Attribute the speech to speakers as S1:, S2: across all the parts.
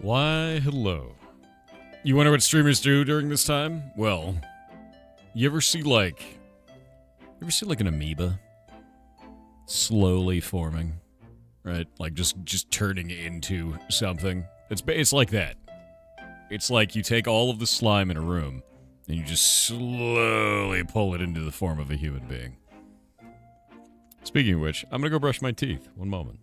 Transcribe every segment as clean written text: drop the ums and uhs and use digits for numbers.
S1: Why, hello. You wonder what streamers do during this time? Well, you ever see like an amoeba slowly forming, right? Like just turning into something. It's like that. It's like you take all of the slime in a room and you just slowly pull it into the form of a human being. Speaking of which, I'm gonna go brush my teeth. One moment.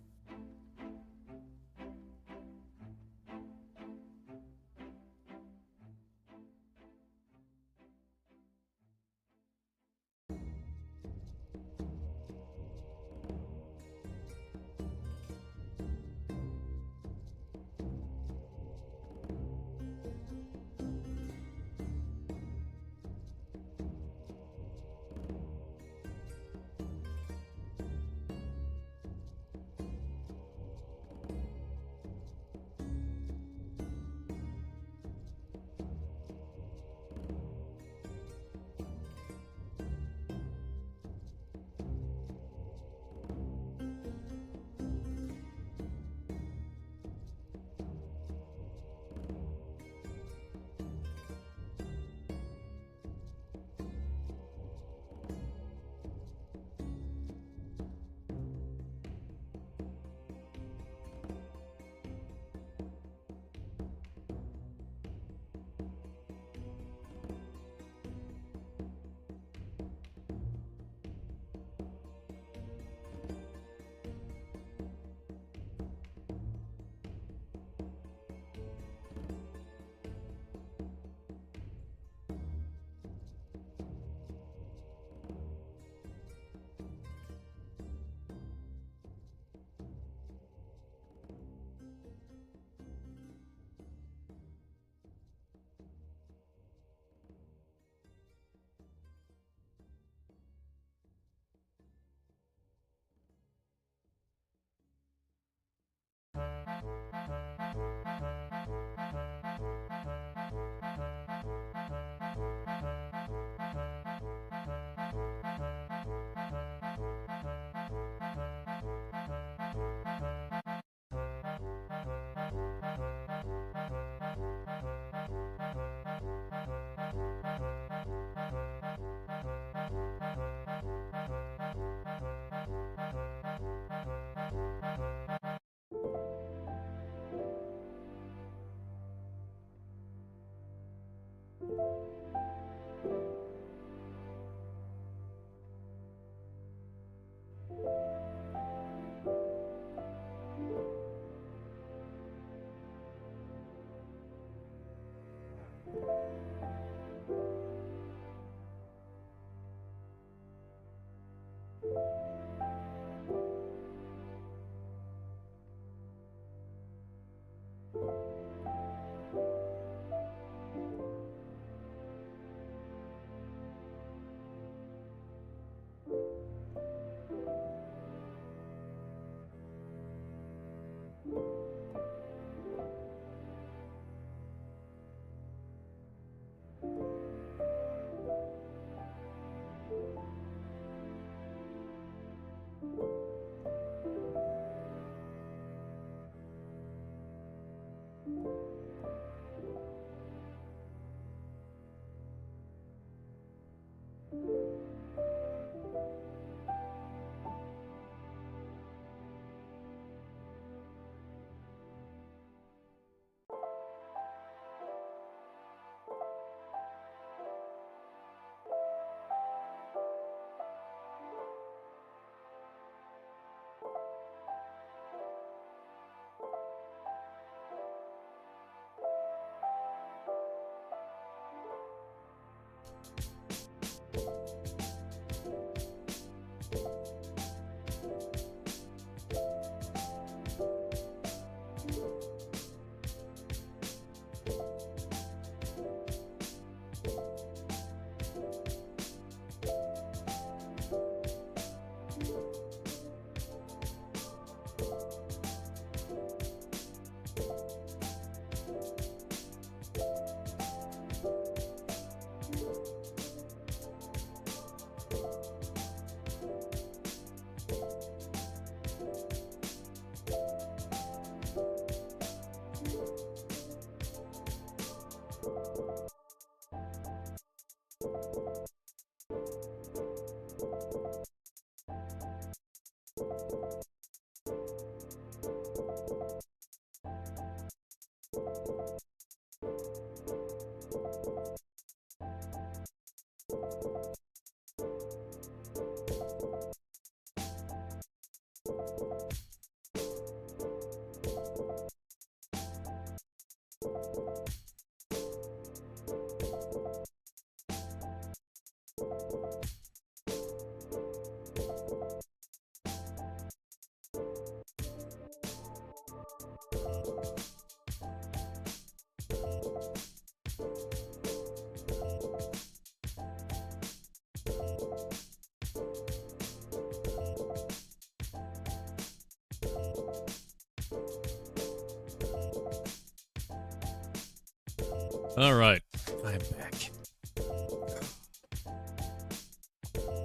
S1: All right, I'm back.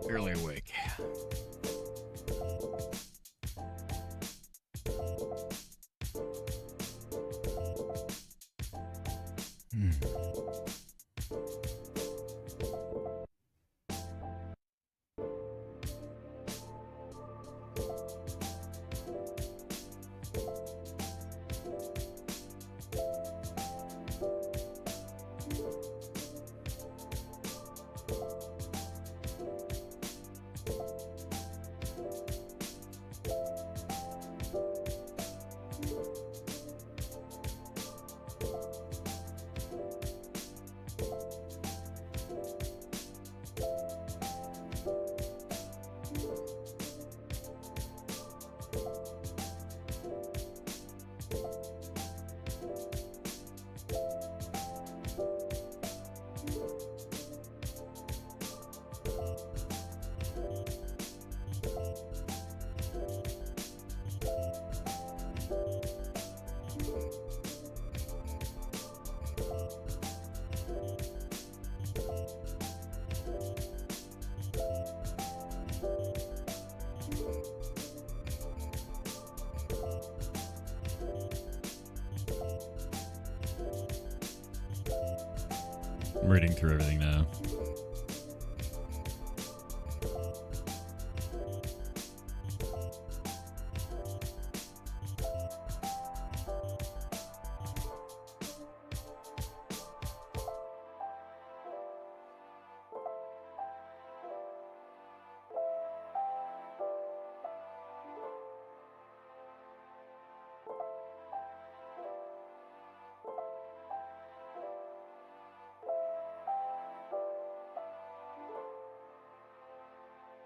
S1: Barely awake. I'm reading through everything now.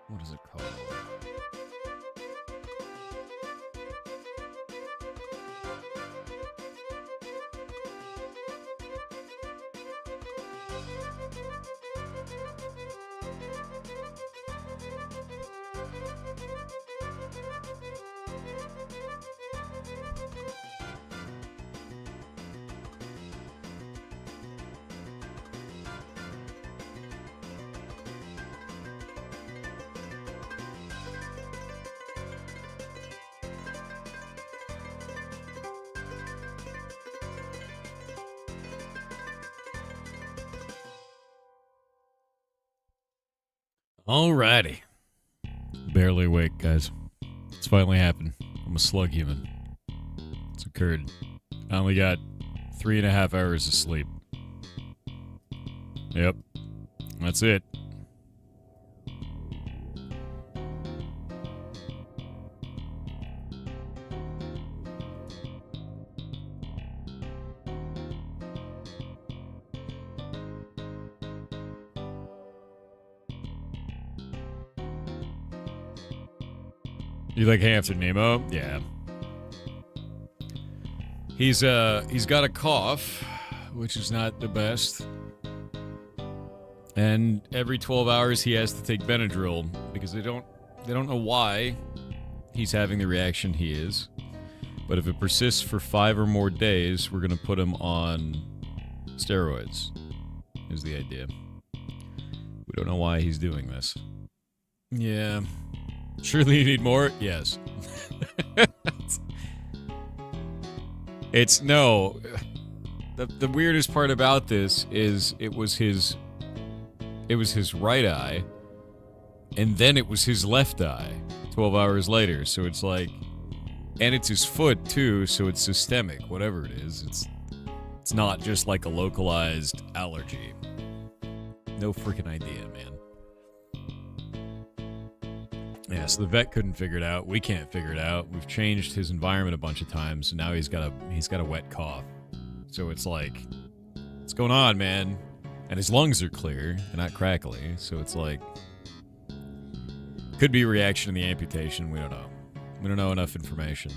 S1: What is it called? Alrighty. Barely awake, guys. It's finally happened. I'm a slug human. It's occurred. I only got 3.5 hours of sleep. Yep. That's it. You like Hey After Nemo? Yeah. He's got a cough, which is not the best. And every 12 hours he has to take Benadryl because they don't know why he's having the reaction he is. But if it persists for 5 or more days, we're gonna put him on steroids. Is the idea. We don't know why he's doing this. Yeah. Surely you need more? Yes. It's no. The weirdest part about this is it was his right eye, and then it was his left eye 12 hours later. So it's like, and it's his foot too, so it's systemic, whatever it is. It's not just like a localized allergy. No freaking idea, man. Yeah, so the vet couldn't figure it out. We can't figure it out. We've changed his environment a bunch of times, and now he's got a wet cough. So it's like, what's going on, man? And his lungs are clear, they're not crackly. So it's like, could be a reaction to the amputation. We don't know. We don't know enough information.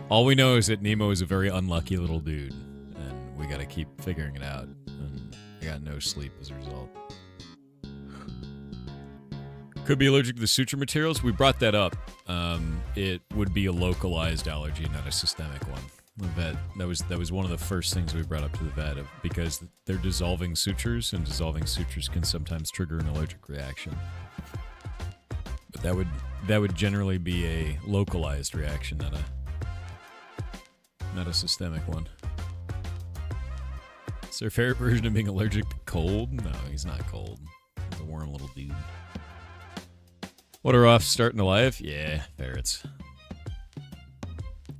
S1: All we know is that Nemo is a very unlucky little dude, and we got to keep figuring it out. And I got no sleep as a result. Could be allergic to the suture materials. We brought that up. It would be a localized allergy, not a systemic one. The vet. That was one of the first things we brought up to the vet because they're dissolving sutures, and dissolving sutures can sometimes trigger an allergic reaction. But that would generally be a localized reaction, not a systemic one. Is there a Ferret version of being allergic to cold? No, he's not cold. He's a warm little dude. What are off starting to life? Yeah, ferrets.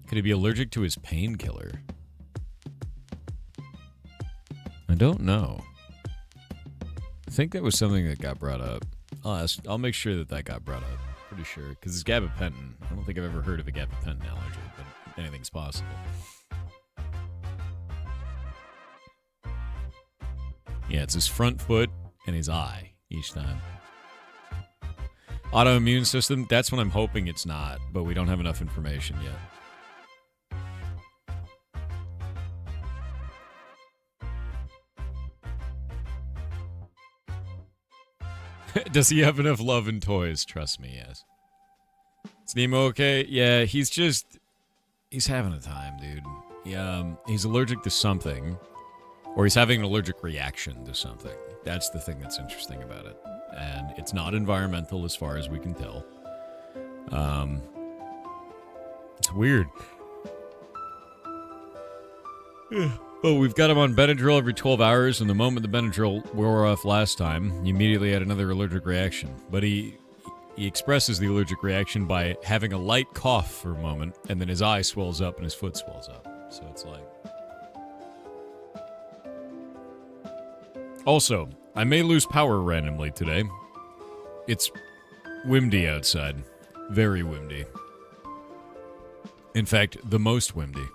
S1: Could he be allergic to his painkiller? I don't know. I think that was something that got brought up. I'll make sure that got brought up. Pretty sure. Because it's gabapentin. I don't think I've ever heard of a gabapentin allergy, but anything's possible. Yeah, it's his front foot and his eye each time. Autoimmune system, that's what I'm hoping it's not, but we don't have enough information yet. Does he have enough love and toys? Trust me, yes. Is Nemo okay? Yeah, he's having a time, dude. He's allergic to something. Or he's having an allergic reaction to something. That's the thing that's interesting about it. And it's not environmental as far as we can tell. It's weird. Well, we've got him on Benadryl every 12 hours, and the moment the Benadryl wore off last time, he immediately had another allergic reaction. But he expresses the allergic reaction by having a light cough for a moment, and then his eye swells up and his foot swells up. So it's like... Also, I may lose power randomly today. It's windy outside. Very windy. In fact, the most windy.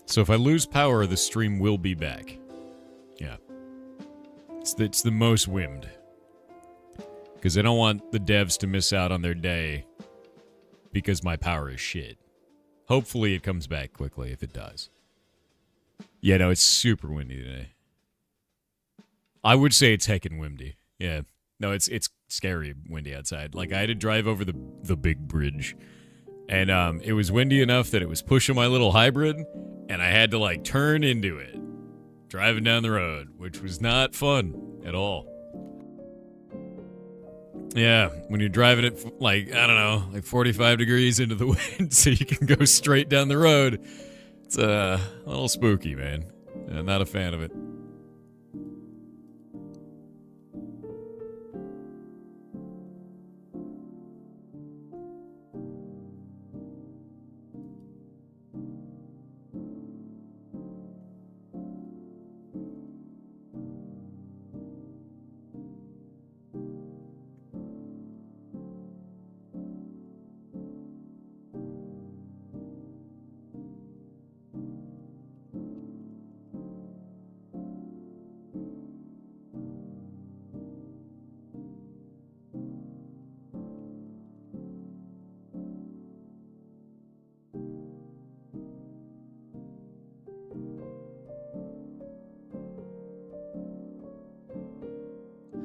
S1: So if I lose power, the stream will be back. Yeah. It's the most wind. Because I don't want the devs to miss out on their day because my power is shit. Hopefully it comes back quickly if it does. Yeah, no, it's super windy today. I would say it's heckin' windy. Yeah. No, it's scary windy outside. Like, I had to drive over the big bridge. And it was windy enough that it was pushing my little hybrid, and I had to, like, turn into it. Driving down the road, which was not fun at all. Yeah, when you're driving it, like, I don't know, like 45 degrees into the wind so you can go straight down the road. It's a little spooky, man. Not a fan of it.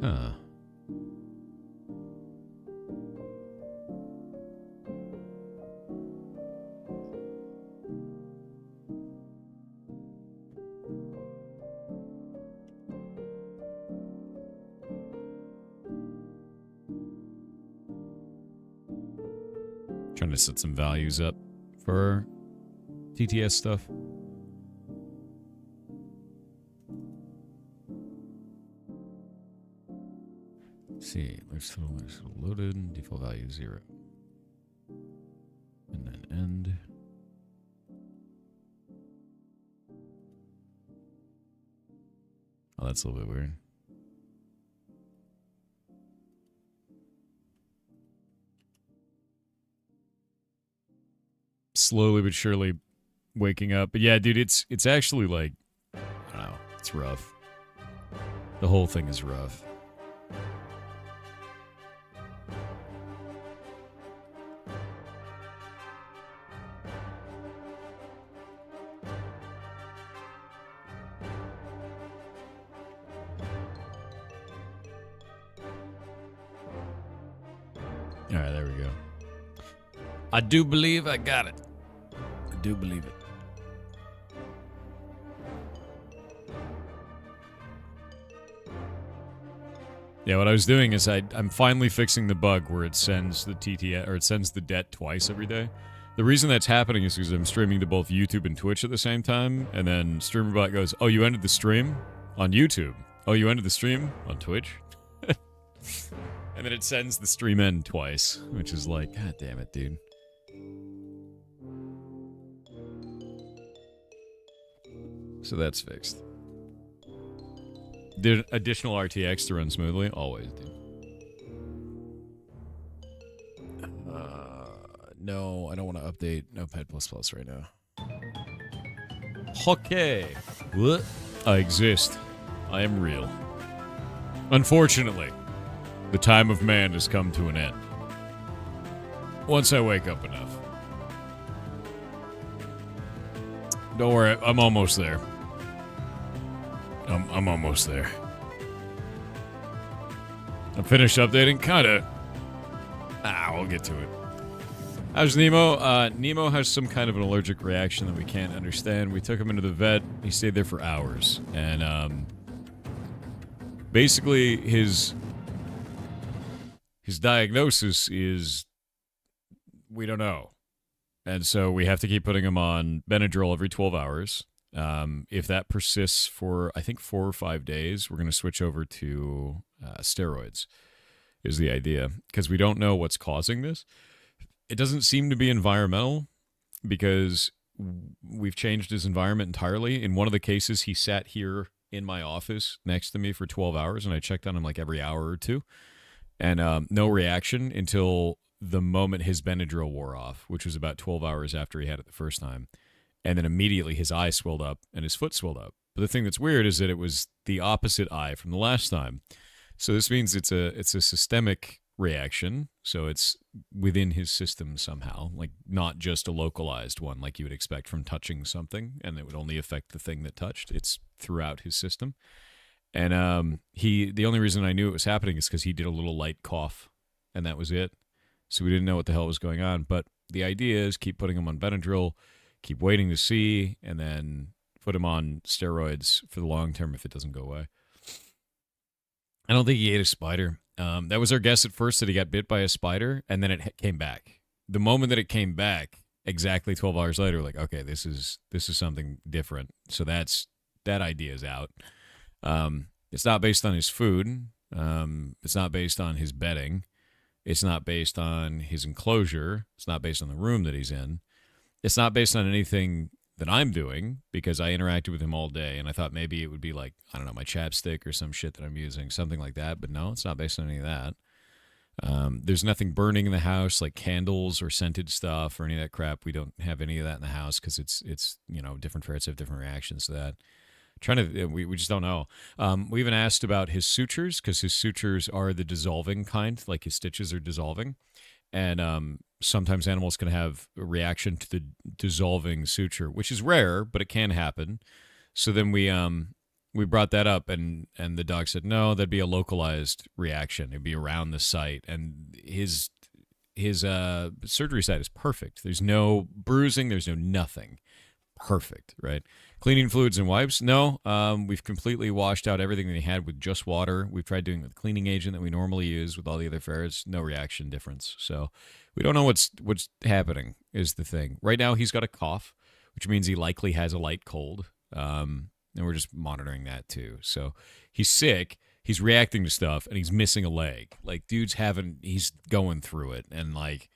S1: Huh. Trying to set some values up for TTS stuff. Let's see, there's loaded, default value 0. And then end. Oh, that's a little bit weird. Slowly but surely waking up. But yeah, dude, it's actually like, I don't know, it's rough. The whole thing is rough. All right, there we go. I do believe I got it. I do believe it. Yeah, what I was doing is I'm finally fixing the bug where it sends the TTS, or it sends the det twice every day. The reason that's happening is because I'm streaming to both YouTube and Twitch at the same time, and then StreamerBot goes, "Oh, you ended the stream on YouTube. Oh, you ended the stream on Twitch." And then it sends the stream end twice, which is like, God damn it, dude. So that's fixed. Did additional RTX to run smoothly? Always, dude. No, I don't want to update Notepad++ right now. Okay. What? I exist. I am real. Unfortunately, the time of man has come to an end. Once I wake up enough. Don't worry, I'm almost there. I'm almost there. I'm finished updating, kinda. We'll get to it. How's Nemo? Nemo has some kind of an allergic reaction that we can't understand. We took him into the vet. He stayed there for hours. And, basically, his diagnosis is we don't know. And so we have to keep putting him on Benadryl every 12 hours. If that persists for, I think, 4 or 5 days, we're going to switch over to steroids, is the idea. Because we don't know what's causing this. It doesn't seem to be environmental, because we've changed his environment entirely. In one of the cases, he sat here in my office next to me for 12 hours, and I checked on him like every hour or two. And no reaction until the moment his Benadryl wore off, which was about 12 hours after he had it the first time. And then immediately his eye swelled up and his foot swelled up. But the thing that's weird is that it was the opposite eye from the last time. So this means it's a systemic reaction. So it's within his system somehow, like not just a localized one like you would expect from touching something, and it would only affect the thing that touched. It's throughout his system. And the only reason I knew it was happening is because he did a little light cough, and that was it. So we didn't know what the hell was going on. But the idea is keep putting him on Benadryl, keep waiting to see, and then put him on steroids for the long term if it doesn't go away. I don't think he ate a spider. That was our guess at first, that he got bit by a spider, and then it came back. The moment that it came back, exactly 12 hours later, like, okay, this is something different. So that idea is out. It's not based on his food. It's not based on his bedding. It's not based on his enclosure. It's not based on the room that he's in. It's not based on anything that I'm doing, because I interacted with him all day, and I thought maybe it would be like, I don't know, my chapstick or some shit that I'm using, something like that. But no, it's not based on any of that. There's nothing burning in the house, like candles or scented stuff or any of that crap. We don't have any of that in the house because it's different ferrets have different reactions to that. We just don't know. We even asked about his sutures, because his sutures are the dissolving kind, like his stitches are dissolving. And sometimes animals can have a reaction to the dissolving suture, which is rare, but it can happen. So then we brought that up, and the dog said, no, that'd be a localized reaction. It'd be around the site. And his surgery site is perfect. There's no bruising. There's no nothing. Perfect, right? Cleaning fluids and wipes? No. We've completely washed out everything that he had with just water. We've tried doing it with cleaning agent that we normally use with all the other ferrets. No reaction difference. So we don't know what's happening is the thing. Right now he's got a cough, which means he likely has a light cold. And we're just monitoring that too. So he's sick. He's reacting to stuff, and he's missing a leg. Like, he's going through it, and like,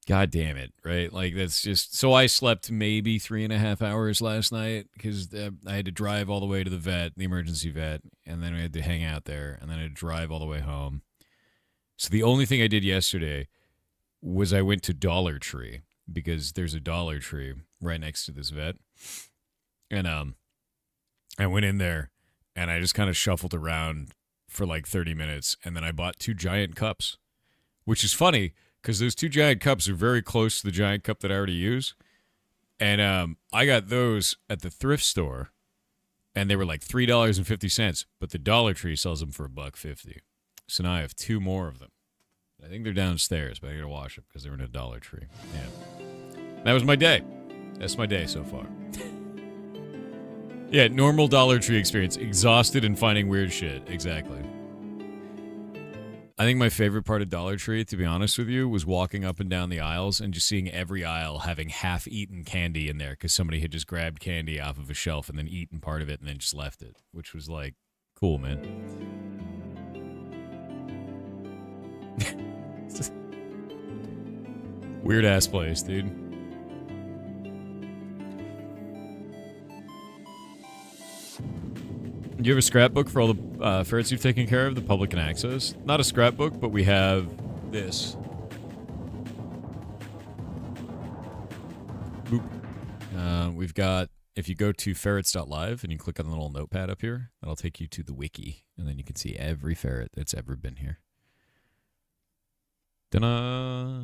S1: God damn it, right? Like, that's just... So I slept maybe 3.5 hours last night, because I had to drive all the way to the vet, the emergency vet, and then we had to hang out there, and then I had to drive all the way home. So the only thing I did yesterday was I went to Dollar Tree, because there's a Dollar Tree right next to this vet. And I went in there, and I just kind of shuffled around for like 30 minutes, and then I bought 2 giant cups, which is funny, because those 2 giant cups are very close to the giant cup that I already use. And I got those at the thrift store, and they were like $3.50, but the Dollar Tree sells them for $1.50. So now I have 2 more of them. I think they're downstairs, but I gotta wash them because they were in a Dollar Tree. Yeah. That was my day. That's my day so far. Yeah, normal Dollar Tree experience. Exhausted and finding weird shit. Exactly. I think my favorite part of Dollar Tree, to be honest with you, was walking up and down the aisles and just seeing every aisle having half-eaten candy in there because somebody had just grabbed candy off of a shelf and then eaten part of it and then just left it, which was like, cool, man. Weird-ass place, dude. Do you have a scrapbook for all the ferrets you've taken care of, the public can access? Not a scrapbook, but we have this. Boop. We've got, if you go to ferrets.live and you click on the little notepad up here, that'll take you to the wiki, and then you can see every ferret that's ever been here. Ta-da!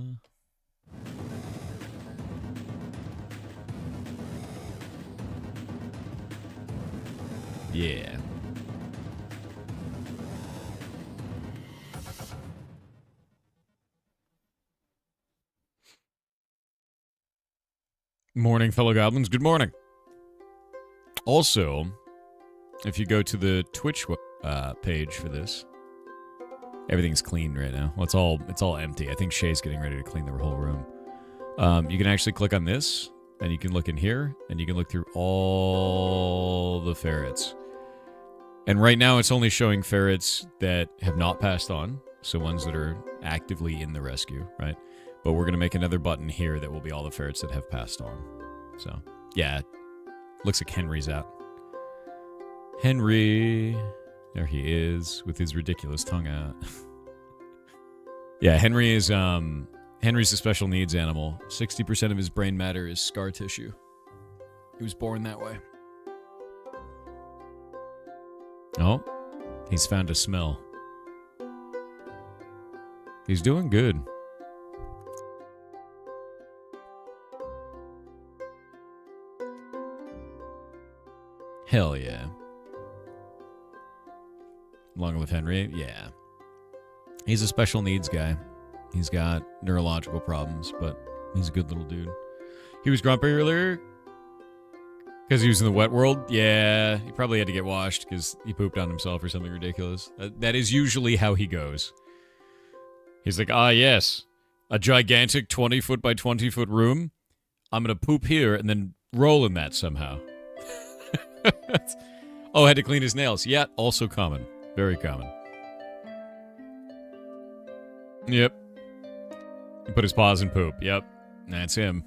S1: Yeah. Morning, fellow goblins. Good morning. Also, if you go to the Twitch page for this, everything's clean right now. Well, it's all empty. I think Shay's getting ready to clean the whole room. You can actually click on this, and you can look in here, and you can look through all the ferrets. And right now, it's only showing ferrets that have not passed on, so ones that are actively in the rescue, right? But we're going to make another button here that will be all the ferrets that have passed on. So, yeah. Looks like Henry's out. Henry. There he is, with his ridiculous tongue out. Yeah, Henry's a special needs animal. 60% of his brain matter is scar tissue. He was born that way. Oh, he's found a smell. He's doing good. Hell yeah. Long live Henry? Yeah. He's a special needs guy. He's got neurological problems, but he's a good little dude. He was grumpy earlier because he was in the wet world. Yeah, he probably had to get washed because he pooped on himself or something ridiculous. That is usually how he goes. He's like, ah, yes, a gigantic 20-foot by 20-foot room. I'm going to poop here and then roll in that somehow. Oh, had to clean his nails. Yeah, also common. Very common. Yep. He put his paws in poop. Yep. That's him.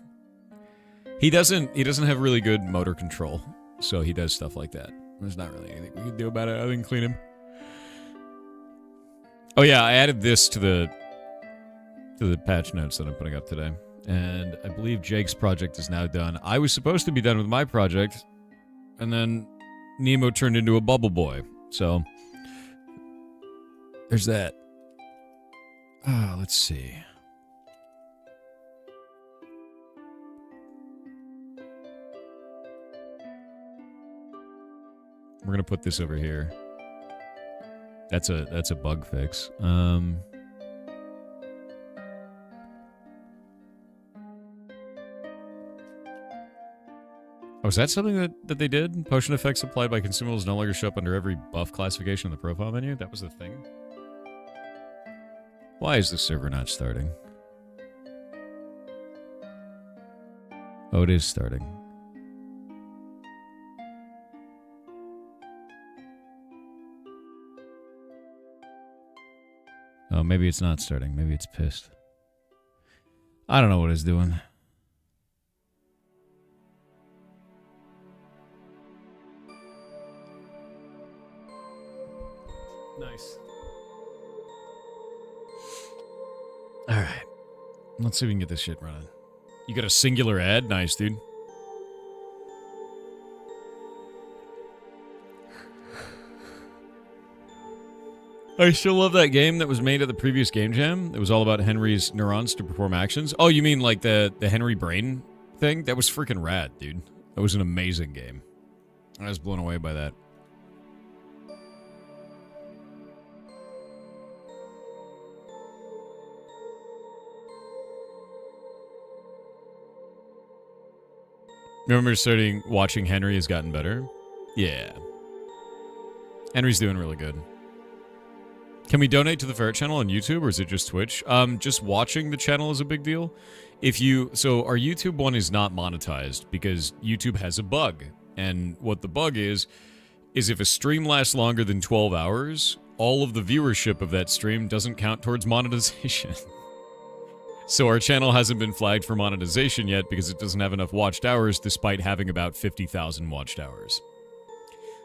S1: He doesn't have really good motor control, so he does stuff like that. There's not really anything we can do about it other than clean him. Oh yeah, I added this to the patch notes that I'm putting up today. And I believe Jake's project is now done. I was supposed to be done with my project, and then Nemo turned into a bubble boy. So there's that. Let's see. We're gonna put this over here. That's a bug fix. Oh, is that something that they did? Potion effects applied by consumables no longer show up under every buff classification in the profile menu? That was the thing? Why is the server not starting? Oh, it is starting. Oh, maybe it's not starting. Maybe it's pissed. I don't know what it's doing. Nice. Alright. Let's see if we can get this shit running. You got a singular ad? Nice, dude. I still love that game that was made at the previous Game Jam. It was all about Henry's neurons to perform actions. Oh, you mean like the Henry brain thing? That was freaking rad, dude. That was an amazing game. I was blown away by that. Remember starting watching Henry has gotten better? Yeah. Henry's doing really good. Can we donate to the Ferret channel on YouTube, or is it just Twitch? Just watching the channel is a big deal. So our YouTube one is not monetized because YouTube has a bug. And what the bug is if a stream lasts longer than 12 hours, all of the viewership of that stream doesn't count towards monetization. So our channel hasn't been flagged for monetization yet because it doesn't have enough watched hours despite having about 50,000 watched hours.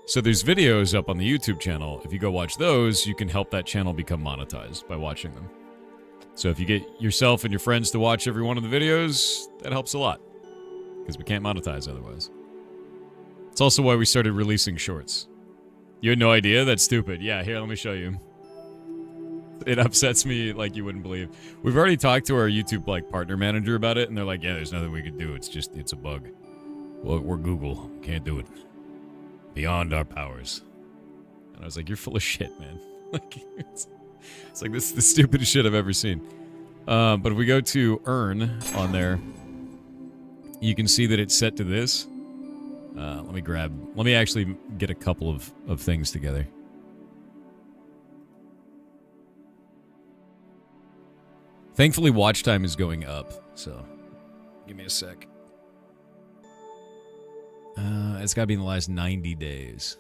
S1: So there's videos up on the YouTube channel. If you go watch those, you can help that channel become monetized by watching them. So if you get yourself and your friends to watch every one of the videos, that helps a lot. Because we can't monetize otherwise. It's also why we started releasing shorts. You had no idea? That's stupid. Yeah, here, let me show you. It upsets me like you wouldn't believe. We've already talked to our YouTube partner manager about it, and they're like, yeah, there's nothing we can do. It's a bug. Well, we're Google. Can't do it. Beyond our powers. And I was like, you're full of shit, man. It's like, this is the stupidest shit I've ever seen. But if we go to earn on there, you can see that it's set to this. Let me actually get a couple of things together. Thankfully, watch time is going up, so give me a sec. It's got to be in the last 90 days.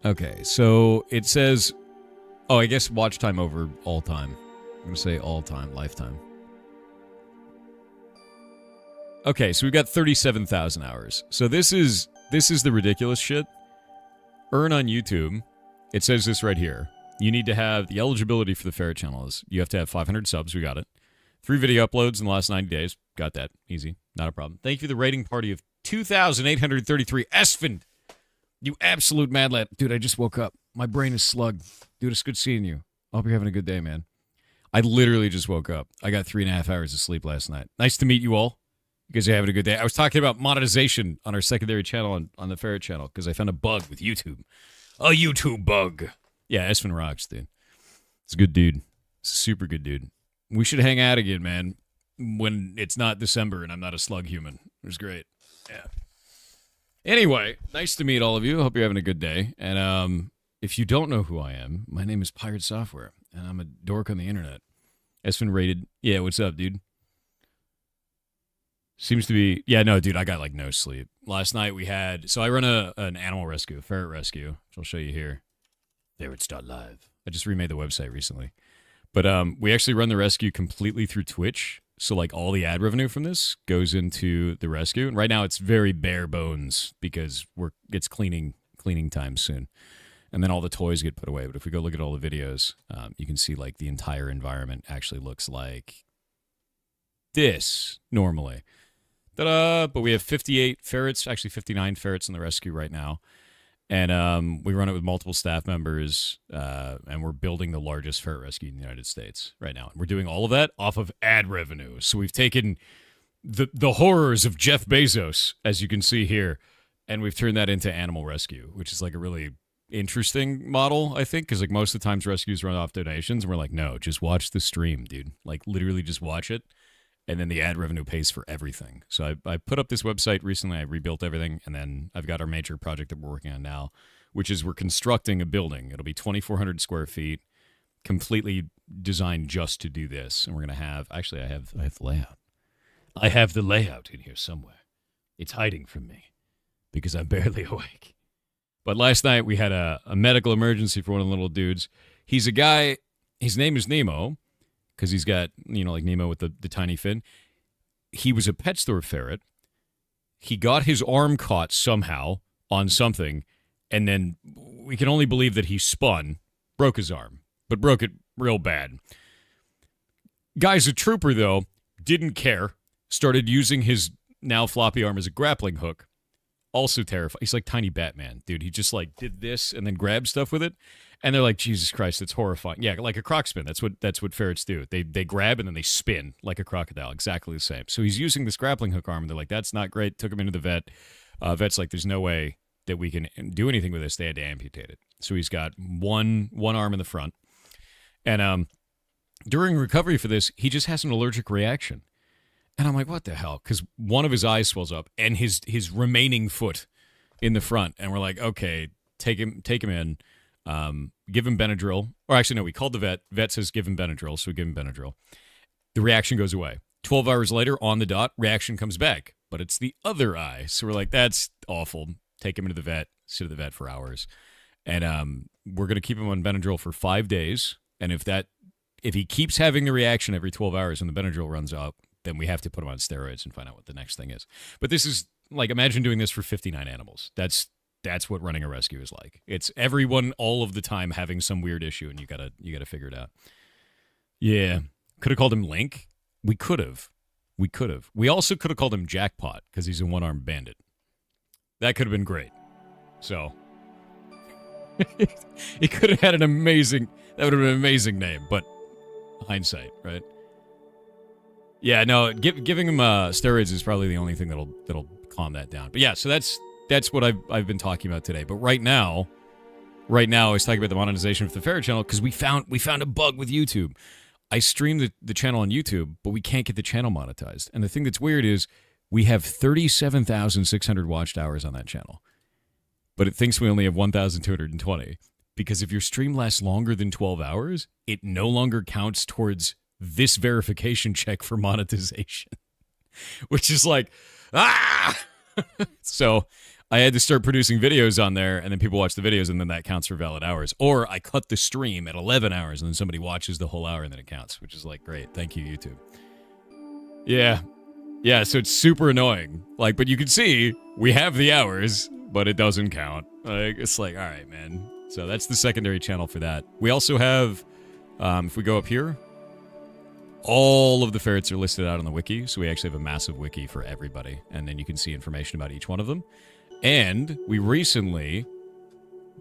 S1: Okay, so it says... Oh, I guess watch time over all time. I'm going to say all time, lifetime. Okay, so we've got 37,000 hours. So this is the ridiculous shit. Earn on YouTube. It says this right here. You need to have the eligibility for the Ferret channel is you have to have 500 subs. We got it. 3 video uploads in the last 90 days. Got that. Easy. Not a problem. Thank you for the rating party of 2,833. Esfand! You absolute mad lad. Dude, I just woke up. My brain is slugged. Dude, it's good seeing you. I hope you're having a good day, man. I literally just woke up. I got 3.5 hours of sleep last night. Nice to meet you all. You guys are having a good day. I was talking about monetization on our secondary channel on the Ferret channel because I found a bug with YouTube. A YouTube bug. Yeah, Esfand rocks, dude. It's a good dude. It's a super good dude. We should hang out again, man, when it's not December and I'm not a slug human. It was great. Yeah. Anyway, nice to meet all of you. Hope you're having a good day. And if you don't know who I am, my name is Pirate Software, and I'm a dork on the internet. Esfand rated. Yeah, what's up, dude? Seems to be... Yeah, no, dude, I got, no sleep. Last night we had... So I run an animal rescue, a ferret rescue, which I'll show you here. Ferrets.live. I just remade the website recently. But we actually run the rescue completely through Twitch. So, all the ad revenue from this goes into the rescue. And right now it's very bare bones because it's cleaning time soon. And then all the toys get put away. But if we go look at all the videos, you can see, the entire environment actually looks like this normally. Ta-da! But we have 58 ferrets, actually 59 ferrets in the rescue right now. And we run it with multiple staff members, and we're building the largest ferret rescue in the United States right now. And we're doing all of that off of ad revenue. So we've taken the horrors of Jeff Bezos, as you can see here, and we've turned that into animal rescue, which is a really interesting model, I think, because most of the times rescues run off donations, and we're like, no, just watch the stream, dude. Literally just watch it. And then the ad revenue pays for everything. So I put up this website recently. I rebuilt everything. And then I've got our major project that we're working on now, which is we're constructing a building. It'll be 2,400 square feet, completely designed just to do this. And we're going to have... Actually, I have the layout. I have the layout in here somewhere. It's hiding from me because I'm barely awake. But last night we had a medical emergency for one of the little dudes. He's a guy... His name is Nemo. Because he's got, like Nemo with the tiny fin. He was a pet store ferret. He got his arm caught somehow on something, and then we can only believe that he spun, broke his arm, but broke it real bad. Guy's a trooper, though, didn't care, started using his now floppy arm as a grappling hook. Also terrifying. He's like tiny Batman, dude. He just did this and then grabbed stuff with it. And they're like, Jesus Christ, it's horrifying. Yeah, like a croc spin. That's what ferrets do. They grab and then they spin like a crocodile. Exactly the same. So he's using this grappling hook arm, and they're like, that's not great. Took him into the vet. Vet's like, there's no way that we can do anything with this. They had to amputate it. So he's got one arm in the front. And during recovery for this, he just has an allergic reaction. And I'm like, what the hell? Because one of his eyes swells up and his remaining foot in the front. And we're like, okay, take him in, give him Benadryl. Or actually, no, we called the vet. Vet says give him Benadryl, so we give him Benadryl. The reaction goes away. 12 hours later, on the dot, reaction comes back. But it's the other eye. So we're like, that's awful. Take him into the vet, sit at the vet for hours. And we're going to keep him on Benadryl for 5 days. And if he keeps having the reaction every 12 hours and the Benadryl runs out, then we have to put him on steroids and find out what the next thing is. But this is, like, imagine doing this for 59 animals. That's what running a rescue is like. It's everyone all of the time having some weird issue, and you gotta figure it out. Yeah. Could have called him Link. We could have. We also could have called him Jackpot because he's a one-armed bandit. That could have been great. So he could have had that would have been an amazing name, but hindsight, right? Yeah, no, giving him steroids is probably the only thing that'll calm that down. But yeah, so that's what I've been talking about today. But right now I was talking about the monetization of the Ferret channel because we found a bug with YouTube. I stream the channel on YouTube, but we can't get the channel monetized. And the thing that's weird is we have 37,600 watched hours on that channel. But it thinks we only have 1,220. Because if your stream lasts longer than 12 hours, it no longer counts towards this verification check for monetization. Which is like, ah! So I had to start producing videos on there, and then people watch the videos, and then that counts for valid hours. Or I cut the stream at 11 hours, and then somebody watches the whole hour, and then it counts, which is like, great. Thank you, YouTube. Yeah, so it's super annoying. Like, but you can see we have the hours, but it doesn't count. Like, it's like, all right, man. So that's the secondary channel for that. We also have, if we go up here, all of the ferrets are listed out on the wiki, so we actually have a massive wiki for everybody, and then you can see information about each one of them. And we recently,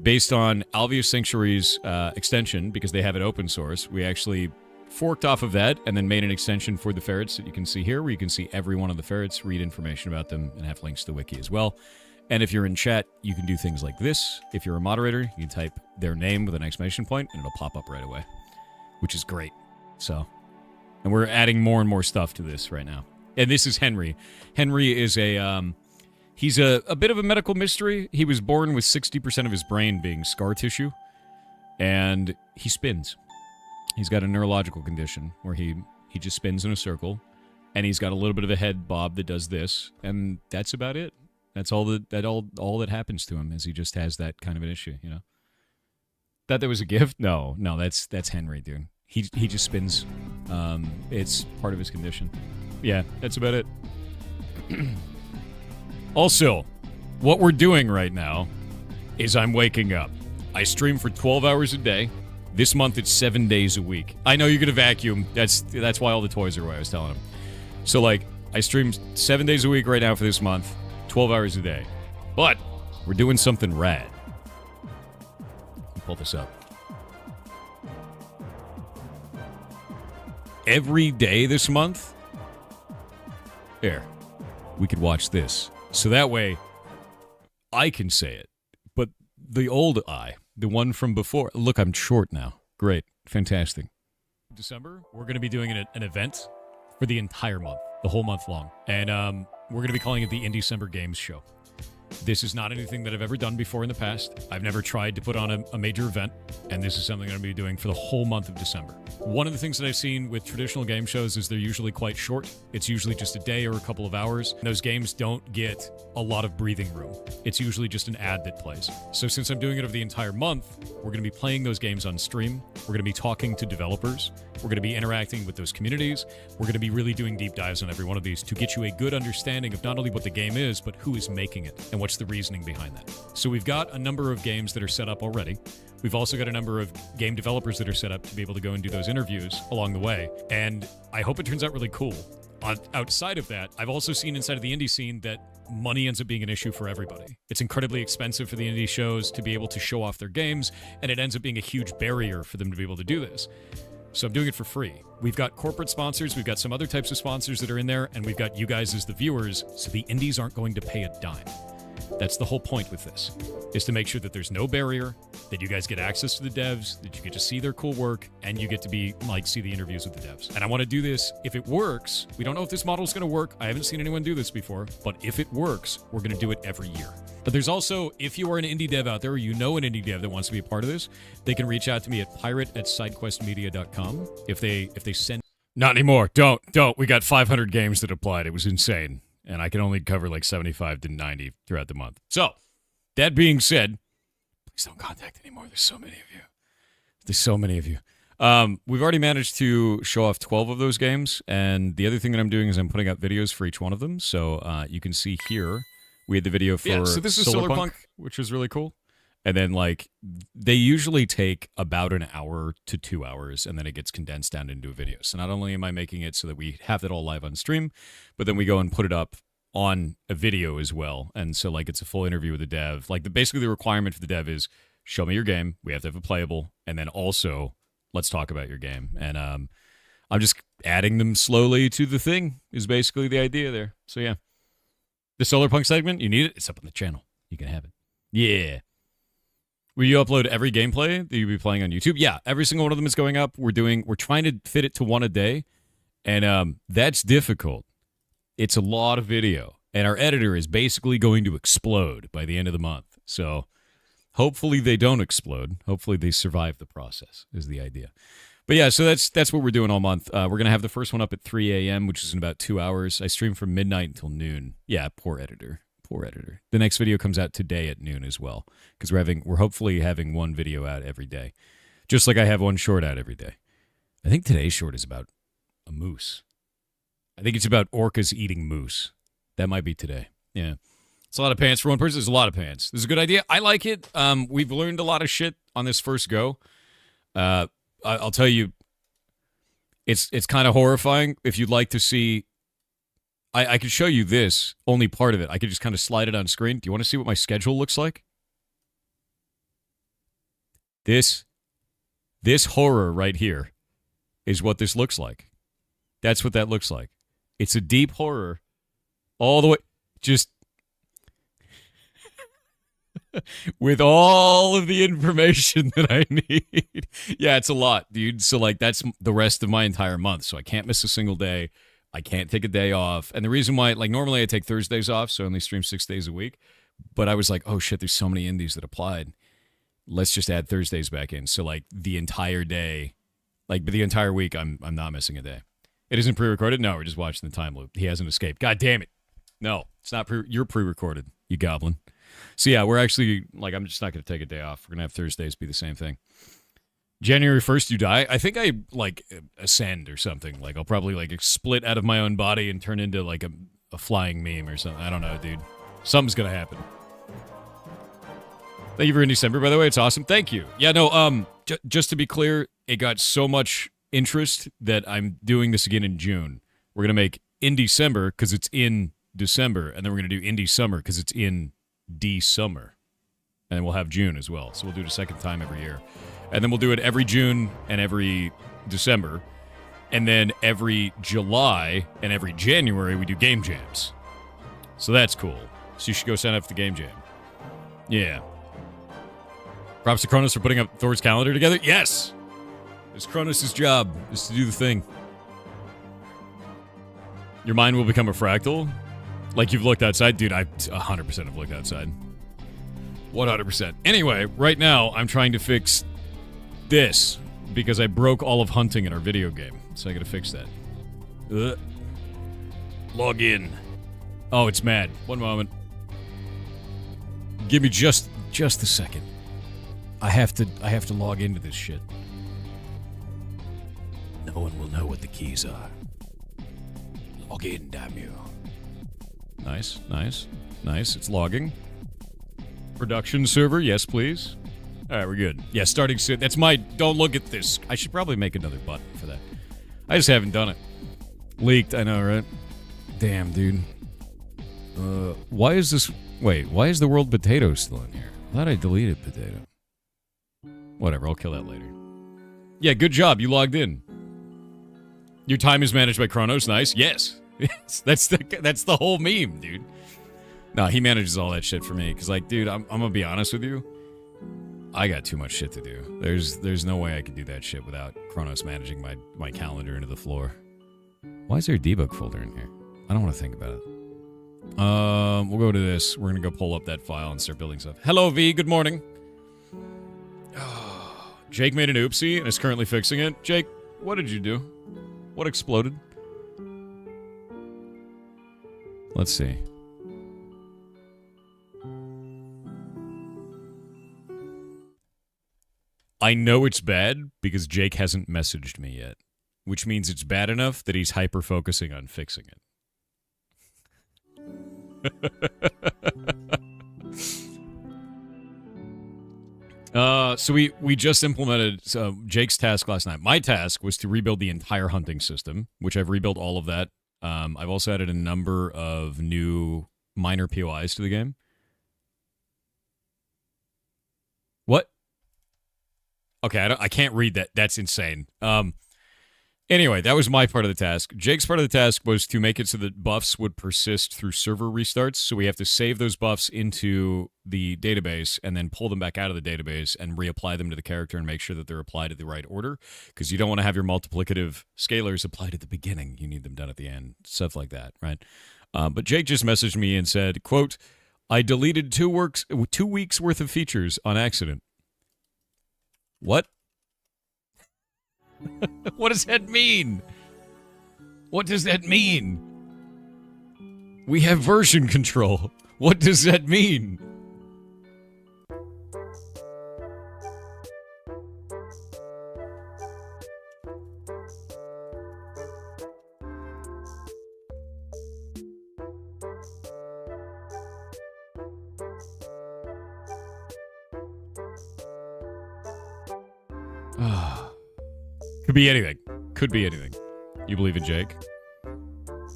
S1: based on Alveus Sanctuary's extension, because they have it open source, we actually forked off of that and then made an extension for the ferrets that you can see here, where you can see every one of the ferrets, read information about them, and have links to the wiki as well. And if you're in chat, you can do things like this. If you're a moderator, you can type their name with an exclamation point, and it'll pop up right away, which is great. So, and we're adding more and more stuff to this right now. And this is Henry. Henry is he's a bit of a medical mystery. He was born with 60% of his brain being scar tissue, and he spins. He's got a neurological condition where he just spins in a circle, and he's got a little bit of a head bob that does this, and that's about it. That's all that happens to him, is he just has that kind of an issue, you know? Thought that was a gift? No, that's Henry, dude. He just spins. It's part of his condition. Yeah, that's about it. Also, what we're doing right now is I'm waking up. I stream for 12 hours a day. This month it's 7 days a week. I know you're gonna vacuum. That's why all the toys are away, I was telling him. So like, I stream 7 days a week right now for this month, 12 hours a day. But we're doing something rad. Pull this up. Every day this month, here, we could watch this. So that way, I can say it. But the old I, the one from before, look, I'm short now. Great. Fantastic. December, we're going to be doing an event for the entire month, the whole month long. And we're going to be calling it the Indecember Games Show. This is not anything that I've ever done before in the past. I've never tried to put on a major event, and this is something I'm going to be doing for the whole month of December. One of the things that I've seen with traditional game shows is they're usually quite short. It's usually just a day or a couple of hours. Those games don't get a lot of breathing room. It's usually just an ad that plays. So since I'm doing it over the entire month, we're going to be playing those games on stream. We're going to be talking to developers. We're going to be interacting with those communities. We're going to be really doing deep dives on every one of these to get you a good understanding of not only what the game is, but who is making it and what's the reasoning behind that. So we've got a number of games that are set up already. We've also got a number of game developers that are set up to be able to go and do those interviews along the way. And I hope it turns out really cool. Outside of that, I've also seen inside of the indie scene that money ends up being an issue for everybody. It's incredibly expensive for the indie shows to be able to show off their games, and it ends up being a huge barrier for them to be able to do this. So I'm doing it for free. We've got corporate sponsors, we've got some other types of sponsors that are in there, and we've got you guys as the viewers, so the indies aren't going to pay a dime. That's the whole point with this, is to make sure that there's no barrier, that you guys get access to the devs, that you get to see their cool work, and you get to be, like, see the interviews with the devs. And I want to do this. If it works, we don't know if this model is going to work. I haven't seen anyone do this before, but if it works, we're going to do it every year. But there's also, if you are an indie dev out there, or you know an indie dev that wants to be a part of this, they can reach out to me at pirate@sidequestmedia.com. If they send... Not anymore. Don't. We got 500 games that applied. It was insane. And I can only cover like 75 to 90 throughout the month. So, that being said, please don't contact anymore. There's so many of you. We've already managed to show off 12 of those games. And the other thing that I'm doing is I'm putting out videos for each one of them. So, you can see here, we had the video for so this is Solarpunk, which is really cool. And then, like, they usually take about an hour to 2 hours, and then it gets condensed down into a video. So not only am I making it so that we have it all live on stream, but then we go and put it up on a video as well. And so, like, it's a full interview with the dev. Like, basically the requirement for the dev is, show me your game. We have to have it playable. And then also, let's talk about your game. And I'm just adding them slowly to the thing is basically the idea there. So, yeah. The Solarpunk segment, you need it? It's up on the channel. You can have it. Yeah. Will you upload every gameplay that you'll be playing on YouTube? Yeah, every single one of them is going up. We're trying to fit it to one a day, and that's difficult. It's a lot of video, and our editor is basically going to explode by the end of the month. So hopefully they don't explode. Hopefully they survive the process is the idea. But yeah, so that's what we're doing all month. We're going to have the first one up at 3 a.m., which is in about 2 hours. I stream from midnight until noon. Yeah, poor editor. Poor editor. The next video comes out today at noon as well, because we're hopefully having one video out every day, just like I have one short out every day. I think today's short is about a moose. I think it's about orcas eating moose. That might be today. Yeah, it's a lot of pants for one person. There's a lot of pants. This is a good idea. I like it. We've learned a lot of shit on this first go. I'll tell you, it's kind of horrifying. If you'd like to see. I could show you this, only part of it. I could just kind of slide it on screen. Do you want to see what my schedule looks like? This horror right here is what this looks like. That's what that looks like. It's a deep horror all the way, just with all of the information that I need. Yeah, it's a lot, dude. So, like, that's the rest of my entire month. So I can't miss a single day. I can't take a day off. And the reason why, like, normally I take Thursdays off, so I only stream 6 days a week. But I was like, oh, shit, there's so many indies that applied. Let's just add Thursdays back in. So, like, the entire day, like, the entire week, I'm not missing a day. It isn't pre-recorded? No, we're just watching the time loop. He hasn't escaped. God damn it. No, it's not you're pre-recorded, you goblin. So, yeah, we're actually, like, I'm just not going to take a day off. We're going to have Thursdays be the same thing. January 1st, you die. I think I, like, ascend or something. Like, I'll probably, like, split out of my own body and turn into, like, a flying meme or something. I don't know, dude. Something's gonna happen. Thank you for in December, by the way. It's awesome. Thank you. Yeah, no, just to be clear, it got so much interest that I'm doing this again in June. We're gonna make in December, because it's in December, and then we're gonna do Indie Summer, because it's in D-Summer. And we'll have June as well. So we'll do it a second time every year. And then we'll do it every June and every December. And then every July and every January, we do game jams. So that's cool. So you should go sign up for the game jam. Yeah. Props to Kronos for putting up Thor's calendar together. Yes! It's Kronos' job, is to do the thing. Your mind will become a fractal? Like you've looked outside? Dude, I 100% have looked outside. 100%. Anyway, right now, I'm trying to fix this because I broke all of hunting in our video game. So I gotta fix that. Log in. Oh, it's mad. One moment. Give me just a second. I have to log into this shit. No one will know what the keys are. Log in, damn you. Nice, nice, nice. It's logging. Production server, yes, please. All right, we're good. Yeah, starting soon. That's my... Don't look at this. I should probably make another button for that. I just haven't done it. Leaked, I know, right? Damn, dude. Why is this... Wait, why is the world potato still in here? I thought I deleted potato. Whatever, I'll kill that later. Yeah, good job. You logged in. Your time is managed by Kronos. Nice. Yes. Yes. That's the whole meme, dude. No, he manages all that shit for me. Because, like, dude, I'm going to be honest with you. I got too much shit to do. There's no way I could do that shit without Kronos managing my calendar into the floor. Why is there a debug folder in here? I don't want to think about it. We'll go to this. We're gonna go pull up that file and start building stuff. Hello, V. Good morning. Jake made an oopsie and is currently fixing it. Jake, what did you do? What exploded? Let's see. I know it's bad because Jake hasn't messaged me yet, which means it's bad enough that he's hyper-focusing on fixing it. So we just implemented Jake's task last night. My task was to rebuild the entire hunting system, which I've rebuilt all of that. I've also added a number of new minor POIs to the game. What? Okay, I can't read that. That's insane. Anyway, that was my part of the task. Jake's part of the task was to make it so that buffs would persist through server restarts. So we have to save those buffs into the database and then pull them back out of the database and reapply them to the character and make sure that they're applied in the right order. Because you don't want to have your multiplicative scalars applied at the beginning. You need them done at the end. Stuff like that, right? But Jake just messaged me and said, quote, I deleted 2 weeks worth of features on accident. What? What does that mean? What does that mean? We have version control. What does that mean? Could be anything. Could be anything. You believe in Jake?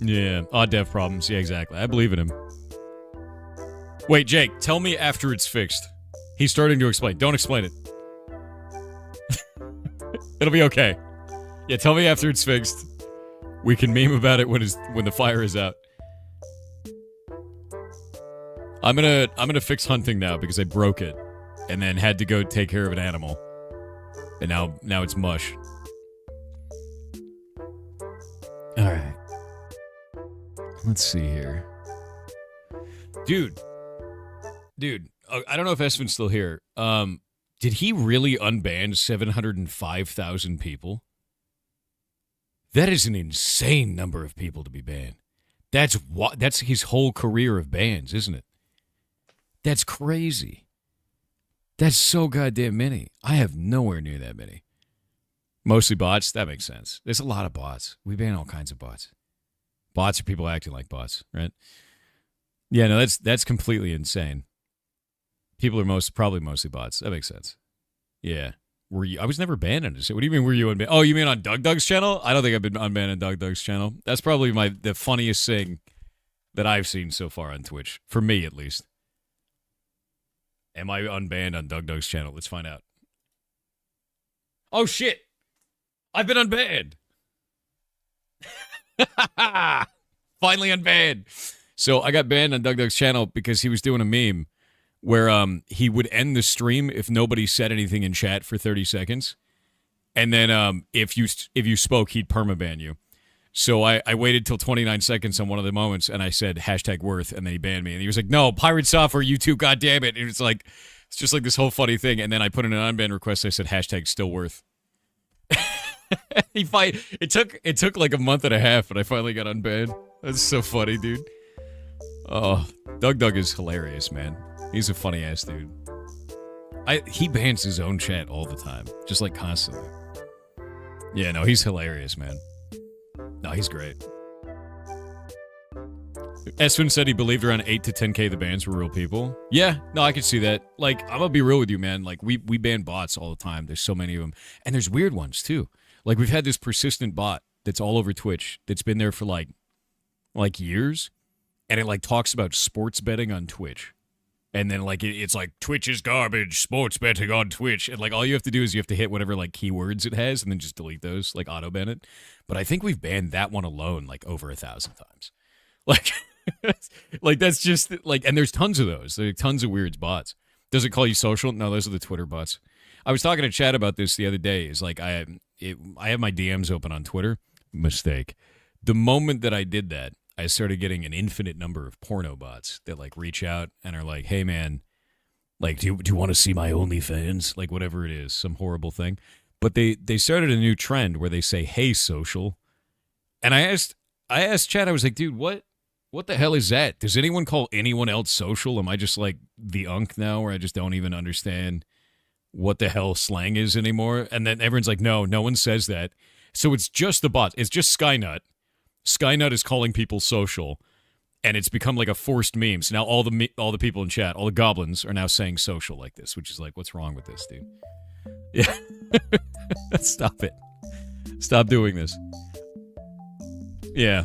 S1: Yeah. Odd dev problems. Yeah, exactly. I believe in him. Wait, Jake, tell me after it's fixed. He's starting to explain. Don't explain it. It'll be okay. Yeah, tell me after it's fixed. We can meme about it when the fire is out. I'm gonna fix hunting now because I broke it and then had to go take care of an animal. And now it's mush. All right. Let's see here. Dude, I don't know if Esvin's still here. Did he really unban 705,000 people? That is an insane number of people to be banned. That's his whole career of bans, isn't it? That's crazy. That's so goddamn many. I have nowhere near that many. Mostly bots? That makes sense. There's a lot of bots. We ban all kinds of bots. Bots are people acting like bots, right? Yeah, no, that's completely insane. People are probably mostly bots. That makes sense. Yeah. I was never banned on this. What do you mean were you unbanned? Oh, you mean on Doug's channel? I don't think I've been unbanned on Doug's channel. That's probably the funniest thing that I've seen so far on Twitch. For me, at least. Am I unbanned on Doug's channel? Let's find out. Oh, shit. I've been unbanned. Finally unbanned. So I got banned on Doug's channel because he was doing a meme where he would end the stream if nobody said anything in chat for 30 seconds. And then if you spoke, he'd permaban you. So I waited till 29 seconds on one of the moments, and I said #worth, and then he banned me. And he was like, no, Pirate Software, you too, goddammit. And it's just like this whole funny thing. And then I put in an unban request, I said #stillworth. It took like a month and a half, and I finally got unbanned. That's so funny, dude. Oh, Doug is hilarious, man. He's a funny ass dude. He bans his own chat all the time, just like constantly. Yeah, no, he's hilarious, man. No, he's great. Esvin said he believed around 8 to 10k the bans were real people. Yeah, no, I can see that. Like, I'm gonna be real with you, man. Like, we ban bots all the time. There's so many of them, and there's weird ones too. Like, we've had this persistent bot that's all over Twitch that's been there for like years, and it like talks about sports betting on Twitch. And then, like, it's like, Twitch is garbage, sports betting on Twitch. And, like, all you have to do is you have to hit whatever, like, keywords it has and then just delete those, like, auto-ban it. But I think we've banned that one alone, like, over 1,000 times. Like, like, that's just, like, and there's tons of those. There are tons of weird bots. Does it call you social? No, those are the Twitter bots. I was talking to Chad about this the other day. It's like I have my DMs open on Twitter. Mistake. The moment that I did that, I started getting an infinite number of porno bots that like reach out and are like, "Hey man, like do you want to see my OnlyFans?" Like whatever it is, some horrible thing. But they started a new trend where they say, "Hey social," and I asked Chad. I was like, "Dude, what the hell is that? Does anyone call anyone else social? Am I just like the unk now, where I just don't even understand what the hell slang is anymore?" And then everyone's like, "No one says that." So it's just the bots. It's just Skynut. Skynut is calling people social, and it's become like a forced meme. So now all the people in chat, all the goblins, are now saying social like this, which is like, what's wrong with this, dude? Yeah. Stop it. Stop doing this. Yeah.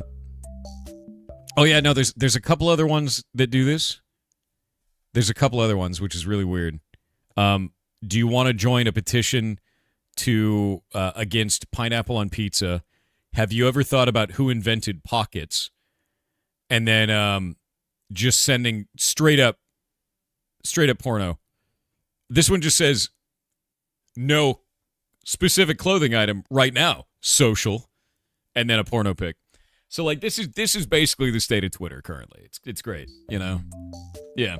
S1: Oh, yeah, no, there's a couple other ones that do this. There's a couple other ones, which is really weird. Do you want to join a petition to against pineapple on pizza? Have you ever thought about who invented pockets? And then just sending straight up porno. This one just says, no specific clothing item right now, social, and then a porno pic. So like this is basically the state of Twitter currently. It's great, you know? Yeah.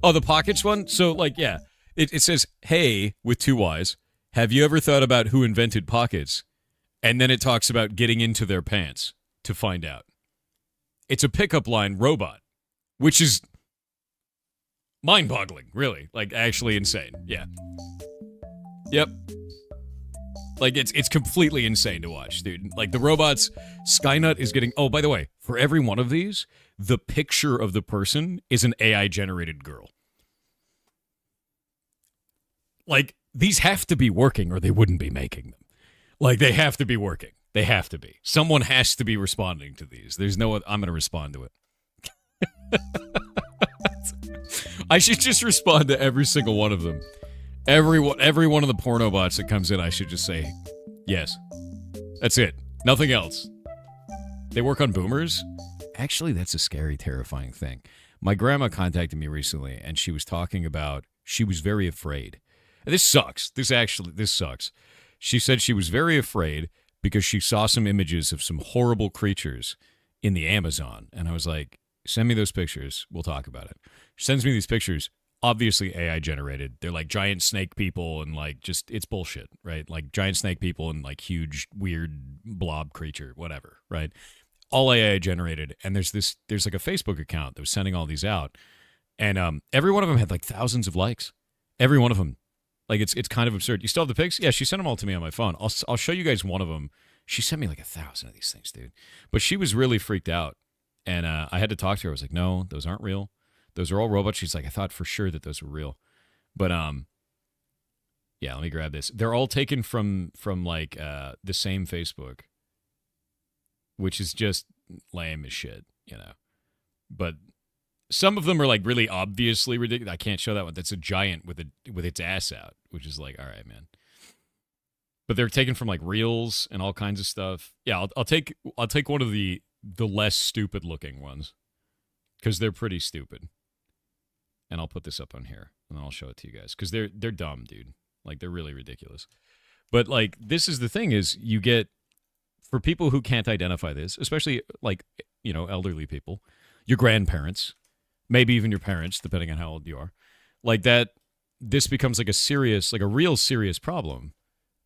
S1: Oh, the pockets one? So like, yeah. It says, hey, with 2 Y's, have you ever thought about who invented pockets? And then it talks about getting into their pants to find out. It's a pickup line robot, which is mind-boggling, really. Like, actually insane. Yeah. Yep. Like, it's completely insane to watch, dude. Like, the robots, Skynut is getting... Oh, by the way, for every one of these, the picture of the person is an AI-generated girl. Like, these have to be working or they wouldn't be making them. Like, they have to be working. They have to be. Someone has to be responding to these. There's no... I'm going to respond to it. I should just respond to every single one of them. Every one of the porno bots that comes in, I should just say, yes. That's it. Nothing else. They work on boomers? Actually, that's a scary, terrifying thing. My grandma contacted me recently, and she was talking about... She was very afraid. And this sucks. This sucks. She said she was very afraid because she saw some images of some horrible creatures in the Amazon. And I was like, send me those pictures. We'll talk about it. She sends me these pictures, obviously AI generated. They're like giant snake people and like just, it's bullshit, right? Like giant snake people and like huge, weird blob creature, whatever, right? All AI generated. And there's like a Facebook account that was sending all these out. And every one of them had like thousands of likes. Every one of them. Like, it's kind of absurd. You still have the pics? Yeah, she sent them all to me on my phone. I'll show you guys one of them. She sent me like 1,000 of these things, dude. But she was really freaked out. And I had to talk to her. I was like, no, those aren't real. Those are all robots. She's like, I thought for sure that those were real. But, yeah, let me grab this. They're all taken from like the same Facebook, which is just lame as shit, you know. But... Some of them are like really obviously ridiculous. I can't show that one. That's a giant with its ass out, which is like, all right, man. But they're taken from like reels and all kinds of stuff. Yeah, I'll take one of the less stupid looking ones because they're pretty stupid. And I'll put this up on here and then I'll show it to you guys because they're dumb, dude. Like they're really ridiculous. But like this is the thing is you get for people who can't identify this, especially like you know elderly people, your grandparents. Maybe even your parents, depending on how old you are. Like that, this becomes like a real serious problem.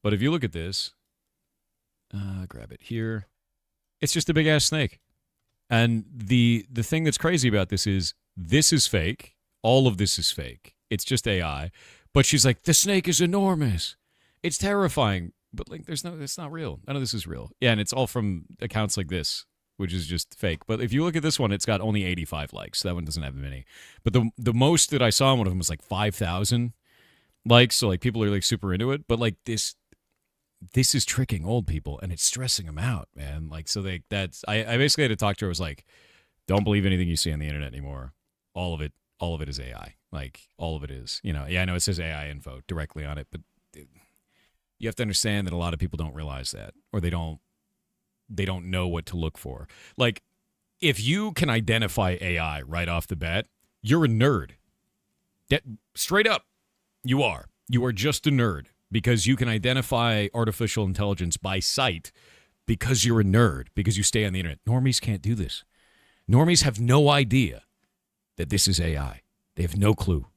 S1: But if you look at this, grab it here. It's just a big ass snake. And the thing that's crazy about this is fake. All of this is fake. It's just AI. But she's like, the snake is enormous. It's terrifying. But like, it's not real. None of this is real. Yeah, and it's all from accounts like this, which is just fake. But if you look at this one, it's got only 85 likes. That one doesn't have many. But the most that I saw on one of them was like 5,000 likes. So like people are like super into it. But like this is tricking old people and it's stressing them out, man. Like so I basically had to talk to her. I was like, don't believe anything you see on the internet anymore. All of it is AI. Like all of it is. You know, yeah, I know it says AI info directly on it, but you have to understand that a lot of people don't realize that, or they don't know what to look for. Like, if you can identify AI right off the bat, you're a nerd. Straight up, you are. You are just a nerd because you can identify artificial intelligence by sight because you're a nerd, because you stay on the internet. Normies can't do this. Normies have no idea that this is AI. They have no clue.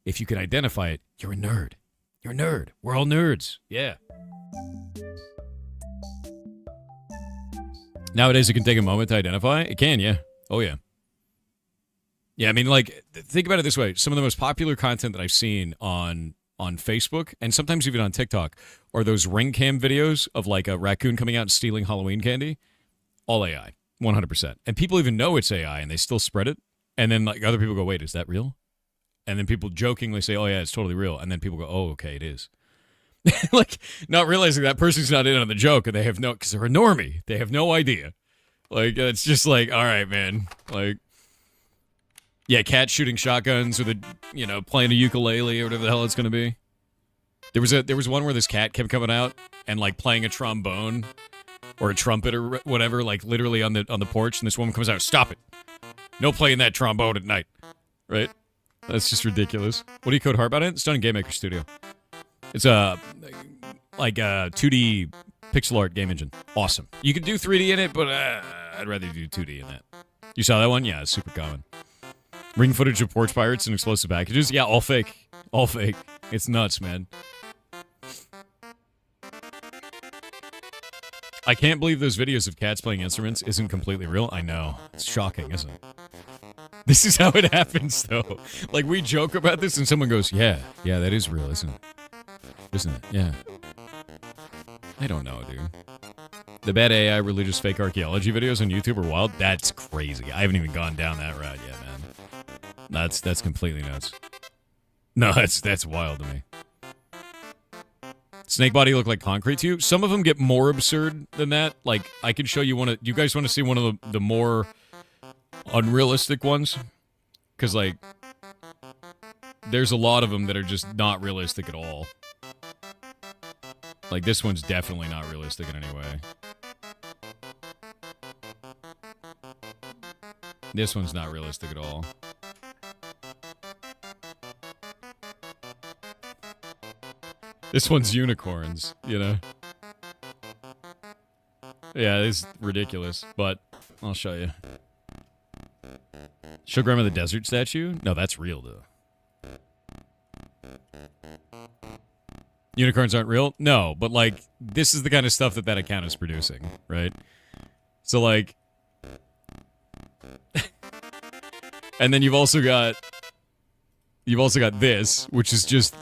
S1: If you can identify it, you're a nerd. You're a nerd. We're all nerds. Yeah. Nowadays, it can take a moment to identify. It can, yeah. Oh, yeah. Yeah, I mean, like, think about it this way. Some of the most popular content that I've seen on Facebook, and sometimes even on TikTok, are those ring cam videos of, like, a raccoon coming out and stealing Halloween candy. All AI, 100%. And people even know it's AI, and they still spread it. And then, like, other people go, wait, is that real? And then people jokingly say, oh, yeah, it's totally real. And then people go, oh, okay, it is. Like, not realizing that person's not in on the joke, and they have no, because they're a normie. They have no idea. Like, it's just like, all right, man. Like, yeah, cats shooting shotguns or playing a ukulele or whatever the hell it's going to be. There was one where this cat kept coming out and, like, playing a trombone or a trumpet or whatever, like, literally on the porch, and this woman comes out, stop it. No playing that trombone at night. Right? That's just ridiculous. What do you code Heartbound in? It's done in Game Maker Studio. It's a 2D pixel art game engine. Awesome. You can do 3D in it, but I'd rather do 2D in that. You saw that one? Yeah, it's super common. Ring footage of porch pirates and explosive packages? Yeah, all fake. All fake. It's nuts, man. I can't believe those videos of cats playing instruments isn't completely real. I know. It's shocking, isn't it? This is how it happens, though. Like, we joke about this, and someone goes, yeah, that is real, isn't it? Isn't it? Yeah. I don't know, dude. The bad AI religious fake archaeology videos on YouTube are wild. That's crazy. I haven't even gone down that route yet, man. That's completely nuts. No, that's wild to me. Snake body look like concrete to you? Some of them get more absurd than that. Like, I can show you one of... You guys want to see one of the more unrealistic ones? Because, like, there's a lot of them that are just not realistic at all. Like, this one's definitely not realistic in any way. This one's not realistic at all. This one's unicorns, you know? Yeah, it's ridiculous, but I'll show you. Show Grandma the Desert statue? No, that's real, though. Unicorns aren't real? No, but, like, this is the kind of stuff that account is producing, right? So, like... and then you've also got this, which is just...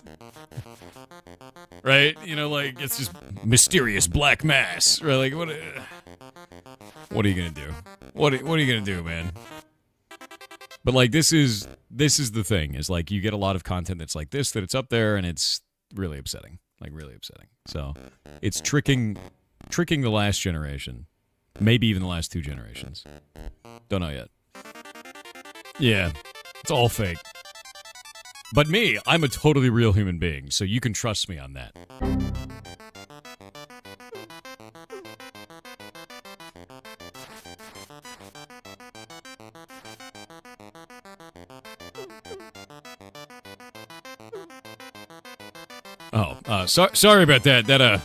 S1: right? You know, like, it's just mysterious black mass. Right? Like, what are you gonna do? What are you gonna do, man? But, like, this is the thing, is, like, you get a lot of content that's like this, that it's up there, and it's really upsetting. Like, really upsetting. So, it's tricking the last generation. Maybe even the last 2 generations. Don't know yet. Yeah. It's all fake. But me, I'm a totally real human being, so you can trust me on that. Oh, sorry about that. That,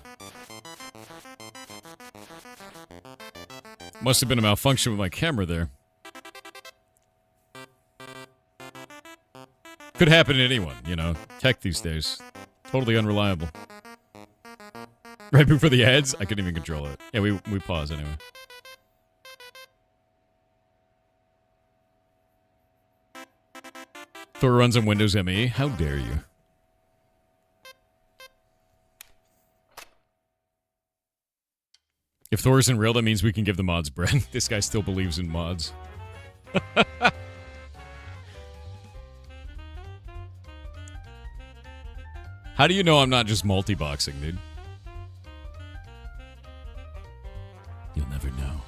S1: must have been a malfunction with my camera there. Could happen to anyone, you know. Tech these days. Totally unreliable. Right before the ads, I couldn't even control it. Yeah, we pause anyway. Thor runs on Windows ME? How dare you? If Thor isn't real, that means we can give the mods bread. This guy still believes in mods. How do you know I'm not just multi-boxing, dude? You'll never know.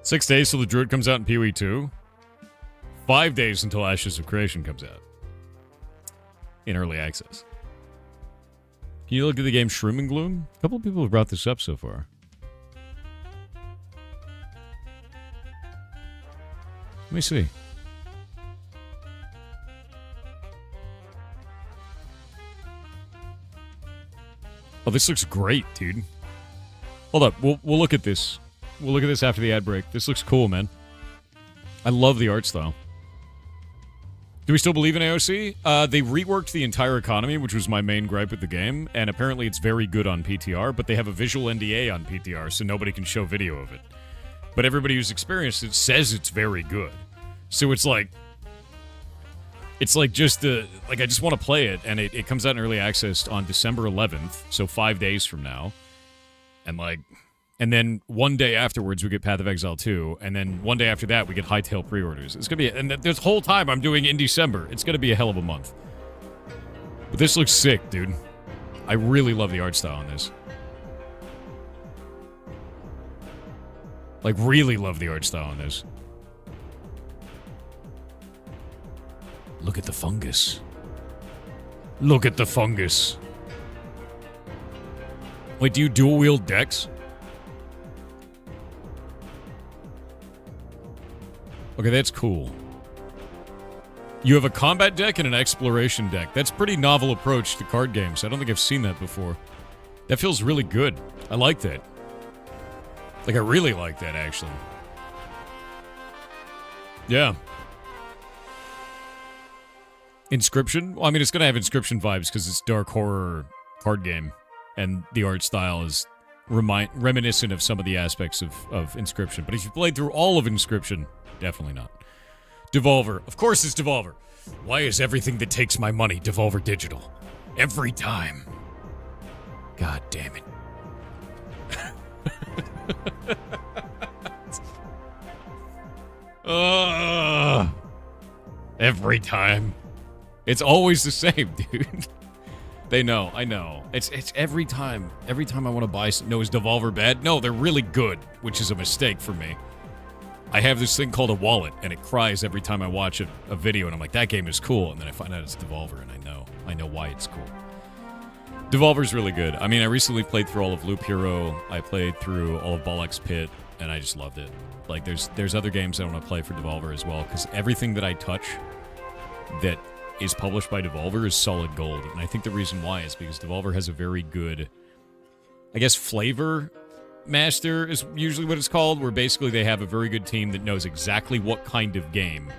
S1: 6 days till the Druid comes out in PoE 2. 5 days until Ashes of Creation comes out. In early access. Can you look at the game Shroom and Gloom? A couple of people have brought this up so far. Let me see. Oh, this looks great, dude. Hold up, we'll look at this. We'll look at this after the ad break. This looks cool, man. I love the art style. Do we still believe in AOC? They reworked the entire economy, which was my main gripe with the game, and apparently it's very good on PTR, but they have a visual NDA on PTR, so nobody can show video of it. But everybody who's experienced it says it's very good. So it's like just I just want to play it, and it comes out in early access on December 11th, so 5 days from now. And then one day afterwards, we get Path of Exile 2, and then one day after that, we get Hytale pre-orders. It's gonna be, and this whole time I'm doing in December. It's gonna be a hell of a month. But this looks sick, dude. I really love the art style on this. Like, really love the art style on this. Look at the fungus. Look at the fungus. Wait, do you dual-wield decks? Okay, that's cool. You have a combat deck and an exploration deck. That's a pretty novel approach to card games. I don't think I've seen that before. That feels really good. I like that. Like, I really like that, actually. Yeah. Inscription? Well, I mean, it's going to have Inscription vibes because it's dark horror card game. And the art style is reminiscent of some of the aspects of Inscription. But if you played through all of Inscription, definitely not. Devolver. Of course it's Devolver. Why is everything that takes my money Devolver Digital? Every time. God damn it. Every time. It's always the same, dude. They know, I know. It's every time. Every time I want to buy... No, is Devolver bad? No, they're really good, which is a mistake for me. I have this thing called a wallet, and it cries every time I watch a video, and I'm like, that game is cool, and then I find out it's Devolver, and I know why it's cool. Devolver's really good. I mean, I recently played through all of Loop Hero, I played through all of Bollock's Pit, and I just loved it. Like, there's other games I want to play for Devolver as well, because everything that I touch that is published by Devolver is solid gold, and I think the reason why is because Devolver has a very good, I guess, flavor master is usually what it's called, where basically they have a very good team that knows exactly what kind of game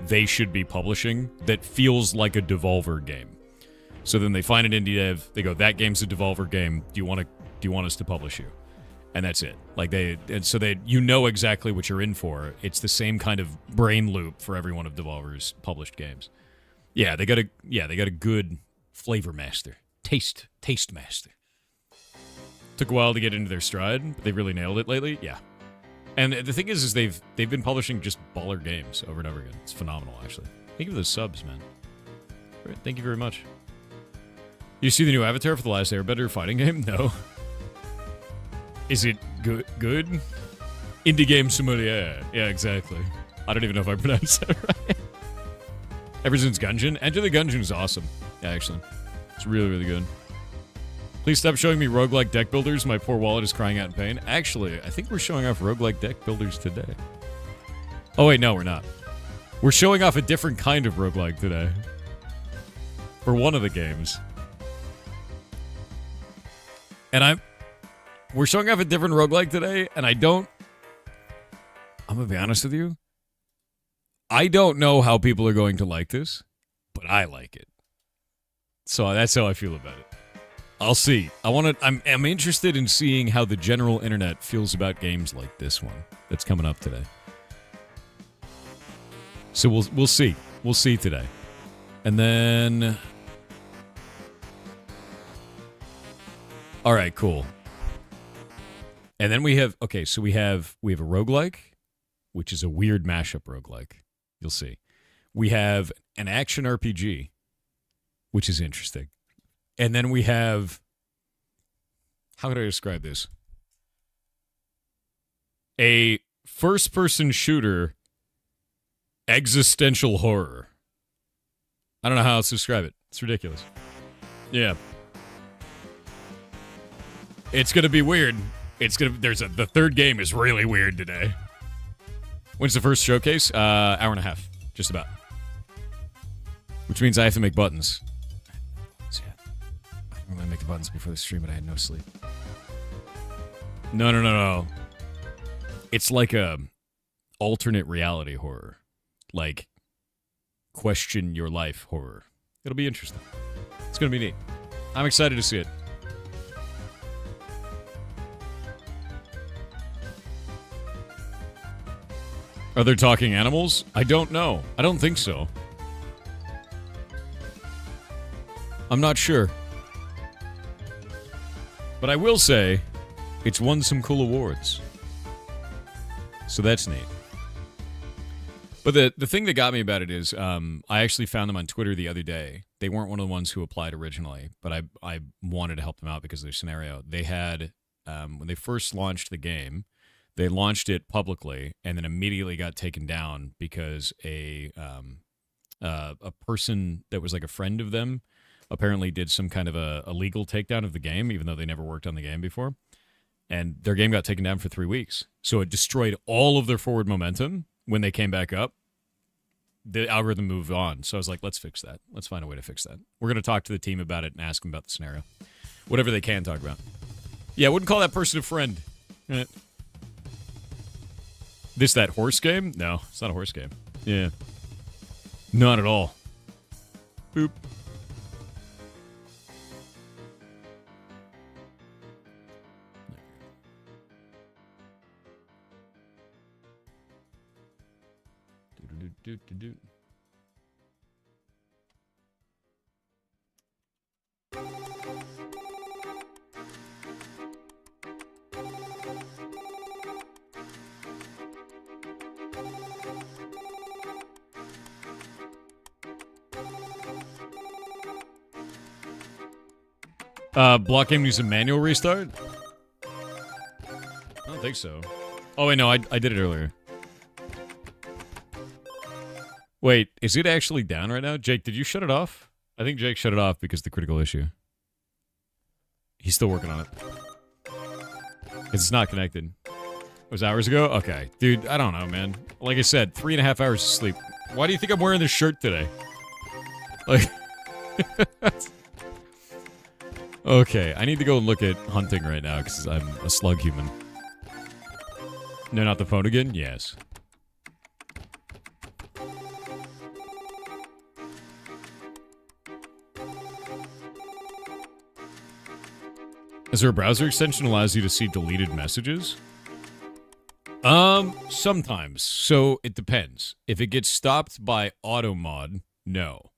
S1: they should be publishing that feels like a Devolver game. So then they find an indie dev, they go, that game's a Devolver game, do you want us to publish you? And that's it. Like you know exactly what you're in for. It's the same kind of brain loop for every one of Devolver's published games. Yeah, they got a good flavor master. Taste master. Took a while to get into their stride, but they really nailed it lately. Yeah. And the thing is they've been publishing just baller games over and over again. It's phenomenal, actually. Thank you for the subs, man. Great. Thank you very much. You see the new avatar for the last Airbender fighting game? No. Is it good? Indie game sommelier. Yeah, exactly. I don't even know if I pronounced that right. Ever since Gungeon? Enter the Gungeon is awesome. Yeah, actually. It's really, really good. Please stop showing me roguelike deck builders. My poor wallet is crying out in pain. Actually, I think we're showing off roguelike deck builders today. Oh, wait, no, we're not. We're showing off a different kind of roguelike today. For one of the games. And we're showing off a different roguelike today, and I'm going to be honest with you. I don't know how people are going to like this, but I like it. So that's how I feel about it. I'll see. I'm interested in seeing how the general internet feels about games like this one that's coming up today. So we'll see. We'll see today. And then all right, cool. And then we have we have a roguelike, which is a weird mashup roguelike. You'll see. We have an action RPG, which is interesting. And then we have, how could I describe this? A first-person shooter existential horror. I don't know how else to describe it. It's ridiculous. Yeah. It's gonna be weird. The third game is really weird today. When's the first showcase? Hour and a half. Just about. Which means I have to make buttons. I'm gonna make the buttons before the stream, but I had no sleep. No. It's like a alternate reality horror. Like, question your life horror. It'll be interesting. It's gonna be neat. I'm excited to see it. Are there talking animals? I don't know. I don't think so. I'm not sure. But I will say, it's won some cool awards. So that's neat. But the thing that got me about it is, I actually found them on Twitter the other day. They weren't one of the ones who applied originally, but I wanted to help them out because of their scenario. They had, when they first launched the game, they launched it publicly and then immediately got taken down because a person that was like a friend of them apparently did some kind of a legal takedown of the game, even though they never worked on the game before. And their game got taken down for 3 weeks. So it destroyed all of their forward momentum when they came back up. The algorithm moved on. So I was like, let's fix that. Let's find a way to fix that. We're going to talk to the team about it and ask them about the scenario. Whatever they can talk about. Yeah, I wouldn't call that person a friend. That horse game? No, it's not a horse game. Yeah. Not at all. Boop. Do. Block game needs a manual restart? I don't think so. Oh, wait, no, I did it earlier. Wait, is it actually down right now? Jake, did you shut it off? I think Jake shut it off because of the critical issue. He's still working on it. It's not connected. It was hours ago? Okay. Dude, I don't know, man. Like I said, 3.5 hours of sleep. Why do you think I'm wearing this shirt today? Like... Okay, I need to go and look at hunting right now because I'm a slug human. No, not the phone again? Yes. Is there a browser extension that allows you to see deleted messages? Sometimes. So it depends. If it gets stopped by automod, no.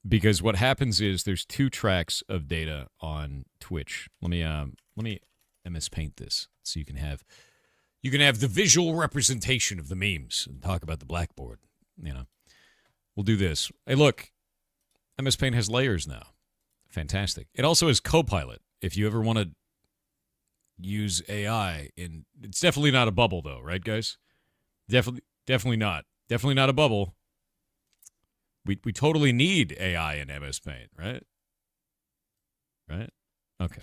S1: Because what happens is there's 2 tracks of data on Twitch. Let me MS Paint this so you can have the visual representation of the memes and talk about the blackboard. You know, we'll do this. Hey, look, MS Paint has layers now. Fantastic. It also has Copilot. If you ever want to use AI, it's definitely not a bubble though, right, guys? Definitely not. Definitely not a bubble. We totally need AI in MS Paint, right? Right? Okay.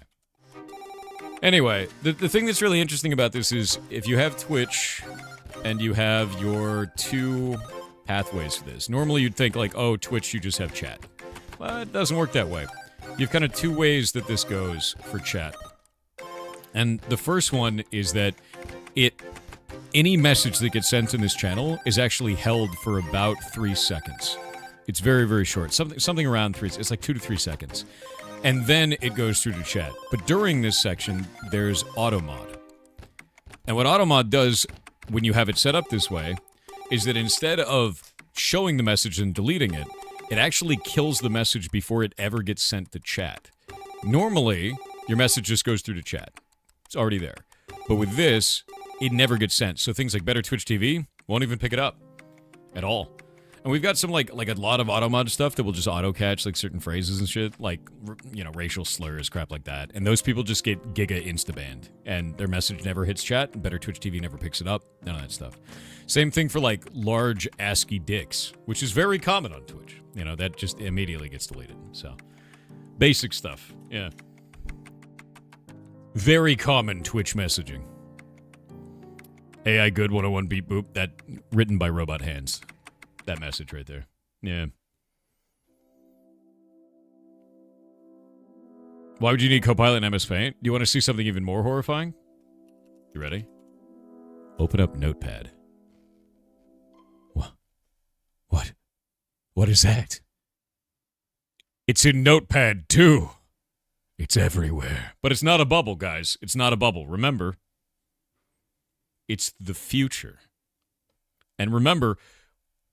S1: Anyway, the thing that's really interesting about this is if you have Twitch and you have your 2 pathways for this, normally you'd think like, oh, Twitch, you just have chat. Well, it doesn't work that way. You have kind of 2 ways that this goes for chat. And the first one is that any message that gets sent in this channel is actually held for about 3 seconds. It's very, very short. Something around 3. It's like 2 to 3 seconds. And then it goes through to chat. But during this section, there's automod. And what automod does when you have it set up this way is that instead of showing the message and deleting it, it actually kills the message before it ever gets sent to chat. Normally, your message just goes through to chat. It's already there. But with this, it never gets sent. So things like Better Twitch TV won't even pick it up at all. And we've got some, like a lot of auto mod stuff that will just auto-catch, like, certain phrases and shit. Like, you know, racial slurs, crap like that. And those people just get giga insta-banned. And their message never hits chat. Better Twitch TV never picks it up. None of that stuff. Same thing for, like, large ASCII dicks, which is very common on Twitch. You know, that just immediately gets deleted. So, basic stuff. Yeah. Very common Twitch messaging. AI good 101 beep boop. That written by robot hands. That message right there. Yeah. Why would you need Copilot in MS Paint? Do you want to see something even more horrifying? You ready? Open up Notepad. What? What is that? It's in Notepad too. It's everywhere. But it's not a bubble, guys. It's not a bubble. Remember, it's the future. And remember,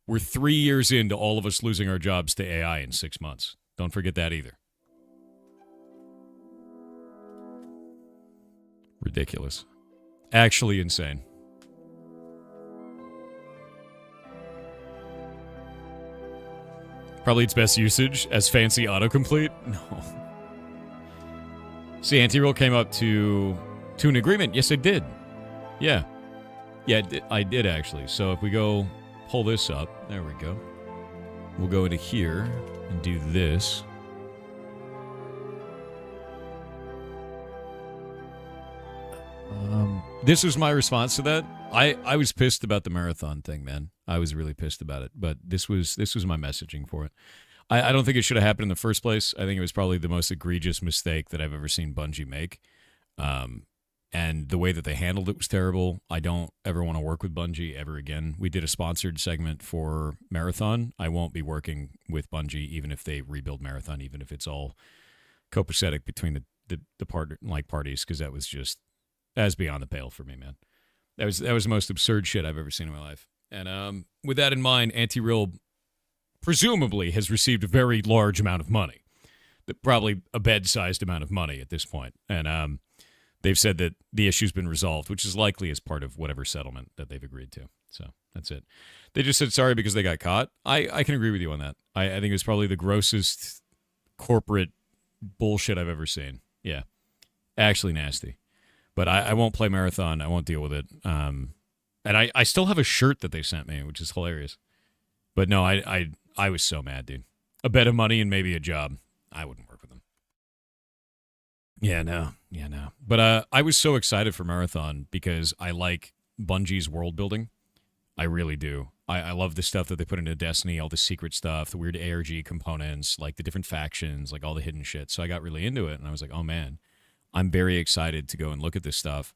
S1: we're 3 years into all of us losing our jobs to AI in 6 months. Don't forget that either. Ridiculous. Actually insane. Probably its best usage as fancy autocomplete? No. See, Anti-Roll came up to an agreement. Yes, I did. Yeah. Yeah, I did actually. So if we go pull this up, there we go. We'll go into here and do this. This was my response to that. I was pissed about the marathon thing, man. I was really pissed about it. But this was my messaging for it. I don't think it should have happened in the first place. I think it was probably the most egregious mistake that I've ever seen Bungie make. And the way that they handled it was terrible. I don't ever want to work with Bungie ever again. We did a sponsored segment for Marathon. I won't be working with Bungie even if they rebuild Marathon, even if it's all copacetic between the parties, because that was beyond the pale for me, man. That was the most absurd shit I've ever seen in my life. And with that in mind, Anti-Real presumably has received a very large amount of money. Probably a bed-sized amount of money at this point. And they've said that the issue's been resolved, which is likely as part of whatever settlement that they've agreed to. So that's it. They just said sorry because they got caught. I can agree with you on that. I think it was probably the grossest corporate bullshit I've ever seen. Yeah. Actually nasty. But I won't play Marathon. I won't deal with it. And I still have a shirt that they sent me, which is hilarious. But no, I was so mad, dude. A bed of money and maybe a job. I wouldn't work with them. Yeah, no. But I was so excited for Marathon because I like Bungie's world building. I really do. I love the stuff that they put into Destiny, all the secret stuff, the weird ARG components, like the different factions, like all the hidden shit. So I got really into it, and I was like, oh, man, I'm very excited to go and look at this stuff.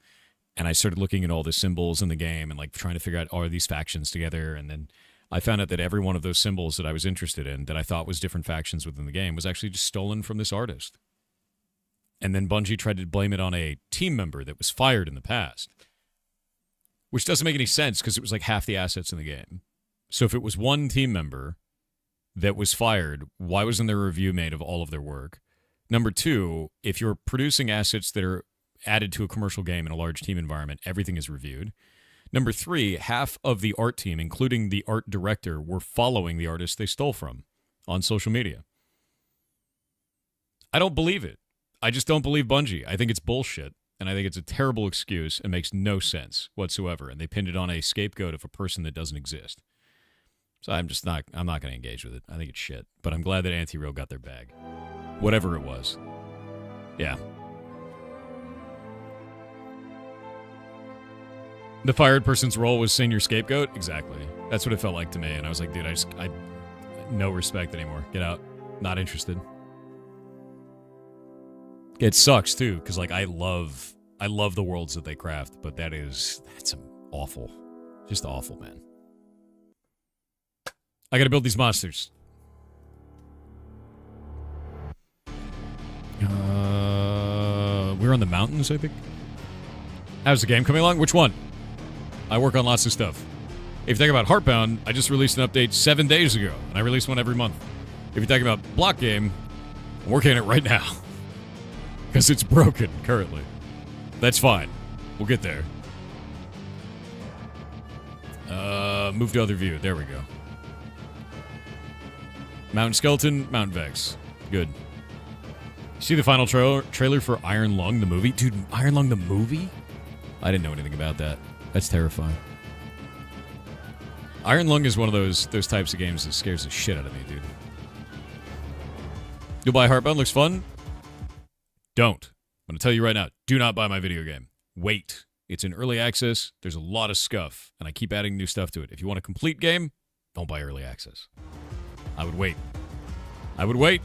S1: And I started looking at all the symbols in the game and like trying to figure out, are these factions together? And then I found out that every one of those symbols that I was interested in, that I thought was different factions within the game, was actually just stolen from this artist. And then Bungie tried to blame it on a team member that was fired in the past, which doesn't make any sense because it was like half the assets in the game. So if it was one team member that was fired, why wasn't there a review made of all of their work? Number two, if you're producing assets that are added to a commercial game in a large team environment, everything is reviewed. Number three, half of the art team, including the art director, were following the artist they stole from on social media. I don't believe it. I just don't believe Bungie. I think it's bullshit, and I think it's a terrible excuse and makes no sense whatsoever, and they pinned it on a scapegoat of a person that doesn't exist. So I'm not going to engage with it. I think it's shit, but I'm glad that Anti-Real got their bag. Whatever it was. Yeah. The fired person's role was senior scapegoat? Exactly. That's what it felt like to me. And I was like, dude, I no respect anymore. Get out. Not interested. It sucks too, because like I love the worlds that they craft, but that's awful. Just awful, man. I gotta build these monsters. We're on the mountains, I think. How's the game coming along? Which one? I work on lots of stuff. If you think about Heartbound, I just released an update 7 days ago, and I release one every month. If you're talking about Block Game, I'm working on it right now. Because it's broken, currently. That's fine. We'll get there. Move to other view. There we go. Mountain Skeleton, Mountain Vex. Good. See the final trailer for Iron Lung, the movie? Dude, Iron Lung, the movie? I didn't know anything about that. That's terrifying. Iron Lung is one of those types of games that scares the shit out of me, dude. You'll buy Heartbound, looks fun? Don't. I'm going to tell you right now, do not buy my video game. Wait. It's in early access, there's a lot of scuff, and I keep adding new stuff to it. If you want a complete game, don't buy early access. I would wait. I would wait.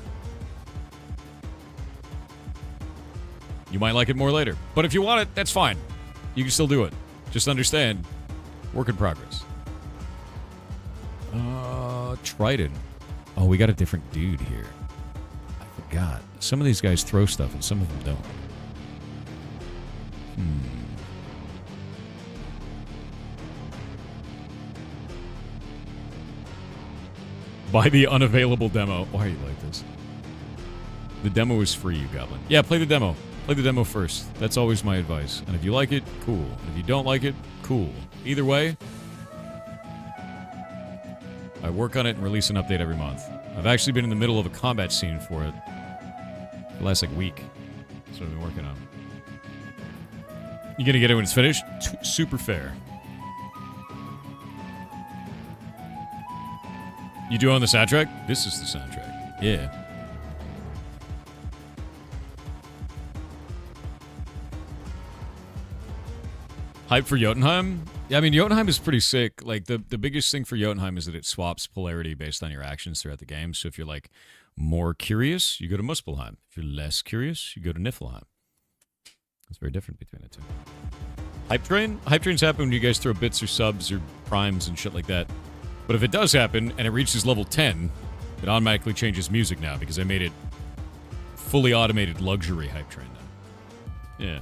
S1: You might like it more later. But if you want it, that's fine. You can still do it. Just understand, work in progress. Trident. Oh, we got a different dude here. I forgot. Some of these guys throw stuff and some of them don't. Buy the unavailable demo. Why are you like this? The demo is free, you goblin. Yeah, play the demo. Play the demo first. That's always my advice. And if you like it, cool. And if you don't like it, cool. Either way, I work on it and release an update every month. I've actually been in the middle of a combat scene for it for the last, week. That's what I've been working on. You gonna get it when it's finished? Super fair. You do own the soundtrack? This is the soundtrack. Yeah. Hype for Jotunheim? Yeah, I mean, Jotunheim is pretty sick. Like, the biggest thing for Jotunheim is that it swaps polarity based on your actions throughout the game. So if you're, more curious, you go to Muspelheim. If you're less curious, you go to Niflheim. It's very different between the two. Hype Train? Hype Trains happen when you guys throw bits or subs or primes and shit like that. But if it does happen, and it reaches level 10, it automatically changes music now, because I made it fully automated luxury Hype Train now. Yeah.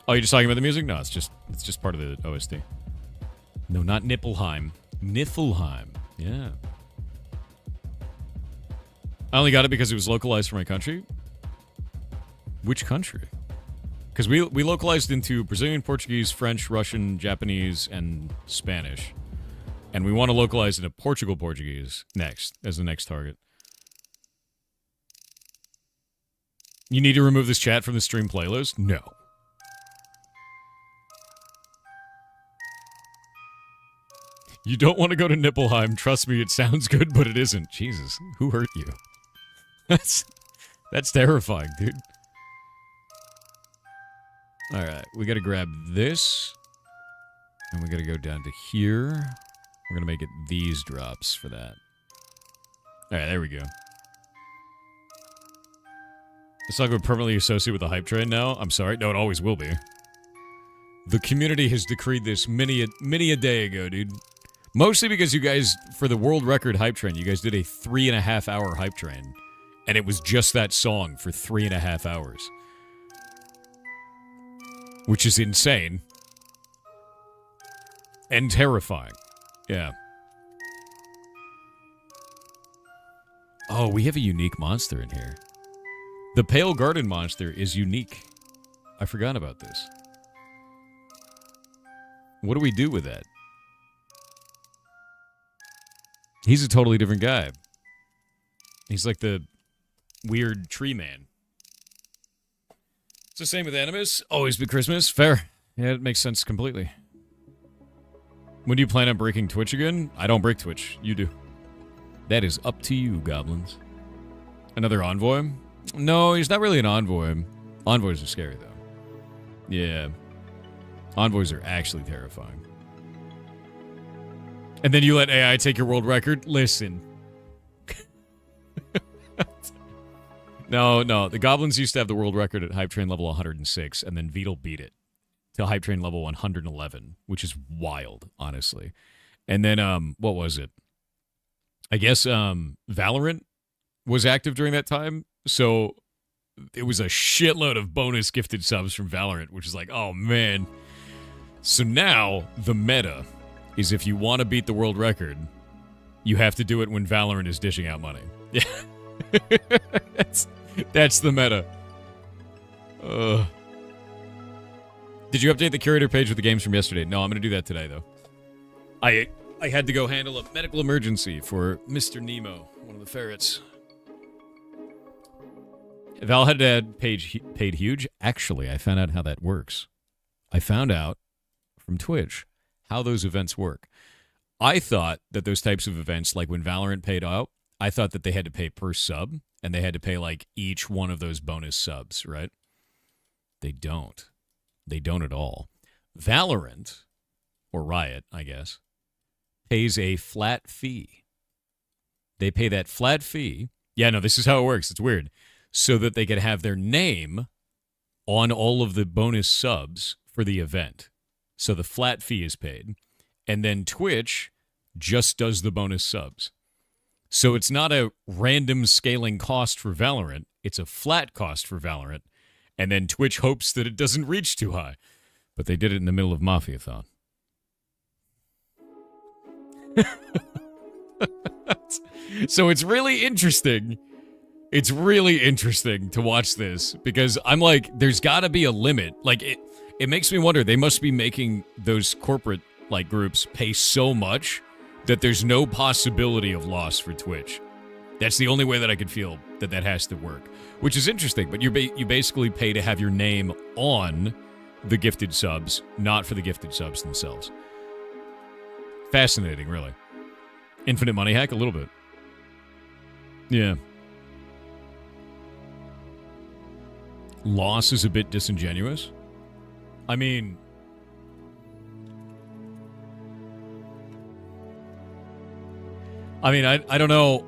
S1: Oh, you're just talking about the music? No, it's just part of the OST. No, not Nippelheim. Niflheim. Yeah. I only got it because it was localized for my country. Which country? Because we localized into Brazilian, Portuguese, French, Russian, Japanese, and Spanish. And we want to localize into Portuguese next, as the next target. You need to remove this chat from the stream playlist? No. You don't want to go to Nippelheim. Trust me, it sounds good, but it isn't. Jesus, who hurt you? That's terrifying, dude. Alright, we gotta grab this. And we gotta go down to here. We're gonna make it these drops for that. Alright, there we go. It's not going to permanently associate with the hype train now. I'm sorry. No, it always will be. The community has decreed this many a day ago, dude. Mostly because you guys, for the world record hype train, you guys did a 3.5 hour hype train. And it was just that song for 3.5 hours. Which is insane. And terrifying. Yeah. Oh, we have a unique monster in here. The Pale Garden monster is unique. I forgot about this. What do we do with that? He's a totally different guy. He's like the weird tree man. It's the same with Animus. Always be Christmas. Fair. Yeah, it makes sense completely. When do you plan on breaking Twitch again? I don't break Twitch. You do. That is up to you, goblins. Another envoy? No, he's not really an envoy. Envoys are scary, though. Yeah. Envoys are actually terrifying. And then you let AI take your world record? Listen. No. The goblins used to have the world record at Hype Train level 106, and then Beetle beat it to Hype Train level 111, which is wild, honestly. And then, what was it? I guess, Valorant was active during that time, so it was a shitload of bonus gifted subs from Valorant, which is like, oh, man. So now, the meta is if you want to beat the world record, you have to do it when Valorant is dishing out money. Yeah. That's the meta. Did you update the curator page with the games from yesterday? No, I'm going to do that today, though. I had to go handle a medical emergency for Mr. Nemo, one of the ferrets. Val had paid huge. Actually, I found out how that works. I found out from Twitch how those events work. I thought that those types of events, like when Valorant paid out, I thought that they had to pay per sub, and they had to pay like each one of those bonus subs, right? They don't. They don't at all. Valorant, or Riot, I guess, pays a flat fee. They pay that flat fee. Yeah, no, this is how it works. It's weird. So that they can have their name on all of the bonus subs for the event. So the flat fee is paid. And then Twitch just does the bonus subs. So it's not a random scaling cost for Valorant. It's a flat cost for Valorant. And then Twitch hopes that it doesn't reach too high. But they did it in the middle of Mafiathon. So it's really interesting. It's really interesting to watch this because I'm like, there's got to be a limit. Like, it makes me wonder, they must be making those corporate like groups pay so much that there's no possibility of loss for Twitch. That's the only way that I could feel that has to work, which is interesting. But you basically pay to have your name on the gifted subs, not for the gifted subs themselves. Fascinating, really. Infinite money hack, a little bit. Yeah. Loss is a bit disingenuous. I mean, I don't know.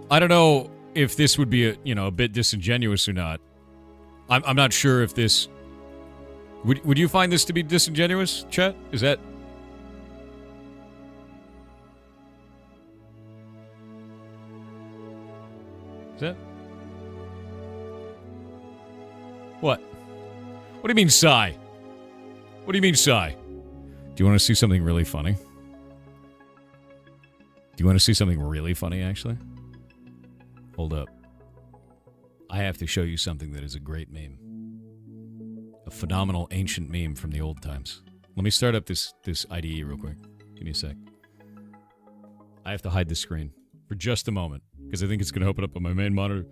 S1: I don't know if this would be a bit disingenuous or not. I'm not sure if this would you find this to be disingenuous, chat? Is that what? What do you mean sigh? What do you mean sigh? Do you want to see something really funny? Do you want to see something really funny, actually? Hold up. I have to show you something that is a great meme. A phenomenal ancient meme from the old times. Let me start up this IDE real quick. Give me a sec. I have to hide the screen for just a moment because I think it's going to open up on my main monitor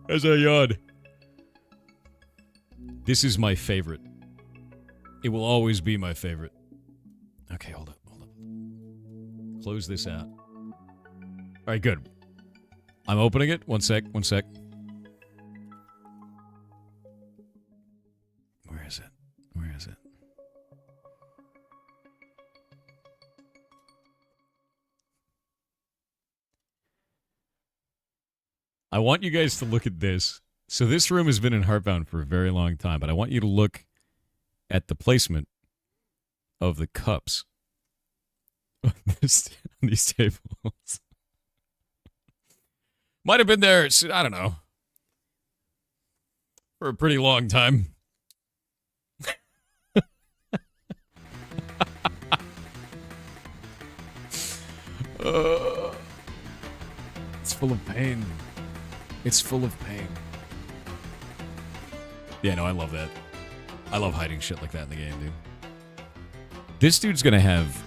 S1: as I yawn. This is my favorite. It will always be my favorite. Okay, hold up. Close this out. All right, good. I'm opening it. One sec. Where is it? I want you guys to look at this. So this room has been in Heartbound for a very long time, but I want you to look at the placement of the cups on these tables. Might have been there, I don't know, for a pretty long time. It's full of pain. It's full of pain. Yeah, no, I love that. I love hiding shit like that in the game, dude. This dude's gonna have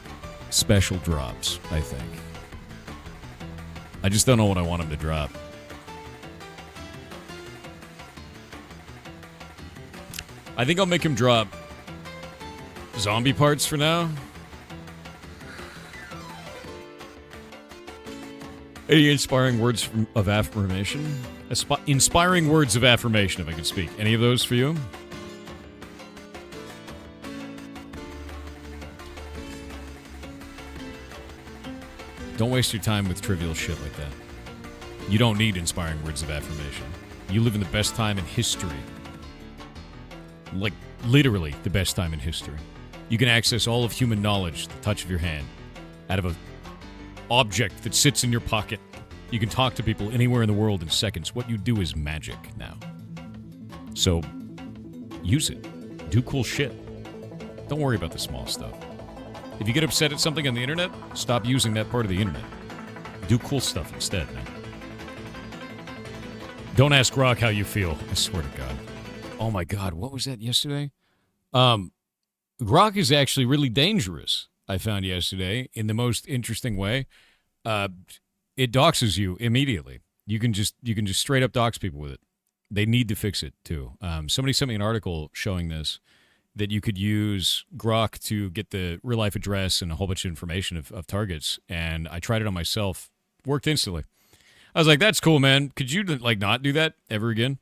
S1: special drops, I think. I just don't know what I want him to drop. I think I'll make him drop zombie parts for now. Any inspiring words of affirmation? Inspiring words of affirmation, if I could speak. Any of those for you? Don't waste your time with trivial shit like that. You don't need inspiring words of affirmation. You live in the best time in history. Like, literally the best time in history. You can access all of human knowledge, the touch of your hand, out of an object that sits in your pocket. You can talk to people anywhere in the world in seconds. What you do is magic now. So, use it. Do cool shit. Don't worry about the small stuff. If you get upset at something on the internet, stop using that part of the internet. Do cool stuff instead, man. Don't ask Rock how you feel. I swear to God. Oh my God, what was that yesterday? Grok is actually really dangerous, I found yesterday, in the most interesting way. Uh, it doxes you immediately. You can just straight up dox people with it. They need to fix it too. Somebody sent me an article showing this, that you could use Grok to get the real life address and a whole bunch of information of targets. And I tried it on myself. Worked instantly. I was like, that's cool, man. Could you like not do that ever again?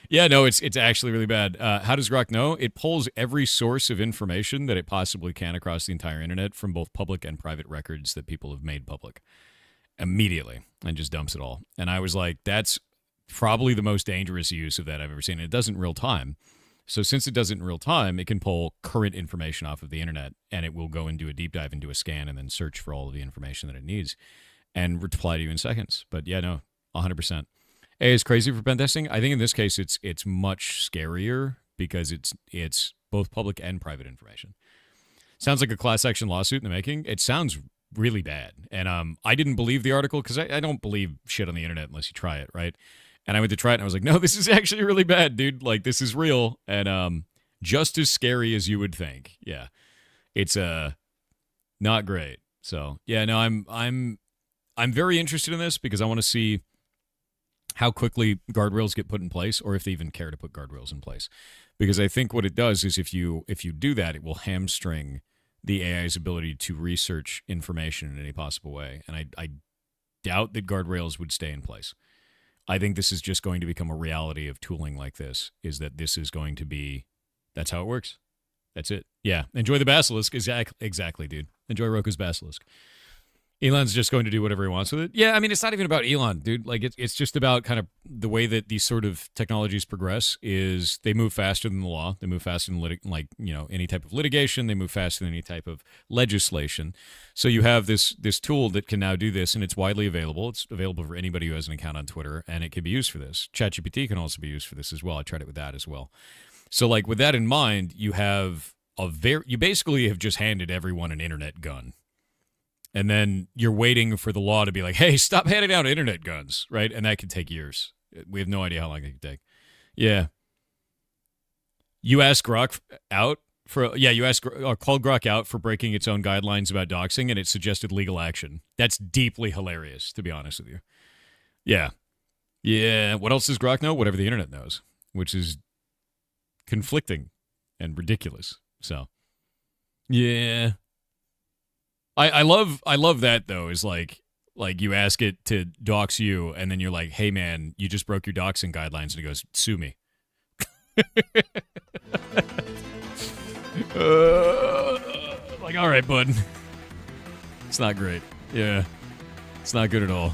S1: Yeah, no, it's actually really bad. How does Grok know? It pulls every source of information that it possibly can across the entire internet from both public and private records that people have made public immediately and just dumps it all. And I was like, that's probably the most dangerous use of that I've ever seen. It does it in real time. So since it does it in real time, it can pull current information off of the internet, and it will go and do a deep dive and do a scan and then search for all of the information that it needs and reply to you in seconds. But yeah, no, 100%. Hey, it's crazy for pen testing. I think in this case, it's much scarier because it's both public and private information. Sounds like a class action lawsuit in the making. It sounds really bad. And I didn't believe the article because I don't believe shit on the internet unless you try it, right? And I went to try it and I was like, no, this is actually really bad, dude. Like, this is real and just as scary as you would think. Yeah, it's not great. So yeah, no, I'm very interested in this because I want to see how quickly guardrails get put in place, or if they even care to put guardrails in place. Because I think what it does is if you do that, it will hamstring the AI's ability to research information in any possible way. And I doubt that guardrails would stay in place. I think this is just going to become a reality of tooling like this, is that this is going to be, that's how it works. That's it. Yeah. Enjoy the basilisk. Exactly, dude. Enjoy Roku's basilisk. Elon's just going to do whatever he wants with it. Yeah, I mean, it's not even about Elon, dude. Like, it's just about kind of the way that these sort of technologies progress is they move faster than the law. They move faster than, any type of litigation. They move faster than any type of legislation. So you have this tool that can now do this, and it's widely available. It's available for anybody who has an account on Twitter, and it can be used for this. ChatGPT can also be used for this as well. I tried it with that as well. So, like, with that in mind, you have you basically have just handed everyone an internet gun. And then you're waiting for the law to be like, hey, stop handing out internet guns, right? And that could take years. We have no idea how long it could take. Yeah. You ask Grok out for, called Grok out for breaking its own guidelines about doxing, and it suggested legal action. That's deeply hilarious, to be honest with you. Yeah. Yeah. What else does Grok know? Whatever the internet knows, which is conflicting and ridiculous. So, yeah. I love that though, is like you ask it to dox you and then you're like, hey man, you just broke your doxing guidelines, and it goes, sue me. Like, all right, bud. It's not great. Yeah. It's not good at all.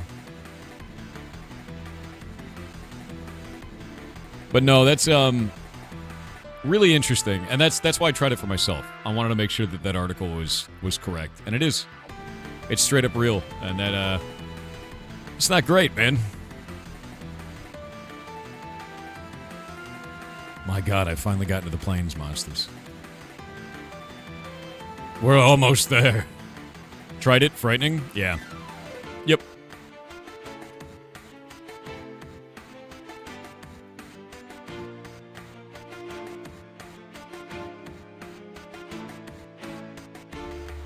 S1: But no, that's really interesting, and that's why I tried it for myself. I wanted to make sure that article was correct, and it is. It's straight up real, and that it's not great, man. My God, I finally got into the Plains Monsters. We're almost there. Tried it? Frightening? Yeah. Yep.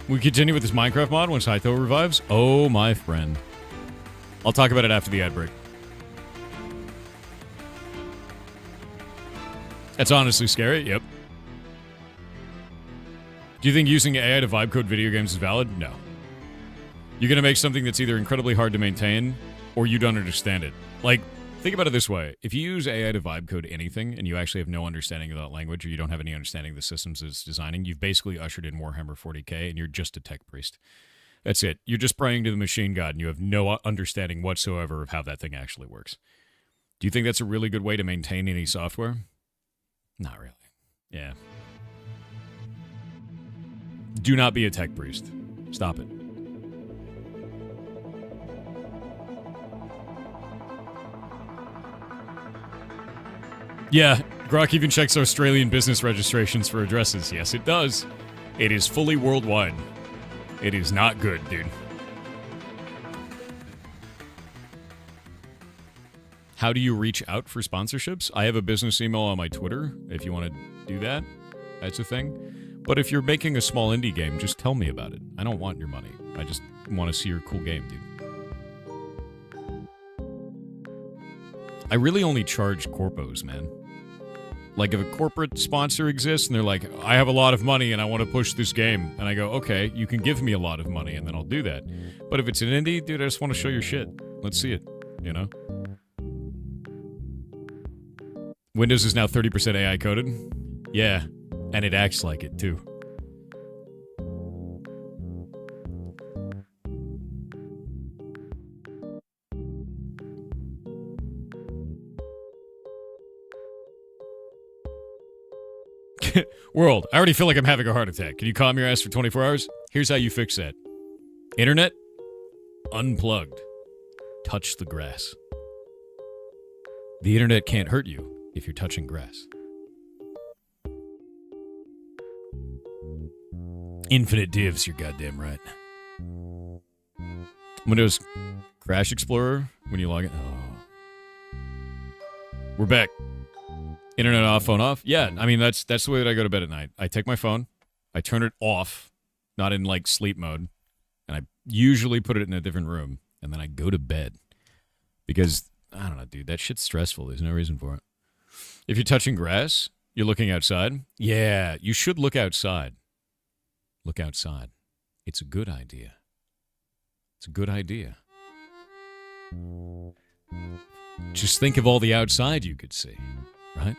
S1: We continue with this Minecraft mod once Hytho revives? Oh, my friend. I'll talk about it after the ad break. That's honestly scary. Yep. Do you think using AI to vibe code video games is valid? No. You're going to make something that's either incredibly hard to maintain or you don't understand it. Like, think about it this way. If you use AI to vibe code anything and you actually have no understanding of that language, or you don't have any understanding of the systems it's designing, you've basically ushered in Warhammer 40k and you're just a tech priest. That's it. You're just praying to the machine god and you have no understanding whatsoever of how that thing actually works. Do you think that's a really good way to maintain any software? Not really. Yeah. Do not be a tech priest. Stop it. Yeah, Grok even checks Australian business registrations for addresses. Yes, it does. It is fully worldwide. It is not good, dude. How do you reach out for sponsorships? I have a business email on my Twitter, if you want to do that. That's a thing. But if you're making a small indie game, just tell me about it. I don't want your money. I just want to see your cool game, dude. I really only charge corpos, man. Like, if a corporate sponsor exists and they're like, I have a lot of money and I want to push this game, and I go, okay, you can give me a lot of money and then I'll do that. But if it's an indie, dude, I just want to show your shit. Let's see it, you know? Windows is now 30% AI coded. Yeah, and it acts like it, too. World, I already feel like I'm having a heart attack. Can you calm your ass for 24 hours? Here's how you fix that. Internet, unplugged. Touch the grass. The internet can't hurt you if you're touching grass. Infinite divs, you're goddamn right. Windows Crash Explorer, when you log in. Oh. We're back. Internet off, phone off. Yeah, I mean, that's the way that I go to bed at night. I take my phone, I turn it off, not in, like, sleep mode, and I usually put it in a different room, and then I go to bed. Because, I don't know, dude, that shit's stressful. There's no reason for it. If you're touching grass, you're looking outside. Yeah, you should look outside. Look outside. It's a good idea. It's a good idea. Just think of all the outside you could see, right?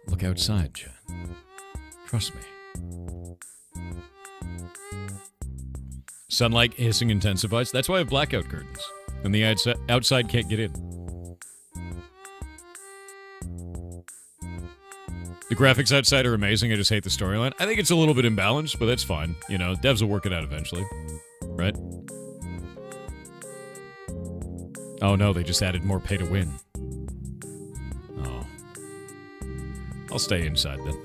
S1: Look outside, Jen. Trust me. Sunlight hissing intensifies. That's why I have blackout curtains. And the outside can't get in. The graphics outside are amazing. I just hate the storyline. I think it's a little bit imbalanced, but that's fine. You know, devs will work it out eventually. Right? Oh no, they just added more pay to win. Oh. I'll stay inside then.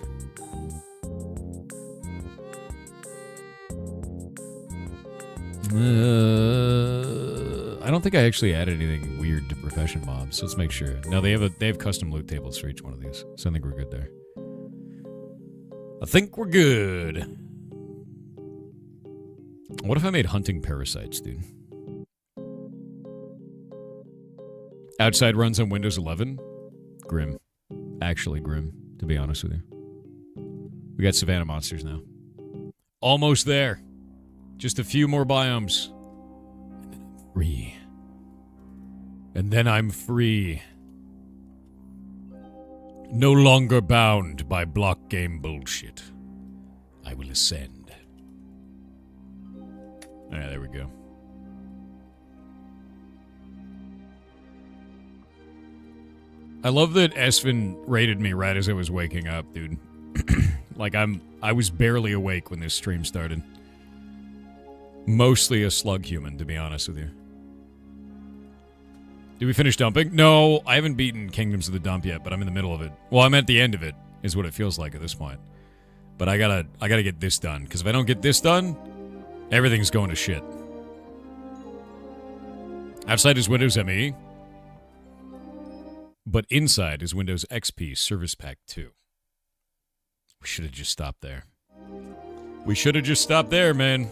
S1: I don't think I actually added anything weird to profession mobs, so let's make sure. No, they have custom loot tables for each one of these, so I think we're good there. I think we're good. What if I made hunting parasites, dude? Outside runs on Windows 11? Grim. Actually grim, to be honest with you. We got Savannah monsters now. Almost there. Just a few more biomes. And then I'm free. And then I'm free. No longer bound by block game bullshit. I will ascend. Alright, there we go. I love that Esvin raided me right as I was waking up, dude. Like, I was barely awake when this stream started. Mostly a slug human, to be honest with you. Did we finish dumping? No, I haven't beaten Kingdoms of the Dump yet, but I'm in the middle of it. Well, I'm at the end of it, is what it feels like at this point. But I gotta get this done, because if I don't get this done, everything's going to shit. Outside is Windows ME, but inside is Windows XP Service Pack 2. We should have just stopped there. We should have just stopped there, man.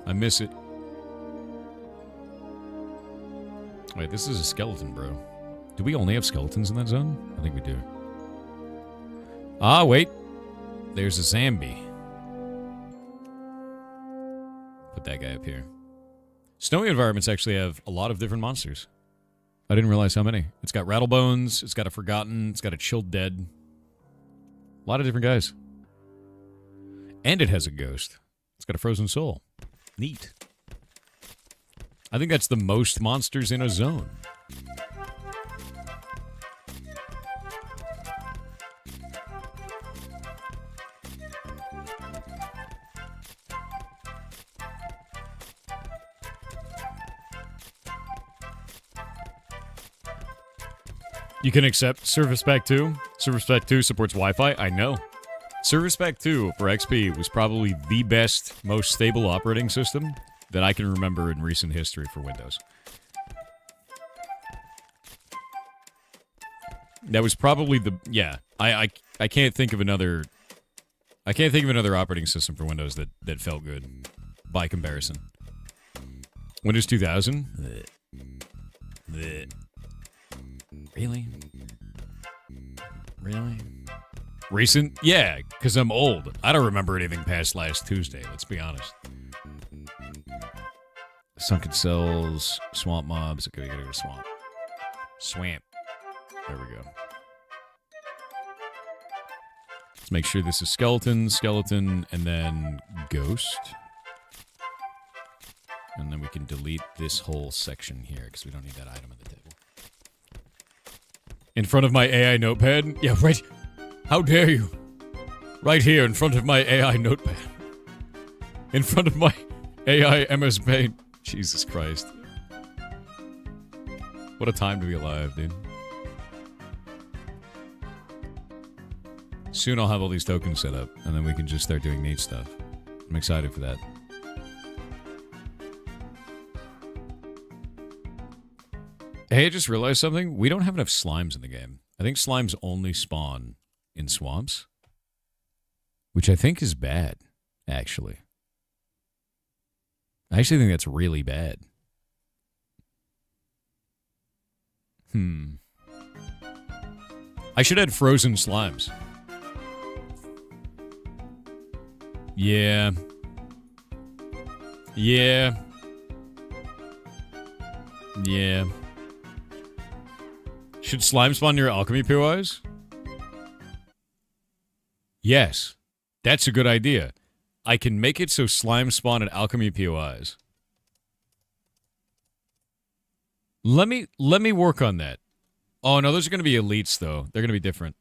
S1: I miss it. Wait, this is a skeleton, bro. Do we only have skeletons in that zone? I think we do. Ah, wait. There's a zombie. Put that guy up here. Snowy environments actually have a lot of different monsters. I didn't realize how many. It's got Rattlebones, it's got a Forgotten, it's got a Chilled Dead. A lot of different guys. And it has a ghost. It's got a Frozen Soul. Neat. I think that's the most monsters in a zone. You can accept Service Pack 2. Service Pack 2 supports Wi-Fi. I know. Service Pack 2 for XP was probably the best, most stable operating system that I can remember in recent history for Windows. That was probably the... Yeah. I can't think of another... I can't think of another operating system for Windows that felt good by comparison. Windows 2000? Really? Really? Recent? Yeah, because I'm old. I don't remember anything past last Tuesday, let's be honest. Sunken Cells, Swamp Mobs. Okay, we gotta go to Swamp. Swamp. There we go. Let's make sure this is skeleton, and then ghost. And then we can delete this whole section here, because we don't need that item at the table. In front of my AI notepad? Yeah, right. How dare you? Right here, in front of my AI notepad. In front of my AI MS Paint. Jesus Christ. What a time to be alive, dude. Soon I'll have all these tokens set up, and then we can just start doing neat stuff. I'm excited for that. Hey, I just realized something. We don't have enough slimes in the game. I think slimes only spawn in swamps. Which I think is bad, actually. I actually think that's really bad. I should add frozen slimes. Yeah. Yeah. Yeah. Should slime spawn near alchemy POIs? Yes. That's a good idea. I can make it so slime spawn at alchemy POIs. Let me work on that. Oh no, those are gonna be elites though. They're gonna be different.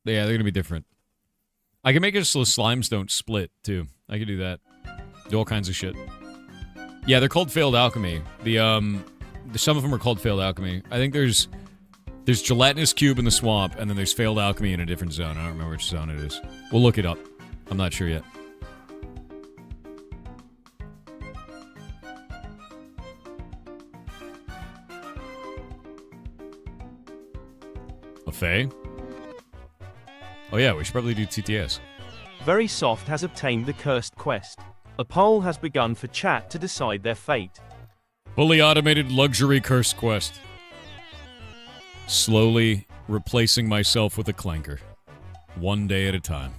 S1: Yeah, they're gonna be different. I can make it so slimes don't split too. I can do that. Do all kinds of shit. Yeah, they're called failed alchemy. Some of them are called failed alchemy. I think there's gelatinous cube in the swamp, and then there's failed alchemy in a different zone. I don't remember which zone it is. We'll look it up. I'm not sure yet. A Fae? Oh yeah, we should probably do TTS.
S2: Very Soft has obtained the cursed quest. A poll has begun for chat to decide their fate.
S1: Fully automated luxury cursed quest. Slowly replacing myself with a clanker. One day at a time.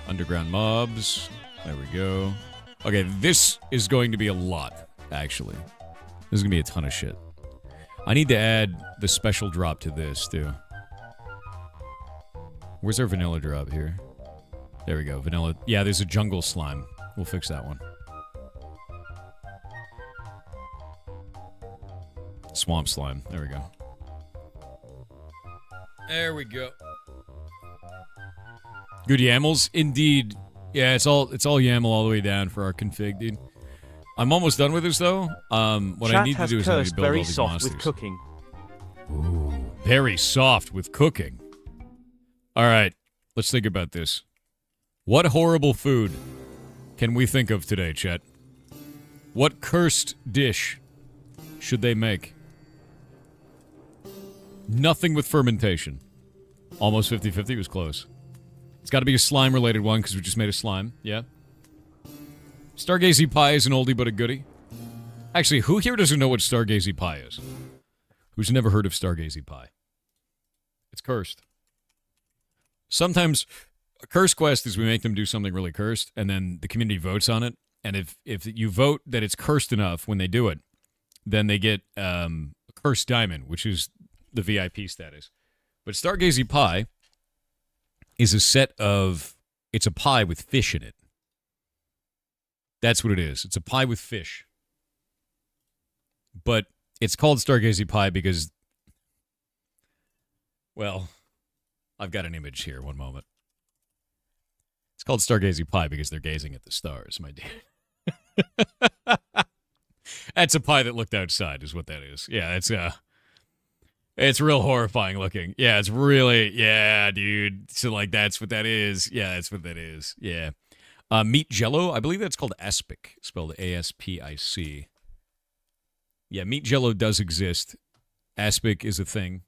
S1: Underground mobs. There we go. Okay, this is going to be a lot, actually. This is going to be a ton of shit. I need to add the special drop to this, too. Where's our vanilla drop here? There we go, vanilla. Yeah, there's a jungle slime. We'll fix that one. Swamp slime. There we go. There we go. Good YAMLs? Indeed. Yeah, it's all YAML all the way down for our config, dude. I'm almost done with this, though. What I need to do is I need to build all these monsters.
S2: With cooking.
S1: Ooh, very soft with cooking. All right, let's think about this. What horrible food can we think of today, chat? What cursed dish should they make? Nothing with fermentation. Almost 50-50 was close. It's got to be a slime-related one, because we just made a slime. Yeah. Stargazy pie is an oldie but a goodie. Actually, who here doesn't know what Stargazy pie is? Who's never heard of Stargazy pie? It's cursed. Sometimes a curse quest is we make them do something really cursed, and then the community votes on it. And if you vote that it's cursed enough when they do it, then they get a cursed diamond, which is the VIP status. But Stargazy pie is a set of... It's a pie with fish in it. That's what it is. It's a pie with fish. But it's called Stargazy pie because... Well, I've got an image here. One moment. It's called Stargazy pie because they're gazing at the stars, my dear. That's a pie that looked outside, is what that is. Yeah, it's real horrifying looking. Yeah, it's really, yeah, dude. So, like, that's what that is. Yeah, that's what that is. Yeah. Meat Jello, I believe that's called aspic, spelled A-S-P-I-C. Yeah, meat Jello does exist. Aspic is a thing.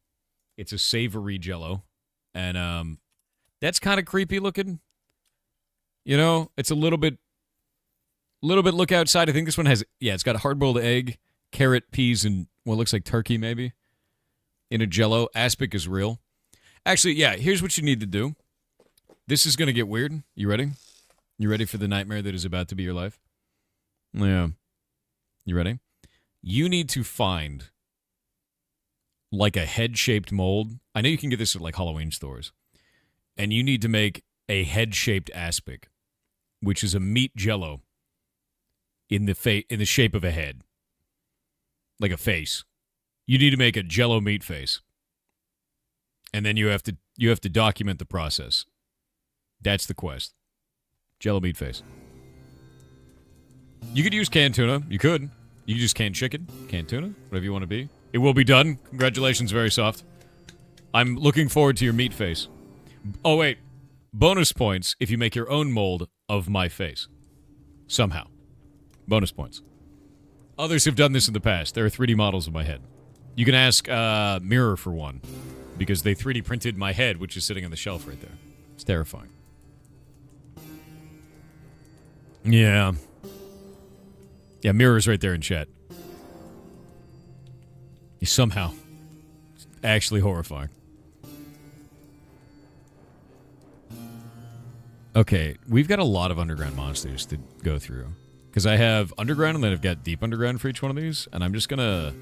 S1: It's a savory Jello, and that's kind of creepy looking. You know, it's a little bit look outside. I think this one has, it's got a hard-boiled egg, carrot, peas, and what looks like turkey maybe in a Jello. Aspic is real. Actually, yeah, here's what you need to do. This is going to get weird. You ready? You ready for the nightmare that is about to be your life? Yeah. You ready? You need to find like a head-shaped mold. I know you can get this at like Halloween stores. And you need to make a head-shaped aspic, which is a meat Jello in the shape of a head. Like a face. You need to make a Jello meat face. And then you have to document the process. That's the quest. Jello meat face. You could use canned tuna. You could. You could use canned chicken, canned tuna, whatever you want to be. It will be done. Congratulations, Very Soft. I'm looking forward to your meat face. Oh, wait. Bonus points if you make your own mold of my face. Somehow. Bonus points. Others have done this in the past. There are 3D models of my head. You can ask Mirror for one, because they 3D printed my head, which is sitting on the shelf right there. It's terrifying. Yeah. Yeah, Mirror's right there in chat. Somehow. It's actually horrifying. Okay, we've got a lot of underground monsters to go through. Because I have underground and then I've got deep underground for each one of these. And I'm just gonna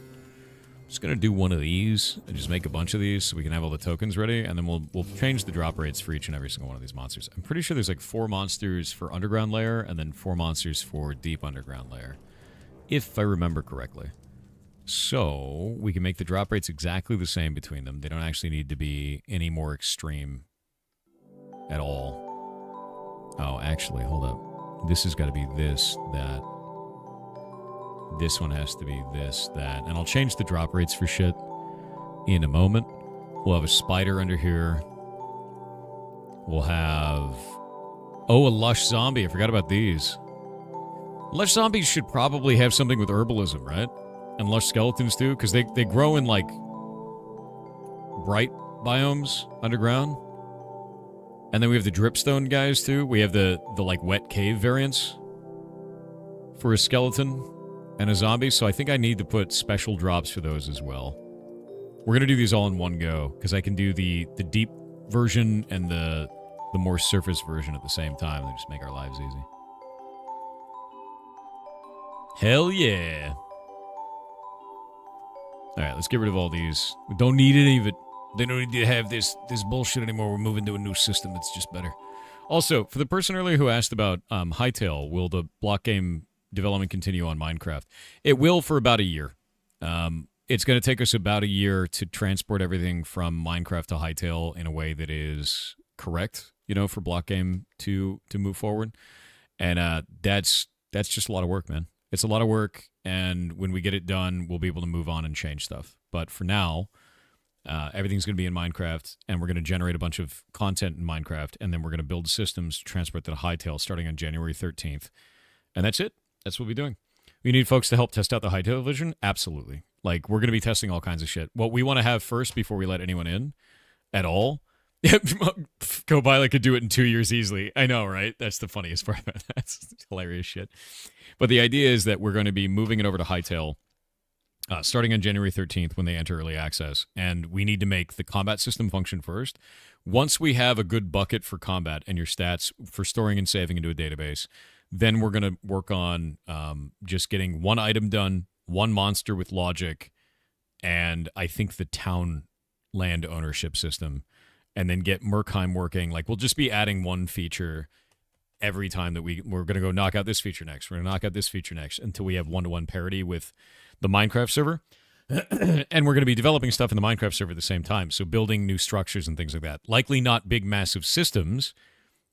S1: do one of these and just make a bunch of these so we can have all the tokens ready. And then we'll change the drop rates for each and every single one of these monsters. I'm pretty sure there's like 4 monsters for underground layer and then 4 monsters for deep underground layer. If I remember correctly. So, we can make the drop rates exactly the same between them. They don't actually need to be any more extreme at all. Oh, actually, hold up. This has got to be this, that. This one has to be this, that. And I'll change the drop rates for shit in a moment. We'll have a spider under here. We'll have... Oh, a lush zombie. I forgot about these. Lush zombies should probably have something with herbalism, right? And lush skeletons too, because they grow in like bright biomes underground. And then we have the dripstone guys too. We have the like wet cave variants for a skeleton and a zombie. So I think I need to put special drops for those as well. We're gonna do these all in one go because I can do the deep version and the more surface version at the same time. They just make our lives easy. Hell yeah. Alright, let's get rid of all these. We don't need any of it. They don't need to have this bullshit anymore. We're moving to a new system that's just better. Also, for the person earlier who asked about Hytale, will the block game development continue on Minecraft? It will for about a year. It's going to take us about a year to transport everything from Minecraft to Hytale in a way that is correct, you know, for block game to move forward. And that's just a lot of work, man. It's a lot of work, and when we get it done, we'll be able to move on and change stuff. But for now, everything's going to be in Minecraft, and we're going to generate a bunch of content in Minecraft, and then we're going to build systems to transport to Hytale starting on January 13th. And that's it. That's what we're doing. We need folks to help test out the Hytale vision? Absolutely. Like, we're going to be testing all kinds of shit. What we want to have first before we let anyone in at all... Go by like could do it in 2 years easily. I know, right? That's the funniest part about that. That's hilarious shit. But the idea is that we're going to be moving it over to Hytale starting on January 13th when they enter early access. And we need to make the combat system function first. Once we have a good bucket for combat and your stats for storing and saving into a database, then we're going to work on just getting one item done, one monster with logic, and I think the town land ownership system. And then get Murkheim working. Like, we'll just be adding one feature every time that we're going to go knock out this feature next. We're going to knock out this feature next until we have one-to-one parity with the Minecraft server. And we're going to be developing stuff in the Minecraft server at the same time. So building new structures and things like that. Likely not big, massive systems,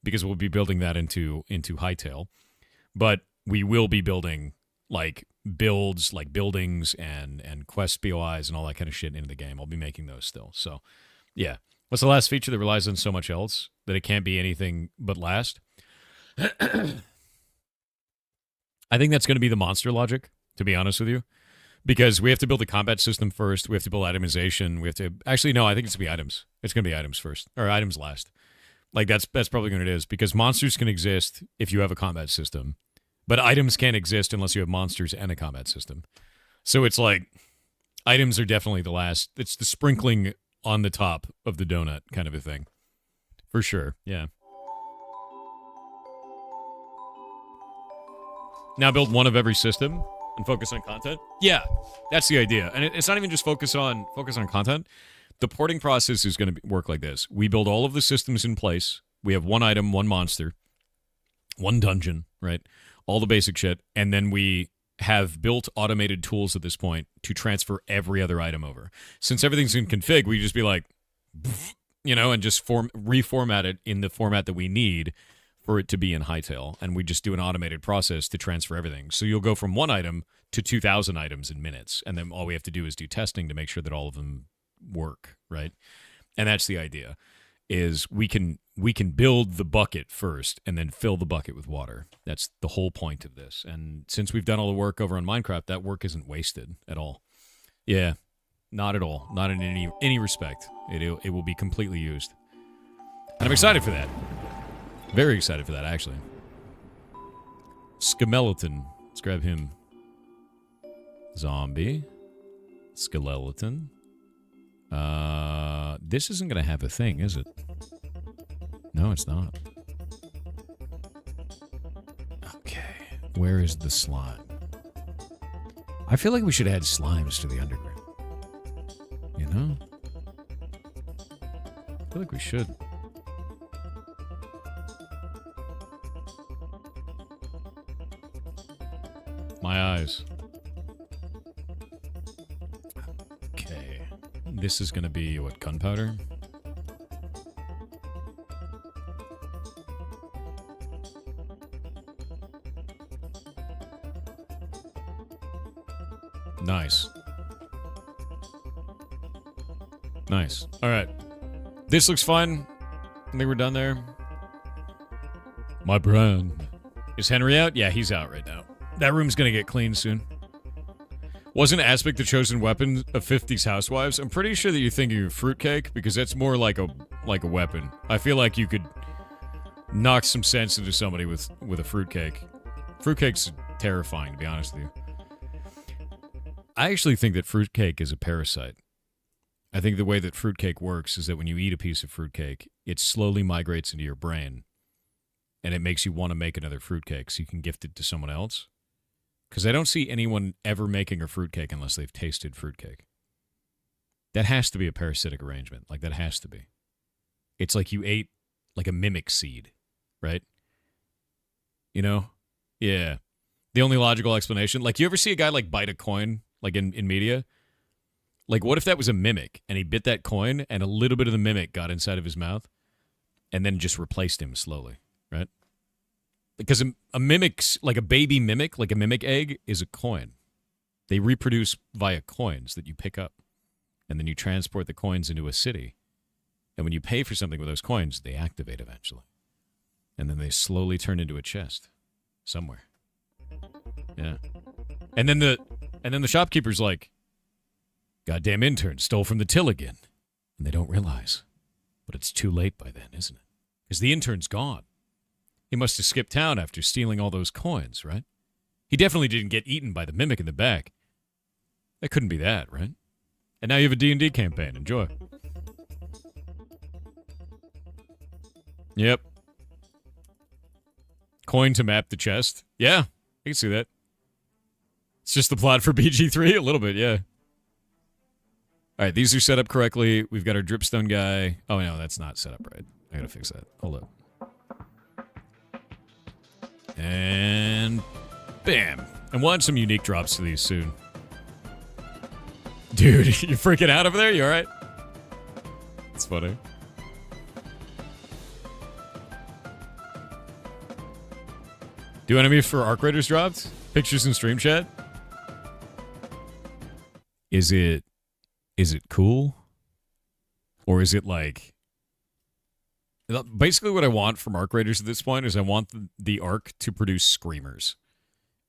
S1: because we'll be building that into Hytale. But we will be building, like, builds, like buildings and quest BOIs and all that kind of shit into the game. I'll be making those still. So, yeah. What's the last feature that relies on so much else that it can't be anything but last? I think that's going to be the monster logic, to be honest with you. Because we have to build a combat system first. We have to build itemization. We have to... Actually, no, I think it's going to be items. It's going to be items first. Or items last. Like, that's probably what it is. Because monsters can exist if you have a combat system. But items can't exist unless you have monsters and a combat system. So it's like... Items are definitely the last. It's the sprinkling on the top of the donut kind of a thing. For sure, yeah. Now build one of every system and focus on content? Yeah, that's the idea. And it's not even just focus on content. The porting process is going to work like this. We build all of the systems in place. We have one item, one monster, one dungeon, right? All the basic shit. And then we have built automated tools at this point to transfer every other item over. Since everything's in config, we just be like, and just reformat it in the format that we need for it to be in Hightail, and we just do an automated process to transfer everything. So you'll go from one item to 2,000 items in minutes, and then all we have to do is do testing to make sure that all of them work, right? And that's the idea, is we can build the bucket first and then fill the bucket with water. That's the whole point of this. And since we've done all the work over on Minecraft, that work isn't wasted at all. Yeah, not at all. Not in any respect. It will be completely used. And I'm excited for that. Very excited for that, actually. Skeleton. Let's grab him. Zombie. Skeleton. This isn't going to have a thing, is it? No, it's not. Okay. Where is the slime? I feel like we should add slimes to the underground. You know? I feel like we should. My eyes. Okay. This is gonna be, what, gunpowder? Nice. Nice. Alright. This looks fine. I think we're done there. My brand. Is Henry out? Yeah, he's out right now. That room's gonna get cleaned soon. Wasn't Aspic the chosen weapon of 50s housewives? I'm pretty sure that you're thinking of fruitcake, because that's more like a weapon. I feel like you could knock some sense into somebody with a fruitcake. Fruitcake's terrifying, to be honest with you. I actually think that fruitcake is a parasite. I think the way that fruitcake works is that when you eat a piece of fruitcake, it slowly migrates into your brain, and it makes you want to make another fruitcake so you can gift it to someone else. Because I don't see anyone ever making a fruitcake unless they've tasted fruitcake. That has to be a parasitic arrangement. Like, that has to be. It's like you ate, like, a mimic seed, right? You know? Yeah. The only logical explanation. Like, you ever see a guy, like, bite a coin, like, in media? Like, what if that was a mimic, and he bit that coin, and a little bit of the mimic got inside of his mouth, and then just replaced him slowly, right? Because a mimic's, like a baby mimic, like a mimic egg, is a coin. They reproduce via coins that you pick up. And then you transport the coins into a city. And when you pay for something with those coins, they activate eventually. And then they slowly turn into a chest. Somewhere. Yeah. And then the shopkeeper's like, goddamn intern stole from the till again. And they don't realize. But it's too late by then, isn't it? Because the intern's gone. He must have skipped town after stealing all those coins, right? He definitely didn't get eaten by the mimic in the back. That couldn't be that, right? And now you have a D&D campaign. Enjoy. Yep. Coin to map the chest. Yeah, I can see that. It's just the plot for BG3? A little bit, yeah. All right, these are set up correctly. We've got our dripstone guy. Oh, no, that's not set up right. I gotta fix that. Hold up. And bam. And we'll add some unique drops to these soon. Dude, you freaking out over there? You alright? It's funny. Do enemies for Arc Raiders dropped? Pictures in stream chat? Is it cool? Or is it like Basically, what I want from arc raiders at this point is I want the arc to produce screamers.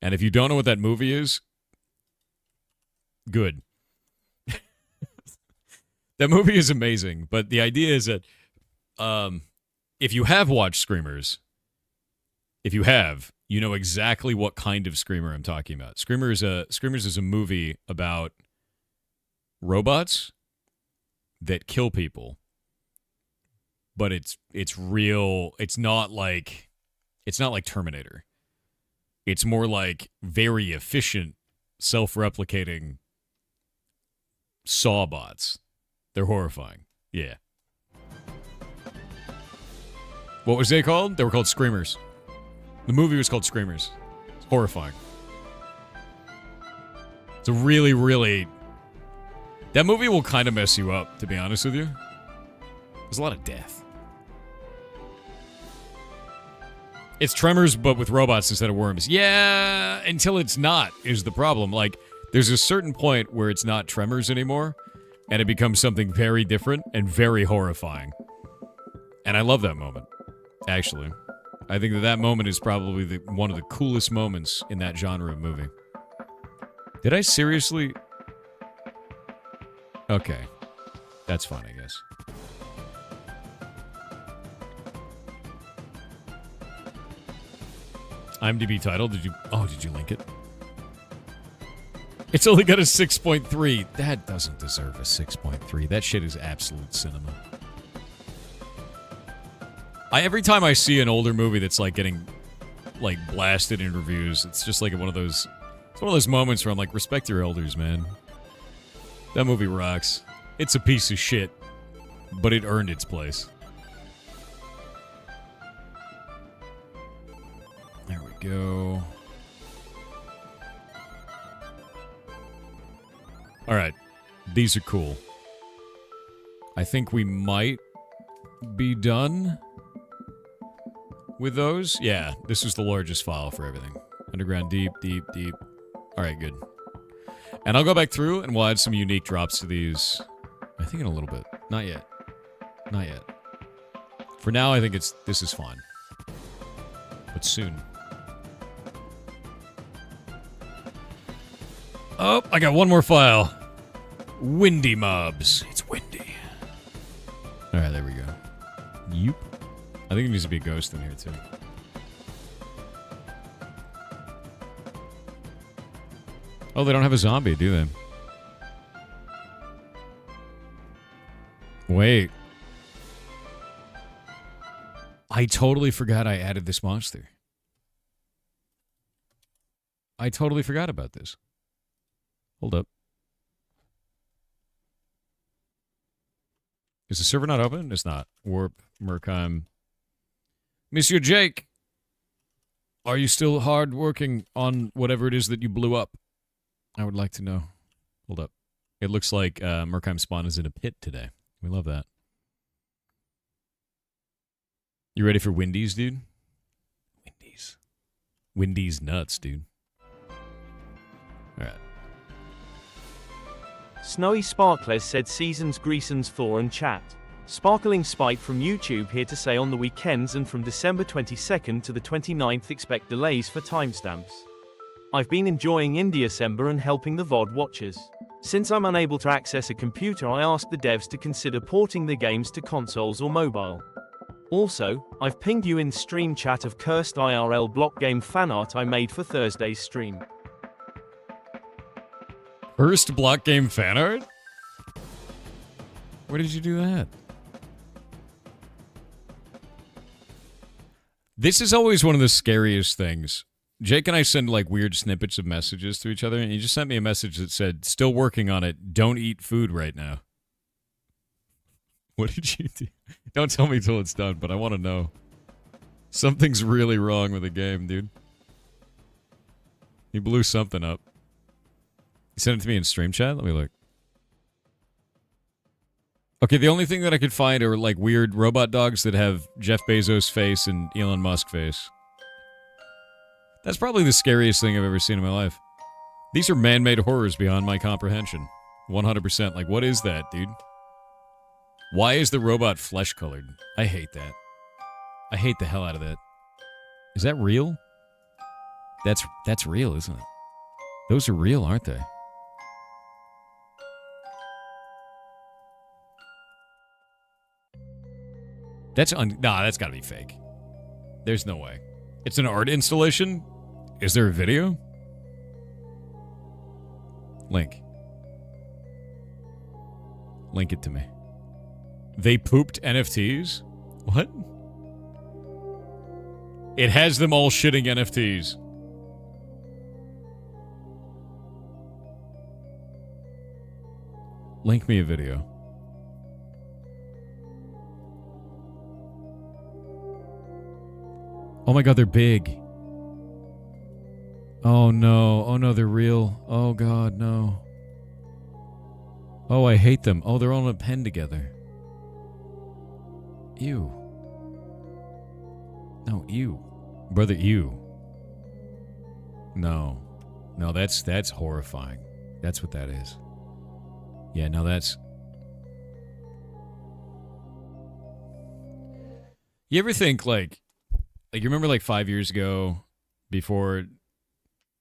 S1: And if you don't know what that movie is, good. That movie is amazing, but the idea is that if you have watched Screamers, if you have, you know exactly what kind of Screamer I'm talking about. Screamers is a movie about robots that kill people, but it's real. It's not like Terminator. It's more like very efficient, self-replicating Sawbots. They're horrifying. Yeah. What was they called? They were called Screamers. The movie was called Screamers. It's horrifying. It's a really, really... That movie will kind of mess you up, to be honest with you. There's a lot of death. It's Tremors, but with robots instead of worms. Yeah, until it's not, is the problem. Like, there's a certain point where it's not Tremors anymore, and it becomes something very different and very horrifying. And I love that moment, actually. I think that moment is probably one of the coolest moments in that genre of movie. Did I seriously... Okay. That's fine, I guess. IMDb title, did you link it? It's only got a 6.3. That doesn't deserve a 6.3. That shit is absolute cinema. Every time I see an older movie that's like getting like blasted in reviews, it's just like one of those moments where I'm like, respect your elders, man. That movie rocks. It's a piece of shit, but it earned its place. There we go. All right. These are cool. I think we might be done with those. Yeah, this is the largest file for everything. Underground, deep, deep, deep. All right, good. And I'll go back through and we'll add some unique drops to these. I think in a little bit. Not yet. Not yet. For now, I think this is fine. But soon. Oh, I got one more file. Windy mobs. It's windy. All right, there we go. Yup. I think it needs to be a ghost in here, too. Oh, they don't have a zombie, do they? Wait. I totally forgot I added this monster. I totally forgot about this. Hold up. Is the server not open? It's not. Warp, Murkheim. Monsieur Jake, are you still hard working on whatever it is that you blew up? I would like to know. Hold up. It looks like Murkheim spawn is in a pit today. We love that. You ready for Wendy's, dude? Wendy's. Wendy's nuts, dude. All right.
S2: Snowy Sparkles said Seasons Greasons Thor and chat. Sparkling Spike from YouTube here to say on the weekends and from December 22nd to the 29th expect delays for timestamps. I've been enjoying Indie-December and helping the VOD watchers. Since I'm unable to access a computer, I asked the devs to consider porting the games to consoles or mobile. Also, I've pinged you in stream chat of cursed IRL block game fanart I made for Thursday's stream.
S1: First block game fan art? Where did you do that? This is always one of the scariest things. Jake and I send like weird snippets of messages to each other, and he just sent me a message that said, "Still working on it. Don't eat food right now." What did you do? Don't tell me till it's done, but I want to know. Something's really wrong with the game, dude. He blew something up. He sent it to me in stream chat. Let me look. Okay, the only thing that I could find are like weird robot dogs that have Jeff Bezos' face and Elon Musk face. That's probably the scariest thing I've ever seen in my life. These are man-made horrors beyond my comprehension. 100%. Like, what is that, dude? Why is the robot flesh-colored? I hate that. I hate the hell out of that. Is that real? That's real, isn't it? Those are real, aren't they? Nah, that's gotta be fake. There's no way. It's an art installation? Is there a video? Link it to me. They pooped NFTs? What? It has them all shitting NFTs. Link me a video. Oh my god, they're big. Oh no. Oh no, they're real. Oh god, no. Oh, I hate them. Oh, they're all in a pen together. Ew. No, ew. Brother, ew. No. No, that's horrifying. That's what that is. Yeah, no, that's... You ever think, like you remember, like, 5 years ago, before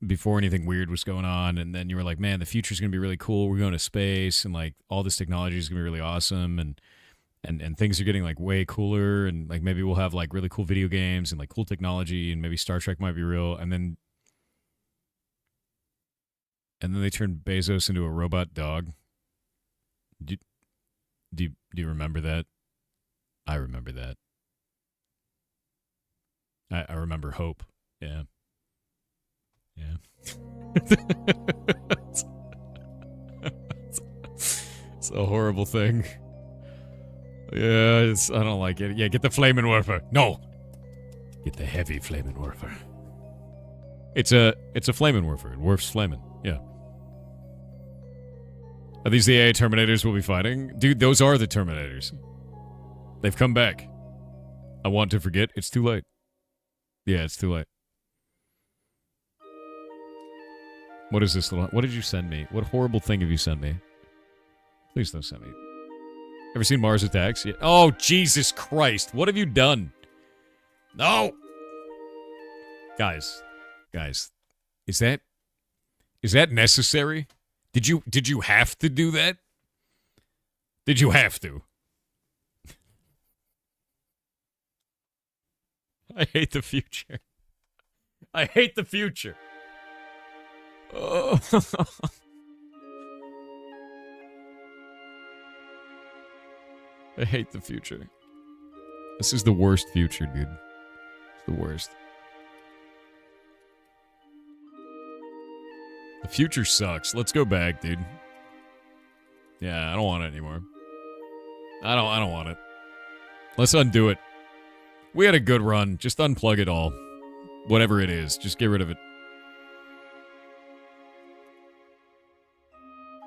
S1: anything weird was going on, and then you were like, man, the future's going to be really cool. We're going to space, and, like, all this technology is going to be really awesome, and things are getting, like, way cooler, and, like, maybe we'll have, like, really cool video games and, like, cool technology, and maybe Star Trek might be real, and then they turned Bezos into a robot dog. Do you remember that? I remember that. I remember hope. Yeah. Yeah. It's a horrible thing. Yeah, I don't like it. Yeah, get the flaming warper. No. Get the heavy flaming warper. It's a flaming warper. It warps flaming. Yeah. Are these the AI Terminators we'll be fighting? Dude, those are the Terminators. They've come back. I want to forget. It's too late. Yeah, it's too late. What is this little... What did you send me? What horrible thing have you sent me? Please don't send me. Ever seen Mars Attacks? Yeah. Oh, Jesus Christ. What have you done? No! Guys. Is that necessary? Did you have to do that? Did you have to? I hate the future. I hate the future. Oh. I hate the future. This is the worst future, dude. It's the worst. The future sucks. Let's go back, dude. Yeah, I don't want it anymore. I don't want it. Let's undo it. We had a good run. Just unplug it all. Whatever it is. Just get rid of it.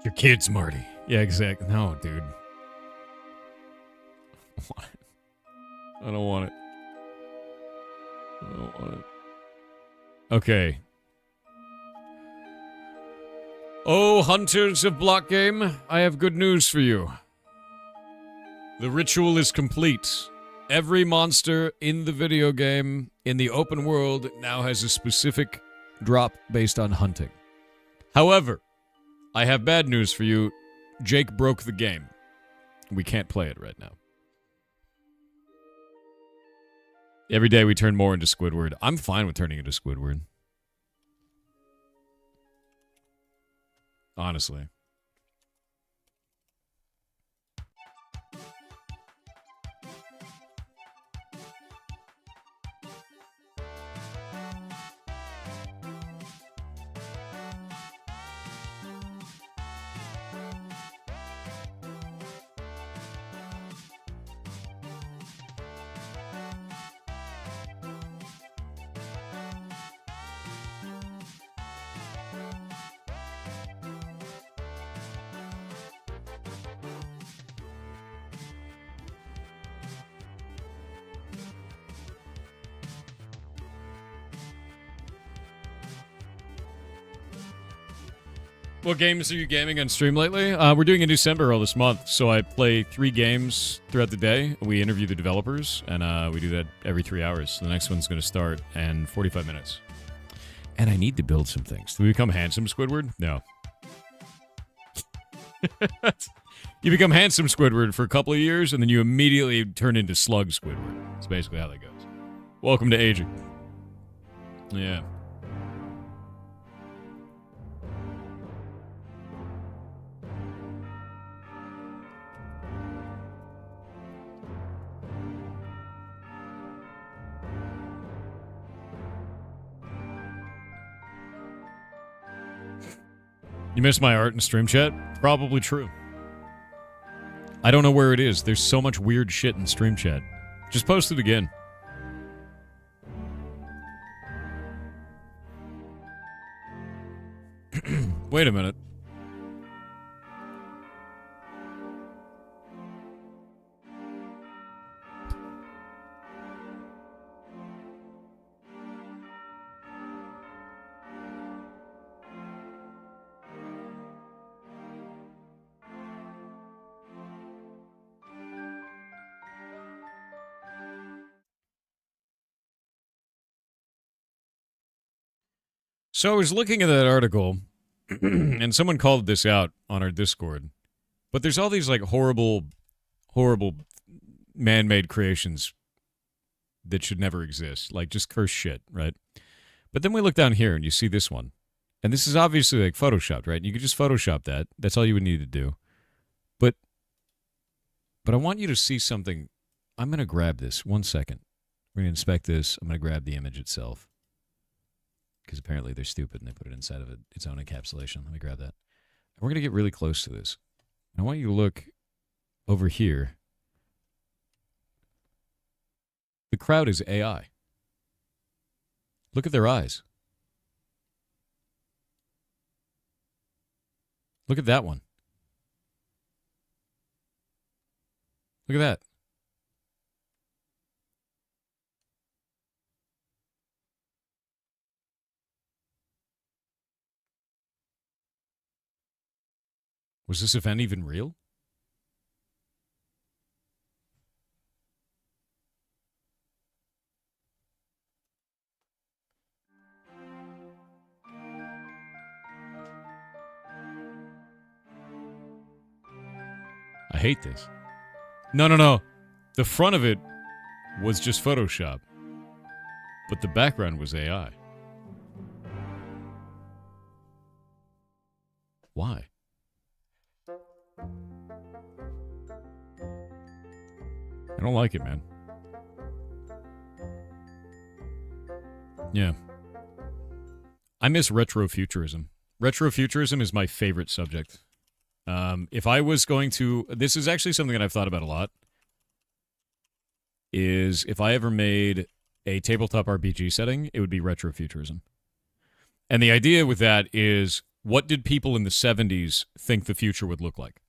S1: Your kids, Marty. Yeah, exactly. No, dude. I don't want it. I don't want it. Okay. Oh, hunters of block game, I have good news for you. The ritual is complete. Every monster in the video game, in the open world, now has a specific drop based on hunting. However, I have bad news for you. Jake broke the game. We can't play it right now. Every day we turn more into Squidward. I'm fine with turning into Squidward. Honestly. What games are you gaming on stream lately? We're doing in December all this month, so I play 3 games throughout the day. We interview the developers, and we do that every 3 hours. So the next one's going to start in 45 minutes. And I need to build some things. Do we become handsome, Squidward? No. You become handsome, Squidward, for a couple of years, and then you immediately turn into slug, Squidward. That's basically how that goes. Welcome to aging. Yeah. You missed my art in stream chat? Probably true. I don't know where it is. There's so much weird shit in stream chat. Just post it again. Wait a minute. So I was looking at that article, and someone called this out on our Discord. But there's all these, like, horrible man-made creations that should never exist. Like, just cursed shit, right? But then we look down here, and you see this one. And this is obviously, like, photoshopped, right? You could just Photoshop that. That's all you would need to do. But I want you to see something. I'm going to grab this. 1 second. We're going to inspect this. I'm going to grab the image itself. Because apparently they're stupid and they put it inside of its own encapsulation. Let me grab that. And we're going to get really close to this. I want you to look over here. The crowd is AI. Look at their eyes. Look at that one. Look at that. Was this event even real? I hate this. No. The front of it was just Photoshop. But the background was AI. Why? I don't like it, man. Yeah. I miss retrofuturism. Retrofuturism is my favorite subject. If I was going to... This is actually something that I've thought about a lot. Is if I ever made a tabletop RPG setting, it would be retrofuturism. And the idea with that is, what did people in the 70s think the future would look like?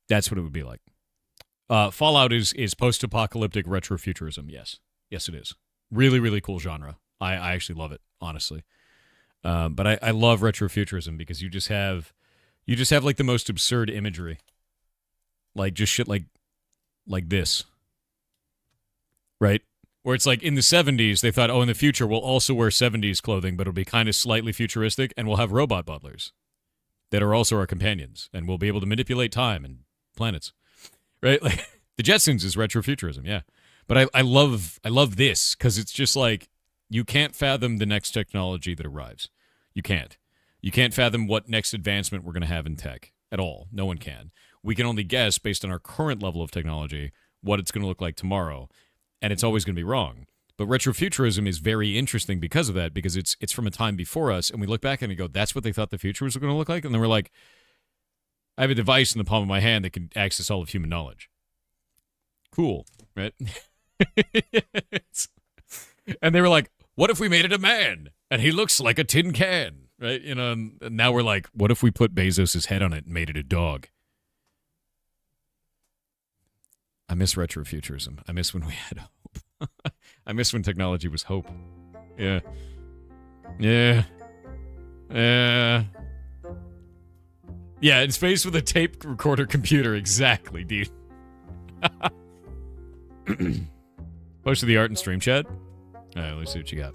S1: That's what it would be like. Fallout is post-apocalyptic retrofuturism, yes. Yes, it is. Really, really cool genre. I actually love it, honestly. But I love retrofuturism because you just have like the most absurd imagery. Like just shit like this. Right? Where it's like in the 70s, they thought, oh, in the future, we'll also wear 70s clothing, but it'll be kind of slightly futuristic, and we'll have robot butlers that are also our companions, and we'll be able to manipulate time and planets. Right? Like the Jetsons is retrofuturism, yeah. But I love this, because it's just like, you can't fathom the next technology that arrives. You can't. You can't fathom what next advancement we're going to have in tech at all. No one can. We can only guess, based on our current level of technology, what it's going to look like tomorrow. And it's always going to be wrong. But retrofuturism is very interesting because of that, because it's from a time before us, and we look back and we go, that's what they thought the future was going to look like? And then we're like, I have a device in the palm of my hand that can access all of human knowledge. Cool, right? And they were like, what if we made it a man? And he looks like a tin can, right? You know, and now we're like, what if we put Bezos' head on it and made it a dog? I miss retrofuturism. I miss when we had hope. I miss when technology was hope. Yeah. Yeah. Yeah. Yeah, in space with a tape recorder computer. Exactly, dude. Post to the art and stream chat. All right, let's see what you got.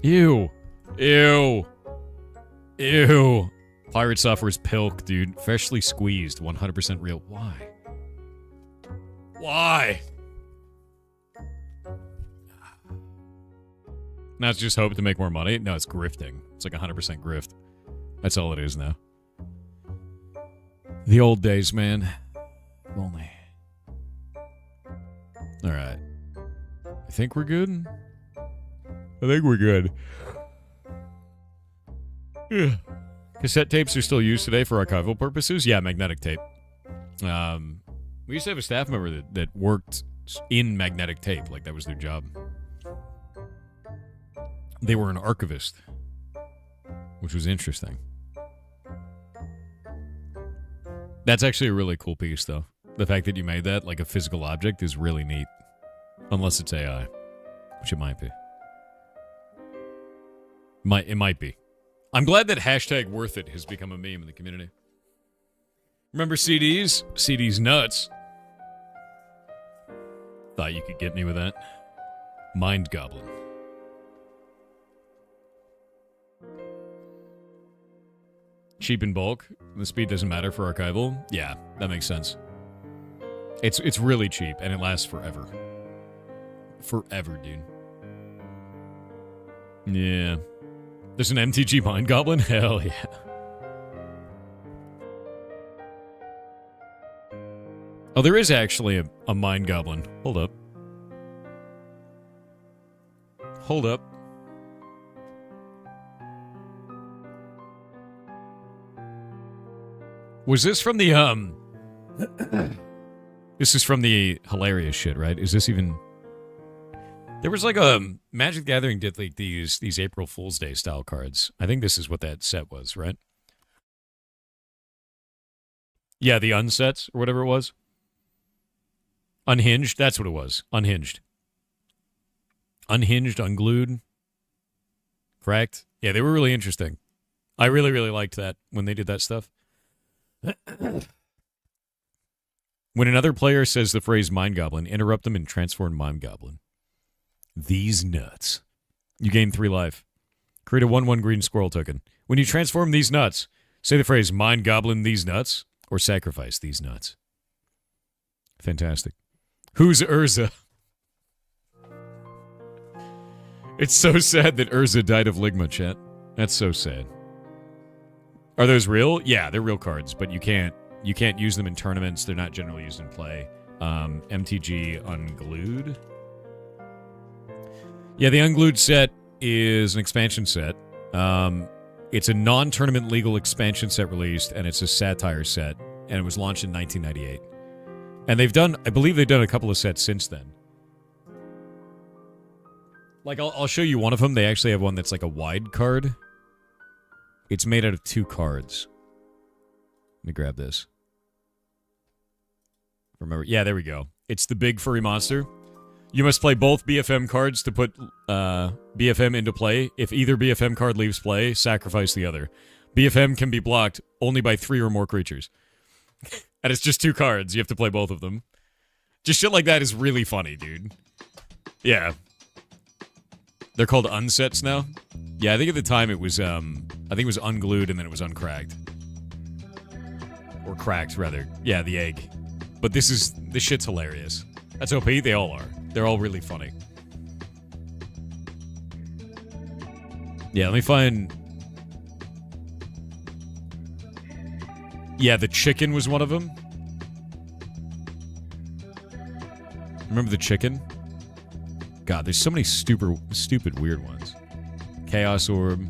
S1: Ew. Ew. Ew. Pirate Software's Pilk, dude. Freshly squeezed. 100% real. Why? Why? Now it's just hope to make more money? No, it's grifting. It's like 100% grift. That's all it is now. The old days, man. If only. Alright. I think we're good. I think we're good. Yeah. Cassette tapes are still used today for archival purposes? Yeah, magnetic tape. We used to have a staff member that worked in magnetic tape. Like, that was their job. They were an archivist, which was interesting. That's actually a really cool piece, though. The fact that you made that, like a physical object, is really neat. Unless it's AI, which it might be. It might be. I'm glad that hashtag worth it has become a meme in the community. Remember CDs? CDs nuts. Thought you could get me with that. Mind Goblin. Cheap in bulk. The speed doesn't matter for archival. Yeah, that makes sense. It's really cheap, and it lasts forever. Forever, dude. Yeah. There's an MTG Mind Goblin? Hell yeah. Oh, there is actually a Mind Goblin. Hold up. Hold up. Was this from the, This is from the hilarious shit, right? Is this even... There was like a... Magic the Gathering did like these April Fool's Day style cards. I think this is what that set was, right? Yeah, the unsets, or whatever it was. Unhinged, that's what it was. Unhinged. Unhinged, unglued. Correct? Yeah, they were really interesting. I really, really liked that when they did that stuff. When another player says the phrase Mind Goblin, interrupt them and transform Mind Goblin. These nuts. You gain 3 life. Create a 1/1 green squirrel token. When you transform these nuts, say the phrase Mind Goblin these nuts, or sacrifice these nuts. Fantastic. Who's Urza? It's so sad that Urza died of Ligma, chat. That's so sad. Are those real? Yeah, they're real cards, but you can't use them in tournaments. They're not generally used in play. MTG Unglued. Yeah, the Unglued set is an expansion set. It's a non-tournament legal expansion set released, and it's a satire set, and it was launched in 1998. And I believe they've done a couple of sets since then. Like, I'll show you one of them. They actually have one that's like a wide card. It's made out of 2 cards. Let me grab this. Remember, yeah, there we go. It's the big furry monster. You must play both BFM cards to put BFM into play. If either BFM card leaves play, sacrifice the other. BFM can be blocked only by 3 or more creatures. And it's just 2 cards. You have to play both of them. Just shit like that is really funny, dude. Yeah. They're called unsets now. Yeah, I think at the time it was, I think it was unglued and then it was uncracked. Or cracked, rather. Yeah, the egg. But this shit's hilarious. That's OP, they all are. They're all really funny. Yeah, let me find... Yeah, the chicken was one of them. Remember the chicken? God, there's so many stupid weird ones. Chaos Orb.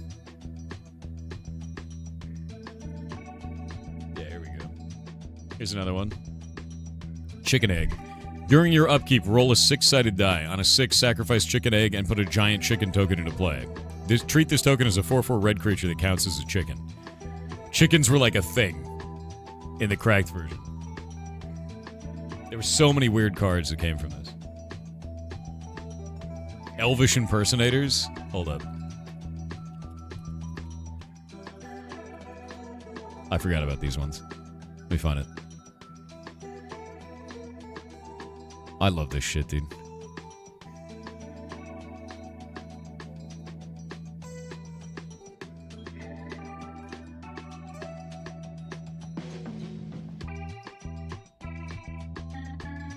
S1: Yeah, here we go. Here's another one. Chicken Egg. During your upkeep, roll a 6-sided die. On a 6, sacrifice chicken egg and put a giant chicken token into play. Treat this token as a 4/4 red creature that counts as a chicken. Chickens were like a thing in the cracked version. There were so many weird cards that came from this. Elvish impersonators? Hold up. I forgot about these ones. Let me find it. I love this shit, dude.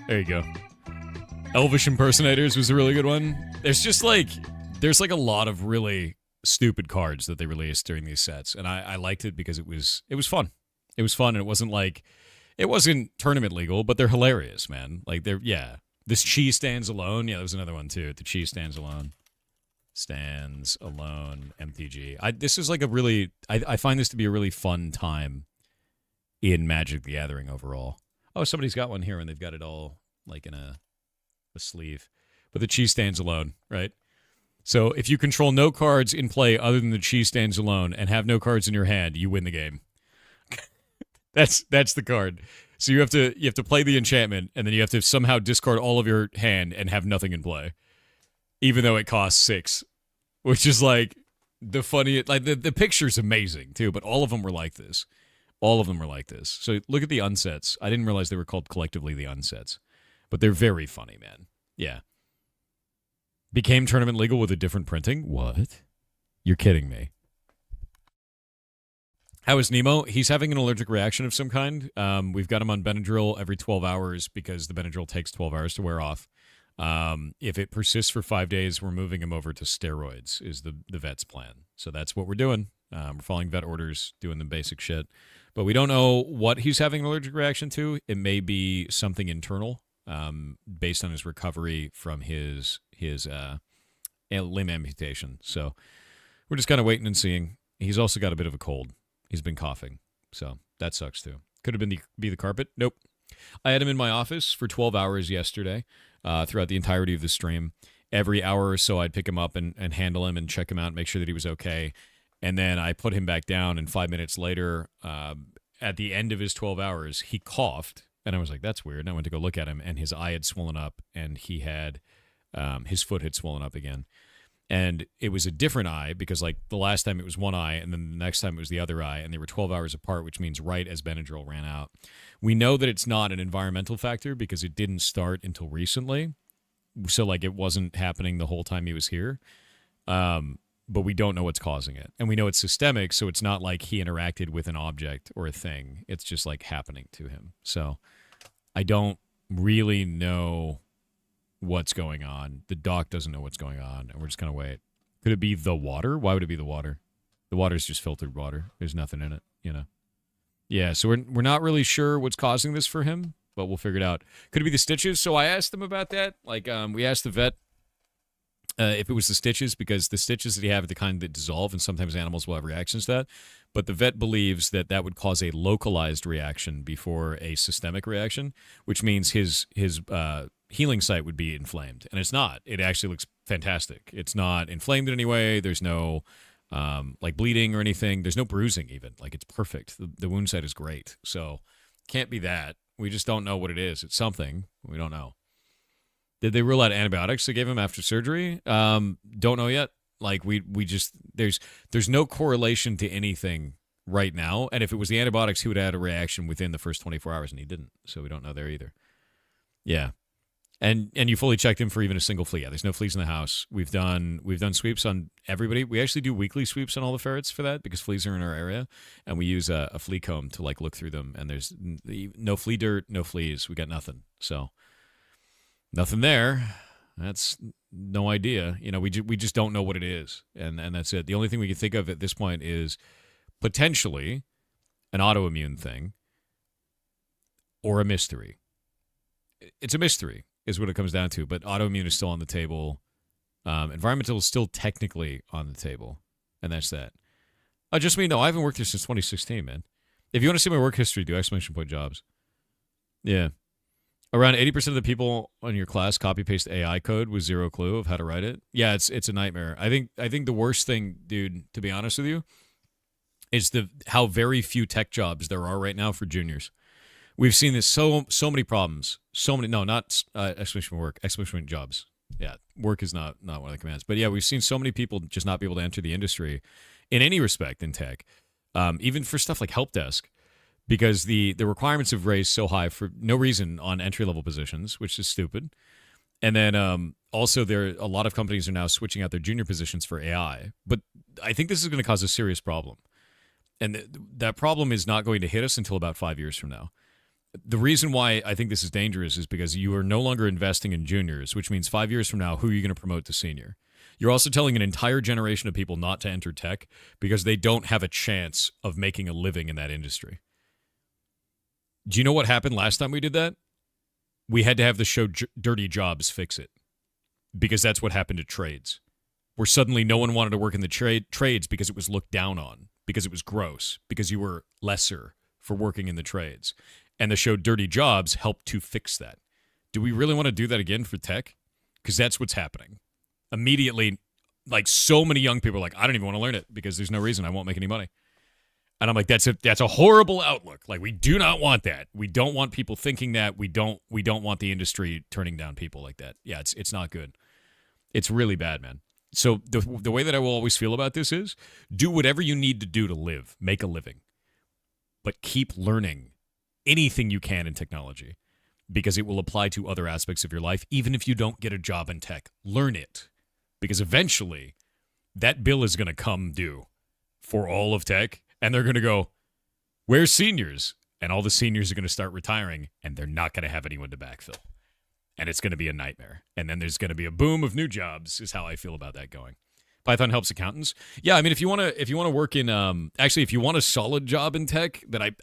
S1: There you go. Elvish Impersonators was a really good one. There's a lot of really stupid cards that they released during these sets, and I liked it because it was fun. It was fun, and it wasn't tournament legal, but they're hilarious, man. Like this Chi Stands Alone. Yeah, there was another one too. The Chi Stands Alone. Stands Alone MTG. This is like I find this to be a really fun time in Magic the Gathering overall. Oh, somebody's got one here, and they've got it all like in a sleeve. But the Chi Stands Alone, right? So if you control no cards in play other than the Chi Stands Alone and have no cards in your hand, you win the game. That's the card. So you have to play the enchantment, and then you have to somehow discard all of your hand and have nothing in play, even though it costs 6, which is like the funniest. Like the picture's amazing too, but all of them were like this. All of them were like this. So look at the unsets. I didn't realize they were called collectively the unsets, but they're very funny, man. Yeah. Became tournament legal with a different printing? What? You're kidding me. How is Nemo? He's having an allergic reaction of some kind. We've got him on Benadryl every 12 hours because the Benadryl takes 12 hours to wear off. If it persists for 5 days, we're moving him over to steroids is the vet's plan. So that's what we're doing. We're following vet orders, doing the basic shit. But we don't know what he's having an allergic reaction to. It may be something internal based on his recovery from his limb amputation. So we're just kind of waiting and seeing. He's also got a bit of a cold. He's been coughing. So that sucks too. Could have been the carpet. Nope. I had him in my office for 12 hours yesterday throughout the entirety of the stream. Every hour or so I'd pick him up and handle him and check him out and make sure that he was okay. And then I put him back down, and 5 minutes later, at the end of his 12 hours, he coughed. And I was like, that's weird. And I went to go look at him, and his eye had swollen up, and he had his foot had swollen up again. And it was a different eye because, like, the last time it was one eye, and then the next time it was the other eye, and they were 12 hours apart, which means right as Benadryl ran out. We know that it's not an environmental factor because it didn't start until recently. So, like, it wasn't happening the whole time he was here. But we don't know what's causing it. And we know it's systemic, so it's not like he interacted with an object or a thing. It's just, like, happening to him. So I don't really know what's going on. The doc doesn't know what's going on, and we're just going to wait. Could it be the water? Why would it be the water? The water's just filtered water. There's nothing in it, you know? Yeah, so we're not really sure what's causing this for him, but we'll figure it out. Could it be the stitches? So I asked them about that. Like, we asked the vet if it was the stitches, because the stitches that he have are the kind that dissolve, and sometimes animals will have reactions to that. But the vet believes that that would cause a localized reaction before a systemic reaction, which means his healing site would be inflamed. And it's not. It actually looks fantastic. It's not inflamed in any way. There's no like bleeding or anything. There's no bruising even. Like, it's perfect. The wound site is great. So can't be that. We just don't know what it is. It's something. We don't know. Did they rule out antibiotics they gave him after surgery? Don't know yet. Like, we just there's no correlation to anything right now. And if it was the antibiotics, he would have had a reaction within the first 24 hours, and he didn't. So we don't know there either. Yeah. And you fully checked him for even a single flea. Yeah, there's no fleas in the house. We've done sweeps on everybody. We actually do weekly sweeps on all the ferrets for that because fleas are in our area, and we use a flea comb to, like, look through them. And there's no flea dirt, no fleas. We got nothing. So nothing there. That's no idea. You know, we just don't know what it is, and that's it. The only thing we can think of at this point is potentially an autoimmune thing or a mystery. It's a mystery is what it comes down to, but autoimmune is still on the table. Environmental is still technically on the table, and that's that. Just me, no, I haven't worked here since 2016, man. If you want to see my work history, do exclamation point jobs. Yeah. Around 80% of the people on your class copy-paste AI code with zero clue of how to write it. Yeah, it's a nightmare. I think the worst thing, dude, to be honest with you, is how very few tech jobs there are right now for juniors. We've seen this so many problems. Not exclamation work, exclamation jobs. Yeah, work is not one of the commands. But yeah, we've seen so many people just not be able to enter the industry in any respect in tech. Even for stuff like help desk. because the requirements have raised so high for no reason on entry-level positions, which is stupid. And then also a lot of companies are now switching out their junior positions for AI. But I think this is going to cause a serious problem. And that problem is not going to hit us until about 5 years from now. The reason why I think this is dangerous is because you are no longer investing in juniors, which means 5 years from now, who are you going to promote to senior? You're also telling an entire generation of people not to enter tech because they don't have a chance of making a living in that industry. Do you know what happened last time we did that? We had to have the show Dirty Jobs fix it because that's what happened to trades, where suddenly no one wanted to work in the trades because it was looked down on, because it was gross, because you were lesser for working in the trades. And the show Dirty Jobs helped to fix that. Do we really want to do that again for tech? Because that's what's happening. Immediately, like so many young people are like, I don't even want to learn it because there's no reason, I won't make any money. And I'm like, that's a horrible outlook. Like, we do not want that. We don't want people thinking that. We don't want the industry turning down people like that. Yeah, it's not good. It's really bad, man. So the way that I will always feel about this is do whatever you need to do to live, make a living, but keep learning anything you can in technology because it will apply to other aspects of your life. Even if you don't get a job in tech, learn it because eventually that bill is going to come due for all of tech. And they're going to go, where's seniors? And all the seniors are going to start retiring, and they're not going to have anyone to backfill. And it's going to be a nightmare. And then there's going to be a boom of new jobs is how I feel about that going. Python helps accountants. Yeah, I mean, if you want to work in, actually, if you want a solid job in tech that I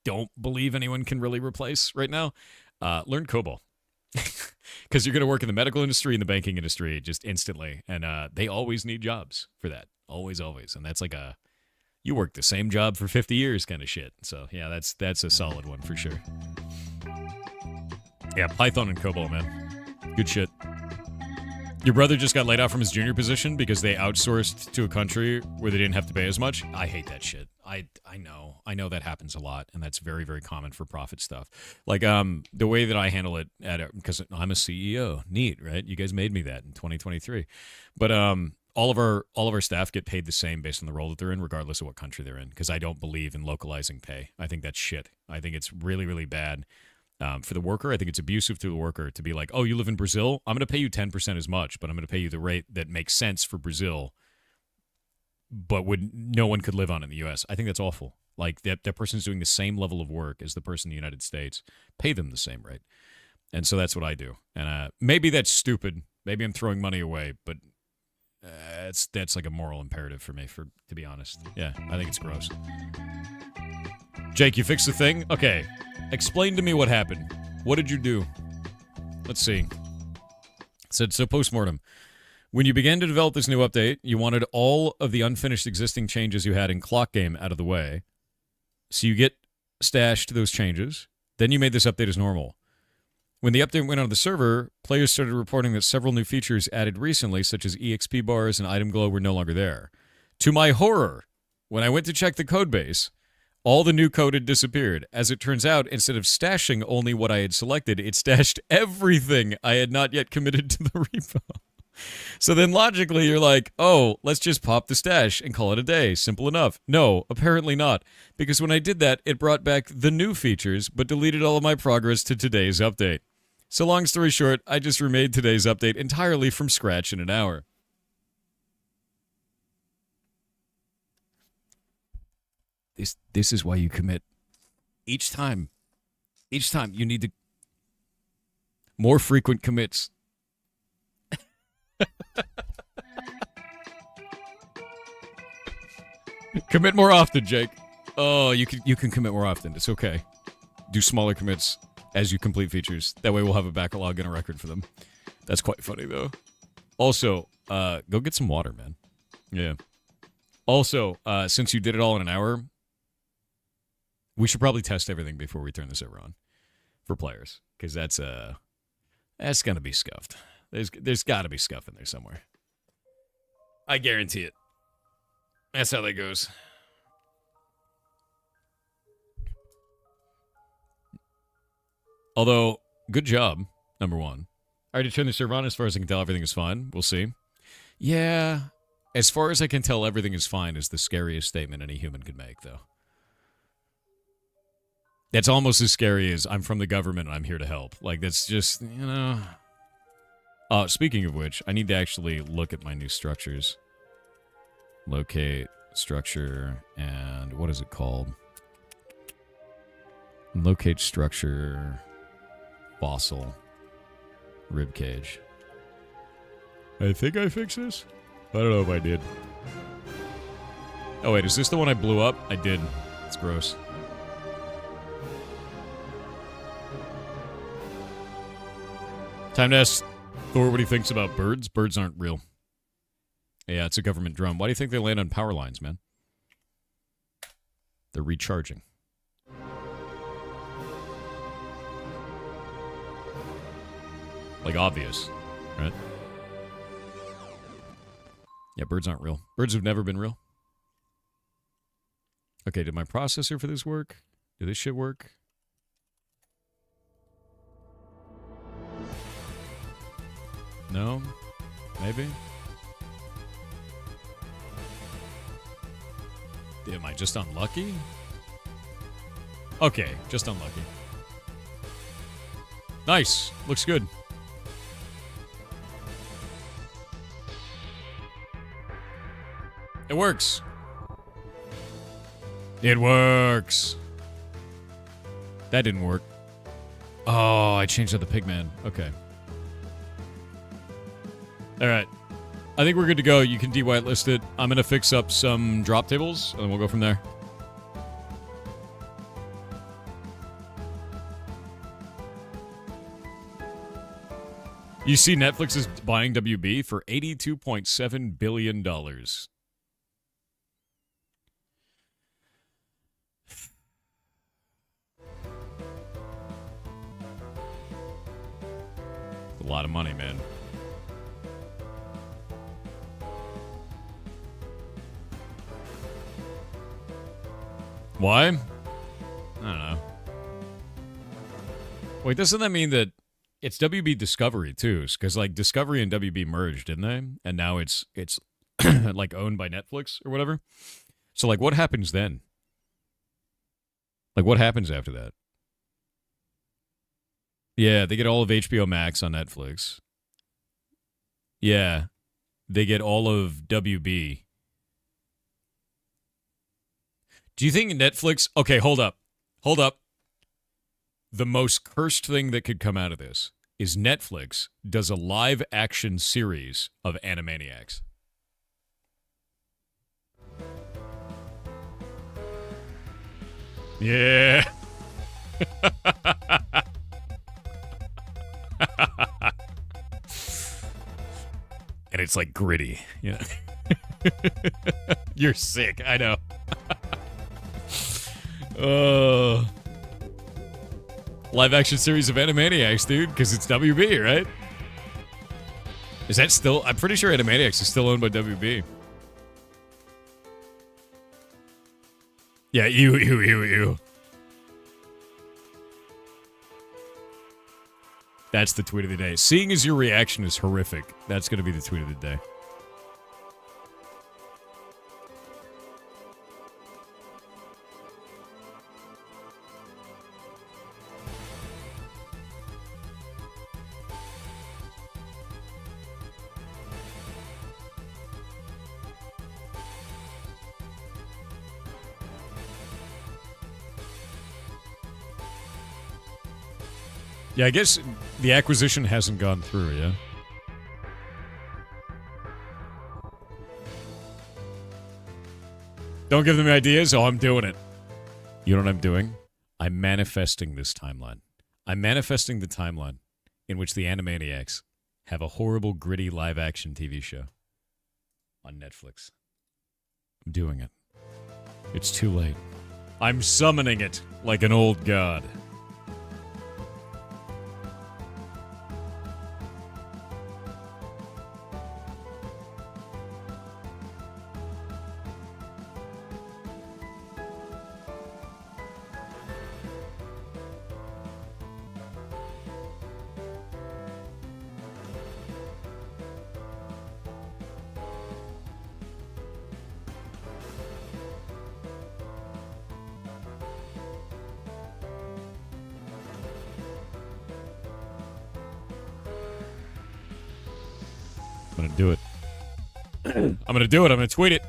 S1: don't believe anyone can really replace right now, learn COBOL. Because you're going to work in the medical industry and the banking industry just instantly. And they always need jobs for that. Always, always. And that's like you work the same job for 50 years kind of shit. So, yeah, that's a solid one for sure. Yeah, Python and COBOL, man. Good shit. Your brother just got laid off from his junior position because they outsourced to a country where they didn't have to pay as much. I hate that shit. I know that happens a lot, and that's very, very common for profit stuff. Like the way that I handle it because I'm a CEO. Neat, right? You guys made me that in 2023. But all of our staff get paid the same based on the role that they're in, regardless of what country they're in, because I don't believe in localizing pay. I think that's shit. I think it's really, really bad. For the worker, I think it's abusive to the worker to be like, oh, you live in Brazil? I'm going to pay you 10% as much, but I'm going to pay you the rate that makes sense for Brazil, but no one could live on in the U.S. I think that's awful. Like, that person's doing the same level of work as the person in the United States. Pay them the same rate. And so that's what I do. And maybe that's stupid. Maybe I'm throwing money away, but that's like a moral imperative for me, to be honest. Yeah, I think it's gross. Jake, you fixed the thing? Okay. Explain to me what happened. What did you do? Let's see. So post-mortem. When you began to develop this new update, you wanted all of the unfinished existing changes you had in Clock Game out of the way. So you get stashed those changes. Then you made this update as normal. When the update went on the server, players started reporting that several new features added recently, such as EXP bars and item glow, were no longer there. To my horror, when I went to check the codebase, all the new code had disappeared. As it turns out, instead of stashing only what I had selected, it stashed everything I had not yet committed to the repo. So then logically, you're like, oh, let's just pop the stash and call it a day. Simple enough. No, apparently not. Because when I did that, it brought back the new features, but deleted all of my progress to today's update. So long story short, I just remade today's update entirely from scratch in an hour. This is why you commit. Each time you need to more frequent commits. Commit more often, Jake. Oh, you can commit more often. It's okay. Do smaller commits as you complete features. That way we'll have a backlog and a record for them. That's quite funny though. Also, go get some water, man. Yeah. Also, since you did it all in an hour, we should probably test everything before we turn the server on for players, because that's gonna be scuffed. There's got to be scuff in there somewhere. I guarantee it. That's how that goes. Although, good job, number one. I already turned the server on. As far as I can tell, everything is fine. We'll see. Yeah, as far as I can tell, everything is fine is the scariest statement any human could make, though. That's almost as scary as I'm from the government and I'm here to help. Like, that's just, you know... Speaking of which, I need to actually look at my new structures. Locate, structure, and what is it called? Locate structure, fossil, ribcage. I think I fixed this? I don't know if I did. Oh wait, is this the one I blew up? I did. It's gross. Time to ask Thor what he thinks about birds. Birds aren't real. Yeah, it's a government drone. Why do you think they land on power lines, man? They're recharging. Like, obvious, right? Yeah, birds aren't real. Birds have never been real. Okay, did my processor for this work? Did this shit work? No? Maybe? Am I just unlucky? Okay, just unlucky. Nice. Looks good. It works. It works. That didn't work. Oh, I changed out the pigman. Okay. Alright. I think we're good to go. You can de-whitelist it. I'm gonna fix up some drop tables, and we'll go from there. You see Netflix is buying WB for $82.7 billion. A lot of money, man. Why? I don't know. Wait, doesn't that mean that it's WB Discovery too? Because like Discovery and WB merged, didn't they? And now it's like owned by Netflix or whatever. So like, what happens then? Like, what happens after that? Yeah, they get all of HBO Max on Netflix. Yeah, they get all of WB. Do you think Netflix... Okay, hold up. Hold up. The most cursed thing that could come out of this is Netflix does a live-action series of Animaniacs. Yeah. And it's like gritty. Yeah. You're sick, I know. Live action series of Animaniacs, dude, because it's WB, right? Is that still... I'm pretty sure Animaniacs is still owned by WB. Yeah, ew. That's the tweet of the day. Seeing as your reaction is horrific, that's going to be the tweet of the day. Yeah, I guess the acquisition hasn't gone through, yeah? Don't give them ideas? Oh, I'm doing it. You know what I'm doing? I'm manifesting this timeline. I'm manifesting the timeline in which the Animaniacs have a horrible, gritty live-action TV show on Netflix. I'm doing it. It's too late. I'm summoning it like an old god. I'm gonna do it. I'm gonna do it. I'm gonna tweet it.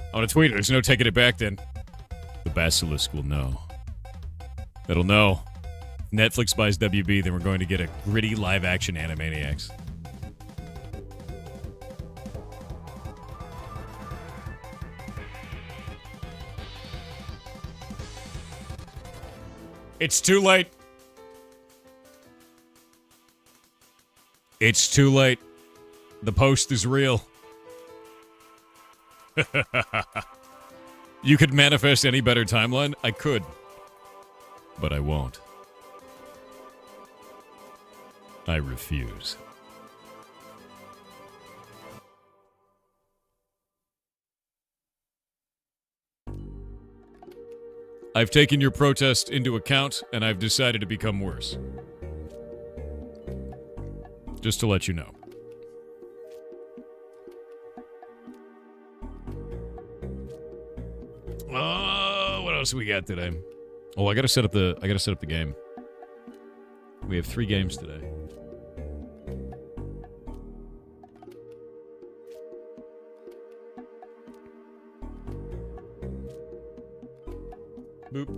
S1: I'm gonna tweet it. There's no taking it back then. The Basilisk will know. It'll know. Netflix buys WB, then we're going to get a gritty live-action Animaniacs. It's too late. It's too late. The post is real. You could manifest any better timeline? I could. But I won't. I refuse. I've taken your protest into account, and I've decided to become worse. Just to let you know. What else we got today? Oh, I gotta set up the game. We have 3 games today. Boop.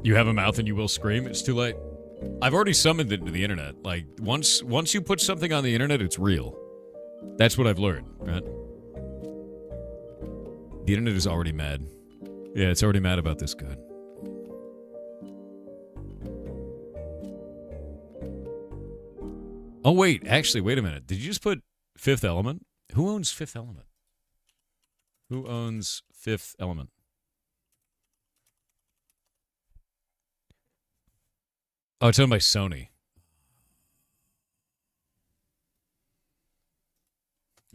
S1: You have a mouth and you will scream. It's too late. I've already summoned it to the internet. Like, once you put something on the internet, it's real. That's what I've learned, right? The internet is already mad. Yeah, it's already mad about this good. Oh, wait. Actually, wait a minute. Did you just put Fifth Element? Who owns Fifth Element? Who owns Fifth Element? Oh, it's owned by Sony.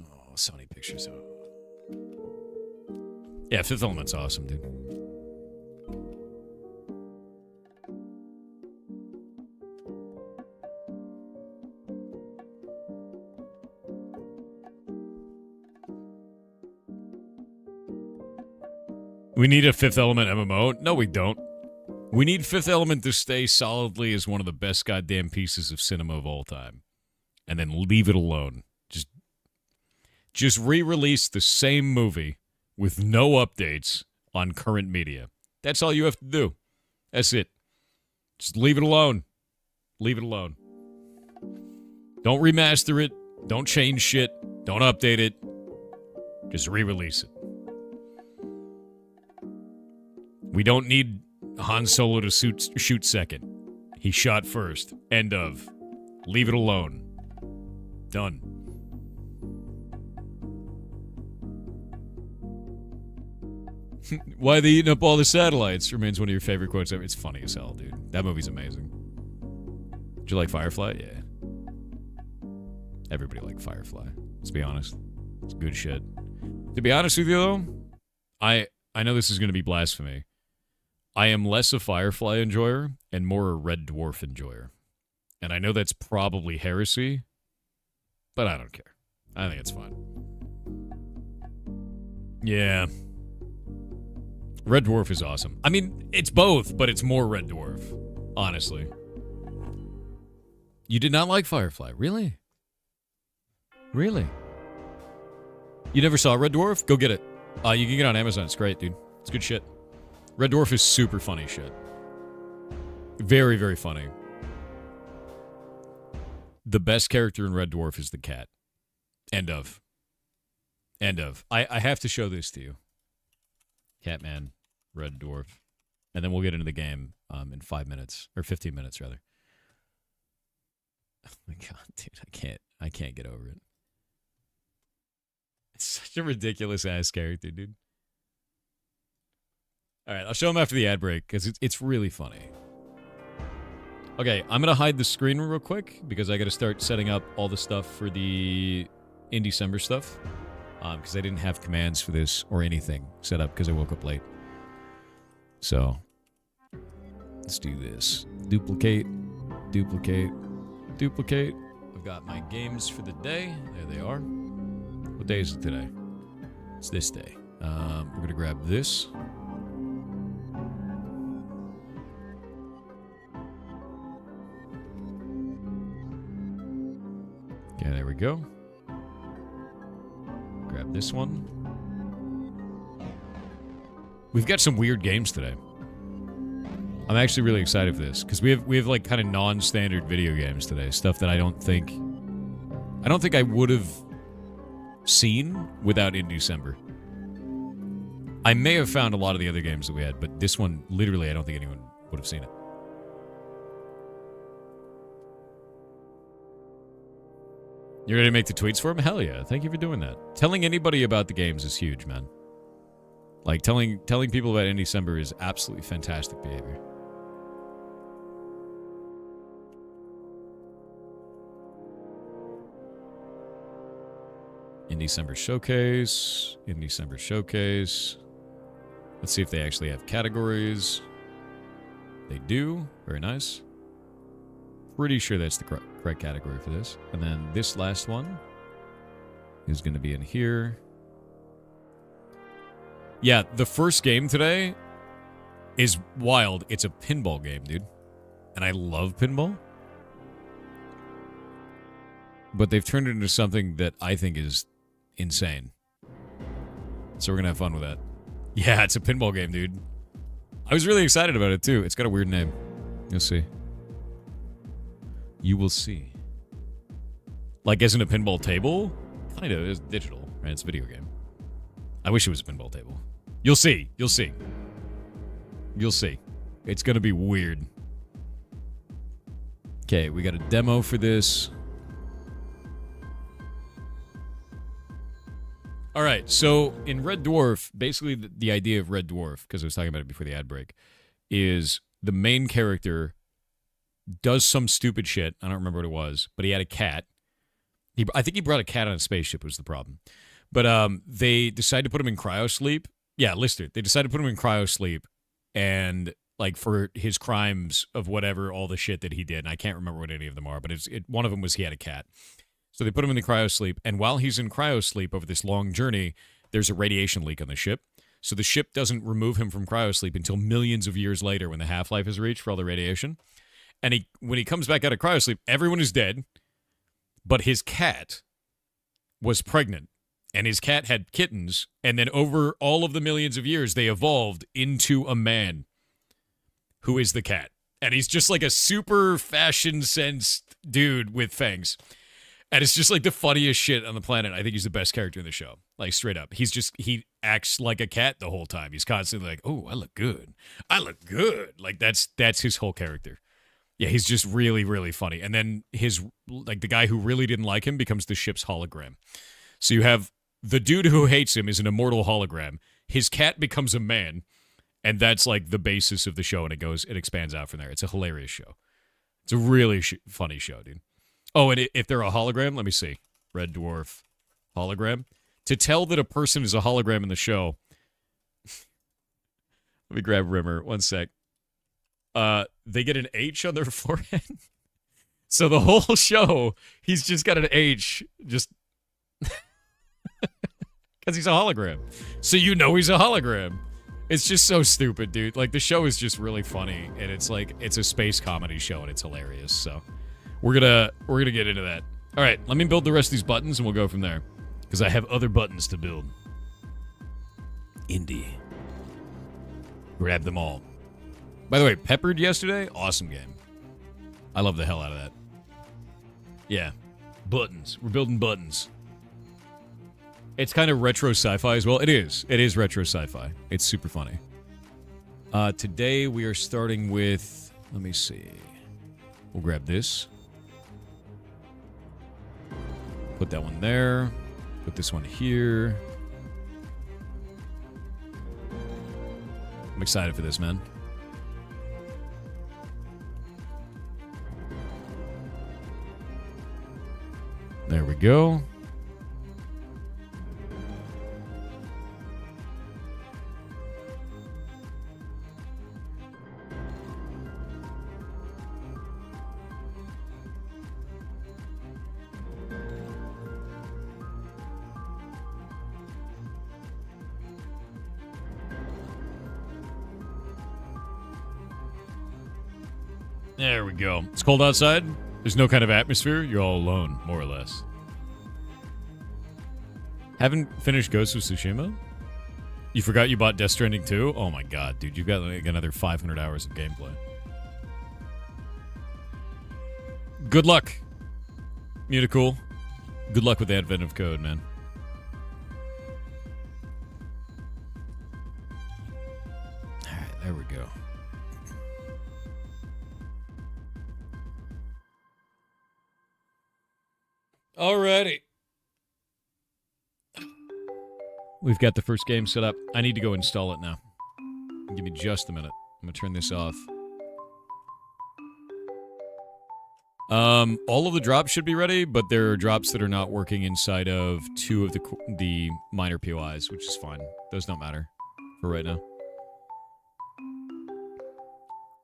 S1: Oh, Sony Pictures. Oh. Yeah, Fifth Element's awesome, dude. We need a Fifth Element MMO? No, we don't. We need Fifth Element to stay solidly as one of the best goddamn pieces of cinema of all time. And then leave it alone. Just re-release the same movie with no updates on current media. That's all you have to do. That's it. Just leave it alone. Leave it alone. Don't remaster it. Don't change shit. Don't update it. Just re-release it. We don't need Han Solo to shoot second. He shot first. End of. Leave it alone. Done. Why they eating up all the satellites remains one of your favorite quotes ever. It's funny as hell, dude. That movie's amazing. Did you like Firefly? Yeah. Everybody liked Firefly. Let's be honest. It's good shit. To be honest with you, though, I know this is going to be blasphemy. I am less a Firefly enjoyer and more a Red Dwarf enjoyer. And I know that's probably heresy, but I don't care. I think it's fun. Yeah. Red Dwarf is awesome. I mean, it's both, but it's more Red Dwarf, honestly. You did not like Firefly, really? Really? You never saw Red Dwarf? Go get it. You can get it on Amazon. It's great, dude. It's good shit. Red Dwarf is super funny shit. Very, very funny. The best character in Red Dwarf is the cat. End of. End of. I have to show this to you. Catman, Red Dwarf. And then we'll get into the game in 5 minutes. Or 15 minutes, rather. Oh my god, dude. I can't get over it. It's such a ridiculous ass character, dude. Alright, I'll show him after the ad break, because it's really funny. Okay, I'm going to hide the screen real quick, because I got to start setting up all the stuff for the in December stuff. Because I didn't have commands for this or anything set up, because I woke up late. So, let's do this. Duplicate, duplicate, duplicate. I've got my games for the day. There they are. What day is it today? It's this day. We're going to grab this. go. Grab this one. We've got some weird games today. I'm actually really excited for this because we have like kind of non-standard video games today, stuff that I don't think I would have seen without in December. I may have found a lot of the other games that we had, but this one, literally, I don't think anyone would have seen it. You ready to make the tweets for him? Hell yeah. Thank you for doing that. Telling anybody about the games is huge, man. Like, telling people about in December is absolutely fantastic behavior. In December Showcase. In December Showcase. Let's see if they actually have categories. They do. Very nice. Pretty sure that's the correct category for this. And then this last one is going to be in here. Yeah, the first game today is wild. It's a pinball game, dude. And I love pinball. But they've turned it into something that I think is insane. So we're going to have fun with that. Yeah, it's a pinball game, dude. I was really excited about it, too. It's got a weird name. You'll see. You will see. Like, isn't a pinball table? Kind of. It's digital, right? It's a video game. I wish it was a pinball table. You'll see. You'll see. You'll see. It's going to be weird. Okay, we got a demo for this. All right, so in Red Dwarf, basically the idea of Red Dwarf, because I was talking about it before the ad break, is the main character does some stupid shit. I don't remember what it was, but he had a cat. I think he brought a cat on a spaceship was the problem. But they decided to put him in cryosleep. Yeah, Lister. They decided to put him in cryosleep and, like, for his crimes of whatever, all the shit that he did. And I can't remember what any of them are, but one of them was he had a cat. So they put him in the cryosleep, and while he's in cryosleep over this long journey, there's a radiation leak on the ship. So the ship doesn't remove him from cryosleep until millions of years later when the half-life is reached for all the radiation. And when he comes back out of cryosleep, everyone is dead, but his cat was pregnant, and his cat had kittens, and then over all of the millions of years, they evolved into a man who is the cat. And he's just like a super fashion-sensed dude with fangs. And it's just like the funniest shit on the planet. I think he's the best character in the show. Like, straight up. He acts like a cat the whole time. He's constantly like, oh, I look good. I look good. Like, that's his whole character. Yeah, he's just really, really funny. And then the guy who really didn't like him becomes the ship's hologram. So you have the dude who hates him is an immortal hologram. His cat becomes a man. And that's like the basis of the show. And it expands out from there. It's a hilarious show. It's a really funny show, dude. Oh, and if they're a hologram, let me see. Red Dwarf hologram. To tell that a person is a hologram in the show, let me grab Rimmer. 1 sec. They get an H on their forehead. So the whole show, he's just got an H, just because he's a hologram. So you know he's a hologram. It's just so stupid, dude. Like, the show is just really funny, and it's like it's a space comedy show, and it's hilarious. So we're gonna get into that. All right, let me build the rest of these buttons, and we'll go from there, because I have other buttons to build. Indie. Grab them all. By the way, Peppered yesterday, awesome game. I love the hell out of that. Yeah, buttons. We're building buttons. It's kind of retro sci-fi as well. It is. It is retro sci-fi. It's super funny. Today we are starting with, let me see. We'll grab this. Put that one there. Put this one here. I'm excited for this, man. There we go. There we go. It's cold outside. There's no kind of atmosphere. You're all alone, more or less. Haven't finished Ghost of Tsushima? You forgot you bought Death Stranding 2? Oh my god, dude, you've got like another 500 hours of gameplay. Good luck, Mutacool. Good luck with the advent of code, man. Alright, there we go. Alrighty. We've got the first game set up. I need to go install it now. Give me just a minute. I'm gonna turn this off. All of the drops should be ready, but there are drops that are not working inside of 2 of the minor POIs, which is fine. Those don't matter for right now.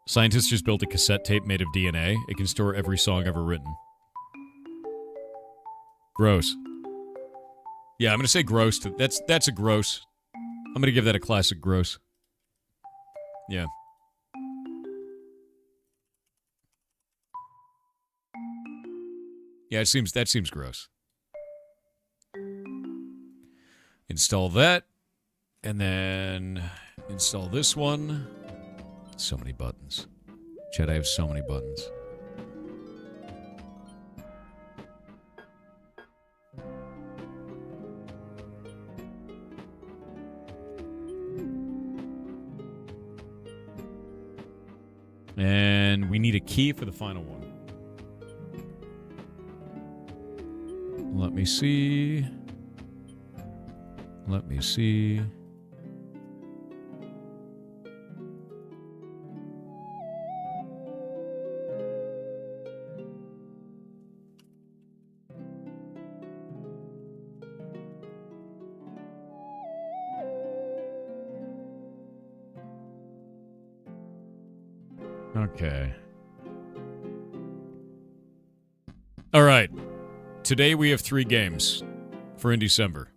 S1: Scientists just built a cassette tape made of DNA. It can store every song ever written. Gross. Yeah, I'm gonna say gross. That's a gross. I'm gonna give that a classic gross. Yeah. Yeah, that seems gross. Install that, and then install this one. So many buttons. Chat, I have so many buttons. And we need a key for the final one. Let me see. Let me see. Okay. All right. Today we have 3 games for in December.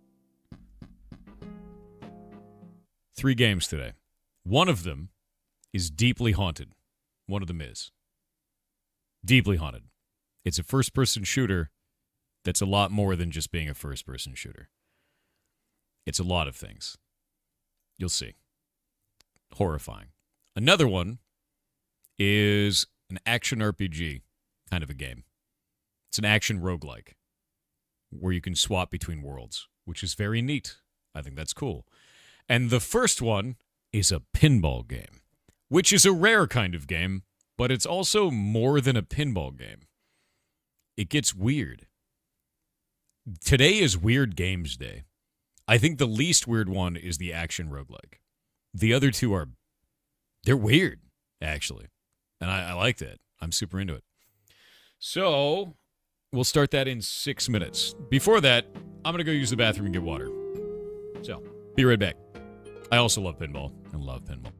S1: 3 games today. One of them is Deeply Haunted. One of them is Deeply Haunted. It's a first-person shooter that's a lot more than just being a first-person shooter. It's a lot of things. You'll see. Horrifying. Another one is an action RPG kind of a game. It's an action roguelike where you can swap between worlds, which is very neat. I think that's cool. And the first one is a pinball game, which is a rare kind of game, but it's also more than a pinball game. It gets weird. Today is Weird Games Day. I think the least weird one is the action roguelike. The other 2 they're weird, actually. And I like that. I'm super into it. So, we'll start that in 6 minutes. Before that, I'm going to go use the bathroom and get water. So, be right back. I also love pinball. I love pinball.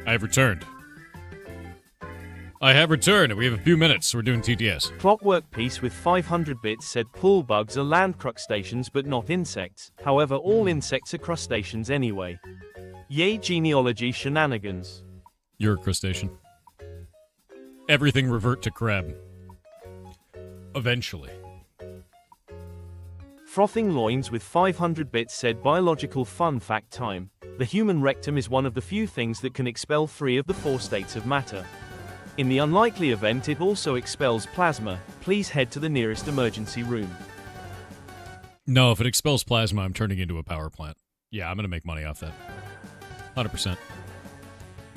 S1: I have returned. I have returned. We have a few minutes, so we're doing TTS.
S2: Clockwork Piece with 500 bits said pool bugs are land crustaceans but not insects. However, all insects are crustaceans anyway. Yay genealogy shenanigans.
S1: You're a crustacean. Everything revert to crab. Eventually.
S2: Frothing Loins with 500 bits said biological fun fact time. The human rectum is one of the few things that can expel 3 of the 4 states of matter. In the unlikely event it also expels plasma, please head to the nearest emergency room.
S1: No, if it expels plasma, I'm turning into a power plant. Yeah, I'm gonna make money off that. 100%.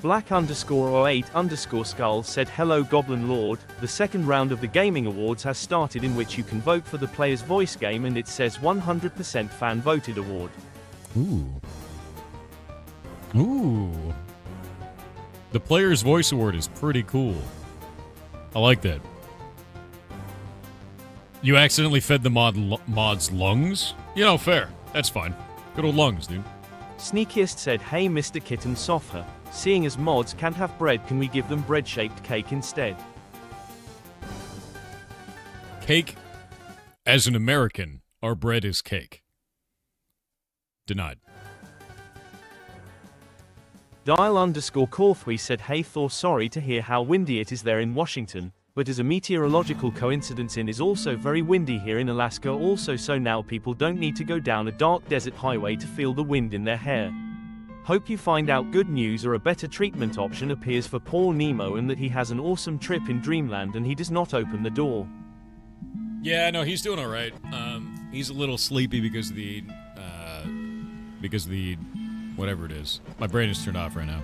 S2: Black_08_skull said hello Goblin Lord, the second round of the gaming awards has started in which you can vote for the player's voice game and it says 100% fan voted award.
S1: Ooh. Ooh. The player's voice award is pretty cool. I like that. You accidentally fed the mod's lungs? You know, fair. That's fine. Good old lungs, dude.
S2: Sneakiest said hey Mr. Kitten Sofher, seeing as mods can't have bread can we give them bread-shaped cake instead?
S1: Cake? As an American, our bread is cake. Denied.
S2: Dial_Corthwy said hey Thor, sorry to hear how windy it is there in Washington, but as a meteorological coincidence it is also very windy here in Alaska also, so now people don't need to go down a dark desert highway to feel the wind in their hair. Hope you find out good news or a better treatment option appears for poor Nemo and that he has an awesome trip in Dreamland and he does not open the door.
S1: Yeah, no, he's doing all right. He's a little sleepy because of the whatever it is. My brain is turned off right now.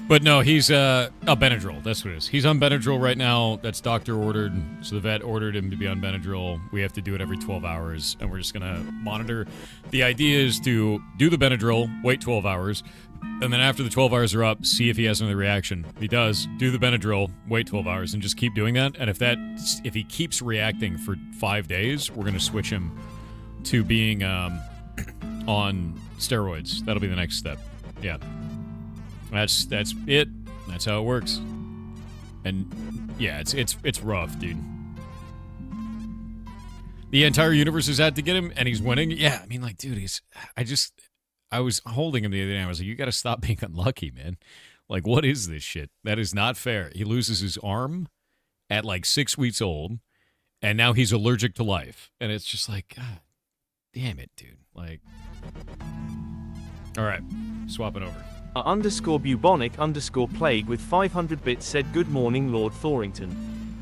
S1: But no, he's Benadryl. That's what it is. He's on Benadryl right now. That's doctor ordered. So the vet ordered him to be on Benadryl. We have to do it every 12 hours, and we're just gonna monitor. The idea is to do the Benadryl, wait 12 hours, and then after the 12 hours are up, see if he has another reaction. If he does, do the Benadryl, wait 12 hours, and just keep doing that. And if he keeps reacting for 5 days, we're gonna switch him to being on steroids. That'll be the next step. Yeah. That's it. That's how it works. And yeah, it's rough, dude. The entire universe has had to get him, and he's winning. Yeah, I mean, like, dude, I was holding him the other day, and I was like, you gotta stop being unlucky, man. Like, what is this shit? That is not fair. He loses his arm at like 6 weeks old, and now he's allergic to life. And it's just like, God damn it, dude. Like, all right, swapping over.
S2: _bubonic_plague with 500 bits said good morning Lord Thorington.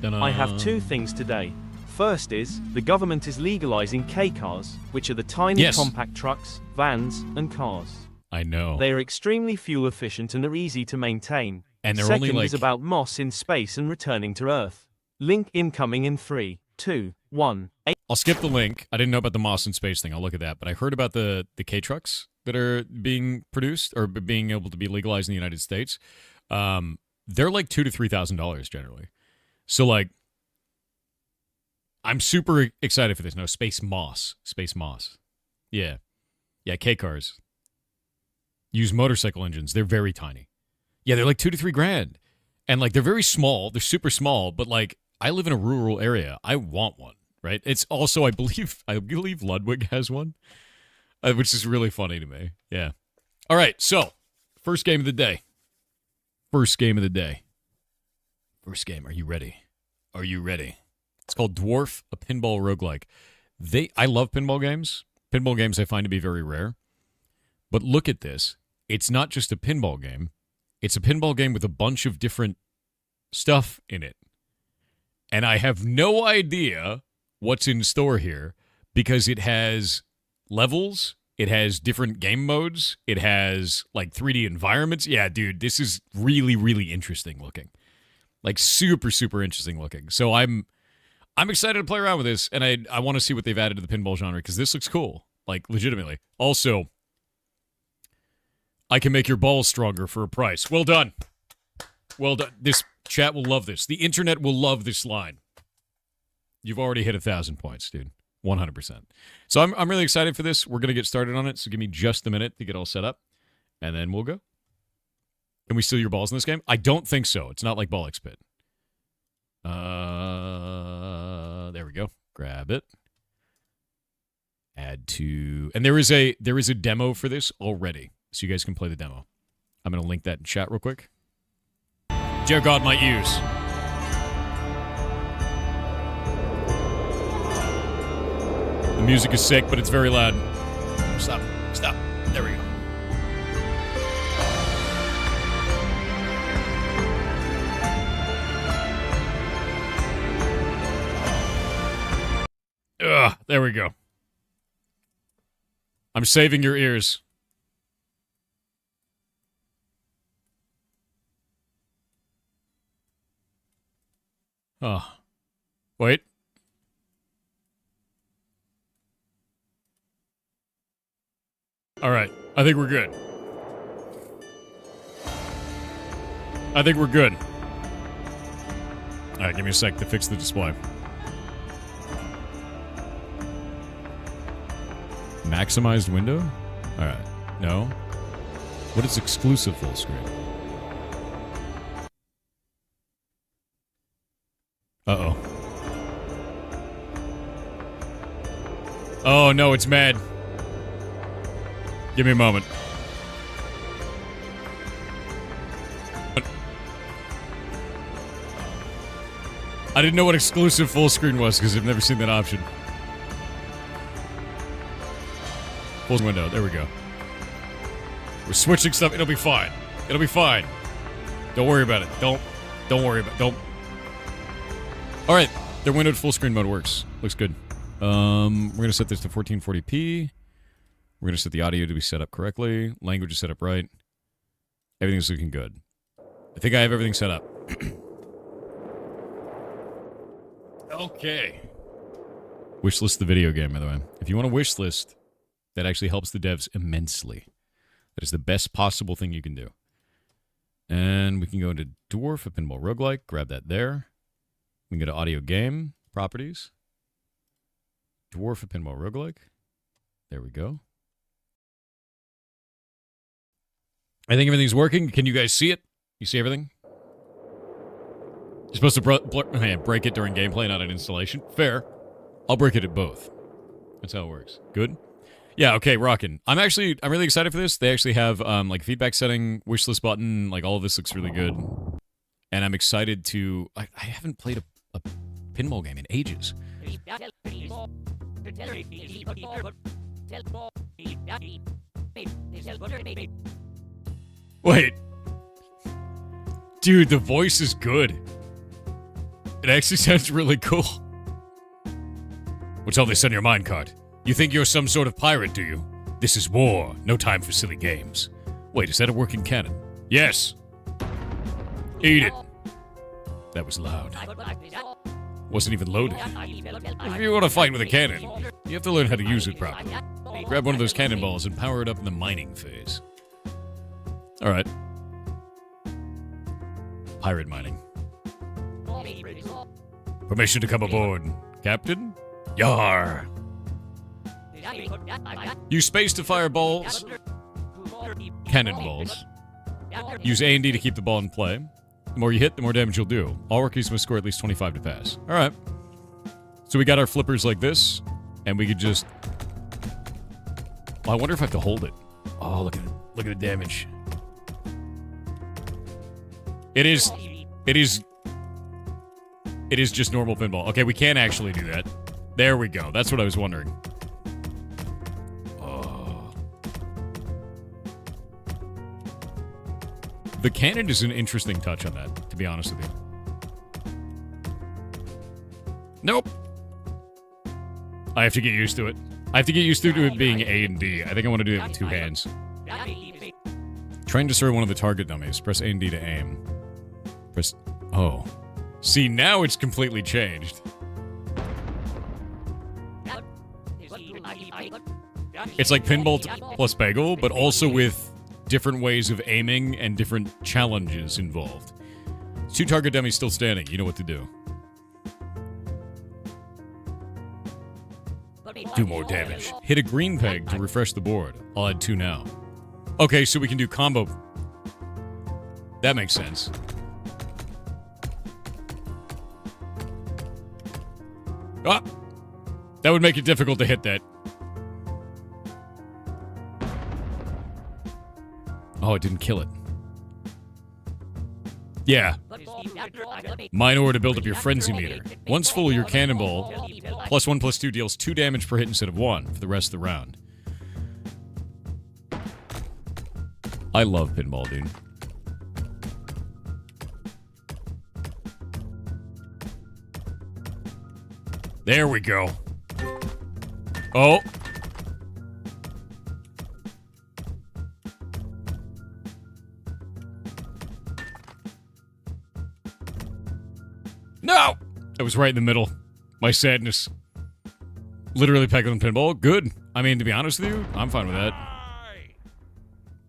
S1: Ta-da.
S2: I have 2 things today. First is, the government is legalizing K-cars, which are the tiny compact trucks, vans, and cars.
S1: I know.
S2: They are extremely fuel efficient and are easy to maintain.
S1: And they're
S2: Second
S1: only like...
S2: is about Moss in space and returning to Earth. Link incoming in 3, 2, 1.
S1: I'll skip the link. I didn't know about the Moss in space thing. I'll look at that. But I heard about the K-trucks that are being produced or being able to be legalized in the United States. They're like $2,000 to $3,000 generally. So like, I'm super excited for this. No, Space Moss. Yeah. Yeah, K-cars. Use motorcycle engines. They're very tiny. Yeah, they're like $2,000 to $3,000. And like, they're very small. They're super small. But like, I live in a rural area. I want one, right? It's also, I believe Ludwig has one. Which is really funny to me. Yeah. All right, so first game of the day. Are you ready? It's called Dwarf, a pinball roguelike. I love pinball games. Pinball games I find to be very rare. But look at this. It's not just a pinball game. It's a pinball game with a bunch of different stuff in it. And I have no idea what's in store here because it has levels, it has different game modes, it has like 3D environments. Yeah, dude, this is really, really interesting looking. Like super, super interesting looking. So I'm excited to play around with this, and I want to see what they've added to the pinball genre because this looks cool. Like legitimately. Also, I can make your balls stronger for a price. Well done. Well done. This chat will love this. The internet will love this line. You've already hit 1,000 points, dude. 100%. So I'm really excited for this. We're going to get started on it, so give me just a minute to get all set up, and then we'll go. Can we steal your balls in this game? I don't think so. It's not like Ball X Pit. There we go. Grab it. Add to... And there is a demo for this already, so you guys can play the demo. I'm going to link that in chat real quick. Dear God, my ears. The music is sick, but it's very loud. Stop. Stop. There we go. Ugh, there we go. I'm saving your ears. Oh. Wait. All right. I think we're good. I think we're good. All right, give me a sec to fix the display. Maximized window? All right. No. What is exclusive full screen? Uh-oh. Oh, no, it's mad. Give me a moment. I didn't know what exclusive full screen was because I've never seen that option. Full window. There we go. We're switching stuff. It'll be fine. It'll be fine. Don't worry about it. Don't worry about it. Don't. All right. Their windowed full screen mode works. Looks good. We're going to set this to 1440p. We're going to set the audio to be set up correctly. Language is set up right. Everything's looking good. I think I have everything set up. Okay. Wishlist the video game, by the way. If you want a wishlist, that actually helps the devs immensely. That is the best possible thing you can do. And we can go into Dwarf, a pinball roguelike. Grab that there. We can go to audio game, properties. Dwarf, a pinball roguelike. There we go. I think everything's working. Can you guys see it? You see everything? You're supposed to break it during gameplay, not an installation. Fair. I'll break it at both. That's how it works. Good? Yeah, okay, rockin'. I'm really excited for this. They actually have, like, feedback setting, wishlist button, like, all of this looks really good. And I'm excited to... I haven't played a pinball game in ages. Wait. Dude, the voice is good. It actually sounds really cool. What's all this on your minecart? You think you're some sort of pirate, do you? This is war. No time for silly games. Wait, is that a working cannon? Yes. Eat it. That was loud. Wasn't even loaded. If you want to fight with a cannon, you have to learn how to use it properly. Grab one of those cannonballs and power it up in the mining phase. Alright. Pirate mining. Permission to come aboard, Captain? Yar! Use space to fire balls. Cannonballs. Use A and D to keep the ball in play. The more you hit, the more damage you'll do. All rookies must score at least 25 to pass. Alright. So we got our flippers like this, and we could just... Oh, I wonder if I have to hold it. Oh, look at it. Look at the damage. It is just normal pinball. Okay, we can actually do that. There we go. That's what I was wondering. Oh. The cannon is an interesting touch on that, to be honest with you. Nope. I have to get used to it. I have to get used to it being A and D. I think I want to do it with two hands. Try and destroy one of the target dummies. Press A and D to aim. Press... Oh. See, now it's completely changed. It's like pinball plus bagel, but also with different ways of aiming and different challenges involved. Two target dummies still standing. You know what to do. Do more damage. Hit a green peg to refresh the board. I'll add 2 now. Okay, so we can do combo. That makes sense. Ah! That would make it difficult to hit that. Oh, it didn't kill it. Yeah. Mine ore to build up your frenzy meter. Once full, your cannonball +1/+2 deals 2 damage per hit instead of 1 for the rest of the round. I love pinball, dude. There we go. Oh. No! I was right in the middle. My sadness. Literally pecking on pinball. Good. I mean, to be honest with you, I'm fine with that.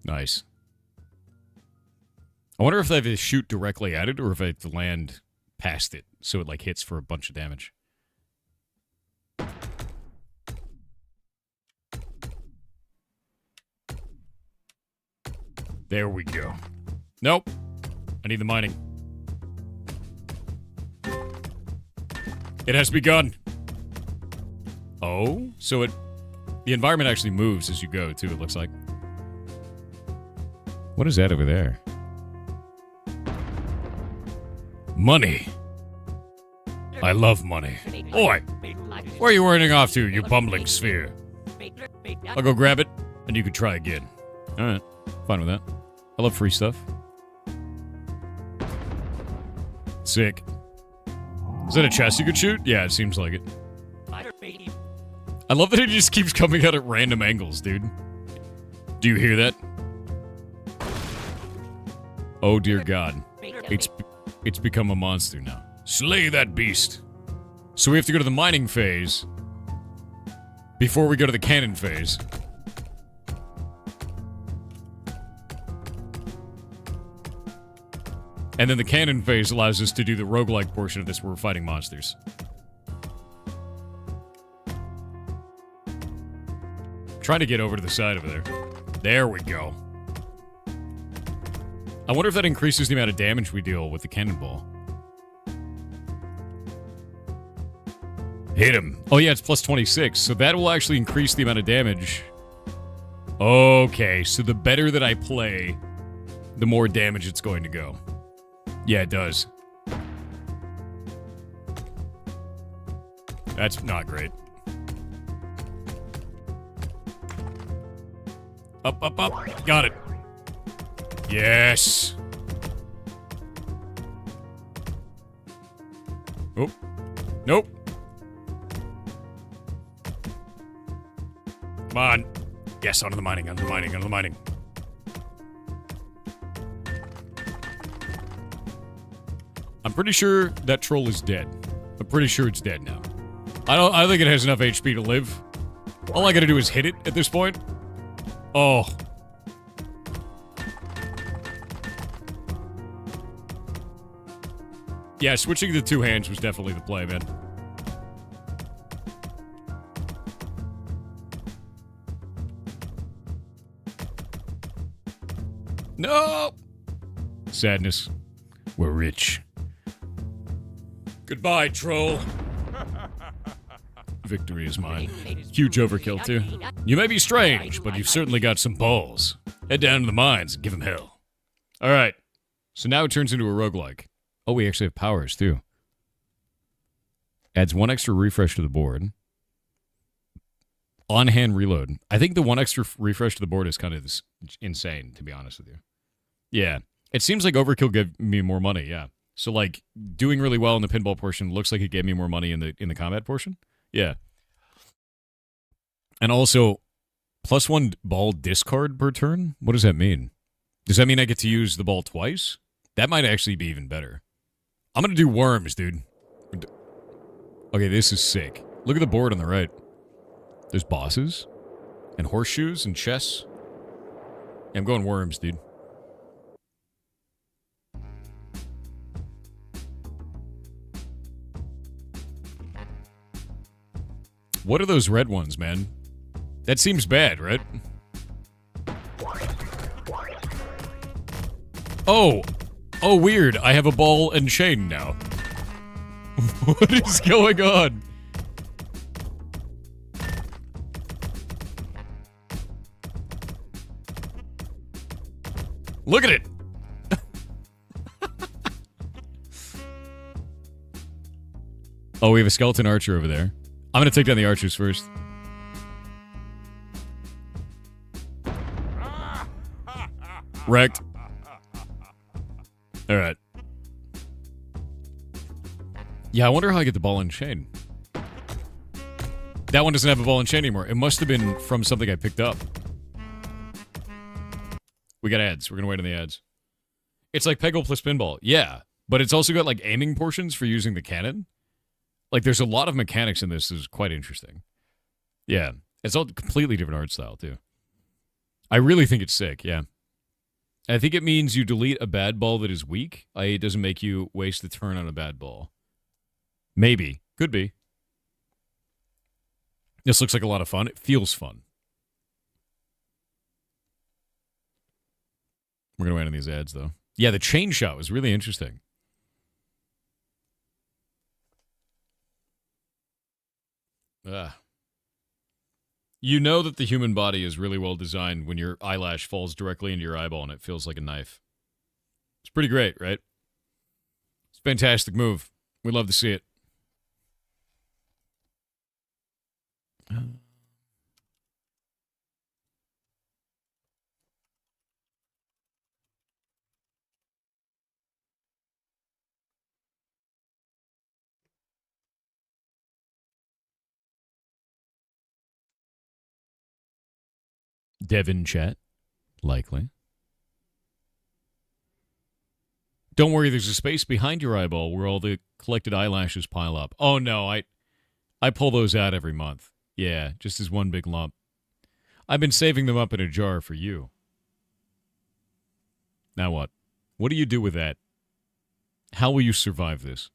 S1: Nice. I wonder if I have to shoot directly at it or if I have to land past it so it, like, hits for a bunch of damage. There we go. Nope. I need the mining. It has begun. Oh, so the environment actually moves as you go, too, it looks like. What is that over there? Money. I love money. Oi! Where are you running off to, you bumbling sphere? I'll go grab it, and you can try again. Alright, fine with that. I love free stuff. Sick. Is that a chest you could shoot? Yeah, it seems like it. I love that it just keeps coming out at random angles, dude. Do you hear that? Oh dear God. It's become a monster now. Slay that beast. So we have to go to the mining phase before we go to the cannon phase. And then the cannon phase allows us to do the roguelike portion of this where we're fighting monsters. Trying to get over to the side over there. There we go. I wonder if that increases the amount of damage we deal with the cannonball. Hit him. Oh yeah, it's +26, so that will actually increase the amount of damage. Okay, so the better that I play, the more damage it's going to go. Yeah, it does. That's not great. Up, up, up. Got it. Yes. Oh. Nope. Come on. Yes, onto the mining, onto the mining, onto the mining. I'm pretty sure that troll is dead. I'm pretty sure it's dead now. I think it has enough HP to live. All I gotta do is hit it at this point. Oh. Yeah, switching to 2 hands was definitely the play, man. No! Sadness. We're rich. Goodbye, troll. Victory is mine. Huge overkill, too. You may be strange, but you've certainly got some balls. Head down to the mines and give him hell. Alright. So now it turns into a roguelike. Oh, we actually have powers, too. Adds 1 extra refresh to the board. On-hand reload. I think the 1 extra refresh to the board is kind of insane, to be honest with you. Yeah. It seems like overkill gave me more money, yeah. So, like, doing really well in the pinball portion looks like it gave me more money in the combat portion. Yeah. And also, +1 ball discard per turn? What does that mean? Does that mean I get to use the ball twice? That might actually be even better. I'm gonna do worms, dude. Okay, this is sick. Look at the board on the right. There's bosses, and horseshoes, and chess. Yeah, I'm going worms, dude. What are those red ones, man? That seems bad, right? Oh, Oh, weird. I have a ball and chain now. What is going on? Look at it. Oh, we have a skeleton archer over there. I'm going to take down the archers first. Wrecked. Alright. Yeah, I wonder how I get the ball and chain. That one doesn't have a ball and chain anymore. It must have been from something I picked up. We got ads. We're going to wait on the ads. It's like Peggle plus pinball. Yeah, but it's also got like aiming portions for using the cannon. Like there's a lot of mechanics in this. This is quite interesting. Yeah, it's all completely different art style too. I really think it's sick, yeah. I think it means you delete a bad ball that is weak, i.e. it doesn't make you waste the turn on a bad ball. Maybe. Could be. This looks like a lot of fun. It feels fun. We're going to wait on these ads, though. Yeah, the chain shot was really interesting. You know that the human body is really well designed when your eyelash falls directly into your eyeball and it feels like a knife. It's pretty great, right? It's a fantastic move. We love to see it. Devin chat. Likely. Don't worry, there's a space behind your eyeball where all the collected eyelashes pile up. Oh no, I pull those out every month. Yeah, just as one big lump. I've been saving them up in a jar for you. Now what? What do you do with that? How will you survive this?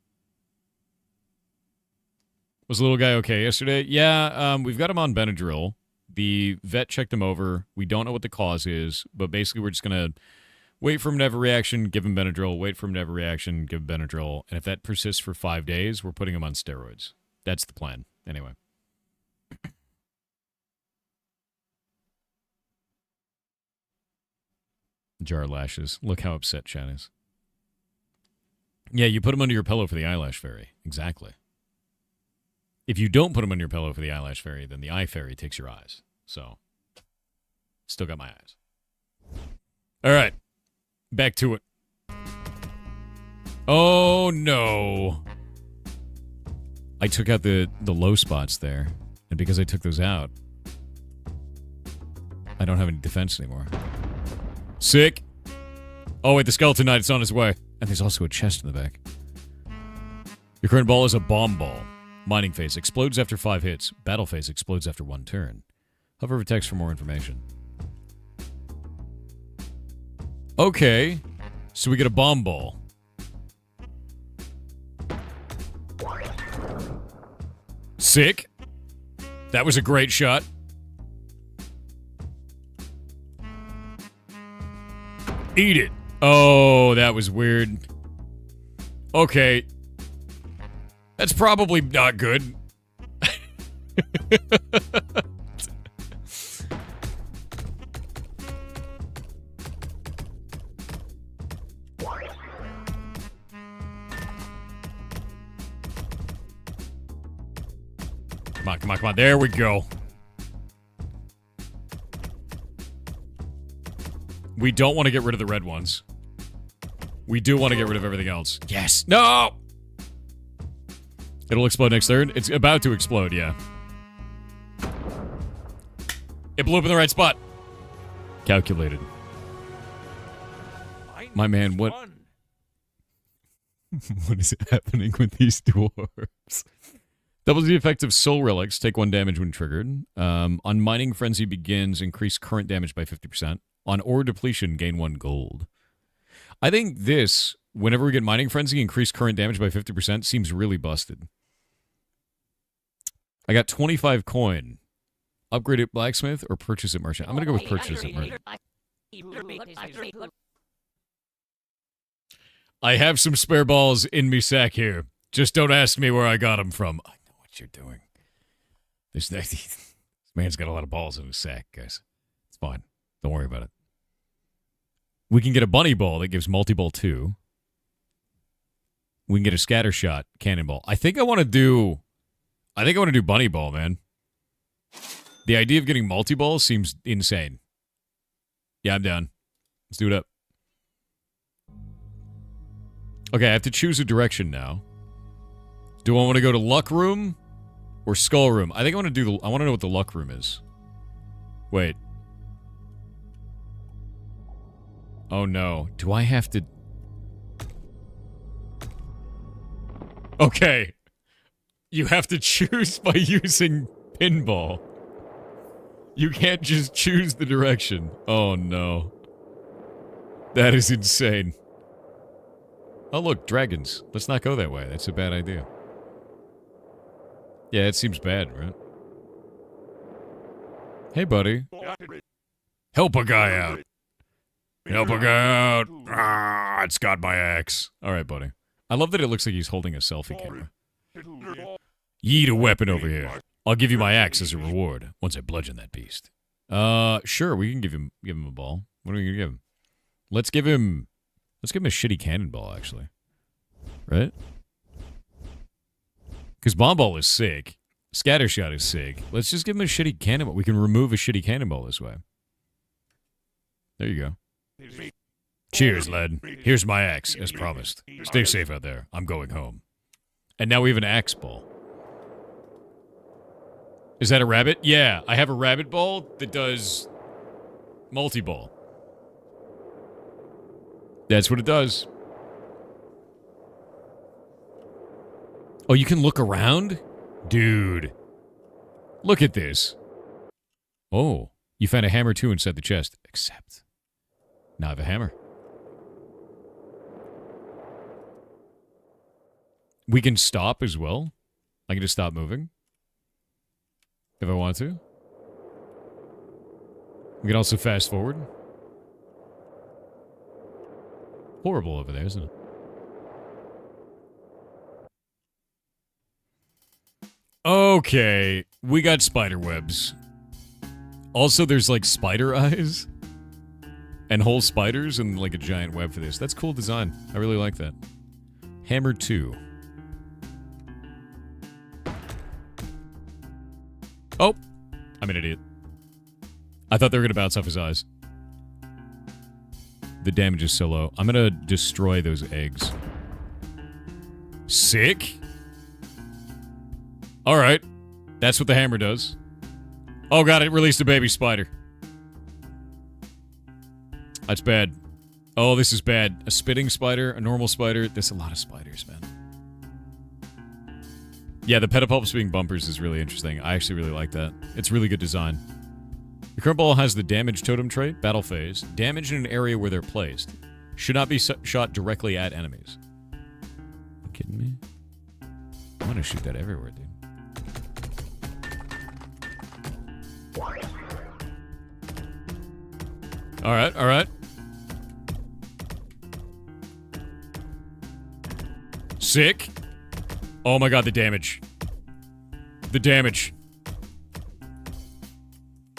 S1: Was the little guy okay yesterday? Yeah, we've got him on Benadryl. The vet checked him over. We don't know what the cause is, but basically we're just going to wait for him to have a reaction, give him Benadryl, wait for him to have a reaction, give him Benadryl, and if that persists for 5 days, we're putting him on steroids. That's the plan. Anyway. Jar lashes. Look how upset Chan is. Yeah, you put him under your pillow for the eyelash fairy. Exactly. If you don't put them on your pillow for the eyelash fairy, then the eye fairy takes your eyes. So, still got my eyes. All right. Back to it. Oh, no. I took out the low spots there. And because I took those out, I don't have any defense anymore. Sick. Oh, wait, the skeleton knight is on his way. And there's also a chest in the back. Your current ball is a bomb ball. Mining phase explodes after 5 hits. Battle phase explodes after 1 turn. Hover over text for more information. Okay. So we get a bomb ball. Sick. That was a great shot. Eat it. Oh, that was weird. Okay. That's probably not good. Come on, come on, come on. There we go. We don't want to get rid of the red ones. We do want to get rid of everything else. Yes. No! It'll explode next turn. It's about to explode, yeah. It blew up in the right spot. Calculated. My man, what... What is happening with these dwarves? Doubles the effect of soul relics. Take 1 damage when triggered. On mining frenzy begins, increase current damage by 50%. On ore depletion, gain 1 gold. I think this, whenever we get mining frenzy, increase current damage by 50%, seems really busted. I got 25 coin. Upgrade at blacksmith or purchase at merchant? I'm going to go with purchase at merchant. I have some spare balls in me sack here. Just don't ask me where I got them from. I know what you're doing. This man's got a lot of balls in his sack, guys. It's fine. Don't worry about it. We can get a bunny ball that gives multi-ball 2. We can get a scatter shot cannonball. I think I want to do bunny ball, man. The idea of getting multi-ball seems insane. Yeah, I'm down. Let's do it up. Okay, I have to choose a direction now. Do I want to go to luck room or skull room? I think I want to do I want to know what the luck room is. Wait. Oh no. Do I have to... Okay. You have to choose by using pinball. You can't just choose the direction. Oh no. That is insane. Oh look, dragons. Let's not go that way. That's a bad idea. Yeah, it seems bad, right? Hey, buddy. Help a guy out. Help a guy out. Ah, it's got my axe. All right, buddy. I love that it looks like he's holding a selfie camera. Yeet a weapon over here. I'll give you my axe as a reward once I bludgeon that beast. Sure, we can give him a ball. What are we gonna give him? Let's give him a shitty cannonball, actually. Right? Because bomb ball is sick. Scattershot is sick. Let's just give him a shitty cannonball. We can remove a shitty cannonball this way. There you go. Cheers, lad. Here's my axe, as promised. Stay safe out there. I'm going home. And now we have an axe ball. Is that a rabbit? Yeah, I have a rabbit ball that does multi-ball. That's what it does. Oh, you can look around? Dude. Look at this. Oh, you found a hammer too inside the chest. Accept. Now I have a hammer. We can stop as well. I can just stop moving. If I want to. We can also fast forward. Horrible over there, isn't it? Okay, we got spider webs. Also, there's like spider eyes and whole spiders and like a giant web for this. That's cool design. I really like that. Hammer 2. Oh, I'm an idiot. I thought they were going to bounce off his eyes. The damage is so low. I'm going to destroy those eggs. Sick. All right. That's what the hammer does. Oh, God, it released a baby spider. That's bad. Oh, this is bad. A spitting spider, a normal spider. There's a lot of spiders, man. Yeah, the pedipulps being bumpers is really interesting. I actually really like that. It's really good design. The current ball has the damage totem trait, battle phase, damage in an area where they're placed. Should not be shot directly at enemies. You kidding me? I want to shoot that everywhere, dude. Alright, alright. Sick. Oh my god, the damage. The damage.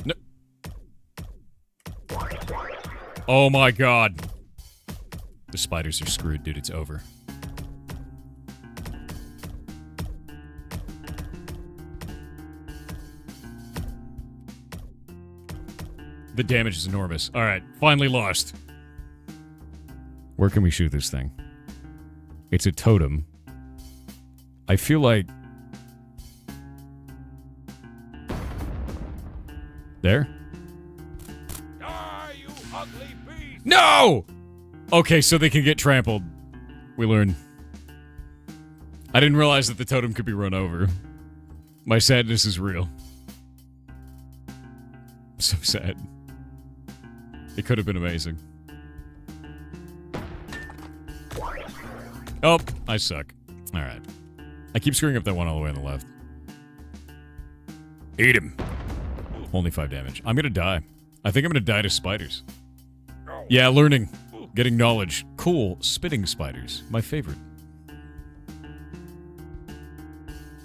S1: No. Oh my god. The spiders are screwed, dude. It's over. The damage is enormous. Alright, finally lost. Where can we shoot this thing? It's a totem. I feel like... There?
S3: Die, you ugly beast!
S1: No! Okay, so they can get trampled. We learn. I didn't realize that the totem could be run over. My sadness is real. So sad. It could have been amazing. Oh, I suck. Alright. I keep screwing up that one all the way on the left. Eat him. Only 5 damage. I'm gonna die. I think I'm gonna die to spiders. Yeah, learning. Getting knowledge. cool. Spitting spiders. My favorite.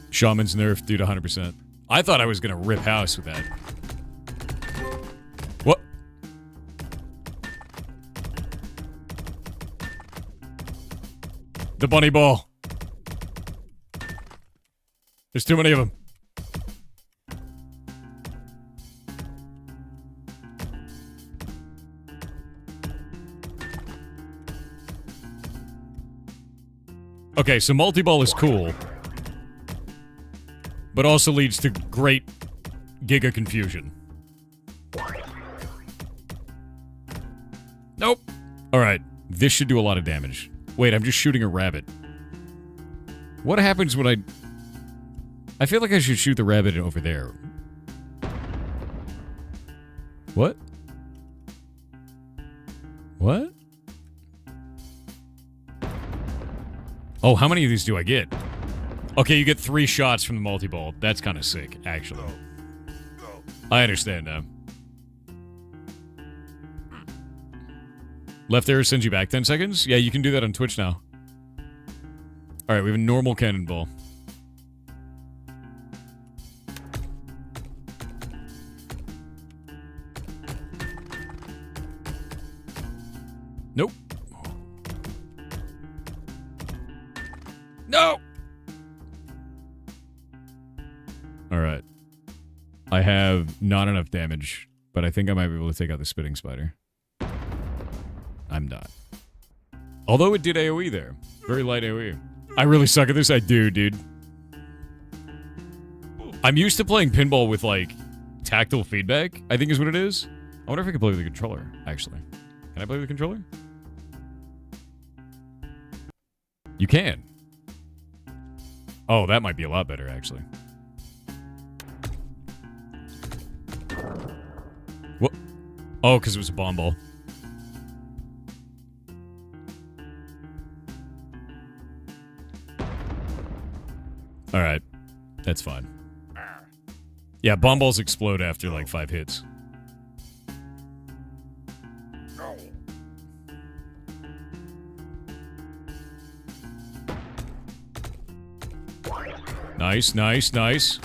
S1: Shaman's nerf, dude, 100%. I thought I was gonna rip house with that. What? The bunny ball. There's too many of them. Okay, so multi-ball is cool, but also leads to great giga confusion. Nope. Alright, this should do a lot of damage. Wait, I'm just shooting a rabbit. What happens when I feel like I should shoot the rabbit over there. What? What? Oh, how many of these do I get? Okay, you get 3 shots from the multi-ball. That's kind of sick, actually. I understand now. Left arrow sends you back 10 seconds? Yeah, you can do that on Twitch now. Alright, we have a normal cannonball. Nope. No! Alright. I have not enough damage, but I think I might be able to take out the spitting spider. I'm not. Although it did AoE there. Very light AoE. I really suck at this. I do, dude. I'm used to playing pinball with, like, tactile feedback, I think is what it is. I wonder if I can play with the controller, actually. Can I play with the controller? You can. Oh, that might be a lot better, actually. What? Oh, because it was a bomb ball. Alright. That's fine. Yeah, bomb balls explode after like 5 hits. Nice, nice, nice.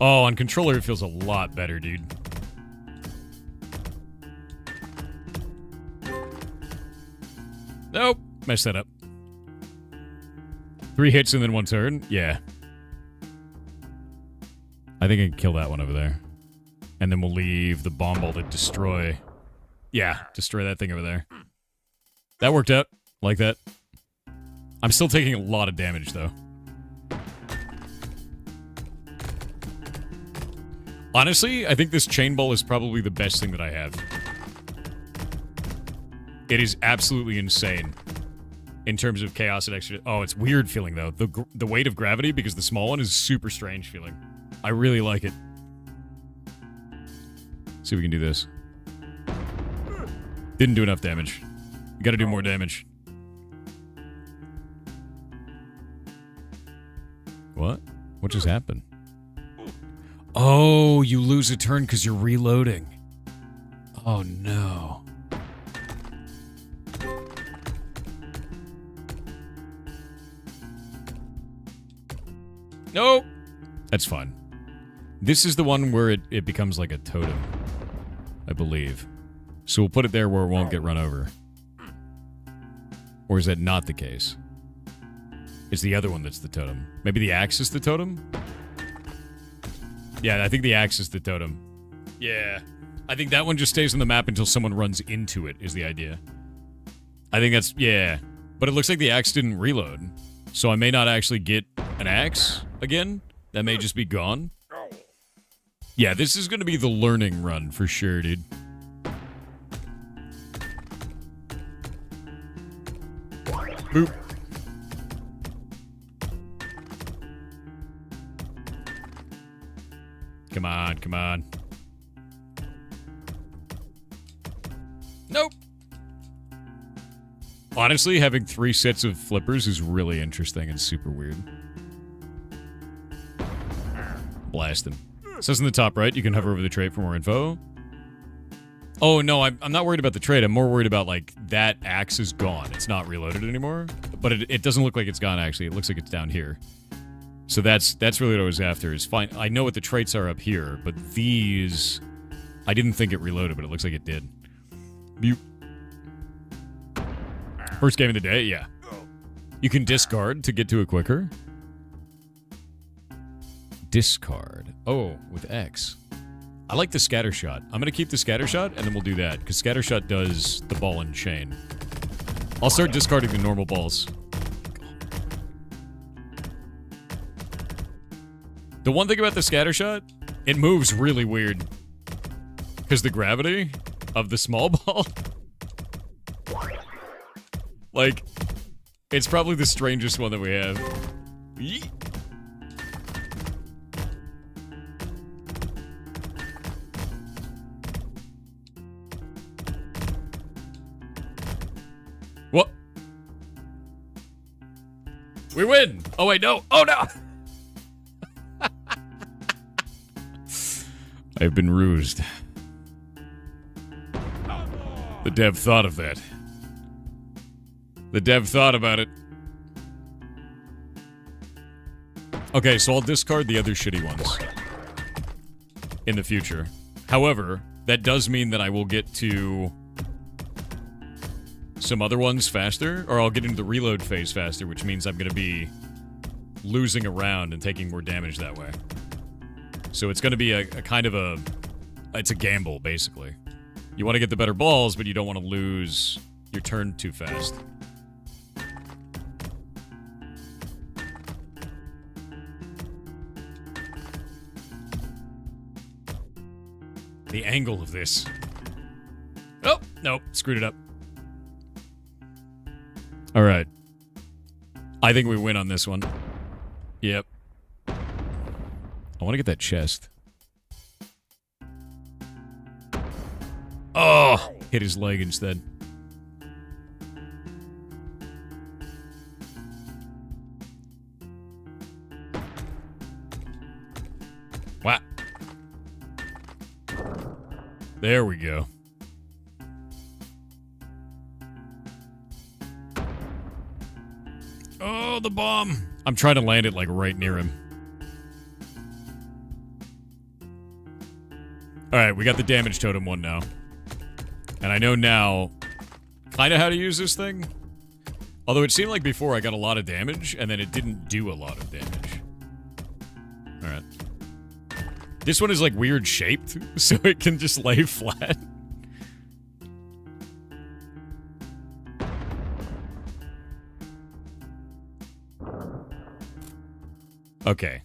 S1: Oh, on controller it feels a lot better, dude. Nope. Messed that up. 3 hits and then 1 turn? Yeah. I think I can kill that one over there. And then we'll leave the bomb ball to destroy... Yeah, destroy that thing over there. That worked out. Like that. I'm still taking a lot of damage, though. Honestly, I think this chain ball is probably the best thing that I have. It is absolutely insane in terms of chaos and extra... Oh, it's weird feeling, though. The weight of gravity, because the small one is super strange feeling. I really like it. See if we can do this. Didn't do enough damage. You gotta do more damage. What? What just happened? Oh, you lose a turn because you're reloading. Oh, no. Nope. That's fine. This is the one where it becomes like a totem, I believe. So we'll put it there where it won't get run over. Or is that not the case? It's the other one that's the totem. Maybe the axe is the totem? Yeah, I think the axe is the totem. Yeah. I think that one just stays on the map until someone runs into it, is the idea. I think that's... Yeah. But it looks like the axe didn't reload. So I may not actually get an axe again. That may just be gone. Yeah, this is going to be the learning run for sure, dude. Boop. Come on, come on. Nope. Honestly, having 3 sets of flippers is really interesting and super weird. Blast him. It says in the top right, you can hover over the trait for more info. Oh, no, I'm not worried about the trait. I'm more worried about, like, that axe is gone. It's not reloaded anymore. But it doesn't look like it's gone, actually. It looks like it's down here. So that's really what I was after, is fine. I know what the traits are up here, but these... I didn't think it reloaded, but it looks like it did. First game of the day? Yeah. You can discard to get to it quicker. Discard. Oh, with X. I like the scatter shot. I'm going to keep the scatter shot, and then we'll do that, because scatter shot does the ball and chain. I'll start discarding the normal balls. The one thing about the scatter shot, it moves really weird. Because the gravity of the small ball... like, it's probably the strangest one that we have. Yeet. What? We win! Oh wait, no! Oh no! I've been rused. The dev thought of that. The dev thought about it. Okay, so I'll discard the other shitty ones in the future. However, that does mean that I will get to some other ones faster, or I'll get into the reload phase faster, which means I'm going to be losing a round and taking more damage that way. So it's going to be a kind of a... It's a gamble, basically. You want to get the better balls, but you don't want to lose your turn too fast. The angle of this. Oh, nope, screwed it up. All right. I think we win on this one. Yep. I want to get that chest. Oh, hit his leg instead. Wow. There we go. Oh, the bomb. I'm trying to land it, like, right near him. Alright, we got the damage totem one now. And I know now kind of how to use this thing. Although it seemed like before I got a lot of damage, and then it didn't do a lot of damage. Alright. This one is, like, weird shaped, so it can just lay flat. Okay.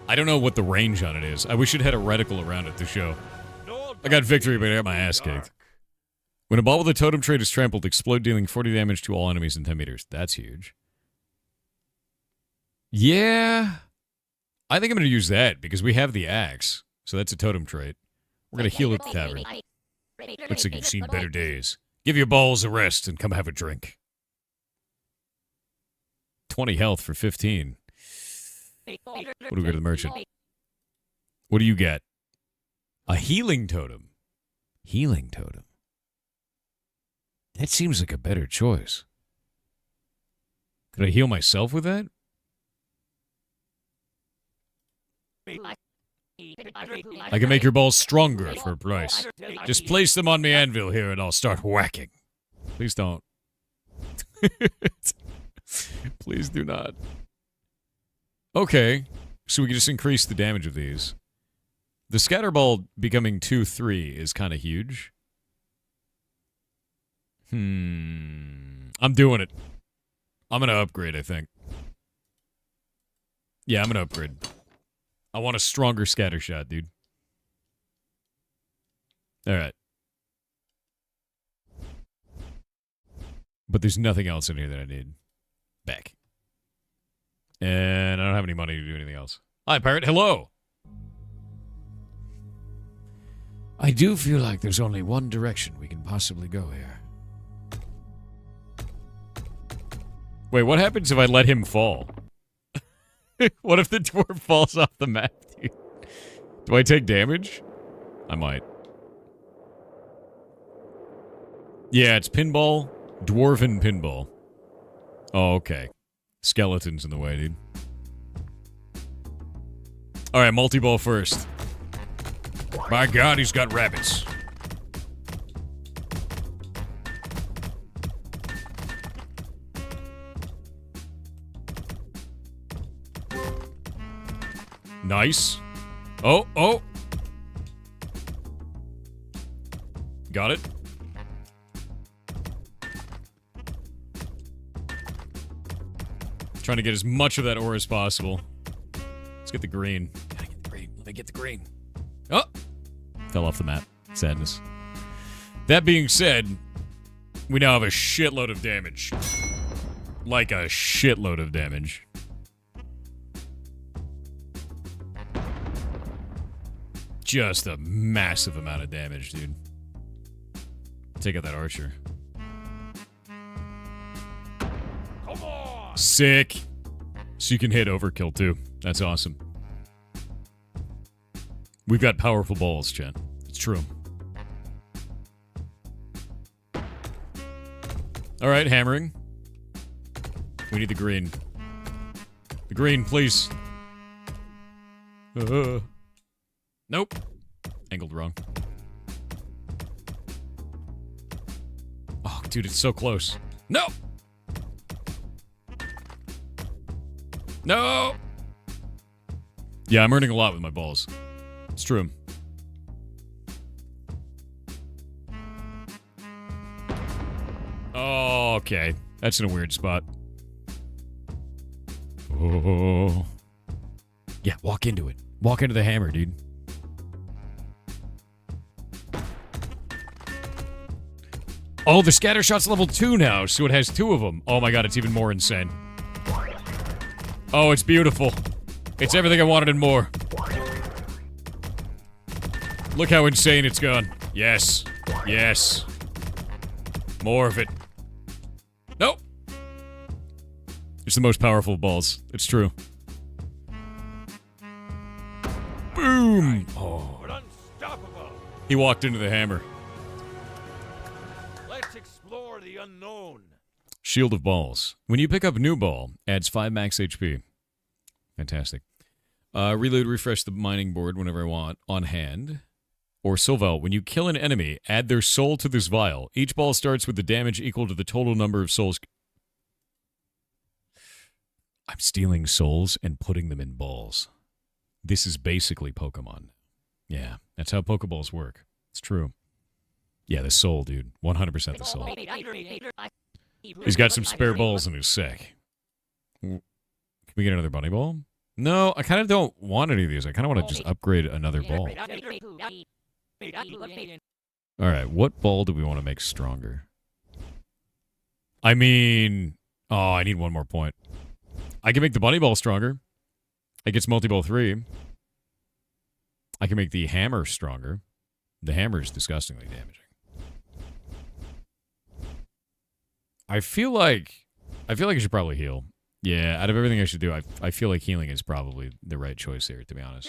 S1: I don't know what the range on it is. I wish it had a reticle around it to show. I got victory, but I got my ass kicked. When a ball with a totem trait is trampled, explode, dealing 40 damage to all enemies in 10 meters. That's huge. Yeah. I think I'm going to use that, because we have the axe. So that's a totem trait. We're going to heal at the tavern. Looks like you've seen better days. Give your balls a rest and come have a drink. 20 health for 15. What do we go to the merchant? What do you get? A healing totem. Healing totem. That seems like a better choice. Could I heal myself with that? I can make your balls stronger for a price. Just place them on my anvil here and I'll start whacking. Please don't. Please do not. Okay, so we can just increase the damage of these. The scatterball becoming 2-3 is kind of huge. I'm doing it. I'm going to upgrade, I think. Yeah, I'm going to upgrade. I want a stronger scatter shot, dude. Alright. But there's nothing else in here that I need. Back. And I don't have any money to do anything else. Hi, Pirate. Hello! I do feel like there's only one direction we can possibly go here. Wait, what happens if I let him fall? What if the dwarf falls off the map, dude? Do I take damage? I might. Yeah, it's pinball. Dwarven pinball. Oh, okay. Skeletons in the way, dude. Alright, multi-ball first. My god, he's got rabbits. Nice. Oh, oh. Got it. Trying to get as much of that ore as possible. Let's get the green. Gotta get the green. Let me get the green. Oh! Fell off the map. Sadness. That being said, we now have a shitload of damage. Like a shitload of damage. Just a massive amount of damage, dude. Take out that archer.
S3: Come on!
S1: Sick. So you can hit overkill, too. That's awesome. We've got powerful balls, Chen. It's true. Alright, hammering. We need the green. The green, please. Nope. Angled wrong. Oh, dude, it's so close. No! No! Yeah, I'm earning a lot with my balls. It's true. Oh, okay. That's in a weird spot. Oh. Yeah, walk into it. Walk into the hammer, dude. Oh, the scatter shot's level 2 now, so it has 2 of them. Oh my god, it's even more insane. Oh, it's beautiful. It's everything I wanted and more. Look how insane it's gone. Yes. Yes. More of it. Nope. It's the most powerful balls. It's true. Boom! Oh.
S3: But unstoppable.
S1: He walked into the hammer.
S3: Let's explore the unknown.
S1: Shield of Balls. When you pick up a new ball, adds 5 max HP. Fantastic. Reload, refresh the mining board whenever I want, on hand. Or Silval, when you kill an enemy, add their soul to this vial. Each ball starts with the damage equal to the total number of souls. I'm stealing souls and putting them in balls. This is basically Pokemon. Yeah, that's how Pokeballs work. It's true. Yeah, the soul, dude. 100% the soul. He's got some spare balls in his sack. Can we get another bunny ball? No, I kind of don't want any of these. I kind of want to just upgrade another ball. Alright, what ball do we want to make stronger? I mean... Oh, I need one more point. I can make the bunny ball stronger. It gets multi-ball 3. I can make the hammer stronger. The hammer is disgustingly damaging. I feel like I should probably heal. Yeah, out of everything I should do, I feel like healing is probably the right choice here, to be honest.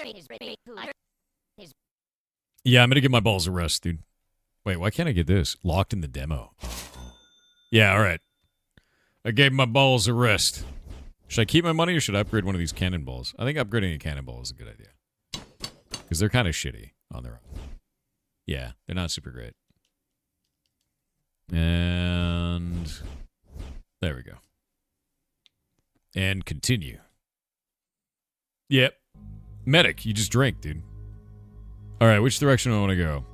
S1: Yeah, I'm gonna give my balls a rest, dude. Wait, why can't I get this? Locked in the demo. Yeah, alright. I gave my balls a rest. Should I keep my money or should I upgrade one of these cannonballs? I think upgrading a cannonball is a good idea. Because they're kind of shitty on their own. Yeah, they're not super great. And... there we go. And continue. Yep. Medic, you just drank, dude. Alright, which direction do I want to go?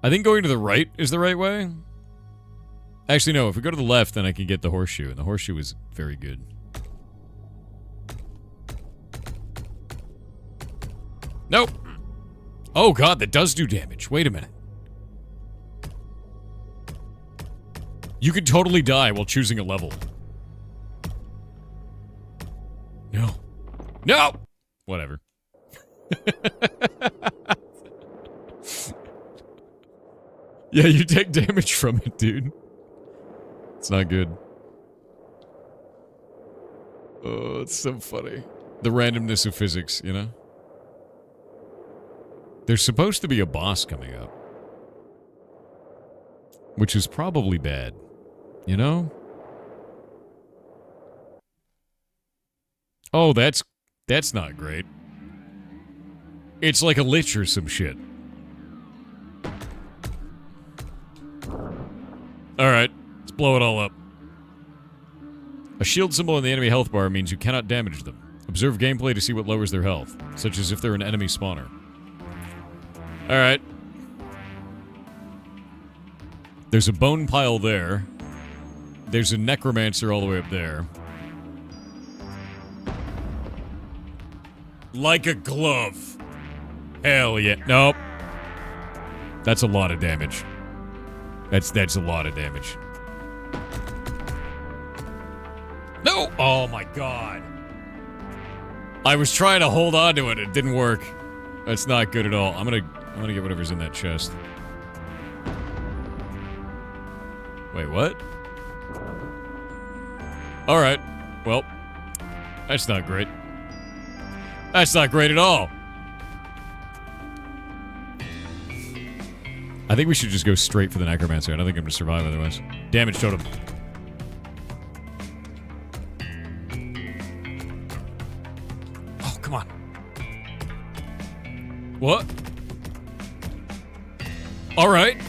S1: I think going to the right is the right way. Actually, no, if we go to the left, then I can get the horseshoe, and the horseshoe is very good. Nope. Oh god, that does do damage. Wait a minute. You could totally die while choosing a level. No. No! Whatever. Yeah, you take damage from it, dude. It's not good. Oh, it's so funny. The randomness of physics, you know? There's supposed to be a boss coming up. Which is probably bad. You know? Oh, that's not great. It's like a lich or some shit. Alright, let's blow it all up. A shield symbol in the enemy health bar means you cannot damage them. Observe gameplay to see what lowers their health, such as if they're an enemy spawner. Alright. There's a bone pile there. There's a necromancer all the way up there. Like a glove. Hell yeah. Nope. That's a lot of damage. That's a lot of damage. No! Oh my god. I was trying to hold on to it. It didn't work. That's not good at all. I'm gonna get whatever's in that chest. Wait, what? Alright. Well, that's not great. That's not great at all. I think we should just go straight for the necromancer. I don't think I'm gonna survive otherwise. Damage totem. Oh, come on. What? Alright.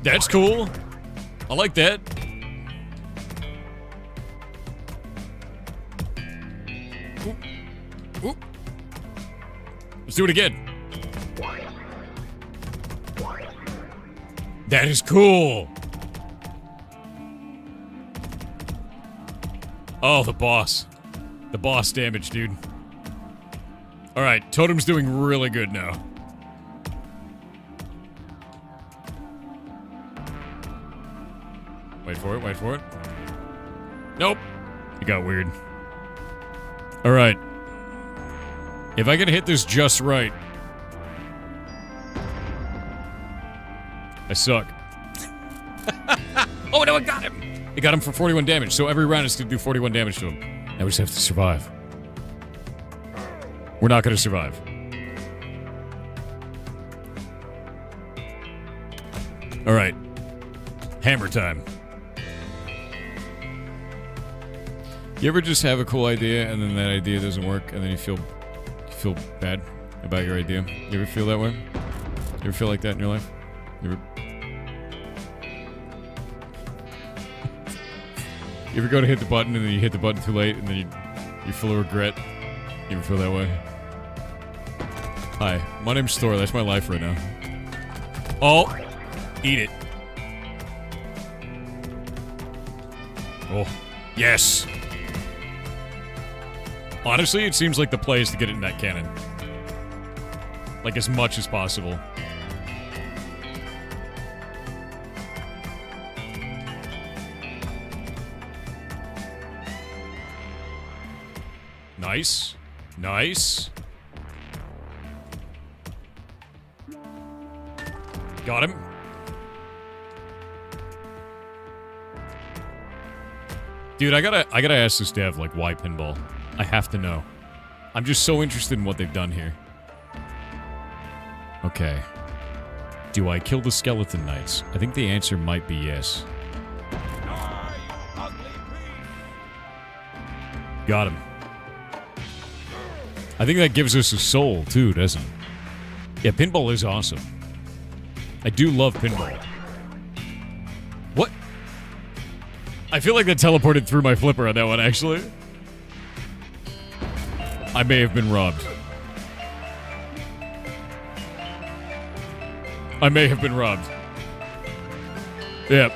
S1: That's cool. I like that. Ooh. Ooh. Let's do it again. That is cool. Oh, the boss. The boss damage, dude. Alright, totem's doing really good now. Wait for it, wait for it. Nope. It got weird. Alright. If I can hit this just right. I suck. Oh, no, I got him! It got him for 41 damage, so every round is going to do 41 damage to him. Now we just have to survive. We're not going to survive. Alright. Hammer time. You ever just have a cool idea and then that idea doesn't work and then you feel bad about your idea? You ever feel that way? You ever feel like that in your life? You ever go to hit the button and then you hit the button too late and then you feel a regret? You ever feel that way? Hi, my name's Thor. That's my life right now. Oh, eat it. Oh, yes. Honestly, it seems like the play is to get it in that cannon. Like, as much as possible. Nice. Nice. Got him. Dude, I gotta ask this dev, like, why pinball? I have to know. I'm just so interested in what they've done here. Okay. Do I kill the skeleton knights? I think the answer might be yes. Got him. I think that gives us a soul, too, doesn't it? Yeah, pinball is awesome. I do love pinball. What? I feel like that teleported through my flipper on that one, actually. I may have been robbed. I may have been robbed. Yep.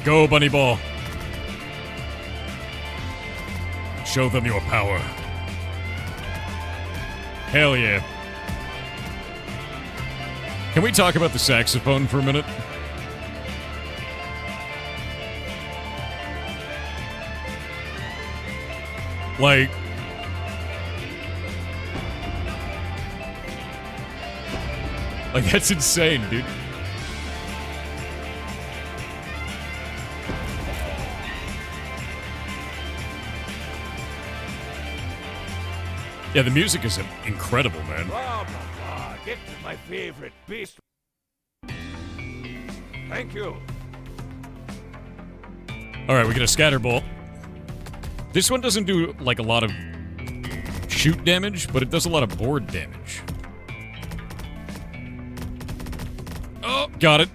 S1: Go, Bunny Ball. Show them your power. Hell yeah. Can we talk about the saxophone for a minute? Like... Like, that's insane, dude. Yeah, the music is incredible, man.
S3: Oh my god, get to my favorite beast. Thank you.
S1: All right, we get a scatter ball. This one doesn't do, like, a lot of shoot damage, but it does a lot of board damage. Oh, got it.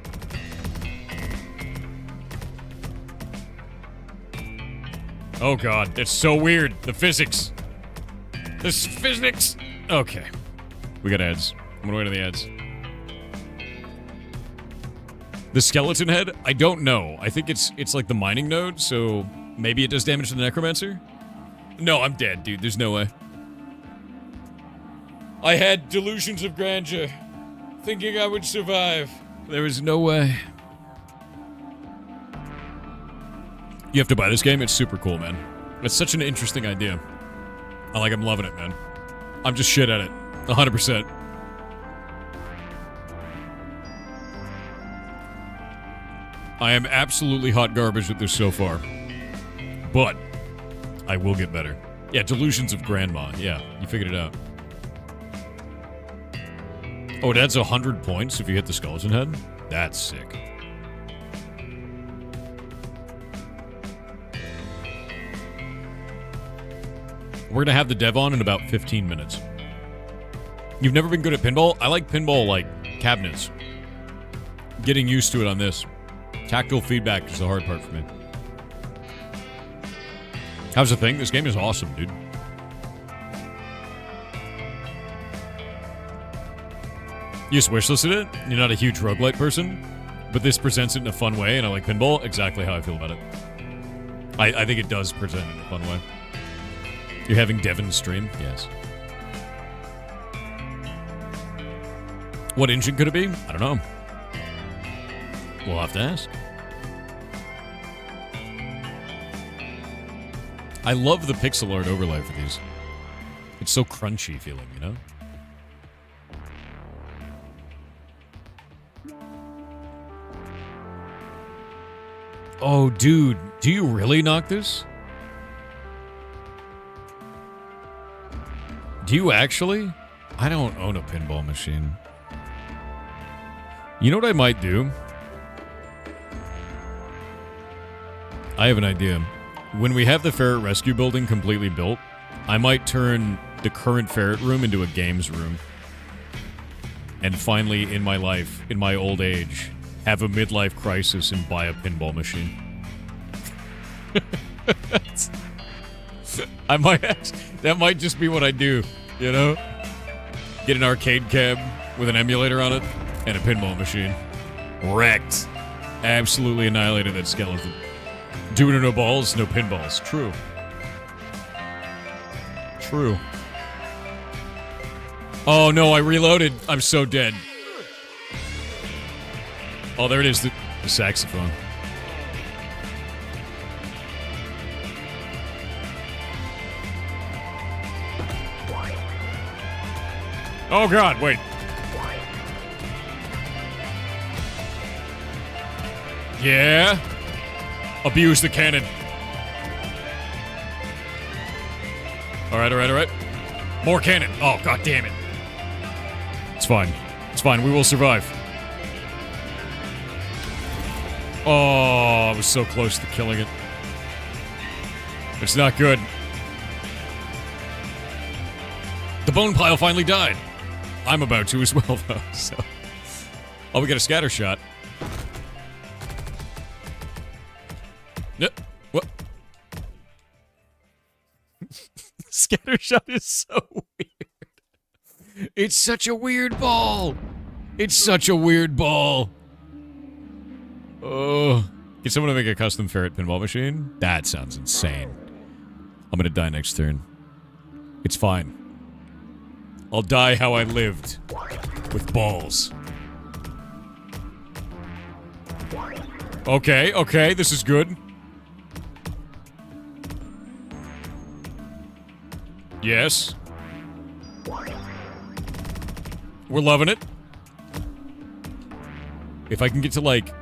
S1: Oh god, that's so weird. The physics. The physics. Okay. We got ads. I'm gonna wait on the ads. The skeleton head? I don't know. I think it's like the mining node, so maybe it does damage to the necromancer? No, I'm dead, dude. There's no way. I had delusions of grandeur, thinking I would survive. There is no way. You have to buy this game. It's super cool, man. It's such an interesting idea. I'm loving it, man. I'm just shit at it. 100%. I am absolutely hot garbage with this so far. But I will get better. Yeah, Delusions of Grandma. Yeah, you figured it out. Oh, it adds 100 points if you hit the skeleton head? That's sick. We're gonna have the dev on in about 15 minutes. You've never been good at pinball? I like pinball, like, cabinets. Getting used to it on this. Tactile feedback is the hard part for me. How's the thing? This game is awesome, dude. You just wishlisted it? You're not a huge roguelike person? But this presents it in a fun way, and I like pinball. Exactly how I feel about it. I think it does present it in a fun way. You're having Devin stream? Yes. What engine could it be? I don't know. We'll have to ask. I love the pixel art overlay for these. It's so crunchy feeling, you know? Oh, dude. Do you really knock this? Do you actually? I don't own a pinball machine. You know what I might do? I have an idea. When we have the Ferret Rescue building completely built, I might turn the current Ferret room into a games room. And finally, in my life, in my old age, have a midlife crisis and buy a pinball machine. That might just be what I do, you know? Get an arcade cab with an emulator on it and a pinball machine. Wrecked. Absolutely annihilated that skeleton. Doing it no balls, no pinballs. True. True. Oh no, I reloaded. I'm so dead. Oh, there it is, the saxophone. Oh god, wait. Yeah. Abuse the cannon. Alright, alright, alright. More cannon. Oh, god damn it. It's fine. It's fine. We will survive. Oh, I was so close to killing it. It's not good. The bone pile finally died. I'm about to as well, though, so... Oh, we got a scatter shot. Yep. What? Scatter shot is so weird. It's such a weird ball. It's such a weird ball. Oh. Can someone make a custom Ferret pinball machine? That sounds insane. I'm gonna die next turn. It's fine. I'll die how I lived. With balls. Okay, okay, this is good. Yes. We're loving it. If I can get to, like,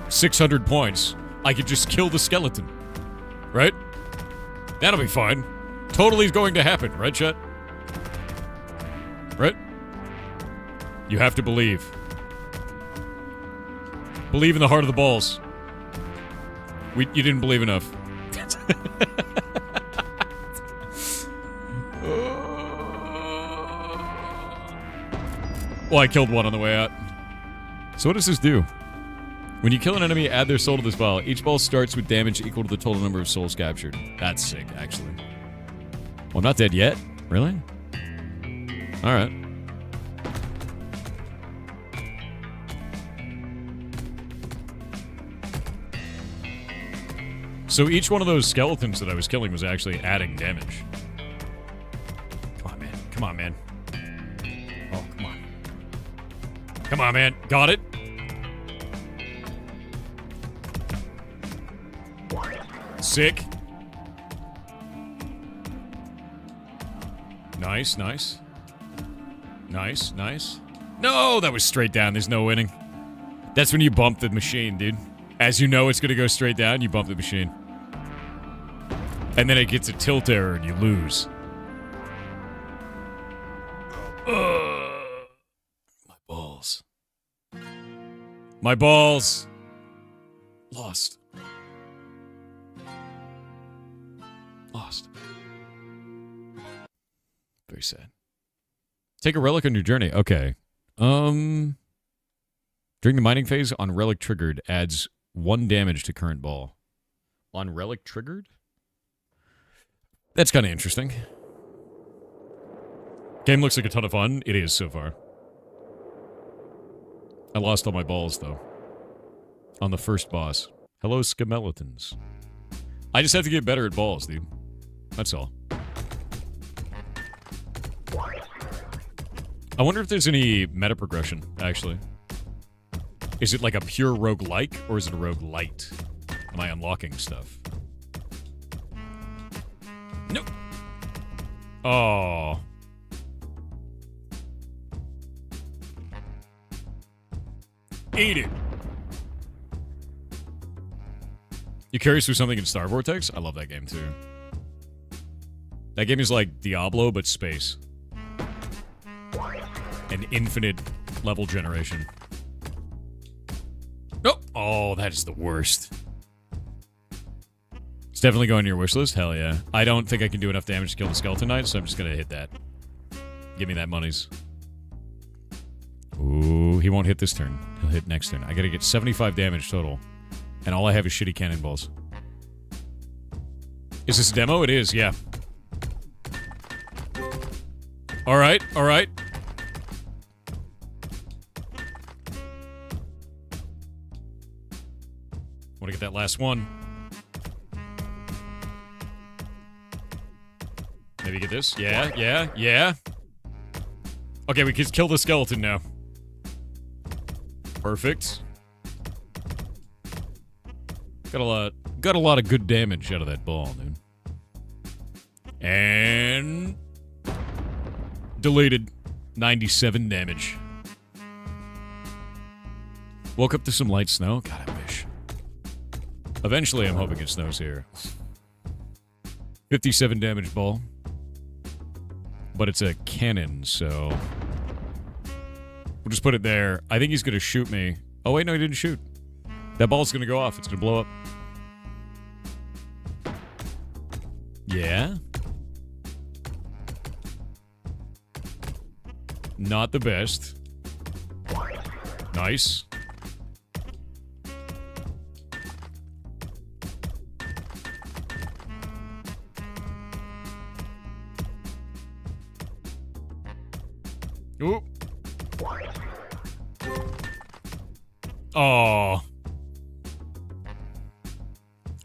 S1: 600 points, I could just kill the skeleton. Right? That'll be fine. Totally going to happen, right, chat? Right? You have to believe. Believe in the heart of the balls. You didn't believe enough. Well, I killed one on the way out. So what does this do? When you kill an enemy, add their soul to this ball. Each ball starts with damage equal to the total number of souls captured. That's sick, actually. Well, I'm not dead yet. Really? Alright. So each one of those skeletons that I was killing was actually adding damage. Come on, man. Come on, man. Oh, come on. Come on, man. Got it? Sick. Nice, nice. Nice, nice. No, that was straight down. There's no winning. That's when you bump the machine, dude. As you know it's going to go straight down, you bump the machine. And then it gets a tilt error and you lose. My balls. My balls. Lost. Lost. Very sad. Take a relic on your journey. Okay. During the mining phase, on relic triggered, adds 1 damage to current ball. On relic triggered? That's kind of interesting. Game looks like a ton of fun. It is so far. I lost all my balls, though. On the first boss. Hello, skeletons. I just have to get better at balls, dude. That's all. I wonder if there's any meta progression, actually. Is it like a pure roguelike, or is it a roguelite? Am I unlocking stuff? Nope. Oh. Eat it. You curious through something in Star Vortex? I love that game, too. That game is like Diablo, but space. An infinite level generation. Nope. Oh, that is the worst. It's definitely going to your wish list. Hell yeah. I don't think I can do enough damage to kill the Skeleton Knight, so I'm just going to hit that. Give me that monies. Ooh, he won't hit this turn. He'll hit next turn. I got to get 75 damage total. And all I have is shitty cannonballs. Is this a demo? It is, yeah. Alright, alright. Want to get that last one. Maybe get this? Yeah, yeah, yeah. Okay, we can kill the skeleton now. Perfect. Got a lot of good damage out of that ball, dude. And deleted. 97 damage. Woke up to some light snow. God, I wish. Eventually, I'm hoping it snows here. 57 damage ball. But it's a cannon, so we'll just put it there. I think he's going to shoot me. Oh, wait, no, he didn't shoot. That ball's going to go off. It's going to blow up. Yeah. Not the best. Nice. Ooh. Oh.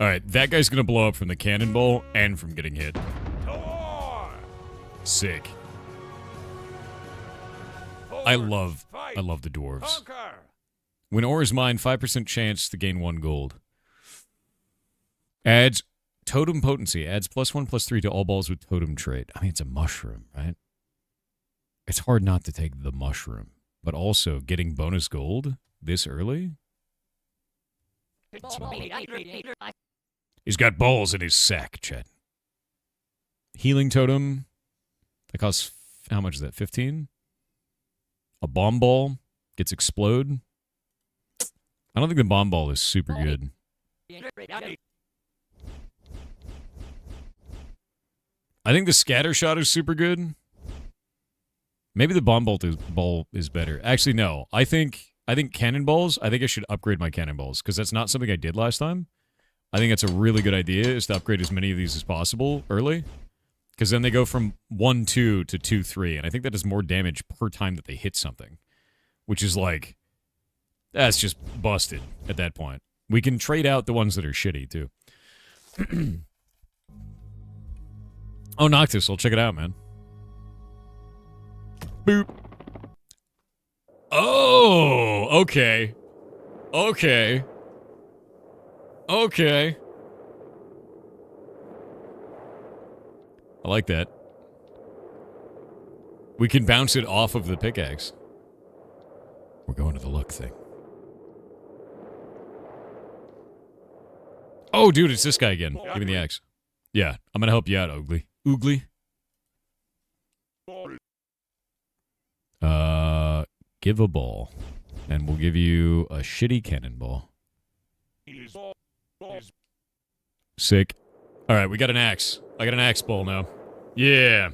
S1: Alright, that guy's gonna blow up from the cannonball and from getting hit. Sick. I love the dwarves. When ore is mined, 5% chance to gain 1 gold. Adds totem potency. Adds +1/+3 to all balls with totem trait. I mean, it's a mushroom, right? It's hard not to take the mushroom, but also getting bonus gold this early? He's got balls in his sack, Chet. Healing totem. That costs, how much is that, 15? A bomb ball gets explode. I don't think the bomb ball is super good. I think the scatter shot is super good. Maybe the bomb ball is better. Actually, no. I think cannonballs, I think I should upgrade my cannonballs, because that's not something I did last time. I think that's a really good idea, is to upgrade as many of these as possible early. Because then they go from 1-2 to 2-3, and I think that does more damage per time that they hit something. Which is like, that's just busted at that point. We can trade out the ones that are shitty, too. Oh, Noctis, I'll check it out, man. Boop. Oh, okay. Okay. Okay. I like that. We can bounce it off of the pickaxe. We're going to the luck thing. Oh, dude, it's this guy again. Give me the axe. Yeah, I'm gonna help you out, Oogly. Oogly. Give a ball. And we'll give you a shitty cannonball. Sick. Alright, we got an axe. I got an axe ball now. Yeah.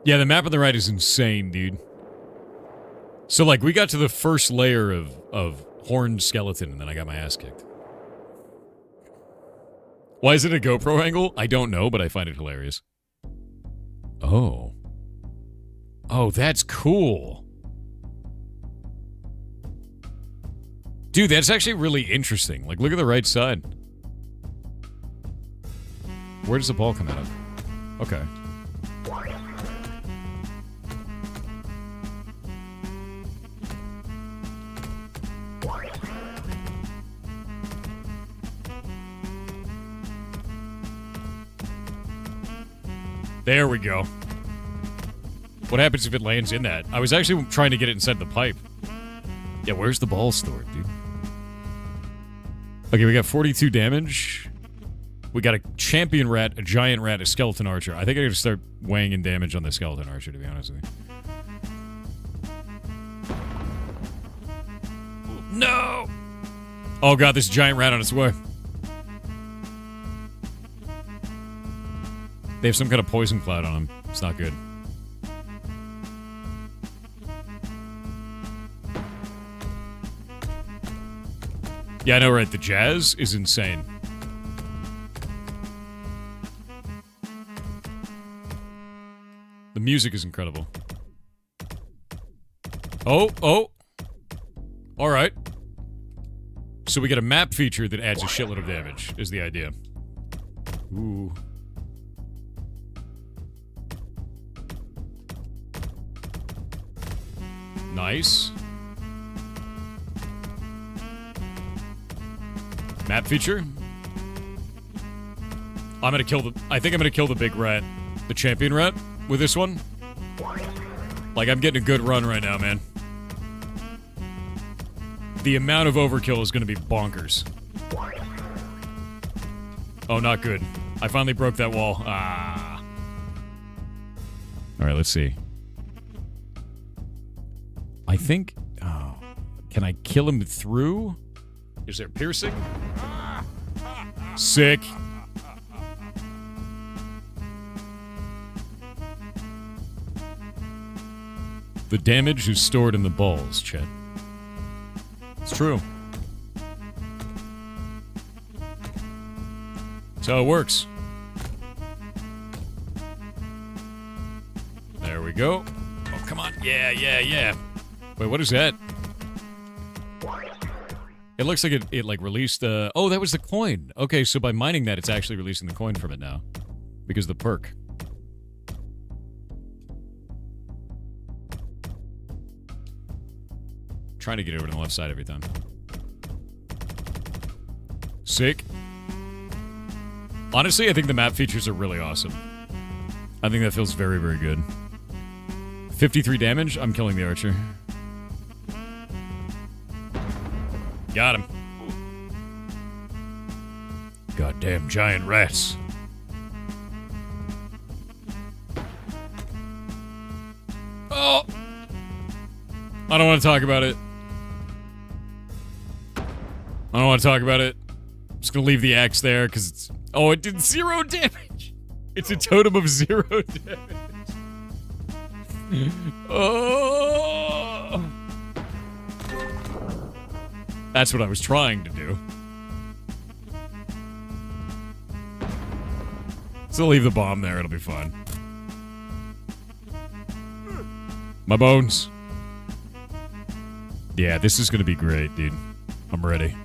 S1: Yeah, the map on the right is insane, dude. So, like, we got to the first layer of horned skeleton, and then I got my ass kicked. Why is it a GoPro angle? I don't know, but I find it hilarious. Oh. Oh, that's cool. Dude, that's actually really interesting. Like, look at the right side. Where does the ball come out of? Okay. There we go. What happens if it lands in that? I was actually trying to get it inside the pipe. Yeah, where's the ball stored, dude? Okay, we got 42 damage. We got a champion rat, a giant rat, a skeleton archer. I think I gotta start weighing in damage on the skeleton archer, to be honest with you. No! Oh god, this giant rat on its way. They have some kind of poison cloud on them. It's not good. Yeah, I know, right? The jazz is insane. The music is incredible. Oh, oh. All right. So we get a map feature that adds a shitload of damage, is the idea. Ooh. Nice. Map feature. I think I'm gonna kill the big rat. The champion rat with this one. Like, I'm getting a good run right now, man. The amount of overkill is gonna be bonkers. Oh, not good. I finally broke that wall. Ah. Alright, let's see. I think... Oh. Can I kill him through? Is there piercing? Sick. The damage is stored in the balls, Chet. It's true. That's how it works. There we go. Oh, come on. Yeah, yeah, yeah. Wait, what is that? It looks like it like released the... Oh, that was the coin. Okay, so by mining that, it's actually releasing the coin from it now. Because of the perk. Trying to get over to the left side every time. Sick. Honestly, I think the map features are really awesome. I think that feels very, very good. 53 damage, I'm killing the archer. got him. Goddamn giant rats. Oh! I don't want to talk about it. I don't want to talk about it. I'm just gonna leave the axe there, because it's... Oh, it did 0 damage! It's a totem of 0 damage. Oh! That's what I was trying to do. So leave the bomb there, it'll be fine. My bones. Yeah, this is gonna be great, dude. I'm ready.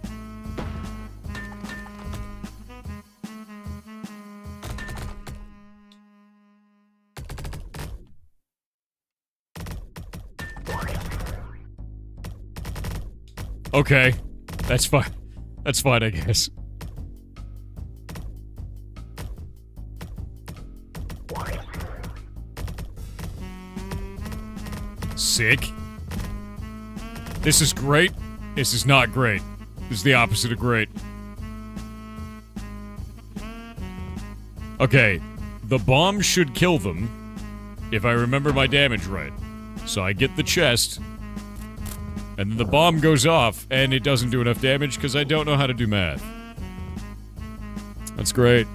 S1: Okay. That's fine. That's fine, I guess. Sick. This is great. This is not great. This is the opposite of great. Okay. The bomb should kill them, if I remember my damage right. So I get the chest, and then the bomb goes off, and it doesn't do enough damage because I don't know how to do math. That's great.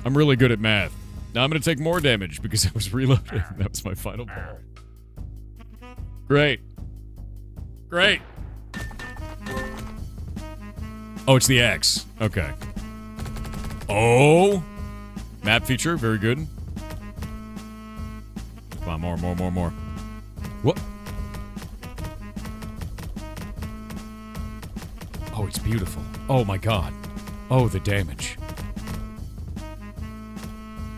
S1: I'm really good at math. Now I'm gonna take more damage because I was reloading. That was my final ball. Great. Great. Oh, it's the X. Okay. Oh! Map feature, very good. Come on, more. What? Oh, it's beautiful. Oh my god. Oh, the damage.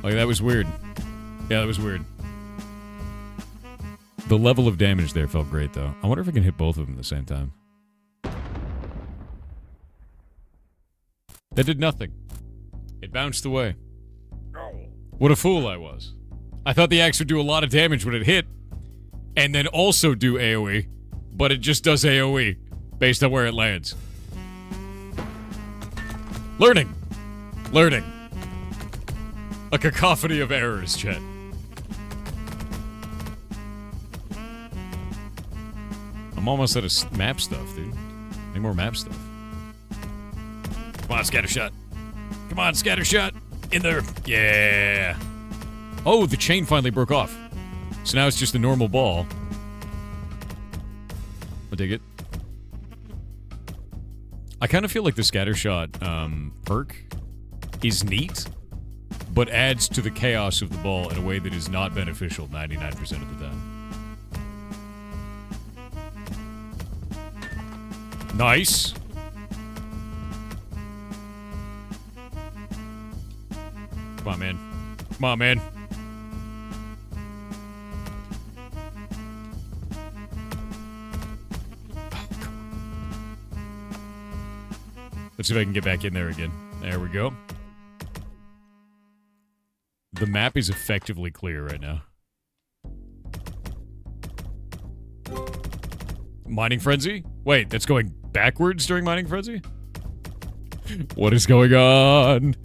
S1: Oh, yeah, that was weird. Yeah, that was weird. The level of damage there felt great, though. I wonder if I can hit both of them at the same time. That did nothing. It bounced away. What a fool I was. I thought the axe would do a lot of damage when it hit, and then also do AoE, but it just does AoE, based on where it lands. Learning. A cacophony of errors, chat. I'm almost out of map stuff, dude. Any more map stuff? Come on, scattershot. Come on, scattershot. In there. Yeah. Oh, the chain finally broke off. So now it's just a normal ball. I dig it. I kind of feel like the scattershot perk is neat, but adds to the chaos of the ball in a way that is not beneficial 99% of the time. Nice. Come on, man. Come on, man. Let's see if I can get back in there again. There we go. The map is effectively clear right now. Mining Frenzy? Wait, that's going backwards during Mining Frenzy? What is going on?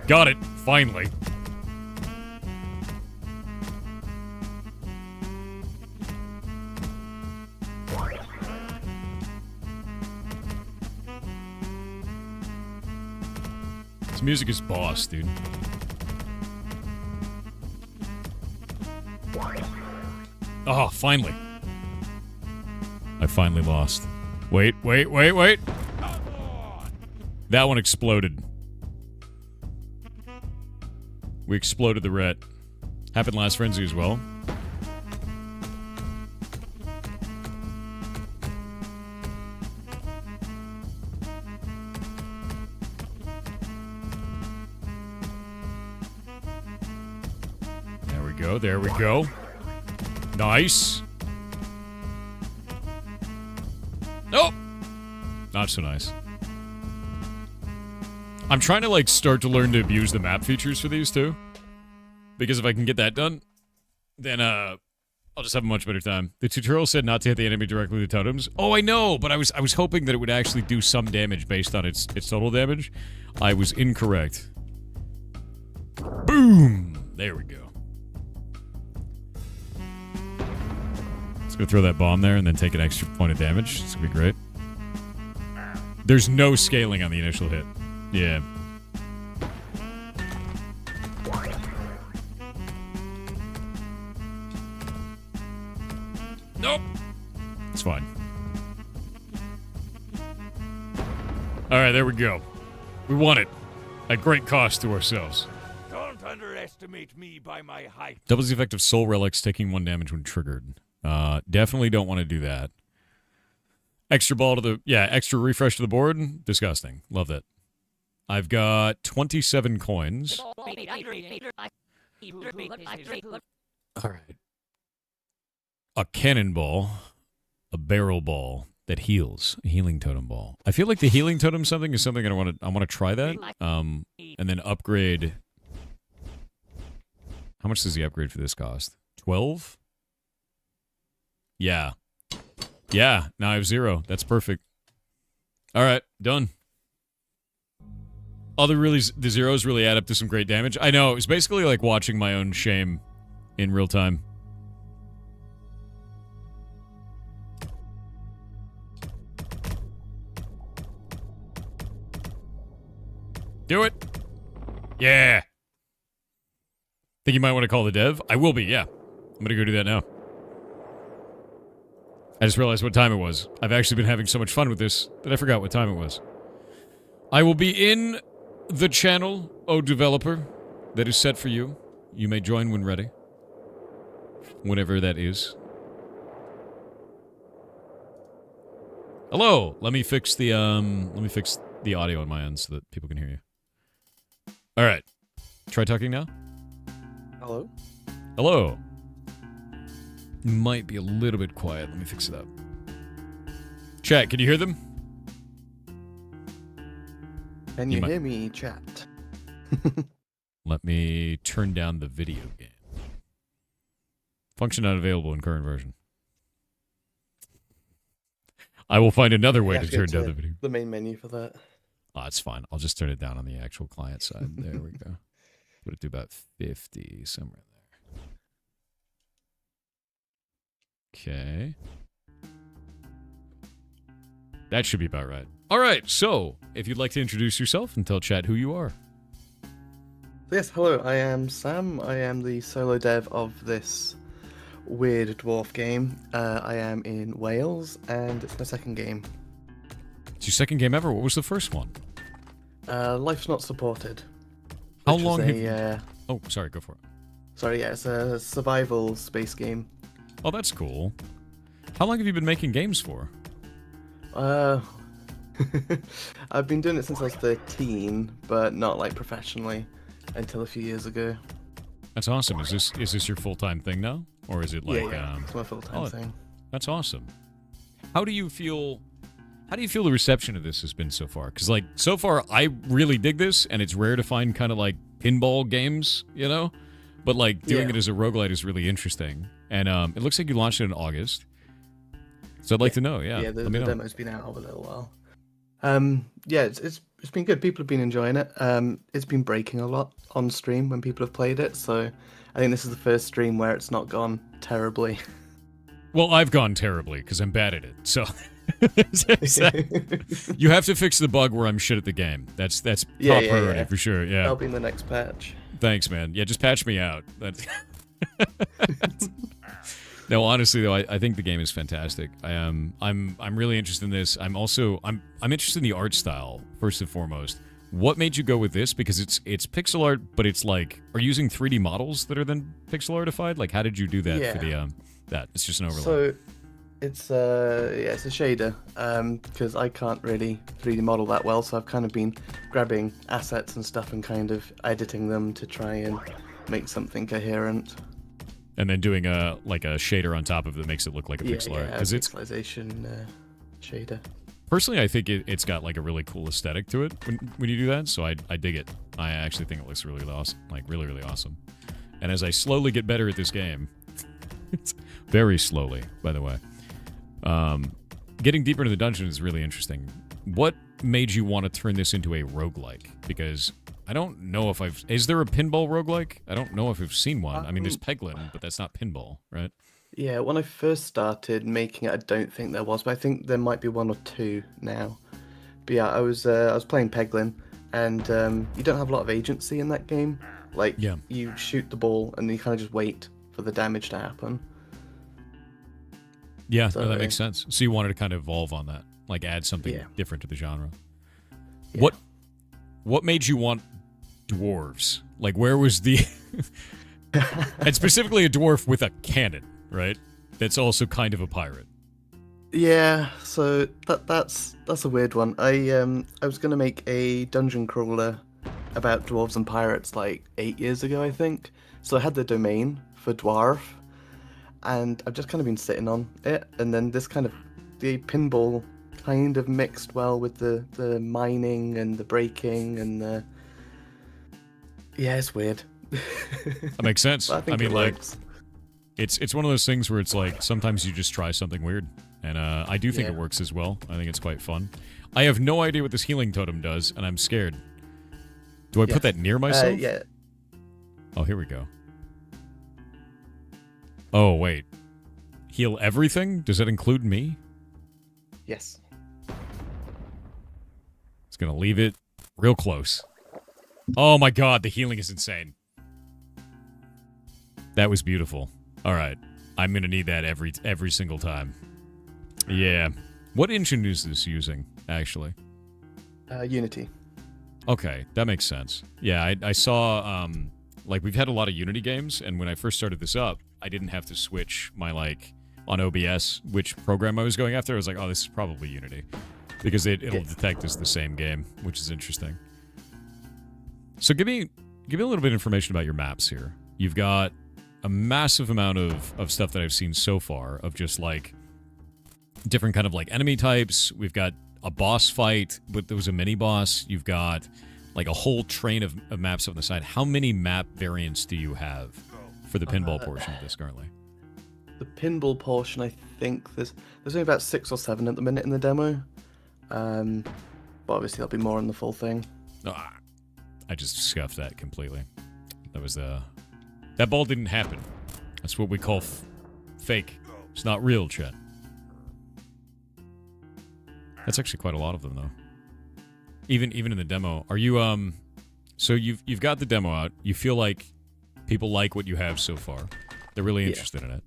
S1: Got it, finally. This music is boss, dude. Oh, finally. I finally lost. Wait. That one exploded. We exploded the ret. Happened last frenzy as well. There we go. Nice. Nope. Not so nice. I'm trying to, like, start to learn to abuse the map features for these, too. Because if I can get that done, then, I'll just have a much better time. The tutorial said not to hit the enemy directly with the totems. Oh, I know, but I was hoping that it would actually do some damage based on its total damage. I was incorrect. Boom! There we go. Let's go throw that bomb there and then take an extra point of damage. It's gonna be great. There's no scaling on the initial hit. Yeah. Nope. It's fine. Alright, there we go. We won it. At great cost to ourselves.
S3: Don't underestimate me by my height.
S1: Doubles the effect of soul relics, taking 1 damage when triggered. Definitely don't want to do that. Extra ball to the... Yeah, extra refresh to the board. Disgusting. Love that. I've got 27 coins. Alright. A cannonball, a barrel ball that heals, a healing totem ball. I feel like the healing totem something is something I want to try that. And then upgrade. How much does the upgrade for this cost? 12? Yeah. Yeah, now I have 0. That's perfect. All right, done. The zeros really add up to some great damage. I know, it's basically like watching my own shame in real time. Do it. Yeah. Think you might want to call the dev? I will be, yeah. I'm going to go do that now. I just realized what time it was. I've actually been having so much fun with this that I forgot what time it was. I will be in the channel, oh developer, that is set for you. You may join when ready. Whenever that is. Hello! Let me fix the audio on my end so that people can hear you. Alright. Try talking now.
S4: Hello?
S1: Hello. Might be a little bit quiet. Let me fix it up. Chat, can you hear them?
S4: Can you hear me, chat?
S1: Let me turn down the video game. Function not available in current version. I will find another way to turn down the video.
S4: The main menu for that.
S1: Oh, it's fine. I'll just turn it down on the actual client side. There we go. Put it to about 50, somewhere there. Okay. That should be about right. All right, so if you'd like to introduce yourself and tell chat who you are.
S4: Yes, hello, I am Sam. I am the solo dev of this weird dwarf game. I am in Wales, and it's my second game.
S1: It's your second game ever? What was the first one?
S4: Life's Not Supported.
S1: How long have you... Oh, sorry, go for it.
S4: Sorry, yeah, it's a survival space game.
S1: Oh, that's cool. How long have you been making games for?
S4: I've been doing it since I was 13, but not like professionally until a few years ago.
S1: That's awesome. Is this your full-time thing now? Or is it like...
S4: Yeah, it's my full-time thing.
S1: That's awesome. How do you feel the reception of this has been so far? Because, like, so far, I really dig this, and it's rare to find kind of, like, pinball games, you know? But, like, doing it as a roguelite is really interesting. And it looks like you launched it in August. So I'd like to know,
S4: Yeah, the demo's been out over a little while. Yeah, it's been good. People have been enjoying it. It's been breaking a lot on stream when people have played it, so I think this is the first stream where it's not gone terribly.
S1: Well, I've gone terribly, because I'm bad at it, so... You have to fix the bug where I'm shit at the game. That's top priority for sure, yeah.
S4: That'll be in the next patch.
S1: Thanks, man. Yeah, just patch me out. That's... No, honestly though, I think the game is fantastic. I'm really interested in this. I'm interested in the art style first and foremost. What made you go with this? Because it's pixel art, but it's like, are you using 3D models that are then pixel artified? Like, how did you do that for the that? It's just an overlay.
S4: So it's a shader because I can't really 3D model that well, so I've kind of been grabbing assets and stuff and kind of editing them to try and make something coherent.
S1: And then doing a shader on top of it that makes it look like a pixel art. Because it's
S4: pixelization shader.
S1: Personally, I think it's got like a really cool aesthetic to it when you do that, so I dig it. I actually think it looks really awesome, like really, really awesome. And as I slowly get better at this game, It's very slowly, by the way. Getting deeper into the dungeon is really interesting. What made you want to turn this into a roguelike? Because I don't know if I've... Is there a pinball roguelike? I don't know if I've seen one. I mean, there's Peglin, but that's not pinball, right?
S4: Yeah, when I first started making it, I don't think there was, but I think there might be one or two now. But yeah, I was playing Peglin, and you don't have a lot of agency in that game. Like, you shoot the ball, and you kind of just wait for the damage to happen.
S1: Yeah, so, no, that makes sense. So you wanted to kind of evolve on that, like add something different to the genre. Yeah. What made you want dwarves? Like, where was the... And specifically a dwarf with a cannon, right? That's also kind of a pirate.
S4: Yeah, so that's a weird one. I was gonna make a dungeon crawler about dwarves and pirates like 8 years ago, I think. So I had the domain for Dwarf, and I've just kind of been sitting on it, and then the pinball kind of mixed well with the mining and the breaking and the... Yeah, it's weird.
S1: That makes sense.
S4: I mean, like,
S1: it's one of those things where it's like sometimes you just try something weird, and I do think it works as well. I think it's quite fun. I have no idea what this healing totem does, and I'm scared. Do I put that near myself?
S4: Yeah.
S1: Oh, here we go. Oh, wait. Heal everything? Does that include me?
S4: Yes.
S1: It's gonna leave it real close. Oh my god, the healing is insane. That was beautiful. Alright. I'm gonna need that every single time. Yeah. What engine is this using, actually?
S4: Unity.
S1: Okay, that makes sense. Yeah, I saw, like, we've had a lot of Unity games, and when I first started this up, I didn't have to switch my, like, on OBS, which program I was going after. I was like, oh, this is probably Unity. Because it'll detect as the same game, which is interesting. So give me a little bit of information about your maps here. You've got a massive amount of stuff that I've seen so far, of just, like, different kind of, like, enemy types. We've got a boss fight, but there was a mini-boss. You've got, like, a whole train of maps on the side. How many map variants do you have for the pinball portion of this currently?
S4: The pinball portion, I think there's only about 6 or 7 at the minute in the demo. But obviously there'll be more in the full thing.
S1: Oh, I just scuffed that completely. That was that ball didn't happen. That's what we call fake. It's not real, Chet. That's actually quite a lot of them, though. Even in the demo, are you so you've got the demo out. You feel like people like what you have so far. They're really interested in it.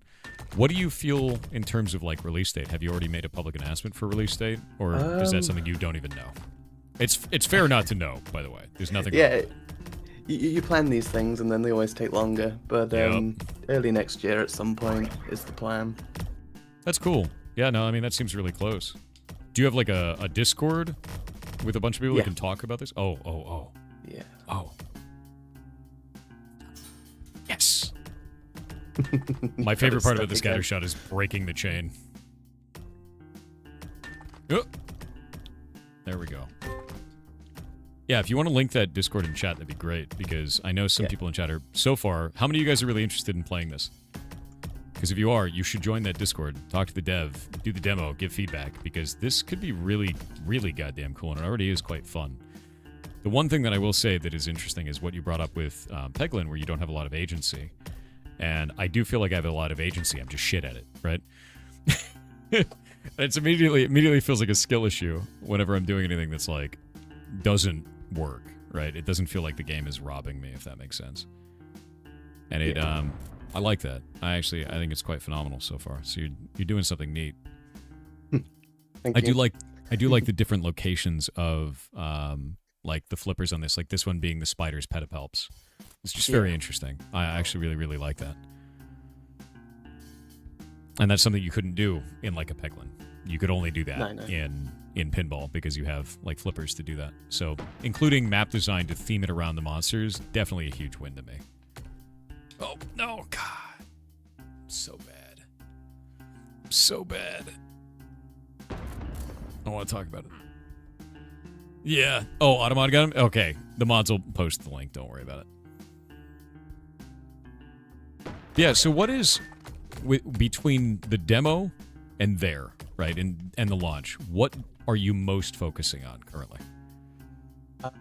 S1: What do you feel in terms of, like, release date? Have you already made a public announcement for release date, or is that something you don't even know? It's fair not to know, by the way. There's nothing wrong with it.
S4: You plan these things and then they always take longer, but early next year at some point is the plan.
S1: That's cool. Yeah, no, I mean, that seems really close. Do you have, like, a Discord with a bunch of people that can talk about this? Oh.
S4: Yeah.
S1: Oh. Yes. My favorite part about the scatter shot is breaking the chain. Oh. There we go. Yeah, if you want to link that Discord in chat, that'd be great, because I know some people in chat are, so far, how many of you guys are really interested in playing this? Because if you are, you should join that Discord, talk to the dev, do the demo, give feedback, because this could be really, really goddamn cool, and it already is quite fun. The one thing that I will say that is interesting is what you brought up with Peglin, where you don't have a lot of agency. And I do feel like I have a lot of agency, I'm just shit at it, right? It immediately feels like a skill issue whenever I'm doing anything that's, like, doesn't work, right? It doesn't feel like the game is robbing me, if that makes sense. And it, I like that. I think it's quite phenomenal so far. So you're doing something neat.
S4: Thank you.
S1: I do like the different locations of, like, the flippers on this, like this one being the spider's pedipalps. It's just very interesting. I actually really, really like that. And that's something you couldn't do in, like, a Peglin. You could only do that in pinball, because you have, like, flippers to do that. So including map design to theme it around the monsters, definitely a huge win to me. Oh, no, God. So bad. So bad. I want to talk about it. Yeah. Oh, Automod got him? Okay. The mods will post the link. Don't worry about it. Yeah, so what is between the demo and there, right, and the launch, what are you most focusing on currently?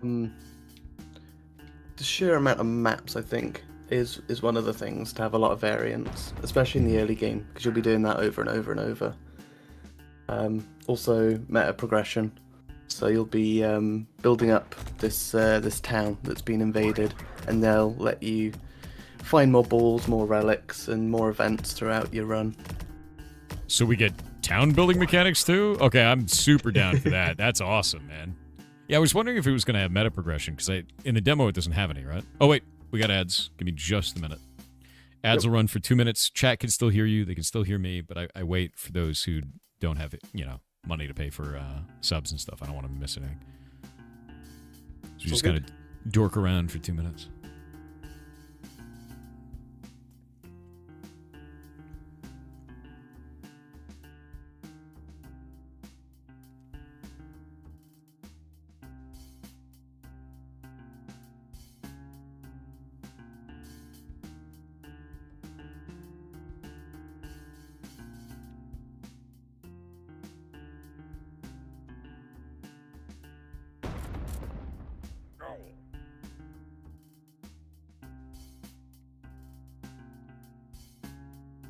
S4: The sheer amount of maps, I think, is one of the things to have a lot of variance, especially in the early game, because you'll be doing that over and over and over. Also, meta progression. So you'll be building up this town that's been invaded, and they'll let you find more balls, more relics, and more events throughout your run.
S1: So we get town building mechanics too? Okay, I'm super down for that. That's awesome, man. Yeah, I was wondering if it was going to have meta progression, because in the demo it doesn't have any, right? Oh, wait, we got ads. Give me just a minute. Ads will run for 2 minutes. Chat can still hear you. They can still hear me, but I wait for those who don't have, money to pay for subs and stuff. I don't want to miss anything. So you just kind of dork around for 2 minutes.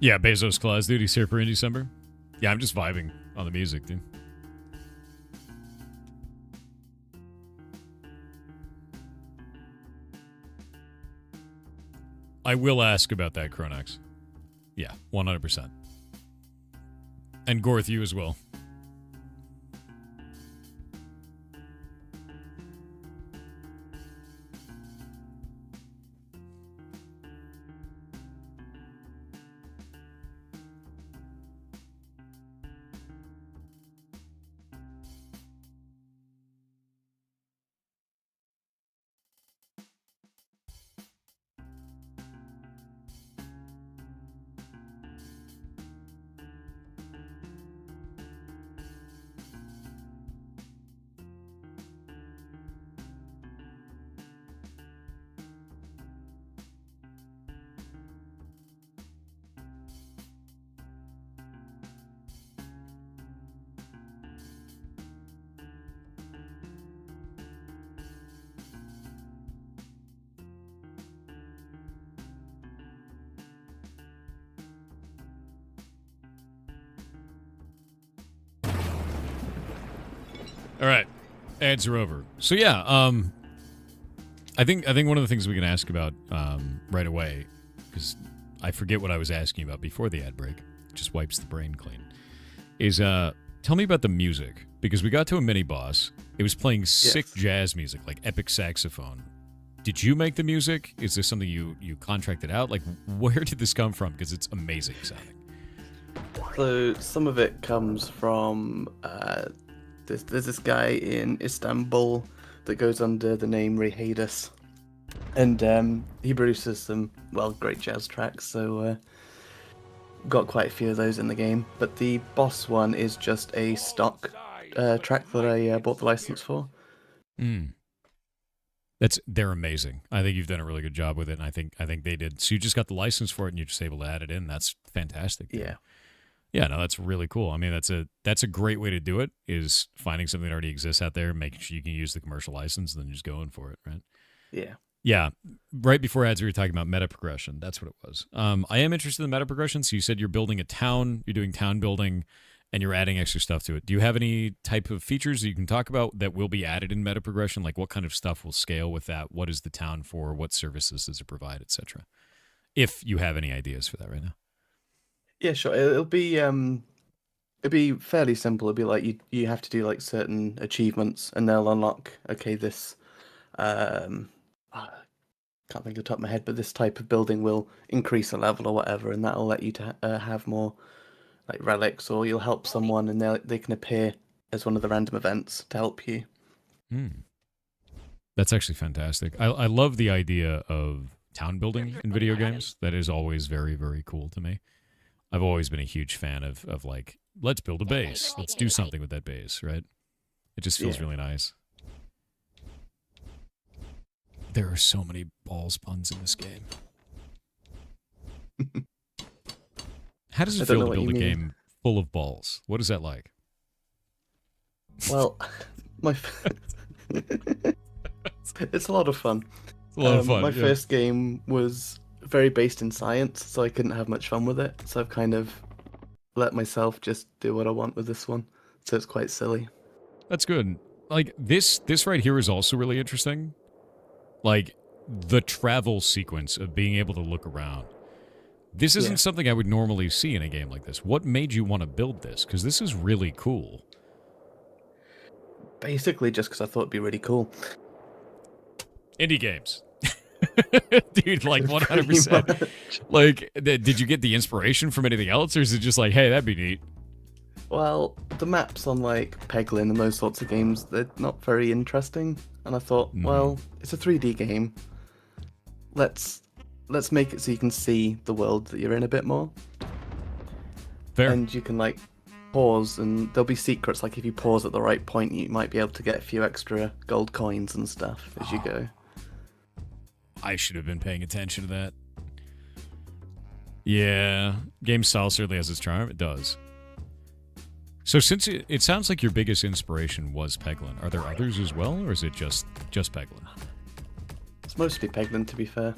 S1: Yeah, Bezos Claus, dude. He's here for in December. Yeah, I'm just vibing on the music, dude. I will ask about that, Chronox. Yeah, 100%. And Gorth, you as well. All right, ads are over. So yeah, I think one of the things we can ask about right away, because I forget what I was asking about before the ad break, just wipes the brain clean, is tell me about the music, because we got to a mini boss. It was playing sick jazz music, like epic saxophone. Did you make the music? Is this something you contracted out? Like, where did this come from? Because it's amazing sounding.
S4: So some of it comes from there's this guy in Istanbul that goes under the name Rehadus, and he produces some great jazz tracks. So got quite a few of those in the game. But the boss one is just a stock track that I bought the license for.
S1: They're amazing. I think you've done a really good job with it, and I think they did. So you just got the license for it, and you're just able to add it in. That's fantastic. Dude.
S4: Yeah.
S1: Yeah, no, that's really cool. I mean, that's a great way to do it, is finding something that already exists out there, making sure you can use the commercial license, and then just going for it, right?
S4: Yeah.
S1: Yeah. Right before ads, we were talking about meta progression. That's what it was. I am interested in meta progression. So you said you're building a town, you're doing town building, and you're adding extra stuff to it. Do you have any type of features that you can talk about that will be added in meta progression? Like, what kind of stuff will scale with that? What is the town for? What services does it provide, etc.? If you have any ideas for that right now.
S4: Yeah, sure. It'll be fairly simple. It'll be like you have to do like certain achievements, and they'll unlock. Okay, this I can't think of the top of my head, but this type of building will increase a level or whatever, and that'll let you to have more like relics, or you'll help someone, and they can appear as one of the random events to help you.
S1: That's actually fantastic. I love the idea of town building in video games. That is always very, very cool to me. I've always been a huge fan of like, let's build a base. Let's do something with that base, right? It just feels really nice. There are so many balls puns in this game. How does
S4: I
S1: it
S4: don't
S1: feel
S4: know
S1: to
S4: what
S1: build
S4: you
S1: a
S4: mean.
S1: game full of balls? What is that like?
S4: Well, my it's a lot of fun.
S1: It's a lot of fun.
S4: My
S1: Yeah.
S4: first game was very based in science, so I couldn't have much fun with it. So I've kind of let myself just do what I want with this one. So it's quite silly.
S1: That's good. Like this right here is also really interesting. Like the travel sequence of being able to look around. This isn't
S4: Yeah.
S1: something I would normally see in a game like this. What made you want to build this? Because this is really cool.
S4: Basically, just because I thought it'd be really cool.
S1: Indie games. Dude, like 100%.
S4: Pretty much.
S1: Like, did you get the inspiration from anything else, or is it just like, hey, that'd be neat?
S4: Well, the maps on like Peglin and those sorts of games, they're not very interesting. And I thought, well, it's a 3D game. Let's make it so you can see the world that you're in a bit more.
S1: Fair.
S4: And you can like pause, and there'll be secrets. Like if you pause at the right point, you might be able to get a few extra gold coins and stuff as you go.
S1: I should have been paying attention to that. Yeah, game style certainly has its charm. It does. So since it sounds like your biggest inspiration was Peglin, are there others as well, or is it just Peglin?
S4: It's mostly Peglin, to be fair.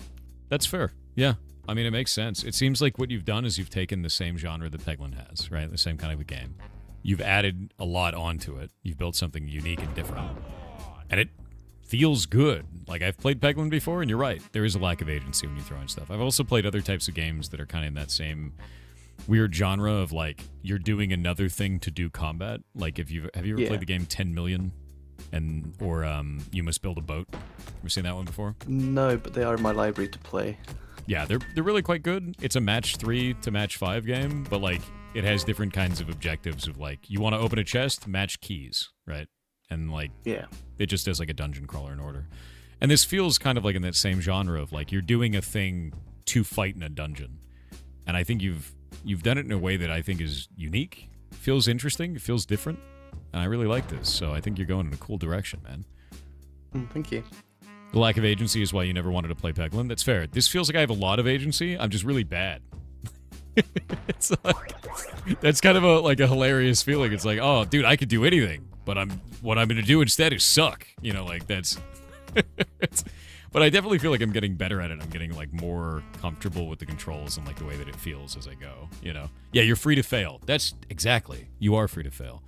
S1: That's fair. Yeah. I mean, it makes sense. It seems like what you've done is you've taken the same genre that Peglin has, right? The same kind of a game. You've added a lot onto it. You've built something unique and different. And it feels good. Like, I've played Peglin before, and you're right. There is a lack of agency when you throw in stuff. I've also played other types of games that are kind of in that same weird genre of, like, you're doing another thing to do combat. Like, have you ever played the game 10 Million? Or You Must Build a Boat? Ever seen that one before?
S4: No, but they are in my library to play.
S1: Yeah, they're really quite good. It's a match 3 to match 5 game, but like it has different kinds of objectives of like you want to open a chest, match keys, right? And like it just does like a dungeon crawler in order. And this feels kind of like in that same genre of like you're doing a thing to fight in a dungeon. And I think you've done it in a way that I think is unique, feels interesting, it feels different, and I really like this. So I think you're going in a cool direction, man.
S4: Thank you.
S1: The lack of agency is why you never wanted to play Peglin. That's fair. This feels like I have a lot of agency. I'm just really bad. It's like, that's kind of a hilarious feeling. It's like, oh, dude, I could do anything, but what I'm going to do instead is suck. You know, like that's. But I definitely feel like I'm getting better at it. I'm getting like more comfortable with the controls and like the way that it feels as I go. You know, yeah, you're free to fail. That's exactly. You are free to fail,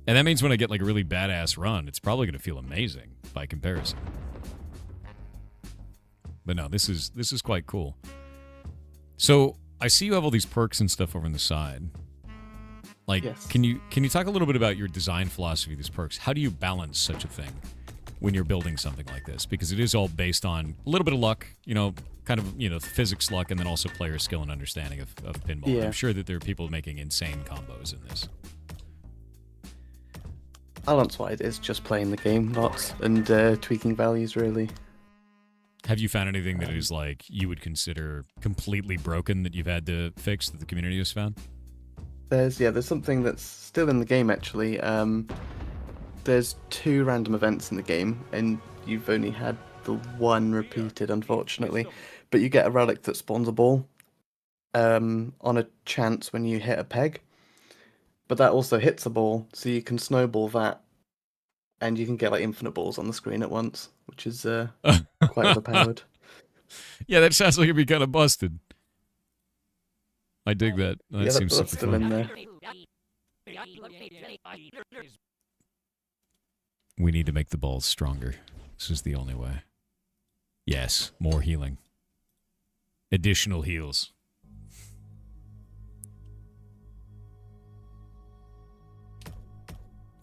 S1: and that means when I get like a really badass run, it's probably going to feel amazing by comparison. But no, this is quite cool. So I see you have all these perks and stuff over on the side. Like,
S4: yes.
S1: Can you talk a little bit about your design philosophy of these perks? How do you balance such a thing when you're building something like this? Because it is all based on a little bit of luck, you know, kind of, you know, physics luck, and then also player skill and understanding of pinball.
S4: Yeah.
S1: I'm sure that there are people making insane combos in this.
S4: Balance-wise, it's just playing the game lots and tweaking values, really.
S1: Have you found anything that is like you would consider completely broken that you've had to fix that the community has found?
S4: There's something that's still in the game actually. There's 2 random events in the game, and you've only had the one repeated, unfortunately. But you get a relic that spawns a ball on a chance when you hit a peg. But that also hits a ball, so you can snowball that, and you can get like infinite balls on the screen at once, which is quite overpowered.
S1: Yeah, that sounds like it'd be kind of busted. I dig that. That seems
S4: that's
S1: super
S4: still
S1: fun.
S4: in there.
S1: We need to make the balls stronger. This is the only way. Yes, more healing. Additional heals.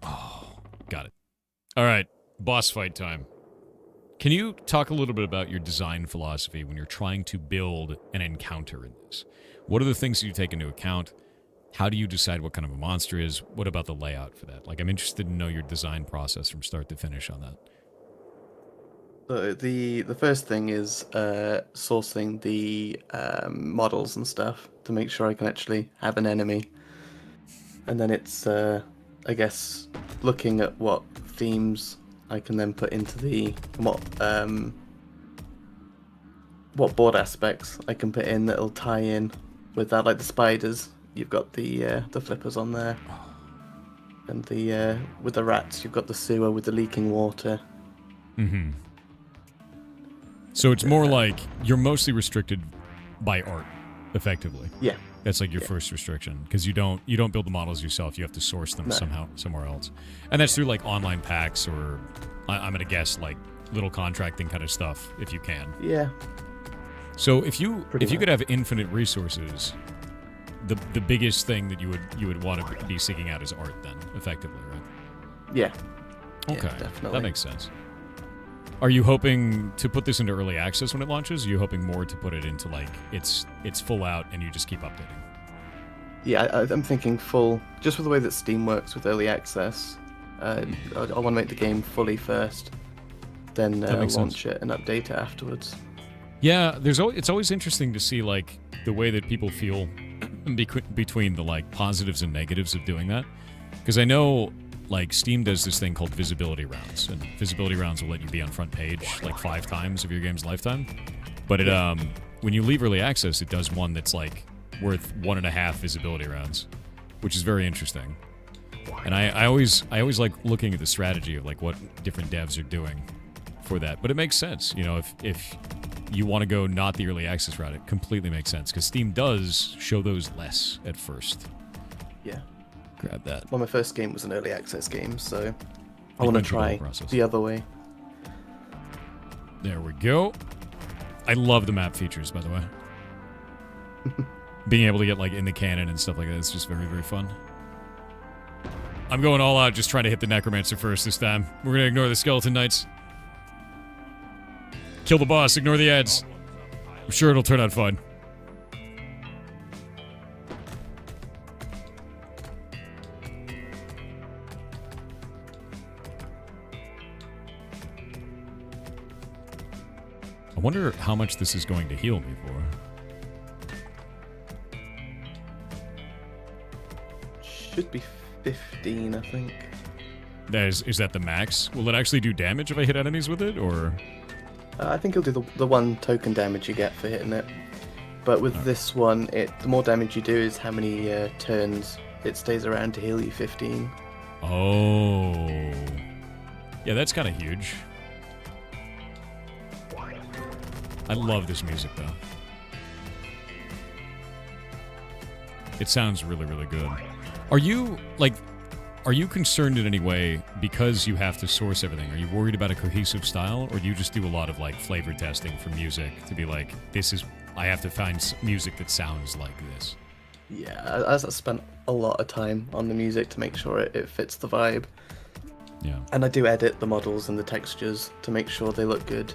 S1: Oh, got it. All right, boss fight time. Can you talk a little bit about your design philosophy when you're trying to build an encounter in this? What are the things that you take into account? How do you decide what kind of a monster is? What about the layout for that? Like, I'm interested to know your design process from start to finish on that.
S4: So the first thing is sourcing the models and stuff to make sure I can actually have an enemy. And then it's, I guess, looking at what themes I can then put into the what board aspects I can put in that'll tie in with that, like the spiders you've got the flippers on there, and the with the rats, you've got the sewer with the leaking water.
S1: Mm-hmm. So it's more like you're mostly restricted by art, effectively.
S4: Yeah.
S1: That's like your first restriction, because you don't build the models yourself. You have to source them somehow somewhere else, and that's through like online packs or I'm gonna guess like little contracting kind of stuff if you can.
S4: Yeah.
S1: So if you
S4: Pretty
S1: could have infinite resources, the biggest thing that you would want to be seeking out is art then, effectively, right?
S4: Yeah.
S1: Okay,
S4: Yeah, definitely.
S1: that makes sense. Are you hoping to put this into early access when it launches? Or are you hoping more to put it into like it's full out and you just keep updating?
S4: Yeah, I'm thinking full. Just with the way that Steam works with early access, I want to make the game fully first, then launch it and update it afterwards.
S1: Yeah, it's always interesting to see like the way that people feel between the like positives and negatives of doing that, because I know like Steam does this thing called visibility rounds, and visibility rounds will let you be on front page like 5 times of your game's lifetime. But it when you leave early access, it does one that's like worth 1.5 visibility rounds, which is very interesting. And I always like looking at the strategy of like what different devs are doing for that. But it makes sense, you know, if you want to go not the early access route, it completely makes sense, because Steam does show those less at first.
S4: Yeah.
S1: Grab that.
S4: Well, my first game was an early access game, so I want to try the other way.
S1: There we go. I love the map features, by the way. Being able to get like in the cannon and stuff like that is just very, very fun. I'm going all out just trying to hit the Necromancer first this time. We're going to ignore the Skeleton Knights. Kill the boss, ignore the ads. I'm sure it'll turn out fine. I wonder how much this is going to heal me for.
S4: Should be 15, I think.
S1: Is that the max? Will it actually do damage if I hit enemies with it, or...?
S4: I think it'll do the 1 token damage you get for hitting it. But with this one, the more damage you do is how many turns it stays around to heal you 15.
S1: Oh. Yeah, that's kind of huge. I love this music, though. It sounds really, really good. Are you concerned in any way because you have to source everything? Are you worried about a cohesive style, or do you just do a lot of like flavor testing for music to be like, I have to find music that sounds like this?
S4: Yeah, I spent a lot of time on the music to make sure it fits the vibe.
S1: Yeah.
S4: And I do edit the models and the textures to make sure they look good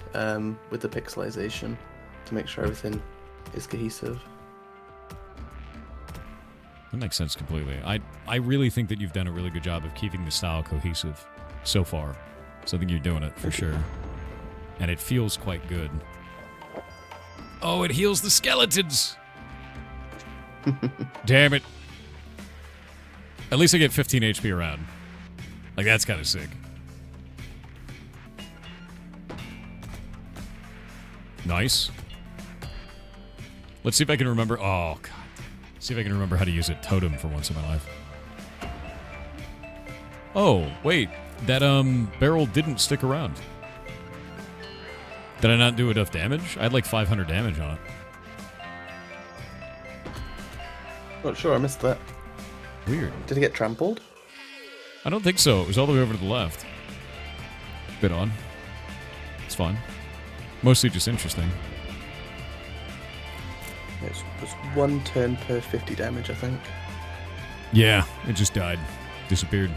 S4: with the pixelization, to make sure everything is cohesive.
S1: That makes sense completely. I really think that you've done a really good job of keeping the style cohesive so far. So I think you're doing it for sure. And it feels quite good. Oh, it heals the skeletons! Damn it. At least I get 15 HP around. Like, that's kind of sick. Nice. Let's see if I can remember... Oh, God. See if I can remember how to use a totem for once in my life. Oh, wait. That, barrel didn't stick around. Did I not do enough damage? I had like 500 damage on it.
S4: Not sure, I missed that.
S1: Weird.
S4: Did it get trampled?
S1: I don't think so. It was all the way over to the left. Bit on. It's fine. Mostly just interesting.
S4: It was 1 turn per 50 damage, I think.
S1: Yeah, it just died. Disappeared.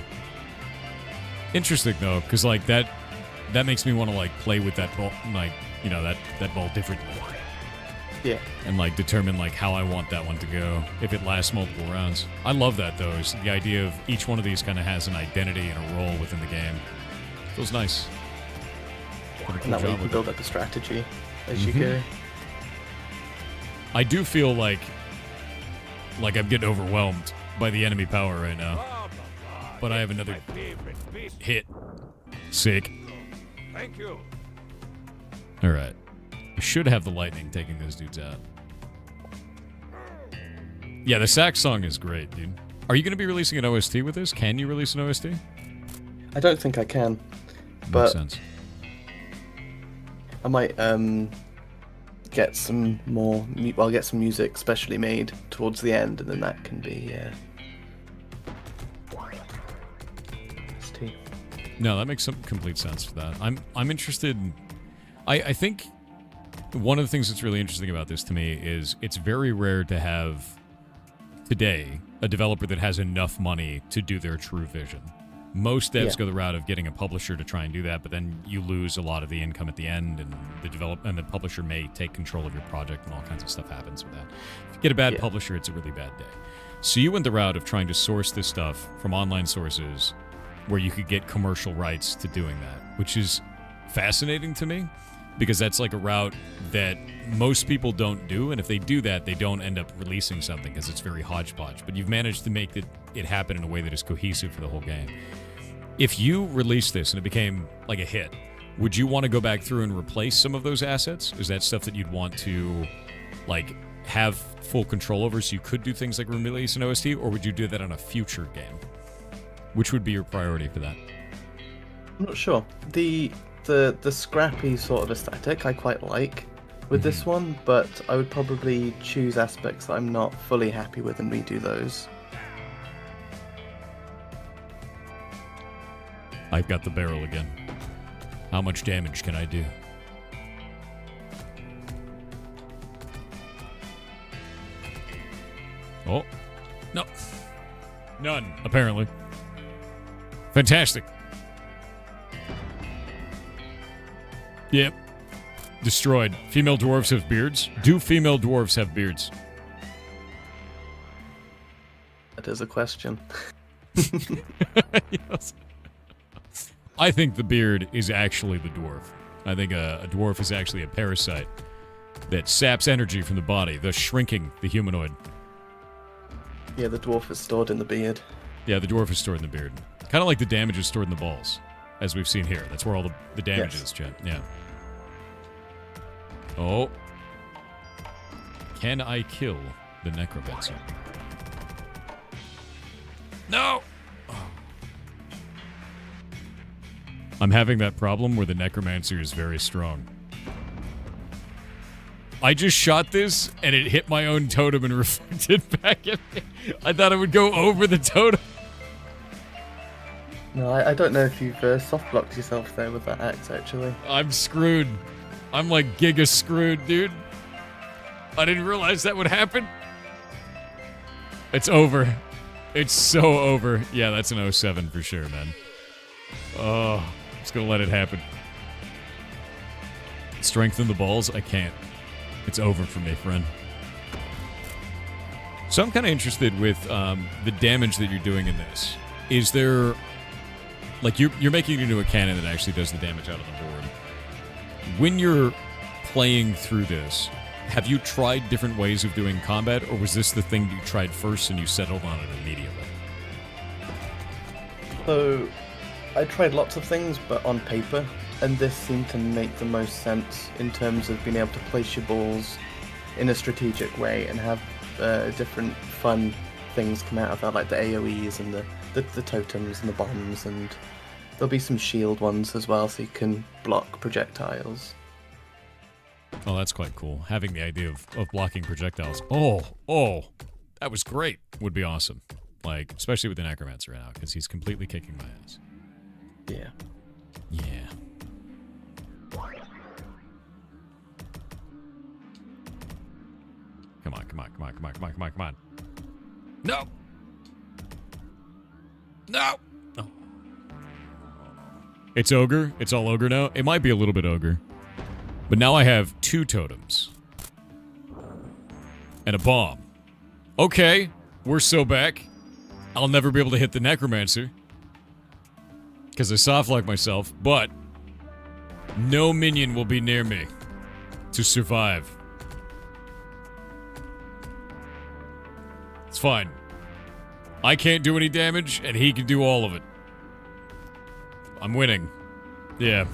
S1: Interesting, though, because, like, that makes me want to, like, play with that ball, like, you know, that ball differently.
S4: Yeah.
S1: And, like, determine, like, how I want that one to go, if it lasts multiple rounds. I love that, though, is the idea of each one of these kind of has an identity and a role within the game. Feels nice.
S4: And that way you can build up a strategy as you go.
S1: I do feel like I'm getting overwhelmed by the enemy power right now. But I have another hit. Sick.
S3: Thank you.
S1: Alright. We should have the lightning taking those dudes out. Yeah, the sax song is great, dude. Are you going to be releasing an OST with this? Can you release an OST?
S4: I don't think I can,
S1: Makes
S4: but
S1: sense.
S4: I might get some more. I'll get some music specially made towards the end, and then that can be OST.
S1: No, that makes some complete sense for that. I'm interested. I think one of the things that's really interesting about this to me is it's very rare to have today a developer that has enough money to do their true vision. Most devs go the route of getting a publisher to try and do that, but then you lose a lot of the income at the end, and the publisher may take control of your project, and all kinds of stuff happens with that. If you get a bad publisher, it's a really bad day. So you went the route of trying to source this stuff from online sources where you could get commercial rights to doing that, which is fascinating to me, because that's like a route that most people don't do, and if they do that, they don't end up releasing something because it's very hodgepodge. But you've managed to make it happen in a way that is cohesive for the whole game. If you released this and it became like a hit, would you want to go back through and replace some of those assets? Is that stuff that you'd want to like have full control over so you could do things like release an OST, or would you do that on a future game? Which would be your priority for that?
S4: I'm not sure. The scrappy sort of aesthetic I quite like with this one, but I would probably choose aspects that I'm not fully happy with and redo those.
S1: I've got the barrel again. How much damage can I do? Oh. No. None, apparently. Fantastic. Yep. Destroyed. Female dwarves have beards? Do female dwarves have beards?
S4: That is a question.
S1: Yes. I think the beard is actually the dwarf. I think a dwarf is actually a parasite that saps energy from the body, thus shrinking the humanoid.
S4: Yeah, the dwarf is stored in the beard.
S1: Yeah, the dwarf is stored in the beard. Kind of like the damage is stored in the balls, as we've seen here. That's where all the damage is, Chet. Yeah. Oh. Can I kill the necromancer? No! I'm having that problem where the necromancer is very strong. I just shot this, and it hit my own totem and reflected back at me. I thought it would go over the totem.
S4: No, I don't know if you've soft-blocked yourself there with that axe, actually.
S1: I'm screwed. I'm like giga screwed, dude. I didn't realize that would happen. It's over. It's so over. Yeah, that's an 07 for sure, man. Oh, I'm just gonna let it happen. Strengthen the balls? I can't. It's over for me, friend. So I'm kind of interested with the damage that you're doing in this. Is there... Like, you're making it into a cannon that actually does the damage out on the board. When you're playing through this, have you tried different ways of doing combat, or was this the thing you tried first and you settled on it immediately?
S4: So, I tried lots of things, but on paper, and this seemed to make the most sense in terms of being able to place your balls in a strategic way and have different fun things come out of that, like the AoEs and the totems and the bombs, and there'll be some shield ones as well, so you can block projectiles.
S1: Oh, that's quite cool. Having the idea of blocking projectiles. Oh, that was great. Would be awesome. Like, especially with the Necromancer right now, because he's completely kicking my ass.
S4: Yeah.
S1: Yeah. Come on. No! No! Oh. It's ogre. It's all ogre now. It might be a little bit ogre. But now I have 2 totems. And a bomb. Okay, we're so back. I'll never be able to hit the Necromancer. Because I softlock myself, but no minion will be near me to survive. It's fine. I can't do any damage, and he can do all of it. I'm winning. Yeah.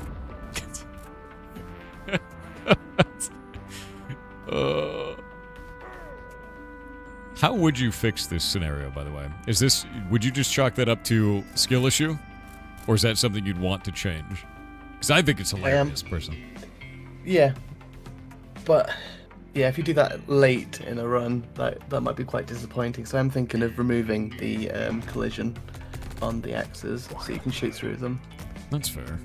S1: How would you fix this scenario, by the way? Would you just chalk that up to skill issue? Or is that something you'd want to change? Because I think it's hilarious, personally.
S4: Yeah. But, yeah, if you do that late in a run, that might be quite disappointing. So I'm thinking of removing the collision on the axes so you can shoot through them.
S1: That's fair.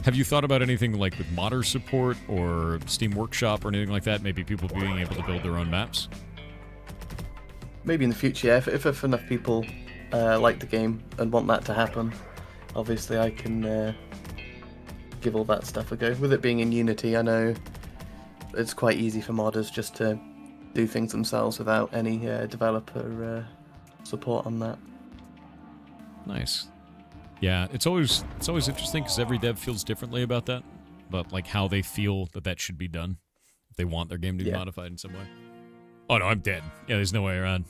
S1: Have you thought about anything like with modder support or Steam Workshop or anything like that? Maybe people being able to build their own maps?
S4: Maybe in the future, yeah, if enough people like the game and want that to happen, obviously I can give all that stuff a go. With it being in Unity, I know it's quite easy for modders just to do things themselves without any developer support on that.
S1: Nice. Yeah, it's always interesting because every dev feels differently about that, but like how they feel that should be done if they want their game to be modified in some way. Oh no, I'm dead. Yeah, there's no way around.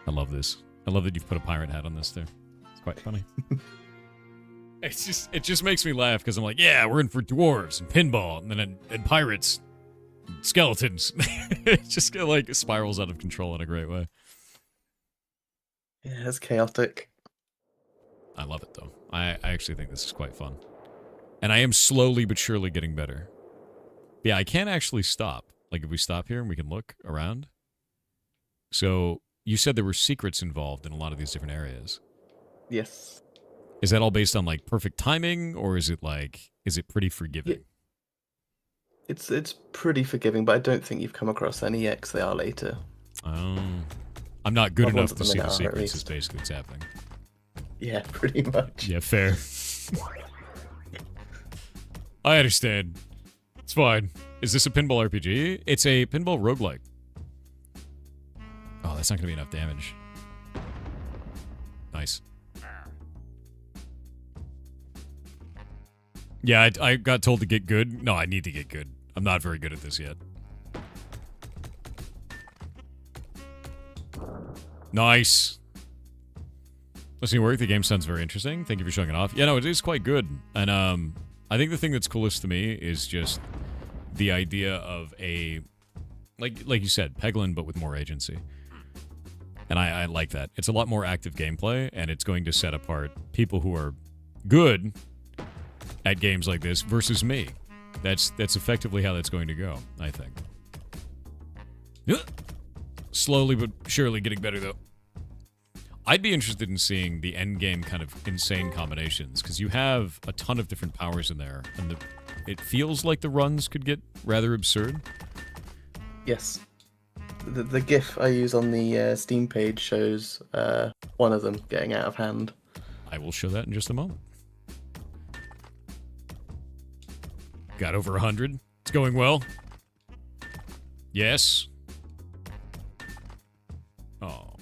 S1: I love this. I love that you've put a pirate hat on this too. It's quite funny. It just makes me laugh because I'm like, yeah, we're in for dwarves and pinball and pirates, and skeletons. It just like spirals out of control in a great way.
S4: Yeah, it's chaotic.
S1: I love it, though. I actually think this is quite fun. And I am slowly but surely getting better. Yeah, I can't actually stop. Like, if we stop here and we can look around. So, you said there were secrets involved in a lot of these different areas.
S4: Yes.
S1: Is that all based on, like, perfect timing? Or is it, like, is it pretty forgiving?
S4: It's pretty forgiving, but I don't think you've come across any yet, 'cause they are later.
S1: Oh. I'm not good enough to see the
S4: at
S1: secrets
S4: least.
S1: is basically what's happening.
S4: Yeah, pretty much.
S1: Yeah, fair. I understand. It's fine. Is this a pinball RPG? It's a pinball roguelike. Oh, that's not going to be enough damage. Nice. Yeah, I got told to get good. No, I need to get good. I'm not very good at this yet. Nice. Listening to work, the game sounds very interesting. Thank you for showing it off. Yeah, no, it is quite good. And I think the thing that's coolest to me is just the idea of a, like you said, Peglin, but with more agency. And I like that. It's a lot more active gameplay, and it's going to set apart people who are good at games like this versus me. That's effectively how that's going to go, I think. Slowly but surely getting better, though. I'd be interested in seeing the end game kind of insane combinations, because you have a ton of different powers in there, and it feels like the runs could get rather absurd.
S4: Yes. The GIF I use on the Steam page shows one of them getting out of hand.
S1: I will show that in just a moment. Got over 100. It's going well. Yes. Oh.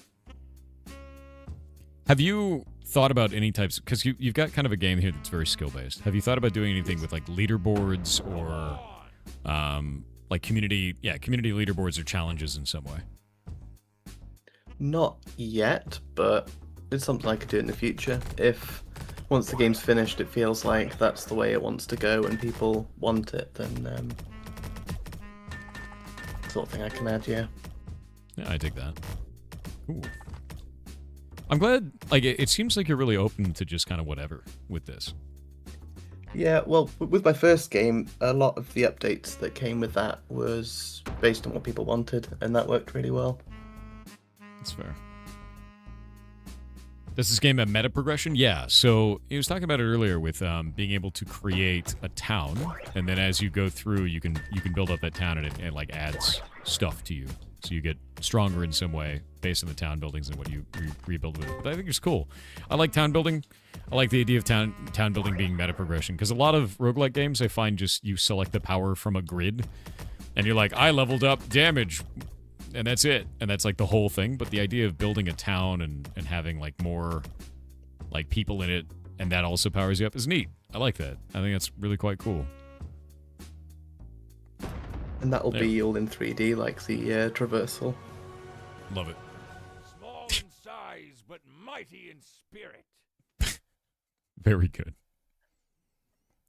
S1: Have you thought about any types, because you've got kind of a game here that's very skill-based. Have you thought about doing anything with, like, leaderboards or, like, community leaderboards or challenges in some way?
S4: Not yet, but it's something I could do in the future. If, once the game's finished, it feels like that's the way it wants to go and people want it, then, sort of thing I can add, yeah.
S1: Yeah, I dig that. Ooh. I'm glad, like, it seems like you're really open to just kind of whatever with this.
S4: Yeah, well, with my first game, a lot of the updates that came with that was based on what people wanted, and that worked really well.
S1: That's fair. Does this game have meta progression? Yeah, so he was talking about it earlier with being able to create a town, and then as you go through, you can build up that town, and it like adds stuff to you. So you get stronger in some way based on the town buildings and what you rebuild with it. But I think it's cool. I like town building. I like the idea of town building being meta progression, because a lot of roguelike games I find just you select the power from a grid, and you're like, I leveled up damage, and that's it. And that's like the whole thing. But the idea of building a town and having like more like people in it, and that also powers you up is neat. I like that. I think that's really quite cool.
S4: And that'll be all in 3D, like the traversal.
S1: Love it.
S3: Small in size, but mighty in spirit.
S1: Very good.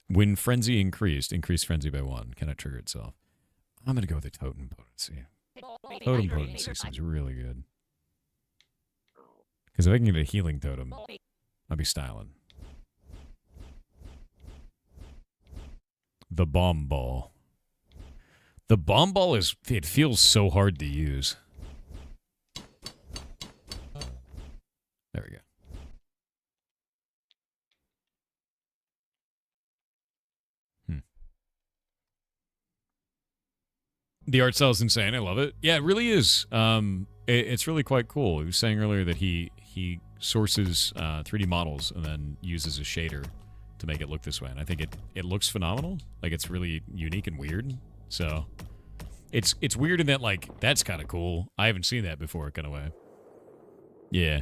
S1: When frenzy increased frenzy by 1. Cannot trigger itself. I'm going to go with a totem potency. Totem potency seems really good. Because if I can get a healing totem, I'll be styling. The bomb ball. The bomb ball is, it feels so hard to use. There we go. The art style is insane. I love it. Yeah, it really is. It's really quite cool. He was saying earlier that he sources 3D models and then uses a shader to make it look this way. And I think it looks phenomenal. Like, it's really unique and weird. So, it's weird in that, like, that's kind of cool. I haven't seen that before, kind of way. Yeah.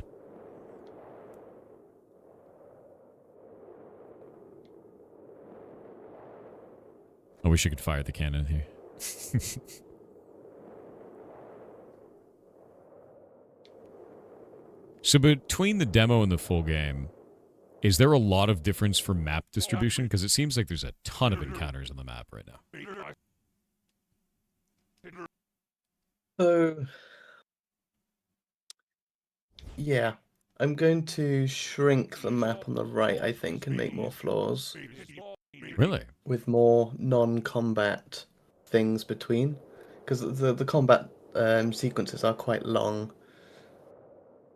S1: I wish I could fire the cannon here. So between the demo and the full game, is there a lot of difference for map distribution? Because it seems like there's a ton of encounters on the map right now.
S4: So, yeah, I'm going to shrink the map on the right, I think, and make more floors.
S1: Really?
S4: With more non-combat things between, because the combat sequences are quite long,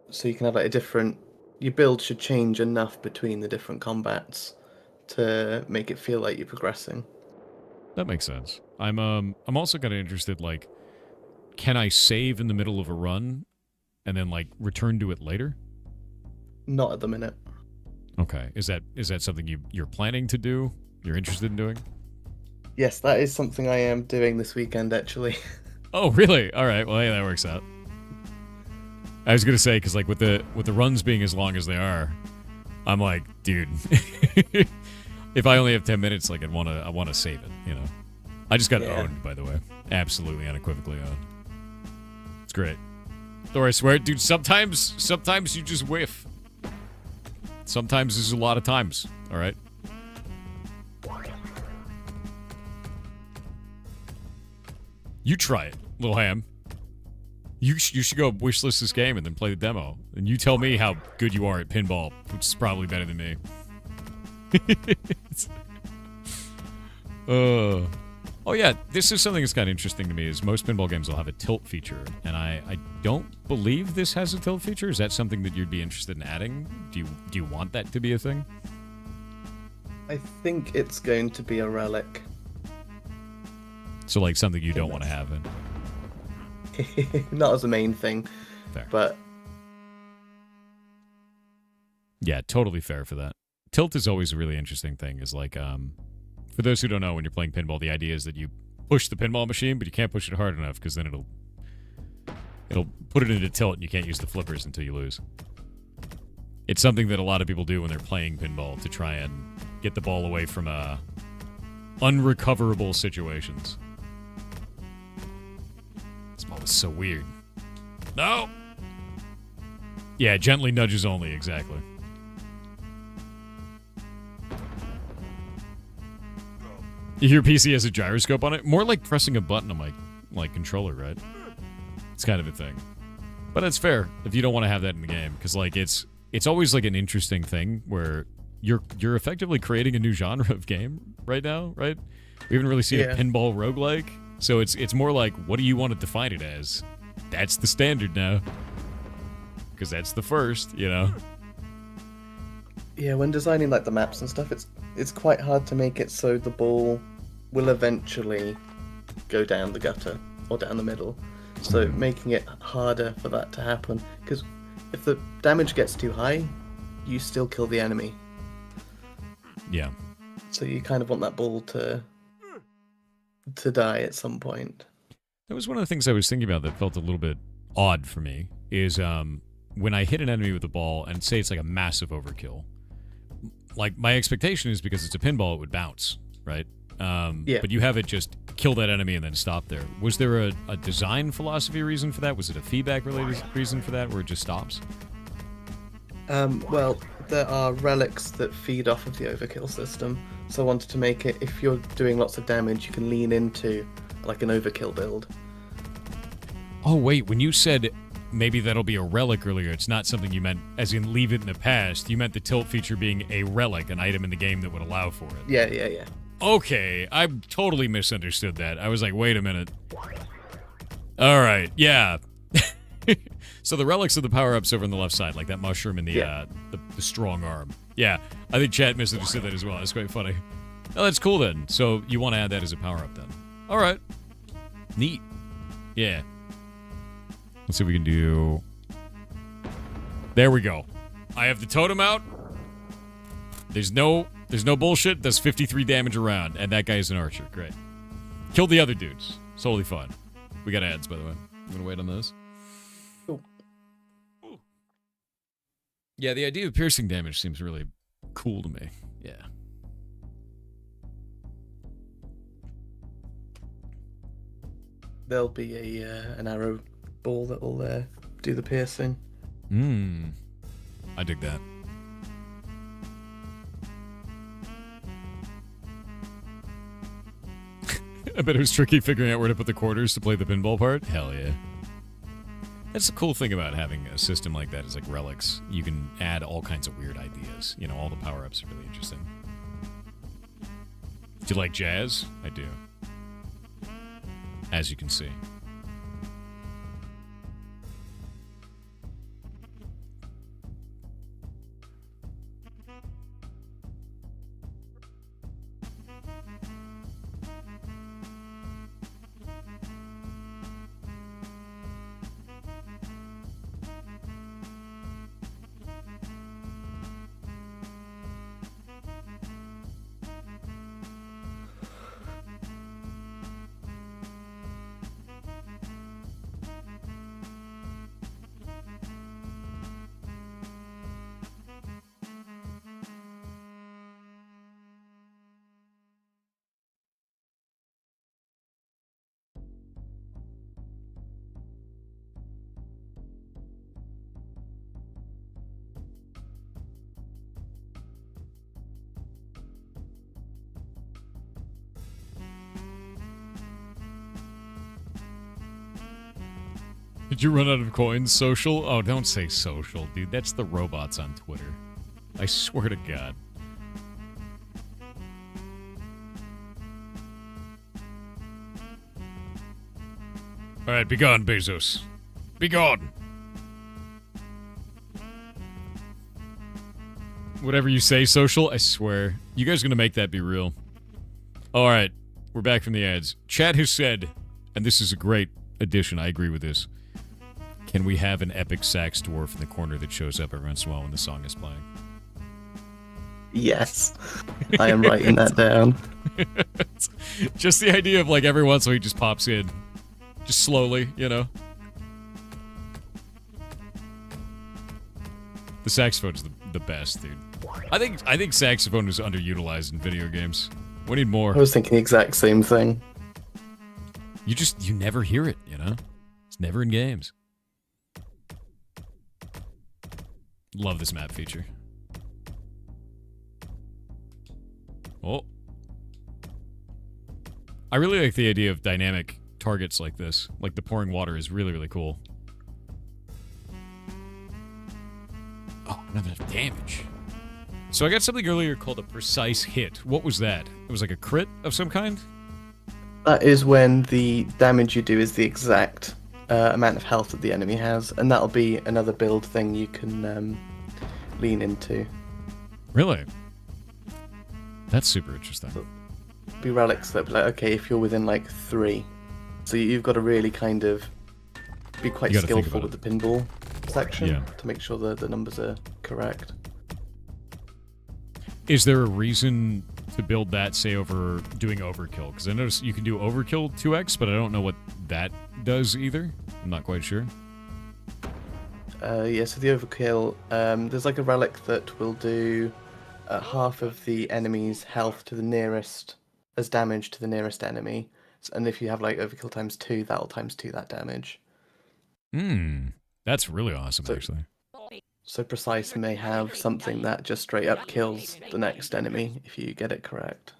S4: so you can have like a different. Your build should change enough between the different combats to make it feel like you're progressing.
S1: That makes sense. I'm also kind of interested. Like, can I save in the middle of a run, and then like return to it later?
S4: Not at the minute.
S1: Okay. Is that something you're planning to do? You're interested in doing?
S4: Yes, that is something I am doing this weekend, actually.
S1: Oh, really? All right. Well, hey, that works out. I was gonna say, because like with the runs being as long as they are, I'm like, dude, if I only have 10 minutes, like I wanna save it. You know, I just got owned, by the way, absolutely unequivocally owned. It's great. Or I swear, dude, sometimes you just whiff. Sometimes there's a lot of times. All right. You try it, little ham. You should go wishlist this game and then play the demo. And you tell me how good you are at pinball, which is probably better than me. Oh yeah, this is something that's kind of interesting to me, is most pinball games will have a tilt feature. And I don't believe this has a tilt feature. Is that something that you'd be interested in adding? Do you want that to be a thing?
S4: I think it's going to be a relic.
S1: So like something you don't want to have in.
S4: Not as a main thing.
S1: Fair.
S4: But
S1: yeah, totally fair for that. Tilt is always a really interesting thing. Is like, for those who don't know, when you're playing pinball, the idea is that you push the pinball machine, but you can't push it hard enough because then it'll put it into tilt and you can't use the flippers until you lose. It's something that a lot of people do when they're playing pinball to try and get the ball away from unrecoverable situations. This ball is so weird. No! Yeah, gently nudges only, exactly. Your PC has a gyroscope on it? More like pressing a button on my controller, right? It's kind of a thing. But it's fair if you don't want to have that in the game, because like it's always like an interesting thing where you're effectively creating a new genre of game right now, right? We haven't really seen a pinball roguelike, so it's more like, what do you want to define it as? That's the standard now, because that's the first, you know.
S4: Yeah, when designing like the maps and stuff, it's quite hard to make it so the ball will eventually go down the gutter or down the middle. So making it harder for that to happen, because if the damage gets too high, you still kill the enemy.
S1: Yeah.
S4: So you kind of want that ball to die at some point.
S1: That was one of the things I was thinking about that felt a little bit odd for me, is when I hit an enemy with a ball and say it's like a massive overkill, like my expectation is because it's a pinball, it would bounce, right?
S4: Yeah.
S1: But you have it just kill that enemy and then stop there. Was there a design philosophy reason for that? Was it a feedback related reason for that, where it just stops?
S4: Well, there are relics that feed off of the overkill system, so I wanted to make it, if you're doing lots of damage, you can lean into like an overkill build.
S1: Oh, wait, when you said maybe that'll be a relic earlier, it's not something you meant as in leave it in the past. You meant the tilt feature being a relic, an item in the game that would allow for it.
S4: Yeah.
S1: Okay, I totally misunderstood that. I was like, wait a minute. All right, yeah. So the relics are the power-ups over on the left side, like that mushroom and the strong arm. Yeah, I think chat misunderstood that as well. That's quite funny. Oh, that's cool then. So you want to add that as a power-up then. All right. Neat. Yeah. Let's see if we can do... There we go. I have the totem out. There's no bullshit. Does 53 damage around, and that guy is an archer. Great. Killed the other dudes. It's totally fine. We got ads, by the way. I'm gonna wait on those.
S4: Cool.
S1: Yeah, the idea of piercing damage seems really cool to me. Yeah.
S4: There'll be an arrow ball that will do the piercing.
S1: I dig that. I bet it was tricky figuring out where to put the quarters to play the pinball part. Hell yeah. That's the cool thing about having a system like that is like relics. You can add all kinds of weird ideas. You know, all the power-ups are really interesting. Do you like jazz? I do. As you can see. Did you run out of coins? Social? Oh, don't say social, dude. That's the robots on Twitter. I swear to God. Alright, be gone, Bezos. Be gone! Whatever you say, social, I swear. You guys are gonna make that be real. Alright, we're back from the ads. Chat has said, and this is a great addition, I agree with this. Can we have an epic sax dwarf in the corner that shows up every once in a while when the song is playing?
S4: Yes. I am writing that down.
S1: Just the idea of like every once in a while he just pops in. Just slowly, you know? The saxophone is the best, dude. I think saxophone is underutilized in video games. We need more.
S4: I was thinking the exact same thing.
S1: You never hear it, you know? It's never in games. Love this map feature. Oh. I really like the idea of dynamic targets like this. Like the pouring water is really, really cool. Oh, not enough damage. So I got something earlier called a precise hit. What was that? It was like a crit of some kind?
S4: That is when the damage you do is the exact amount of health that the enemy has, and that'll be another build thing you can lean into.
S1: Really? That's super interesting.
S4: Be relics that be like, okay, if you're within like 3, so you've got to really kind of be quite skillful with the pinball section to make sure that the numbers are correct.
S1: Is there a reason to build that, say, over doing overkill? Because I noticed you can do overkill 2x, but I don't know what that does either. I'm not quite sure.
S4: Yeah, so the overkill, there's like a relic that will do half of the enemy's health to the nearest as damage to the nearest enemy. And if you have like overkill times 2, that'll times 2 that damage.
S1: That's really awesome, actually.
S4: So precise may have something that just straight up kills the next enemy if you get it correct.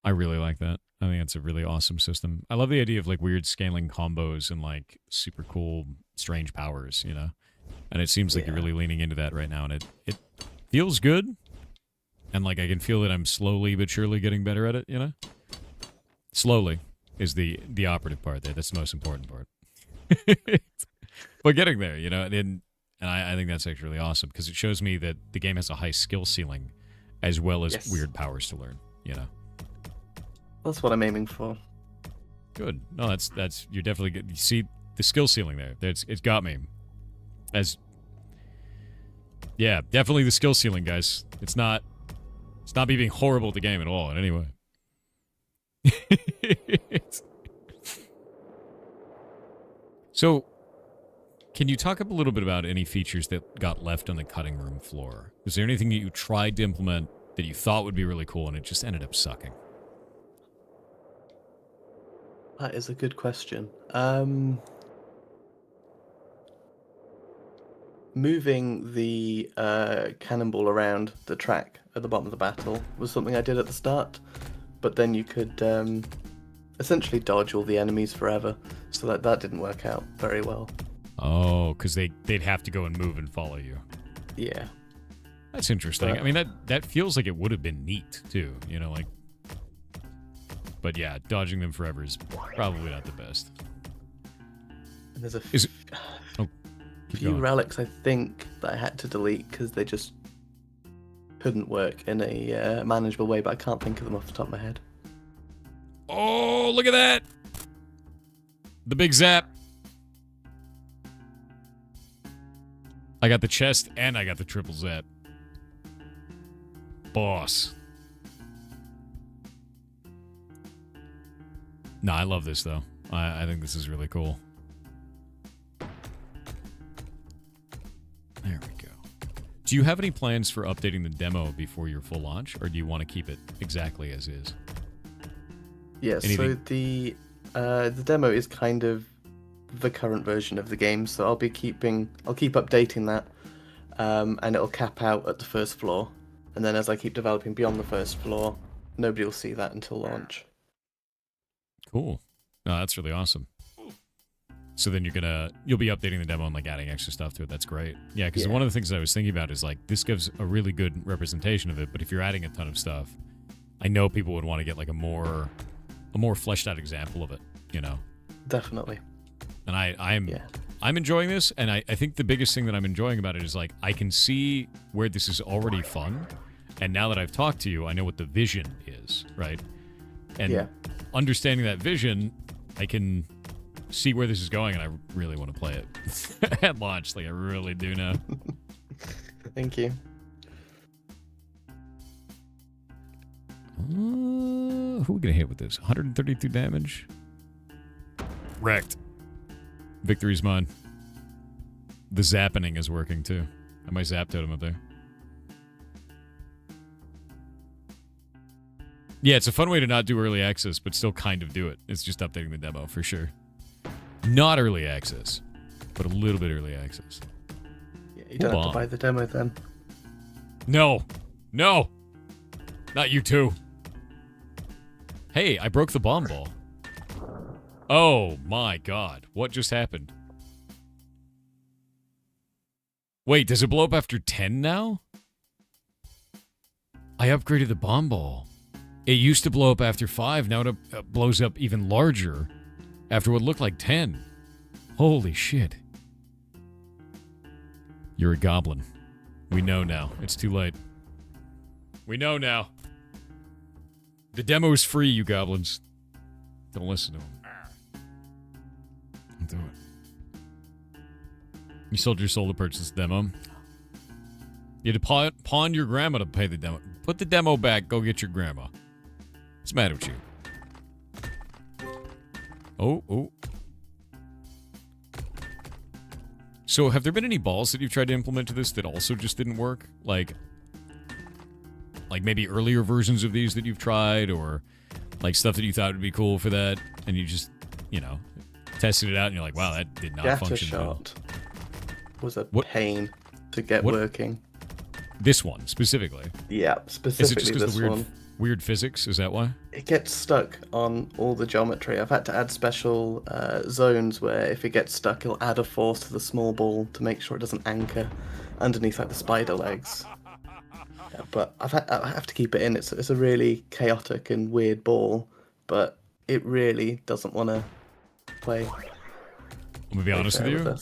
S1: I really like that. I think that's a really awesome system. I love the idea of like weird scaling combos and like super cool, strange powers, you know? And it seems like you're really leaning into that right now, and it feels good. And like I can feel that I'm slowly but surely getting better at it, you know? Slowly is the operative part there. That's the most important part. But getting there, you know, and I think that's actually really awesome because it shows me that the game has a high skill ceiling as well as weird powers to learn, you know?
S4: That's what I'm aiming for.
S1: Good. No, that's you're definitely good. You see the skill ceiling there. It's got me. Yeah, definitely the skill ceiling, guys. It's not me being horrible at the game at all in any way. So, can you talk up a little bit about any features that got left on the cutting room floor? Was there anything that you tried to implement that you thought would be really cool and it just ended up sucking?
S4: That is a good question. Moving the cannonball around the track at the bottom of the battle was something I did at the start, but then you could essentially dodge all the enemies forever, so that didn't work out very well.
S1: Oh, because they'd have to go and move and follow you.
S4: Yeah.
S1: That's interesting.
S4: But,
S1: I mean, that feels like it would have been neat, too, you know, like... But yeah, dodging them forever is probably not the best.
S4: And there's a
S1: few going.
S4: relics, I think, that I had to delete because they just couldn't work in a manageable way, but I can't think of them off the top of my head.
S1: Oh, look at that! The big zap. I got the chest and I got the triple zap. Boss. No, I love this, though. I think this is really cool. There we go. Do you have any plans for updating the demo before your full launch, or do you want to keep it exactly as is?
S4: Yeah, so the demo is kind of the current version of the game, so I'll keep updating that, and it'll cap out at the first floor, and then as I keep developing beyond the first floor, nobody will see that until launch.
S1: Cool. No, that's really awesome. So then you'll be updating the demo and like adding extra stuff to it. That's great. Yeah, because one of the things I was thinking about is like this gives a really good representation of it, but if you're adding a ton of stuff, I know people would want to get like a more fleshed out example of it, you know.
S4: Definitely.
S1: And I'm enjoying this, and I think the biggest thing that I'm enjoying about it is like I can see where this is already fun, and now that I've talked to you, I know what the vision is, right? And understanding that vision, I can see where this is going, and I really want to play it at launch. Like I really do now.
S4: Thank you.
S1: Who are we gonna hit with this? 132 damage. Wrecked. Victory's mine. The zappening is working too. I might zap totem up there. Yeah, it's a fun way to not do early access, but still kind of do it. It's just updating the demo for sure. Not early access, but a little bit early access.
S4: Yeah, you don't have to buy the demo then.
S1: No. No. Not you too. Hey, I broke the bomb ball. Oh my god. What just happened? Wait, does it blow up after 10 now? I upgraded the bomb ball. It used to blow up after 5, now it blows up even larger after what looked like 10. Holy shit. You're a goblin. We know now. It's too late. We know now. The demo is free, you goblins. Don't listen to him. Don't do it. You sold your soul to purchase the demo. You had to pawn your grandma to pay the demo. Put the demo back. Go get your grandma. What's the matter with you? Oh. So, have there been any balls that you've tried to implement to this that also just didn't work? Like maybe earlier versions of these that you've tried, or like stuff that you thought would be cool for that, and you just, you know, tested it out, and you're like, wow, that did not function at all.
S4: Was a pain to get working.
S1: This one, specifically?
S4: Yeah, specifically this one.
S1: Weird physics, is that why?
S4: It gets stuck on all the geometry. I've had to add special zones where if it gets stuck, it'll add a force to the small ball to make sure it doesn't anchor underneath like the spider legs. Yeah, but I have to keep it in. It's a really chaotic and weird ball, but it really doesn't want to play.
S1: I'm gonna be honest with you.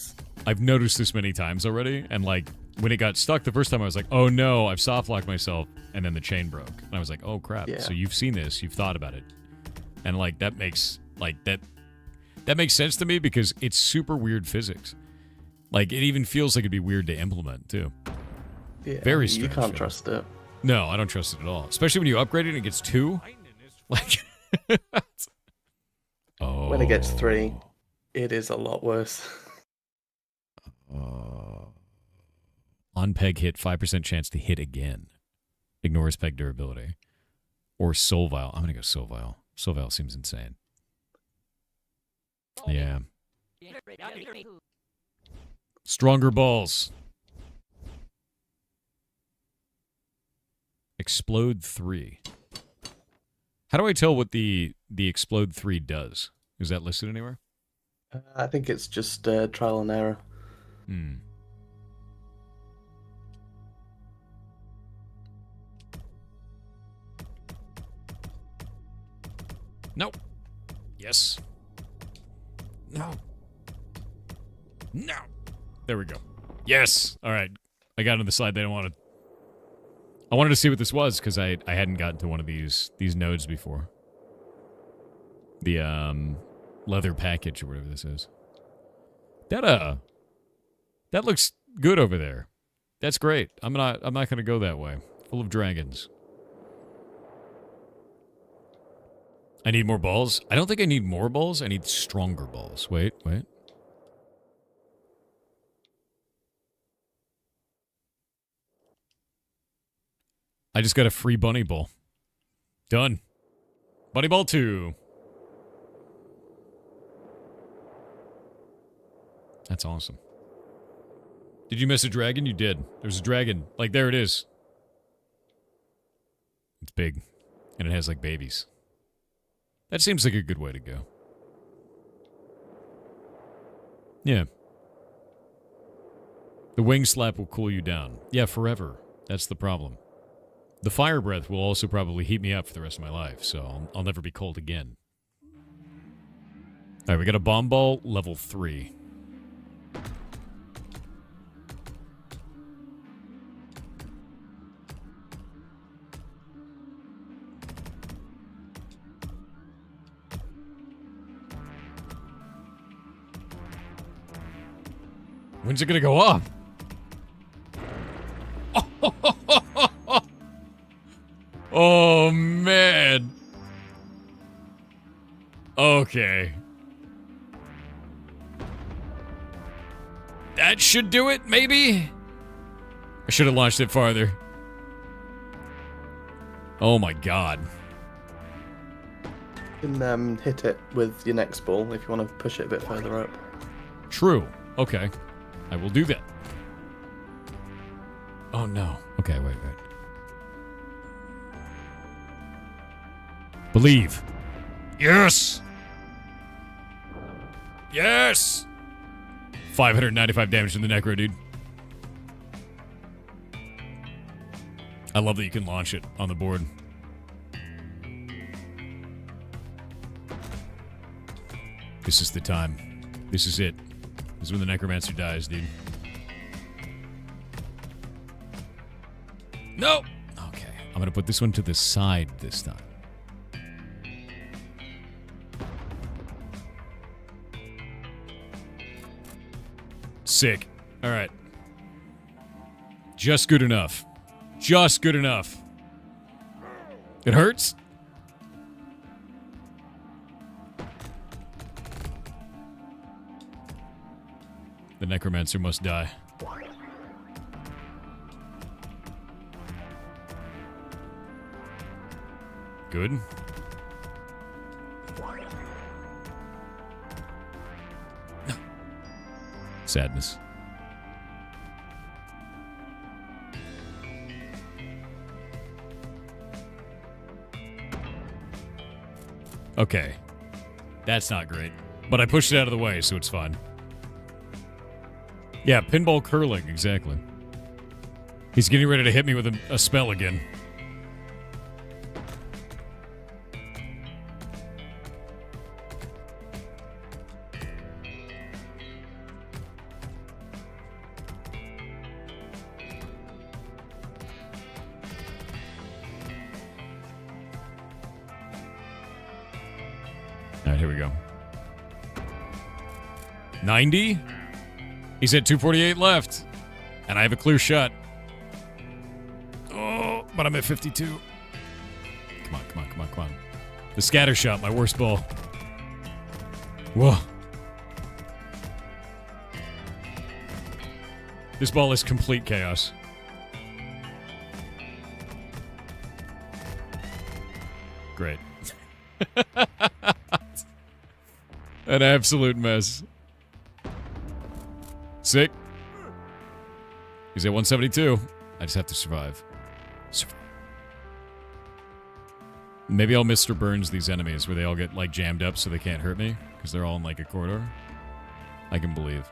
S1: I've noticed this many times already, and like when it got stuck the first time, I was like, "Oh no, I've soft locked myself," and then the chain broke, and I was like, "Oh crap!"
S4: Yeah.
S1: So you've seen this, you've thought about it, and like that makes sense to me because it's super weird physics. Like it even feels like it'd be weird to implement too.
S4: Yeah,
S1: Very strange.
S4: You can't
S1: feeling.
S4: trust it.
S1: No, I don't trust it at all. Especially when you upgrade it and it gets 2. Like, oh.
S4: When it gets 3, it is a lot worse.
S1: On peg hit, 5% chance to hit again. Ignores peg durability. Or soul vial. I'm gonna go soul vial. Soul vial seems insane. Yeah. Stronger balls. Explode 3. How do I tell what the Explode 3 does? Is that listed anywhere?
S4: I think it's just trial and error.
S1: Nope. Yes. No. No. There we go. Yes. All right. I got on the side that I wanted. I wanted to see what this was because I hadn't gotten to one of these nodes before. The leather package or whatever this is. That looks good over there. That's great. I'm not gonna go that way. Full of dragons. I need more balls. I don't think I need more balls. I need stronger balls. Wait. I just got a free bunny ball. Done. Bunny ball 2. That's awesome. Did you miss a dragon? You did. There's a dragon. Like, there it is. It's big. And it has, like, babies. That seems like a good way to go. Yeah. The wing slap will cool you down. Yeah, forever. That's the problem. The fire breath will also probably heat me up for the rest of my life, so I'll never be cold again. Alright, we got a bomb ball, level 3. When's it gonna go off? Oh, man. Okay. That should do it, maybe? I should have launched it farther. Oh my god.
S4: You can hit it with your next ball if you want to push it a bit further up.
S1: True. Okay. I will do that. Oh no. Okay, wait. Believe. Yes! Yes! 595 damage to the Necro, dude. I love that you can launch it on the board. This is the time. This is it. This is when the Necromancer dies, dude. No! Okay. I'm gonna put this one to the side this time. Sick. Alright. Just good enough. Just good enough. It hurts? The Necromancer must die. Good. Sadness. Okay. That's not great. But I pushed it out of the way, so it's fine. Yeah, pinball curling, exactly. He's getting ready to hit me with a spell again. Alright, here we go. 90? He's at 248 left. And I have a clear shot. Oh, but I'm at 52. Come on, come on, come on, come on. The scatter shot, my worst ball. Whoa. This ball is complete chaos. Great. An absolute mess. Sick. He's at 172. I just have to survive. Maybe I'll Mr. Burns these enemies where they all get, like, jammed up so they can't hurt me. Because they're all in, like, a corridor. I can believe.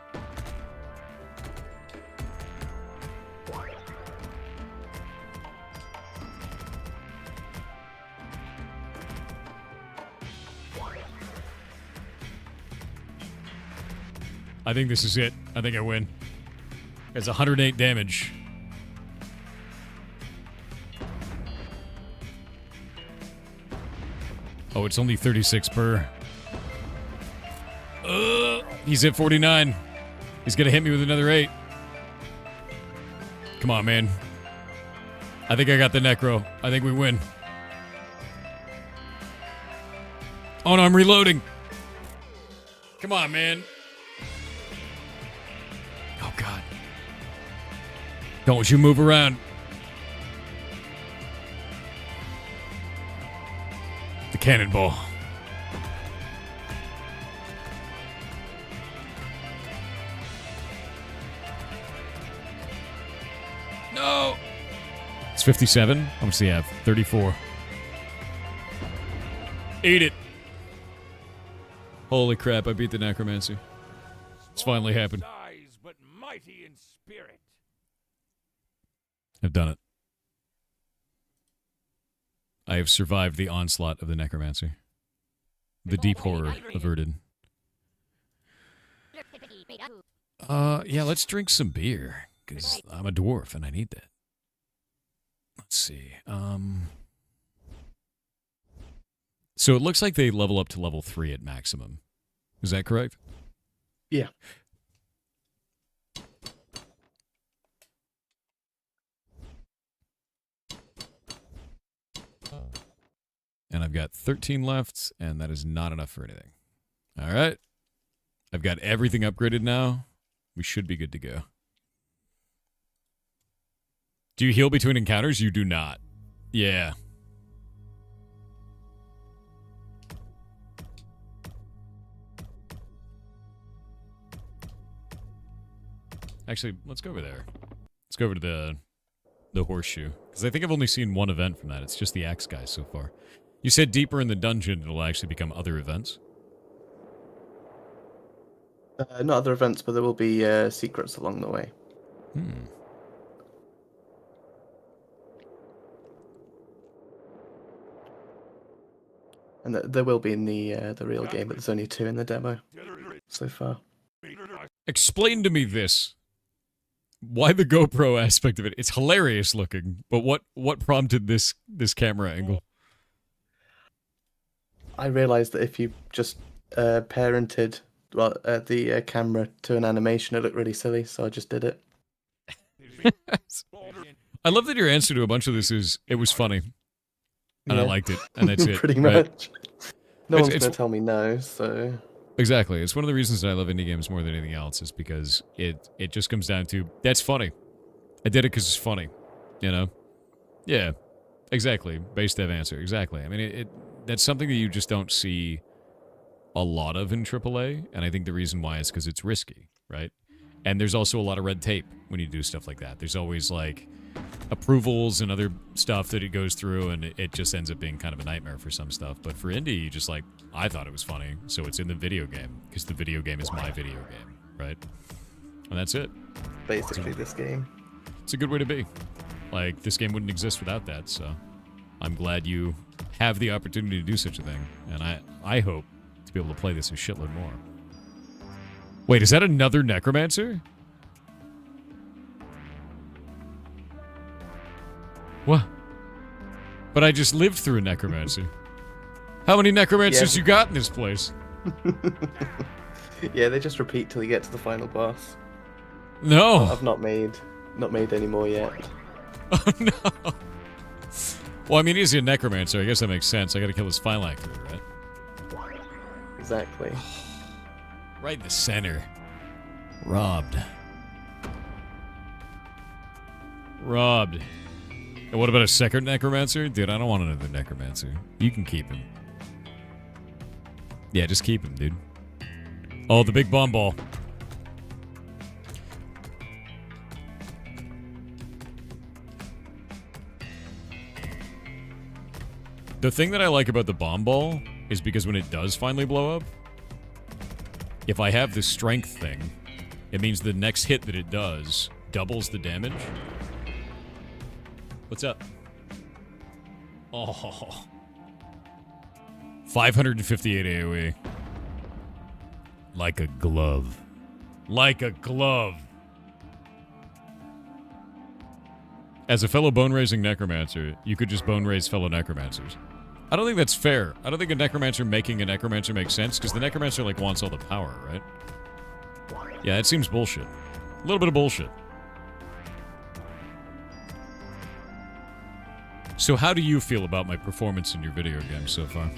S1: I think this is it. I think I win. It's 108 damage. Oh, it's only 36 per. He's at 49. He's gonna hit me with another 8. Come on, man. I think I got the necro. I think we win. Oh no, I'm reloading. Come on, man. Oh god. Don't you move around. The cannonball. No! It's 57. How much do you have? 34. Eat it. Holy crap, I beat the necromancer. It's finally happened.
S3: Size, but mighty in spirit.
S1: I've done it. I have survived the onslaught of the necromancer. The deep horror averted. Yeah, let's drink some beer. Because I'm a dwarf and I need that. Let's see. So it looks like they level up to level 3 at maximum. Is that correct?
S4: Yeah.
S1: And I've got 13 left, and that is not enough for anything. All right. I've got everything upgraded now. We should be good to go. Do you heal between encounters? You do not. Yeah. Actually, let's go over there. Let's go over to the horseshoe. Because I think I've only seen one event from that. It's just the axe guy so far. You said deeper in the dungeon it'll actually become other events?
S4: Not other events, but there will be secrets along the way. And there will be in the real game, but there's only 2 in the demo so far.
S1: Explain to me this. Why the GoPro aspect of it? It's hilarious looking, but what prompted this camera angle?
S4: I realised that if you just parented the camera to an animation, it looked really silly, so I just did it.
S1: I love that your answer to a bunch of this is, it was funny. And I liked it, and that's it.
S4: Pretty
S1: right?
S4: much. No one's going to tell me no, so...
S1: Exactly. It's one of the reasons that I love indie games more than anything else, is because it just comes down to, that's funny. I did it because it's funny, you know? Yeah, exactly. Base dev answer, exactly. I mean, that's something that you just don't see a lot of in AAA, and I think the reason why is because it's risky, right? And there's also a lot of red tape when you do stuff like that. There's always, like, approvals and other stuff that it goes through, and it just ends up being kind of a nightmare for some stuff. But for indie, you just like, I thought it was funny, so it's in the video game, because the video game is my video game, right? And that's it.
S4: Basically, this game.
S1: It's a good way to be. Like, this game wouldn't exist without that, so I'm glad you have the opportunity to do such a thing, and I hope to be able to play this a shitload more. Wait, is that another Necromancer? What? But I just lived through a Necromancer. How many Necromancers you got in this place?
S4: Yeah, they just repeat till you get to the final boss.
S1: No.
S4: I've not made any more yet.
S1: Oh no. Well, I mean, he's a Necromancer. I guess that makes sense. I gotta kill his final actor, right?
S4: Exactly.
S1: Right in the center. Robbed. Robbed. And what about a second Necromancer? Dude, I don't want another Necromancer. You can keep him. Yeah, just keep him, dude. Oh, the big bomb ball. The thing that I like about the bomb ball is because when it does finally blow up, if I have the strength thing, it means the next hit that it does doubles the damage. What's up? Oh. 558 AoE. Like a glove. Like a glove. As a fellow bone-raising necromancer, you could just bone-raise fellow necromancers. I don't think that's fair. I don't think a necromancer making a necromancer makes sense, because the necromancer, like, wants all the power, right? Yeah, it seems bullshit. A little bit of bullshit. So how do you feel about my performance in your video game so far?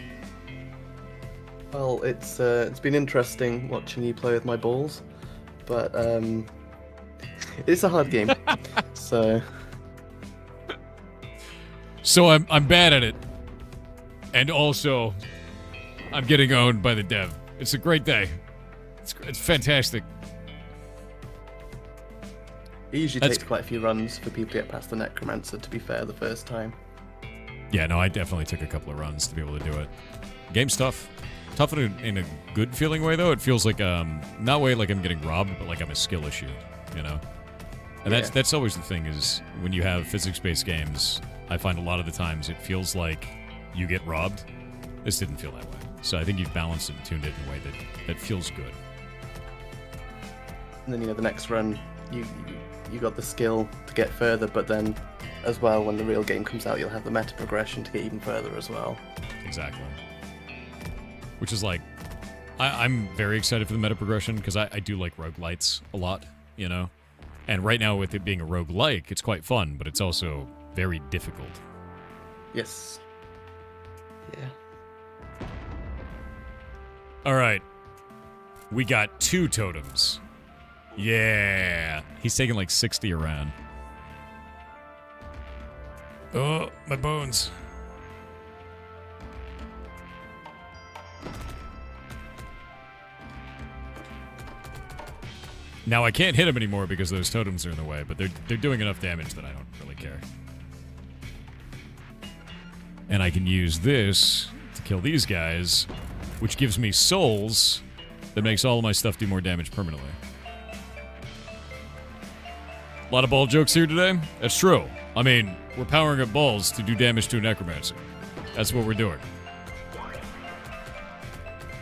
S4: Well, it's been interesting watching you play with my balls, but it's a hard game. So
S1: I'm bad at it, and also I'm getting owned by the dev. It's a great day. It's fantastic.
S4: It usually takes quite a few runs for people to get past the necromancer. To be fair, the first time.
S1: Yeah, no, I definitely took a couple of runs to be able to do it. Game's tough. Tough in a good feeling way, though. It feels like, not way like I'm getting robbed, but like I'm a skill issue, you know? And
S4: Yeah.
S1: that's always the thing, is when you have physics-based games, I find a lot of the times it feels like you get robbed. This didn't feel that way. So I think you've balanced it and tuned it in a way that feels good.
S4: And then, the next run, you got the skill to get further, but then, as well, when the real game comes out, you'll have the meta progression to get even further as well.
S1: Exactly. Which is like, I'm very excited for the meta progression, because I do like roguelites a lot, you know? And right now, with it being a roguelike, it's quite fun, but it's also very difficult.
S4: Yes. Yeah.
S1: Alright. We got 2 totems. Yeah. He's taking like 60 around. Oh, my bones. Now I can't hit him anymore because those totems are in the way, but they're doing enough damage that I don't really care. And I can use this to kill these guys, which gives me souls that makes all of my stuff do more damage permanently. A lot of ball jokes here today? That's true. I mean, we're powering up balls to do damage to a necromancer. That's what we're doing.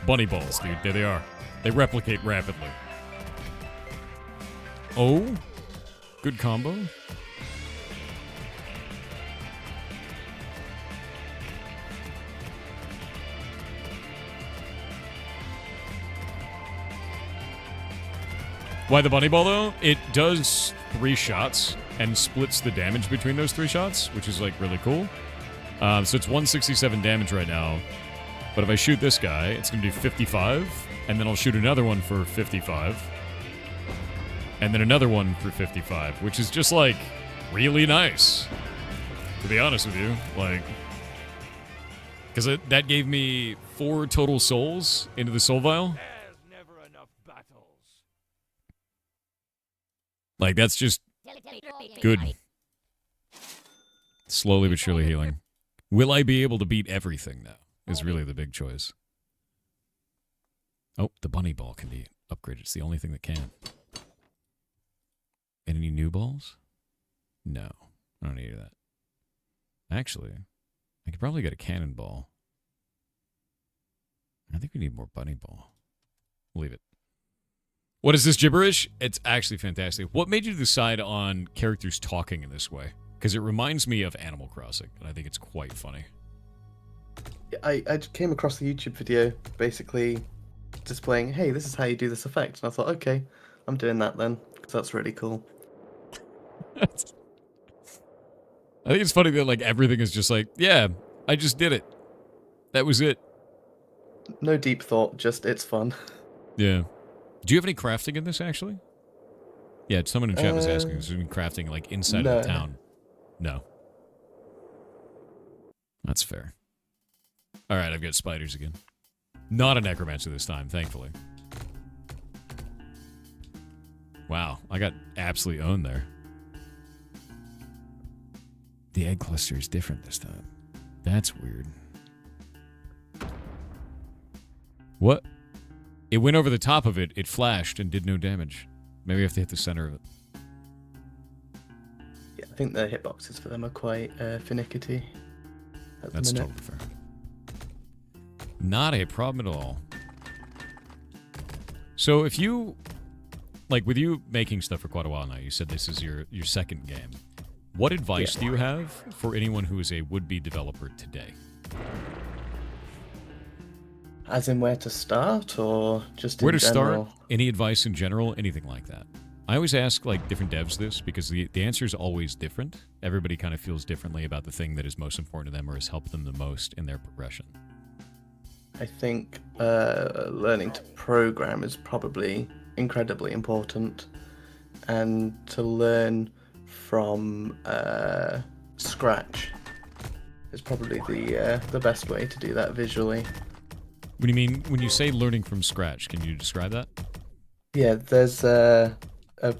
S1: Bunny balls, dude. There they are. They replicate rapidly. Oh? Good combo? Why the bunny ball, though? It does 3 shots and splits the damage between those 3 shots, which is, like, really cool. So it's 167 damage right now. But if I shoot this guy, it's going to do 55, and then I'll shoot another one for 55. And then another one for 55, which is just, like, really nice. To be honest with you. Like, because that gave me 4 total souls into the soul vial.
S3: There's never enough battles.
S1: Like, that's just good. Slowly but surely healing. Will I be able to beat everything now? Is really the big choice. Oh, the bunny ball can be upgraded. It's the only thing that can. Any new balls? No. I don't need that. Actually, I could probably get a cannonball. I think we need more bunny ball. Leave it. What is this gibberish? It's actually fantastic. What made you decide on characters talking in this way? Because it reminds me of Animal Crossing, and I think it's quite funny.
S4: I came across the YouTube video basically displaying, hey, this is how you do this effect. And I thought, okay, I'm doing that then, because that's really cool.
S1: I think it's funny that like everything is just like, yeah, I just did it. That was it.
S4: No deep thought, just it's fun.
S1: Yeah. Do you have any crafting in this, actually? Yeah, someone in chat was asking. Is there any crafting, like, inside of the town? No. That's fair. All right, I've got spiders again. Not a necromancer this time, thankfully. Wow, I got absolutely owned there. The egg cluster is different this time. That's weird. What? It went over the top of it, it flashed, and did no damage. Maybe we have to hit the center of it.
S4: Yeah, I think the hitboxes for them are quite finicky.
S1: That's totally fair. Not a problem at all. So if you, like with you making stuff for quite a while now, you said this is your second game. What advice do you have for anyone who is a would-be developer today?
S4: As in where to start, or just
S1: where
S4: in
S1: to
S4: general?
S1: Start? Any advice in general? Anything like that? I always ask like different devs this because the answer is always different. Everybody kind of feels differently about the thing that is most important to them or has helped them the most in their progression.
S4: I think learning to program is probably incredibly important, and to learn from scratch is probably the best way to do that visually.
S1: What do you mean when you say learning from scratch? Can you describe that?
S4: Yeah, there's a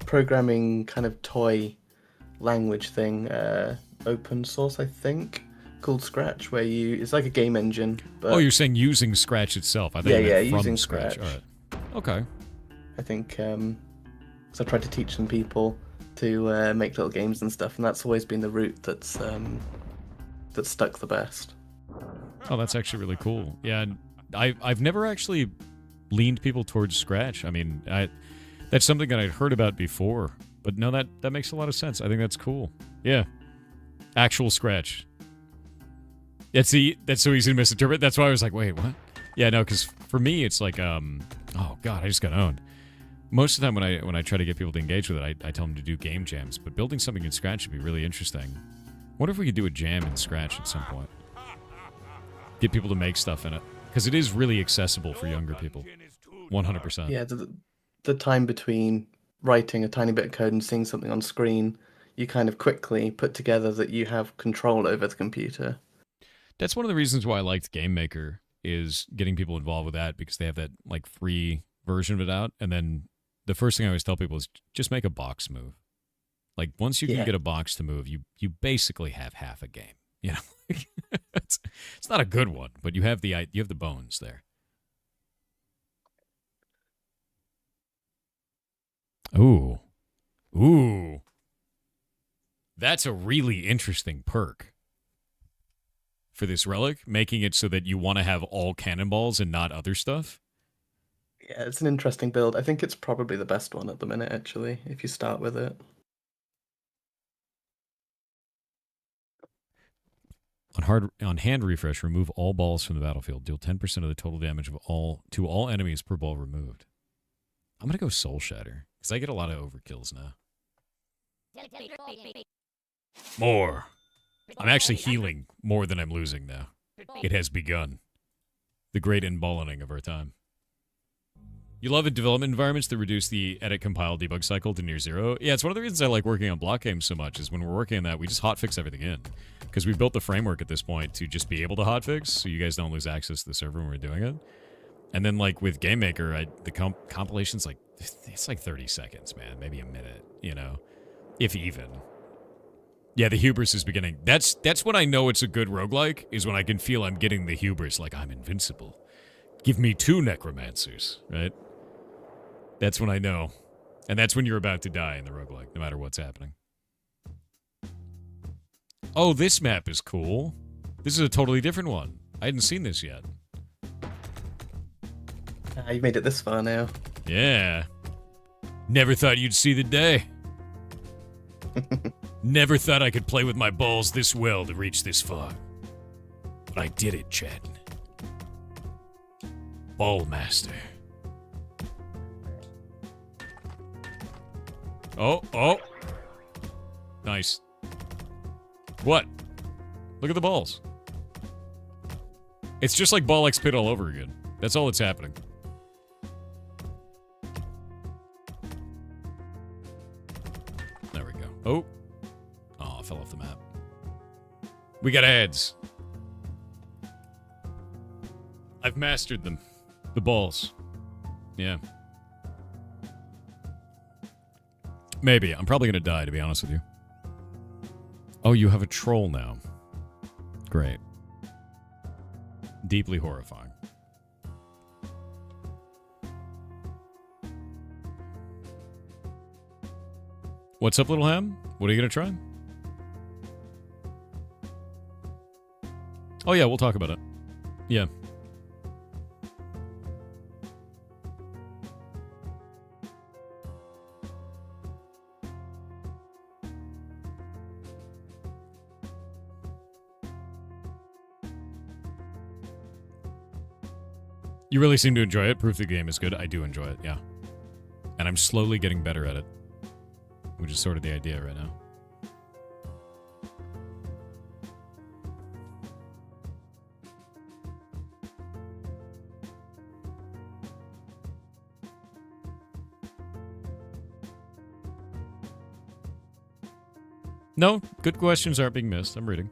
S4: programming kind of toy language thing, open source, I think, called Scratch, where it's like a game engine. But
S1: oh, you're saying using Scratch itself? I think from
S4: using
S1: Scratch. All right. Okay.
S4: I think so. I tried to teach some people to make little games and stuff, and that's always been the route that's stuck the best.
S1: Oh, that's actually really cool. Yeah, I've never actually leaned people towards Scratch. I mean, that's something that I'd heard about before, but no, that makes a lot of sense. I think that's cool. Yeah, actual Scratch. That's so easy to misinterpret. That's why I was like, wait, what? Yeah, no, because for me, it's like, oh god, I just got owned. Most of the time when I try to get people to engage with it, I tell them to do game jams, but building something in Scratch would be really interesting. What if we could do a jam in Scratch at some point? Get people to make stuff in it. Because it is really accessible for younger people. 100%.
S4: Yeah, the time between writing a tiny bit of code and seeing something on screen, you kind of quickly put together that you have control over the computer.
S1: That's one of the reasons why I liked Game Maker, is getting people involved with that, because they have that like free version of it out. And then the first thing I always tell people is just make a box move. Like once you can get a box to move, you basically have half a game. You know, it's not a good one, but you have the bones there. Ooh, that's a really interesting perk for this relic, making it so that you want to have all cannonballs and not other stuff.
S4: Yeah, it's an interesting build. I think it's probably the best one at the minute, actually, if you start with it.
S1: On hand refresh, remove all balls from the battlefield. Deal 10% of the total damage to all enemies per ball removed. I'm gonna go Soul Shatter because I get a lot of overkills now. More. I'm actually healing more than I'm losing now. It has begun. The great embalming of our time. You love development environments that reduce the edit, compile, debug cycle to near zero? Yeah, it's one of the reasons I like working on block games so much, is when we're working on that, we just hotfix everything in. Because we've built the framework at this point to just be able to hotfix, so you guys don't lose access to the server when we're doing it. And then, like, with Game Maker, the compilation's like, it's like 30 seconds, man. Maybe a minute, you know? If even. Yeah, the hubris is beginning. That's when I know it's a good roguelike, is when I can feel I'm getting the hubris, like I'm invincible. Give me 2 necromancers, right? That's when I know. And that's when you're about to die in the roguelike, no matter what's happening. Oh, this map is cool. This is a totally different one. I hadn't seen this yet.
S4: You've made it this far now.
S1: Yeah. Never thought you'd see the day. Never thought I could play with my balls this well to reach this far. But I did it, Chad. Ball master. Oh, oh. Nice. What? Look at the balls. It's just like Ball X Pit all over again. That's all that's happening. There we go. Oh. Oh, I fell off the map. We got ads. I've mastered them. The balls. Yeah. Maybe. I'm probably gonna die, to be honest with you. Oh, you have a troll now. Great. Deeply horrifying. What's up, little ham? What are you gonna try? Oh yeah, we'll talk about it. Yeah. You really seem to enjoy it. Proof the game is good. I do enjoy it, yeah. And I'm slowly getting better at it. Which is sort of the idea right now. No, good questions aren't being missed. I'm reading.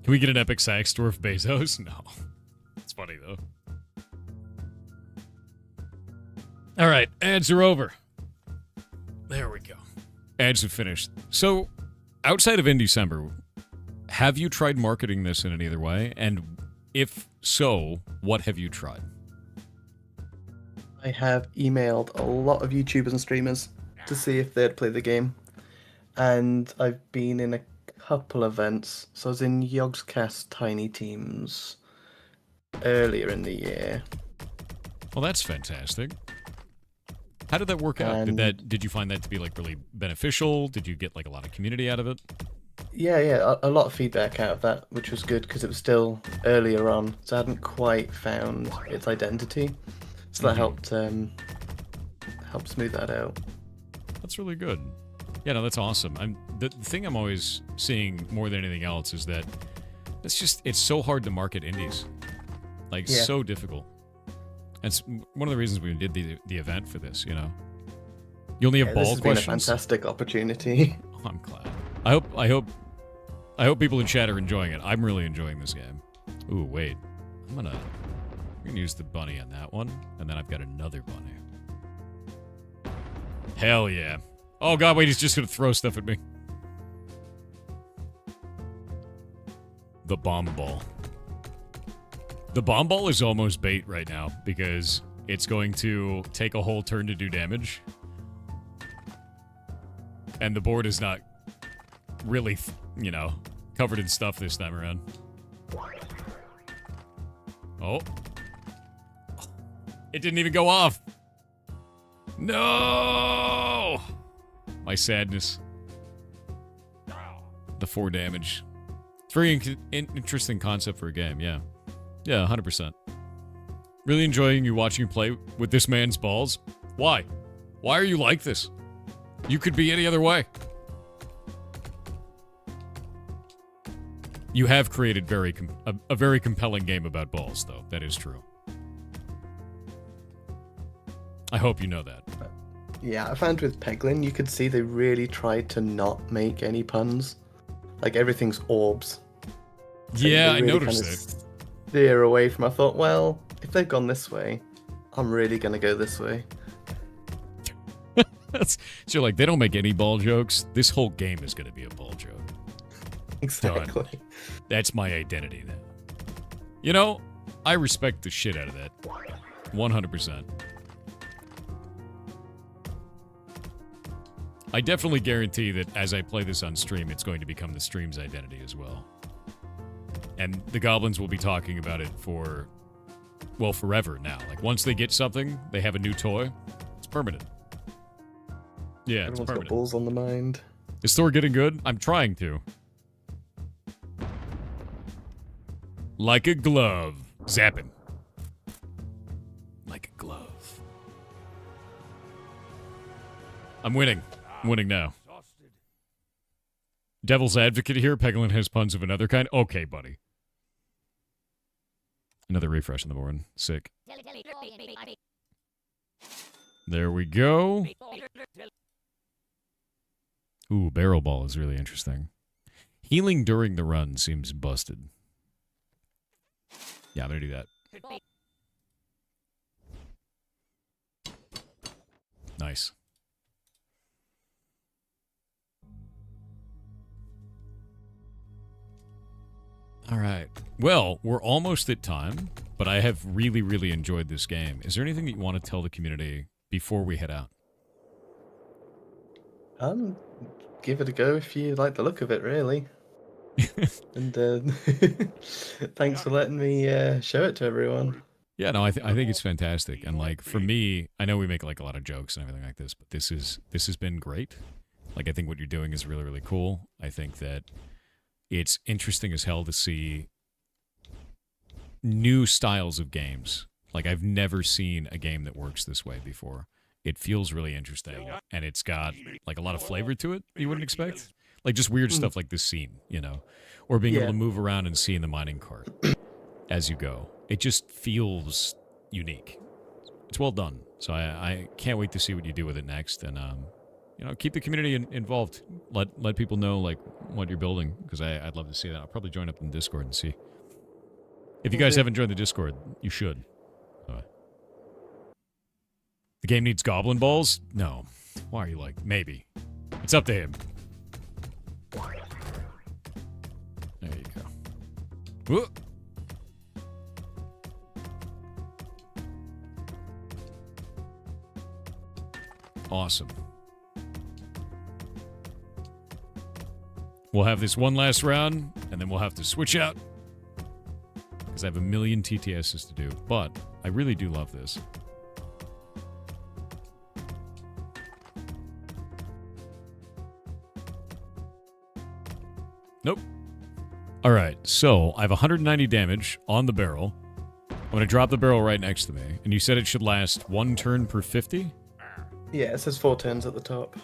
S1: Can we get an epic sax dwarf Bezos? No. It's funny, though. All right, ads are over. There we go. Ads have finished. So, outside of in December, have you tried marketing this in any other way? And if so, what have you tried?
S4: I have emailed a lot of YouTubers and streamers to see if they'd play the game. And I've been in a couple events. So I was in Yogscast Tiny Teams earlier in the year.
S1: Well, that's fantastic. How did that work out? Did you find that to be like really beneficial? Did you get like a lot of community out of it?
S4: Yeah, a lot of feedback out of that, which was good because it was still earlier on, so I hadn't quite found its identity. So that helped smooth that out.
S1: That's really good. Yeah, no, that's awesome. The thing I'm always seeing more than anything else is that it's so hard to market indies. Like, so difficult. And it's one of the reasons we did the event for this, you know. You only have ball
S4: this has
S1: questions.
S4: Been a fantastic opportunity.
S1: Oh, I'm glad. I hope people in chat are enjoying it. I'm really enjoying this game. Ooh, wait. I'm gonna use the bunny on that one, and then I've got another bunny. Hell yeah. Oh god, wait, he's just gonna throw stuff at me. The bomb ball. The bomb ball is almost bait right now, because it's going to take a whole turn to do damage. And the board is not really, covered in stuff this time around. Oh. It didn't even go off. No! My sadness. The 4 damage. It's a very interesting concept for a game, yeah. Yeah, 100%. Really enjoying you watching you play with this man's balls. Why? Why are you like this? You could be any other way. You have created a very compelling game about balls, though. That is true. I hope you know that.
S4: Yeah, I found with Peglin, you could see they really tried to not make any puns. Like, everything's orbs. So
S1: Yeah,
S4: they
S1: I
S4: really
S1: noticed
S4: kind
S1: it.
S4: of steer away from. I thought, well, if they've gone this way, I'm really gonna go this way.
S1: So you're like, they don't make any ball jokes. This whole game is going to be a ball joke.
S4: Exactly.
S1: Done. That's my identity now. You know, I respect the shit out of that. 100%. I definitely guarantee that as I play this on stream, it's going to become the stream's identity as well. And the goblins will be talking about it for, well, forever now. Like, once they get something, they have a new toy, it's permanent. Yeah, it's
S4: Everyone's got
S1: permanent.
S4: balls on the mind.
S1: Is Thor getting good? I'm trying to. Like a glove. Zap him. Like a glove. I'm winning. I'm winning now.
S3: Exhausted.
S1: Devil's advocate here. Peglin has puns of another kind. Okay, buddy. Another refresh in the morning. Sick. There we go. Ooh, barrel ball is really interesting. Healing during the run seems busted. Yeah, I'm gonna do that. Nice. All right. Well, we're almost at time, but I have really, really enjoyed this game. Is there anything that you want to tell the community before we head out?
S4: Give it a go if you like the look of it, really. And thanks for letting me show it to everyone.
S1: Yeah, no, I think it's fantastic. And like for me, I know we make like a lot of jokes and everything like this, but this has been great. Like I think what you're doing is really, really cool. I think that it's interesting as hell to see new styles of games. Like I've never seen a game that works this way before. It feels really interesting, and it's got like a lot of flavor to it you wouldn't expect. Like just weird stuff like this scene, you know, or being able to move around and see in the mining cart as you go. It just feels unique. It's well done. So I can't wait to see what you do with it next, and you know, keep the community involved. Let people know like what you're building, because I'd love to see that. I'll probably join up in Discord and see. If you guys haven't joined the Discord, you should. The game needs goblin balls? No. Why are you like, maybe. It's up to him. There you go. Whoa. Awesome. We'll have this one last round, and then we'll have to switch out. Because I have a million TTSs to do, but I really do love this. Nope. All right, so I have 190 damage on the barrel. I'm going to drop the barrel right next to me. And you said it should last 1 turn per 50?
S4: Yeah, it says 4 turns at the top.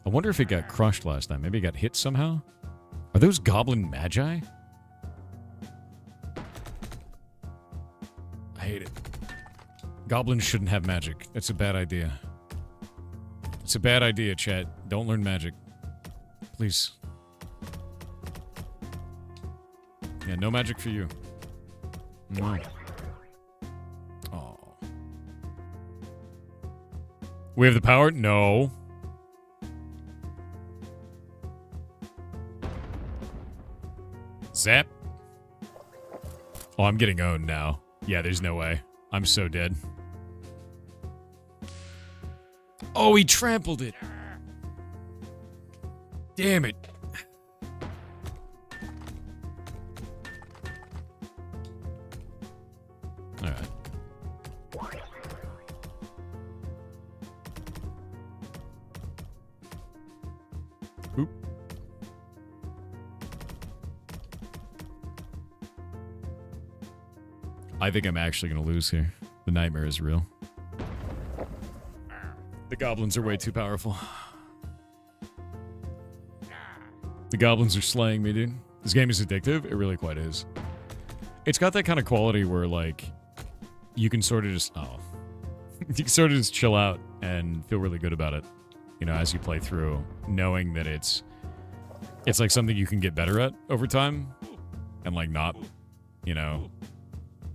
S1: I wonder if it got crushed last time. Maybe it got hit somehow? Are those goblin magi? I hate it. Goblins shouldn't have magic. That's a bad idea. It's a bad idea, chat. Don't learn magic. Please. Yeah, no magic for you. No. Oh. We have the power? No. Zap. Oh, I'm getting owned now. Yeah, there's no way. I'm so dead. Oh, he trampled it. Damn it. All right. Oop. I think I'm actually going to lose here. The nightmare is real. The goblins are way too powerful. The goblins are slaying me, dude. This game is addictive. It really quite is. It's got that kind of quality where, like, you can sort of just... Oh. You can sort of just chill out and feel really good about it. You know, as you play through, knowing that it's like something you can get better at over time. And, like, not, you know,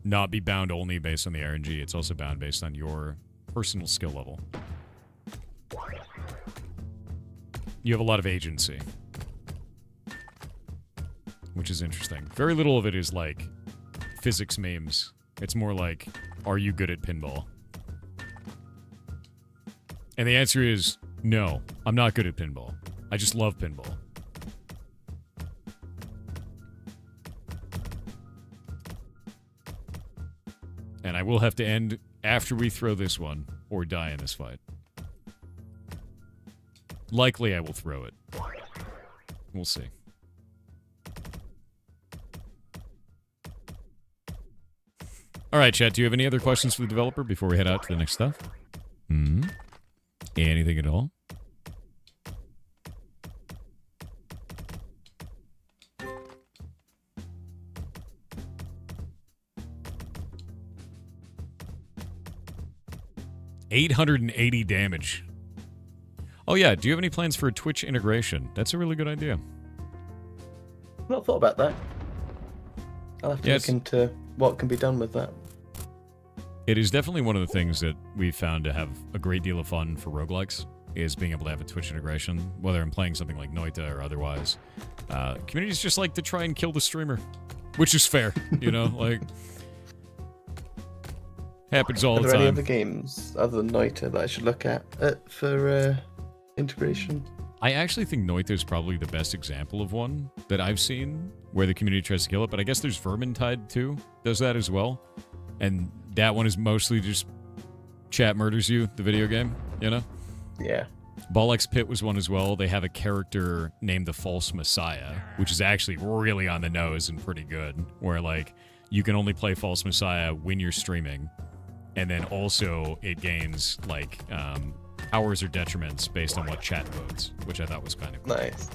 S1: not be bound only based on the RNG. It's also bound based on your personal skill level. You have a lot of agency. Which is interesting. Very little of it is like physics memes. It's more like, are you good at pinball? And the answer is, no, I'm not good at pinball. I just love pinball. And I will have to end after we throw this one, or die in this fight. Likely I will throw it. We'll see. Alright, chat, do you have any other questions for the developer before we head out to the next stuff? Anything at all? $880 damage. Oh yeah, do you have any plans for a Twitch integration? That's a really good idea.
S4: Not thought about that. I'll have to look into what can be done with that.
S1: It is definitely one of the things that we've found to have a great deal of fun for roguelikes, is being able to have a Twitch integration, whether I'm playing something like Noita or otherwise. Communities just like to try and kill the streamer, which is fair, you know, like... Happens all the time.
S4: Are there any other games other than Noita that I should look at for integration?
S1: I actually think Noita is probably the best example of one that I've seen where the community tries to kill it, but I guess there's Vermintide too, does that as well. And that one is mostly just chat murders you, the video game, you know?
S4: Yeah.
S1: Bollocks Pit was one as well. They have a character named the False Messiah, which is actually really on the nose and pretty good, where like you can only play False Messiah when you're streaming. And then also it gains like powers or detriments based on what chat votes, which I thought was kind of cool.
S4: Nice.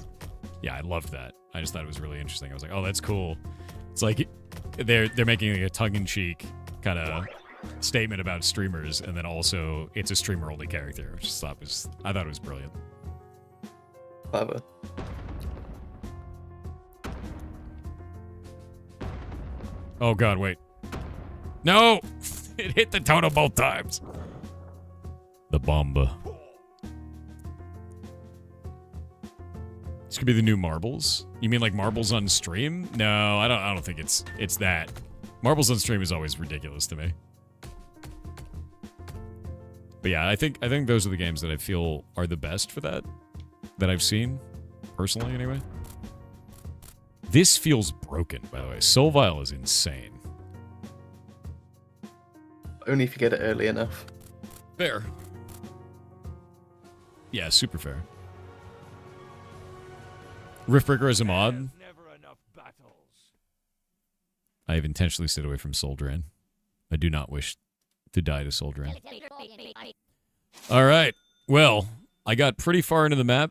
S1: Yeah, I loved that. I just thought it was really interesting. I was like, oh, that's cool. It's like they're making like a tongue-in-cheek kind of statement about streamers, and then also it's a streamer-only character, which I thought it was brilliant.
S4: Clever.
S1: Oh god, wait. No! It hit the totem both times. The bomba. This could be the new Marbles. You mean like Marbles on stream? No, I don't think it's that. Marbles on stream is always ridiculous to me. But yeah, I think those are the games that I feel are the best for that I've seen, personally anyway. This feels broken, by the way. Soulvile is insane.
S4: Only if you get it early enough.
S1: Fair. Yeah, super fair. Riftbreaker as a mod. I have intentionally stayed away from Soul Drain. I do not wish to die to Soul Drain. Alright. Well, I got pretty far into the map.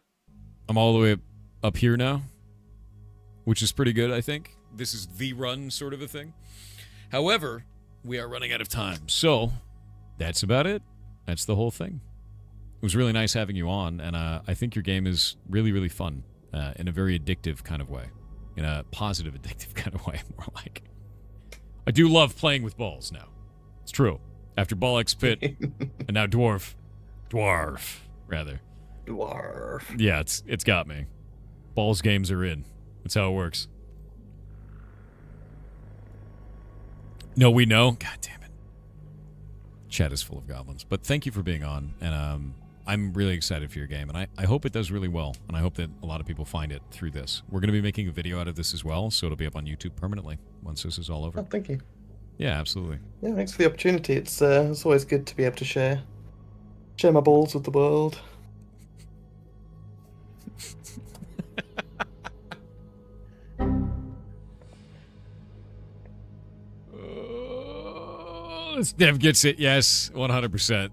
S1: I'm all the way up here now, which is pretty good, I think. This is the run sort of a thing. However, we are running out of time. So, that's about it. That's the whole thing. It was really nice having you on, and I think your game is really, really fun in a very addictive kind of way. In a positive addictive kind of way, more like. I do love playing with balls now. It's true. After Bollocks Pit, and now Dwarf. Dwarf, rather.
S4: Dwarf.
S1: Yeah, it's got me. Balls games are in. That's how it works. No, we know. God damn it. Chat is full of goblins. But thank you for being on, and I'm really excited for your game, and I hope it does really well, and I hope that a lot of people find it through this. We're going to be making a video out of this as well, so it'll be up on YouTube permanently once this is all over.
S4: Oh, thank you.
S1: Yeah, absolutely.
S4: Yeah, thanks for the opportunity. It's always good to be able to share my balls with the world.
S1: Dev gets it. Yes, 100%.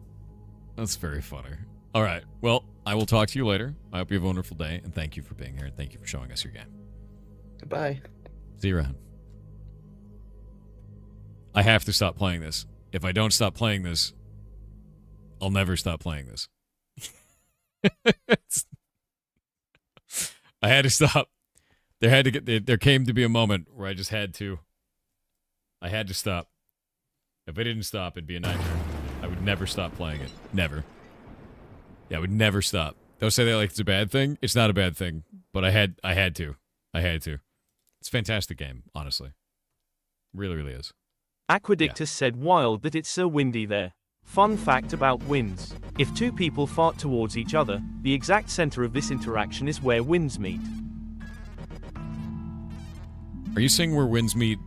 S1: That's very funny. All right. Well, I will talk to you later. I hope you have a wonderful day, and thank you for being here, and thank you for showing us your game.
S4: Goodbye.
S1: See you around. I have to stop playing this. If I don't stop playing this, I'll never stop playing this. I had to stop. There came to be a moment where I just had to. I had to stop. If I didn't stop, it'd be a nightmare. I would never stop playing it. Never. Yeah, I would never stop. Don't say that like it's a bad thing. It's not a bad thing, but I had to. I had to. It's a fantastic game, honestly. Really, really is.
S2: Aquadictus said wild that it's so windy there. Fun fact about winds. If two people fart towards each other, the exact center of this interaction is where winds meet.
S1: Are you saying where winds meet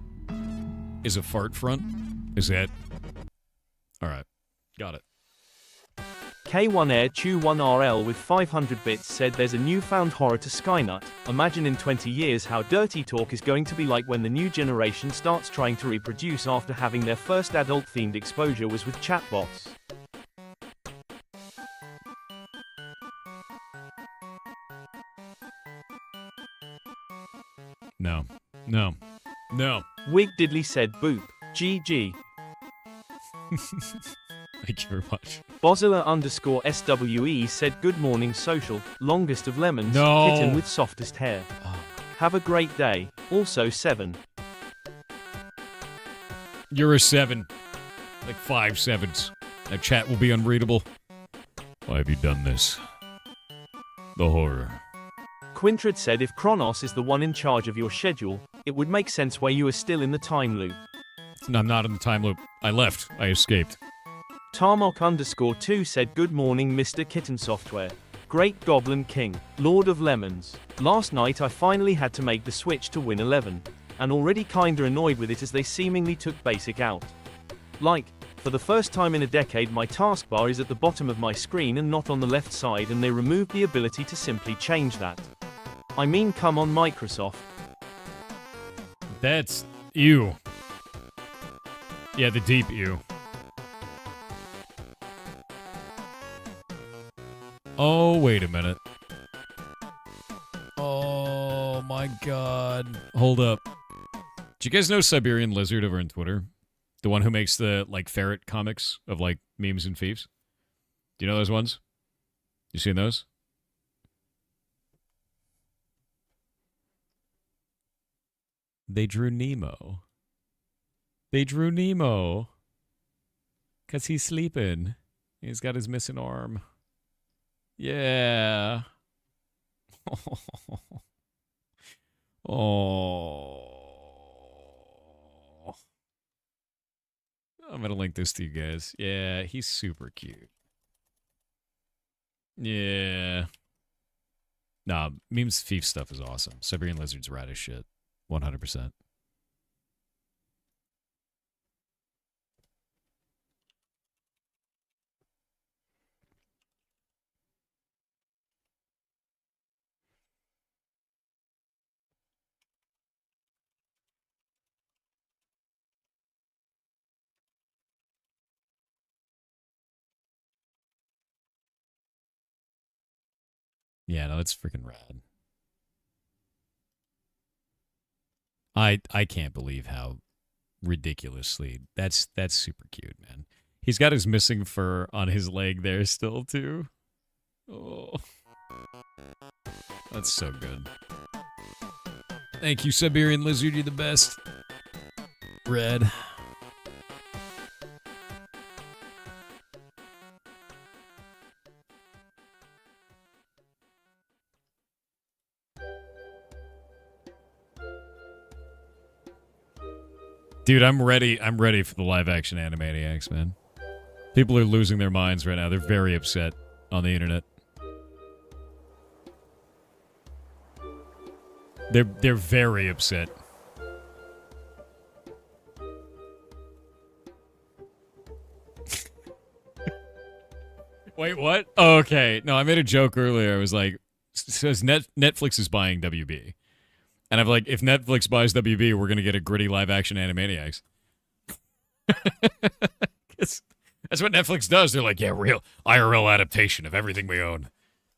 S1: is a fart front? Is that? Alright. Got it.
S2: K1 Air Chew 1RL with 500 bits said there's a newfound horror to Skynet. Imagine in 20 years how dirty talk is going to be like when the new generation starts trying to reproduce after having their first adult-themed exposure was with chatbots.
S1: No. No. No.
S2: Wig Diddley said boop. GG.
S1: Thank you very much.
S2: Bozilla_SWE said good morning social, longest of lemons,
S1: No.
S2: kitten with softest hair. Have a great day. Also 7.
S1: You're a 7. Like 5 7s. That chat will be unreadable. Why have you done this? The horror.
S2: Quintred said if Kronos is the one in charge of your schedule, it would make sense why you are still in the time loop.
S1: No, I'm not in the time loop. I left. I escaped.
S2: Tarmok_2 said good morning Mr. Kitten Software. Great Goblin King, Lord of Lemons. Last night I finally had to make the switch to Win 11. And already kinda annoyed with it as they seemingly took basic out. Like, for the first time in a decade my taskbar is at the bottom of my screen and not on the left side and they removed the ability to simply change that. I mean come on Microsoft.
S1: That's ew. Yeah, the deep ew. Oh, wait a minute. Oh my god. Hold up. Do you guys know Siberian Lizard over on Twitter? The one who makes the, like, Ferret comics of, like, memes and thieves? Do you know those ones? You seen those? They drew Nemo. They drew Nemo. 'Cause he's sleeping. He's got his missing arm. Yeah. Oh. I'm gonna link this to you guys. Yeah, he's super cute. Yeah. Nah, memes thief stuff is awesome. Siberian Lizard's rad as shit. 100%. Yeah, no, it's freaking rad. I can't believe how ridiculously that's super cute, man. He's got his missing fur on his leg there still too. Oh, that's so good. Thank you, Siberian Lizard. You're the best. Red. Dude, I'm ready. I'm ready for the live-action Animaniacs, man. People are losing their minds right now. They're very upset on the internet. They're very upset. Wait, what? Oh, okay. No, I made a joke earlier. I was like, says Netflix is buying WB. And I'm like, if Netflix buys WB, we're going to get a gritty live-action Animaniacs. That's what Netflix does. They're like, yeah, real IRL adaptation of everything we own.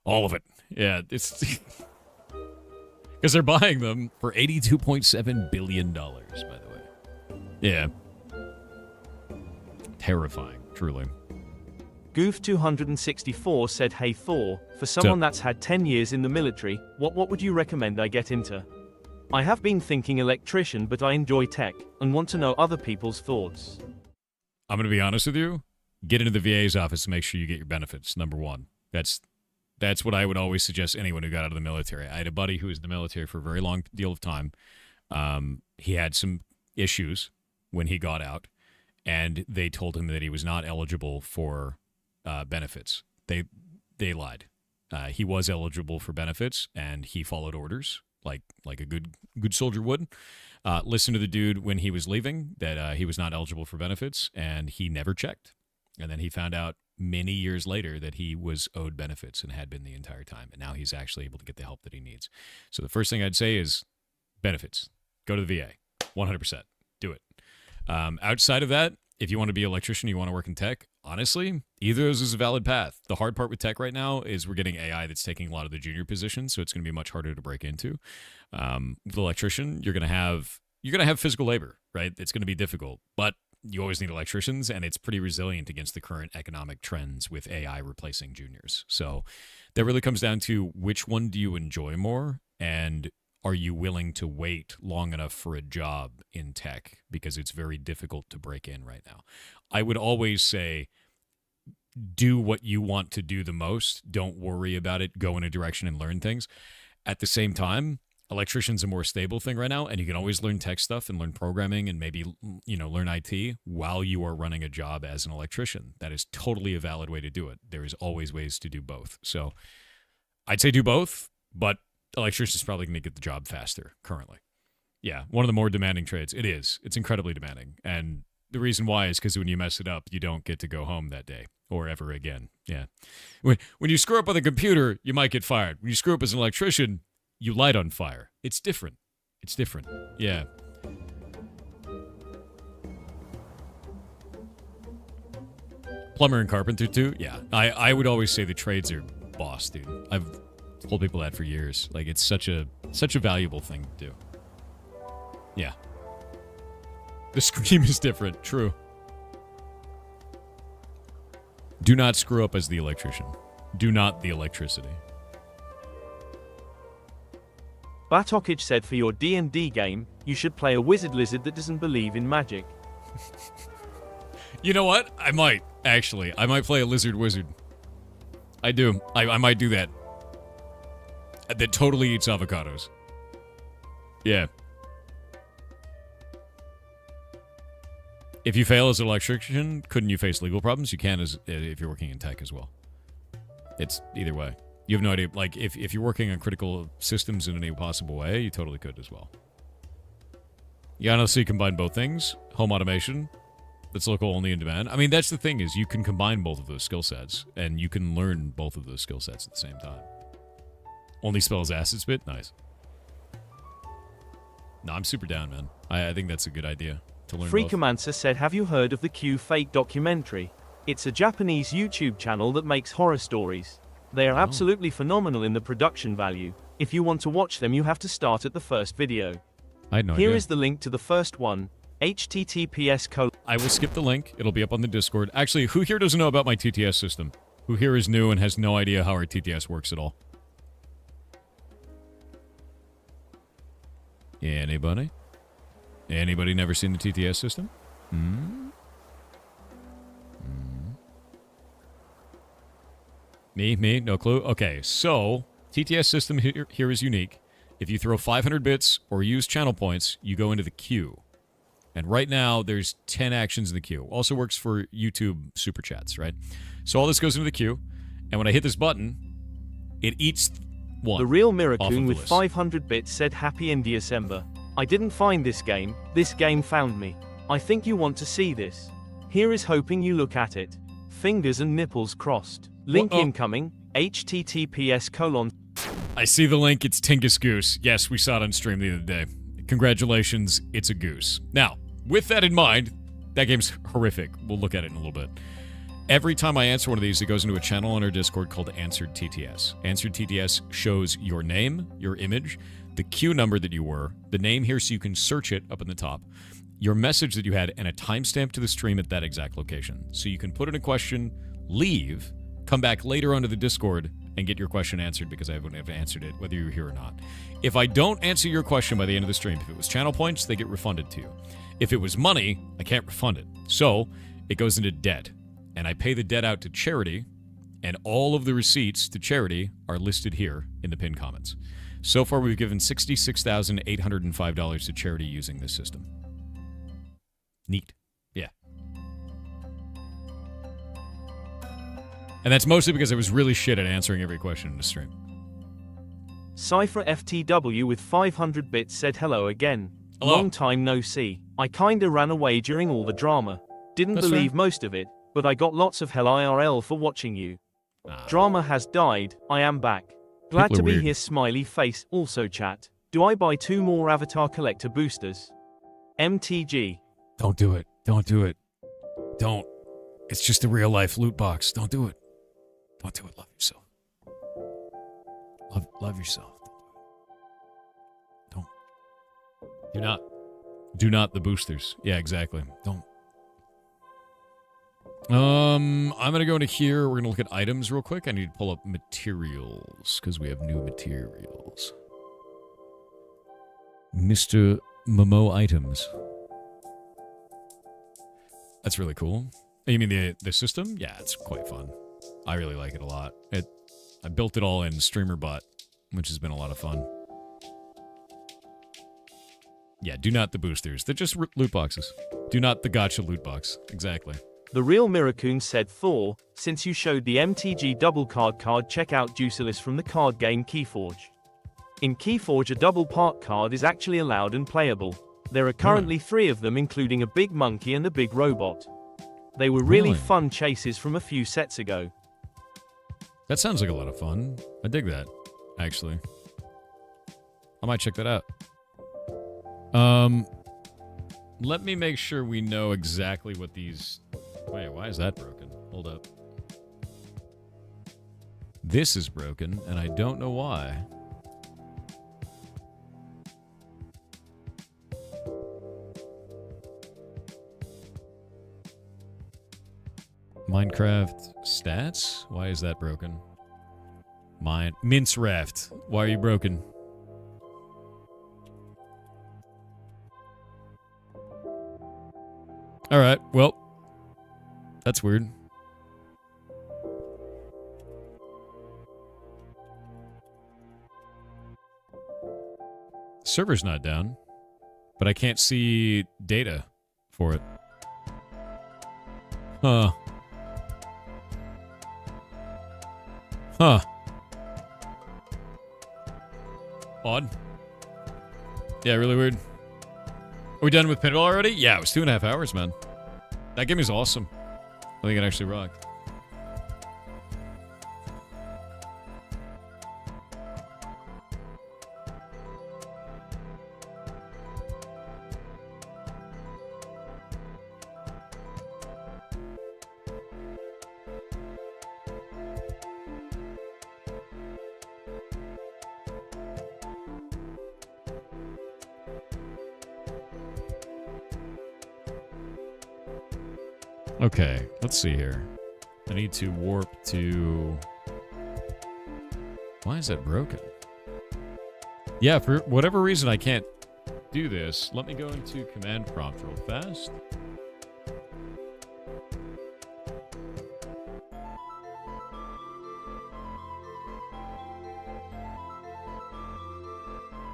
S1: All of it. Yeah, it's... Because they're buying them for $82.7 billion, by the way. Yeah. Terrifying, truly.
S2: Goof264 said, hey Thor, for someone that's had 10 years in the military, what would you recommend I get into? I have been thinking electrician, but I enjoy tech, and want to know other people's thoughts.
S1: I'm going to be honest with you. Get into the VA's office to make sure you get your benefits, number one. That's what I would always suggest anyone who got out of the military. I had a buddy who was in the military for a very long deal of time. He had some issues when he got out, and they told him that he was not eligible for benefits. They lied. He was eligible for benefits, and he followed orders like a good soldier would. Listened to the dude when he was leaving that he was not eligible for benefits, and he never checked. And then he found out many years later that he was owed benefits and had been the entire time. And now he's actually able to get the help that he needs. So the first thing I'd say is benefits. Go to the VA. 100%. Do it. Outside of that, if you want to be an electrician, you want to work in tech, honestly, either of those is a valid path. The hard part with tech right now is we're getting AI that's taking a lot of the junior positions, so it's going to be much harder to break into. With the electrician, you're going to have physical labor, right? It's going to be difficult, but you always need electricians, and it's pretty resilient against the current economic trends with AI replacing juniors. So that really comes down to which one do you enjoy more, and are you willing to wait long enough for a job in tech? Because it's very difficult to break in right now. I would always say do what you want to do the most. Don't worry about it. Go in a direction and learn things. At the same time, electrician's a more stable thing right now, and you can always learn tech stuff and learn programming and maybe, learn IT while you are running a job as an electrician. That is totally a valid way to do it. There is always ways to do both. So I'd say do both, but electrician's probably going to get the job faster currently. Yeah, one of the more demanding trades. It is. It's incredibly demanding. And the reason why is because when you mess it up, you don't get to go home that day or ever again. Yeah. When you screw up on the computer, you might get fired. When you screw up as an electrician, you light on fire. It's different. It's different. Yeah. Plumber and carpenter too? Yeah. I would always say the trades are boss, dude. I've told people that for years. Like, it's such a valuable thing to do. Yeah. The scream is different. True. Do not screw up as the electrician. Do not the electricity.
S2: Batokage said for your D&D game, you should play a wizard lizard that doesn't believe in magic.
S1: You know what? I might, actually. I might play a lizard wizard. I do. I might do that. That totally eats avocados. Yeah. If you fail as an electrician, couldn't you face legal problems? You can if you're working in tech as well. It's either way. You have no idea. Like, if you're working on critical systems in any possible way, you totally could as well. You honestly combine both things. Home automation, that's local only in demand. I mean, that's the thing is you can combine both of those skill sets, and you can learn both of those skill sets at the same time. Only spells acid spit? Nice. No, I'm super down, man. I think that's a good idea to learn both.
S2: Freakomancer said, have you heard of the Q Fake documentary? It's a Japanese YouTube channel that makes horror stories. They are absolutely phenomenal in the production value. If you want to watch them, you have to start at the first video.
S1: I had no idea.
S2: Here is the link to the first one. https://
S1: I will skip the link. It'll be up on the Discord. Actually, who here doesn't know about my TTS system? Who here is new and has no idea how our TTS works at all? Anybody? Anybody never seen the TTS system? Me? No clue? Okay, so TTS system here is unique. If you throw 500 bits or use channel points, you go into the queue. And right now, there's 10 actions in the queue. Also works for YouTube Super Chats, right? So all this goes into the queue, and when I hit this button, it eats one.
S2: The real Miracoon with 500 bits said, Happy in December. I didn't find this game found me. I think you want to see this. Here is hoping you look at it. Fingers and nipples crossed. Link incoming, https://
S1: I see the link, it's Tingus Goose. Yes, we saw it on stream the other day. Congratulations, it's a goose. Now, with that in mind, That game's horrific. We'll look at it in a little bit. Every time I answer one of these, it goes into a channel on our Discord called Answered TTS. Answered TTS shows your name, your image, the queue number that you were, the name here so you can search it up in the top, your message that you had, and a timestamp to the stream at that exact location. So you can put in a question, leave, come back later onto the Discord, and get your question answered because I wouldn't have answered it whether you're here or not. If I don't answer your question by the end of the stream, if it was channel points, they get refunded to you. If it was money, I can't refund it. So it goes into debt. And I pay the debt out to charity, and all of the receipts to charity are listed here in the pinned comments. So far, we've given $66,805 to charity using this system. Neat. Yeah. And that's mostly because I was really shit at answering every question in the stream.
S2: Cypher FTW with 500 bits said hello again.
S1: Hello.
S2: Long time no see. I kinda ran away during all the drama. Didn't
S1: That's
S2: believe
S1: fair.
S2: most of it, but I got lots of hell IRL for watching you. Drama has died, I am back. Glad
S1: People are
S2: to be
S1: weird.
S2: here, smiley face. Also chat. Do I buy 2 more Avatar Collector boosters? MTG.
S1: Don't do it. Don't do it. Don't. It's just a real life loot box. Don't do it. Don't do it. Love yourself. Love yourself. Don't. Do not. Do not the boosters. Yeah, exactly. Don't. I'm gonna go into here. We're gonna look at items real quick. I need to pull up materials because we have new materials. Mr. Momo items. That's really cool. You mean the system? Yeah, it's quite fun. I really like it a lot. I built it all in StreamerBot, which has been a lot of fun. Yeah, do not the boosters. They're just loot boxes. Do not the gacha loot box. Exactly.
S2: The real Miracoon said Thor, since you showed the MTG double card, check out Juiceless from the card game Keyforge. In Keyforge, a double part card is actually allowed and playable. There are currently 3 of them, including a big monkey and a big robot. They were really fun chases from a few sets ago.
S1: That sounds like a lot of fun. I dig that, actually. I might check that out. Let me make sure we know exactly what these... Wait, why is that broken? Hold up. This is broken, and I don't know why. Minecraft stats? Why is that broken? Mince Raft. Why are you broken? Alright, well. That's weird. Server's not down, but I can't see data for it. Huh. Huh. Odd. Yeah, really weird. Are we done with pinball already? Yeah, it was 2.5 hours, man. That game is awesome. I think it actually rocked. Okay, let's see here. I need to warp to... Why is that broken? Yeah, for whatever reason I can't do this. Let me go into command prompt real fast.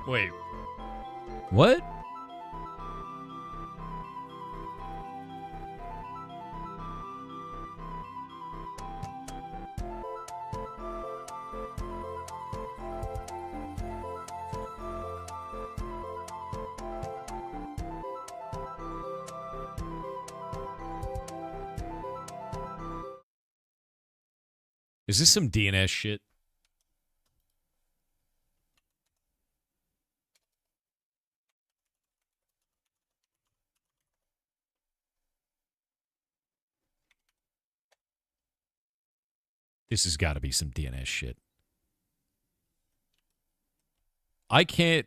S1: Wait. What? Is this some DNS shit? This has got to be some DNS shit. I can't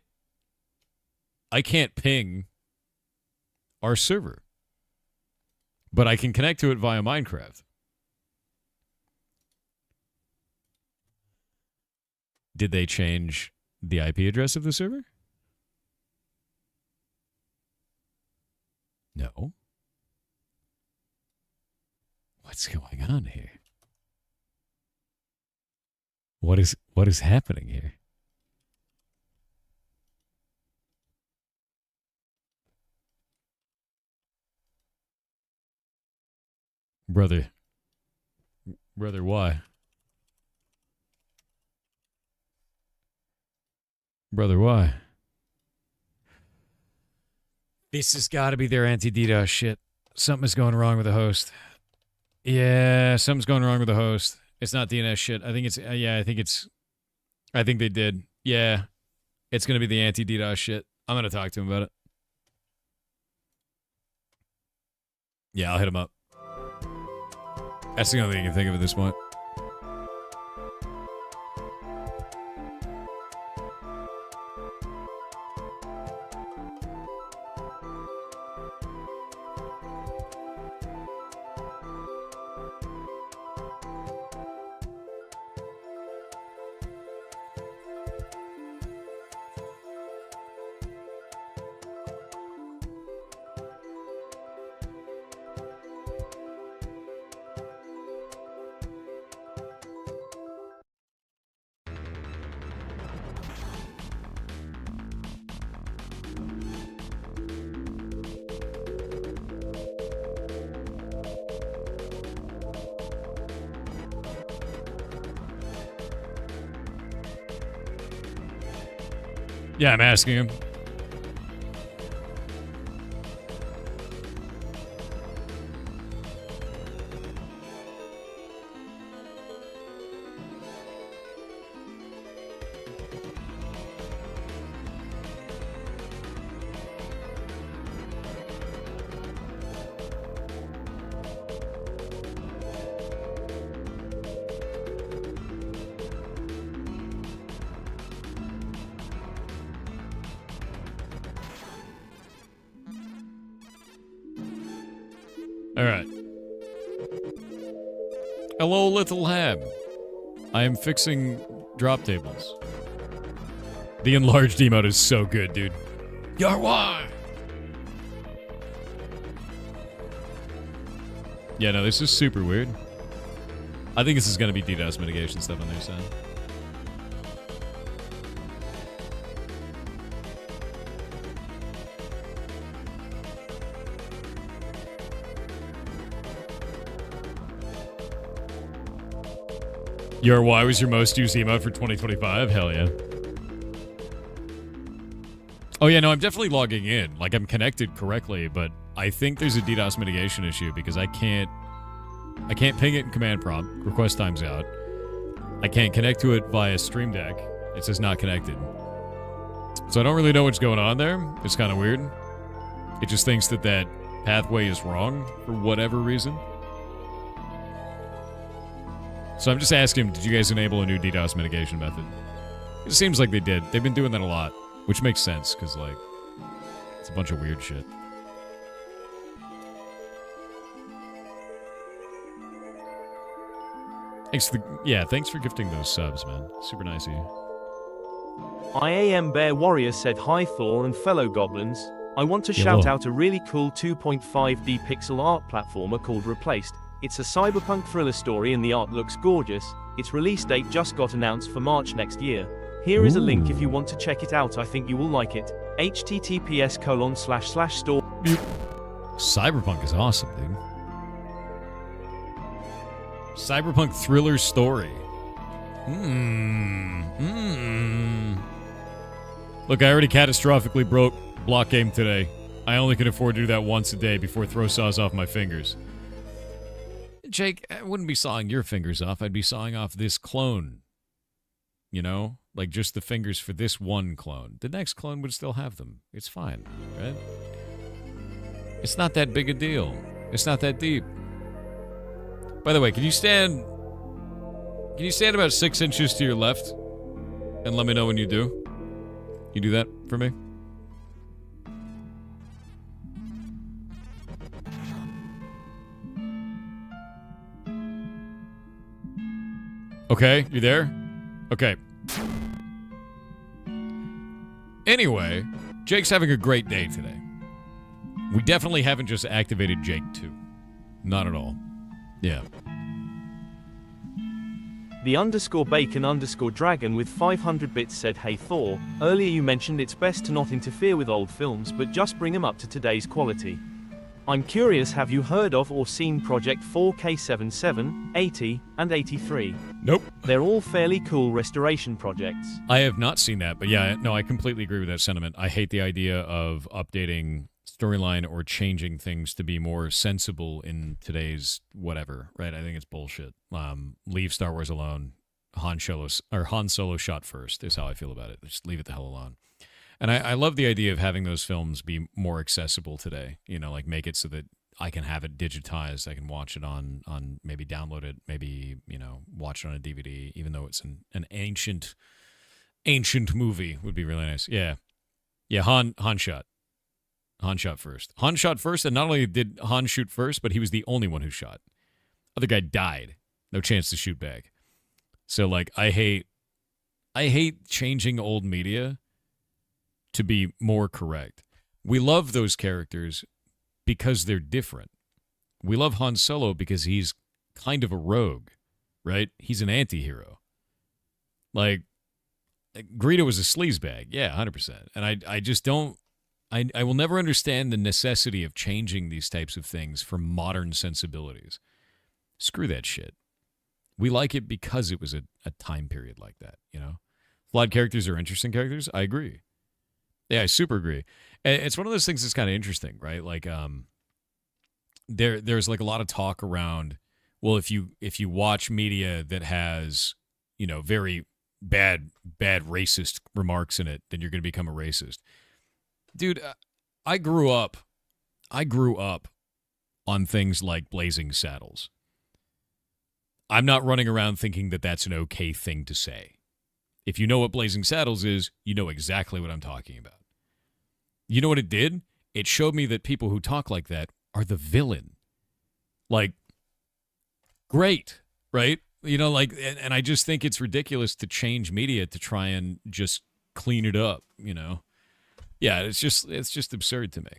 S1: ping our server, but I can connect to it via Minecraft. Did they change the IP address of the server? No. What's going on here? What is happening here? Brother, why? Brother, why? This has got to be their anti-DDoS shit. Something is going wrong with the host. Yeah, something's going wrong with the host. It's not DNS shit. I think it's, I think they did. Yeah, it's going to be the anti-DDoS shit. I'm going to talk to him about it. Yeah, I'll hit him up. That's the only thing I can think of at this point. Yeah, I'm asking him. All right. Hello, little Hab. I am fixing drop tables. The enlarged emote is so good, dude. Yarwa! Yeah, no, this is super weird. I think this is going to be DDoS mitigation stuff on their side. Your why was your most used emote for 2025? Hell yeah. Oh yeah, no, I'm definitely logging in. Like, I'm connected correctly, but I think there's a DDoS mitigation issue because I can't ping it in command prompt. Request times out. I can't connect to it via Stream Deck. It says not connected. So I don't really know what's going on there. It's kind of weird. It just thinks that that pathway is wrong for whatever reason. So I'm just asking him, did you guys enable a new DDoS mitigation method? It seems like they did. They've been doing that a lot, which makes sense, because, like, it's a bunch of weird shit. Thanks for gifting those subs, man. Super nice of you.
S2: IAM Bear Warrior said, hi Thor and fellow goblins. I want to shout out a really cool 2.5D pixel art platformer called Replaced. It's a cyberpunk thriller story and the art looks gorgeous. Its release date just got announced for March next year. Here is a link if you want to check it out. I think you will like it. https://store.
S1: Cyberpunk is awesome, dude. Cyberpunk thriller story. Look, I already catastrophically broke block game today. I only can afford to do that once a day before throw saws off my fingers. Jake, I wouldn't be sawing your fingers off. I'd be sawing off this clone. You know? Like, just the fingers for this one clone. The next clone would still have them. It's fine, right? It's not that big a deal. It's not that deep. By the way, can you stand Can you stand about 6 inches to your left? And let me know when you do. You do that for me? Okay, you there? Okay. Anyway, Jake's having a great day today. We definitely haven't just activated Jake 2. Not at all. Yeah.
S2: The _bacon_dragon with 500 bits said, "Hey Thor, earlier you mentioned it's best to not interfere with old films but just bring them up to today's quality. I'm curious, have you heard of or seen Project 4K77, 80, and 83?
S1: Nope.
S2: They're all fairly cool restoration projects."
S1: I have not seen that, but yeah, no, I completely agree with that sentiment. I hate the idea of updating storyline or changing things to be more sensible in today's whatever, right? I think it's bullshit. Leave Star Wars alone. Han Solo shot first is how I feel about it. Just leave it the hell alone. And I love the idea of having those films be more accessible today. You know, like make it so that I can have it digitized. I can watch it on maybe download it, maybe, you know, watch it on a DVD, even though it's an ancient movie would be really nice. Yeah. Yeah, Han shot. Han shot first. Han shot first, and not only did Han shoot first, but he was the only one who shot. Other guy died. No chance to shoot back. So, like, I hate changing old media to be more correct. We love those characters because they're different. We love Han Solo because he's kind of a rogue, right? He's an anti-hero. Like, Greedo was a sleazebag. Yeah, 100%. And I just don't... I will never understand the necessity of changing these types of things for modern sensibilities. Screw that shit. We like it because it was a time period like that, you know? Flawed characters are interesting characters. I agree. Yeah, I super agree. It's one of those things that's kind of interesting, right? Like, there's like a lot of talk around, well, if you watch media that has, you know, very bad racist remarks in it, then you're going to become a racist. Dude, I grew up on things like Blazing Saddles. I'm not running around thinking that that's an okay thing to say. If you know what Blazing Saddles is, you know exactly what I'm talking about. You know what it did? It showed me that people who talk like that are the villain. Like, great, right? You know, like, and I just think it's ridiculous to change media to try and just clean it up, you know? Yeah, it's just absurd to me.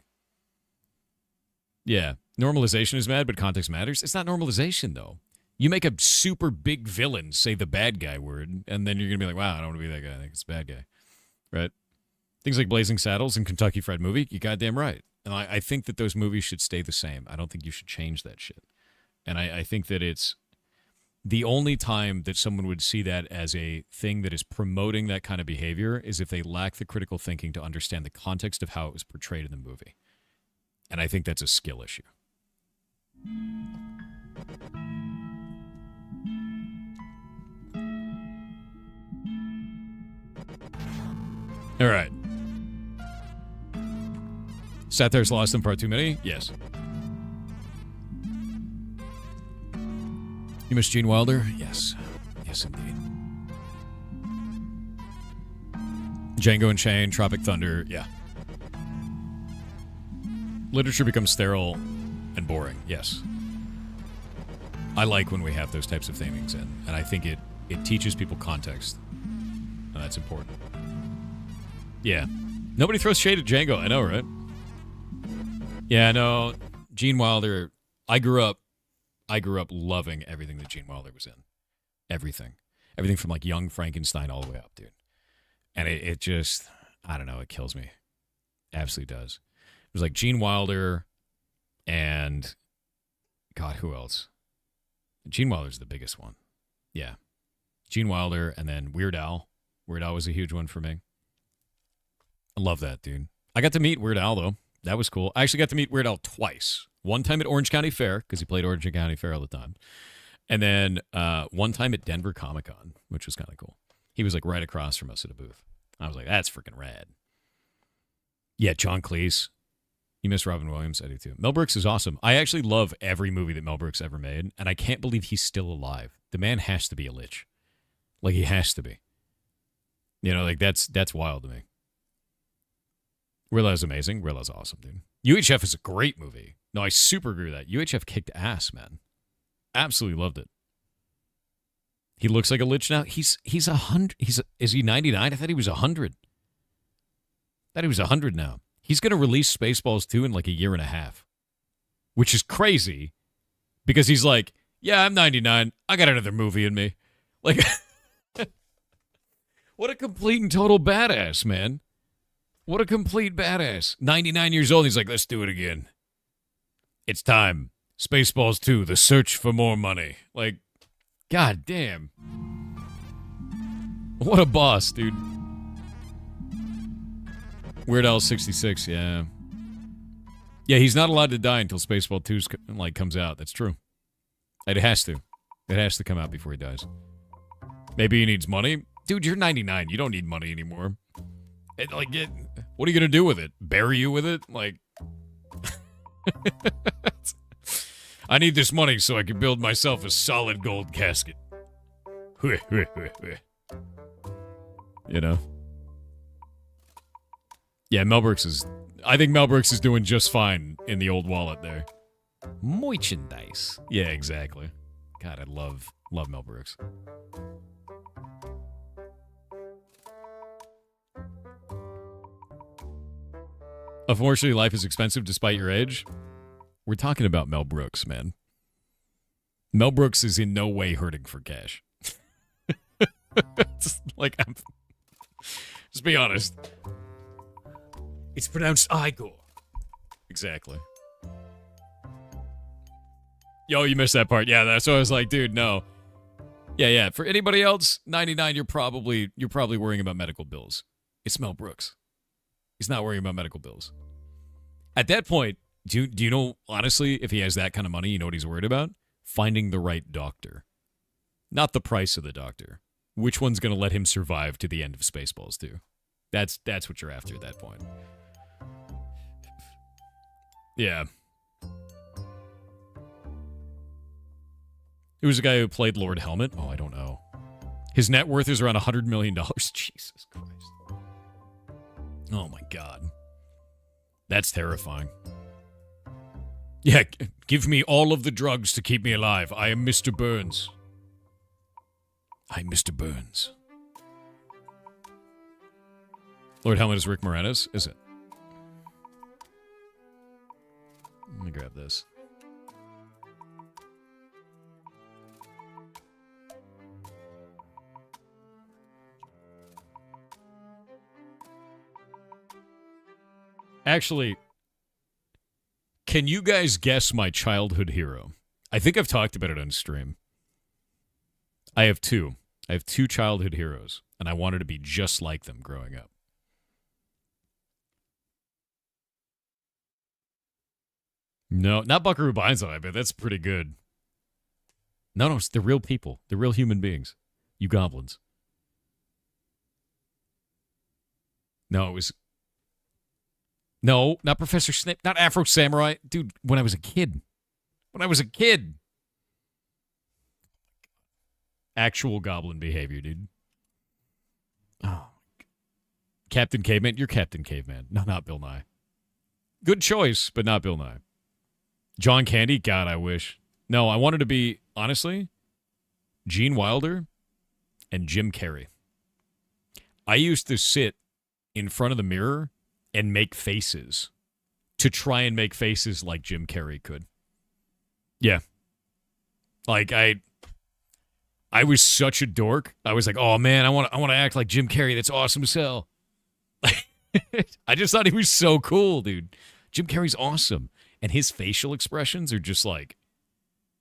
S1: Yeah, normalization is bad, but context matters. It's not normalization, though. You make a super big villain say the bad guy word, and then you're going to be like, wow, I don't want to be that guy. I think it's a bad guy, right? Things like Blazing Saddles and Kentucky Fried Movie, you goddamn right. And I think that those movies should stay the same. I don't think you should change that shit. And I think that it's the only time that someone would see that as a thing that is promoting that kind of behavior is if they lack the critical thinking to understand the context of how it was portrayed in the movie. And I think that's a skill issue. All right. Satire's lost in far too many? Yes. You miss Gene Wilder? Yes. Yes, indeed. Django Unchained, Tropic Thunder, yeah. Literature becomes sterile and boring, yes. I like when we have those types of themings in, and I think it teaches people context, and that's important. Yeah. Nobody throws shade at Django, I know, right? Yeah, no, Gene Wilder, I grew up loving everything that Gene Wilder was in. Everything. Everything from, like, Young Frankenstein all the way up, dude. And it just, I don't know, it kills me. Absolutely does. It was like Gene Wilder and, God, who else? Gene Wilder's the biggest one. Yeah. Gene Wilder and then Weird Al. Weird Al was a huge one for me. I love that, dude. I got to meet Weird Al, though. That was cool. I actually got to meet Weird Al twice. One time at Orange County Fair, because he played Orange County Fair all the time. And then one time at Denver Comic-Con, which was kind of cool. He was like right across from us at a booth. I was like, that's freaking rad. Yeah, John Cleese. You miss Robin Williams? I do too. Mel Brooks is awesome. I actually love every movie that Mel Brooks ever made, and I can't believe he's still alive. The man has to be a lich. Like, he has to be. You know, like, that's wild to me. Rilla's amazing. Rilla's awesome, dude. UHF is a great movie. No, I super agree with that. UHF kicked ass, man. Absolutely loved it. He looks like a lich now. He's 100. Is he 99? I thought he was 100. I thought he was 100 now. He's going to release Spaceballs 2 in like a year and a half, which is crazy because he's like, yeah, I'm 99. I got another movie in me. Like, what a complete and total badass, man. What a complete badass. 99 years old. He's like, let's do it again. It's time. Spaceballs 2, The Search for More Money. Like, god damn. What a boss, dude. Weird Al 66, yeah. Yeah, he's not allowed to die until Spaceball 2 like comes out. That's true. It has to. It has to come out before he dies. Maybe he needs money. Dude, you're 99. You don't need money anymore. What are you going to do with it? Bury you with it? Like, I need this money so I can build myself a solid gold casket. You know? Yeah, I think Mel Brooks is doing just fine in the old wallet there. Merchandise. Yeah, exactly. God, I love Mel Brooks. Unfortunately, life is expensive despite your age. We're talking about Mel Brooks, man. Mel Brooks is in no way hurting for cash. Just be honest. It's pronounced Igor. Exactly. Yo, you missed that part. Yeah, that's what I was like, dude, no. Yeah. For anybody else, 99, you're probably worrying about medical bills. It's Mel Brooks. He's not worrying about medical bills. At that point, do you know, honestly, if he has that kind of money, you know what he's worried about? Finding the right doctor. Not the price of the doctor. Which one's going to let him survive to the end of Spaceballs 2? That's what you're after at that point. Yeah. Who's the guy who played Lord Helmet? Oh, I don't know. His net worth is around $100 million. Jesus Christ. Oh, my God. That's terrifying. Yeah, give me all of the drugs to keep me alive. I am Mr. Burns. I'm Mr. Burns. Lord Helmet is Rick Moranis, is it? Let me grab this. Actually, can you guys guess my childhood hero? I think I've talked about it on stream. I have two. I have two childhood heroes, and I wanted to be just like them growing up. No, not Buckaroo Banzai, I bet that's pretty good. No, they're real people. They're real human beings. You goblins. No, it was... No, not Professor Snape, not Afro Samurai. Dude, when I was a kid. Actual goblin behavior, dude. Oh. Captain Caveman? You're Captain Caveman. No, not Bill Nye. Good choice, but not Bill Nye. John Candy? God, I wish. No, I wanted to be, honestly, Gene Wilder and Jim Carrey. I used to sit in front of the mirror and make faces to try and make faces like Jim Carrey could. Yeah. Like, I was such a dork. I was like, oh, man, I want to act like Jim Carrey. That's awesome as hell. I just thought he was so cool, dude. Jim Carrey's awesome. And his facial expressions are just like,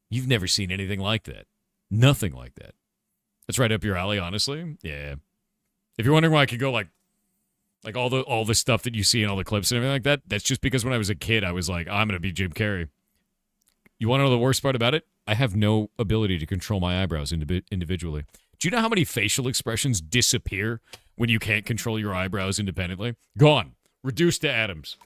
S1: you've never seen anything like that. Nothing like that. That's right up your alley, honestly. Yeah. If you're wondering why I could go like all the stuff that you see in all the clips and everything like that, that's just because when I was a kid, I was like, I'm going to be Jim Carrey. You want to know the worst part about it? I have no ability to control my eyebrows individually. Do you know how many facial expressions disappear when you can't control your eyebrows independently? Gone. Reduced to atoms.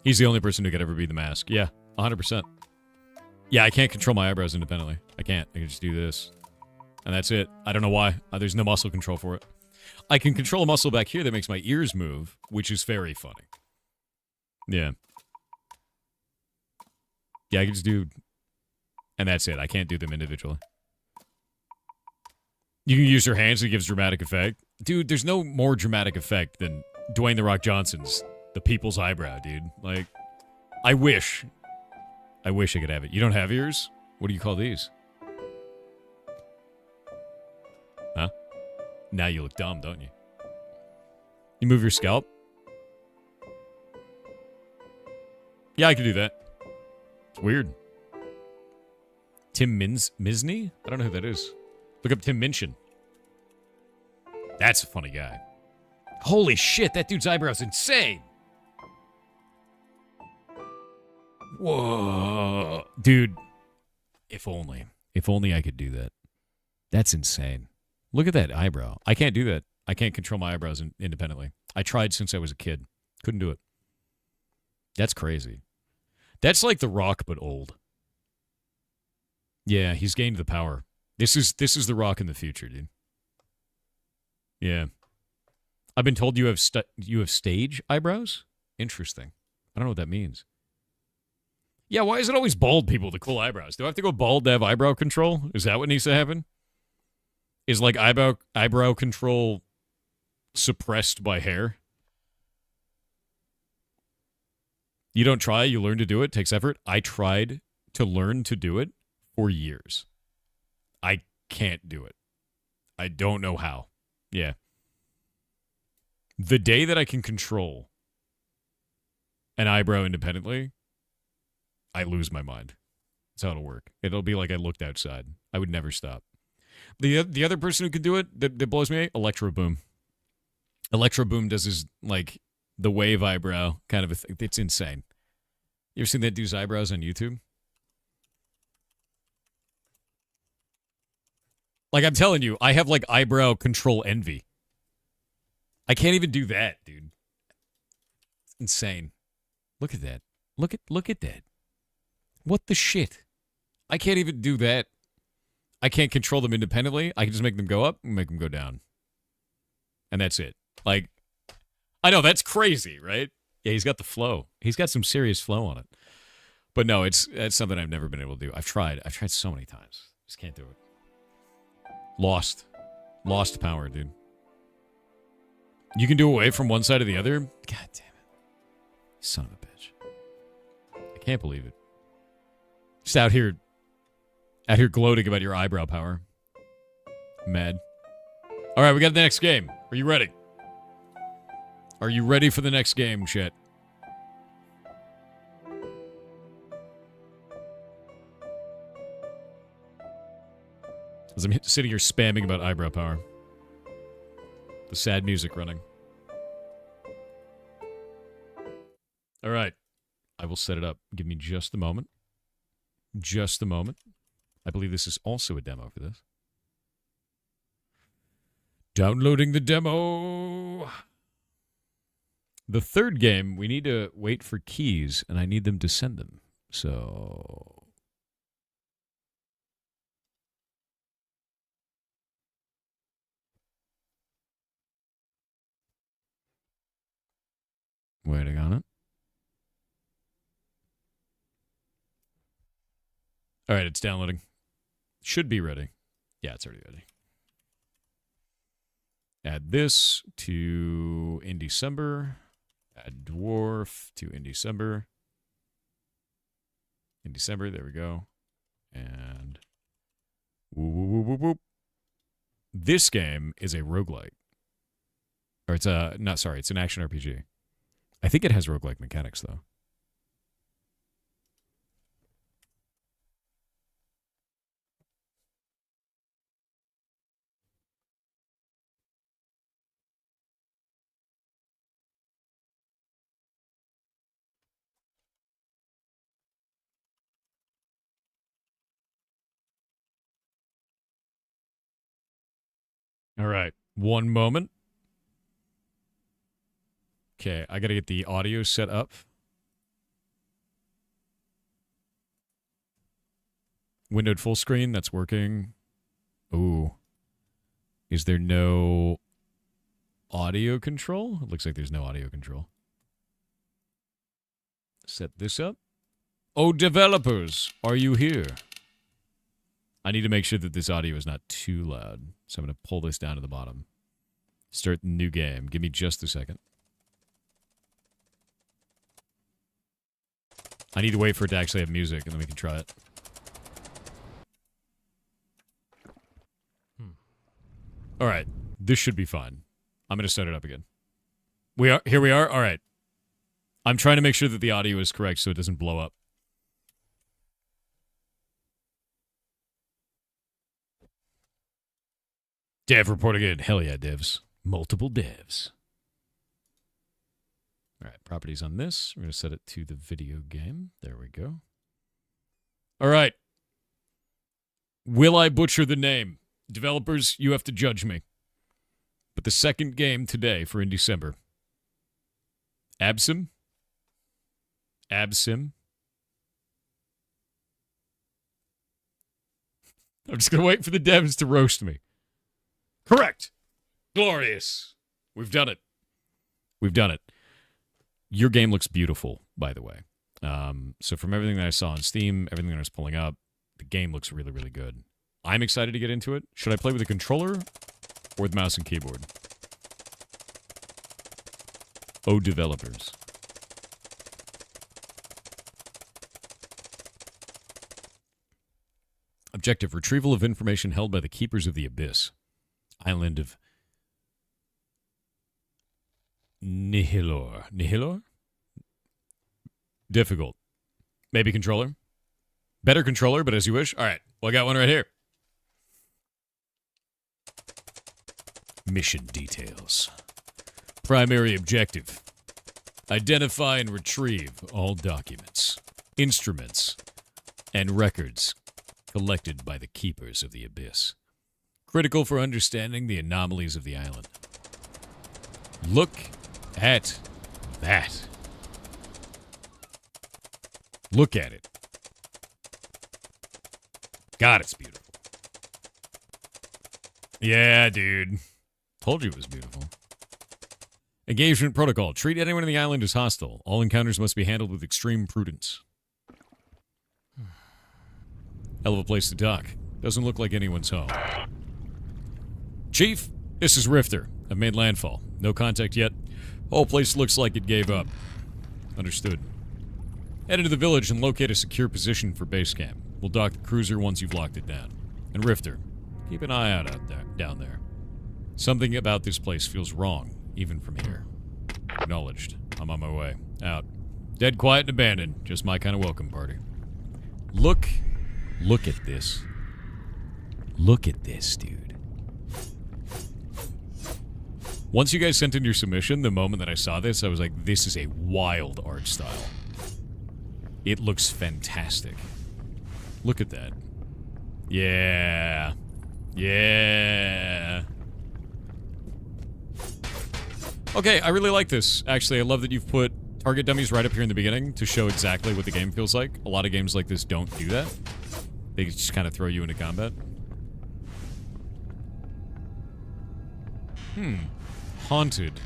S1: He's the only person who could ever be the mask. Yeah, 100%. Yeah, I can't control my eyebrows independently. I can't. I can just do this. And that's it. I don't know why. There's no muscle control for it. I can control a muscle back here that makes my ears move, which is very funny. Yeah. Yeah, I can just do... And that's it. I can't do them individually. You can use your hands, it gives dramatic effect. Dude, there's no more dramatic effect than Dwayne The Rock Johnson's The People's Eyebrow, dude. Like, I wish I could have it. You don't have ears? What do you call these? Huh? Now you look dumb, don't you? You move your scalp? Yeah, I can do that. It's weird. Tim Misney? I don't know who that is. Look up Tim Minchin. That's a funny guy. Holy shit, that dude's eyebrow's insane. Whoa. Dude, if only. If only I could do that. That's insane. Look at that eyebrow. I can't do that. I can't control my eyebrows independently. I tried since I was a kid. Couldn't do it. That's crazy. That's like The Rock, but old. Yeah, he's gained the power. This is The Rock in the future, dude. Yeah. I've been told you have stage eyebrows? Interesting. I don't know what that means. Yeah, why is it always bald people with the cool eyebrows? Do I have to go bald to have eyebrow control? Is that what needs to happen? Is like eyebrow control suppressed by hair? You don't try, you learn to do it, takes effort. I tried to learn to do it for years. I can't do it. I don't know how. Yeah. The day that I can control an eyebrow independently, I lose my mind. That's how it'll work. It'll be like I looked outside. I would never stop. The other person who could do it that blows me away, Electro Boom. Electro Boom does his, like, the wave eyebrow kind of a thing. It's insane. You ever seen that dude's eyebrows on YouTube? Like, I'm telling you, I have, like, eyebrow control envy. I can't even do that, dude. It's insane. Look at that. Look at that. What the shit? I can't even do that. I can't control them independently. I can just make them go up and make them go down. And that's it. Like, I know, that's crazy, right? Yeah, he's got the flow. He's got some serious flow on it. But no, it's something I've never been able to do. I've tried so many times. Just can't do it. Lost power, dude. You can do away from one side to the other? God damn it. Son of a bitch. I can't believe it. Just out here gloating about your eyebrow power. Mad. All right, we got the next game. Are you ready? Are you ready for the next game, Chet? As I'm sitting here spamming about eyebrow power. The sad music running. All right. I will set it up. Give me just a moment. Just a moment. I believe this is also a demo for this. Downloading the demo. The third game, we need to wait for keys, and I need them to send them. So... waiting on it. All right, it's downloading. Should be ready. Yeah, it's already ready. Add this to in December. Add Dwarf to in December. In December, there we go. And whoop, whoop, whoop, whoop. This game is a roguelike. Or it's a, not sorry, it's an action RPG. I think it has roguelike mechanics, though. All right. One moment. Okay, I gotta get the audio set up. Windowed full screen, that's working. Ooh. Is there no audio control? It looks like there's no audio control. Set this up. Oh, developers, are you here? I need to make sure that this audio is not too loud. So I'm going to pull this down to the bottom. Start the new game. Give me just a second. I need to wait for it to actually have music, and then we can try it. All right. This should be fine. I'm going to set it up again. Here we are. All right. I'm trying to make sure that the audio is correct so it doesn't blow up. Dev reporting in. Hell yeah, devs. Multiple devs. All right, properties on this. We're going to set it to the video game. There we go. All right. Will I butcher the name? Developers, you have to judge me. But the second game today for in December. Absim? Absim? I'm just going to wait for the devs to roast me. Correct. Glorious. We've done it. We've done it. Your game looks beautiful, by the way. So from everything that I saw on Steam, everything that I was pulling up, the game looks really, really good. I'm excited to get into it. Should I play with a controller or with mouse and keyboard? Oh, developers. Objective: retrieval of information held by the Keepers of the Abyss. Island of Nihilor. Nihilor? Difficult. Maybe controller? Better controller, but as you wish. All right. Well, I got one right here. Mission details. Primary objective: identify and retrieve all documents, instruments, and records collected by the Keepers of the Abyss. Critical for understanding the anomalies of the island. Look at that. Look at it. God, it's beautiful. Yeah, dude. Told you it was beautiful. Engagement protocol. Treat anyone on the island as hostile. All encounters must be handled with extreme prudence. Hell of a place to dock. Doesn't look like anyone's home. Chief, this is Rifter. I've made landfall. No contact yet. Whole place looks like it gave up. Understood. Head into the village and locate a secure position for base camp. We'll dock the cruiser once you've locked it down. And Rifter, keep an eye out down there. Something about this place feels wrong, even from here. Acknowledged. I'm on my way. Out. Dead quiet and abandoned. Just my kind of welcome party. Look at this. Look at this, dude. Once you guys sent in your submission, the moment that I saw this, I was like, this is a wild art style. It looks fantastic. Look at that. Yeah. Yeah. Okay, I really like this. Actually, I love that you've put target dummies right up here in the beginning to show exactly what the game feels like. A lot of games like this don't do that. They just kind of throw you into combat. Haunted.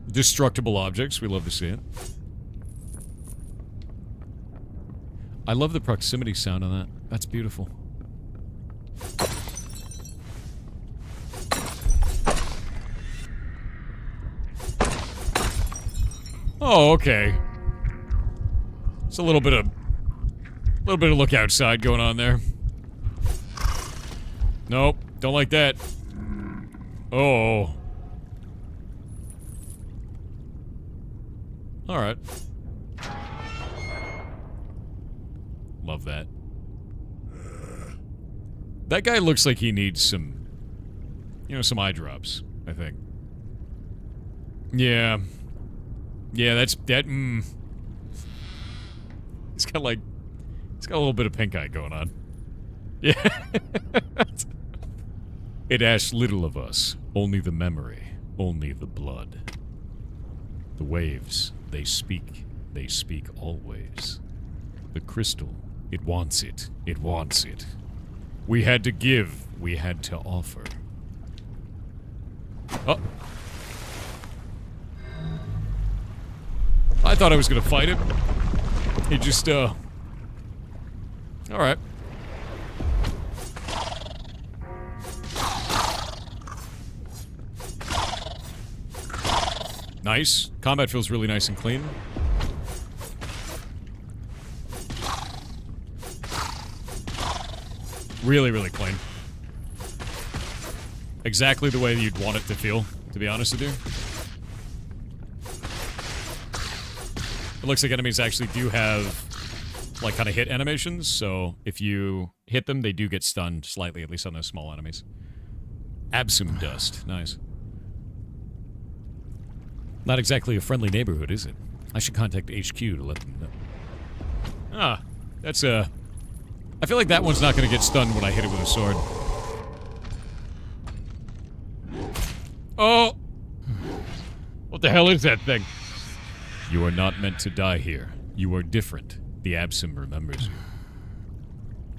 S1: Destructible objects. We love to see it. I love the proximity sound on that. That's beautiful. Oh, okay. It's a little bit of look outside going on there. Nope, don't like that. Oh. All right. Love that. That guy looks like he needs some, some eye drops, I think. Yeah. Yeah, He's got a little bit of pink eye going on. Yeah. It asks little of us, only the memory, only the blood. The waves, they speak always. The crystal, it wants it, it wants it. We had to give, we had to offer. Oh. I thought I was gonna fight him. He just, Alright. Nice. Combat feels really nice and clean. Really, really clean. Exactly the way you'd want it to feel, to be honest with you. It looks like enemies actually do have, like, kind of hit animations, so if you hit them, they do get stunned slightly, at least on those small enemies. Absum dust. Nice. Not exactly a friendly neighborhood, is it? I should contact HQ to let them know. Ah, that's I feel like that one's not going to get stunned when I hit it with a sword. Oh! What the hell is that thing? You are not meant to die here. You are different. The Absum remembers you.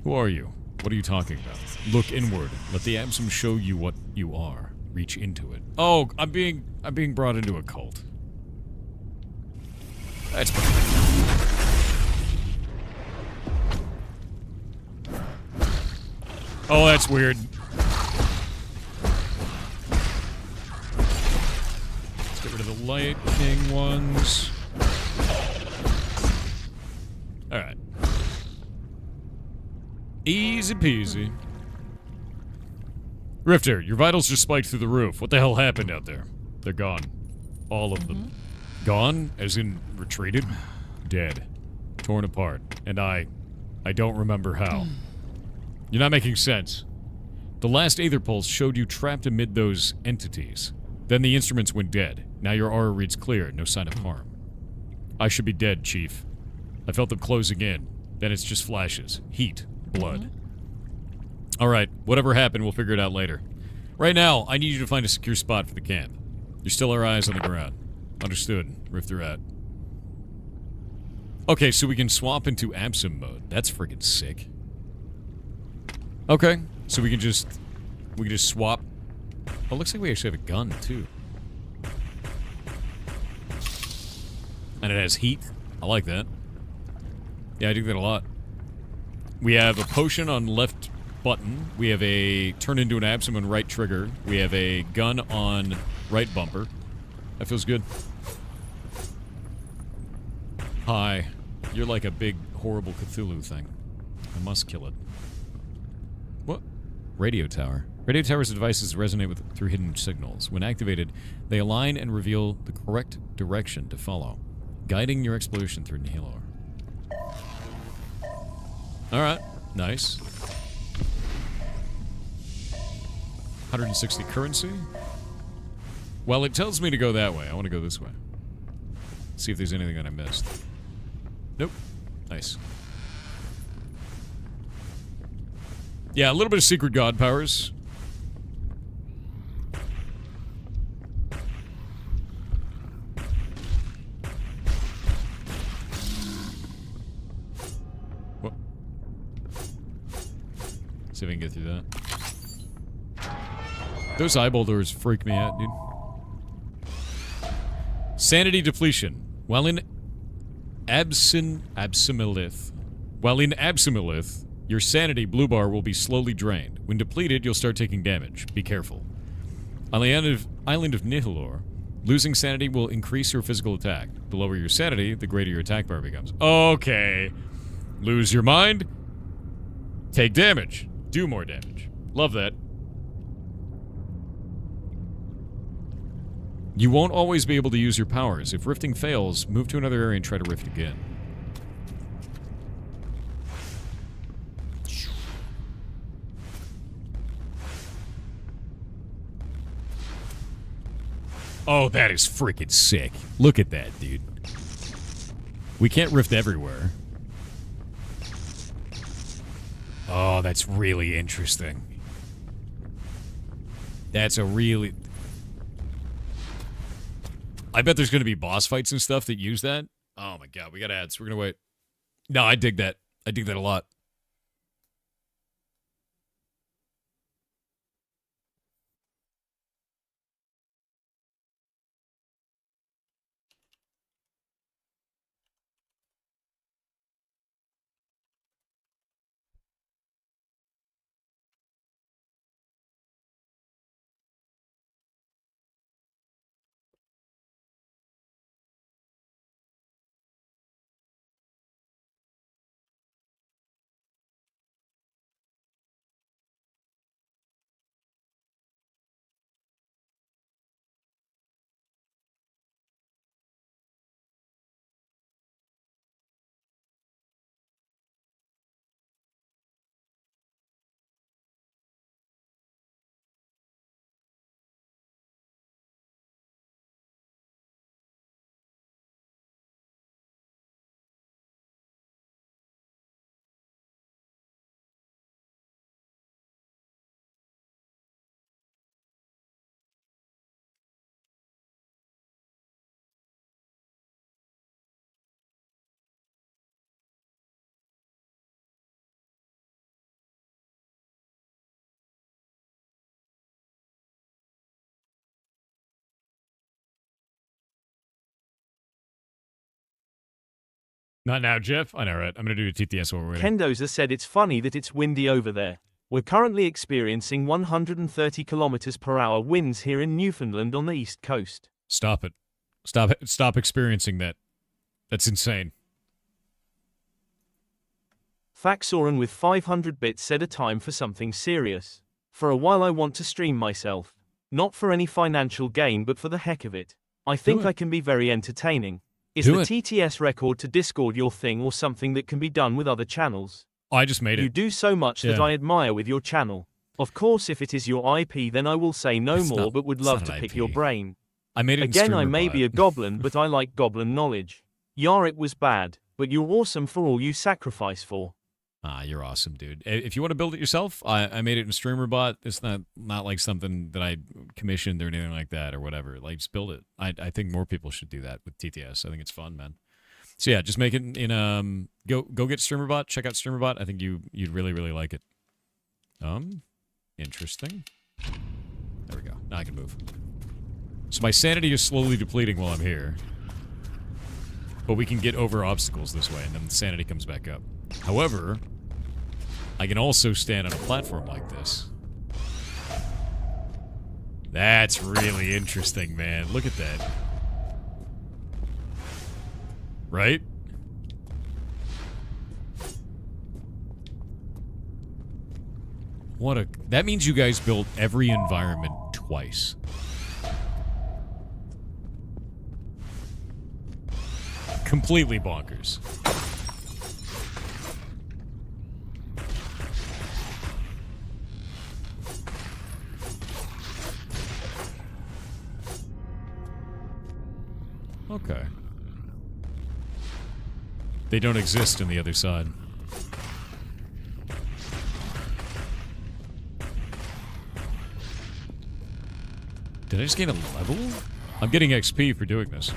S1: Who are you? What are you talking about? Look inward. Let the Absum show you what you are. Reach into it. Oh, I'm being brought into a cult. That's perfect. Oh, that's weird. Let's get rid of the lightning ones. Alright. Easy peasy. Rifter, your vitals just spiked through the roof. What the hell happened out there? They're gone. All of them. Gone? As in retreated? Dead. Torn apart. And I don't remember how. You're not making sense. The last Aether Pulse showed you trapped amid those entities. Then the instruments went dead. Now your aura reads clear, no sign of harm. I should be dead, Chief. I felt them closing in. Then it's just flashes. Heat. Blood. Alright, whatever happened, we'll figure it out later. Right now, I need you to find a secure spot for the camp. You're still our eyes on the ground. Understood. Rifter out. Okay, so we can swap into Absum mode. That's friggin' sick. Okay, so we can just swap. Oh, looks like we actually have a gun, too. And it has heat. I like that. Yeah, I do that a lot. We have a potion on left button. We have a turn into an Absum on right trigger. We have a gun on right bumper. That feels good. Hi. You're like a big, horrible Cthulhu thing. I must kill it. What? Radio tower. Radio towers are devices that resonate through hidden signals. When activated, they align and reveal the correct direction to follow, guiding your exploration through Nihilor. Alright. Nice. 160 currency. Well, it tells me to go that way. I want to go this way. See if there's anything that I missed. Nope. Nice. Yeah, a little bit of secret god powers. What? See if I can get through that. Those eyeball doors freak me out, dude. Sanity depletion. While in Absumilith, your sanity blue bar will be slowly drained. When depleted, you'll start taking damage. Be careful. On the island of Nihilor, losing sanity will increase your physical attack. The lower your sanity, the greater your attack bar becomes. Okay. Lose your mind. Take damage. Do more damage. Love that. You won't always be able to use your powers. If rifting fails, move to another area and try to rift again. Oh, that is freaking sick. Look at that, dude. We can't rift everywhere. Oh, that's really interesting. That's a really... I bet there's going to be boss fights and stuff that use that. Oh my god, we got ads. We're going to wait. No, I dig that. I dig that a lot. Not now, Jeff. I know, right? I'm going to do a TTS while we're waiting.
S2: Kendoza said it's funny that it's windy over there. We're currently experiencing 130 kilometers per hour winds here in Newfoundland on the east coast.
S1: Stop it. Stop it. Stop experiencing that. That's insane.
S2: Faxoran with 500 bits said a time for something serious. For a while I want to stream myself. Not for any financial gain but for the heck of it. I think I can be very entertaining. Is the TTS record to Discord your thing or something that can be done with other channels?
S1: I just made it.
S2: You do so much that I admire with your channel. Of course if it is your IP then I will say no more but would love to pick your brain.
S1: I made it
S2: Again I may be a goblin but I like goblin knowledge. Yar it was bad, but you're awesome for all you sacrifice for.
S1: Ah, you're awesome, dude. If you want to build it yourself, I made it in StreamerBot. It's not like something that I commissioned or anything like that or whatever. Like, just build it. I think more people should do that with TTS. I think it's fun, man. So yeah, just make it in go get StreamerBot. Check out StreamerBot. I think you'd really like it. Interesting. There we go. Now I can move. So my sanity is slowly depleting while I'm here. But we can get over obstacles this way, and then the sanity comes back up. However, I can also stand on a platform like this. That's really interesting, man. Look at that. Right? That means you guys built every environment twice. Completely bonkers. Okay. They don't exist on the other side. Did I just gain a level? I'm getting XP for doing this.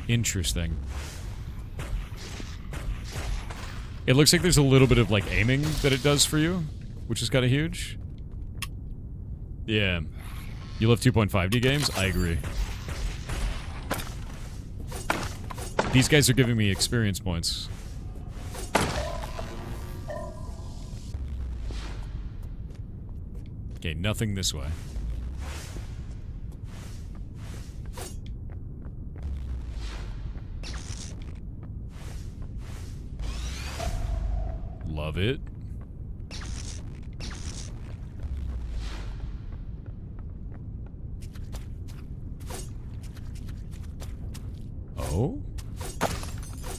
S1: Interesting. It looks like there's a little bit of, like, aiming that it does for you, which is kind of huge. Yeah. You love 2.5D games? I agree. These guys are giving me experience points. Okay, nothing this way. Love it. Oh?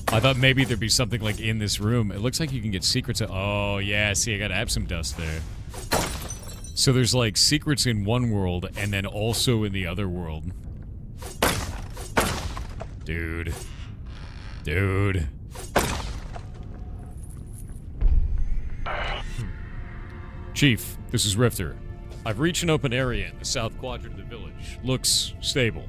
S1: I thought maybe there'd be something like in this room. It looks like you can get secrets. Oh, yeah. See, I gotta have some dust there. So there's like secrets in one world and then also in the other world. Dude. Dude. Chief, this is Rifter. I've reached an open area in the south quadrant of the village. Looks stable.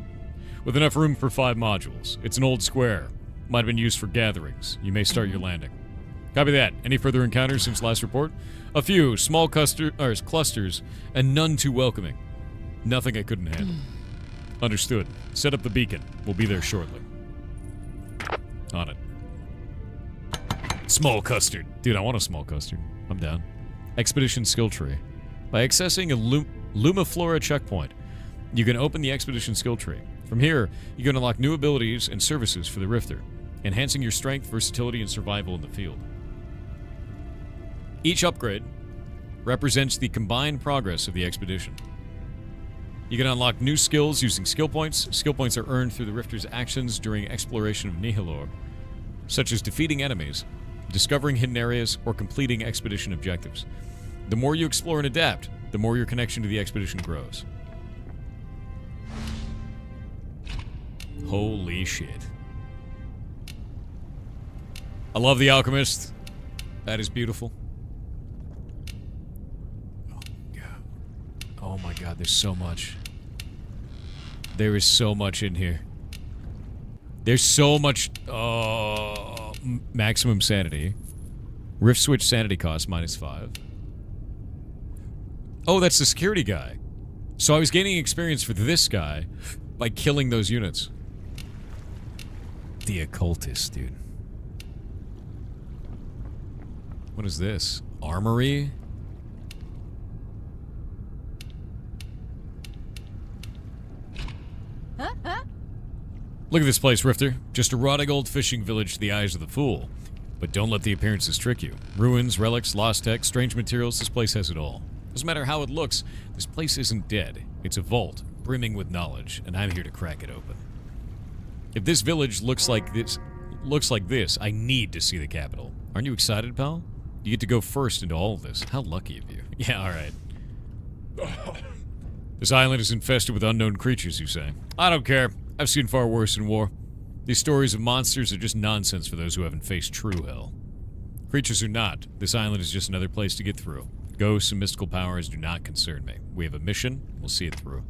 S1: With enough room for 5 modules. It's an old square. Might have been used for gatherings. You may start your landing. Copy that. Any further encounters since last report? A few small clusters, and none too welcoming. Nothing I couldn't handle. Understood. Set up the beacon. We'll be there shortly. On it. Small custard. Dude, I want a small custard. I'm down. Expedition skill tree. By accessing a Lumiflora checkpoint, you can open the Expedition skill tree. From here, you can unlock new abilities and services for the Rifter, enhancing your strength, versatility, and survival in the field. Each upgrade represents the combined progress of the expedition. You can unlock new skills using skill points. Skill points are earned through the Rifter's actions during exploration of Nihilor, such as defeating enemies, discovering hidden areas, or completing expedition objectives. The more you explore and adapt, the more your connection to the expedition grows. Holy shit. I love The Alchemist. That is beautiful. Oh my god, there's so much. There is so much in here. There's so much... maximum sanity. Rift switch sanity cost -5. Oh, that's the security guy. So I was gaining experience for this guy by killing those units. The occultist, dude. What is this? Armory? Look at this place, Rifter. Just a rotting old fishing village to the eyes of the fool. But don't let the appearances trick you. Ruins, relics, lost tech, strange materials, this place has it all. Doesn't matter how it looks, this place isn't dead. It's a vault, brimming with knowledge, and I'm here to crack it open. If this village looks like this, I need to see the capital. Aren't you excited, pal? You get to go first into all of this. How lucky of you. Yeah, alright. This island is infested with unknown creatures, you say. I don't care. I've seen far worse in war. These stories of monsters are just nonsense for those who haven't faced true hell. Creatures or not, this island is just another place to get through. Ghosts and mystical powers do not concern me. We have a mission, we'll see it through.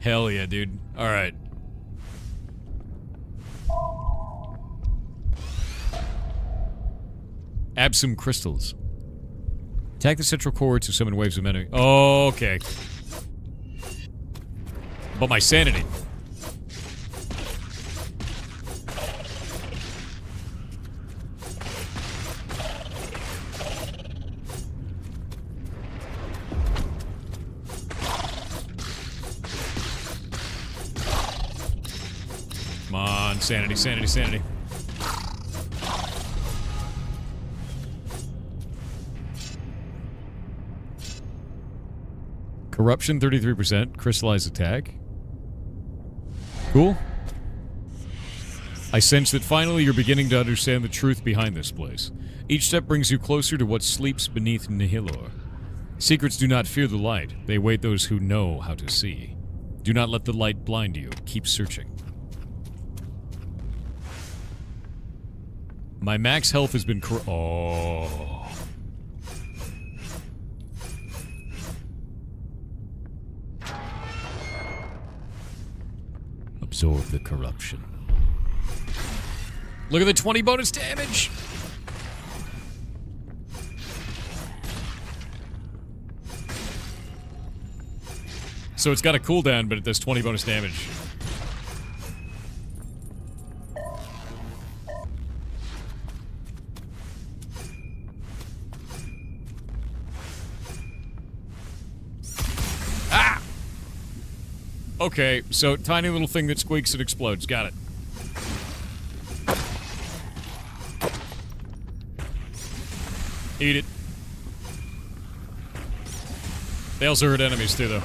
S1: Hell yeah, dude. Alright. Absum crystals. Attack the central core to summon waves of enemy. Oh, okay. But my sanity. Come on, sanity, sanity, sanity. Corruption 33%, crystallized attack. Cool. I sense that finally you're beginning to understand the truth behind this place. Each step brings you closer to what sleeps beneath Nihilor. Secrets do not fear the light. They await those who know how to see. Do not let the light blind you. Keep searching. My max health has been oh. Absorb the corruption. Look at the 20 bonus damage! So it's got a cooldown, but it does 20 bonus damage. Ah! Okay, so tiny little thing that squeaks and explodes. Got it. Eat it. They also hurt enemies too, though.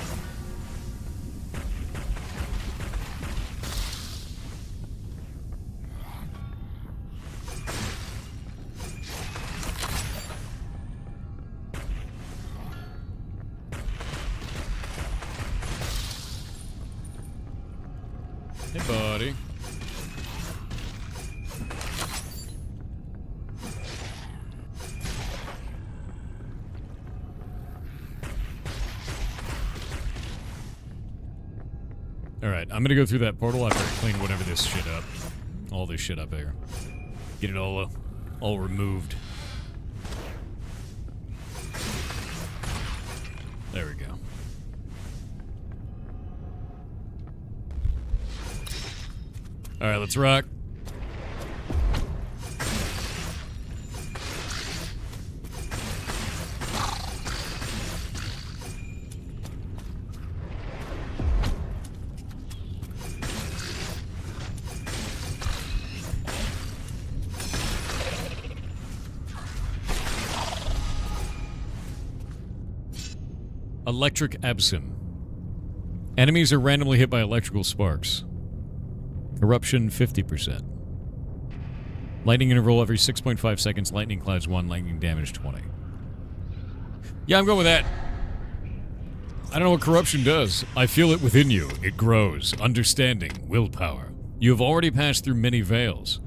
S1: Hey, buddy. Alright, I'm gonna go through that portal after I clean whatever this shit up. All this shit up here. Get it all removed. There we go. Alright, let's rock. Electric Absym. Enemies are randomly hit by electrical sparks. Eruption 50%. Lightning interval every 6.5 seconds. Lightning clouds 1. Lightning damage 20. Yeah, I'm going with that. I don't know what corruption does. I feel it within you. It grows. Understanding. Willpower. You have already passed through many veils.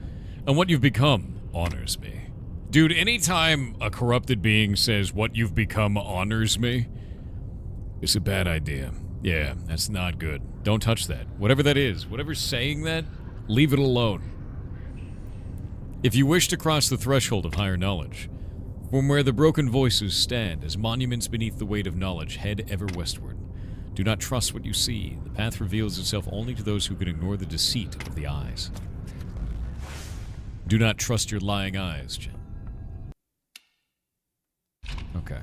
S1: And what you've become honors me. Dude, anytime a corrupted being says what you've become honors me, it's a bad idea. Yeah, that's not good. Don't touch that. Whatever that is, whatever's saying that, leave it alone. If you wish to cross the threshold of higher knowledge, from where the broken voices stand as monuments beneath the weight of knowledge, head ever westward. Do not trust what you see. The path reveals itself only to those who can ignore the deceit of the eyes. Do not trust your lying eyes, Jen. Okay.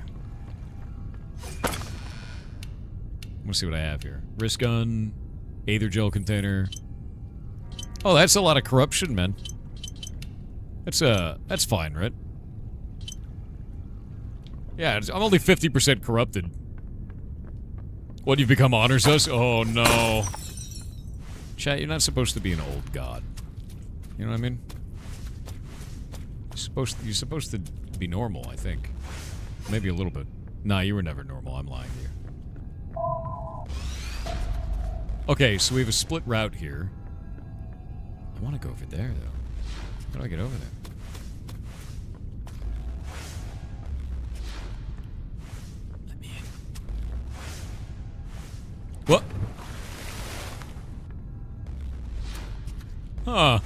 S1: Let's see what I have here. Wrist gun, Aether gel container. Oh, that's a lot of corruption, man. That's fine, right? Yeah, I'm only 50% corrupted. What, you've become honors us? Oh, no. Chat, you're not supposed to be an old god. You know what I mean? You're supposed to be normal, I think. Maybe a little bit. Nah, you were never normal. I'm lying to you. Okay, so we have a split route here. I want to go over there, though. How do I get over there? Let me in. What? Huh.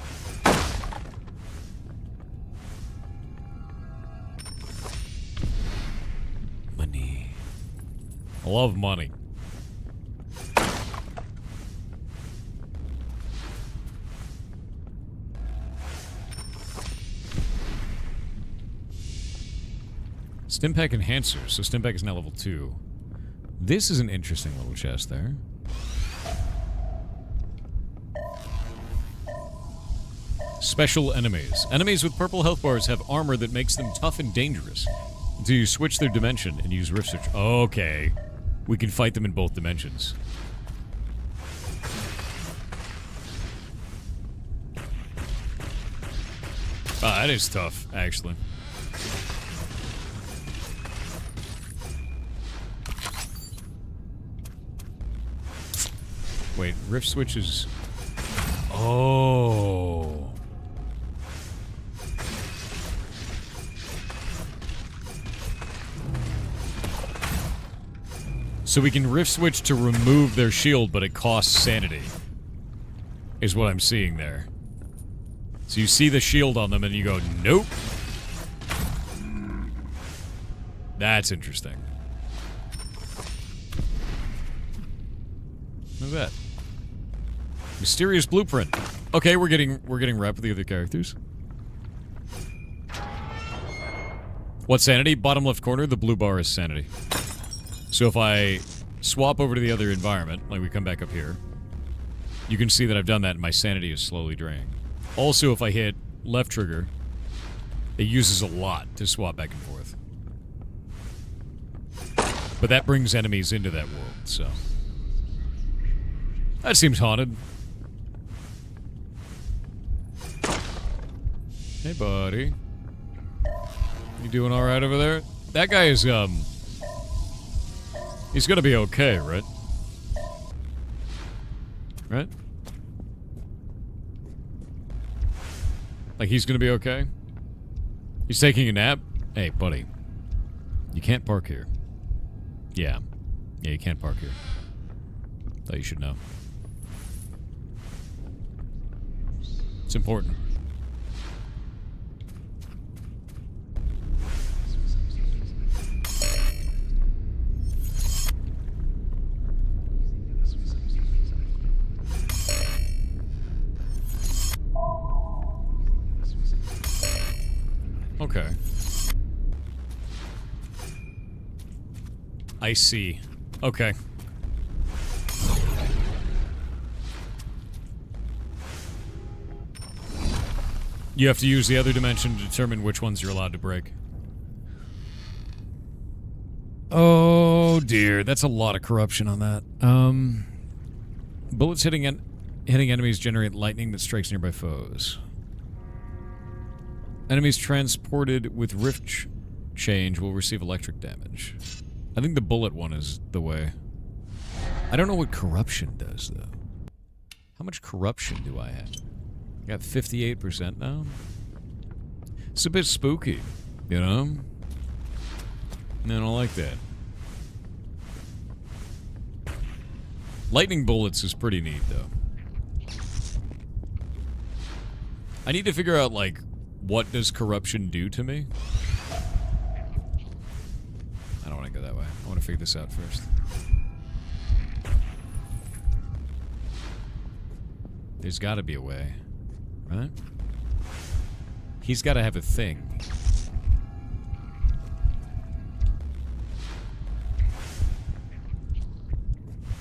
S1: Money. I love money. Stimpack Enhancer, so Stimpack is now level 2. This is an interesting little chest there. Special enemies. Enemies with purple health bars have armor that makes them tough and dangerous until you switch their dimension and use Rift Switch. Okay. We can fight them in both dimensions. Ah, that is tough, actually. Wait, Rift Switch is... Oh. So we can Rift Switch to remove their shield, but it costs sanity. Is what I'm seeing there. So you see the shield on them and you go, nope. That's interesting. What's that? Mysterious blueprint. Okay, we're getting rep with the other characters. What sanity? Bottom left corner, the blue bar is sanity. So if I swap over to the other environment, like we come back up here, you can see that I've done that and my sanity is slowly draining. Also, if I hit left trigger, it uses a lot to swap back and forth. But that brings enemies into that world, so... That seems haunted. Hey, buddy. You doing alright over there? That guy is, he's gonna be okay, right? Right? Like, he's gonna be okay? He's taking a nap? Hey, buddy. You can't park here. Yeah. Yeah, you can't park here. Thought you should know. It's important. Okay. I see. Okay. You have to use the other dimension to determine which ones you're allowed to break. Oh dear, that's a lot of corruption on that. Bullets hitting enemies generate lightning that strikes nearby foes. Enemies transported with rift change will receive electric damage. I think the bullet one is the way. I don't know what corruption does, though. How much corruption do I have? I got 58% now? It's a bit spooky, you know? I don't like that. Lightning bullets is pretty neat, though. I need to figure out, like, what does corruption do to me? I don't want to go that way. I want to figure this out first. There's got to be a way, right? He's got to have a thing.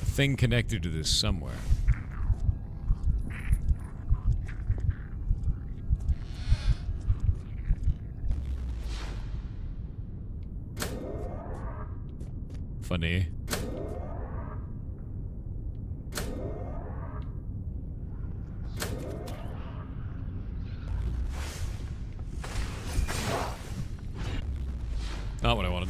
S1: A thing connected to this somewhere. Funny. Not what I wanted.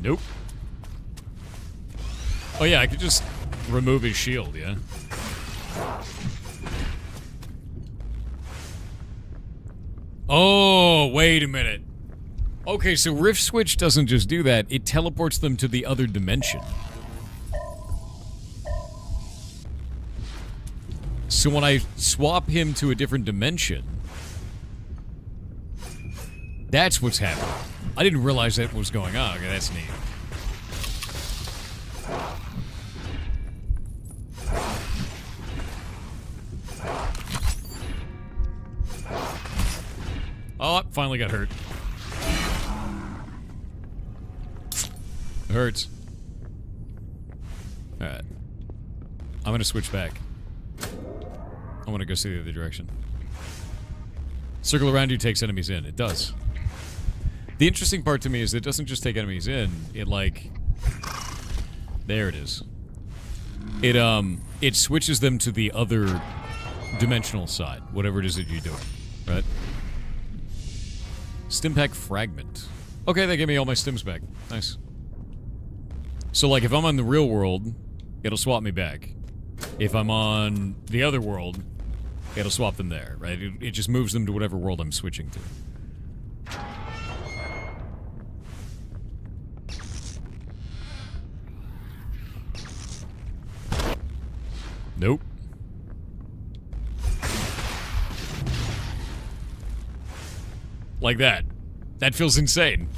S1: Nope. Oh yeah, I could just remove his shield, yeah? Oh, wait a minute. Okay, so Rift Switch doesn't just do that, it teleports them to the other dimension. So when I swap him to a different dimension, that's what's happening. I didn't realize that was going on. Okay, that's neat. Oh, I finally got hurt. It hurts. Alright. I'm gonna switch back. I want to go see the other direction. Circle around you takes enemies in. It does. The interesting part to me is it doesn't just take enemies in, it like... There it is. It switches them to the other dimensional side, whatever it is that you're doing, right? Stimpack fragment. Okay, they gave me all my stims back. Nice. So, like, if I'm on the real world, it'll swap me back. If I'm on the other world, it'll swap them there, right? It just moves them to whatever world I'm switching to. Nope. Like that. That feels insane.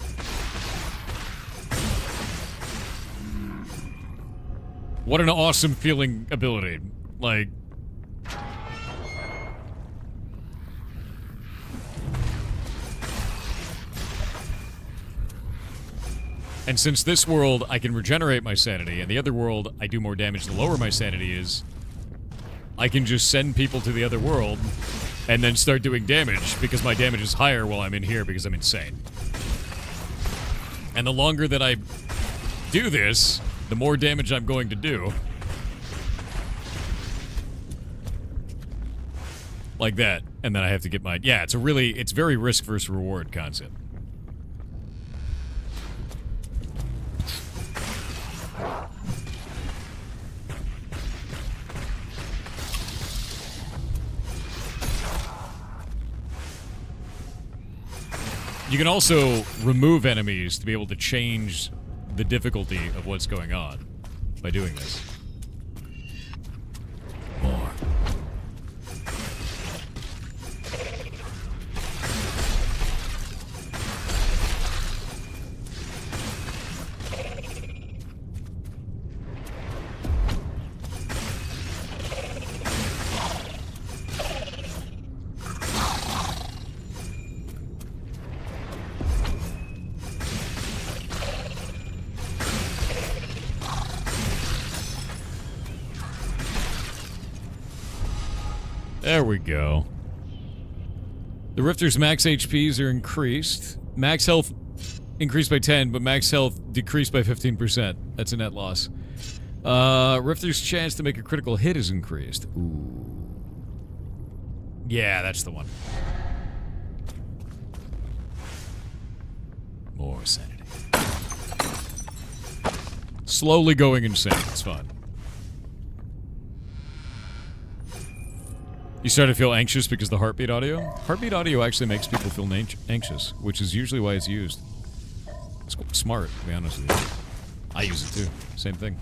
S1: What an awesome feeling ability. Like... And since this world, I can regenerate my sanity, and the other world, I do more damage the lower my sanity is, I can just send people to the other world and then start doing damage because my damage is higher while I'm in here because I'm insane. And the longer that I do this, the more damage I'm going to do. Like that. And then I have to get my... Yeah, it's very risk versus reward concept. You can also remove enemies to be able to change the difficulty of what's going on by doing this. More. There we go. The Rifter's max HPs are increased. Max health increased by 10, but max health decreased by 15%. That's a net loss. Rifter's chance to make a critical hit is increased. Ooh. Yeah, that's the one. More sanity. Slowly going insane. It's fun. You start to feel anxious because of the heartbeat audio? Heartbeat audio actually makes people feel anxious, which is usually why it's used. It's smart, to be honest with you. I use it too. Same thing.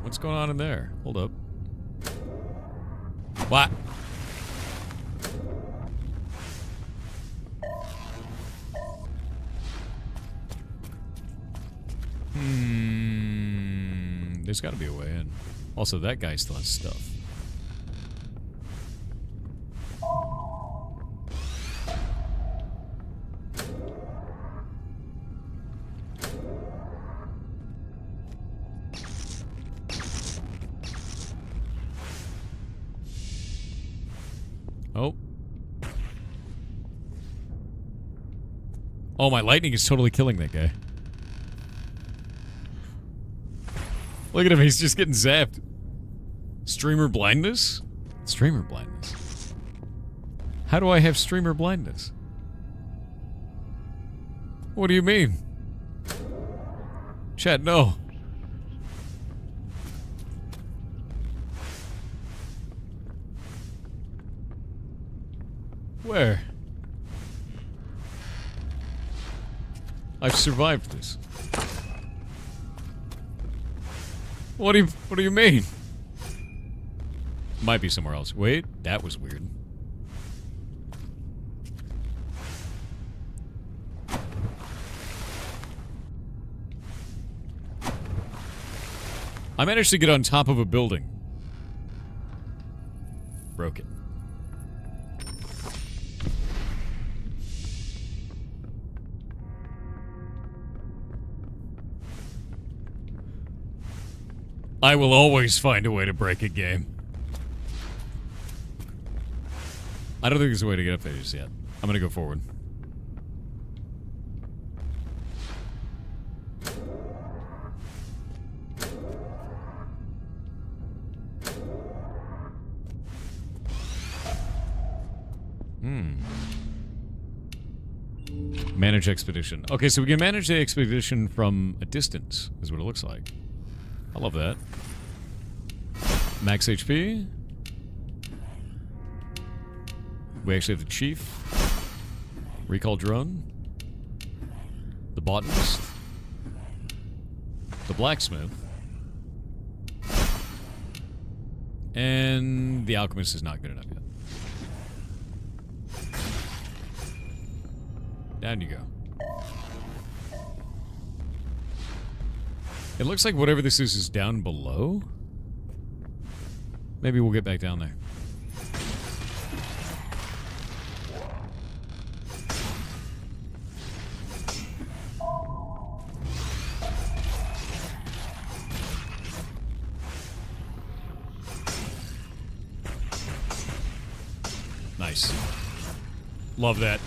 S1: What's going on in there? Hold up. What? There's gotta be a way in. Also, that guy still has stuff. Oh. Oh, my lightning is totally killing that guy. Look at him, he's just getting zapped. Streamer blindness? Streamer blindness. How do I have streamer blindness? What do you mean? Chat, no. Where? I've survived this. What do you mean? Might be somewhere else. Wait, that was weird. I managed to get on top of a building. Broke it. I will always find a way to break a game. I don't think there's a way to get up there just yet. I'm gonna go forward. Manage expedition. Okay, so we can manage the expedition from a distance, is what it looks like. I love that. Max HP. We actually have the chief. Recall drone. The botanist. The blacksmith. And the alchemist is not good enough yet. Down you go. It looks like whatever this is down below. Maybe we'll get back down there. Nice. Love that.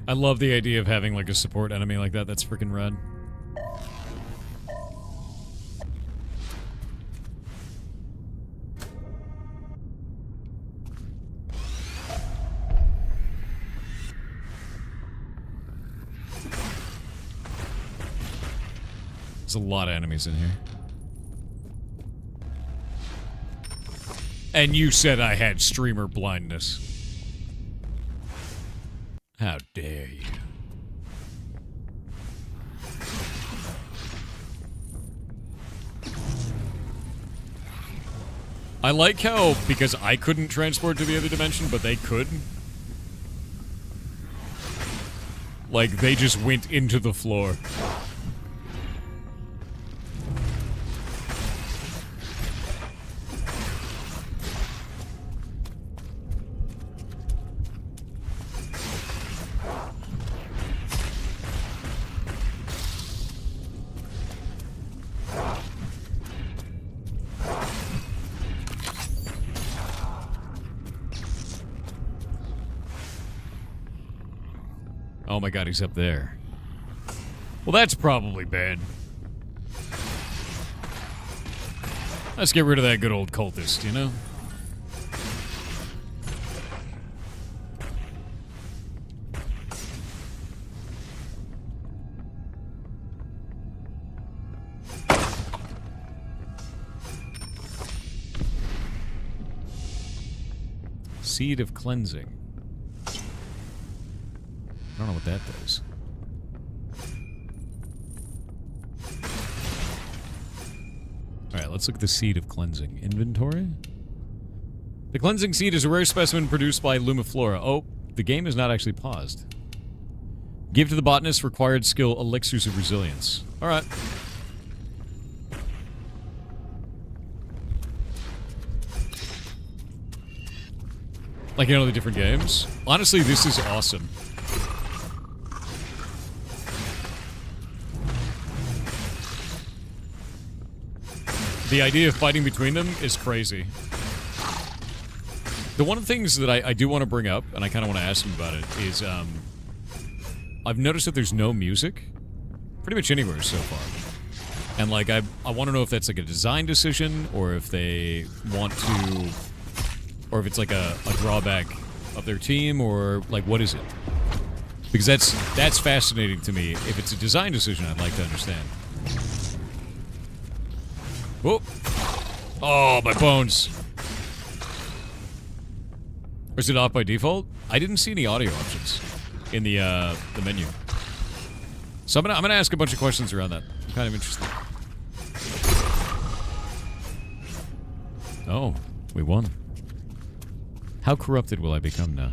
S1: I love the idea of having like a support enemy like that. That's freaking rad. There's a lot of enemies in here. And you said I had streamer blindness. How dare you? I like how, because I couldn't transport to the other dimension, but they could. Like, they just went into the floor. Oh my god, he's up there. Well, that's probably bad. Let's get rid of that good old cultist, you know? Seed of cleansing. I don't know what that does. Alright, let's look at the seed of cleansing. Inventory? The cleansing seed is a rare specimen produced by Lumiflora. Oh, the game is not actually paused. Give to the botanist required skill elixirs of resilience. Alright. Like in all the different games. Honestly, this is awesome. The idea of fighting between them is crazy. The one of the things that I do want to bring up, and I kind of want to ask him about it, is I've noticed that there's no music pretty much anywhere so far. And like, I want to know if that's like a design decision, or if they want to, or if it's like a drawback of their team, or like, what is it? Because that's fascinating to me. If it's a design decision, I'd like to understand. Whoa. Oh, my bones. Or is it off by default? I didn't see any audio options in the menu. So I'm gonna ask a bunch of questions around that. I'm kind of interested. Oh, we won. How corrupted will I become now?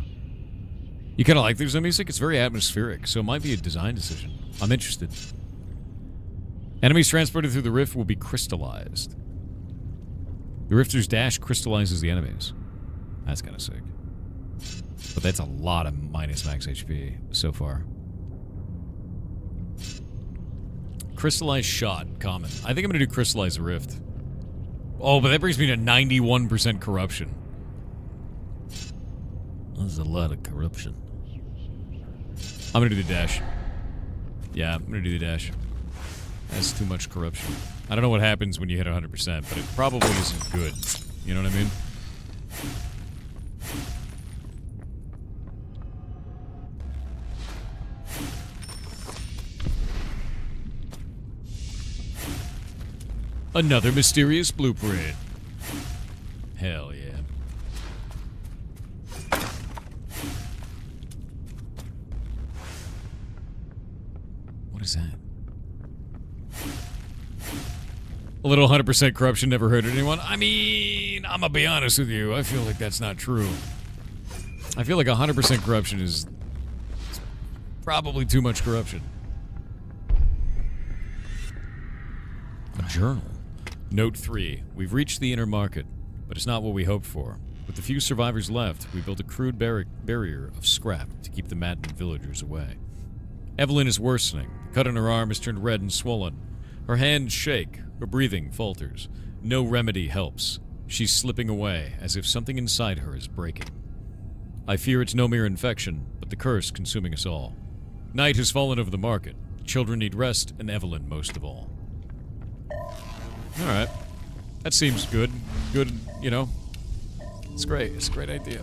S1: You kind of like there's no music? It's very atmospheric, so it might be a design decision. I'm interested. Enemies transported through the rift will be crystallized. The Rifter's dash crystallizes the enemies. That's kind of sick. But that's a lot of minus max HP so far. Crystallized shot, common. I think I'm going to do crystallize the rift. Oh, but that brings me to 91% corruption. That's a lot of corruption. I'm going to do the dash. Yeah, I'm going to do the dash. That's too much corruption. I don't know what happens when you hit 100%, but it probably isn't good. You know what I mean? Another mysterious blueprint. Hell yeah. What is that? A little 100% corruption never hurt anyone. I mean, I'm gonna be honest with you. I feel like that's not true. I feel like 100% corruption is probably too much corruption. A journal. Note 3. We've reached the inner market, but it's not what we hoped for. With the few survivors left, we built a crude barrier of scrap to keep the maddened villagers away. Evelyn is worsening. The cut on her arm has turned red and swollen. Her hands shake. Her breathing falters. No remedy helps. She's slipping away, as if something inside her is breaking. I fear it's no mere infection, but the curse consuming us all. Night has fallen over the market. Children need rest, and Evelyn most of all. Alright. That seems good. Good, you know. It's great. It's a great idea.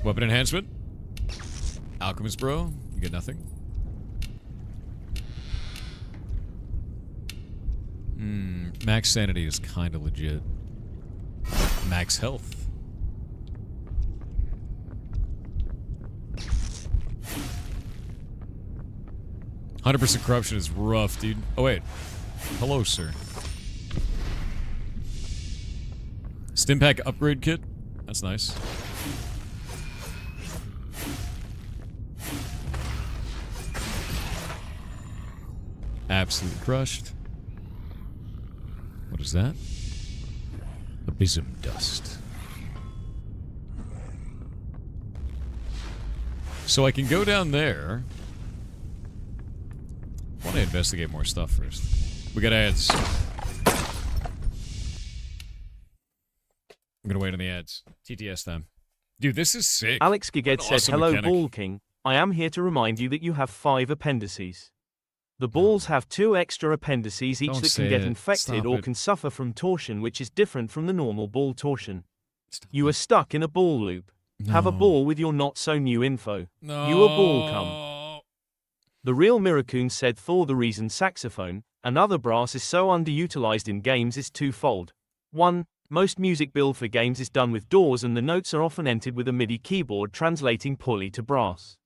S1: Weapon enhancement. Alchemist bro. You get nothing. Max sanity is kind of legit. Max health. %100% corruption is rough, dude. Oh, wait. Hello, sir. Stimpack upgrade kit? That's nice. Absolutely crushed. What is that? Abysm dust. So I can go down there. I want to investigate more stuff first. We got ads. I'm gonna wait on the ads. TTS time. Dude, this is sick.
S2: Alex Giget said,
S1: awesome
S2: hello,
S1: mechanic.
S2: Ball King. I am here to remind you that you have 5 appendices. The balls have 2 extra appendices each
S1: Don't
S2: that
S1: say
S2: can get
S1: it.
S2: infected
S1: Stop
S2: or
S1: it.
S2: can suffer from torsion, which is different from the normal ball torsion.
S1: Stop
S2: You are stuck in a ball loop. Have a
S1: No.
S2: ball with your not-so-new info.
S1: No.
S2: You a ball cum. The real Miracoon said Thor the reason saxophone and other brass is so underutilized in games is twofold. 1. Most music build for games is done with DAWs and the notes are often entered with a MIDI keyboard translating poorly to brass.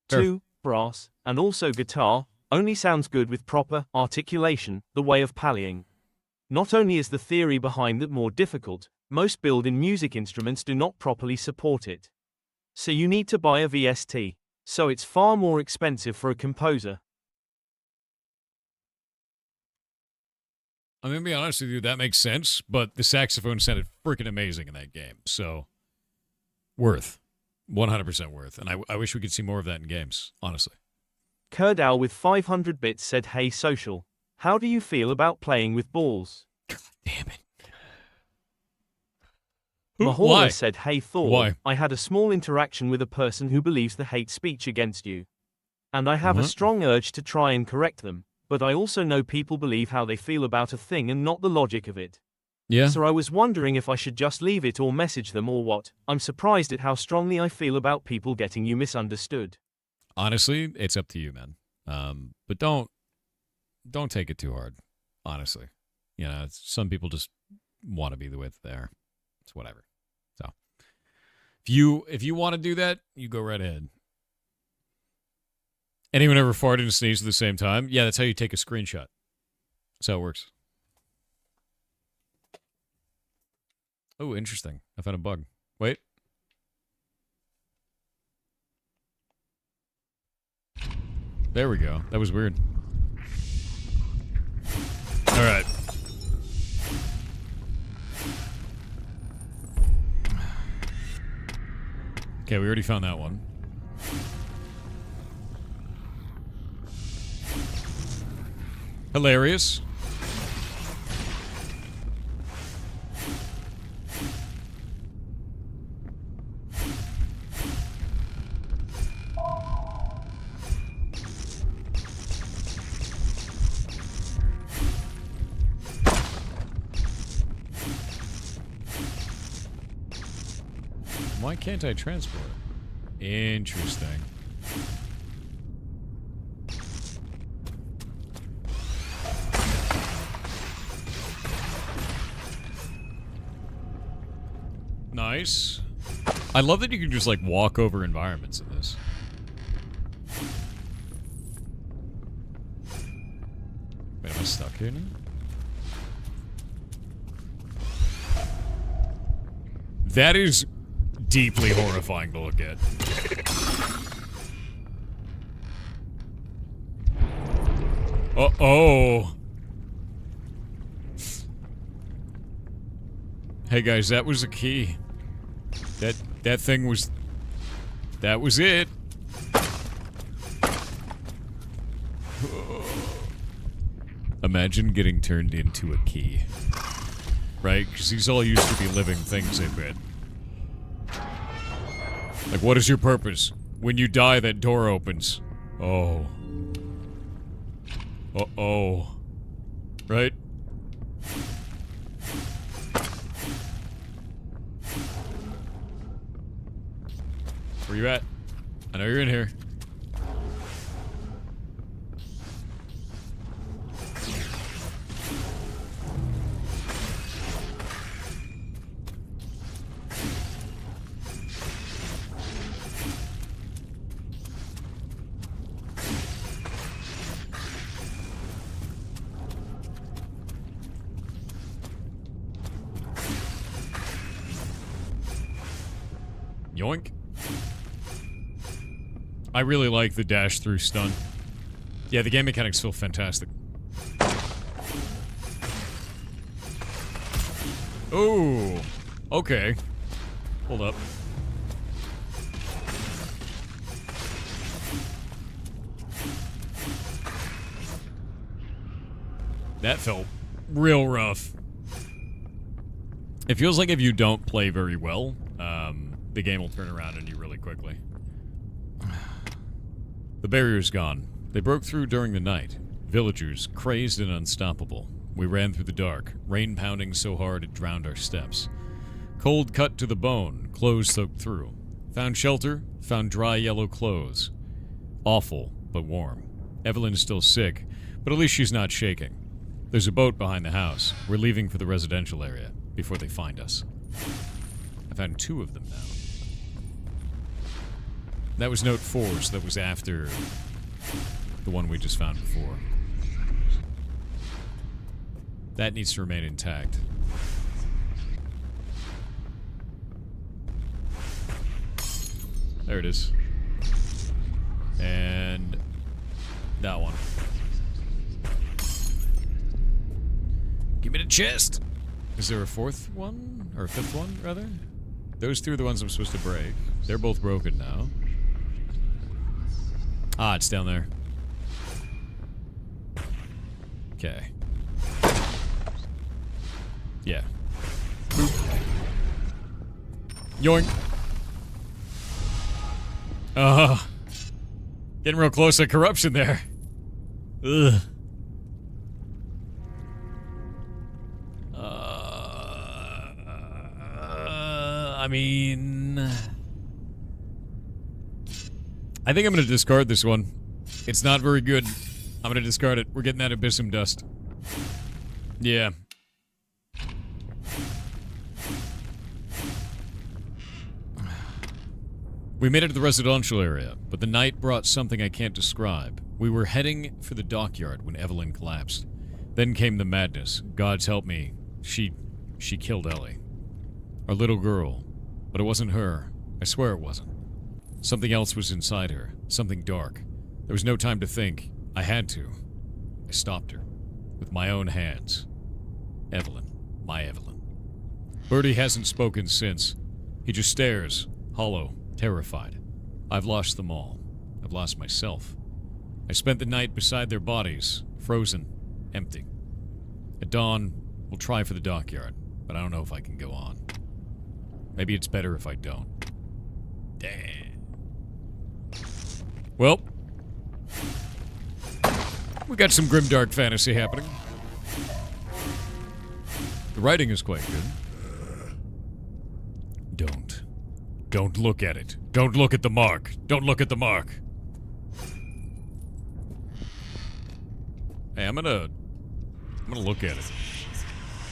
S1: Sure.
S2: 2. Brass, and also guitar, only sounds good with proper articulation, the way of pallying. Not only is the theory behind that more difficult, most built-in music instruments do not properly support it. So you need to buy a VST. So it's far more expensive for a composer.
S1: I'm gonna be honest with you, that makes sense, but the saxophone sounded freaking amazing in that game, so worth. 100% worth. And I wish we could see more of that in games, honestly.
S2: Kurdow with 500 bits said, hey social, how do you feel about playing with balls?
S1: Damn it.
S2: Mahora
S1: Why?
S2: said, hey Thor,
S1: Why?
S2: I had a small interaction with a person who believes the hate speech against you. And I have a
S1: What?
S2: strong urge to try and correct them, but I also know people believe how they feel about a thing and not the logic of it.
S1: Yeah.
S2: So I was wondering if I should just leave it or message them or what. I'm surprised at how strongly I feel about people getting you misunderstood.
S1: Honestly, it's up to you, man. But don't take it too hard. Honestly, you know, some people just want to be the way that they are. It's whatever. So if you want to do that, you go right ahead. Anyone ever farted and sneezed at the same time? Yeah, that's how you take a screenshot. That's how it works. Oh, interesting. I found a bug. Wait. There we go. That was weird. All right. Okay, we already found that one. Hilarious. Why can't I transport it? Interesting. Nice. I love that you can just, like, walk over environments in this. Wait, am I stuck here now? That is deeply horrifying to look at. Uh-oh. Hey guys, that was a key. That thing was... That was it. Imagine getting turned into a key. Right? Because these all used to be living things, I bet. Like, what is your purpose? When you die, that door opens. Oh. Uh-oh. Right? Where you at? I know you're in here. Yoink. I really like the dash through stun. Yeah, the game mechanics feel fantastic. Oh, okay. Hold up. That felt real rough. It feels like if you don't play very well, the game will turn around on you really quickly. The barrier's gone. They broke through during the night. Villagers, crazed and unstoppable. We ran through the dark, rain pounding so hard it drowned our steps. Cold cut to the bone, clothes soaked through. Found shelter, found dry yellow clothes. Awful, but warm. Evelyn's still sick, but at least she's not shaking. There's a boat behind the house. We're leaving for the residential area, before they find us. I found 2 of them now. That was note 4, so that was after the one we just found before. That needs to remain intact. There it is. And that one. Give me the chest! Is there a 4th one? Or a 5th one, rather? Those 2 are the ones I'm supposed to break. They're both broken now. Ah, it's down there. Okay. Yeah. Boop. Yoink. Getting real close to corruption there. Ugh. I mean... I think I'm gonna discard this one. It's not very good. I'm gonna discard it. We're getting that Abyssum dust. Yeah. We made it to the residential area, but the night brought something I can't describe. We were heading for the dockyard when Evelyn collapsed. Then came the madness. Gods help me. She killed Ellie. Our little girl. But it wasn't her. I swear it wasn't. Something else was inside her. Something dark. There was no time to think. I had to. I stopped her. With my own hands. Evelyn. My Evelyn. Bertie hasn't spoken since. He just stares. Hollow. Terrified. I've lost them all. I've lost myself. I spent the night beside their bodies. Frozen. Empty. At dawn, we'll try for the dockyard. But I don't know if I can go on. Maybe it's better if I don't. Damn. Well, we got some grimdark fantasy happening. The writing is quite good. Don't look at it. Don't look at the mark. Don't look at the mark. Hey, I'm gonna look at it.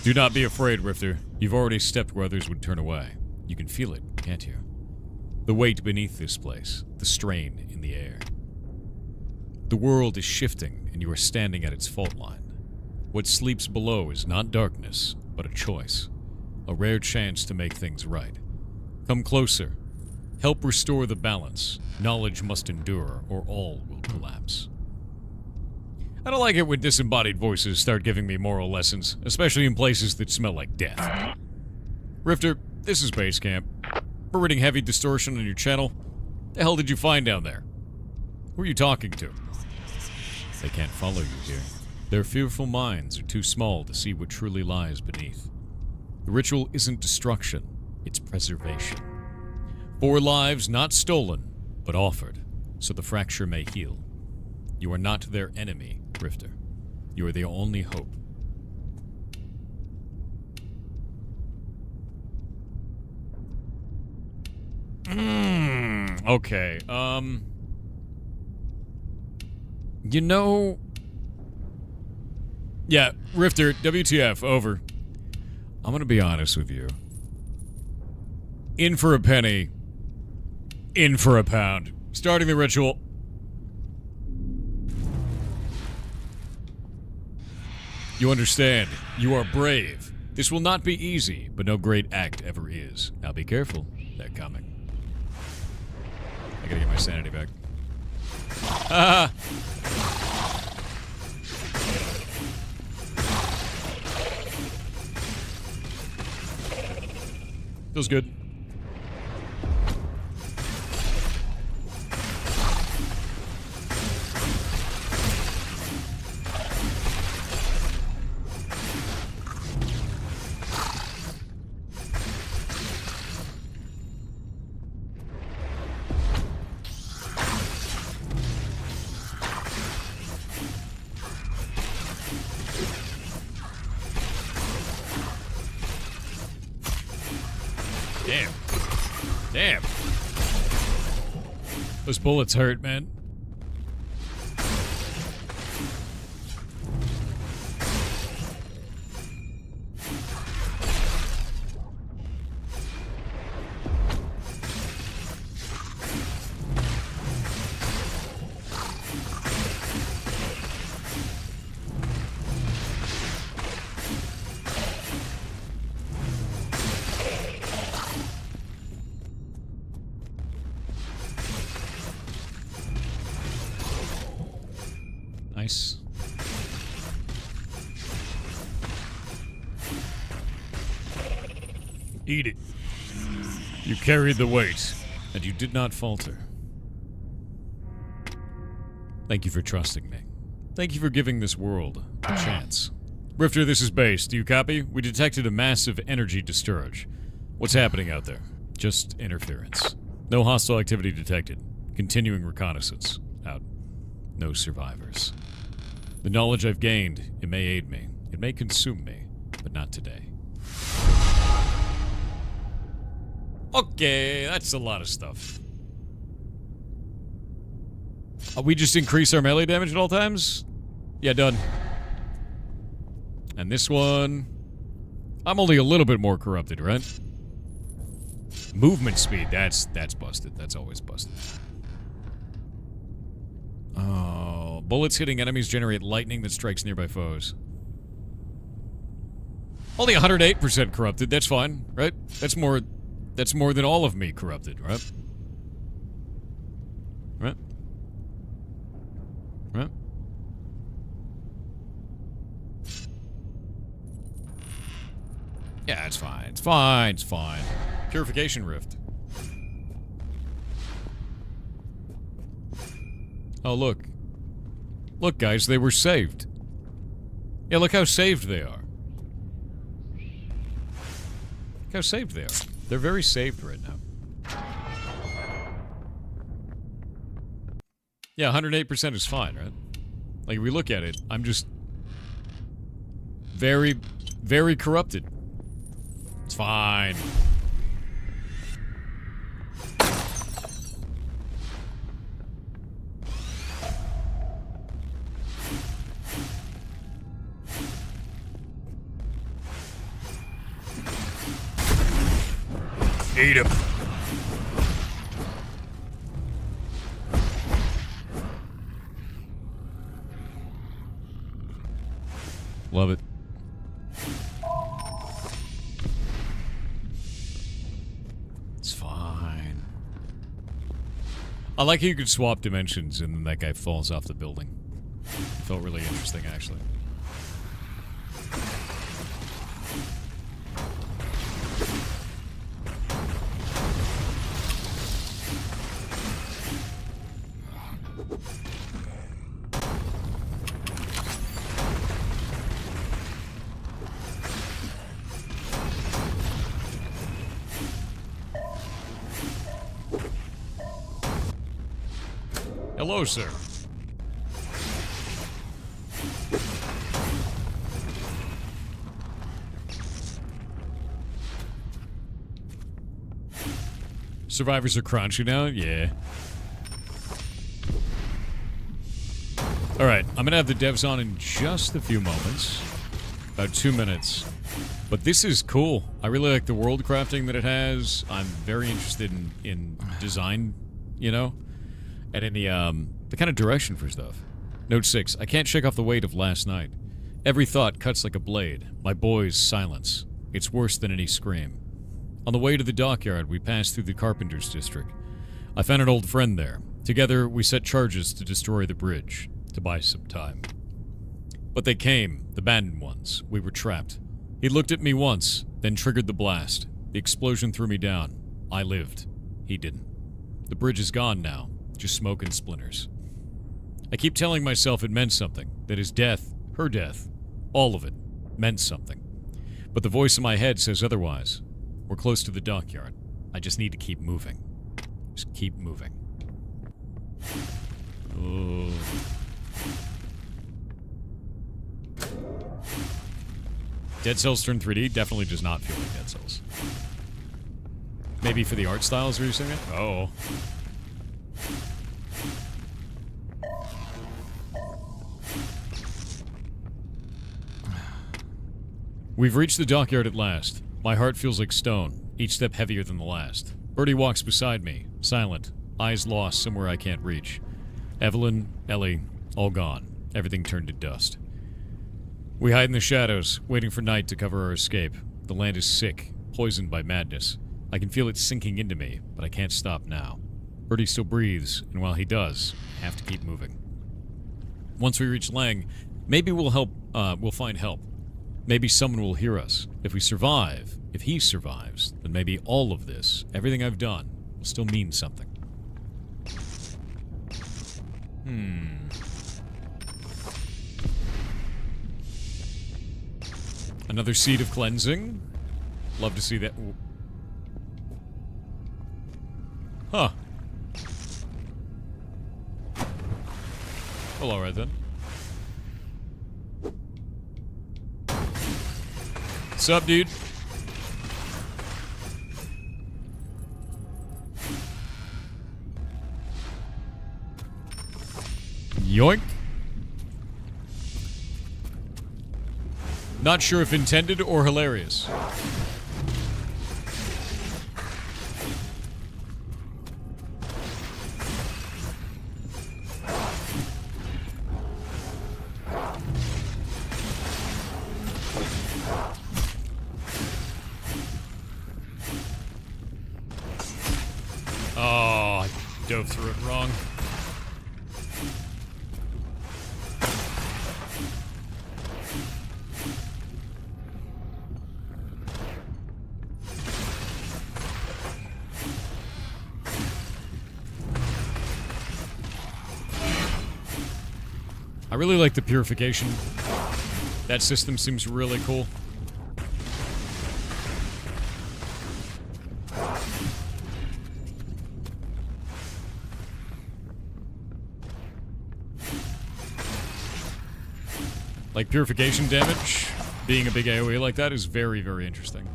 S1: Do not be afraid, Rifter. You've already stepped where others would turn away. You can feel it, can't you? The weight beneath this place, the strain in the air. The world is shifting, and you are standing at its fault line. What sleeps below is not darkness, but a choice. A rare chance to make things right. Come closer. Help restore the balance. Knowledge must endure, or all will collapse. I don't like it when disembodied voices start giving me moral lessons, especially in places that smell like death. Rifter, this is Base Camp. We're reading heavy distortion on your channel. The hell did you find down there? Who are you talking to? They can't follow you here. Their fearful minds are too small to see what truly lies beneath. The ritual isn't destruction, it's preservation. 4 lives not stolen, but offered, so the fracture may heal. You are not their enemy, Rifter. You are their only hope. Okay, you know... Yeah, Rifter, WTF, over. I'm gonna be honest with you. In for a penny, in for a pound. Starting the ritual. You understand. You are brave. This will not be easy, but no great act ever is. Now be careful. They're coming. gotta get my sanity back. Ah! Feels good. Damn. Damn. Those bullets hurt, man. Nice. Eat it. You carried the weight, and you did not falter. Thank you for trusting me. Thank you for giving this world a chance. Rifter, this is base. Do you copy? We detected a massive energy discharge. What's happening out there? Just interference. No hostile activity detected. Continuing reconnaissance. Out. No survivors. The knowledge I've gained, it may aid me. It may consume me, but not today. Okay, that's a lot of stuff. We just increase our melee damage at all times? Yeah, done. And this one... I'm only a little bit more corrupted, right? Movement speed, that's busted. That's always busted. Oh, bullets hitting enemies generate lightning that strikes nearby foes. Only 108% corrupted. That's fine, right? That's more than all of me corrupted, right? Right? Right? Yeah, it's fine. It's fine. It's fine. Purification Rift. Oh, look. Look, guys, they were saved. Yeah, look how saved they are. Look how saved they are. They're very saved right now. Yeah, 108% is fine, right? Like, if we look at it, I'm just... very, very corrupted. It's fine. Eat him. Love it. It's fine. I like how you could swap dimensions and then that guy falls off the building. It felt really interesting, actually. Hello, sir. Survivors are crunchy now? Yeah. Alright, I'm gonna have the devs on in just a few moments. About 2 minutes. But this is cool. I really like the world crafting that it has. I'm very interested in design, you know? And in the kind of direction for stuff. Note 6. I can't shake off the weight of last night. Every thought cuts like a blade. My boy's silence. It's worse than any scream. On the way to the dockyard, we passed through the carpenter's district. I found an old friend there. Together, we set charges to destroy the bridge, to buy some time. But they came, the abandoned ones. We were trapped. He looked at me once, then triggered the blast. The explosion threw me down. I lived. He didn't. The bridge is gone now, just smoke and splinters. I keep telling myself it meant something, that his death, her death, all of it, meant something. But the voice in my head says otherwise. We're close to the dockyard. I just need to keep moving. Just keep moving. Oh. Dead Cells turned 3D definitely does not feel like Dead Cells. Maybe for the art styles were you saying it? Oh. We've reached the dockyard at last. My heart feels like stone, each step heavier than the last. Birdie walks beside me, silent, eyes lost somewhere I can't reach. Evelyn, Ellie, all gone. Everything turned to dust. We hide in the shadows, waiting for night to cover our escape. The land is sick, poisoned by madness. I can feel it sinking into me, but I can't stop now. Birdie still breathes, and while he does, I have to keep moving. Once we reach Lang, maybe we'll find help. Maybe someone will hear us. If we survive, if he survives, then maybe all of this, everything I've done, will still mean something. Another seed of cleansing. Love to see that. Huh. Well, alright then. What's up, dude? Yoink. Not sure if intended or hilarious. Oh, I dove through it wrong. I really like the purification. That system seems really cool. Like, purification damage, being a big AoE like that is very, very interesting.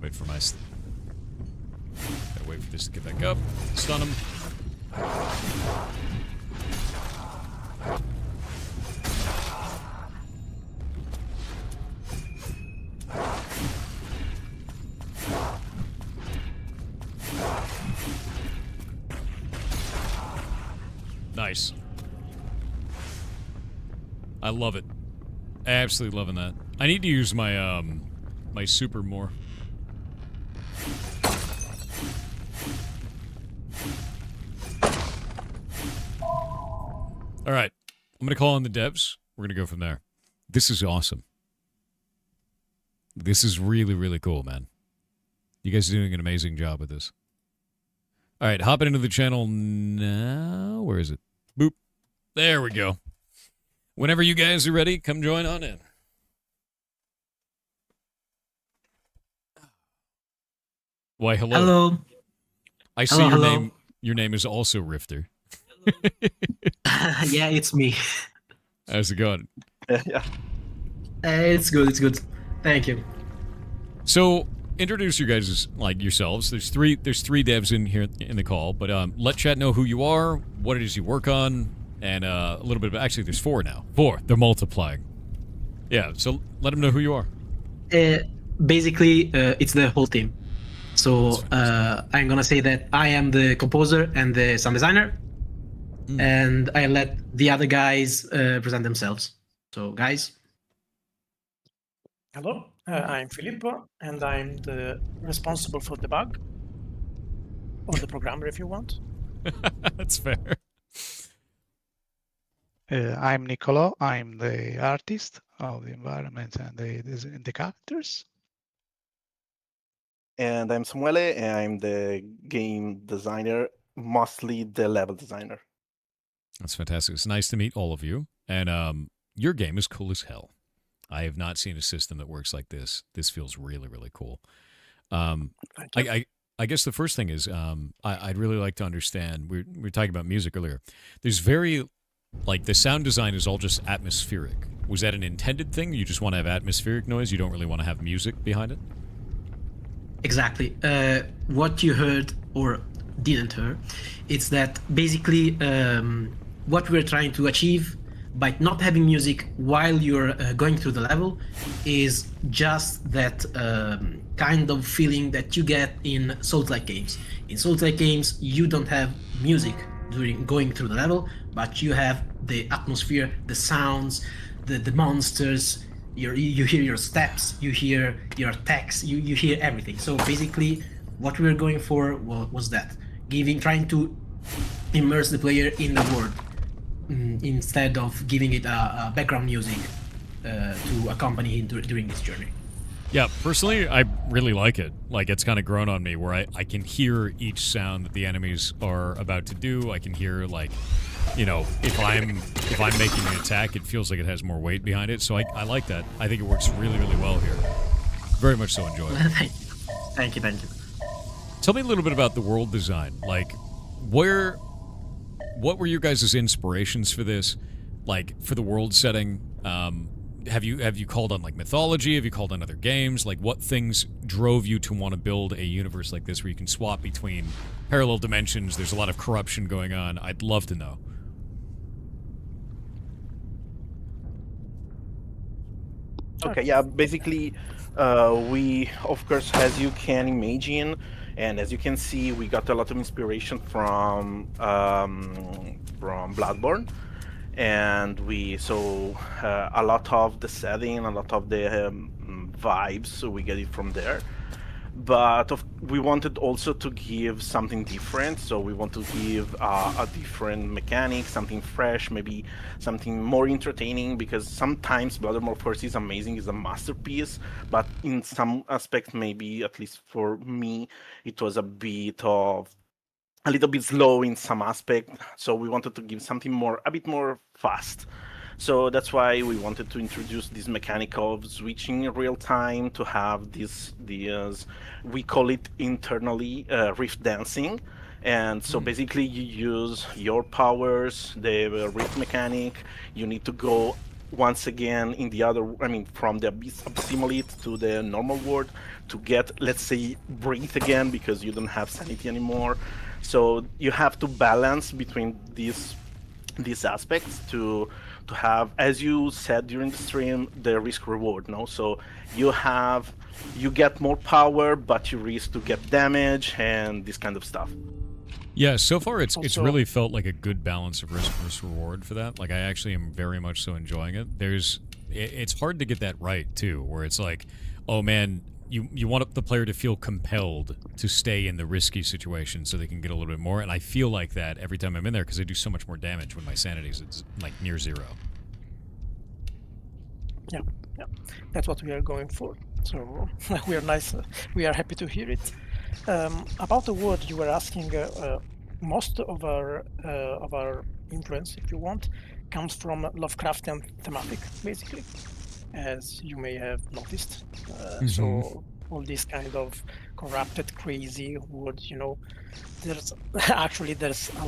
S1: Wait for my... Gotta wait for this to get back up. Stun him. Nice. I love it. Absolutely loving that. I need to use my, my super more. Alright. I'm gonna call on the devs. We're gonna go from there. This is awesome. This is really, really cool, man. You guys are doing an amazing job with this. Alright, hopping into the channel now. Where is it? Boop. There we go. Whenever you guys are ready, come join on in. Why, hello.
S5: Hello.
S1: I see
S5: Hello,
S1: your
S5: hello.
S1: name. Your name is also Rifter.
S5: Yeah, it's me.
S1: How's it going?
S2: Yeah.
S5: It's good. Thank you.
S1: So, introduce you guys like yourselves. There's three devs in here in the call, but let chat know who you are, what it is you work on, and a little bit of actually there's 4 now. 4. They're multiplying. Yeah, so let them know who you are.
S5: Basically, it's the whole team. So I'm gonna say that I am the composer and the sound designer, and I let the other guys present themselves. So, guys.
S6: Hello, I'm Filippo, and I'm the responsible for the bug, or the programmer if you want.
S1: That's fair.
S7: I'm Nicolo. I'm the artist of the environment and the characters.
S8: And I'm Samuele, and I'm the game designer, mostly the level designer.
S1: That's fantastic. It's nice to meet all of you. And your game is cool as hell. I have not seen a system that works like this. This feels really, really cool. I guess the first thing is I'd really like to understand, we were talking about music earlier. There's very, like, the sound design is all just atmospheric. Was that an intended thing? You just want to have atmospheric noise? You don't really want to have music behind it?
S5: Exactly. What you heard or didn't hear, it's that basically what we're trying to achieve by not having music while you're going through the level is just that kind of feeling that you get in Souls-like games. In Souls-like games, you don't have music during going through the level, but you have the atmosphere, the sounds, the monsters. You hear your steps, you hear your attacks, you hear everything. So basically, what we were going for was that, trying to immerse the player in the world instead of giving it a background music to accompany him during this journey.
S1: Yeah, personally, I really like it. Like, it's kind of grown on me where I can hear each sound that the enemies are about to do. I can hear, like, you know, if I'm making an attack, it feels like it has more weight behind it. So I like that. I think it works really, really well here. Very much so enjoy it.
S5: Thank you.
S1: Tell me a little bit about the world design. Like, what were your guys' inspirations for this? Like, for the world setting, have you called on, like, mythology? Have you called on other games? Like, what things drove you to want to build a universe like this where you can swap between parallel dimensions? There's a lot of corruption going on. I'd love to know.
S8: Okay, yeah, basically, we, of course, as you can imagine, and as you can see, we got a lot of inspiration from Bloodborne, and a lot of the setting, a lot of the vibes, so we get it from there. But we wanted also to give something different, so we want to give a different mechanic, something fresh, maybe something more entertaining, because sometimes Bloodborne, of course, is amazing, is a masterpiece, but in some aspects, maybe, at least for me, it was a little bit slow in some aspect, so we wanted to give something a bit more fast. So that's why we wanted to introduce this mechanic of switching in real time, to have these we call it internally rift dancing. And so basically you use your powers, the rift mechanic, you need to go once again in the other, from the Abyssmalite to the normal world to get, let's say, breathe again, because you don't have sanity anymore. So you have to balance between these aspects to have, as you said during the stream, the risk reward. No, so you get more power, but you risk to get damage and this kind of stuff.
S1: Yeah, so far it's really felt like a good balance of risk versus reward for that. Like, I actually am very much so enjoying it. It's hard to get that right too, where it's like, oh man, you want the player to feel compelled to stay in the risky situation so they can get a little bit more, and I feel like that every time I'm in there because I do so much more damage when my sanity is like near zero.
S6: Yeah, that's what we are going for. So we are happy to hear it. About the word you were asking, most of our influence, if you want, comes from Lovecraftian thematic, basically, as you may have noticed. So all these kind of corrupted, crazy words, there's a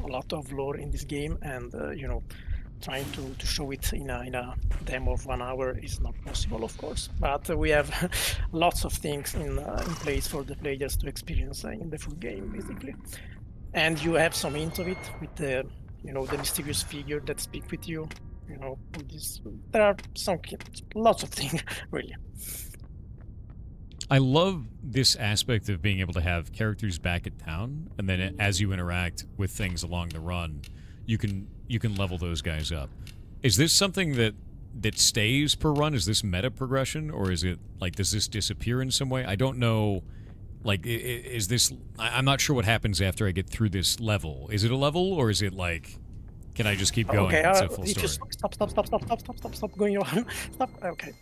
S6: lot of lore in this game, and trying to show it in a demo of 1 hour is not possible, of course. But we have lots of things in place for the players to experience in the full game, basically. And you have some hint of it with the mysterious figure that speak with you. There are lots of things, really.
S1: I love this aspect of being able to have characters back at town, and then as you interact with things along the run, you can level those guys up. Is this something that stays per run? Is this meta progression, or is it like, does this disappear in some way? I don't know. Like, is this? I'm not sure what happens after I get through this level. Is it a level, or is it like, can I just keep going?
S6: Okay,
S1: It's a full
S6: if you
S1: story.
S6: stop going on. Stop. Okay.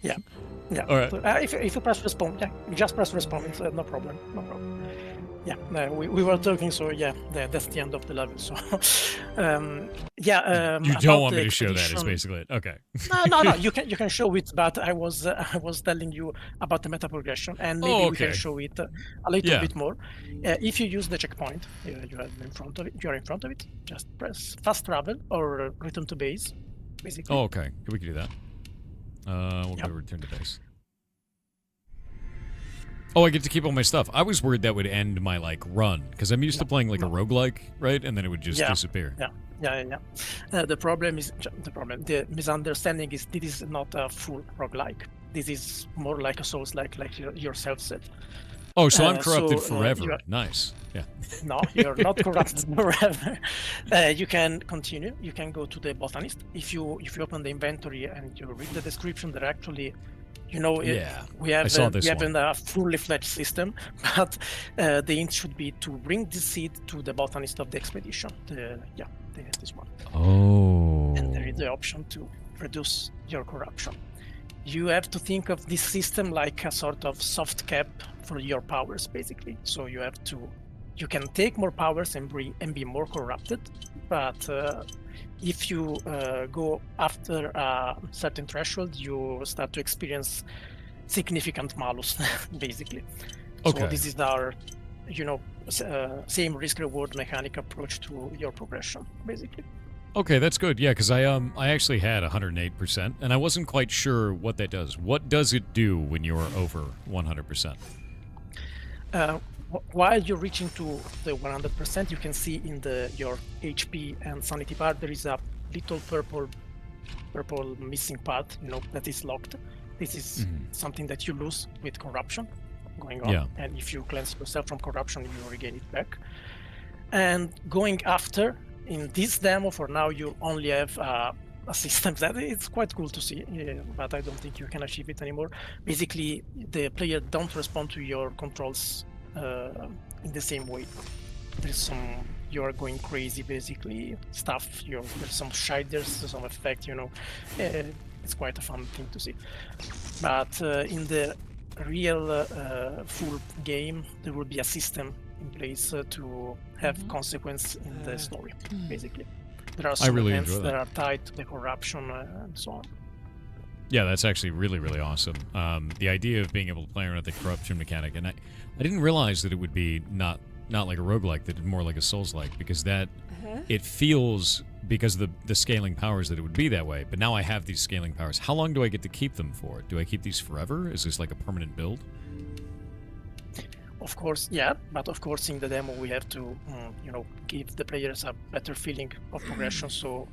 S6: Yeah.
S1: All right.
S6: So, if you press respawn, yeah, you just press respawn. It's no problem. No problem. Yeah, we were talking, so yeah, that's the end of the level. So, yeah.
S1: You don't want me to show that? Is basically it. Okay.
S6: No. You can show it, but I was telling you about the meta progression, and maybe we can show it a little bit more. If you use the checkpoint, you are in front of it. You are in front of it. Just press fast travel or return to base, basically.
S1: Oh, okay. We can do that. We'll go return to base. Oh, I get to keep all my stuff. I was worried that would end my, like, run, because I'm used to playing, like, a roguelike, right? And then it would just disappear.
S6: Yeah. The misunderstanding is this is not a full roguelike. This is more like a Souls-like, like yourself said.
S1: Oh, so I'm corrupted forever. Nice. Yeah.
S6: No, you're not corrupted forever. You can continue. You can go to the botanist. If you open the inventory and you read the description, they're actually... we haven't a fully fledged system, but the hint should be to bring the seed to the botanist of the expedition. This one.
S1: Oh.
S6: And there is the option to reduce your corruption. You have to think of this system like a sort of soft cap for your powers, basically. So you can take more powers and be more corrupted, but if you go after a certain threshold, you start to experience significant malus, basically.
S1: Okay.
S6: So this is our, same risk-reward mechanic approach to your progression, basically.
S1: Okay, that's good. Yeah, because I actually had 108%, and I wasn't quite sure what that does. What does it do when you're over 100%?
S6: While you're reaching to the 100%, you can see in your HP and sanity bar there is a little purple missing part, that is locked. This is something that you lose with corruption going on. Yeah. And if you cleanse yourself from corruption, you regain it back. And going after, in this demo, for now, you only have a system that it's quite cool to see, but I don't think you can achieve it anymore. Basically, the player don't respond to your controls in the same way. There's you are going crazy, basically, stuff. There's some shaders, some effect, it's quite a fun thing to see. But in the real full game, there will be a system in place to have consequence in the story, basically. There are some events that are tied to the corruption and so on.
S1: Yeah, that's actually really, really awesome. The idea of being able to play around with the corruption mechanic, and I didn't realize that it would be not like a roguelike, that it's more like a Souls-like, because that it feels, because of the scaling powers, that it would be that way. But now I have these scaling powers. How long do I get to keep them for? Do I keep these forever? Is this like a permanent build?
S6: Of course, yeah, but of course in the demo we have to, give the players a better feeling of progression, so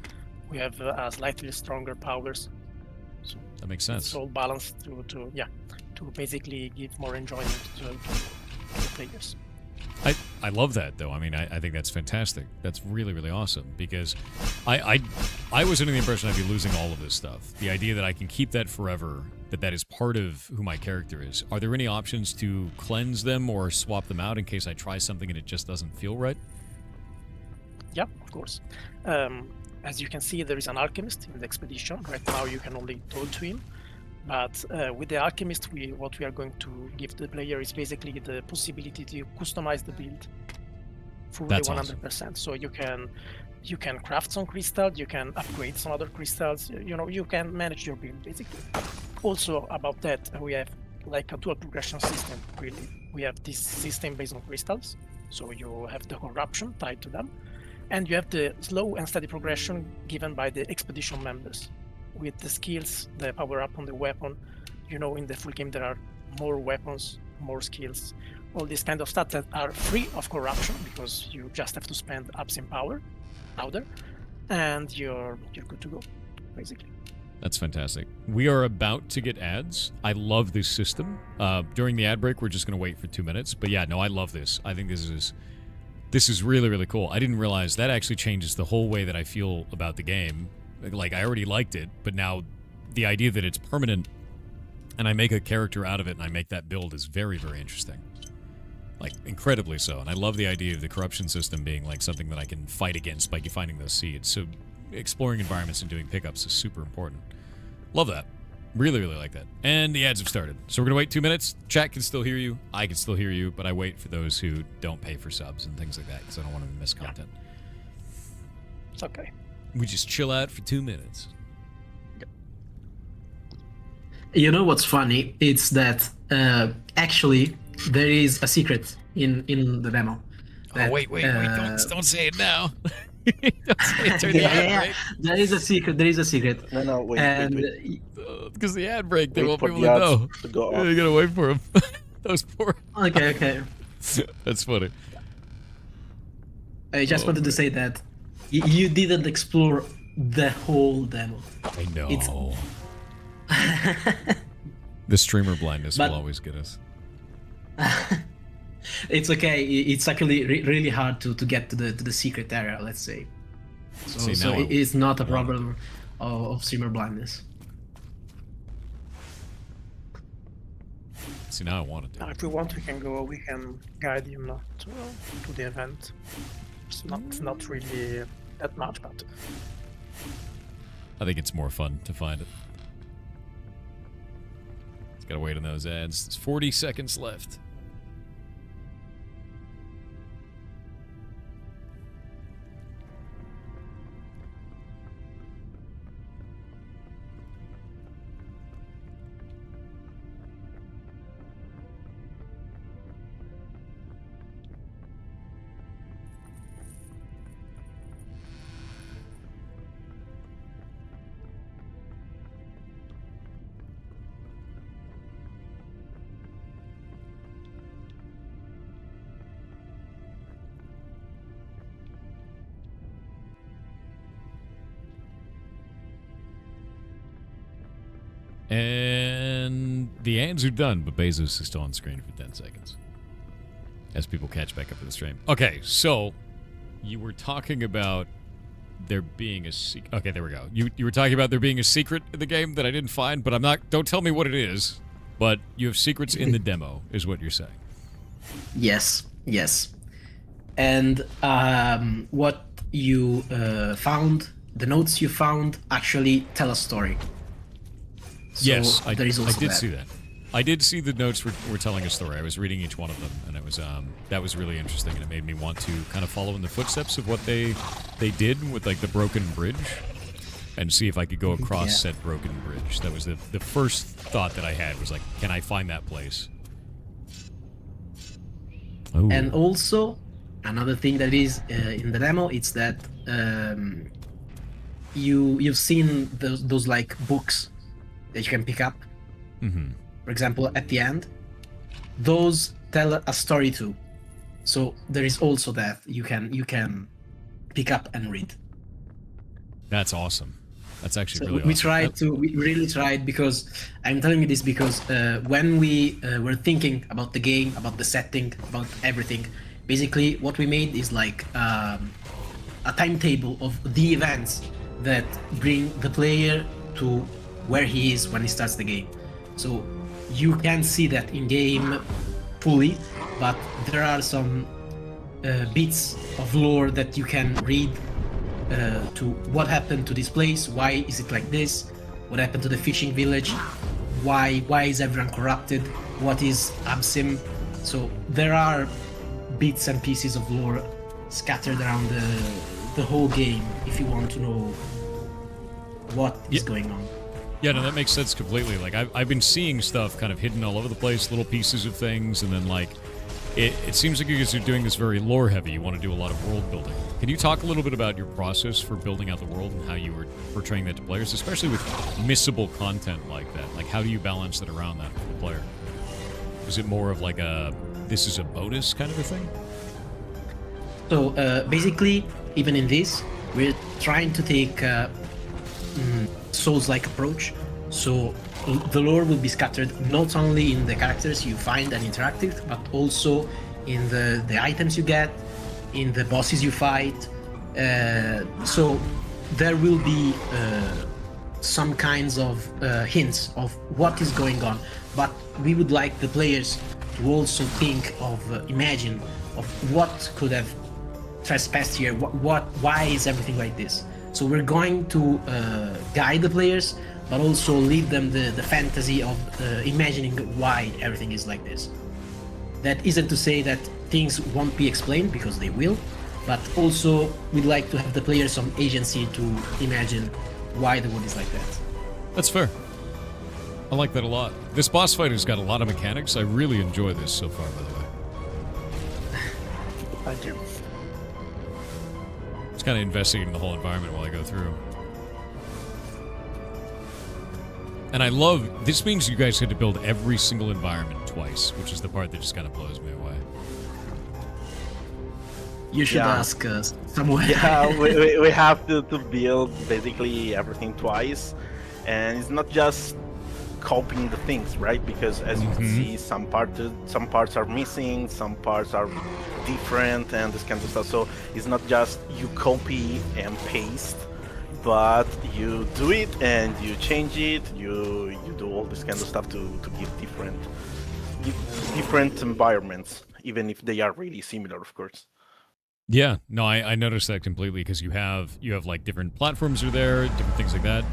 S6: we have slightly stronger powers. So
S1: that makes sense.
S6: It's all balanced to basically give more enjoyment to the players.
S1: I love that, though. I mean, I think that's fantastic. That's really, really awesome, because I was under the impression I'd be losing all of this stuff. The idea that I can keep that forever, that is part of who my character is. Are there any options to cleanse them or swap them out in case I try something and it just doesn't feel right?
S6: Yeah, of course. As you can see, there is an alchemist in the expedition. Right now you can only talk to him. But with the alchemist, what we are going to give the player is basically the possibility to customize the build fully 100%. Awesome. So you can craft some crystals, you can upgrade some other crystals. You can manage your build basically. Also about that, we have like a dual progression system. Really, we have this system based on crystals. So you have the corruption tied to them, and you have the slow and steady progression given by the expedition members. With the skills, the power up on the weapon, in the full game there are more weapons, more skills, all these kind of stats that are free of corruption because you just have to spend ups in powder, and you're good to go, basically.
S1: That's fantastic. We are about to get ads. I love this system. During the ad break, we're just going to wait for 2 minutes. But yeah, no, I love this. I think this is really, really cool. I didn't realize that actually changes the whole way that I feel about the game. Like, I already liked it, but now the idea that it's permanent and I make a character out of it and I make that build is very, very interesting. Like, incredibly so. And I love the idea of the corruption system being like something that I can fight against by finding those seeds. So exploring environments and doing pickups is super important. Love that. Really, really like that. And the ads have started. So we're going to wait 2 minutes. Chat can still hear you. I can still hear you. But I wait for those who don't pay for subs and things like that because I don't want to miss content.
S6: It's okay.
S1: We just chill out for 2 minutes.
S5: You know what's funny? It's that actually there is a secret in the demo. That,
S1: wait. Don't say it now. Don't say it during the ad break.
S5: There is a secret.
S8: No, wait.
S1: Because the ad break, they
S8: Wait
S1: won't
S8: for
S1: be able
S8: the
S1: to
S8: ads
S1: know.
S8: to go
S1: Yeah,
S8: off.
S1: you gotta wait for them. Those poor.
S5: Okay.
S1: That's funny.
S5: I just wanted to say that you didn't explore the whole demo.
S1: I know.
S5: It's-
S1: The streamer blindness
S5: But-
S1: will always get us.
S5: It's okay. It's actually really hard to get to the secret area, let's say. So,
S1: See, now
S5: it's not a problem of streamer blindness.
S1: See, now I want to do
S6: Now,
S1: it.
S6: if we want, we can go. We can guide him to the event. It's not really that much, but
S1: I think it's more fun to find it. Just gotta wait on those ads. There's 40 seconds left. And the ads are done, but Bezos is still on screen for 10 seconds. As people catch back up to the stream. Okay, so you were talking about there being a secret. Okay, there we go. You were talking about there being a secret in the game that I didn't find, but I'm not. Don't tell me what it is. But you have secrets in the demo, is what you're saying.
S5: Yes. And what you found, the notes you found, actually tell a story. So
S1: Yes, I
S5: there is also
S1: did
S5: that.
S1: see that. I did see the notes were telling a story. I was reading each one of them, and it was that was really interesting, and it made me want to kind of follow in the footsteps of what they did with like the broken bridge, and see if I could go across
S5: Yeah.
S1: said broken bridge. That was the first thought that I had was like, can I find that place? Oh,
S5: And also, another thing that is in the demo, it's that you've seen those like books that you can pick up.
S1: mm-hmm.
S5: For example, at the end, those tell a story too. So there is also that you can pick up and read.
S1: That's awesome. That's actually
S5: So
S1: really
S5: we
S1: awesome.
S5: tried we really tried, because I'm telling you this because when we were thinking about the game, about the setting, about everything, basically what we made is like a timetable of the events that bring the player to where he is when he starts the game. So you can see that in game fully, but there are some bits of lore that you can read to what happened to this place, why is it like this, what happened to the fishing village, why is everyone corrupted, what is Absim. So there are bits and pieces of lore scattered around the whole game if you want to know what is going on.
S1: Yeah, no, that makes sense completely. Like, I've been seeing stuff kind of hidden all over the place, little pieces of things, and then, like, it seems like you guys are doing this very lore-heavy. You want to do a lot of world building. Can you talk a little bit about your process for building out the world and how you were portraying that to players, especially with missable content like that? Like, how do you balance that around that for the player? Is it more of like this is a bonus kind of a thing?
S5: So Souls-like approach. So the lore will be scattered not only in the characters you find and interact with, but also in the items you get, in the bosses you fight. So there will be some kinds of hints of what is going on, but we would like the players to also think of, imagine of what could have trespassed here, why is everything like this. So we're going to guide the players, but also leave them the fantasy of imagining why everything is like this. That isn't to say that things won't be explained, because they will, but also we'd like to have the players some agency to imagine why the world is like that.
S1: That's fair. I like that a lot. This boss fight has got a lot of mechanics. I really enjoy this so far, by the way.
S6: Thank you.
S1: It's kind of investigating the whole environment while I go through. And I love, this means you guys had to build every single environment twice, which is the part that just kind of blows me away.
S5: You should ask someone.
S8: Yeah, we have to build basically everything twice, and it's not just copying the things, right? Because as you can see, some parts are missing, some parts are different, and this kind of stuff. So it's not just you copy and paste, but you do it and you change it. You do all this kind of stuff to give different environments, even if they are really similar, of course.
S1: Yeah, no, I noticed that completely, because you have like different platforms are there, different things like that.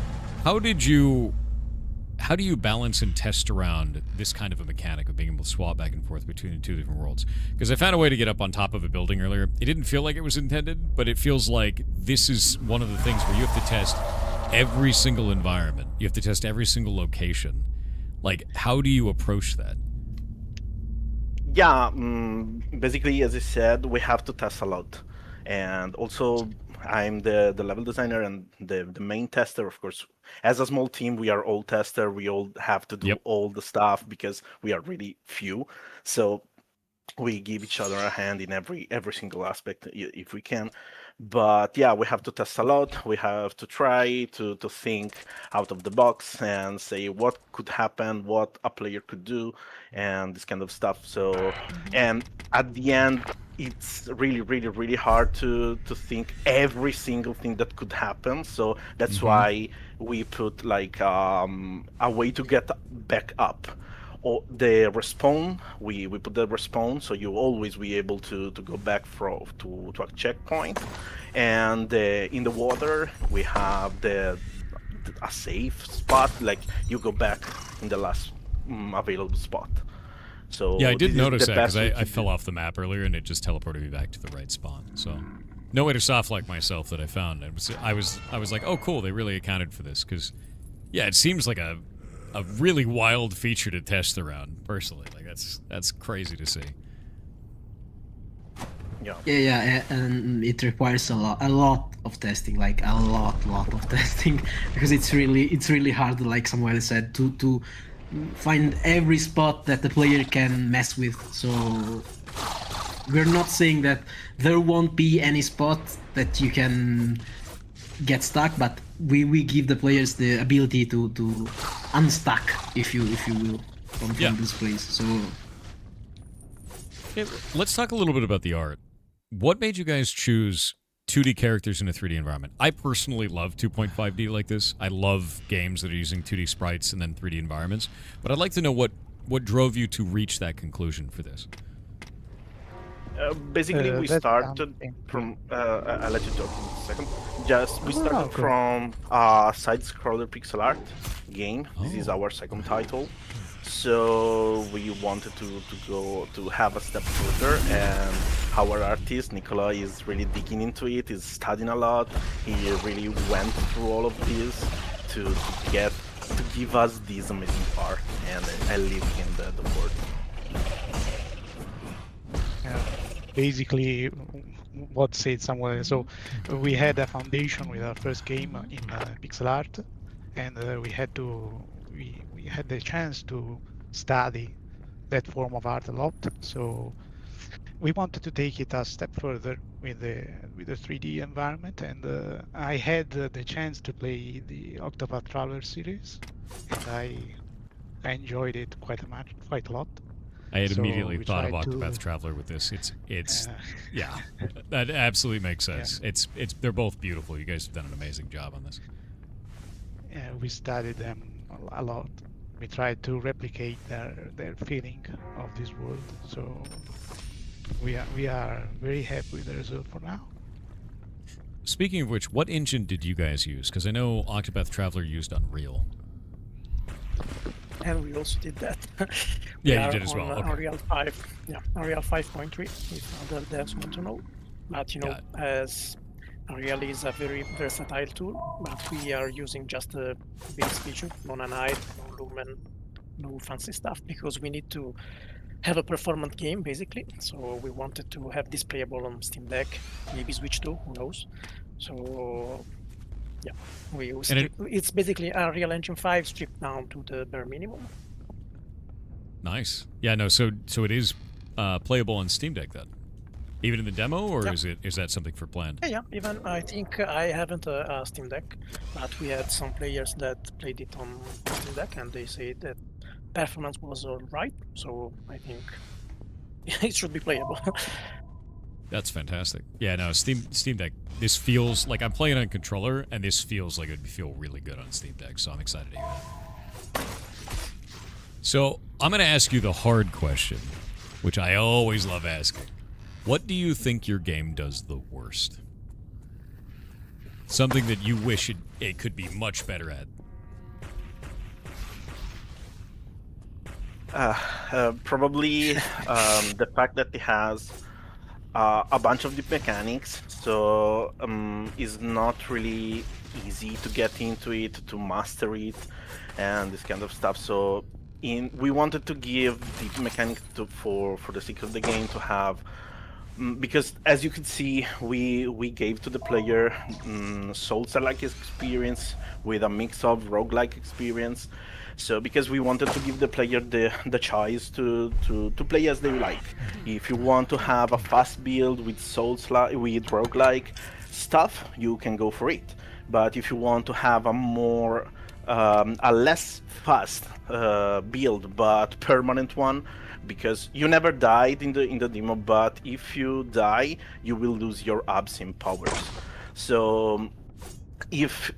S1: How do you balance and test around this kind of a mechanic of being able to swap back and forth between the two different worlds? Because I found a way to get up on top of a building earlier. It didn't feel like it was intended, but it feels like this is one of the things where you have to test every single environment. You have to test every single location. Like, how do you approach that?
S8: Yeah, basically, as I said, we have to test a lot. And also, I'm the level designer and the main tester, of course. As a small team, we are all tester. We all have to do all the stuff because we are really few. So we give each other a hand in every single aspect if we can. But yeah, we have to test a lot. We have to try to think out of the box and say what could happen, what a player could do, and this kind of stuff. So, and at the end, it's really hard to think every single thing that could happen. So that's why we put like a way to get back up. Or the respawn, we put the respawn, so you always be able to go back to a checkpoint. And in the water, we have a safe spot, like you go back in the last available spot. So
S1: yeah, I did notice that, because I fell off the map earlier and it just teleported me back to the right spawn. So no way to soft like myself that I found. I was like, oh cool, they really accounted for this, because yeah, it seems like a really wild feature to test around, personally. Like, that's crazy to see.
S5: Yeah, and it requires a lot of testing, like a lot of testing, because it's really hard, like Samuel said, to find every spot that the player can mess with. So we're not saying that there won't be any spot that you can get stuck, but we give the players the ability to unstuck, if you will, from this place. So
S1: okay, let's talk a little bit about the art. What made you guys choose 2D characters in a 3D environment? I personally love 2.5D like this. I love games that are using 2D sprites and then 3D environments, but I'd like to know what drove you to reach that conclusion for this.
S8: Basically, we started from. I'll let you talk in a second. We started from a side-scroller pixel art game. This is our second title. So we wanted to have a step further, and our artist Nicola is really digging into it. He's studying a lot. He really went through all of this to give us this amazing art, and I leave him the word.
S7: Yeah. Basically, what said somewhere. So we had a foundation with our first game in pixel art, and we had the chance to study that form of art a lot. So we wanted to take it a step further with the 3D environment, and I had the chance to play the Octopath Traveler series, and I enjoyed it quite a lot.
S1: I had
S7: So
S1: immediately
S7: we
S1: thought of
S7: tried to-
S1: Octopath Traveler with this. It's yeah, that absolutely makes sense. It's they're both beautiful. You guys have done an amazing job on this.
S7: We studied them a lot. We tried to replicate their feeling of this world. So we are very happy with the result for now.
S1: Speaking of which, what engine did you guys use? Because I know Octopath Traveler used Unreal.
S6: And we also did that.
S1: Yeah, you
S6: are
S1: did as well.
S6: on,
S1: Okay.
S6: Unreal 5, yeah, Unreal 5.3, if other devs want to know. But you know, as Unreal is a very versatile tool, but we are using just a base feature, no nanite, no lumen, no fancy stuff, because we need to have a performant game, basically. So we wanted to have this playable on Steam Deck, maybe Switch too, who knows. So yeah, we use it's basically Unreal Engine 5 stripped down to the bare minimum.
S1: Nice. Yeah, no, so it is playable on Steam Deck then? Even in the demo, or is that something for planned?
S6: Yeah, even I think I haven't a Steam Deck, but we had some players that played it on Steam Deck, and they say that performance was alright, so I think it should be playable.
S1: That's fantastic. Yeah, no, Steam Deck, this feels like I'm playing on controller, and this feels like it would feel really good on Steam Deck, so I'm excited to hear that. So, I'm going to ask you the hard question, which I always love asking. What do you think your game does the worst? Something that you wish it could be much better at.
S8: Probably the fact that it has a bunch of deep mechanics, so it's not really easy to get into it, to master it, and this kind of stuff. So we wanted to give deep mechanics for the sake of the game to have, because as you can see, we gave to the player Souls-like experience with a mix of roguelike experience. So because we wanted to give the player the choice to play as they like. If you want to have a fast build with with roguelike stuff, you can go for it. But if you want to have a less fast build but permanent one, because you never died in the demo, but if you die, you will lose your absent powers. So if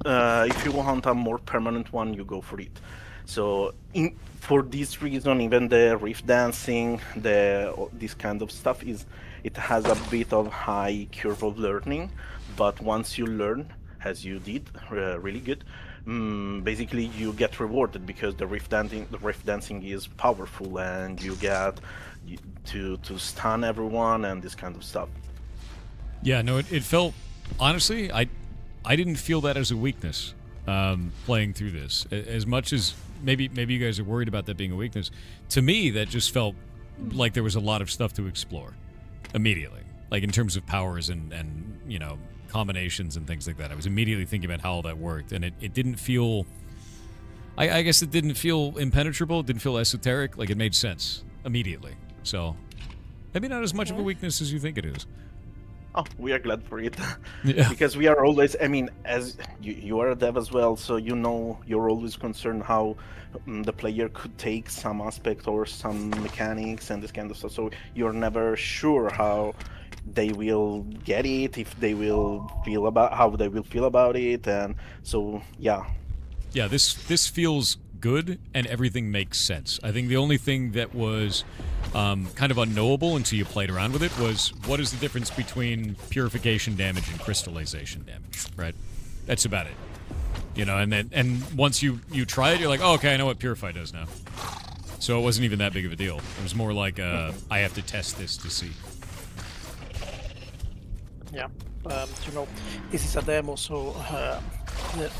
S8: you want a more permanent one, you go for it. So for this reason, even the riff dancing, this kind of stuff it has a bit of high curve of learning, but once you learn, as you did, really good, basically you get rewarded because the riff dancing is powerful, and you get to stun everyone and this kind of stuff.
S1: Yeah, no, it felt, honestly, I didn't feel that as a weakness playing through this. As much as maybe you guys are worried about that being a weakness, to me that just felt like there was a lot of stuff to explore immediately, like in terms of powers and you know, combinations and things like that. I was immediately thinking about how all that worked, and it didn't feel, I guess it didn't feel impenetrable, it didn't feel esoteric, like it made sense immediately. So maybe not as much of a weakness as you think it is.
S8: Oh, we are glad for it.
S1: Yeah.
S8: Because we are always, I mean, as you are a dev as well, so you know you're always concerned how the player could take some aspect or some mechanics and this kind of stuff. So you're never sure how they will get it, if they will feel about it, and so yeah.
S1: Yeah, this feels good and everything makes sense. I think the only thing that was kind of unknowable until you played around with it was what is the difference between purification damage and crystallization damage, right? That's about it. You know, and once you try it, you're like, oh, okay, I know what purify does now. So it wasn't even that big of a deal. It was more like I have to test this to see.
S6: Yeah, you know, this is a demo, so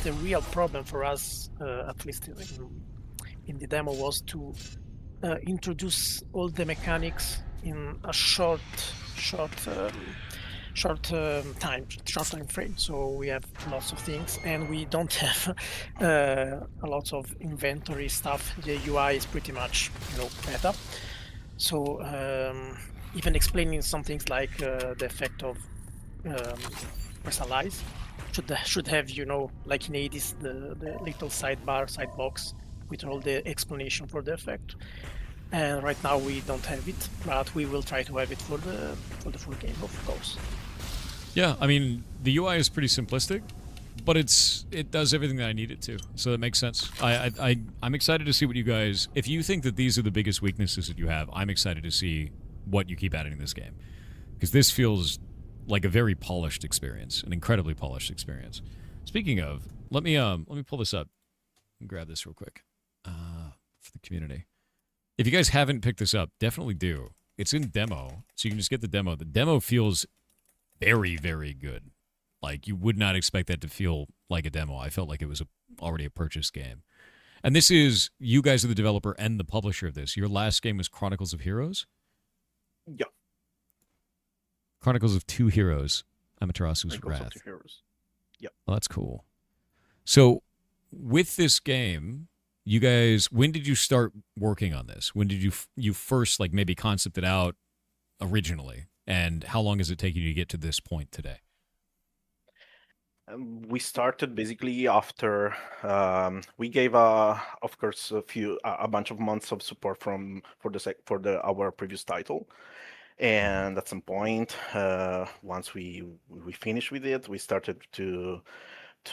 S6: the real problem for us, at least in the demo, was to introduce all the mechanics in a short time frame. So we have lots of things, and we don't have a lot of inventory stuff. The UI is pretty much, you know, beta. So even explaining some things like the effect of personalize should have, you know, like in Hades, the little sidebar, side box with all the explanation for the effect. And right now we don't have it, but we will try to have it for the full game, of course.
S1: Yeah, I mean, the UI is pretty simplistic, but it does everything that I need it to, so that makes sense. I'm excited to see what you guys... If you think that these are the biggest weaknesses that you have, I'm excited to see what you keep adding in this game. Because this feels like a very polished experience, an incredibly polished experience. Speaking of, let me pull this up and grab this real quick for the community. If you guys haven't picked this up, definitely do. It's in demo, so you can just get the demo. The demo feels very, very good. Like, you would not expect that to feel like a demo. I felt like it was already a purchased game. And this is, you guys are the developer and the publisher of this. Your last game was Chronicles of Heroes?
S8: Yeah.
S1: Chronicles of Two Heroes, Amaterasu's
S8: Chronicles of
S1: Wrath.
S8: Two Heroes. Yeah.
S1: Well, that's cool. So, with this game, you guys, when did you start working on this? When did you first, like, maybe concept it out originally? And how long has it taken you to get to this point today?
S8: We started basically after we gave, of course, a bunch of months of support for our previous title, and at some point, once we finished with it, we started to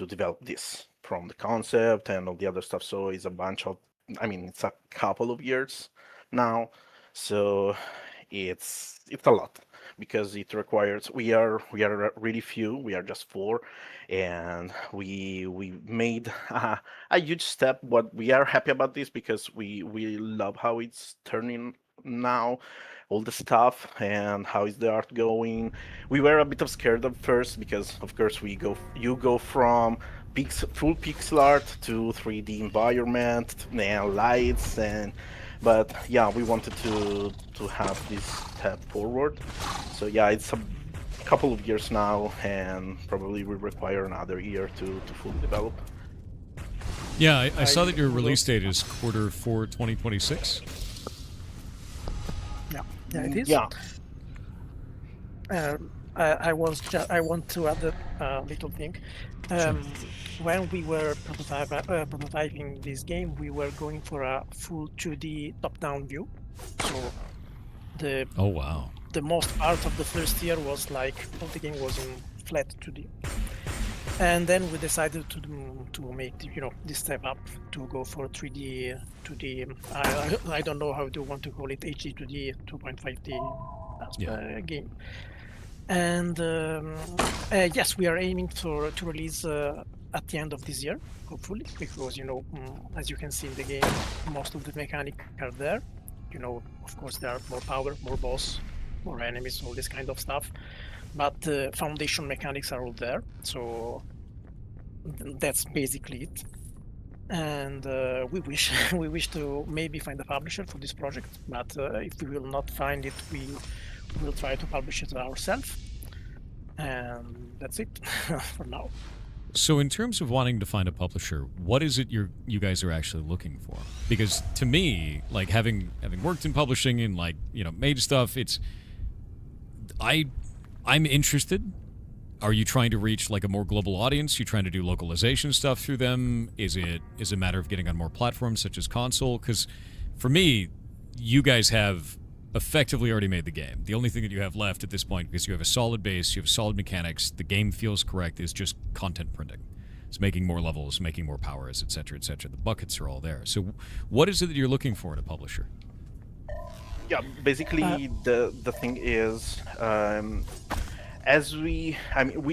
S8: develop this from the concept and all the other stuff. So it's a bunch of, I mean, it's a couple of years now, so it's a lot, because it requires, we are really few, we are just 4, and we made a huge step. But we are happy about this because we love how it's turning now, all the stuff, and how is the art going. We were a bit of scared at first because, of course, you go from full pixel art to 3D environment and lights, but yeah, we wanted to have this step forward. So yeah, it's a couple of years now, and probably will require another year to fully develop.
S1: Yeah, I saw that your release date is Q4 2026.
S6: Yeah, it is.
S8: Yeah.
S6: I want to add a little thing. When we were prototyping this game, we were going for a full 2D top-down view. So
S1: Oh wow.
S6: the most part of the first year was like all the game was in flat 2D, and then we decided to make this step up to go for 3D. I don't know how to want to call it, HD 2D 2.5D game. And yes, we are aiming to release at the end of this year, hopefully, because as you can see in the game, most of the mechanics are there. Of course, there are more power, more boss, more enemies, all this kind of stuff, but the foundation mechanics are all there. So that's basically it. And we wish to maybe find a publisher for this project, but if we will not find it, we will try to publish it ourselves, and that's it for now.
S1: So in terms of wanting to find a publisher, what is it you guys are actually looking for? Because to me, like having worked in publishing and made stuff, I'm interested. Are you trying to reach like a more global audience? You trying to do localization stuff through them? Is it a matter of getting on more platforms such as console? Because for me, you guys have effectively already made the game. The only thing that you have left at this point, because you have a solid base, you have solid mechanics, the game feels correct, is just content printing. It's making more levels, making more powers, etc., etc. The buckets are all there. So what is it that you're looking for in a publisher?
S8: Yeah, basically the thing is, we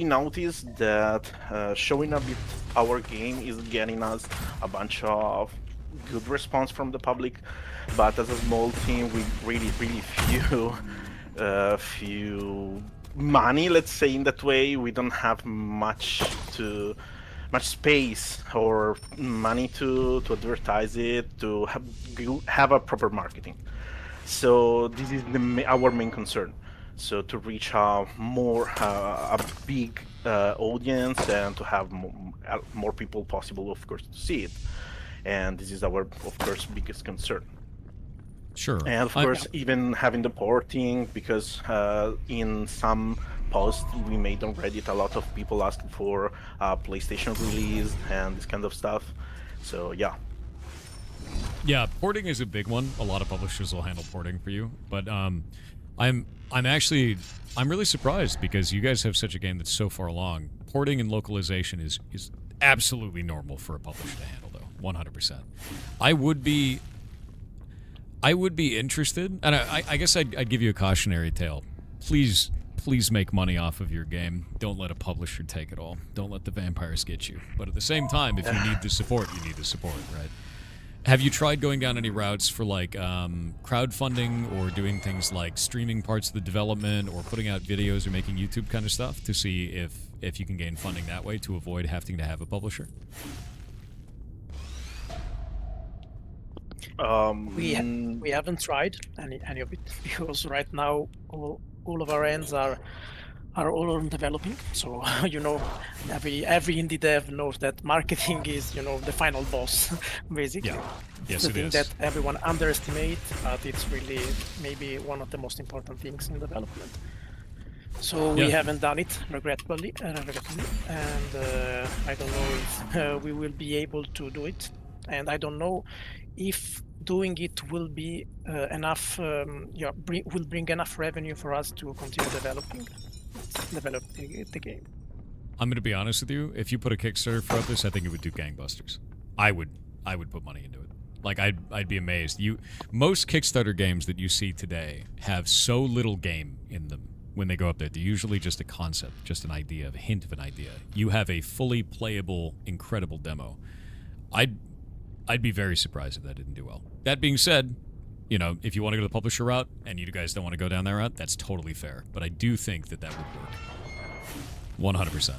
S8: noticed that showing a bit our game is getting us a bunch of good response from the public, but as a small team with really few money, let's say, in that way, we don't have much space or money to advertise it, to have a proper marketing. So this is our main concern. So to reach a big audience and to have more people possible, of course, to see it. And this is our, of course, biggest concern.
S1: Sure.
S8: And of course, even having the porting, because in some posts we made on Reddit, a lot of people asked for PlayStation release and this kind of stuff. So yeah.
S1: Yeah, porting is a big one. A lot of publishers will handle porting for you, but I'm really surprised because you guys have such a game that's so far along. Porting and localization is absolutely normal for a publisher to handle, though. 100%. I would be interested, and I guess I'd give you a cautionary tale. Please make money off of your game. Don't let a publisher take it all. Don't let the vampires get you. But at the same time, if you need the support, you need the support, right? Have you tried going down any routes for like crowdfunding or doing things like streaming parts of the development or putting out videos or making YouTube kind of stuff to see if you can gain funding that way to avoid having to have a publisher?
S6: We haven't tried any of it because right now all of our ends are all on developing. So every indie dev knows that marketing is the final boss, basically.
S1: Yeah. Yes,
S6: the
S1: it
S6: thing
S1: is.
S6: that everyone underestimates, but it's really maybe one of the most important things in development. So we haven't done it, regrettably, and I don't know if we will be able to do it, and I don't know if doing it will be enough. Will bring enough revenue for us to continue developing the game.
S1: I'm going to be honest with you. If you put a Kickstarter for this, I think it would do gangbusters. I would put money into it. Like I'd be amazed. Most Kickstarter games that you see today have so little game in them when they go up there. They're usually just a concept, just an idea, a hint of an idea. You have a fully playable, incredible demo. I'd be very surprised if that didn't do well. That being said, if you want to go the publisher route and you guys don't want to go down that route, that's totally fair. But I do think that would work. 100%.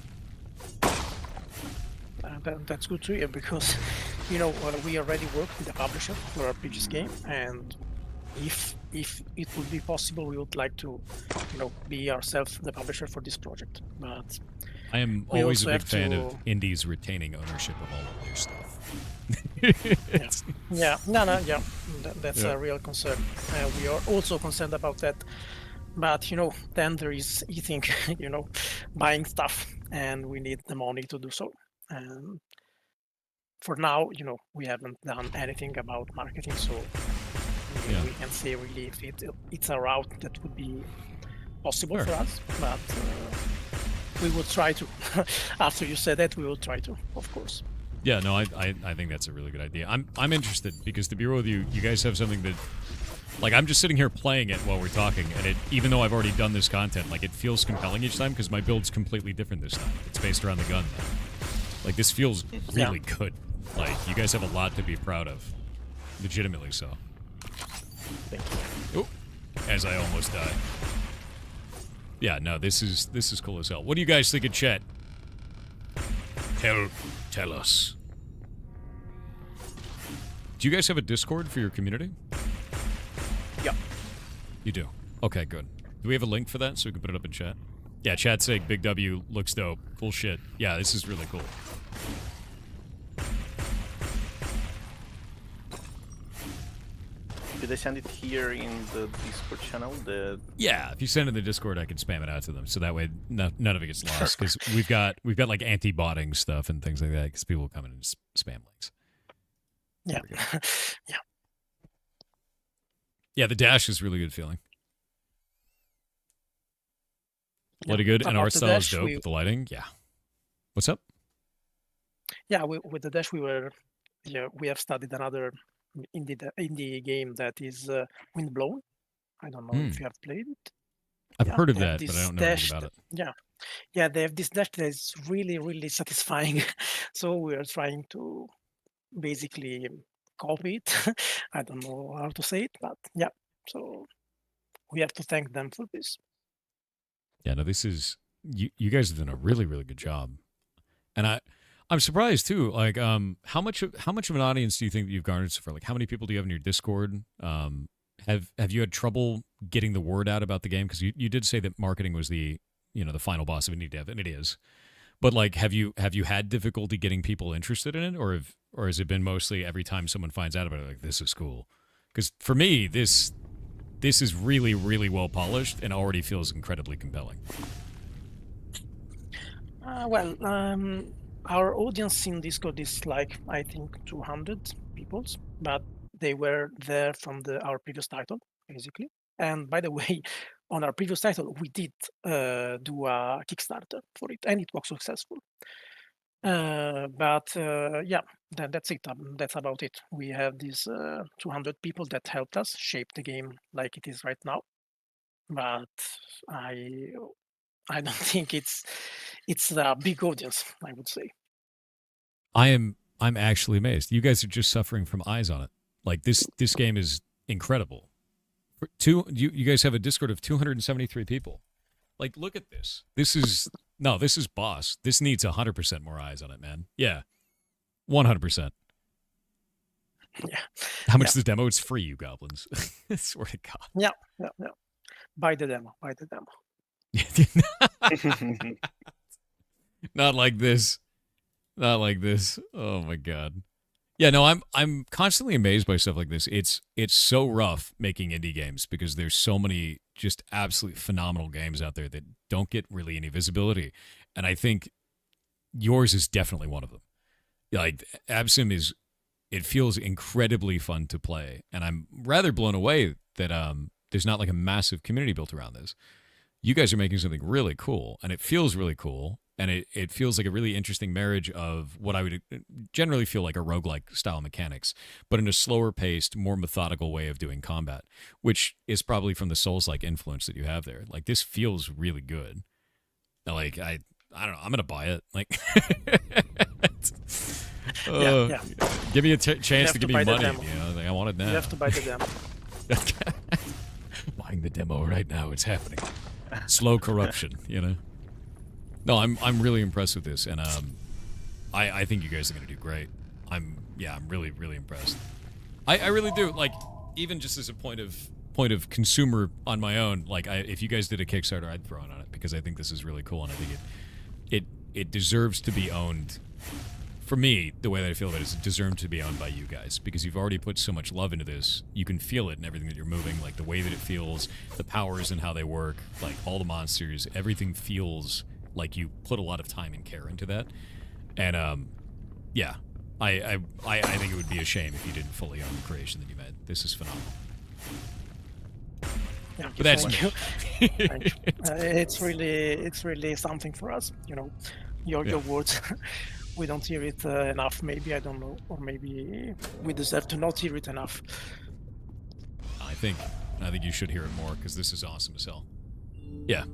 S6: That's good to hear because, we already worked with the publisher for our previous game, and if it would be possible, we would like to, be ourselves the publisher for this project. But
S1: I am
S6: we
S1: always a
S6: also
S1: big
S6: have
S1: fan
S6: to-
S1: of indies retaining ownership of all of their stuff.
S6: That's a real concern. We are also concerned about that. But then there is eating, buying stuff, and we need the money to do so. And for now, we haven't done anything about marketing, so we can say really if it's a route that would be possible
S1: Sure.
S6: for us. But we will try to. After you said that, we will try to, of course.
S1: Yeah, no, I think that's a really good idea. I'm interested because to be real with you, you guys have something that, like, I'm just sitting here playing it while we're talking, and even though I've already done this content, like, it feels compelling each time because my build's completely different this time. It's based around the gun now. Like, this feels really good. Like, you guys have a lot to be proud of, legitimately so.
S6: Thank you.
S1: Oh, as I almost die. Yeah, no, this is cool as hell. What do you guys think of chat? Tell us. Do you guys have a Discord for your community?
S6: Yeah.
S1: You do? Okay, good. Do we have a link for that so we can put it up in chat? Yeah, chat's saying Big W looks dope. Cool shit. Yeah, this is really cool.
S8: Did I send it here in the Discord channel?
S1: Yeah, if you send it in the Discord, I can spam it out to them, so that way none of it gets lost. Because we've got like anti-botting stuff and things like that. Because people will come in and spam links.
S6: Yeah.
S1: Yeah, the dash is really good feeling. Bloody good, and
S6: About
S1: art
S6: the
S1: style is
S6: dash,
S1: dope with the lighting. Yeah. What's up?
S6: Yeah, with the dash, we have studied another indie game that is Windblown. I don't know if you have played it.
S1: I've heard of
S6: they have
S1: that, but I
S6: this
S1: don't know anything
S6: dash
S1: about it.
S6: Yeah, they have this dash that is really, really satisfying. So we are trying to basically copy it. I don't know how to say it, but yeah. So we have to thank them for this.
S1: Yeah, no, this is you guys have done a really, really good job, and I'm surprised too. Like, how much of an audience do you think that you've garnered so far? Like, how many people do you have in your Discord? Have you had trouble getting the word out about the game? Because you did say that marketing was the final boss of indie dev, and it is. But like, have you had difficulty getting people interested in it, or has it been mostly every time someone finds out about it, like, this is cool? Because for me, this is really, really well polished and already feels incredibly compelling.
S6: Well, our audience in Discord is like, I think, 200 people, but they were there from our previous title, basically. And by the way, on our previous title, we did do a Kickstarter for it, and it was successful. But yeah, that's it. That's about it. We have these 200 people that helped us shape the game like it is right now. But I don't think it's a big audience, I would say.
S1: I'm actually amazed. You guys are just suffering from eyes on it. Like this game is incredible. You guys have a Discord of 273 people. Like, look at this. This is boss. This needs 100% more eyes on it, man. Yeah, 100%.
S6: Yeah.
S1: How much is the demo? It's free, you goblins. I swear to God.
S6: Yeah. Buy the demo.
S1: Not like this. Not like this. Oh my God. Yeah, no, I'm constantly amazed by stuff like this. It's so rough making indie games because there's so many just absolutely phenomenal games out there that don't get really any visibility. And I think yours is definitely one of them. Like Absim it feels incredibly fun to play. And I'm rather blown away that there's not like a massive community built around this. You guys are making something really cool, and it feels really cool. And it feels like a really interesting marriage of what I would generally feel like a roguelike style mechanics, but in a slower paced, more methodical way of doing combat, which is probably from the Souls-like influence that you have there. Like, this feels really good. Like, I don't know, I'm going to buy it. Like,
S6: Yeah.
S1: Give me a chance to give me money.
S6: You
S1: know, like, I want it now.
S6: You have to buy the demo.
S1: Buying the demo right now. It's happening. Slow corruption, you know? No, I'm really impressed with this, and I think you guys are gonna do great. I'm really, really impressed. I really do. Like, even just as a point of consumer on my own, like if you guys did a Kickstarter, I'd throw it on it because I think this is really cool, and I think it deserves to be owned. For me, the way that I feel about it is it deserves to be owned by you guys because you've already put so much love into this. You can feel it in everything that you're moving, like the way that it feels, the powers and how they work, like all the monsters, everything feels like you put a lot of time and care into that. And yeah, I think it would be a shame if you didn't fully own the creation that you made. This is phenomenal.
S6: Yeah,
S1: but that's
S6: thank you. Thank you. It's really something for us. You know, your words. We don't hear it enough. Maybe, I don't know, or maybe we deserve to not hear it enough.
S1: I think you should hear it more because this is awesome as hell. Yeah.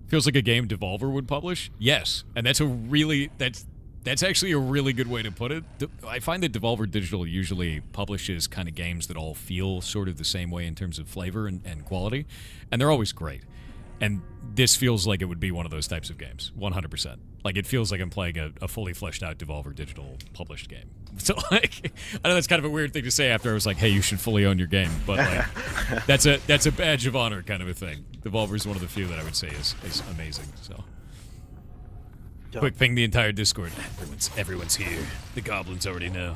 S1: Feels like a game Devolver would publish? Yes. And that's actually a really good way to put it. I find that Devolver Digital usually publishes kind of games that all feel sort of the same way in terms of flavor and quality, and they're always great. And this feels like it would be one of those types of games, 100%. Like, it feels like I'm playing a fully fleshed out Devolver Digital published game. So, like, I know that's kind of a weird thing to say after I was like, hey, you should fully own your game. But, like, that's a badge of honor kind of a thing. Devolver is one of the few that I would say is amazing, so. Yeah. Quick, ping the entire Discord. Everyone's here. The goblins already know.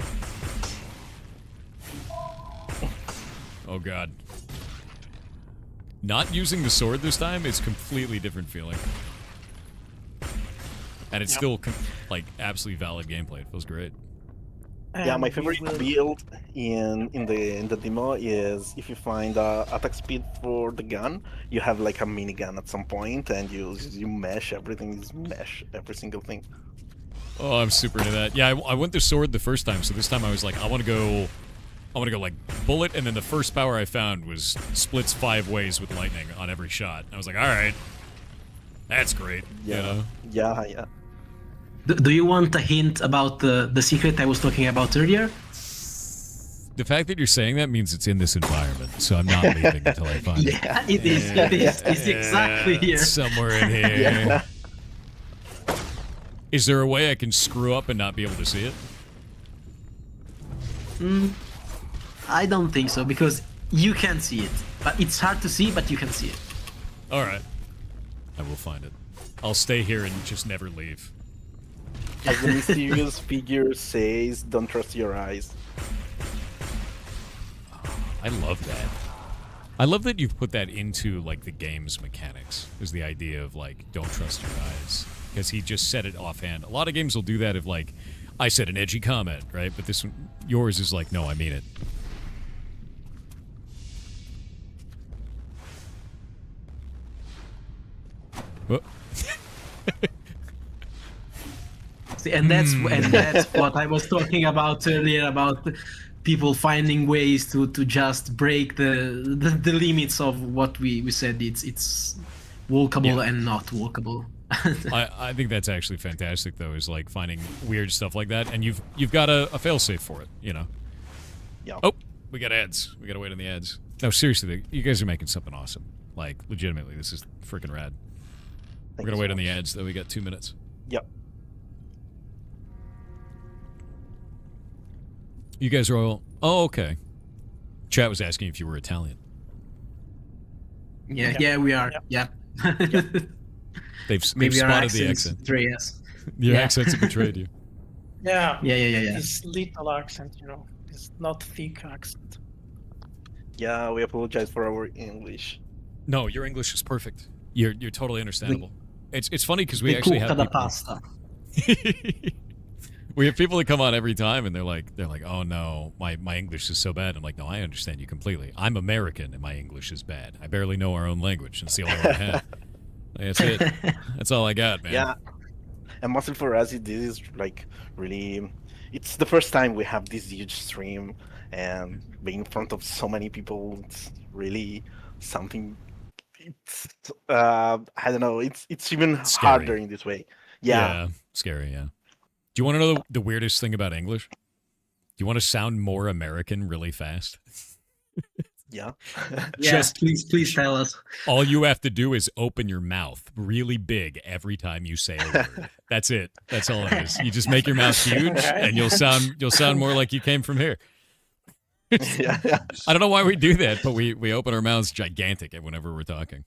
S1: Oh, God. Not using the sword this time is completely different feeling. And it's still, like, absolutely valid gameplay. It feels great.
S8: Yeah, my favorite build in the demo is if you find attack speed for the gun, you have like a minigun at some point, and you mesh everything. Mesh every single thing.
S1: Oh, I'm super into that. Yeah, I went the sword the first time, so this time I was like, I want to go like bullet, and then the first power I found was splits 5 ways with lightning on every shot. I was like, all right, that's great.
S8: Yeah,
S1: you know?
S8: Yeah.
S5: Do you want a hint about the secret I was talking about earlier?
S1: The fact that you're saying that means it's in this environment, so I'm not leaving until I find it.
S5: Yeah, it is. It's exactly here.
S1: Somewhere in here.
S8: Yeah.
S1: Is there a way I can screw up and not be able to see it?
S5: I don't think so, because you can see it. But it's hard to see, but you can see it.
S1: All right. I will find it. I'll stay here and just never leave.
S8: As the mysterious figure says, don't trust your eyes.
S1: Oh, I love that. I love that you've put that into, like, the game's mechanics, is the idea of, like, don't trust your eyes. Because he just said it offhand. A lot of games will do that if, like, I said an edgy comment, right? But this one, yours is like, no, I mean it. Oh.
S5: See, and that's what I was talking about earlier about people finding ways to just break the limits of what we said it's walkable and not walkable.
S1: I think that's actually fantastic, though, is like finding weird stuff like that, and you've got a failsafe for it, you know.
S8: Yeah.
S1: Oh, we got ads. We gotta wait on the ads. No, seriously, you guys are making something awesome. Like, legitimately, this is freaking rad. We're gonna wait on the ads, though. We got 2 minutes.
S8: Yep.
S1: You guys are all... Oh, okay. Chat was asking if you were Italian.
S5: Yeah, we are. Yeah.
S1: They've
S5: Maybe our
S1: spotted the
S5: accents
S1: accent.
S5: betray us.
S1: Your accents have betrayed you.
S6: Yeah.
S5: Yeah.
S6: This little accent, you know, it's not thick accent.
S8: Yeah, we apologize for our English.
S1: No, your English is perfect. You're totally understandable. It's funny because we actually have people...
S5: pasta.
S1: We have people that come on every time, and they're like, oh no, my English is so bad. I'm like, no, I understand you completely. I'm American, and my English is bad. I barely know our own language. It's the only one I have. That's it. That's all I got, man.
S8: Yeah, and mostly for us, this is like really. It's the first time we have this huge stream, and being in front of so many people, it's really something. It's I don't know. It's even
S1: Scary.
S8: harder in this way. Yeah.
S1: Scary. Yeah. Do you want to know the weirdest thing about English? Do you want to sound more American really fast?
S8: Yeah.
S5: Yes, please tell us.
S1: All you have to do is open your mouth really big every time you say a word. That's it. That's all it is. You just make your mouth huge, and you'll sound more like you came from here.
S8: Yeah.
S1: I don't know why we do that, but we open our mouths gigantic whenever we're talking.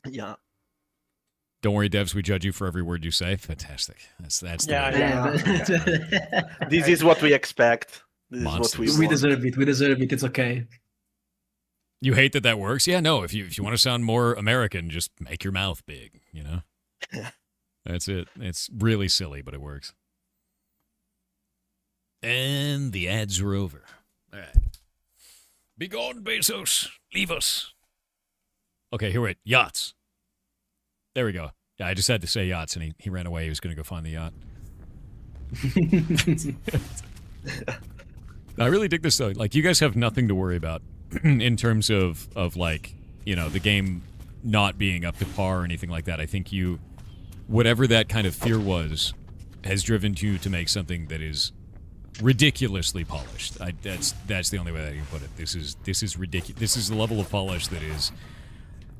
S8: Yeah.
S1: Don't worry, devs. We judge you for every word you say. Fantastic. That's the way.
S8: This is what we expect. This is
S1: Monsters.
S8: what we
S5: We
S8: want.
S5: deserve it. We deserve it. It's okay.
S1: You hate that works? Yeah, no. If you want to sound more American, just make your mouth big. You know. That's it. It's really silly, but it works. And the ads are over. All right. Be gone, Bezos. Leave us. Okay, here wait. Yachts. There we go. Yeah, I just had to say yachts, and he ran away. He was going to go find the yacht. I really dig this, though. Like, you guys have nothing to worry about in terms of like, you know, the game not being up to par or anything like that. I think whatever that kind of fear was, has driven you to make something that is ridiculously polished. That's the only way that I can put it. This is ridiculous. This is the level of polish that is...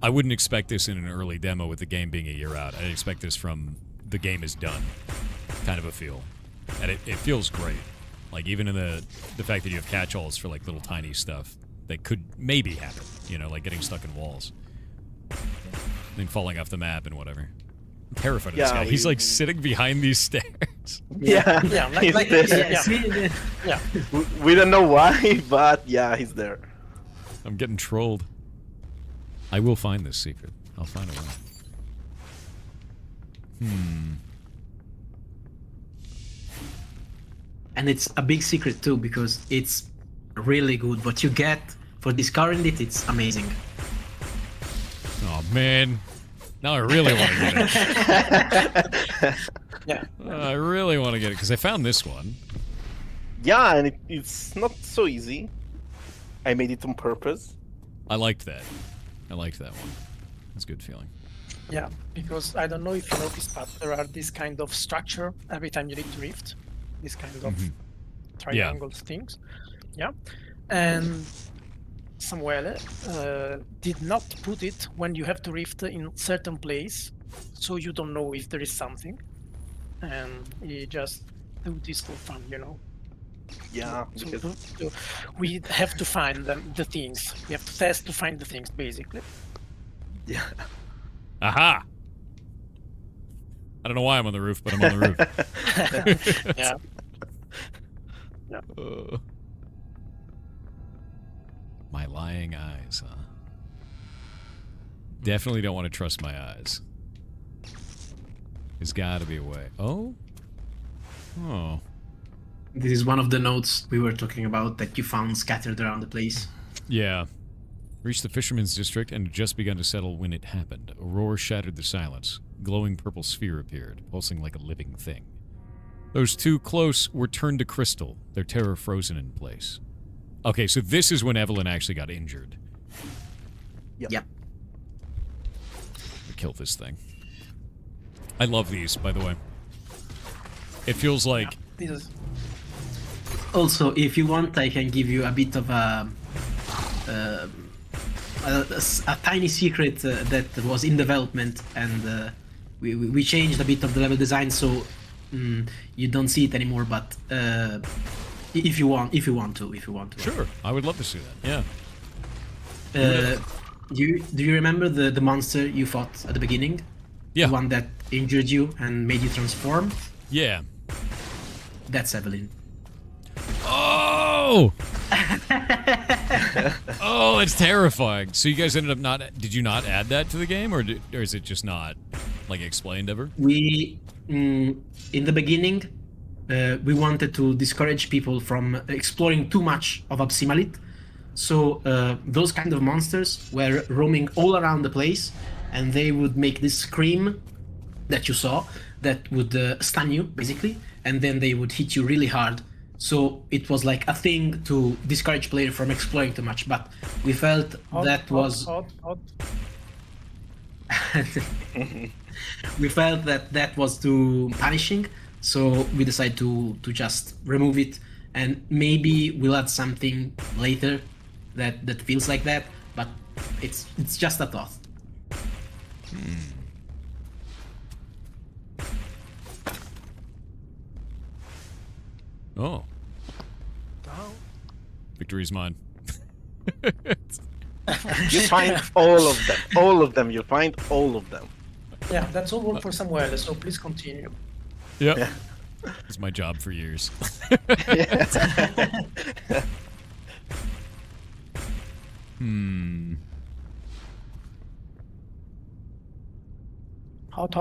S1: I wouldn't expect this in an early demo with the game being a year out. I'd expect this from the game is done kind of a feel. And it feels great. Like, even in the fact that you have catch-alls for, like, little tiny stuff that could maybe happen, you know, like getting stuck in walls. And falling off the map and whatever. I'm terrified of this guy. He's, like, sitting behind these stairs.
S8: Yeah.
S6: Like this. Yeah.
S8: We don't know why, but yeah, he's there.
S1: I'm getting trolled. I will find this secret. I'll find a way.
S5: And it's a big secret too, because it's really good. What you get for discovering it's amazing.
S1: Oh man, now I really want to get it.
S6: Yeah.
S1: I really want to get it because I found this one.
S8: Yeah, and it's not so easy. I made it on purpose.
S1: I liked that. I liked that one. It's a good feeling.
S6: Yeah, because I don't know if you noticed, but there are this kind of structure every time you need to rift. This kind of triangle things. Yeah. And Samuele did not put it when you have to rift in certain place, so you don't know if there is something. And he just do this for fun, you know.
S8: Yeah,
S6: So we have to find the things. We have to test to find the things, basically.
S8: Yeah.
S1: Aha! I don't know why I'm on the roof, but I'm on the roof.
S6: Yeah.
S1: My lying eyes, huh? Definitely don't want to trust my eyes. There's gotta be a way. Oh? Oh.
S5: This is one of the notes we were talking about that you found scattered around the place.
S1: Yeah. Reached the fisherman's district and had just begun to settle when it happened. A roar shattered the silence. Glowing purple sphere appeared, pulsing like a living thing. Those too close were turned to crystal, their terror frozen in place. Okay, so this is when Evelyn actually got injured.
S5: Yep.
S1: To kill this thing. I love these, by the way. It feels like...
S5: Also, if you want, I can give you a bit of a tiny secret that was in development, and we changed a bit of the level design, so you don't see it anymore. But if you want to.
S1: Sure, I would love to see that. Yeah.
S5: Do you remember the monster you fought at the beginning?
S1: Yeah.
S5: The one that injured you and made you transform?
S1: Yeah.
S5: That's Evelyn.
S1: Oh! Oh, it's terrifying. So you guys ended up not... Did you not add that to the game, or is it just not, like, explained ever?
S5: We, in the beginning, we wanted to discourage people from exploring too much of Absimalit. So those kind of monsters were roaming all around the place, and they would make this scream that you saw that would stun you, basically, and then they would hit you really hard. So it was like a thing to discourage players from exploring too much, but we felt we felt that was too punishing, so we decided to just remove it, and maybe we'll add something later that feels like that, but it's just a thought.
S1: Oh. Victory's mine.
S8: You find all of them. You find all of them.
S6: Yeah, that's all work for Samuele, so please continue.
S1: Yep.
S8: Yeah.
S1: It's my job for years.
S6: Hot.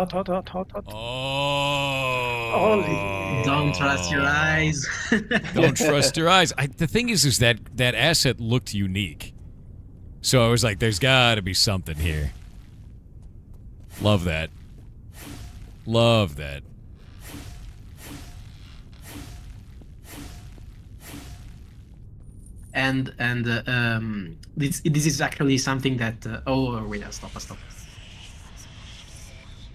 S1: Oh.
S5: Don't trust your eyes.
S1: Don't trust your eyes. The thing is that asset looked unique. So I was like, there's gotta be something here. Love that. Love that.
S5: And this is actually something that oh wait, stop.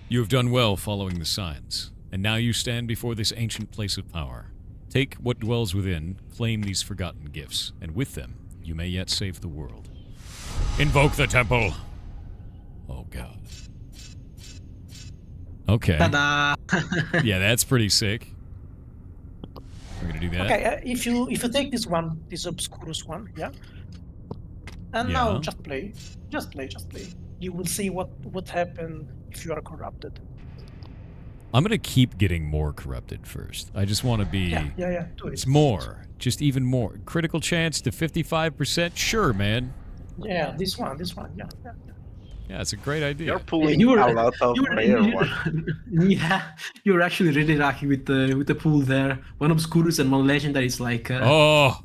S1: You have done well following the signs, and now you stand before this ancient place of power. Take what dwells within, claim these forgotten gifts, and with them, you may yet save the world. Invoke the temple! Oh god. Okay.
S5: Ta-da!
S1: Yeah, that's pretty sick. We're gonna do that.
S6: Okay, if you take this one, this obscurus one, yeah, and now just play. You will see what happened if you are corrupted.
S1: I'm gonna keep getting more corrupted first. I just want to be.
S6: Yeah. Do it.
S1: It's more, just even more. Critical chance to 55%. Sure, man.
S6: Yeah, this one. Yeah.
S1: Yeah, it's a great idea.
S8: You're pulling a lot of rare ones.
S5: Yeah, you're actually really lucky with the pool there. One obscurus and one legendary is like.
S1: Oh,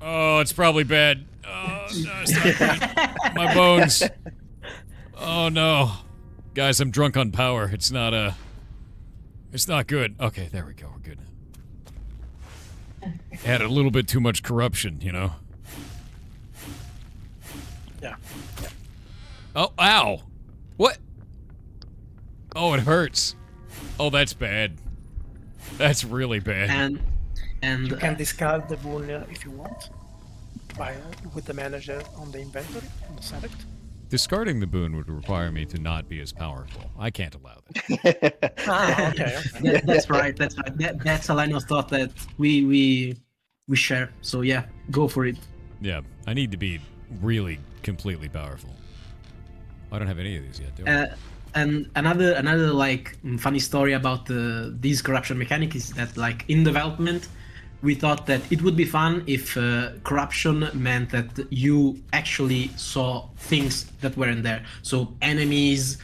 S1: it's probably bad. Oh, no, it's not good. My bones. Oh no, guys, I'm drunk on power. It's not good. Okay, there we go. We're good. Had a little bit too much corruption, you know.
S6: Yeah.
S1: Oh, ow! What? Oh, it hurts. Oh, that's bad. That's really bad.
S5: And
S6: you can discard the boon if you want, with the manager on the inventory on the select.
S1: Discarding the boon would require me to not be as powerful. I can't allow that.
S6: Okay.
S5: That's right. That's a line of thought that we share. So yeah, go for it.
S1: Yeah, I need to be really completely powerful. I don't have any of these yet, do I?
S5: And another like funny story about this corruption mechanic is that like in development we thought that it would be fun if corruption meant that you actually saw things that weren't there. So enemies,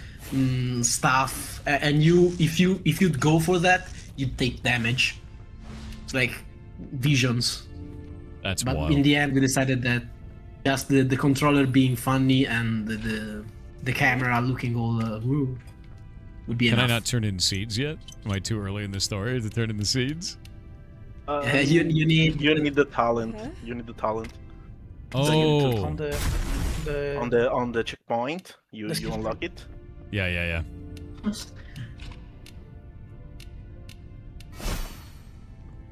S5: stuff, and if you'd go for that, you'd take damage. It's like visions.
S1: That's
S5: But
S1: wild.
S5: in the end, we decided that just the controller being funny and the camera looking all woo would be
S1: Can
S5: enough.
S1: I not turn in seeds yet? Am I too early in the story to turn in the seeds?
S5: You need
S8: the talent. You need the talent.
S1: Oh.
S6: On the
S8: On the checkpoint, you
S6: checkpoint.
S8: unlock it.
S1: Yeah.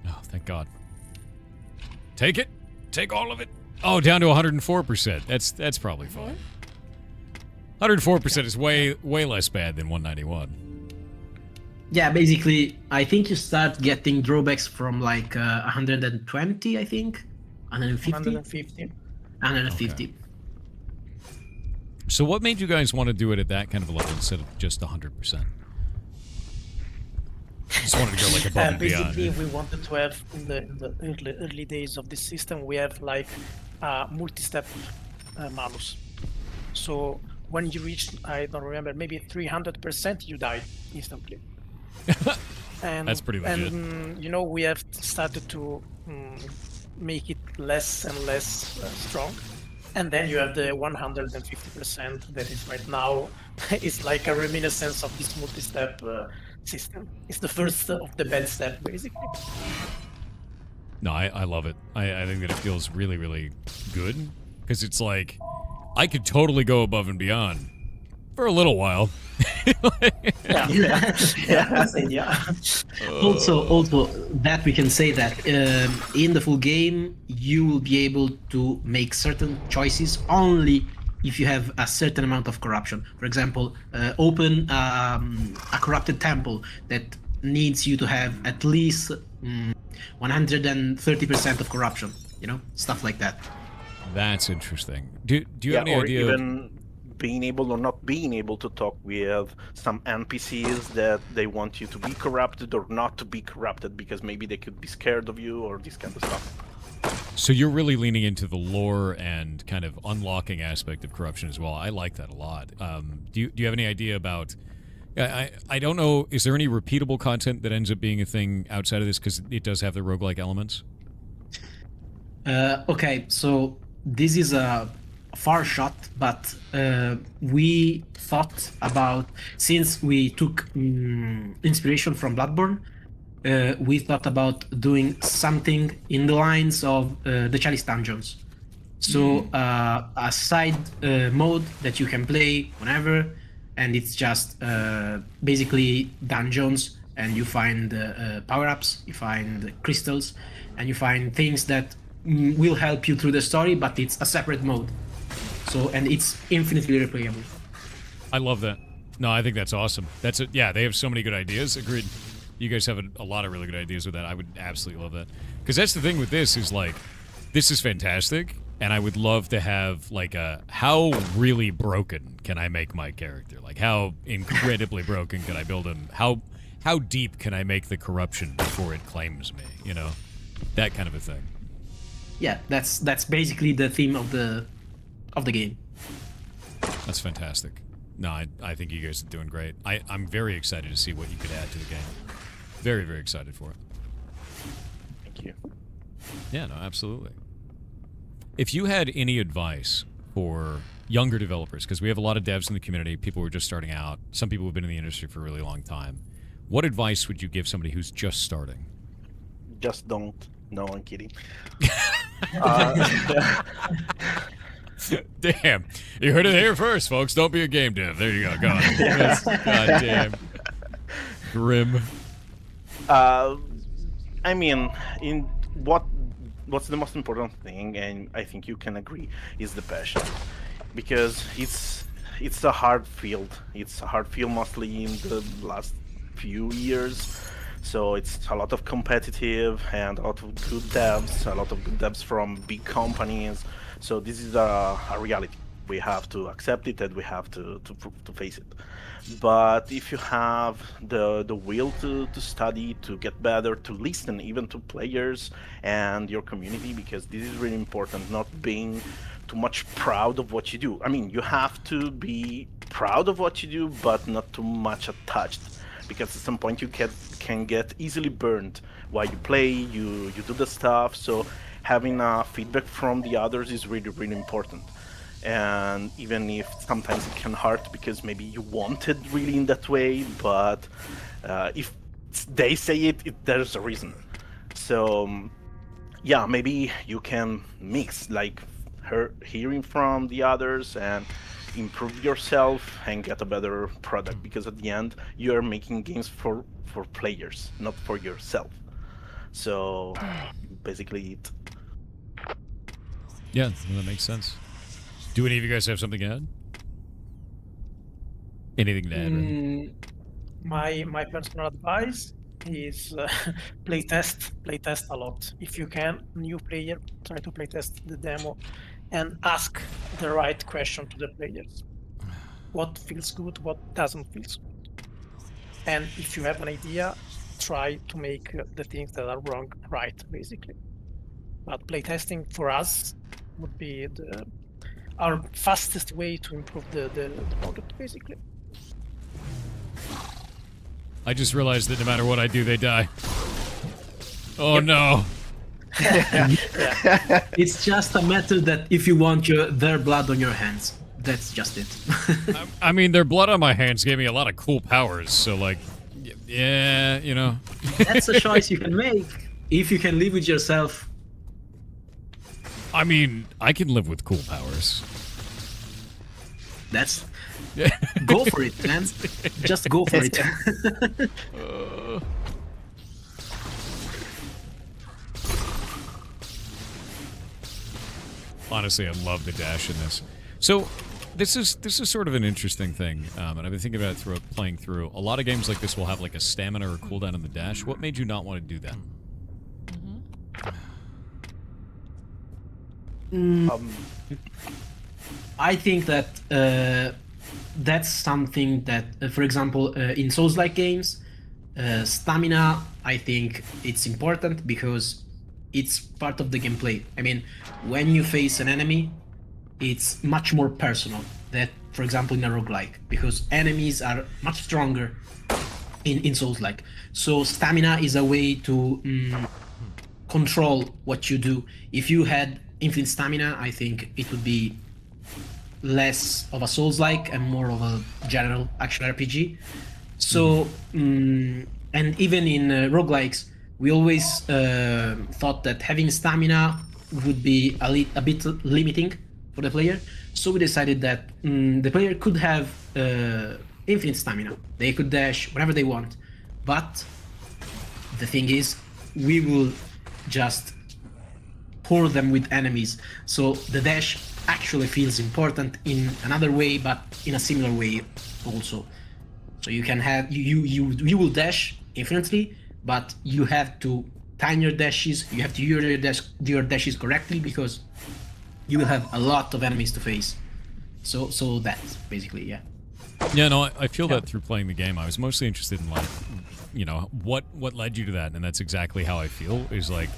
S1: Oh, thank God. Take it. Take all of it. Oh, down to 104%. That's probably fine. 104% is way less bad than 191.
S5: Yeah, basically, I think you start getting drawbacks from like 120, I think. 150?
S6: 150.
S5: 150.
S1: So what made you guys want to do it at that kind of a level instead of just 100%? Just wanted to go like above and beyond.
S6: Basically, we wanted to have in the early days of this system, we have like multi-step malus. So when you reach, I don't remember, maybe 300%, you die instantly. And
S1: That's pretty legit.
S6: And you know, we have started to make it less and less strong. And then you have the 150% that is right now. It's like a reminiscence of this multi-step system. It's the first of the bad step, basically.
S1: No, I love it. I think that it feels really, really good. Because it's like, I could totally go above and beyond for a little while.
S5: Yeah. Also, that we can say that in the full game, you will be able to make certain choices only if you have a certain amount of corruption. For example, open a corrupted temple that needs you to have at least 130% of corruption. You know, stuff like that.
S1: That's interesting. Do you have any
S8: or
S1: idea?
S8: even being able or not being able to talk with some NPCs that they want you to be corrupted or not to be corrupted because maybe they could be scared of you or this kind of stuff.
S1: So you're really leaning into the lore and kind of unlocking aspect of corruption as well. I like that a lot. Do you have any idea about... I don't know, is there any repeatable content that ends up being a thing outside of this because it does have the roguelike elements?
S5: Okay, so this is a far shot, but we thought about, since we took inspiration from Bloodborne, we thought about doing something in the lines of the Chalice Dungeons. So a side mode that you can play whenever, and it's just basically dungeons, and you find power-ups, you find crystals, and you find things that will help you through the story, but it's a separate mode. So, and it's infinitely replayable.
S1: I love that. No, I think that's awesome. That's it. Yeah, they have so many good ideas. Agreed. You guys have a lot of really good ideas with that. I would absolutely love that. Because that's the thing with this is like, this is fantastic, and I would love to have like a, how really broken can I make my character? Like how incredibly broken can I build him? How deep can I make the corruption before it claims me? You know, that kind of a thing.
S5: Yeah, that's basically the theme of the game.
S1: That's fantastic. No, I think you guys are doing great. I'm very excited to see what you could add to the game. Very, very excited for it.
S8: Thank you.
S1: Yeah, no, absolutely. If you had any advice for younger developers, because we have a lot of devs in the community, people who are just starting out, some people who have been in the industry for a really long time, what advice would you give somebody who's just starting?
S8: Just don't. No, I'm kidding.
S1: Damn. You heard it here first, folks. Don't be a game dev. There you go. Go on. God damn. Grim.
S8: I mean, in what's the most important thing, and I think you can agree, is the passion, because it's a hard field. It's a hard field mostly in the last few years. So it's a lot of competitive and a lot of good devs from big companies. So this is a reality. We have to accept it and we have to face it. But if you have the will to study, to get better, to listen even to players and your community, because this is really important, not being too much proud of what you do. I mean, you have to be proud of what you do, but not too much attached, because at some point you can get easily burned while you play, you do the stuff. So having feedback from the others is really, really important. And even if sometimes it can hurt because maybe you want it really in that way, but if they say it, there's a reason. So yeah, maybe you can mix, like hearing from the others and improve yourself and get a better product, because at the end you're making games for players, not for yourself. So basically it.
S1: Yeah, that makes sense. Do any of you guys have something to add? Anything to add?
S6: My personal advice is playtest a lot. If you can, new player, try to playtest the demo and ask the right question to the players. What feels good, what doesn't feel good. And if you have an idea, try to make the things that are wrong right, basically. But playtesting for us would be our fastest way to improve the product, basically.
S1: I just realized that no matter what I do, they die. Oh no.
S5: It's just a matter that if you want their blood on your hands, that's just it.
S1: I mean, their blood on my hands gave me a lot of cool powers, so like, yeah, you know.
S5: That's a choice you can make. If you can live with yourself.
S1: I mean, I can live with cool powers.
S5: That's... Go for it, man. Just go for it.
S1: Honestly, I love the dash in this. So, this is sort of an interesting thing, and I've been thinking about it playing through. A lot of games like this will have like a stamina or cooldown on the dash. What made you not want to do that?
S5: I think that that's something that, for example, in Souls-like games, stamina, I think it's important because it's part of the gameplay. I mean, when you face an enemy, it's much more personal than, for example, in a roguelike, because enemies are much stronger in Souls-like. So stamina is a way to control what you do. If you had infinite stamina, I think it would be less of a Souls-like and more of a general action RPG. So, and even in roguelikes, we always thought that having stamina would be a bit limiting for the player. So we decided that the player could have infinite stamina. They could dash whenever they want. But the thing is, we will just pour them with enemies. So the dash actually feels important in another way, but in a similar way also. So you can have you will dash infinitely, but you have to time your dashes. You have to use your dashes correctly, because you will have a lot of enemies to face. So that's basically, yeah.
S1: Yeah, no, I feel that through playing the game. I was mostly interested in, like, you know, what led you to that, and that's exactly how I feel, is like,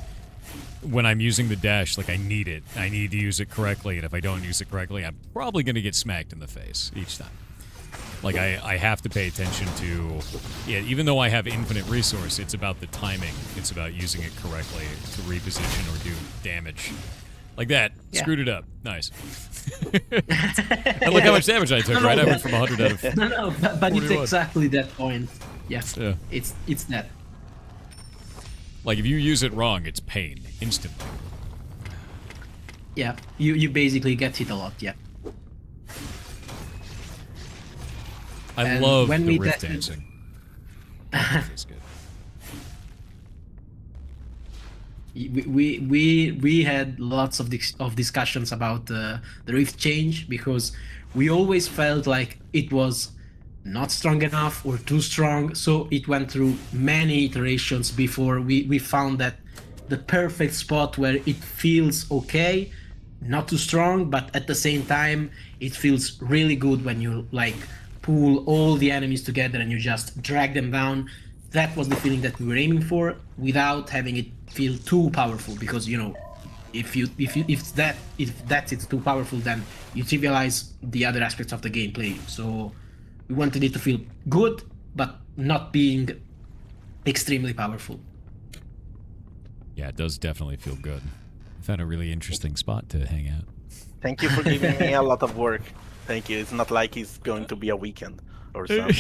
S1: when I'm using the dash, like, I need it. I need to use it correctly, and if I don't use it correctly, I'm probably going to get smacked in the face each time. Like, I have to pay attention to... Yeah, even though I have infinite resource, it's about the timing. It's about using it correctly to reposition or do damage. Like that. Yeah. Screwed it up. Nice. And look how much damage I took, right? I went from 100 out of...
S5: No, but it's exactly that point. Yes, yeah. It's that.
S1: Like, if you use it wrong, it's pain. Instantly.
S5: Yeah, you basically get hit a lot, yeah.
S1: I love the riff dancing. It's good.
S5: We had lots of discussions about the rift change, because we always felt like it was not strong enough or too strong, so it went through many iterations before we found that the perfect spot where it feels okay, not too strong, but at the same time, it feels really good when you like pull all the enemies together and you just drag them down. That was the feeling that we were aiming for, without having it feel too powerful. Because if it's too powerful, then you trivialize the other aspects of the gameplay. So we wanted it to feel good, but not being extremely powerful.
S1: Yeah, it does definitely feel good. I found a really interesting spot to hang out.
S8: Thank you for giving me a lot of work. Thank you. It's not like it's going to be a weekend or something.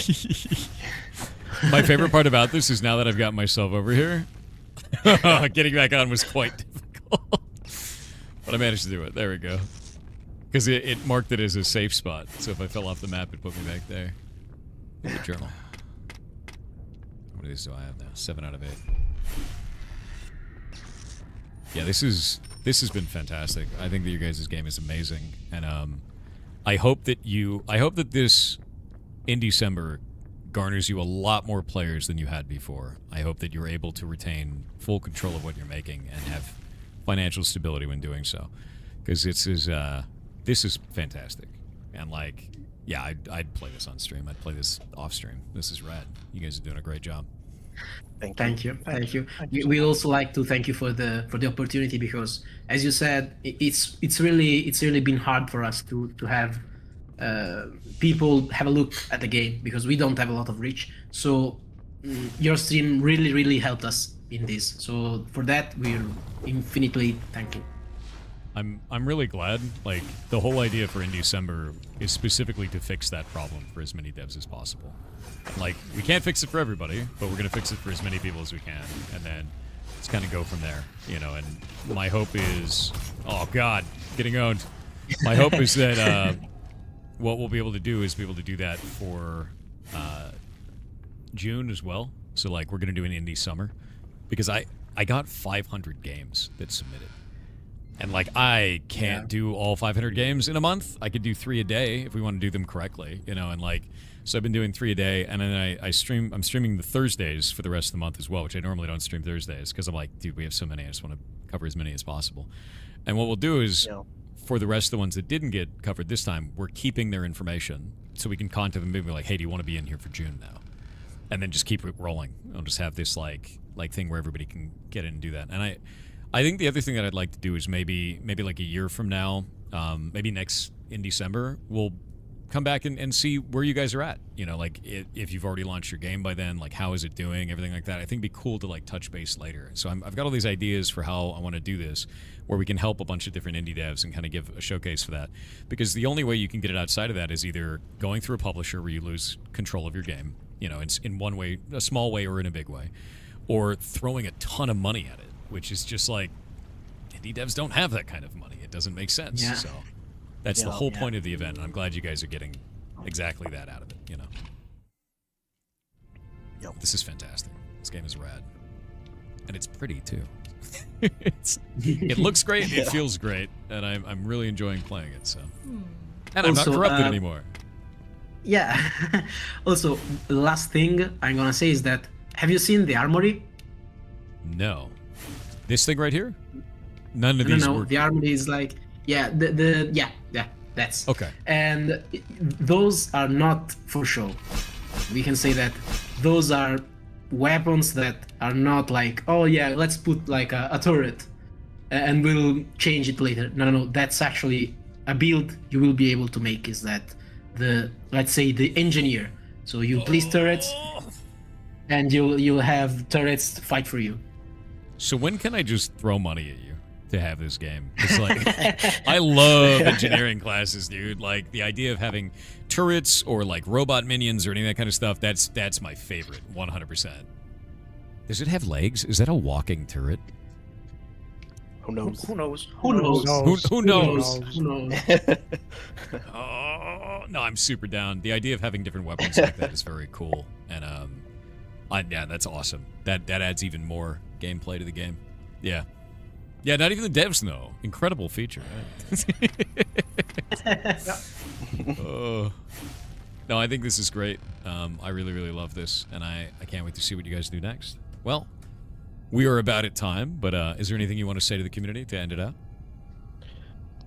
S1: My favorite part about this is now that I've got myself over here, getting back on was quite difficult. But I managed to do it. There we go. Because it marked it as a safe spot. So if I fell off the map, it put me back there. The journal. What of these do I have now? 7 out of 8. Yeah, this has been fantastic. I think that your guys' game is amazing, and I hope that this in December garners you a lot more players than you had before. I hope that you're able to retain full control of what you're making and have financial stability when doing so, because this is fantastic. And like, yeah, I'd play this on stream. I'd play this off stream. This is rad. You guys are doing a great job.
S5: Thank you. We also like to thank you for the opportunity, because, as you said, it's really been hard for us to have people have a look at the game, because we don't have a lot of reach. So your stream really helped us in this. So for that, we're infinitely thankful.
S1: I'm really glad. Like, the whole idea for In December is specifically to fix that problem for as many devs as possible. Like, we can't fix it for everybody, but we're gonna fix it for as many people as we can, and then let's kind of go from there, you know. And my hope is, oh god, getting owned. My hope is that what we'll be able to do is be able to do that for June as well. So like, we're gonna do an indie summer, because I got 500 games that submitted. And like, I can't do all 500 games in a month. I could do 3 a day if we want to do them correctly, you know. And like, so I've been doing 3 a day, and then I'm streaming the Thursdays for the rest of the month as well, which I normally don't stream Thursdays, because I'm like, dude, we have so many, I just want to cover as many as possible. And what we'll do is, for the rest of the ones that didn't get covered this time, we're keeping their information, so we can contact them and be like, hey, do you want to be in here for June now? And then just keep it rolling. I'll just have this like thing where everybody can get in and do that. And I think the other thing that I'd like to do is maybe like a year from now, maybe next in December, we'll come back and see where you guys are at. You know, like if you've already launched your game by then, like how is it doing, everything like that. I think it'd be cool to like touch base later. So I've got all these ideas for how I want to do this, where we can help a bunch of different indie devs and kind of give a showcase for that. Because the only way you can get it outside of that is either going through a publisher where you lose control of your game, you know, in one way, a small way or in a big way, or throwing a ton of money at it, which is just like, indie devs don't have that kind of money. It doesn't make sense. So that's the whole point of the event, and I'm glad you guys are getting exactly that out of it, you know. This is fantastic. This game is rad. And it's pretty, too. It looks great, it feels great, and I'm really enjoying playing it, so. And I'm not corrupted anymore.
S5: Yeah. Also, the last thing I'm gonna say is that, have you seen the armory?
S1: No. This thing right here? None of these
S5: No, the armory is like, that's
S1: okay.
S5: And those are not for show. We can say that those are weapons that are not like, oh yeah, let's put like a turret and we'll change it later. No, that's actually a build you will be able to make. Is that let's say the engineer. So you place turrets, and you'll have turrets fight for you.
S1: So when can I just throw money at you to have this game? It's like, I love engineering classes, dude. Like, the idea of having turrets or like robot minions or any of that kind of stuff, that's my favorite, 100%. Does it have legs? Is that a walking turret?
S8: Who knows?
S6: Who knows?
S5: Who knows?
S1: Who knows?
S5: Who knows?
S1: Oh, no, I'm super down. The idea of having different weapons like that is very cool. And, yeah, that's awesome. That adds even more gameplay to the game. Yeah. Yeah, not even the devs know. Incredible feature, right? No, I think this is great. I really love this, and I can't wait to see what you guys do next. Well, we are about at time, but is there anything you want to say to the community to end it out?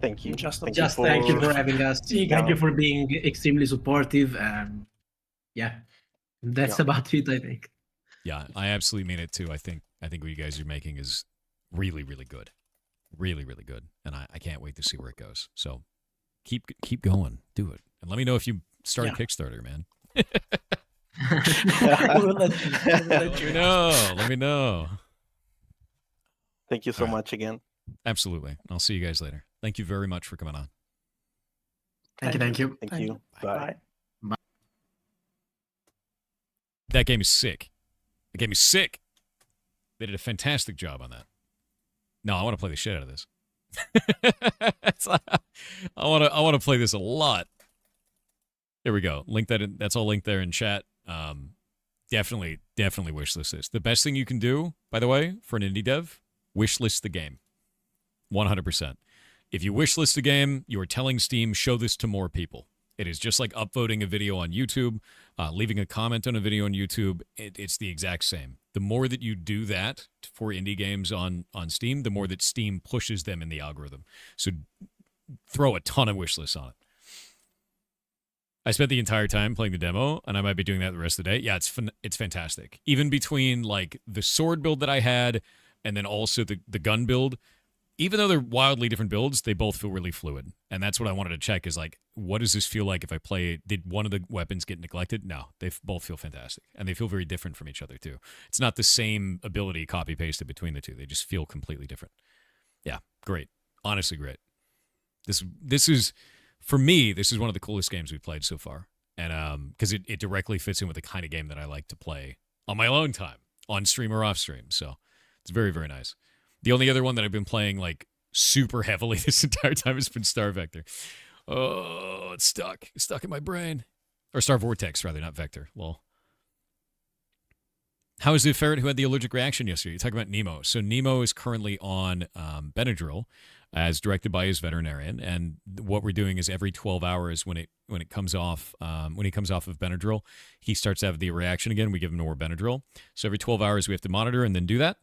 S8: Thank you.
S6: Just
S8: Thank
S5: Just
S8: you
S5: thank you
S8: for-
S5: for having us. Thank you for being extremely supportive. Yeah, that's
S8: Yeah.
S5: about it, I think.
S1: Yeah, I absolutely mean it too. I think what you guys are making is really, really good. Really, really good. And I can't wait to see where it goes. So keep going. Do it. And let me know if you start a Kickstarter, man.
S6: We'll let you know.
S1: Let me know.
S8: Thank you so
S1: All right.
S8: much again.
S1: Absolutely. I'll see you guys later. Thank you very much for coming on.
S5: Thank you.
S8: Thank
S6: Thank
S8: you.
S6: you.
S8: Bye.
S6: Bye.
S1: That game is sick. The game is sick. They did a fantastic job on that. No, I want to play the shit out of this. I want to play this a lot. There we go. Link that in, that's all linked there in chat. Definitely wishlist this. The best thing you can do, by the way, for an indie dev, wishlist the game. 100%. If you wishlist a game, you are telling Steam, show this to more people. It is just like upvoting a video on YouTube, leaving a comment on a video on YouTube. It's the exact same. The more that you do that for indie games on Steam, the more that Steam pushes them in the algorithm. So throw a ton of wish lists on it. I spent the entire time playing the demo, and I might be doing that the rest of the day. Yeah, it's fantastic. Even between like the sword build that I had and then also the gun build, even though they're wildly different builds, they both feel really fluid. And that's what I wanted to check is like, what does this feel like if I play? Did one of the weapons get neglected? No, they both feel fantastic. And they feel very different from each other too. It's not the same ability copy-pasted between the two. They just feel completely different. Yeah, great. Honestly, great. This is, for me, this is one of the coolest games we've played so far. And because it directly fits in with the kind of game that I like to play on my alone time, on stream or off stream. So it's very, very nice. The only other one that I've been playing like super heavily this entire time has been Star Vector. Oh, it's stuck. It's stuck in my brain. Or Star Vortex, rather, not Vector. Well, how is the ferret who had the allergic reaction yesterday? You're talking about Nemo. So Nemo is currently on Benadryl, as directed by his veterinarian. And what we're doing is every 12 hours when it comes off, when he comes off of Benadryl, he starts to have the reaction again. We give him more Benadryl. So every 12 hours we have to monitor and then do that.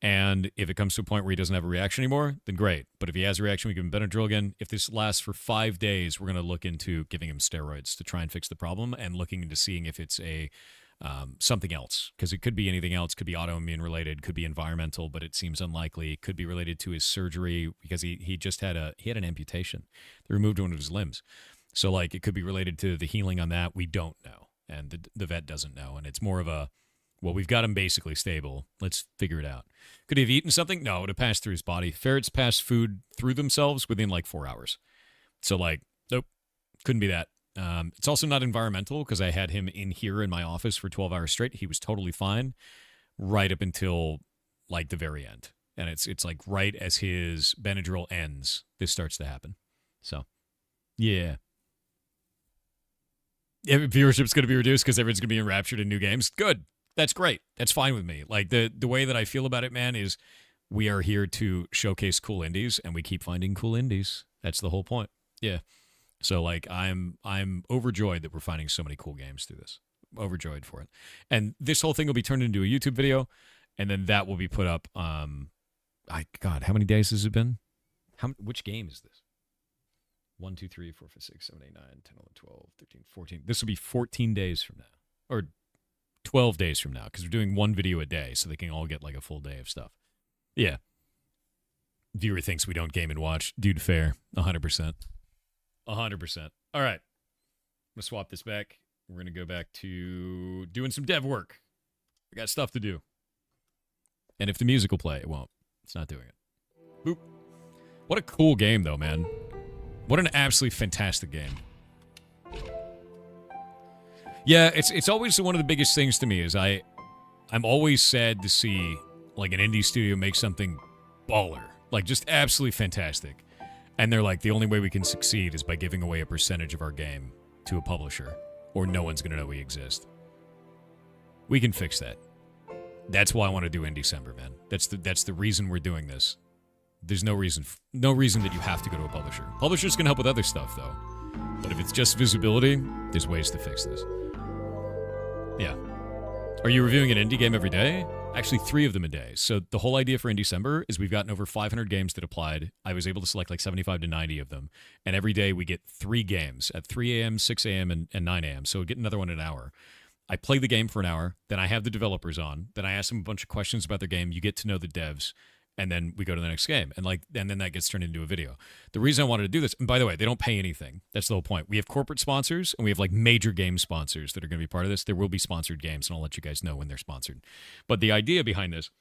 S1: And if it comes to a point where he doesn't have a reaction anymore, then great. But if he has a reaction, we give him Benadryl again. If this lasts for 5 days, we're going to look into giving him steroids to try and fix the problem and looking into seeing if it's a something else. Because it could be anything else. Could be autoimmune related. Could be environmental, but it seems unlikely. It could be related to his surgery because he just had an amputation. They removed one of his limbs. So like it could be related to the healing on that. We don't know. And the vet doesn't know. And it's more of a, well, we've got him basically stable. Let's figure it out. Could he have eaten something? No, it would have passed through his body. Ferrets pass food through themselves within like 4 hours. So like, nope, couldn't be that. It's also not environmental because I had him in here in my office for 12 hours straight. He was totally fine right up until like the very end. And it's like right as his Benadryl ends, this starts to happen. So, yeah. Viewership's going to be reduced because everyone's going to be enraptured in new games. Good. That's great. That's fine with me. Like the way that I feel about it, man, is we are here to showcase cool indies and we keep finding cool indies. That's the whole point. Yeah. So like I'm overjoyed that we're finding so many cool games through this. Overjoyed for it. And this whole thing will be turned into a YouTube video and then that will be put up God, how many days has it been? Which game is this? 1, 2, 3, 4, 5, 6, 7, 8, 9, 10, 11, 12, 13, 14. This will be 14 days from now. Or 12 days from now, because we're doing one video a day, so they can all get like a full day of stuff. Yeah. Viewer thinks we don't game and watch. Dude, fair. 100%. 100%. All right. I'm going to swap this back. We're going to go back to doing some dev work. I got stuff to do. And if the music will play, it won't. It's not doing it. Boop. What a cool game, though, man. What an absolutely fantastic game. Yeah, it's always one of the biggest things to me is I'm always sad to see like an indie studio make something baller, like just absolutely fantastic. And they're like, the only way we can succeed is by giving away a percentage of our game to a publisher or no one's going to know we exist. We can fix that. That's why I want to do in December, man. That's the reason we're doing this. There's no reason that you have to go to a publisher. Publishers can help with other stuff though. But if it's just visibility, there's ways to fix this. Yeah. Are you reviewing an indie game every day? Actually, 3 of them a day. So the whole idea for In December is we've gotten over 500 games that applied. I was able to select like 75 to 90 of them. And every day we get 3 games at 3 a.m., 6 a.m., and 9 a.m. So we get another one in an hour. I play the game for an hour. Then I have the developers on. Then I ask them a bunch of questions about their game. You get to know the devs. And then we go to the next game. And then that gets turned into a video. The reason I wanted to do this, and by the way, they don't pay anything. That's the whole point. We have corporate sponsors, and we have like major game sponsors that are going to be part of this. There will be sponsored games, and I'll let you guys know when they're sponsored. But the idea behind this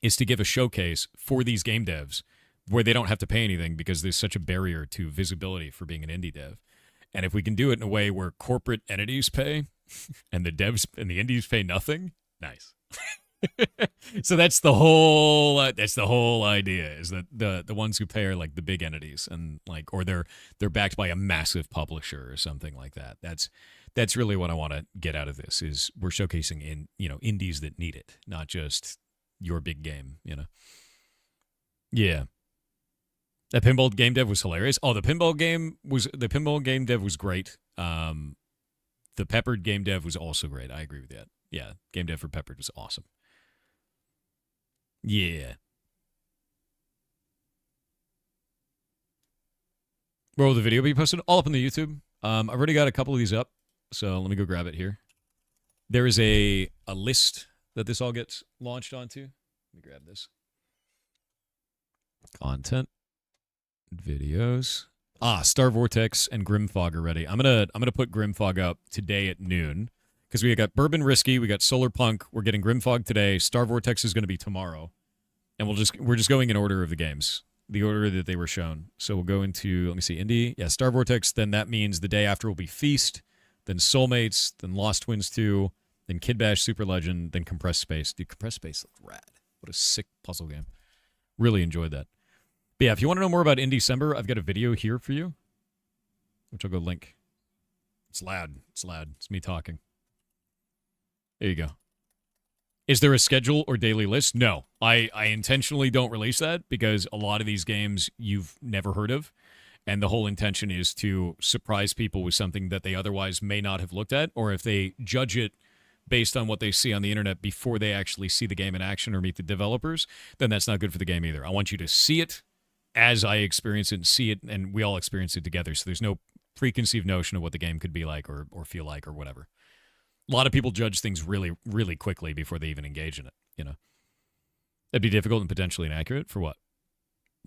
S1: is to give a showcase for these game devs where they don't have to pay anything because there's such a barrier to visibility for being an indie dev. And if we can do it in a way where corporate entities pay and the devs and the indies pay nothing, nice. So that's the whole idea, is that the ones who pay are like the big entities, and like, or they're backed by a massive publisher or something like that. That's really what I want to get out of this, is we're showcasing indies that need it, not just your big game, Yeah. That pinball game dev was hilarious. Oh, the pinball game dev was great. The Peppered game dev was also great. I agree with that. Yeah, game dev for Peppered was awesome. Yeah. Where will the video be posted? All up on the YouTube. I've already got a couple of these up, so let me go grab it here. There is a list that this all gets launched onto. Let me grab this. Content. Videos. Star Vortex and Grimfog are ready. I'm gonna put Grimfog up today at noon. Because we got Bourbon Risky, we got Solar Punk, we're getting Grimfog today, Star Vortex is going to be tomorrow. And we're just going in order of the games, the order that they were shown. So we'll go into, let me see, Indie, yeah, Star Vortex, then that means the day after will be Feast, then Soulmates, then Lost Twins 2, then Kid Bash Super Legend, then Compressed Space. Dude, Compressed Space looked rad. What a sick puzzle game. Really enjoyed that. But yeah, if you want to know more about In December, I've got a video here for you, which I'll go link. It's loud. It's loud. It's me talking. There you go. Is there a schedule or daily list? No. I intentionally don't release that because a lot of these games you've never heard of, and the whole intention is to surprise people with something that they otherwise may not have looked at, or if they judge it based on what they see on the internet before they actually see the game in action or meet the developers, then that's not good for the game either. I want you to see it as I experience it and see it, and we all experience it together, so there's no preconceived notion of what the game could be like or feel like or whatever. A lot of people judge things really, really quickly before they even engage in it, That'd be difficult and potentially inaccurate for what?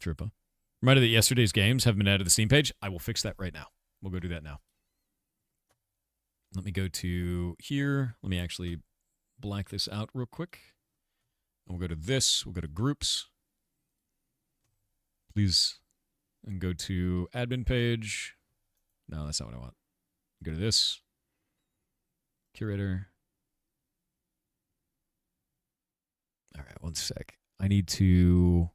S1: Trippa. Reminded that yesterday's games have been added to the Steam page. I will fix that right now. We'll go do that now. Let me go to here. Let me actually black this out real quick. And we'll go to this. We'll go to groups. Please. And go to admin page. No, that's not what I want. Go to this. Curator. All right, one sec. I need to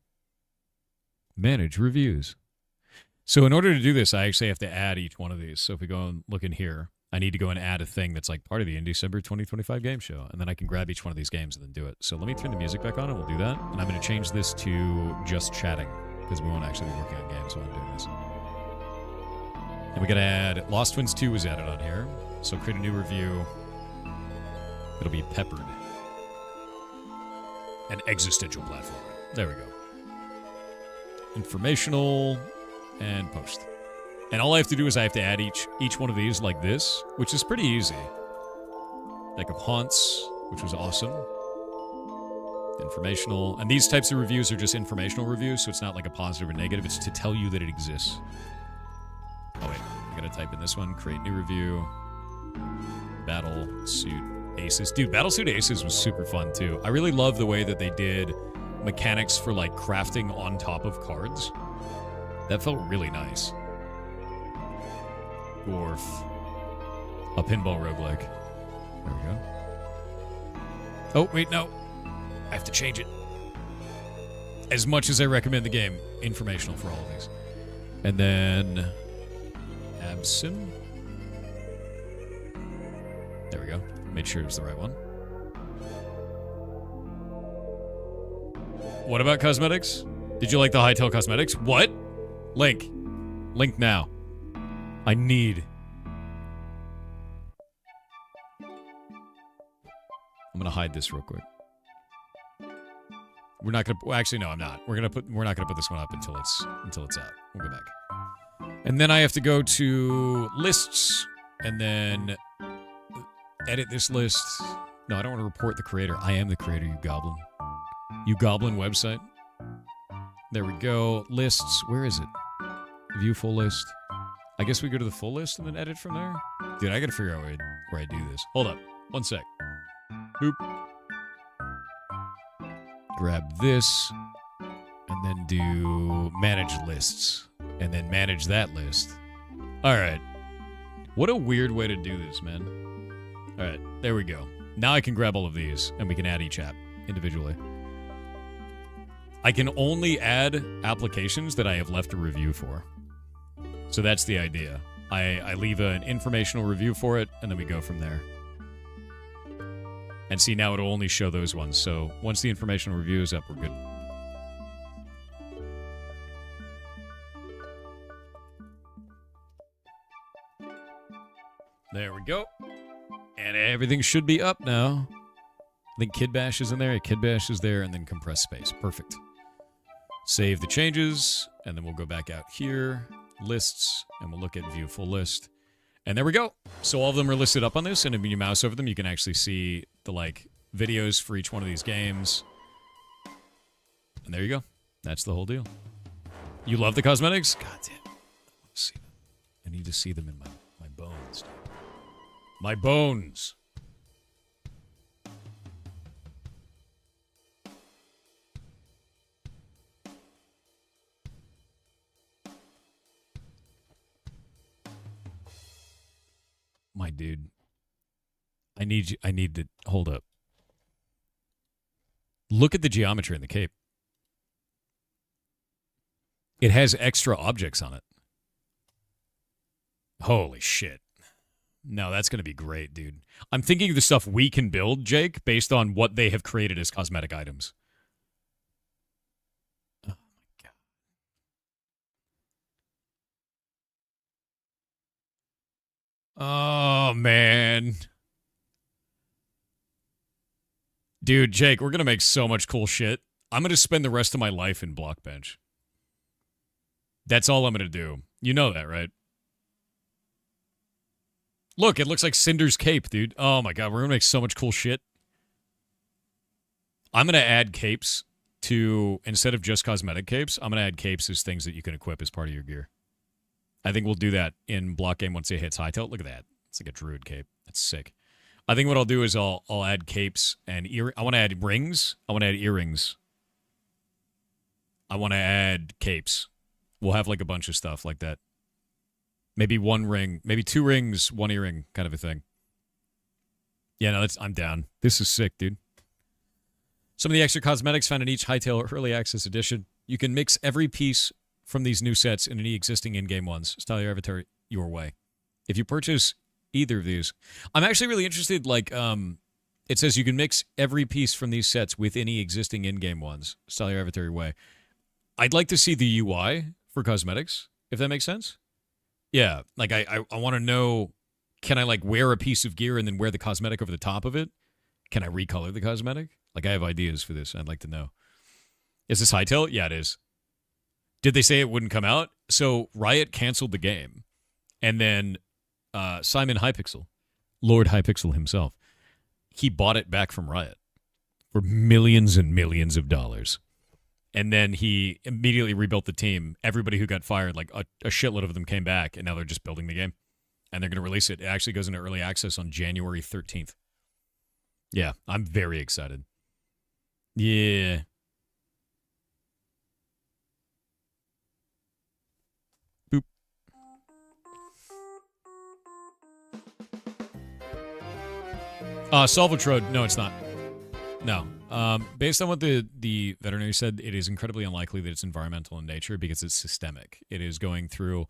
S1: manage reviews. So in order to do this, I actually have to add each one of these. So if we go and look in here, I need to go and add a thing that's like part of the In December 2025 game show. And then I can grab each one of these games and then do it. So let me turn the music back on and we'll do that. And I'm going to change this to just chatting because we won't actually be working on games while I'm doing this. And we got to add Lost Twins 2 was added on here. So create a new review. It'll be Peppered. An existential platform. There we go. Informational and post. And all I have to do is I have to add each one of these like this, which is pretty easy. Deck of Haunts, which was awesome. Informational. And these types of reviews are just informational reviews, so it's not like a positive or negative. It's to tell you that it exists. Oh, wait. I gotta type in this one. Create new review. Battle Suit Aces. Dude, Battle Suit Aces was super fun, too. I really love the way that they did mechanics for, like, crafting on top of cards. That felt really nice. Dwarf. A pinball roguelike. There we go. Oh, wait, no. I have to change it. As much as I recommend the game, informational for all of these. And then Absim. There we go. Made sure it was the right one. What about cosmetics? Did you like the Hightail cosmetics? What? Link. Link now. I need. I'm gonna hide this real quick. We're not gonna. Well, actually, no, I'm not. We're not gonna put this one up until it's out. We'll go back. And then I have to go to lists and then edit this list. No, I don't want to report the creator. I am the creator, you goblin. You goblin website. There we go. Lists. Where is it? View full list. I guess we go to the full list and then edit from there? Dude, I gotta figure out where I do this. Hold up. One sec. Boop. Grab this. And then do manage lists. And then manage that list. Alright. What a weird way to do this, man. Alright, there we go. Now I can grab all of these, and we can add each app individually. I can only add applications that I have left a review for. So that's the idea. I leave an informational review for it, and then we go from there. And see, now it'll only show those ones. So once the informational review is up, we're good. There we go. And everything should be up now. I think Kid Bash is in there, Kid Bash is there, and then compress space. Perfect. Save the changes, and then we'll go back out here, lists, and we'll look at view full list. And there we go. So all of them are listed up on this, and when you mouse over them, you can actually see the, like, videos for each one of these games. And there you go. That's the whole deal. You love the cosmetics? God damn. I want to see them. I need to see them in my bones. My bones. My dude. I need to hold up. Look at the geometry in the cape. It has extra objects on it. Holy shit. No, that's going to be great, dude. I'm thinking of the stuff we can build, Jake, based on what they have created as cosmetic items. Oh, my God. Oh, man. Dude, Jake, we're going to make so much cool shit. I'm going to spend the rest of my life in Blockbench. That's all I'm going to do. You know that, right? Look, it looks like Cinder's cape, dude. Oh my god, we're gonna make so much cool shit. I'm gonna add capes to, instead of just cosmetic capes, I'm gonna add capes as things that you can equip as part of your gear. I think we'll do that in block game once it hits high tilt. Look at that. It's like a druid cape. That's sick. I think what I'll do is I'll add capes and I want to add rings. I want to add earrings. I want to add capes. We'll have like a bunch of stuff like that. Maybe one ring, maybe 2 rings, 1 earring, kind of a thing. Yeah, no, I'm down. This is sick, dude. Some of the extra cosmetics found in each Hightail Early Access Edition. You can mix every piece from these new sets in any existing in-game ones. Style your avatar your way. If you purchase either of these, I'm actually really interested. Like, it says you can mix every piece from these sets with any existing in-game ones. Style your avatar your way. I'd like to see the UI for cosmetics, if that makes sense. Yeah, like I want to know, can I like wear a piece of gear and then wear the cosmetic over the top of it? Can I recolor the cosmetic? Like I have ideas for this. I'd like to know. Is this Hightail? Yeah, it is. Did they say it wouldn't come out? So Riot canceled the game. And then Simon Hypixel, Lord Hypixel himself, he bought it back from Riot for millions and millions of dollars. And then he immediately rebuilt the team. Everybody who got fired, like a shitload of them came back, and now they're just building the game. And they're going to release it. It actually goes into early access on January 13th. Yeah, I'm very excited. Yeah. Boop. Salvatrode, no, it's not. No. Based on what the veterinary said, it is incredibly unlikely that it's environmental in nature because it's systemic. It is going through,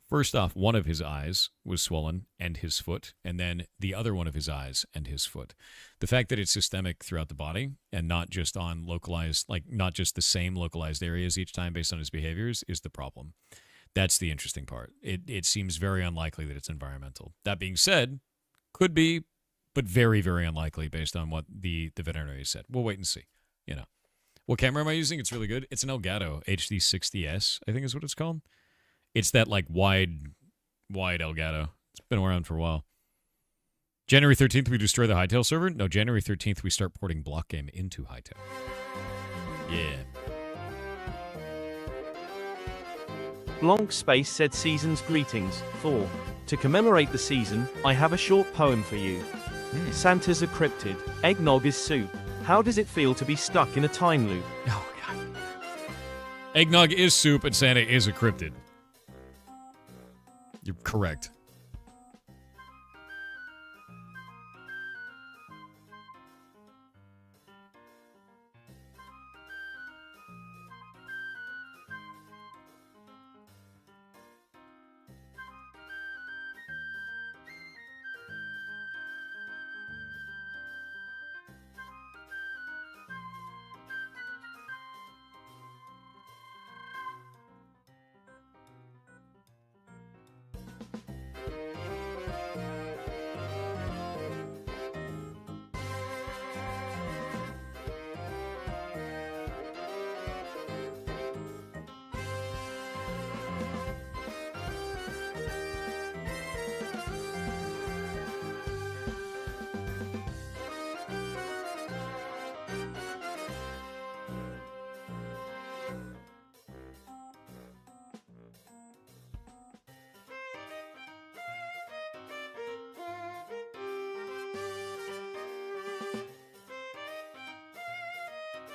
S1: first off, one of his eyes was swollen and his foot, and then the other one of his eyes and his foot. The fact that it's systemic throughout the body and not just on localized, like not just the same localized areas each time based on his behaviors is the problem. That's the interesting part. It seems very unlikely that it's environmental. That being said, could be, but very, very unlikely based on what the veterinary said. We'll wait and see, you know. What camera am I using? It's really good. It's an Elgato HD60S, I think is what it's called. It's that like wide Elgato. It's been around for a while. January 13th, we destroy the Hytale server? No, January 13th, we start porting Block Game into Hytale. Yeah.
S2: Blank Space said Season's greetings. 4. To commemorate the season, I have a short poem for you. Santa's a cryptid. Eggnog is soup. How does it feel to be stuck in a time loop?
S1: Oh, God. Eggnog is soup and Santa is a cryptid. You're correct.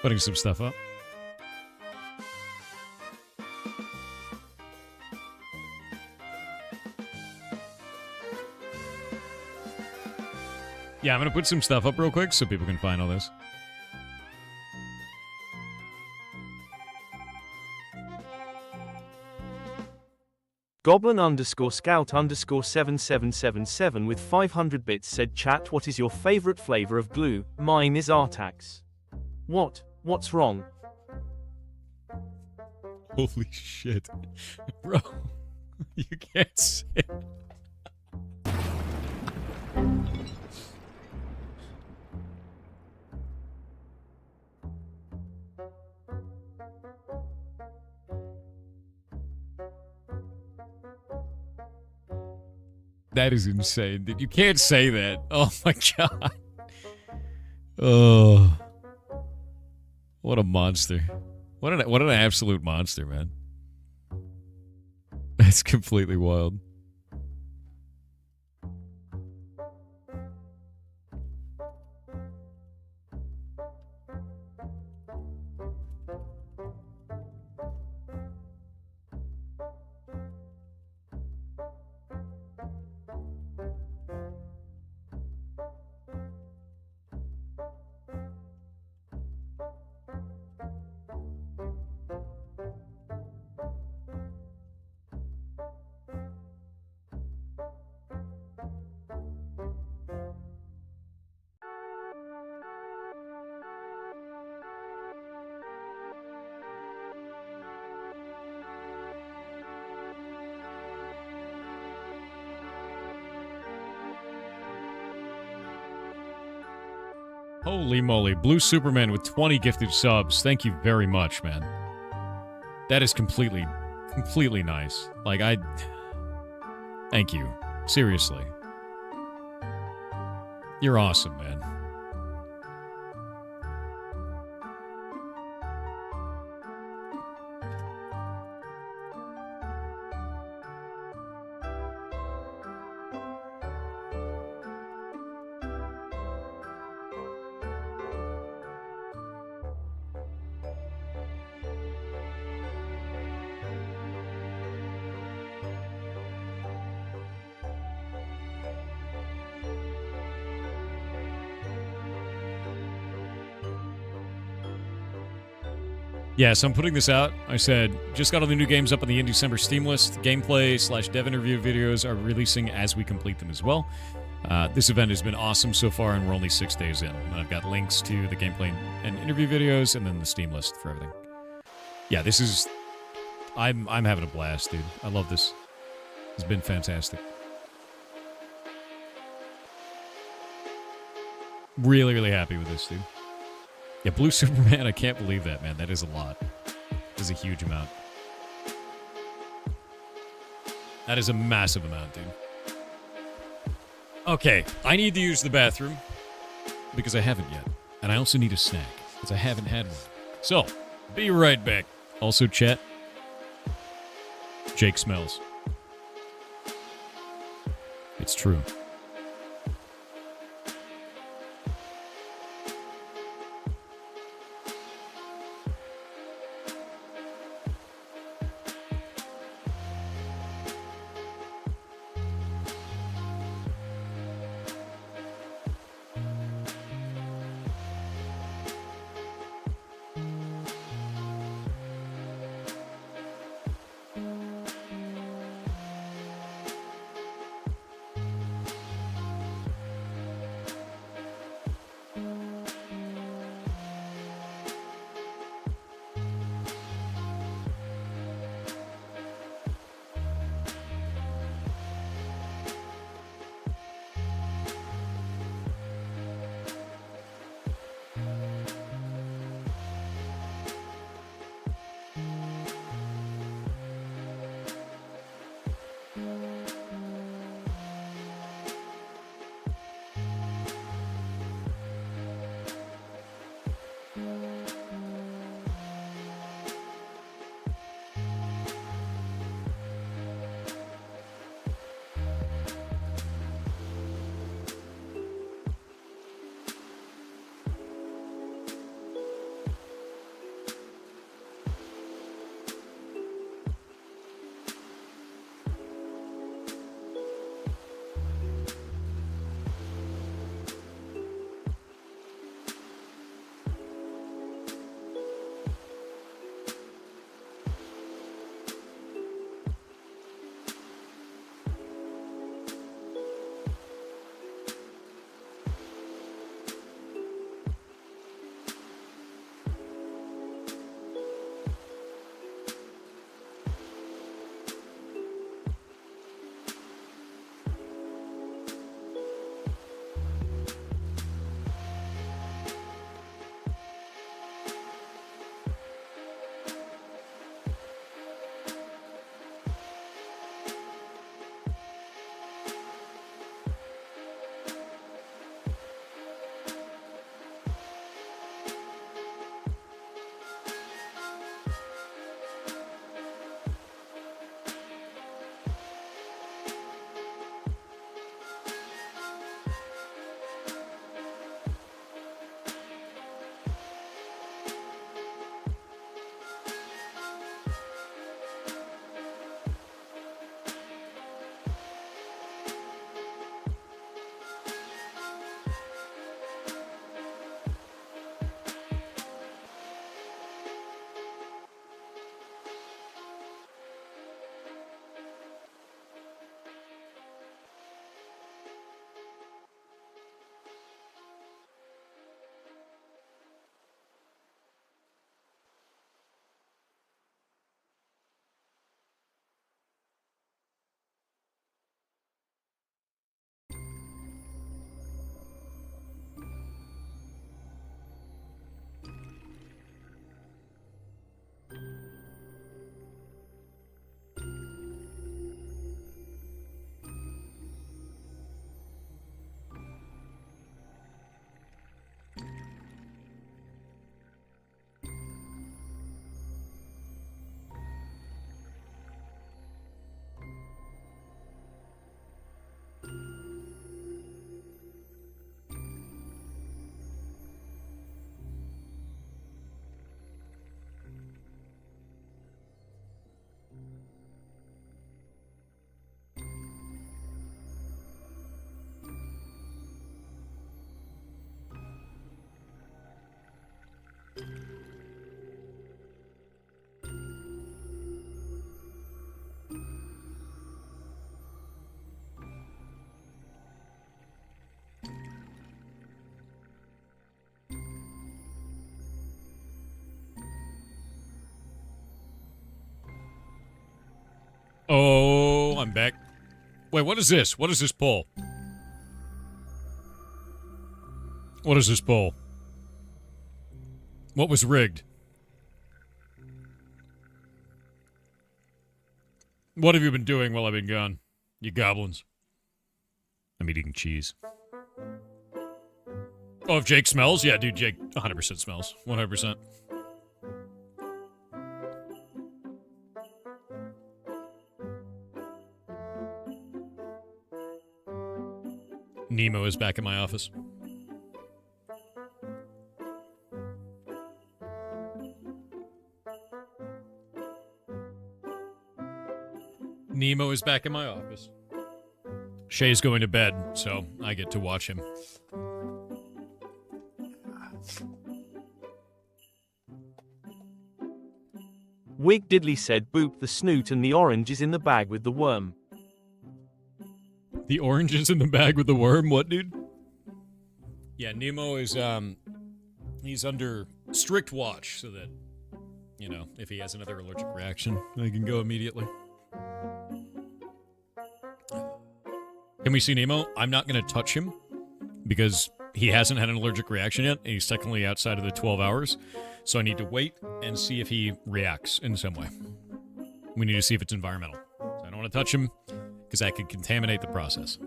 S1: Putting some stuff up. Yeah, I'm going to put some stuff up real quick so people can find all this.
S2: Goblin _ scout _ 7777 with 500 bits said, chat, what is your favorite flavor of glue? Mine is Artax. What's wrong?
S1: Holy shit. Bro, you can't say it. That is insane, dude. You can't say that. Oh my god. Oh. What a monster. What an absolute monster, man. That's completely wild. Holy moly. Blue Superman with 20 gifted subs. Thank you very much, man. That is completely nice. Like, thank you. Seriously. You're awesome, man. Yeah, so I'm putting this out. I said, just got all the new games up on the in-December Steam list. Gameplay/dev interview videos are releasing as we complete them as well. This event has been awesome so far, and we're only 6 days in. And I've got links to the gameplay and interview videos, and then the Steam list for everything. Yeah, this is... I'm having a blast, dude. I love this. It's been fantastic. Really, really happy with this, dude. Yeah, Blue Superman, I can't believe that, man. That is a lot. That is a huge amount. That is a massive amount, dude. Okay, I need to use the bathroom because I haven't yet. And I also need a snack because I haven't had one. So, be right back. Also, chat. Jake smells. It's true. Oh, I'm back. Wait, what is this? What is this poll? What is this poll? What was rigged? What have you been doing while I've been gone, you goblins? I'm eating cheese. Oh, if Jake smells? Yeah, dude, Jake 100% smells. 100%. Nemo is back in my office. Nemo is back in my office. Shay's going to bed, so I get to watch him.
S2: Wig Diddley said boop the snoot and the orange is in the bag with the worm.
S1: The orange is in the bag with the worm? What, dude? Yeah, Nemo is, he's under strict watch so that, you know, if he has another allergic reaction, I can go immediately. Can we see Nemo? I'm not going to touch him because he hasn't had an allergic reaction yet. And he's technically outside of the 12 hours. So I need to wait and see if he reacts in some way. We need to see if it's environmental. So I don't want to touch him because that could contaminate the process.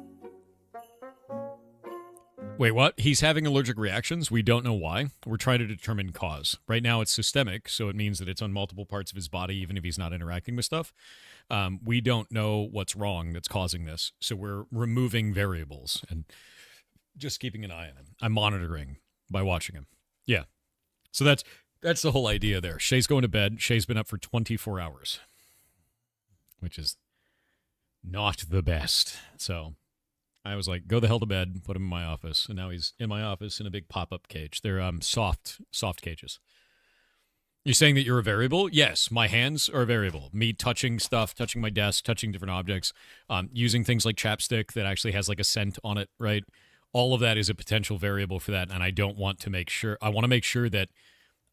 S1: Wait, what? He's having allergic reactions? We don't know why. We're trying to determine cause. Right now it's systemic, so it means that it's on multiple parts of his body, even if he's not interacting with stuff. We don't know what's wrong that's causing this, so we're removing variables and just keeping an eye on him. I'm monitoring by watching him. Yeah. So that's the whole idea there. Shay's going to bed. Shay's been up for 24 hours, which is not the best. So I was like, go the hell to bed, put him in my office. And now he's in my office in a big pop-up cage. They're soft cages. You're saying that you're a variable? Yes, my hands are a variable. Me touching stuff, touching my desk, touching different objects, using things like chapstick that actually has like a scent on it, right? All of that is a potential variable for that. And I want to make sure that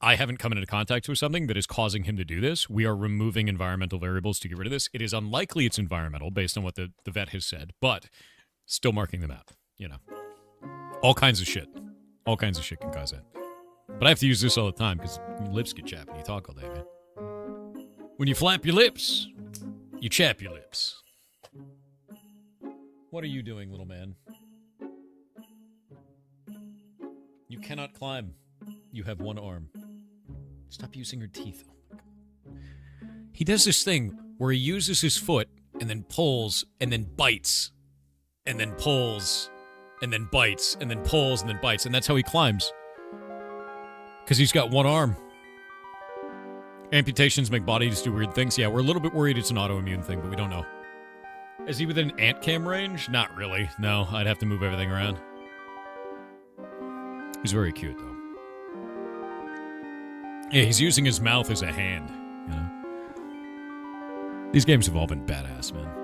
S1: I haven't come into contact with something that is causing him to do this. We are removing environmental variables to get rid of this. It is unlikely it's environmental based on what the vet has said, but still marking them out, you know. All kinds of shit. All kinds of shit can cause that. But I have to use this all the time because your lips get chapped and you talk all day, man. When you flap your lips, you chap your lips. What are you doing, little man? You cannot climb. You have one arm. Stop using your teeth. He does this thing where he uses his foot and then pulls and then bites. And then pulls, and then bites, and then pulls, and then bites. And that's how he climbs. Because he's got one arm. Amputations make bodies do weird things. Yeah, we're a little bit worried it's an autoimmune thing, but we don't know. Is he within ant cam range? Not really. No, I'd have to move everything around. He's very cute, though. Yeah, he's using his mouth as a hand, you know? These games have all been badass, man.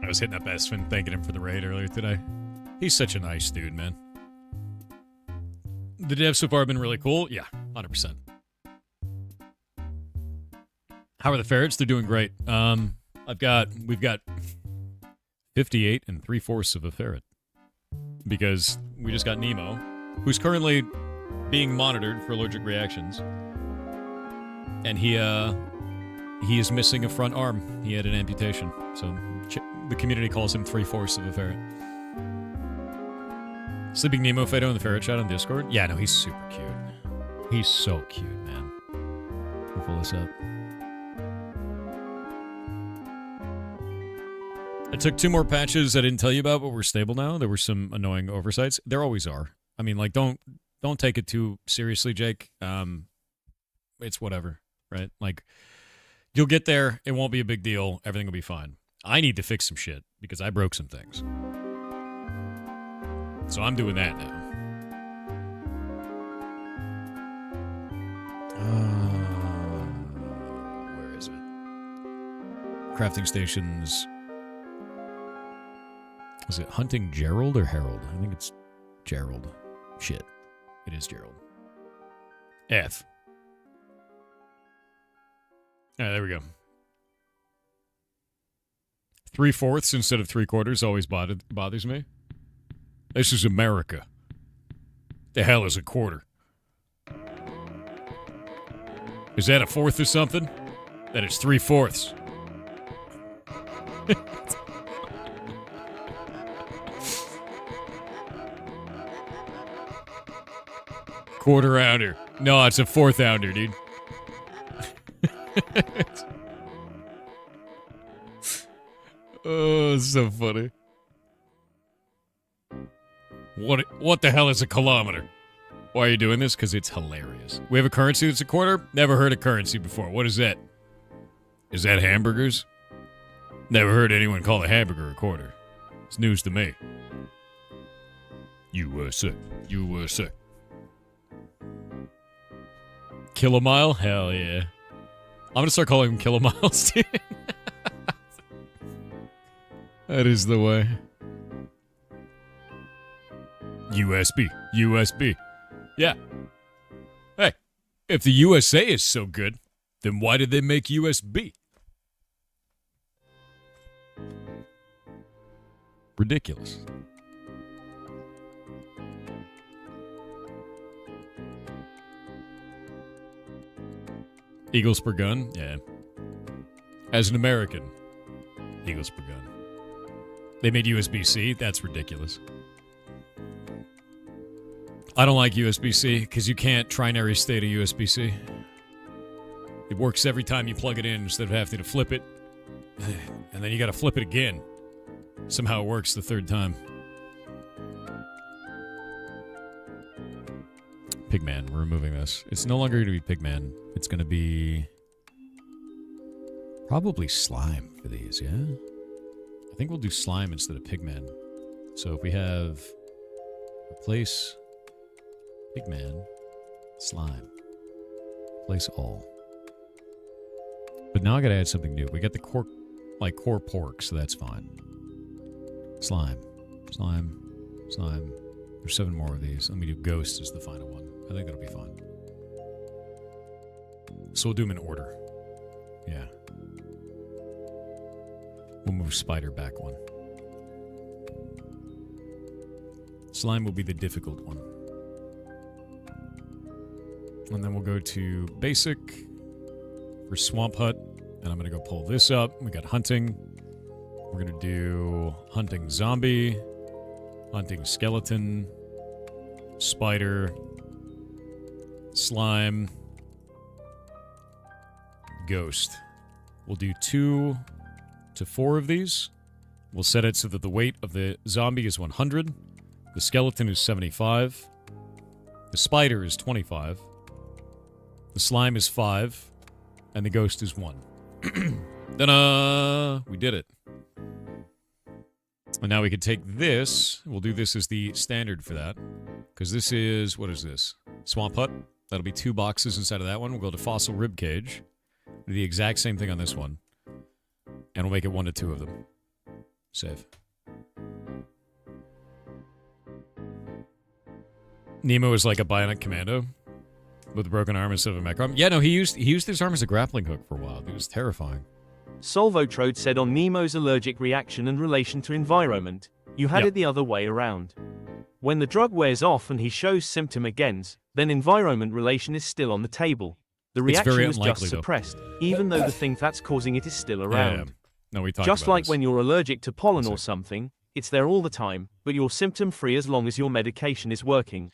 S1: I was hitting up Esfin, thanking him for the raid earlier today. He's such a nice dude, man. The devs so far have been really cool. Yeah, 100%. How are the ferrets? They're doing great. We've got 58 3/4 of a ferret. Because we just got Nemo, who's currently being monitored for allergic reactions. And he is missing a front arm. He had an amputation. So the community calls him 3/4 of a ferret. Sleeping Nemo Fado in the ferret chat on Discord? Yeah, no, he's super cute. He's so cute, man. Let me pull this up. I took 2 more patches I didn't tell you about, but we're stable now. There were some annoying oversights. There always are. I mean, like, don't take it too seriously, Jake. It's whatever, right? Like, you'll get there. It won't be a big deal. Everything will be fine. I need to fix some shit because I broke some things. So I'm doing that now. Where is it? crafting stations. Is it hunting Gerald or Harold? I think it's Gerald. Shit. It is Gerald. F. All right, there we go. 3/4 instead of 3/4 always bothers me. This is America. The hell is a quarter? Is that a fourth or something? That is 3/4. Quarter ounder. No, it's a 4th ounder, dude. Oh, it's so funny. What the hell is a kilometer? Why are you doing this? Because it's hilarious. We have a currency that's a quarter? Never heard of currency before. What is that? Is that hamburgers? Never heard anyone call a hamburger a quarter. It's news to me. USA. USA. Kilomile? Hell yeah. I'm going to start calling them kilomiles, dude. That is the way. USB. USB. Yeah. Hey, if the USA is so good, then why did they make USB? Ridiculous. Eagles per gun? Yeah. As an American, Eagles per gun. They made USB-C? That's ridiculous. I don't like USB-C because you can't trinary state a USB-C. It works every time you plug it in instead of having to flip it. And then you got to flip it again. Somehow it works the 3rd time. Pigman, we're removing this. It's no longer going to be Pigman. It's going to be probably slime for these, yeah? I think we'll do slime instead of Pigman. So if we have replace Pigman, slime, replace all. But now I got to add something new. We got the core pork, so that's fine. Slime, slime, slime. There's 7 more of these. Let me do ghost as the final one. I think that'll be fine. So we'll do them in order. Yeah. We'll move spider back one. Slime will be the difficult one. And then we'll go to basic for swamp hut. And I'm going to go pull this up. We got hunting. We're going to do hunting zombie, hunting skeleton, spider, slime, ghost. We'll do 2 to 4 of these. We'll set it so that the weight of the zombie is 100. The skeleton is 75. The spider is 25. The slime is 5. And the ghost is 1. Ta-da! We did it. And now we can take this. We'll do this as the standard for that. Because this is, what is this? Swamp hut. That'll be 2 boxes inside of that one. We'll go to fossil rib cage. Do the exact same thing on this one. And we'll make it 1 to 2 of them. Save. Nemo is like a bionic commando with a broken arm instead of a mech arm. Yeah, no, he used his arm as a grappling hook for a while. It was terrifying.
S2: Solvotrode said on Nemo's allergic reaction and relation to environment, you had it the other way around. When the drug wears off and he shows symptom again, then environment relation is still on the table. The reaction was just suppressed, even though the thing that's causing it is still around.
S1: Yeah. No, we talked
S2: just
S1: about
S2: like
S1: this.
S2: when you're allergic to pollen or something, it's there all the time, but you're symptom-free as long as your medication is working.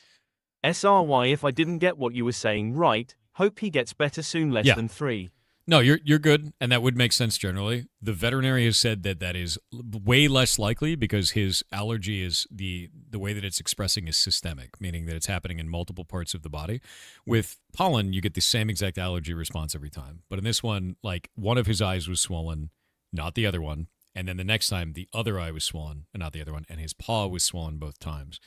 S2: SRY, if I didn't get what you were saying right, hope he gets better soon, less than 3.
S1: No, you're good, and that would make sense generally. The veterinary has said that that is way less likely because his allergy is the way that it's expressing is systemic, meaning that it's happening in multiple parts of the body. With pollen, you get the same exact allergy response every time. But in this one, like, one of his eyes was swollen, not the other one, and then the next time the other eye was swollen, and not the other one, and his paw was swollen both times.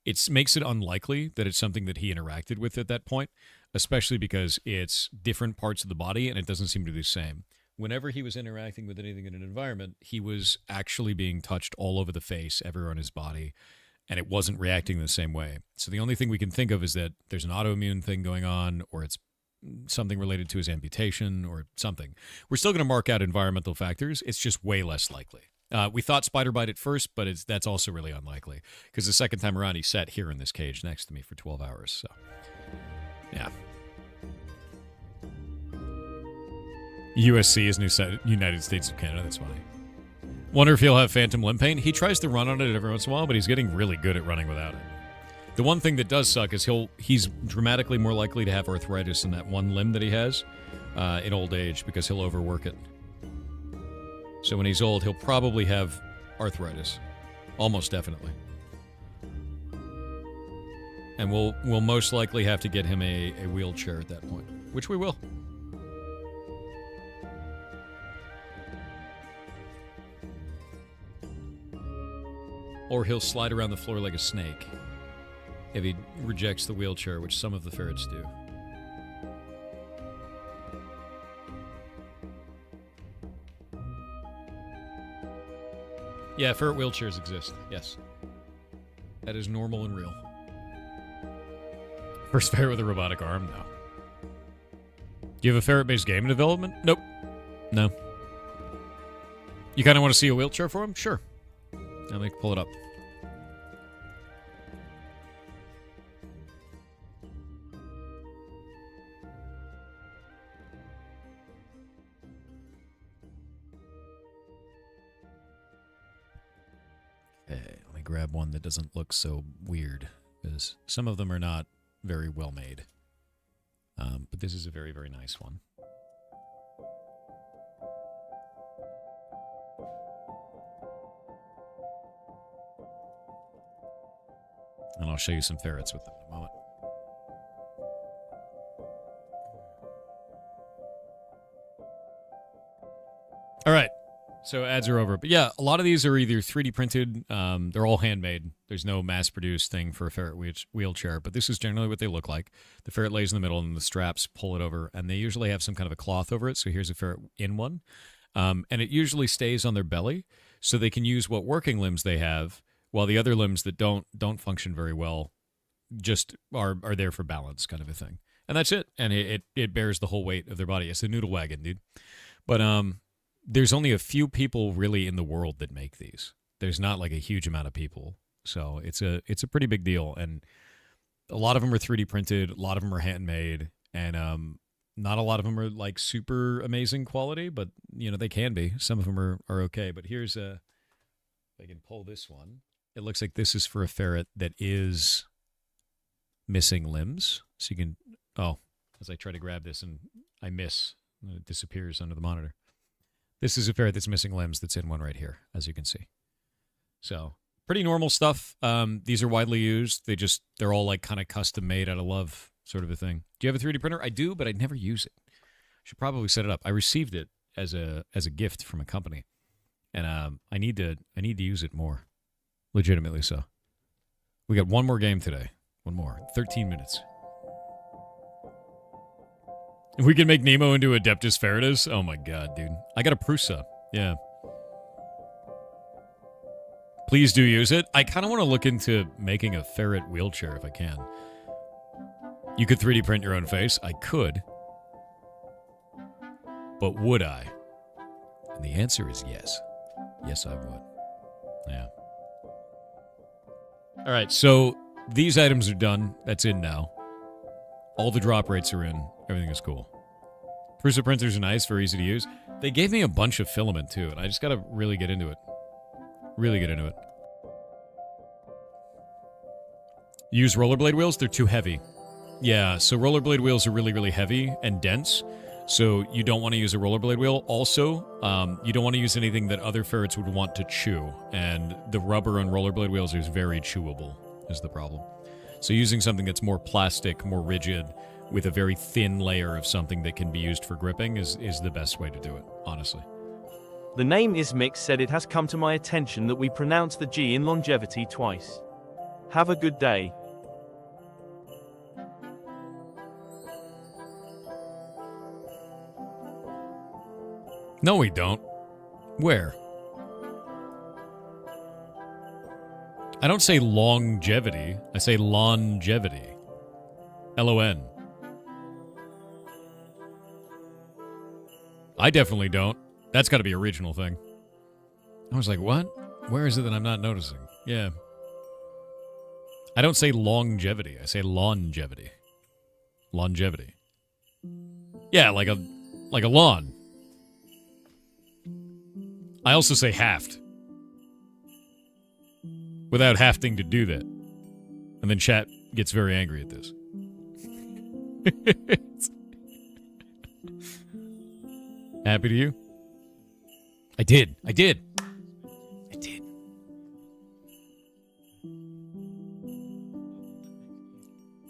S1: It makes it unlikely that it's something that he interacted with at that point, especially because it's different parts of the body and it doesn't seem to be the same. whenever he was interacting with anything in an environment, he was actually being touched all over the face, everywhere on his body, and it wasn't reacting the same way. So the only thing we can think of is that there's an autoimmune thing going on, or it's something related to his amputation or something. We're still going to mark out environmental factors. It's just way less likely. We thought spider bite at first, but that's also really unlikely because the second time around he sat here in this cage next to me for 12 hours. So, yeah. USC is United States of Canada. That's funny. Wonder if he'll have phantom limb pain. He tries to run on it every once in a while, but he's getting really good at running without it. The one thing that does suck is he's dramatically more likely to have arthritis in that one limb that he has in old age because he'll overwork it. So when he's old, he'll probably have arthritis, almost definitely. And we'll most likely have to get him a wheelchair at that point, which we will. Or he'll slide around the floor like a snake if he rejects the wheelchair, which some of the ferrets do. Yeah, ferret wheelchairs exist, yes. That is normal and real. First ferret with a robotic arm? No. Do you have a ferret-based game in development? Nope. No. You kind of want to see a wheelchair for him? Sure. Let me pull it up. Okay, let me grab one that doesn't look so weird, because some of them are not very well made. But this is a very, very nice one. And I'll show you some ferrets with them in a moment. All right. So ads are over. But yeah, a lot of these are either 3D printed. They're all handmade. There's no mass-produced thing for a ferret wheelchair. But this is generally what they look like. The ferret lays in the middle, and the straps pull it over. And they usually have some kind of a cloth over it. So here's a ferret in one. And it usually stays on their belly. So they can use what working limbs they have, while the other limbs that don't function very well just are there for balance, kind of a thing. And that's it. And it bears the whole weight of their body. It's a noodle wagon, dude. But there's only a few people really in the world that make these. There's not like a huge amount of people. So it's a pretty big deal. And a lot of them are 3D printed. A lot of them are handmade. And not a lot of them are like super amazing quality, but you know, they can be. Some of them are okay. But here's if I can pull this one. It looks like this is for a ferret that is missing limbs. So you can, as I try to grab this and I miss, it disappears under the monitor. This is a ferret that's missing limbs that's in one right here, as you can see. So pretty normal stuff. These are widely used. They're all like kind of custom made out of love, sort of a thing. Do you have a 3D printer? I do, but I never use it. Should probably set it up. I received it as a gift from a company, and I need to use it more. Legitimately so. We got one more game today. One more. 13 minutes. If we can make Nemo into Adeptus Ferretus, oh my god, dude. I got a Prusa. Yeah. Please do use it. I kind of want to look into making a ferret wheelchair if I can. You could 3D print your own face. I could. But would I? And the answer is yes. Yes, I would. Yeah. All right, so these items are done. That's in now. All the drop rates are in. Everything is cool. Prusa printers are nice, very easy to use. They gave me a bunch of filament, too, and I just got to really get into it. Really get into it. Use rollerblade wheels? They're too heavy. Yeah, so rollerblade wheels are really, really heavy and dense, so you don't want to use a rollerblade wheel. Also, you don't want to use anything that other ferrets would want to chew, and the rubber on rollerblade wheels is very chewable, is the problem. So using something that's more plastic, more rigid, with a very thin layer of something that can be used for gripping is the best way to do it, honestly.
S2: The name Ismix said it has come to my attention that we pronounce the G in longevity twice. Have a good day.
S1: No, we don't. Where? I don't say longevity. I say longevity. L-O-N. I definitely don't. That's got to be a regional thing. I was like, what? Where is it that I'm not noticing? Yeah. I don't say longevity. I say longevity. Longevity. Yeah, like a lawn. I also say haft. Without having to do that. And then chat gets very angry at this. Happy to you? I did.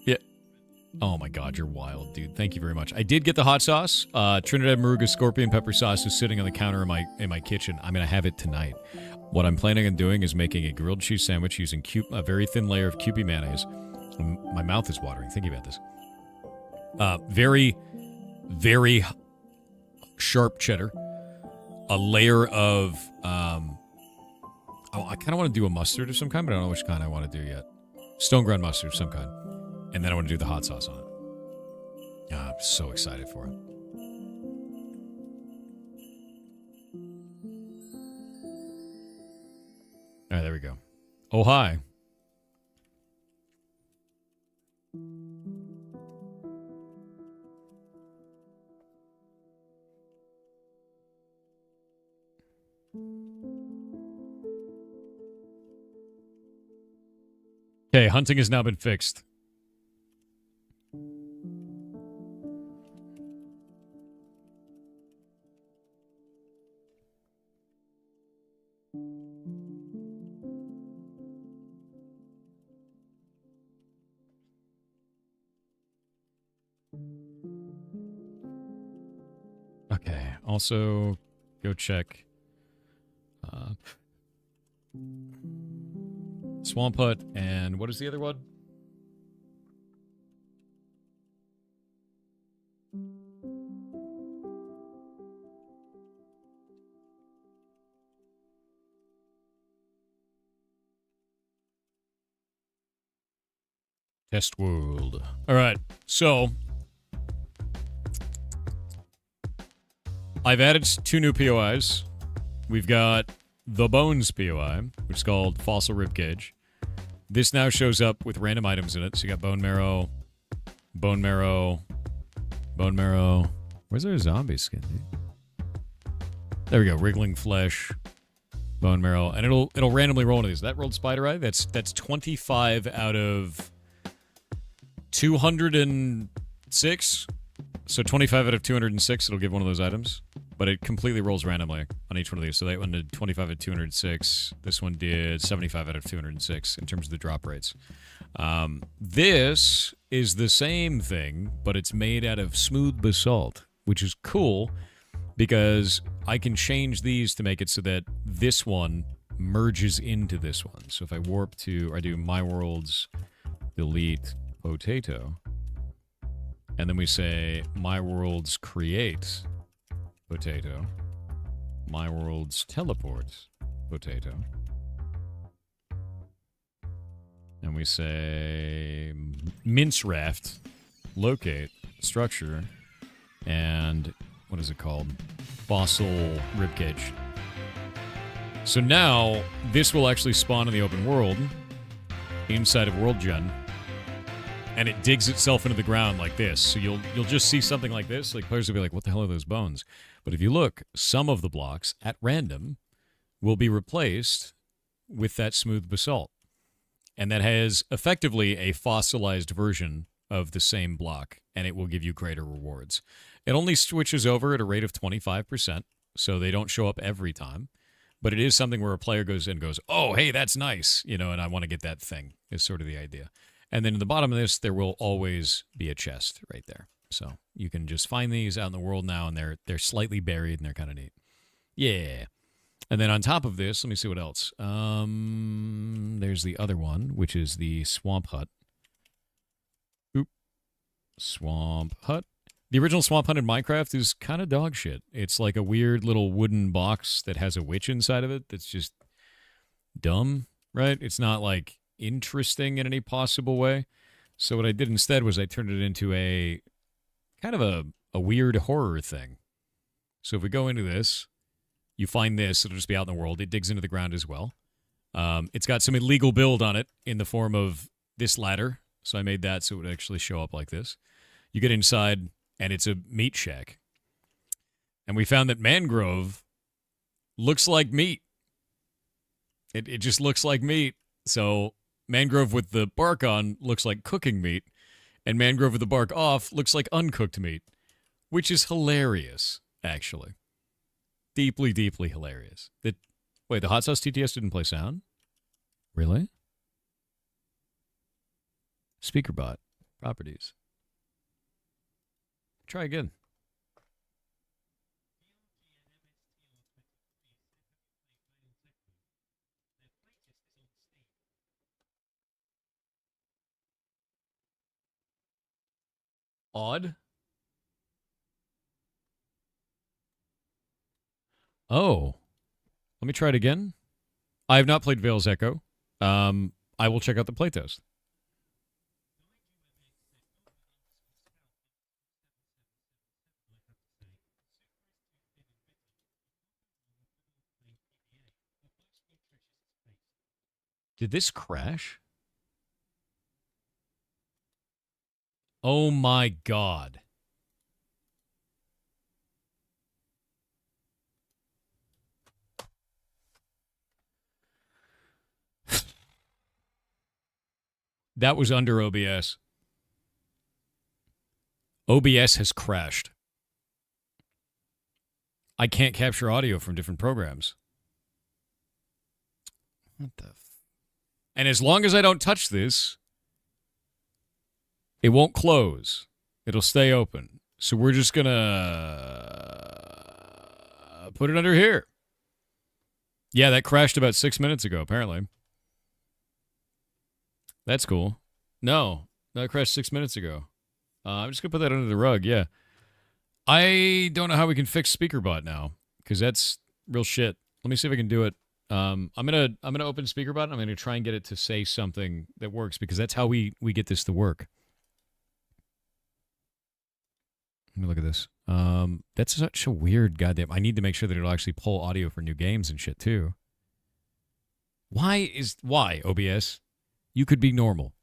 S1: Yeah. Oh my god, you're wild, dude. Thank you very much. I did get the hot sauce. Trinidad Maruga scorpion pepper sauce is sitting on the counter in my kitchen. I'm gonna have it tonight. What I'm planning on doing is making a grilled cheese sandwich using a very thin layer of Kewpie mayonnaise. My mouth is watering thinking about this. Very, very sharp cheddar. A layer of, I kind of want to do a mustard of some kind, but I don't know which kind I want to do yet. Stone ground mustard of some kind. And then I want to do the hot sauce on it. I'm so excited for it. All right, there we go. Oh, hi. Okay, hunting has now been fixed. Okay, also go check Swamp Hut, and what is the other one? Test World. All right, so I've added 2 new POIs. We've got the Bones POI, which is called Fossil Ribcage. This now shows up with random items in it. So you got bone marrow, bone marrow, bone marrow. Where's our zombie skin, dude? There we go. Wriggling flesh, bone marrow, and it'll randomly roll into these. That rolled spider eye. That's 25 out of 206. So 25 out of 206, it'll give one of those items. But it completely rolls randomly on each one of these. So that one did 25 out of 206. This one did 75 out of 206 in terms of the drop rates. This is the same thing, but it's made out of smooth basalt, which is cool because I can change these to make it so that this one merges into this one. So if I warp to, I do my worlds, delete potato, and then we say my worlds create potato, my worlds teleport potato, and we say mince raft locate structure, and what is it called? Fossil ribcage. So now this will actually spawn in the open world inside of World Gen, and it digs itself into the ground like this. So you'll just see something like this. Like players will be like, "What the hell are those bones?" But if you look, some of the blocks at random will be replaced with that smooth basalt, and that has effectively a fossilized version of the same block, and it will give you greater rewards. It only switches over at a rate of 25%, so they don't show up every time. But it is something where a player goes in and goes, "Oh, hey, that's nice," and I want to get that thing, is sort of the idea. And then in the bottom of this, there will always be a chest right there. So you can just find these out in the world now, and they're slightly buried, and they're kind of neat. Yeah. And then on top of this, let me see what else. There's the other one, which is the Swamp Hut. Oop. Swamp Hut. The original Swamp Hunt in Minecraft is kind of dog shit. It's like a weird little wooden box that has a witch inside of it that's just dumb, right? It's not like interesting in any possible way. So what I did instead was I turned it into a kind of a weird horror thing. So if we go into this, you find this, it'll just be out in the world. It digs into the ground as well. It's got some illegal build on it in the form of this ladder. So I made that so it would actually show up like this. You get inside, and it's a meat shack. And we found that mangrove looks like meat. It just looks like meat. So mangrove with the bark on looks like cooking meat, and mangrove with the bark off looks like uncooked meat, which is hilarious, actually. Deeply, deeply hilarious. Wait, the Hot Sauce TTS didn't play sound? Really? Speakerbot. Properties. Try again. Odd. Oh. Let me try it again. I have not played Veil's Echo. I will check out the playtest. Did this crash? Oh my god. That was under OBS. OBS has crashed. I can't capture audio from different programs. What the And as long as I don't touch this, it won't close. It'll stay open. So we're just gonna put it under here. Yeah, that crashed about 6 minutes ago, apparently. That's cool. No, that crashed 6 minutes ago. I'm just gonna put that under the rug, yeah. I don't know how we can fix SpeakerBot now, because that's real shit. Let me see if I can do it. I'm gonna open SpeakerBot. I'm gonna try and get it to say something that works, because that's how we get this to work. Let me look at this. That's such a weird goddamn. I need to make sure that it'll actually pull audio for new games and shit too. Why OBS? You could be normal.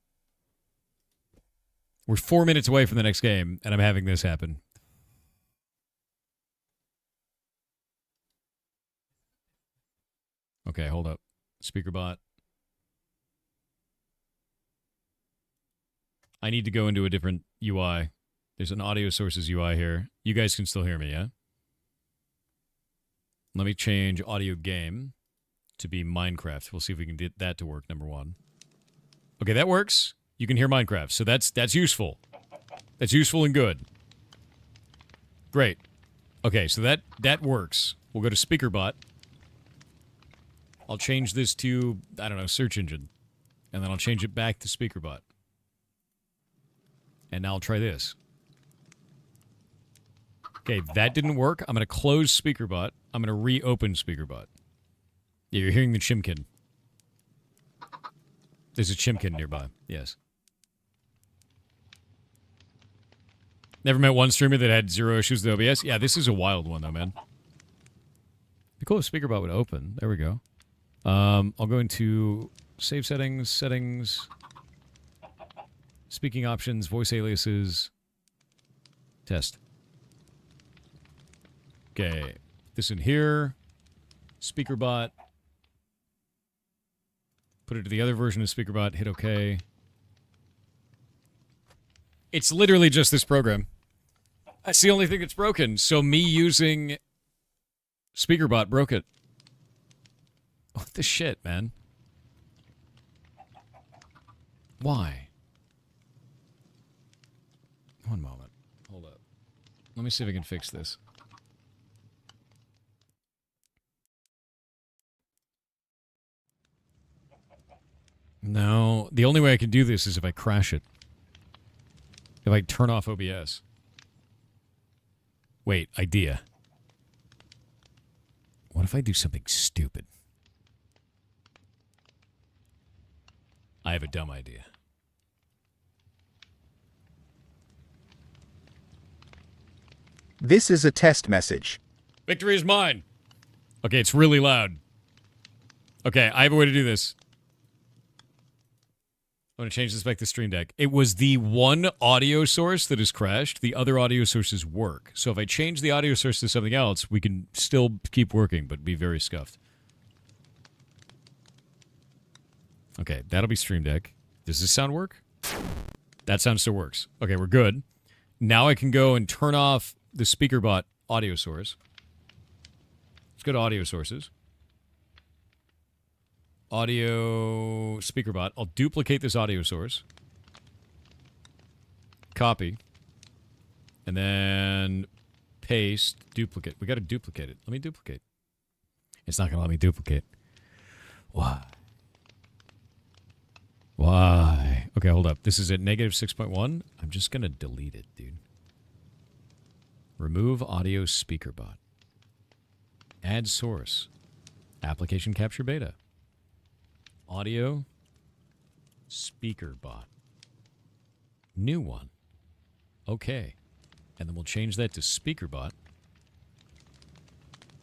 S1: We're 4 minutes away from the next game, and I'm having this happen. Okay, hold up. SpeakerBot. I need to go into a different UI. There's an audio sources UI here. You guys can still hear me, yeah? Let me change audio game to be Minecraft. We'll see if we can get that to work, number one. Okay, that works. You can hear Minecraft, so that's useful. That's useful and good. Great. Okay, so that works. We'll go to SpeakerBot. I'll change this to, I don't know, search engine. And then I'll change it back to SpeakerBot. And now I'll try this. Okay, that didn't work. I'm going to close SpeakerBot. I'm going to reopen SpeakerBot. Yeah, you're hearing the chimkin. There's a chimkin nearby. Yes. Never met one streamer that had 0 issues with OBS. Yeah, this is a wild one, though, man. It'd be cool if SpeakerBot would open. There we go. I'll go into save settings, speaking options, voice aliases, test. Okay, this in here, SpeakerBot. Put it to the other version of SpeakerBot, hit OK. It's literally just this program. That's the only thing that's broken, so me using SpeakerBot broke it. What the shit, man? Why? One moment. Hold up. Let me see if I can fix this. No, the only way I can do this is if I crash it. If I turn off OBS. Wait, idea. What if I do something stupid? I have a dumb idea.
S9: This is a test message.
S1: Victory is mine. Okay, it's really loud. Okay, I have a way to do this. I'm going to change this back to Stream Deck. It was the one audio source that has crashed. The other audio sources work. So if I change the audio source to something else, we can still keep working, but be very scuffed. Okay, that'll be Stream Deck. Does this sound work? That sound still works. Okay, we're good. Now I can go and turn off the SpeakerBot audio source. Let's go to audio sources. Audio SpeakerBot. I'll duplicate this audio source. Copy. And then paste, duplicate. We got to duplicate it. Let me duplicate. It's not going to let me duplicate. Why? Why? Okay, hold up. This is at negative 6.1. I'm just going to delete it, dude. Remove audio SpeakerBot. Add source. Application capture beta. Audio SpeakerBot. New one. Okay. And then we'll change that to SpeakerBot.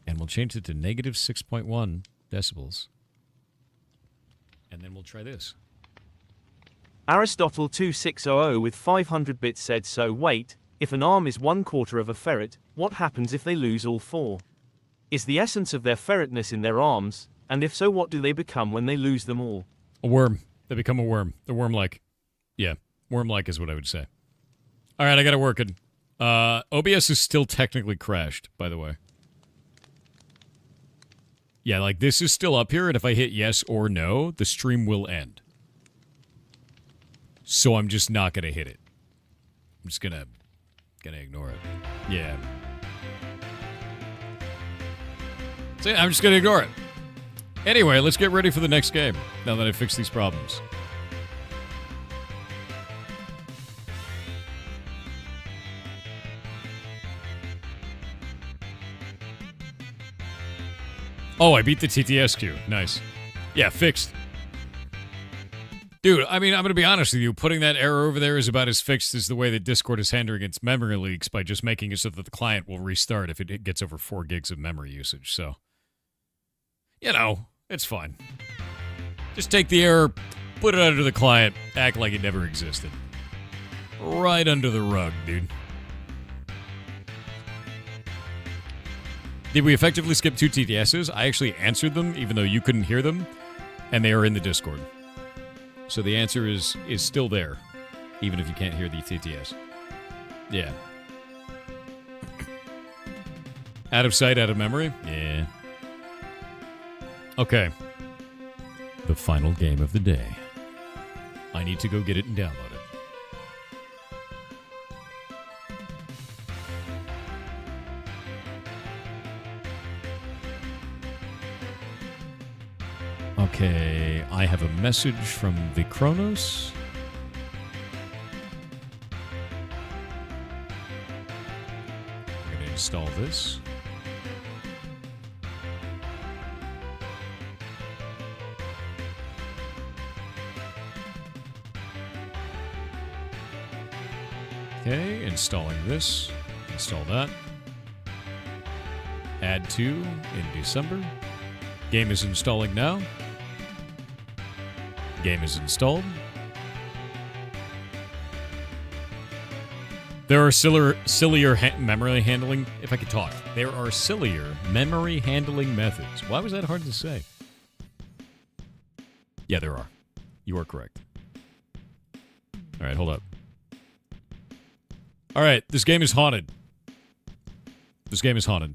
S1: And we'll change it to negative 6.1 decibels. And then we'll try this.
S2: Aristotle 2600 with 500 bits said, so wait, if an arm is 1/4 of a ferret, what happens if they lose all 4? Is the essence of their ferretness in their arms? And if so, what do they become when they lose them all?
S1: A worm. They become a worm. They're worm-like. Yeah, worm-like is what I would say. All right, I got it working. OBS is still technically crashed, by the way. Yeah, like, this is still up here, and if I hit yes or no, the stream will end. So I'm just not going to hit it. I'm just gonna ignore it. Yeah. So yeah, I'm just going to ignore it. Anyway, let's get ready for the next game, now that I fixed these problems. Oh, I beat the TTS queue. Nice. Yeah, fixed. Dude, I mean, I'm going to be honest with you. Putting that error over there is about as fixed as the way that Discord is handling its memory leaks by just making it so that the client will restart if it gets over 4 gigs of memory usage. So, you know, it's fine. Just take the error, put it under the client, act like it never existed. Right under the rug, dude. Did we effectively skip 2 TTSs? I actually answered them, even though you couldn't hear them, and they are in the Discord. So the answer is still there, even if you can't hear the TTS. Yeah. Out of sight, out of memory? Yeah. Okay. The final game of the day. I need to go get it and download it. Okay, I have a message from the Kronos. I'm going to install this. Okay, installing this. Install that. Add to in December. Game is installing now. Game is installed. There are sillier memory handling... If I could talk. There are sillier memory handling methods. Why was that hard to say? Yeah, there are. You are correct. Alright, hold up. Alright, this game is haunted. This game is haunted.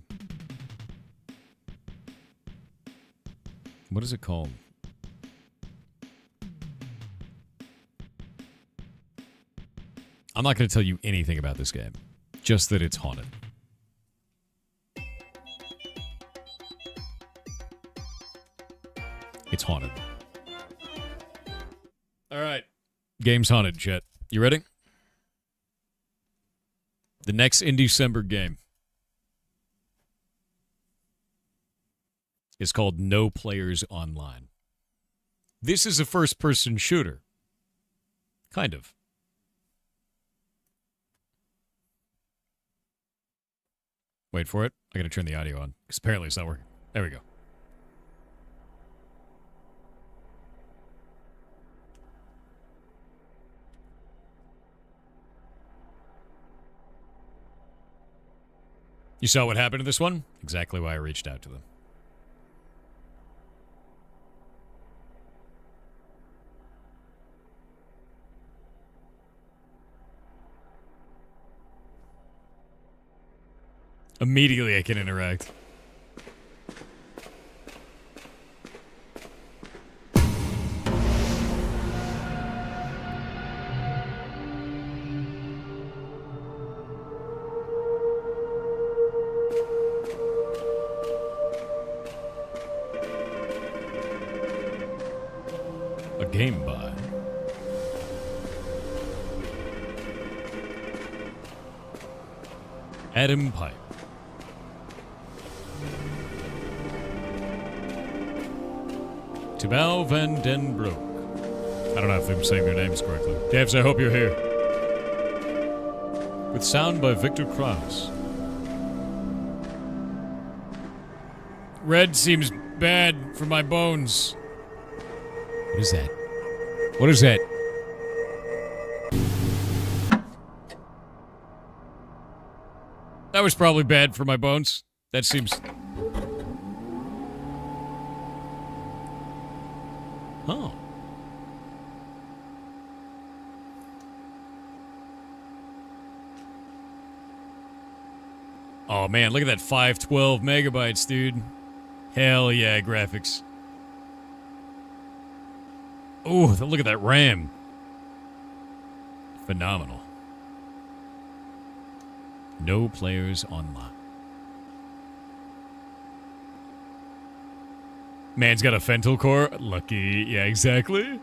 S1: What is it called? I'm not going to tell you anything about this game. Just that it's haunted. It's haunted. Alright. Game's haunted, chat. You ready? The next in December game. is called No Players Online. This is a first-person shooter. Kind of. Wait for it. I gotta turn the audio on, because apparently it's not working. There we go. You saw what happened to this one? Exactly why I reached out to them. Immediately I can interact. A game buy. Adam Pipe. Tibau van den Broek. I don't know if I'm saying their names correctly. Devs, I hope you're here. With sound by Victor Krause. Red seems bad for my bones. What is that? What is that? That was probably bad for my bones. That seems... Oh. Oh man, look at that 512 megabytes, dude. Hell yeah, graphics. Oh, look at that RAM. Phenomenal. No players online. Man's got a Fental core. Lucky. Yeah, exactly.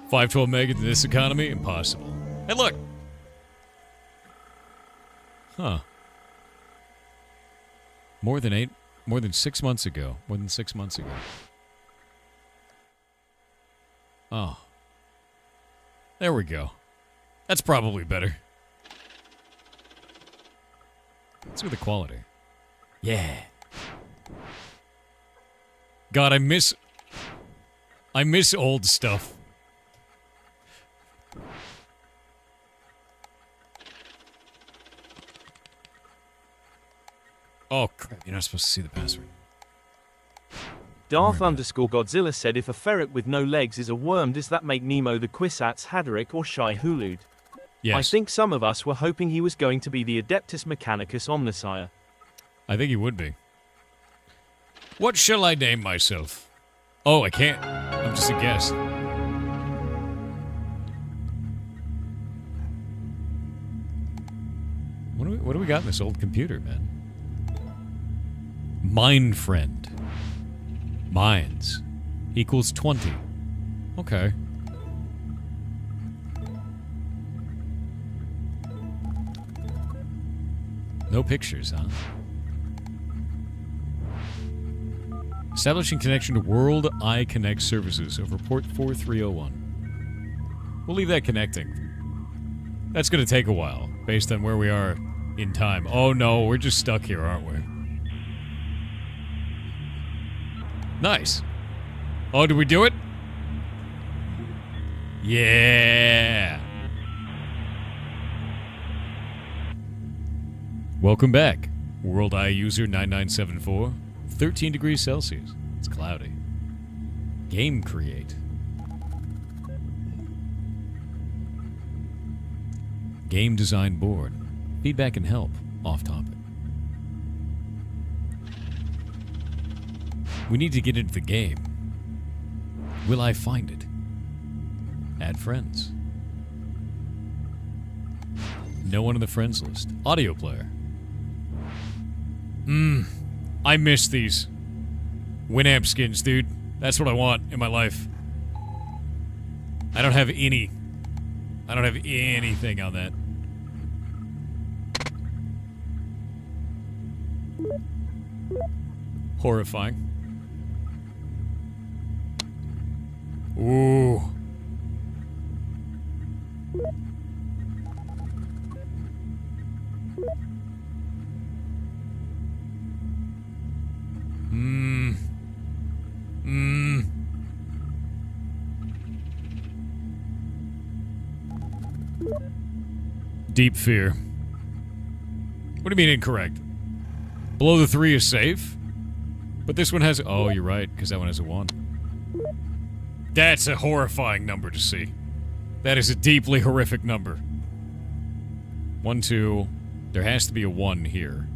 S1: 512 meg in this economy? Impossible. Hey, look. Huh. More than 6 months ago. More than 6 months ago. Oh. There we go. That's probably better. Let's look at the quality. Yeah. God, I miss old stuff. Oh crap, you're not supposed to see the password.
S2: Darth_Godzilla said if a ferret with no legs is a worm, does that make Nemo the Kwisatz Haderach or Shai Hulud?
S1: Yes.
S2: I think some of us were hoping he was going to be the Adeptus Mechanicus Omnissiah.
S1: I think he would be. What shall I name myself? Oh, I can't. I'm just a guess. What do we got in this old computer, man? Mind friend. Minds equals 20. Okay. No pictures, huh? Establishing connection to World Eye Connect services over port 4301. We'll leave that connecting. That's going to take a while, based on where we are in time. Oh no, we're just stuck here, aren't we? Nice. Oh, did we do it? Yeah. Welcome back. World Eye user 9974. 13 degrees Celsius. It's cloudy. Game create. Game design board. Feedback and help. Off topic. We need to get into the game. Will I find it? Add friends. No one on the friends list. Audio player. I miss these Winamp skins, dude. That's what I want in my life. I don't have anything on that. Horrifying. Ooh. Deep fear. What do you mean incorrect? Below the 3 is safe? But this one has... Oh, you're right, because that one has a 1. That's a horrifying number to see. That is a deeply horrific number. 1, 2... There has to be a 1 here.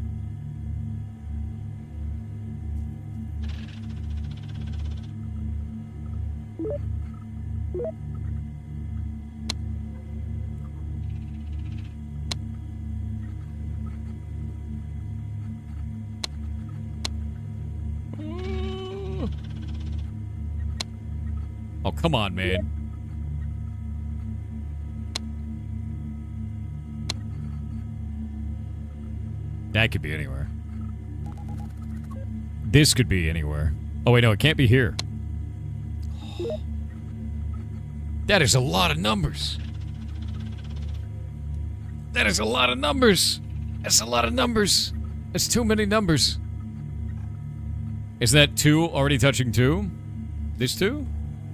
S1: Oh, come on, man. That could be anywhere. This could be anywhere. Oh, wait, no, it can't be here. That is a lot of numbers. That is a lot of numbers. That's a lot of numbers. That's too many numbers. Is that 2 already touching 2? This 2?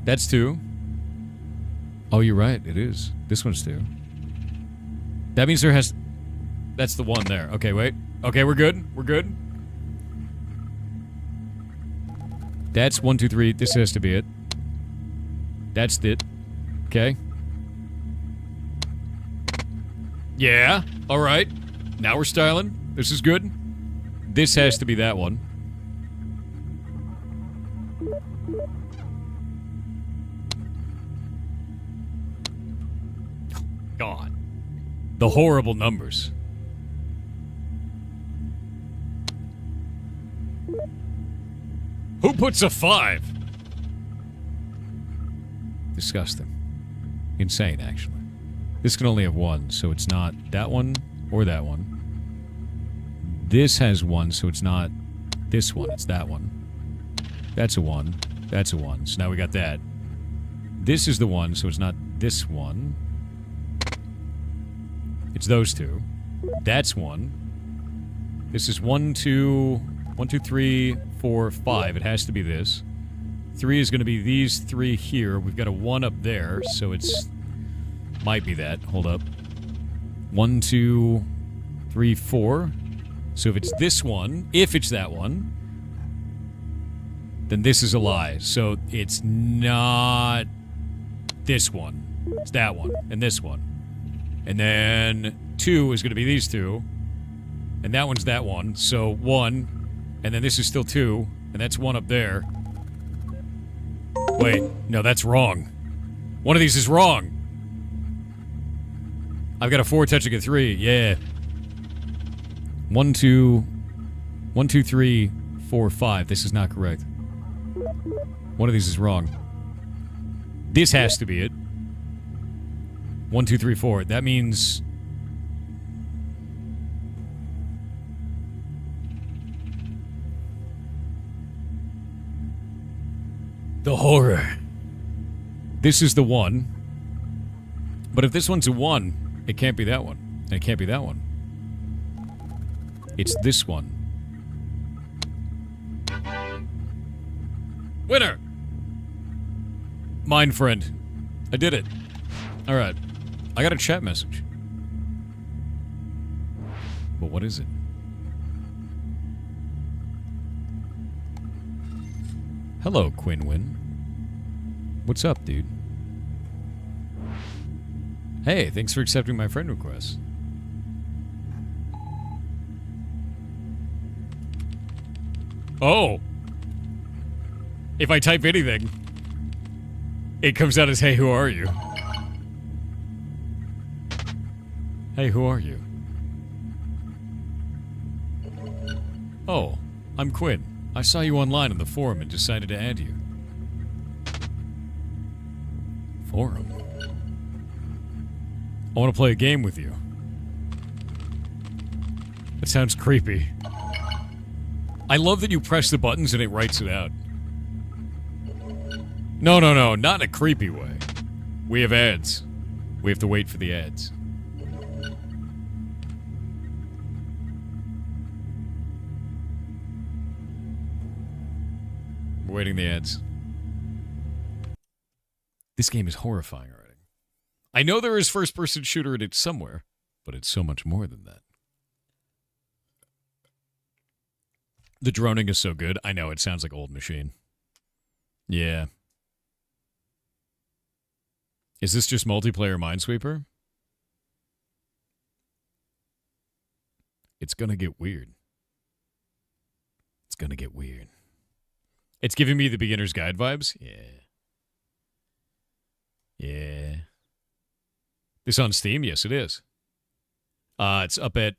S1: That's 2. Oh, you're right. It is. This one's 2. That means there has... That's the 1 there. Okay, wait. Okay, we're good. We're good. That's 1, 2, 3. This has to be it. That's it. Okay. Yeah. All right. Now we're styling. This is good. This has to be that one. God. The horrible numbers. Who puts a 5? Disgusting. Insane, actually. This can only have 1, so it's not that one or that one. This has 1, so it's not this one, it's that one. That's a 1. That's a 1. So now we got that. This is the 1, so it's not this one. It's those 2. That's 1. This is 1, 2, 1, 2, 3, 4, 5. It has to be this. 3 is going to be these 3 here. We've got a 1 up there, so it's... Might be that. Hold up. 1, 2, 3, 4. So if it's this one, if it's that one, then this is a lie. So it's not this one. It's that one. And this one. And then 2 is going to be these 2. And that one's that one. So 1. And then this is still 2. And that's 1 up there. Wait. No, that's wrong. One of these is wrong. I've got a 4 touching a 3. Yeah. 1, 2, 1, 2, 3, 4, 5. This is not correct. One of these is wrong. This has to be it. 1, 2, 3, 4. That means... The horror. This is the 1. But if this one's a 1, it can't be that one. And it can't be that one. It's this one. Winner! Mind friend. I did it. Alright. I got a chat message. But what is it? Hello, Quinwin. What's up, dude? Hey, thanks for accepting my friend request. Oh! If I type anything, it comes out as, hey, who are you? Hey, who are you? Oh, I'm Quinn. I saw you online on the forum and decided to add you. Forum? I want to play a game with you. That sounds creepy. I love that you press the buttons and it writes it out. No, not in a creepy way. We have ads. We have to wait for the ads. We're waiting the ads. This game is horrifying already. I know there is first-person shooter in it somewhere, but it's so much more than that. The droning is so good. I know, it sounds like Old Machine. Yeah. Is this just multiplayer Minesweeper? It's gonna get weird. It's gonna get weird. It's giving me the beginner's guide vibes? Yeah. Yeah. This on Steam? Yes, it is. It's up at...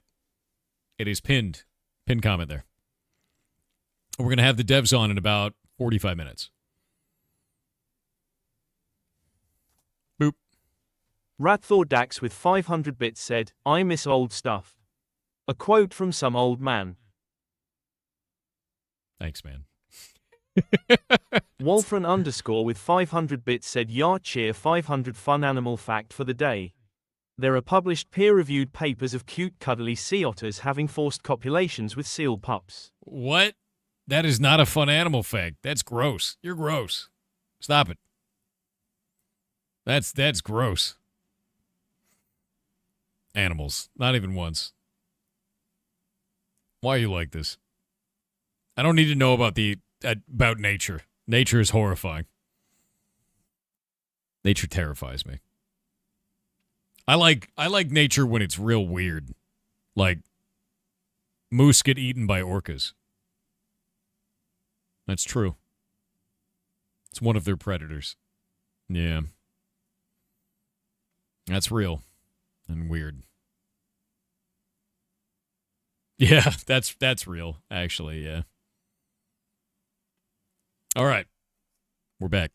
S1: It is pinned. Pinned comment there. We're going to have the devs on in about 45 minutes. Boop.
S2: Ratthor Dax with 500 bits said, I miss old stuff. A quote from some old man.
S1: Thanks, man.
S2: Wolfran _ with 500 bits said, Yar cheer 500 fun animal fact for the day. There are published peer-reviewed papers of cute cuddly sea otters having forced copulations with seal pups.
S1: What? That is not a fun animal fact. That's gross. You're gross. Stop it. That's gross. Animals. Not even once. Why are you like this? I don't need to know about nature. Nature is horrifying. Nature terrifies me. I like nature when it's real weird. Like moose get eaten by orcas. That's true. It's one of their predators. Yeah. That's real and weird. Yeah, that's real, actually, yeah. All right. We're back.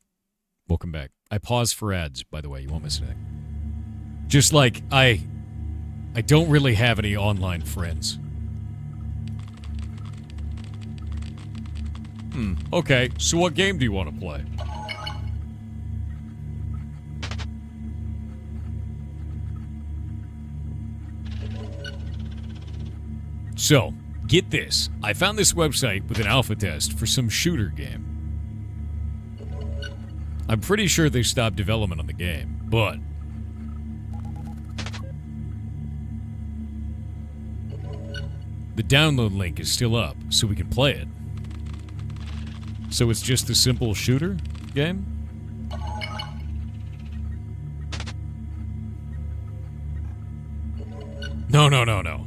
S1: Welcome back. I paused for ads, by the way. You won't miss anything. Just like, I don't really have any online friends. Okay, so what game do you want to play? So, get this. I found this website with an alpha test for some shooter game. I'm pretty sure they stopped development on the game, but... the download link is still up, so we can play it. So it's just a simple shooter game? No.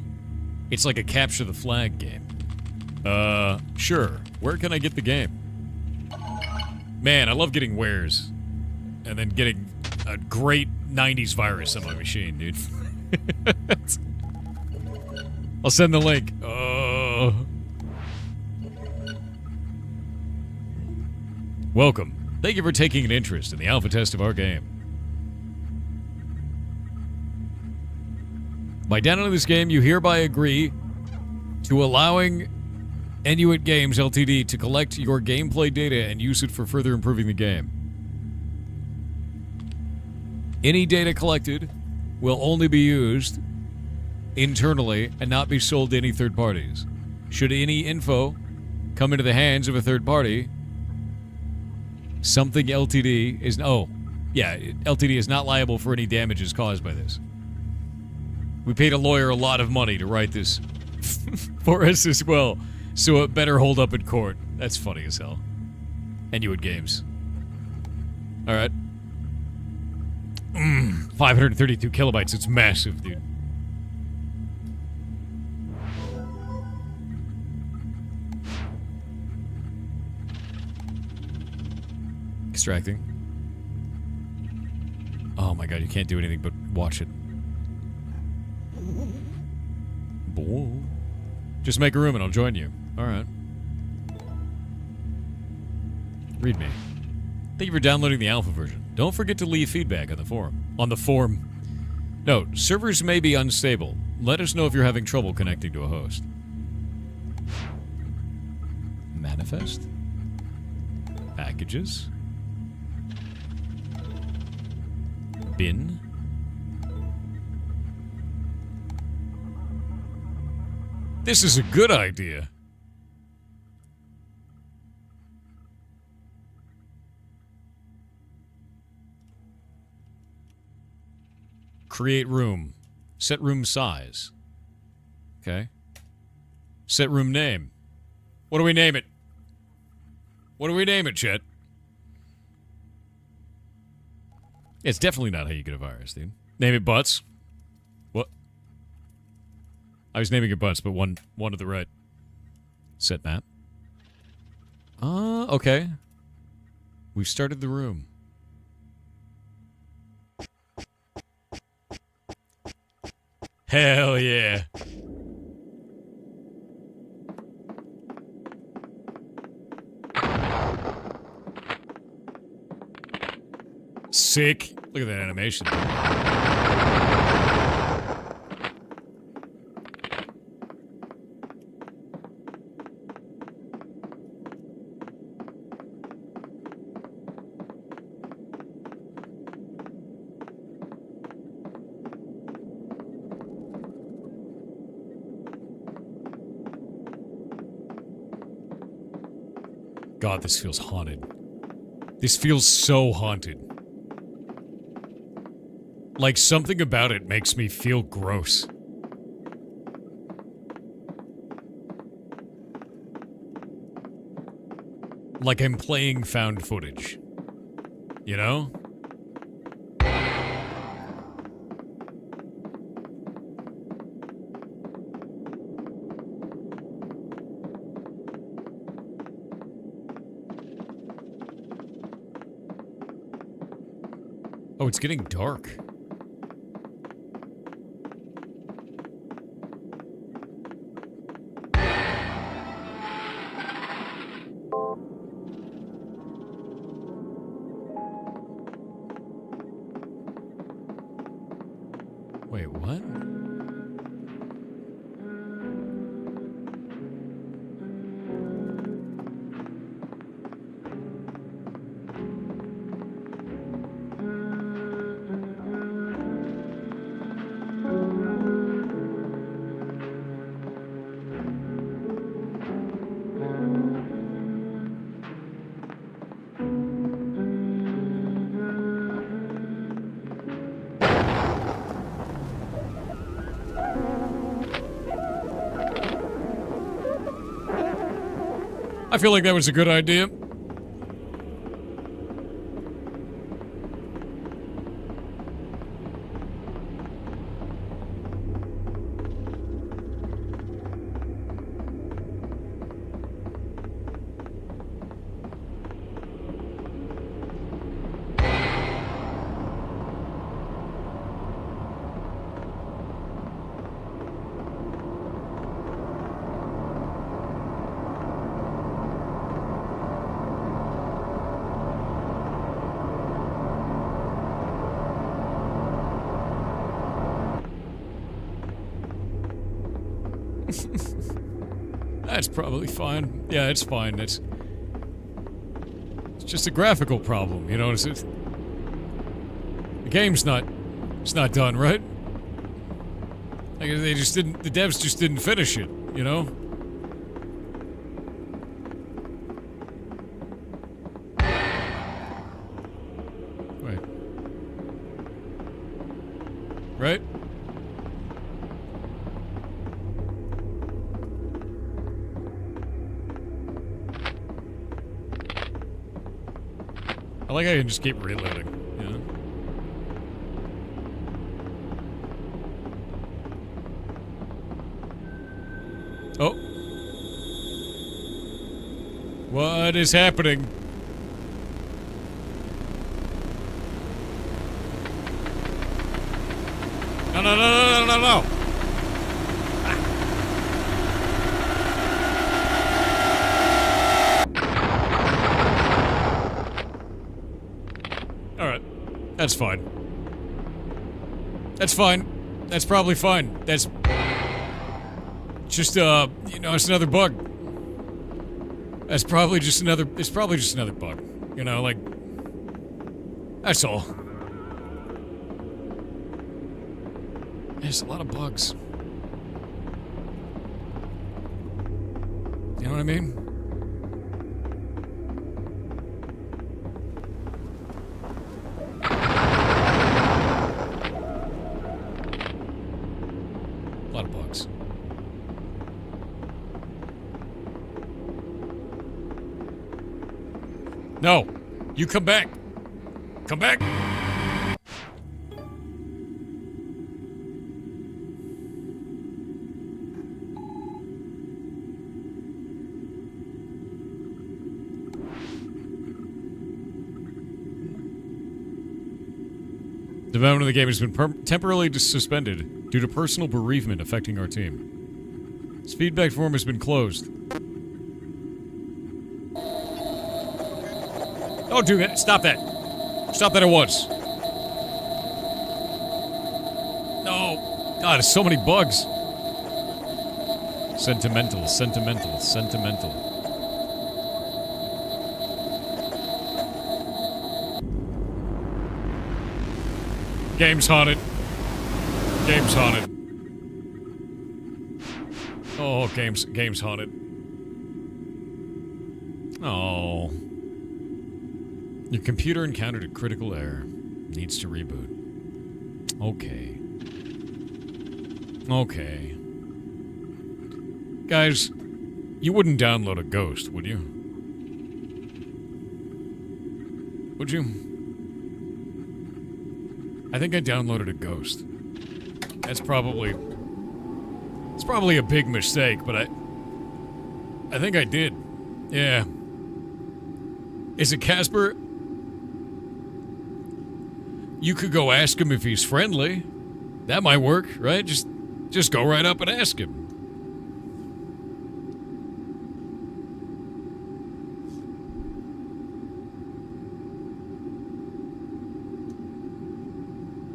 S1: It's like a capture the flag game. Sure. Where can I get the game? Man, I love getting wares. And then getting a great 90s virus on my machine, dude. I'll send the link. Welcome. Thank you for taking an interest in the alpha test of our game. By downloading this game, you hereby agree to allowing Inuit Games Ltd. To collect your gameplay data and use it for further improving the game. Any data collected will only be used internally and not be sold to any third parties. Should any info come into the hands of a third party, something LTD is... oh, yeah, LTD is not liable for any damages caused by this. We paid a lawyer a lot of money to write this for us as well, so it better hold up in court. That's funny as hell. Inuit Games. Alright. 532 kilobytes, it's massive, dude. Extracting. Oh my god, you can't do anything but watch it. Just make a room and I'll join you. Alright. Read me. Thank you for downloading the alpha version. Don't forget to leave feedback on the forum. Note, servers may be unstable. Let us know if you're having trouble connecting to a host. Manifest. Packages. Bin. This is a good idea. Create room. Set room size. Okay. Set room name. What do we name it? What do we name it, Chet? It's definitely not how you get a virus, dude. Name it Butts. What? I was naming it Butts, but one to the right. Set map. Okay. We've started the room. Hell yeah. Sick. Look at that animation. God, this feels haunted. This feels so haunted. Like, something about it makes me feel gross. Like I'm playing found footage. You know? Oh, it's getting dark. Wait, what? I feel like that was a good idea. That's probably fine. Yeah, it's fine. It's just a graphical problem, you know. The game's not. It's not done, right? Like they just didn't. The devs just didn't finish it, you know. Wait. Right? I like how you can just keep reloading, you know? Oh. What is happening? No, no, no, no, no, no, no! That's fine. That's fine. That's probably fine. That's just, you know, it's another bug. That's probably just another. It's probably just another bug. You know, like. That's all. There's a lot of bugs. You know what I mean? A lot of bugs. No! You come back! Come back! Development of the game has been temporarily suspended due to personal bereavement affecting our team. Its feedback form has been closed. Don't do that. Stop that. Stop that at once. No. God, there's so many bugs. Sentimental, sentimental, sentimental. Game's haunted. Game's haunted. Oh, game's haunted. Oh. Your computer encountered a critical error. Needs to reboot. Okay. Okay. Guys, you wouldn't download a ghost, would you? Would you? I think I downloaded a ghost. It's probably a big mistake, but I think I did. Yeah. Is it Casper? You could go ask him if he's friendly. That might work, right? Just go right up and ask him.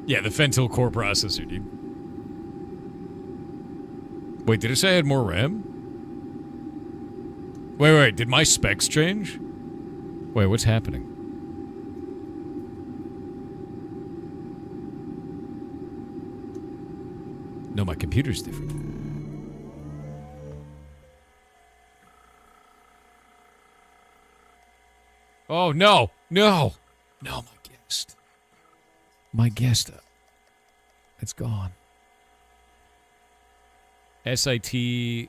S1: Yeah, the Fentil core processor, dude. Wait, did it say I had more RAM? Wait, did my specs change? Wait, what's happening? No, my computer's different. Oh, no! No! No, my guest. My guest. It's gone. SIT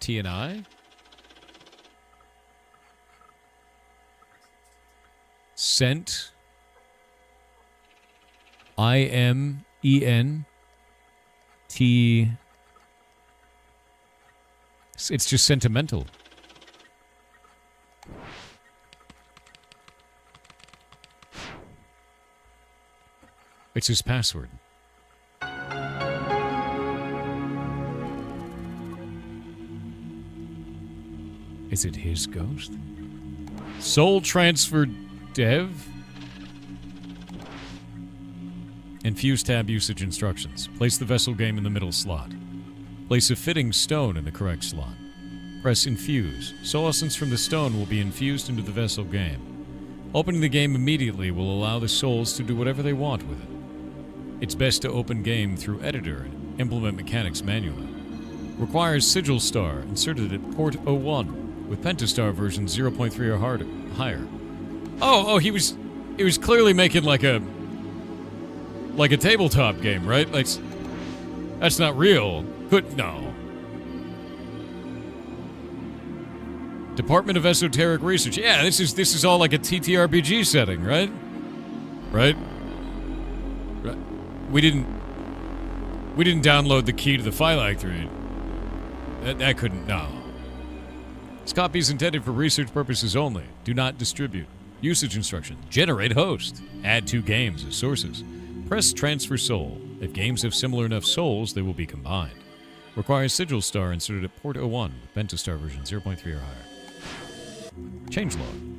S1: TNI? Sent IMEN T. It's just sentimental. It's his password. Is it his ghost? Soul transfer dev? Infuse tab usage instructions. Place the vessel game in the middle slot. Place a fitting stone in the correct slot. Press infuse. Soul essence from the stone will be infused into the vessel game. Opening the game immediately will allow the souls to do whatever they want with it. It's best to open game through editor and implement mechanics manually. Requires sigil star inserted at port 01 with pentastar version 0.3 or higher. Oh, he was clearly making like a tabletop game, right? Like, that's not real. No. Department of Esoteric Research. Yeah, this is all like a TTRPG setting, right? Right? We didn't download the key to the file actor. That couldn't. No. This copy is intended for research purposes only. Do not distribute. Usage instruction. Generate host. Add 2 games as sources. Press transfer soul. If games have similar enough souls, they will be combined. Requires sigil star inserted at port 01 with pentastar version 0.3 or higher. Changelog.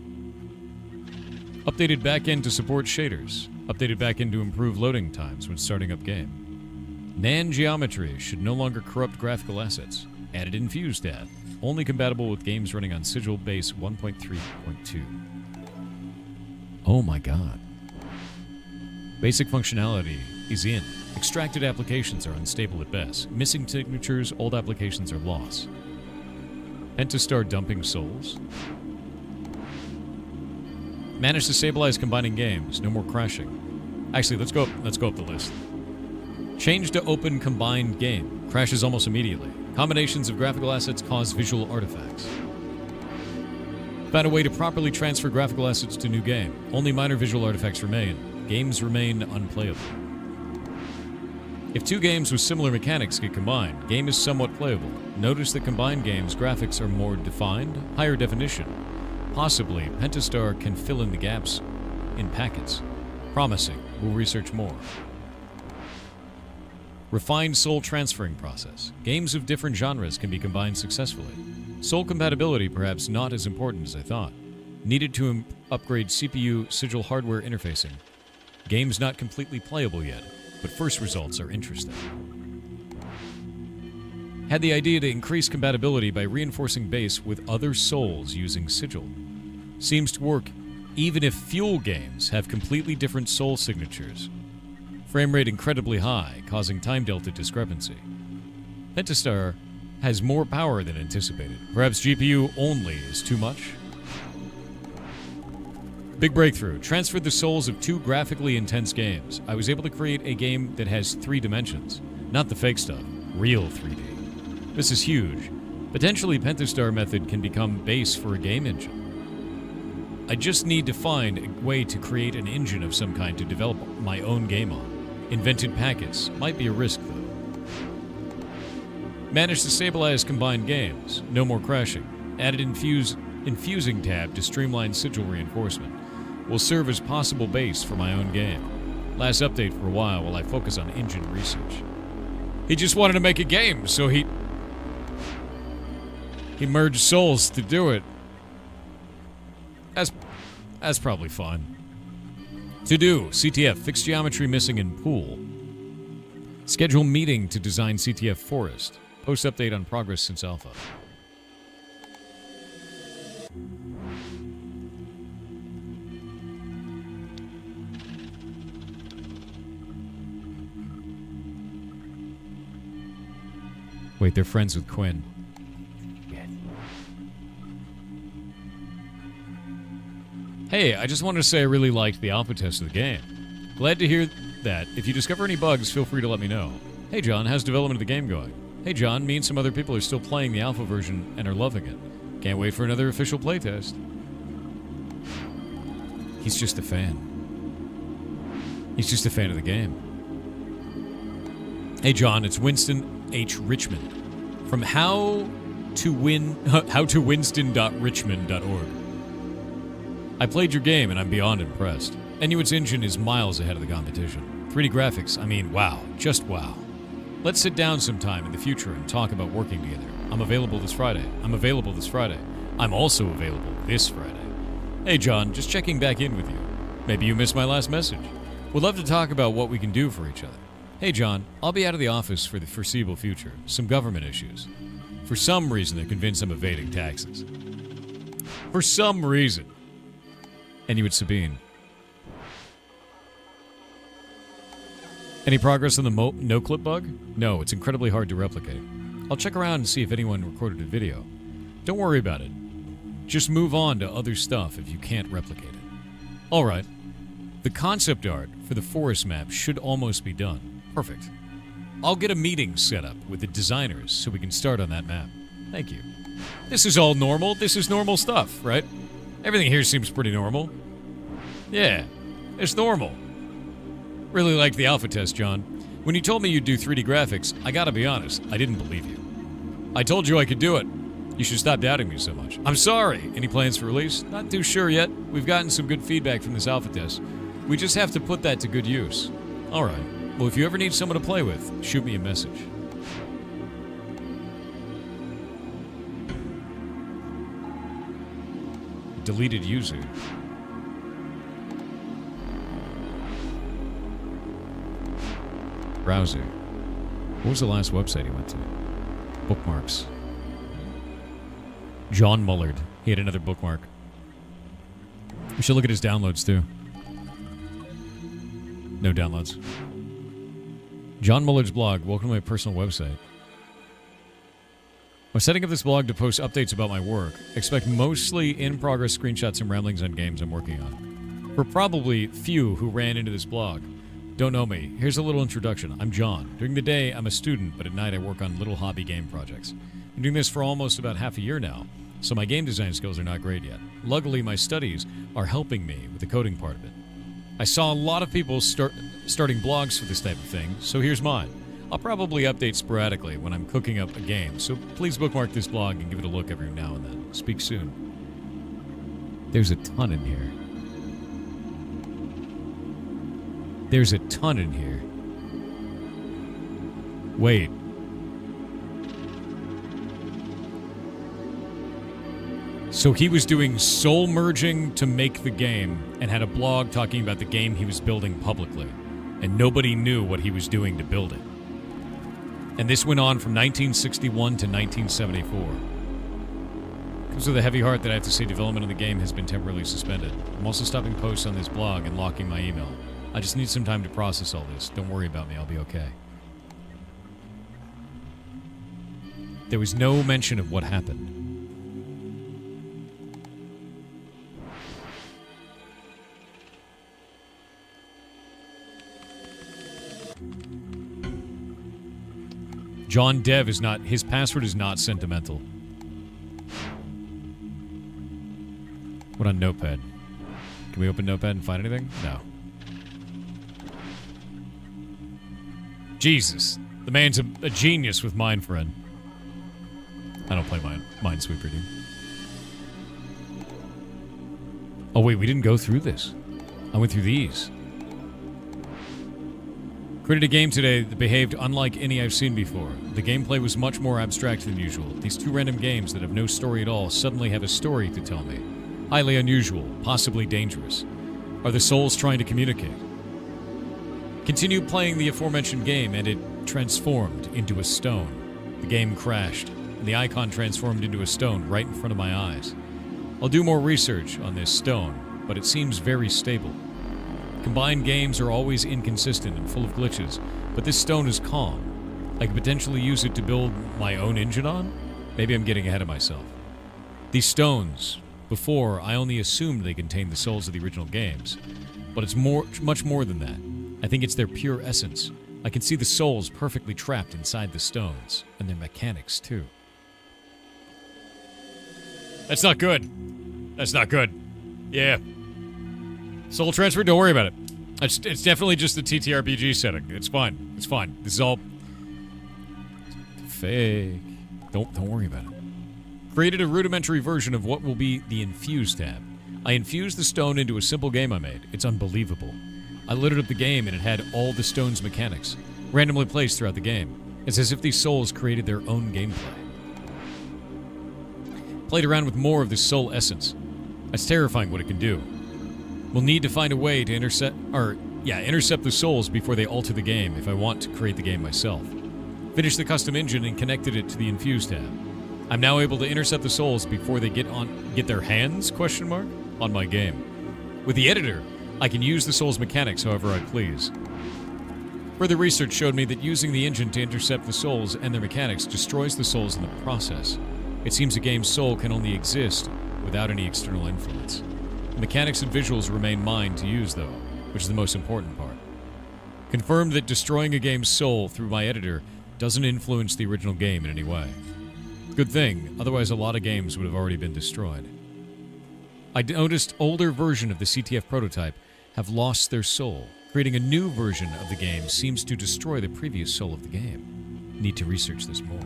S1: Updated backend to support shaders. Updated backend to improve loading times when starting up game. Nan geometry should no longer corrupt graphical assets. Added Infuse tab. Only compatible with games running on Sigil base 1.3.2. Oh my god. Basic functionality is in. Extracted applications are unstable at best. Missing signatures, old applications are lost. Pentastar dumping souls. Manage to stabilize combining games. No more crashing. Actually, let's go up the list. Change to open combined game. Crashes almost immediately. Combinations of graphical assets cause visual artifacts. Found a way to properly transfer graphical assets to new game. Only minor visual artifacts remain. Games remain unplayable. If two games with similar mechanics get combined, game is somewhat playable. Notice that combined games' graphics are more defined, higher definition. Possibly, Pentastar can fill in the gaps in packets. Promising. We'll research more. Refined soul transferring process. Games of different genres can be combined successfully. Soul compatibility perhaps not as important as I thought. Needed to upgrade CPU sigil hardware interfacing. Game's not completely playable yet, but first results are interesting. Had the idea to increase compatibility by reinforcing base with other souls using sigil. Seems to work even if fuel games have completely different soul signatures. Frame rate incredibly high, causing time delta discrepancy. Pentastar has more power than anticipated. Perhaps GPU only is too much? Big breakthrough. Transferred the souls of two graphically intense games. I was able to create a game that has 3 dimensions. Not the fake stuff. Real 3D. This is huge. Potentially, Pentastar method can become base for a game engine. I just need to find a way to create an engine of some kind to develop my own game on. Invented packets. Might be a risk, though. Managed to stabilize combined games. No more crashing. Added infusing tab to streamline sigil reinforcement. Will serve as possible base for my own game. Last update for a while I focus on engine research. He just wanted to make a game, so he merged souls to do it. That's probably fun. To do, CTF, fixed geometry missing in pool. Schedule meeting to design CTF forest. Post update on progress since alpha. Wait, they're friends with Quinn. Hey, I just wanted to say I really liked the alpha test of the game. Glad to hear that. If you discover any bugs, feel free to let me know. Hey John, how's development of the game going? Hey John, me and some other people are still playing the alpha version and are loving it. Can't wait for another official playtest. He's just a fan. He's just a fan of the game. Hey John, it's Winston H. Richmond from howtowinston.richmond.org. I played your game and I'm beyond impressed. Inuit's engine is miles ahead of the competition. 3D graphics, I mean, wow, just wow. Let's sit down sometime in the future and talk about working together. I'm available this Friday. I'm also available this Friday. Hey John, just checking back in with you. Maybe you missed my last message. Would love to talk about what we can do for each other. Hey John, I'll be out of the office for the foreseeable future. Some government issues. For some reason, they're convinced I'm evading taxes. For some reason. Inuit Sabine. Any progress on the no-clip bug? No, it's incredibly hard to replicate. I'll check around and see if anyone recorded a video. Don't worry about it. Just move on to other stuff if you can't replicate it. Alright. The concept art for the forest map should almost be done. Perfect. I'll get a meeting set up with the designers so we can start on that map. Thank you. This is all normal. This is normal stuff, right? Everything here seems pretty normal. Yeah, it's normal. Really liked the alpha test, John. When you told me you'd do 3D graphics, I gotta be honest, I didn't believe you. I told you I could do it. You should stop doubting me so much. I'm sorry. Any plans for release? Not too sure yet. We've gotten some good feedback from this alpha test. We just have to put that to good use. Alright. Well, if you ever need someone to play with, shoot me a message. Deleted user. Browser. What was the last website he went to? Bookmarks. John Mullard. He had another bookmark. We should look at his downloads, too. No downloads. John Muller's blog. Welcome to my personal website. I'm setting up this blog to post updates about my work. Expect mostly in-progress screenshots and ramblings on games I'm working on. For probably few who ran into this blog don't know me, here's a little introduction. I'm John. During the day, I'm a student, but at night I work on little hobby game projects. I'm doing this for almost about half a year now, so my game design skills are not great yet. Luckily, my studies are helping me with the coding part of it. I saw a lot of people starting blogs for this type of thing, so here's mine. I'll probably update sporadically when I'm cooking up a game, so please bookmark this blog and give it a look every now and then. Speak soon. There's a ton in here. There's a ton in here. Wait. So he was doing soul merging to make the game and had a blog talking about the game he was building publicly. And nobody knew what he was doing to build it. And this went on from 1961 to 1974. Comes with a heavy heart that I have to say development of the game has been temporarily suspended. I'm also stopping posts on this blog and locking my email. I just need some time to process all this. Don't worry about me, I'll be okay. There was no mention of what happened. John Dev is not, his password is not sentimental. What on Notepad? Can we open Notepad and find anything? No. Jesus. The man's a genius with Mindfriend. I don't play Minesweeper, dude. Oh wait, we didn't go through this. I went through these. Created a game today that behaved unlike any I've seen before. The gameplay was much more abstract than usual. These two random games that have no story at all suddenly have a story to tell me. Highly unusual, possibly dangerous. Are the souls trying to communicate? Continued playing the aforementioned game and it transformed into a stone. The game crashed, and the icon transformed into a stone right in front of my eyes. I'll do more research on this stone, but it seems very stable. Combined games are always inconsistent and full of glitches, but this stone is calm. I could potentially use it to build my own engine on? Maybe I'm getting ahead of myself. These stones, before, I only assumed they contained the souls of the original games, but it's much more than that. I think it's their pure essence. I can see the souls perfectly trapped inside the stones, and their mechanics too. That's not good. That's not good. Yeah. Soul transfer, don't worry about it. It's definitely just the TTRPG setting. It's fine. It's fine. This is all fake. Don't worry about it. Created a rudimentary version of what will be the Infuse tab. I infused the stone into a simple game I made. It's unbelievable. I loaded up the game and it had all the stone's mechanics, randomly placed throughout the game. It's as if these souls created their own gameplay. Played around with more of the soul essence. It's terrifying what it can do. We'll need to find a way to intercept the souls before they alter the game if I want to create the game myself. Finished the custom engine and connected it to the Infuse tab. I'm now able to intercept the souls before they get their hands, ? On my game. With the editor, I can use the soul's mechanics however I please. Further research showed me that using the engine to intercept the souls and their mechanics destroys the souls in the process. It seems a game's soul can only exist without any external influence. The mechanics and visuals remain mine to use, though, which is the most important part. Confirmed that destroying a game's soul through my editor doesn't influence the original game in any way. Good thing, otherwise a lot of games would have already been destroyed. I noticed older version of the CTF prototype have lost their soul. Creating a new version of the game seems to destroy the previous soul of the game. Need to research this more.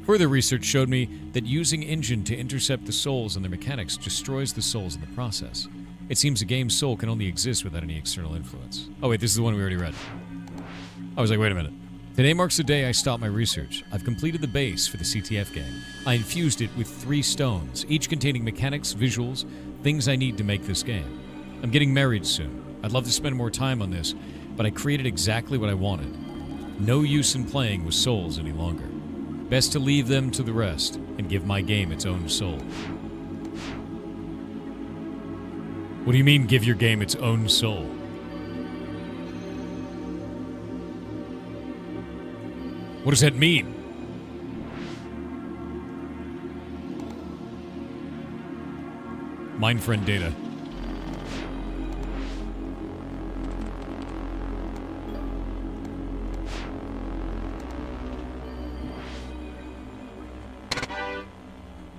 S1: Further research showed me that using engine to intercept the souls and their mechanics destroys the souls in the process. It seems a game's soul can only exist without any external influence. Oh wait, this is the one we already read. I was like, wait a minute. Today marks the day I stopped my research. I've completed the base for the CTF game. I infused it with 3 stones, each containing mechanics, visuals, things I need to make this game. I'm getting married soon. I'd love to spend more time on this, but I created exactly what I wanted. No use in playing with souls any longer. Best to leave them to the rest and give my game its own soul. What do you mean, give your game its own soul? What does that mean? Mindfriend data.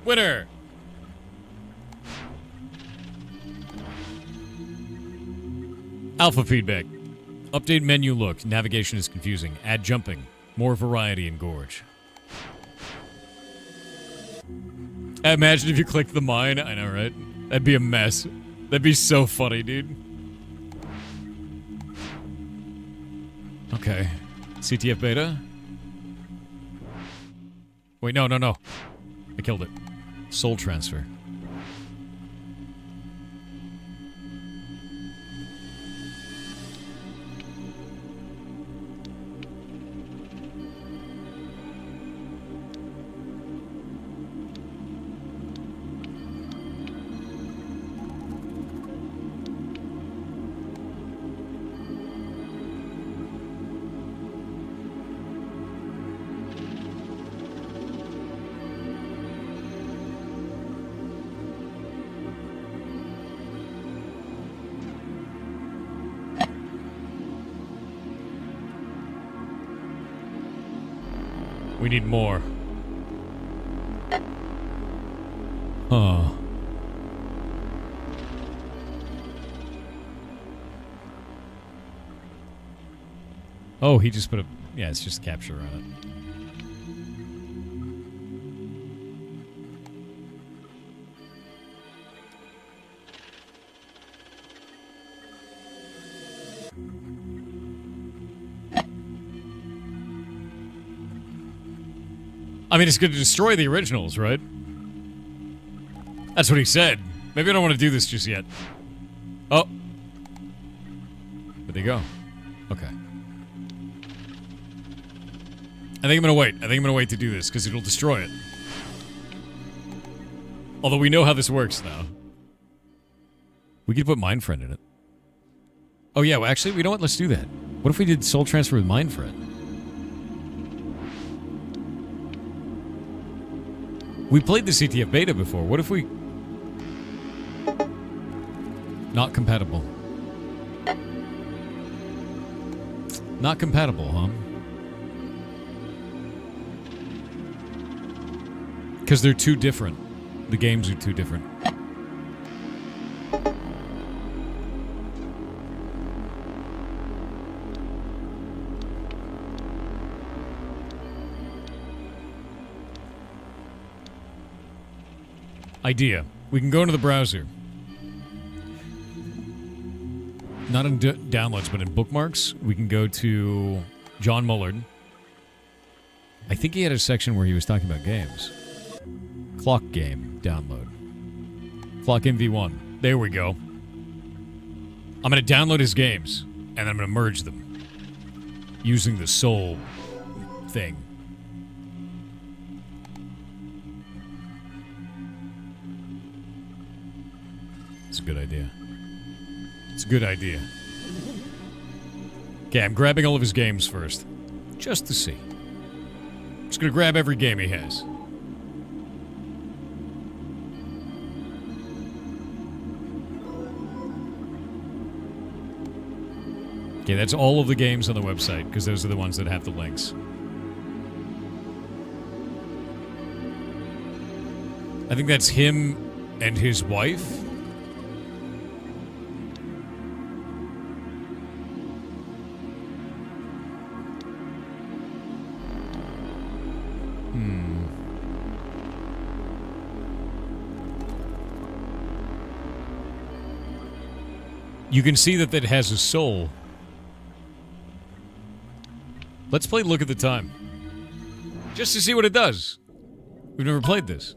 S1: Winner! Alpha feedback. Update menu look. Navigation is confusing. Add jumping. More variety in Gorge. Imagine if you clicked the mine. I know, right? That'd be a mess. That'd be so funny, dude. Okay. CTF beta? Wait, no. I killed it. Soul transfer. We need more. Huh. Oh, he just put a... Yeah, it's just capture on it. I mean, it's going to destroy the originals, right? That's what he said. Maybe I don't want to do this just yet. Oh. Where'd they go? Okay. I think I'm going to wait. I think I'm going to wait to do this, because it'll destroy it. Although we know how this works now. We could put Mindfriend in it. Oh yeah, well actually, you know what? Let's do that. What if we did Soul Transfer with Mindfriend? We played the CTF beta before. What if we... Not compatible. Not compatible, huh? Because they're too different. The games are too different. Idea. We can go into the browser. Not in downloads, but in bookmarks. We can go to John Mullard. I think he had a section where he was talking about games. Clock game download. Clock MV1. There we go. I'm going to download his games, and I'm going to merge them. Using the soul thing. It's a good idea. It's a good idea. Okay, I'm grabbing all of his games first. Just to see. Just gonna grab every game he has. Okay, that's all of the games on the website, because those are the ones that have the links. I think that's him and his wife. You can see that it has a soul. Let's play Look at the Time. Just to see what it does. We've never played this.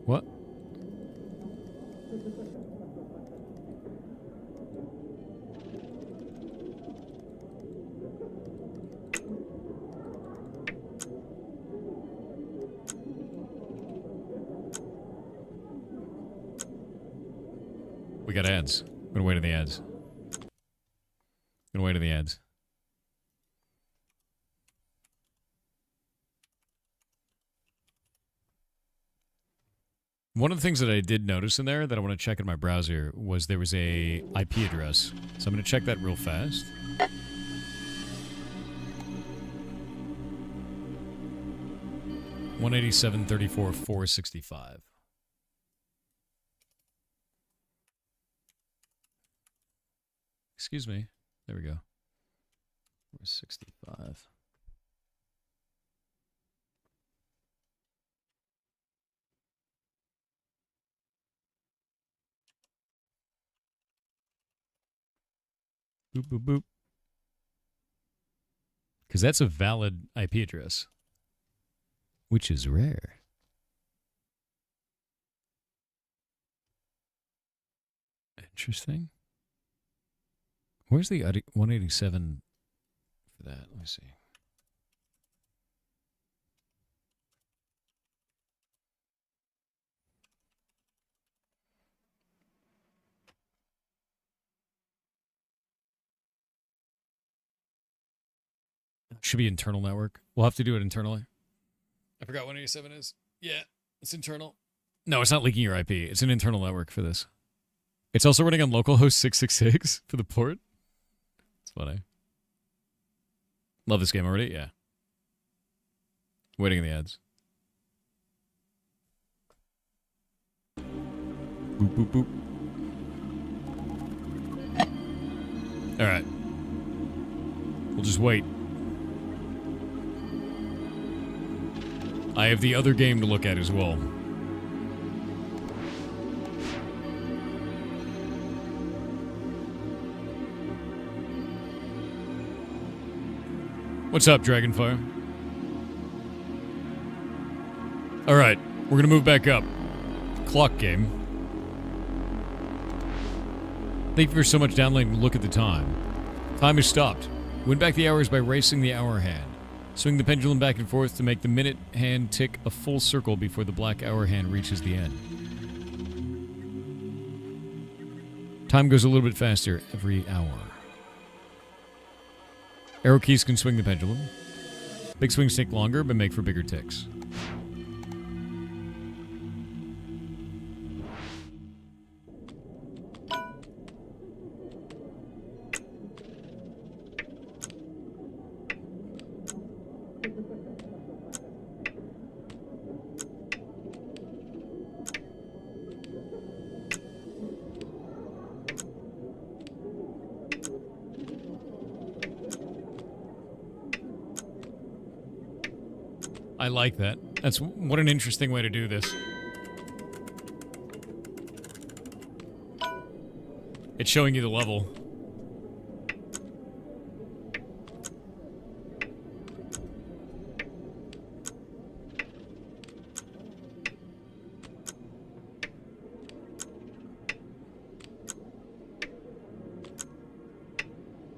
S1: What? we got ads. I'm gonna wait in the ads. Gonna wait in the ads. One of the things that I did notice in there that I want to check in my browser was there was a IP address. So I'm going to check that real fast. $187.34.465. Excuse me. There we go. 465. Boop, boop, boop. Because that's a valid IP address. Which is rare. Interesting. Where's the 187 for that? Let me see. Should be internal network. We'll have to do it internally. I forgot what 187 is. Yeah, it's internal. No, it's not leaking your IP. It's an internal network for this. It's also running on localhost 666 for the port. It's funny. Love this game already? Yeah. Waiting in the ads. Boop, boop, boop. Alright. We'll just wait. I have the other game to look at as well. What's up, Dragonfire? Alright, we're gonna move back up. Clock game. Thank you for so much downloading. Look at the time. Time is stopped. Win back the hours by racing the hour hand. Swing the pendulum back and forth to make the minute hand tick a full circle before the black hour hand reaches the end. Time goes a little bit faster every hour. Arrow keys can swing the pendulum. Big swings take longer, but make for bigger ticks. I like that. That's what an interesting way to do this. It's showing you the level.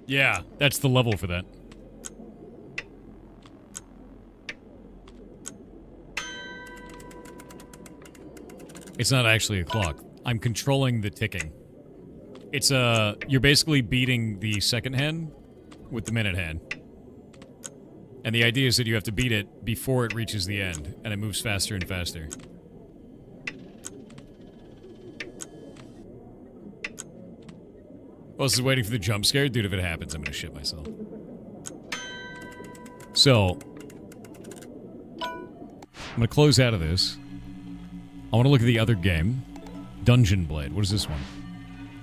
S1: Yeah, that's the level for that. It's not actually a clock. I'm controlling the ticking. It's you're basically beating the second hand with the minute hand. And the idea is that you have to beat it before it reaches the end, and it moves faster and faster. Well, this is waiting for the jump scare. Dude, if it happens, I'm gonna shit myself. So, I'm gonna close out of this. I want to look at the other game. Dungeon Blade. What is this one?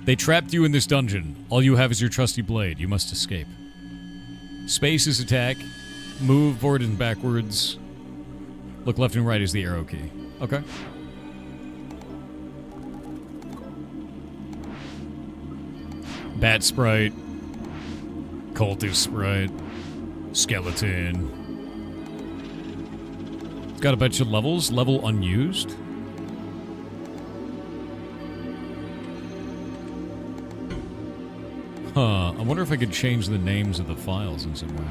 S1: They trapped you in this dungeon. All you have is your trusty blade. You must escape. Space is attack. Move forward and backwards. Look left and right is the arrow key. Okay. Bat sprite. Cultist sprite. Skeleton. It's got a bunch of levels. Level unused. Huh, I wonder if I could change the names of the files in some way.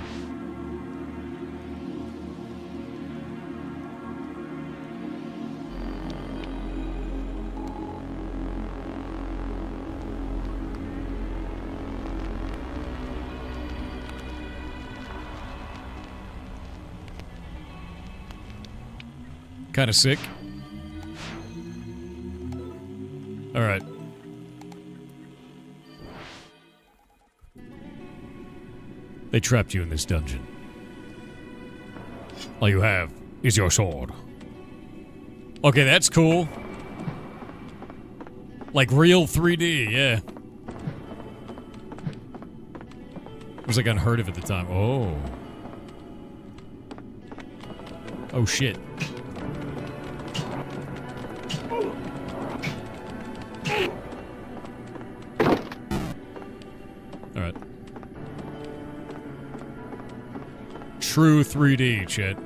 S1: kind of sick. Alright. They trapped you in this dungeon. All you have is your sword. Okay, that's cool. Like real 3D, yeah. It was like unheard of at the time. Oh. Oh shit. Alright. True 3D, shit.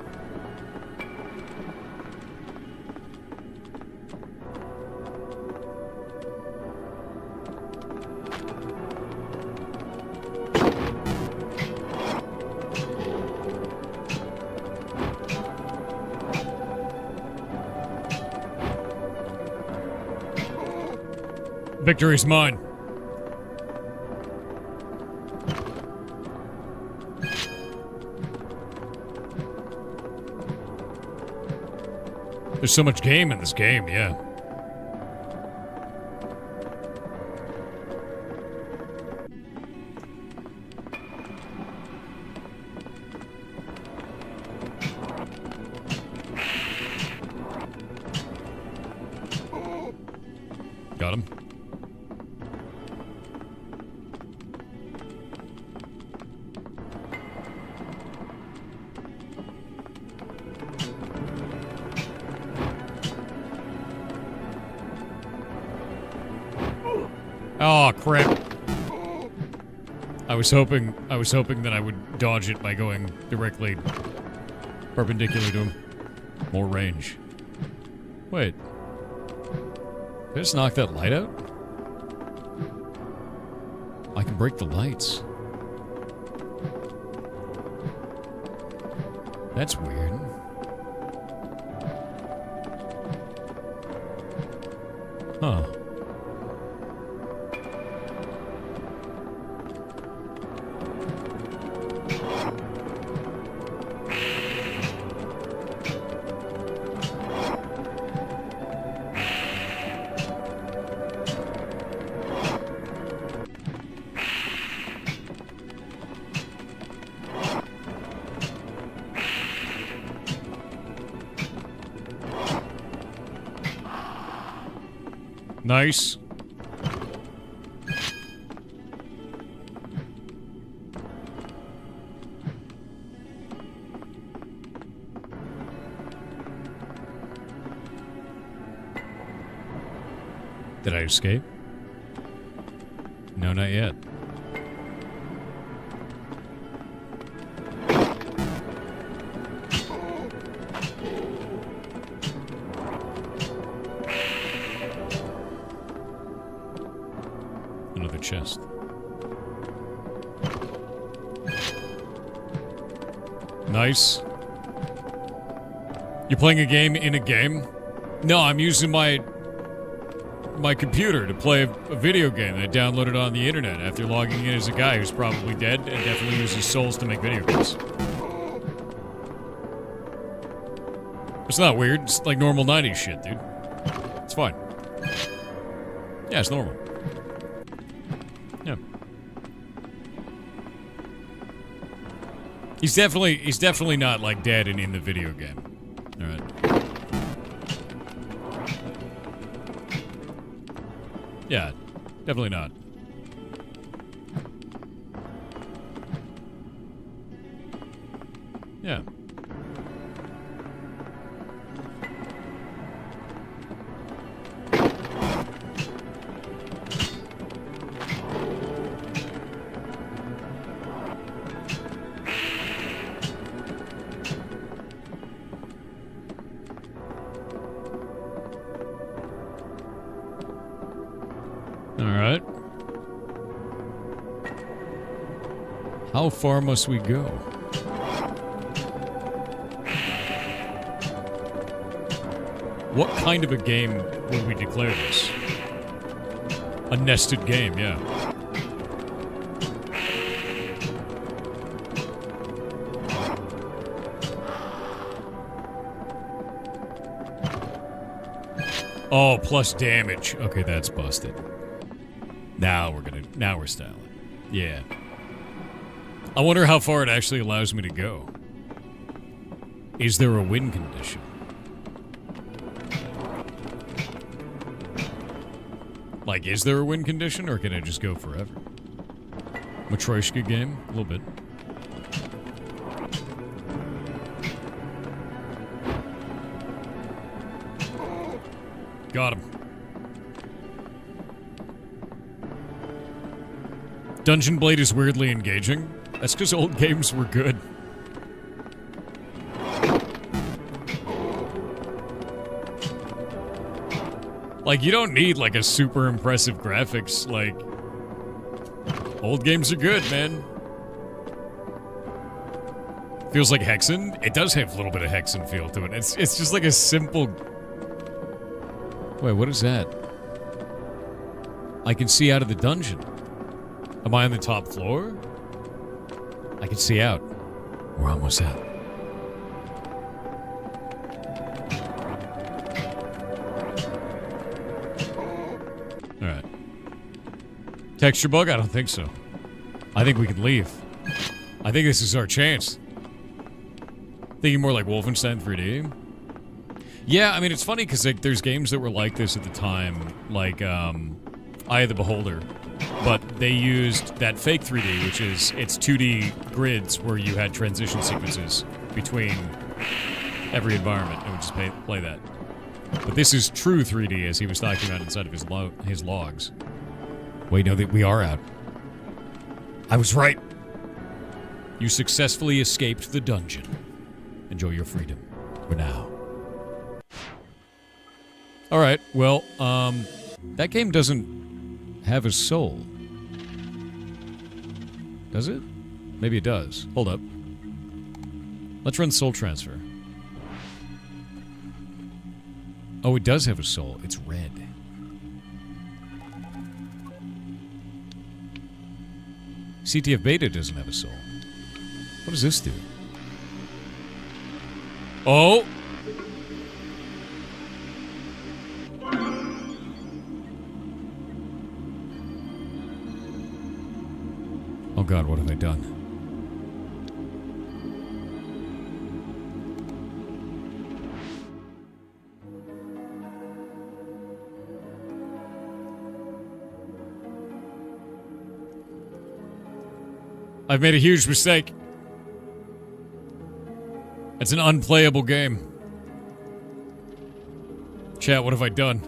S1: Victory's mine. There's so much game in this game, yeah. Got him. Oh crap. I was hoping that I would dodge it by going directly perpendicular to him. More range. Wait. Did I just knock that light out? I can break the lights. That's weird. Huh. Nice. Did I escape? No, not yet. Another chest. Nice. You playing a game in a game? No, I'm using my computer to play a video game that I downloaded on the internet after logging in as a guy who's probably dead and definitely uses souls to make video games. It's not weird. It's like normal 90s shit, dude. It's fine. Yeah, it's normal. Yeah. He's definitely not like dead and in the video game. All right. Yeah, definitely not. Yeah. Alright. How far must we go? What kind of a game would we declare this? A nested game, yeah. Oh, plus damage. Okay, that's busted. Now we're styling. Yeah. I wonder how far it actually allows me to go. Is there a win condition? Like, is there a win condition, or can I just go forever? Matryoshka game? A little bit. Got him. Dungeon Blade is weirdly engaging. That's because old games were good. Like, you don't need, like, a super impressive graphics, like... Old games are good, man. Feels like Hexen? It does have a little bit of Hexen feel to it. It's just like a simple... Wait, what is that? I can see out of the dungeon. Am I on the top floor? I can see out. We're almost out. Alright. Texture bug? I don't think so. I think we can leave. I think this is our chance. Thinking more like Wolfenstein 3D. Yeah, I mean, it's funny because like, there's games that were like this at the time, like Eye of the Beholder. But they used that fake 3D, which is, it's 2D grids where you had transition sequences between every environment. And would just play that. But this is true 3D, as he was talking about inside of his logs. Wait, no, we are out. I was right. You successfully escaped the dungeon. Enjoy your freedom. For now. Alright, well, that game doesn't have a soul. Does it? Maybe it does. Hold up. Let's run soul transfer. Oh, it does have a soul. It's red. CTF Beta doesn't have a soul. What does this do? Oh! Oh god, what have I done? I've made a huge mistake. It's an unplayable game. Chat, what have I done?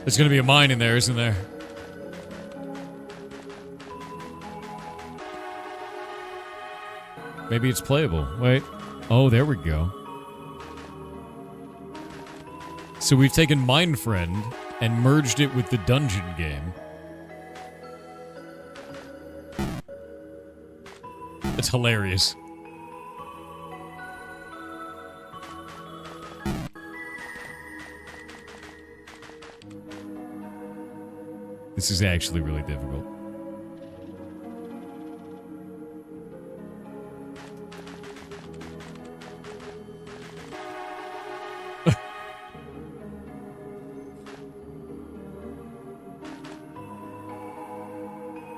S1: There's gonna be a mine in there, isn't there? Maybe it's playable. Wait. Oh, there we go. So we've taken Mindfriend and merged it with the dungeon game. That's hilarious. This is actually really difficult.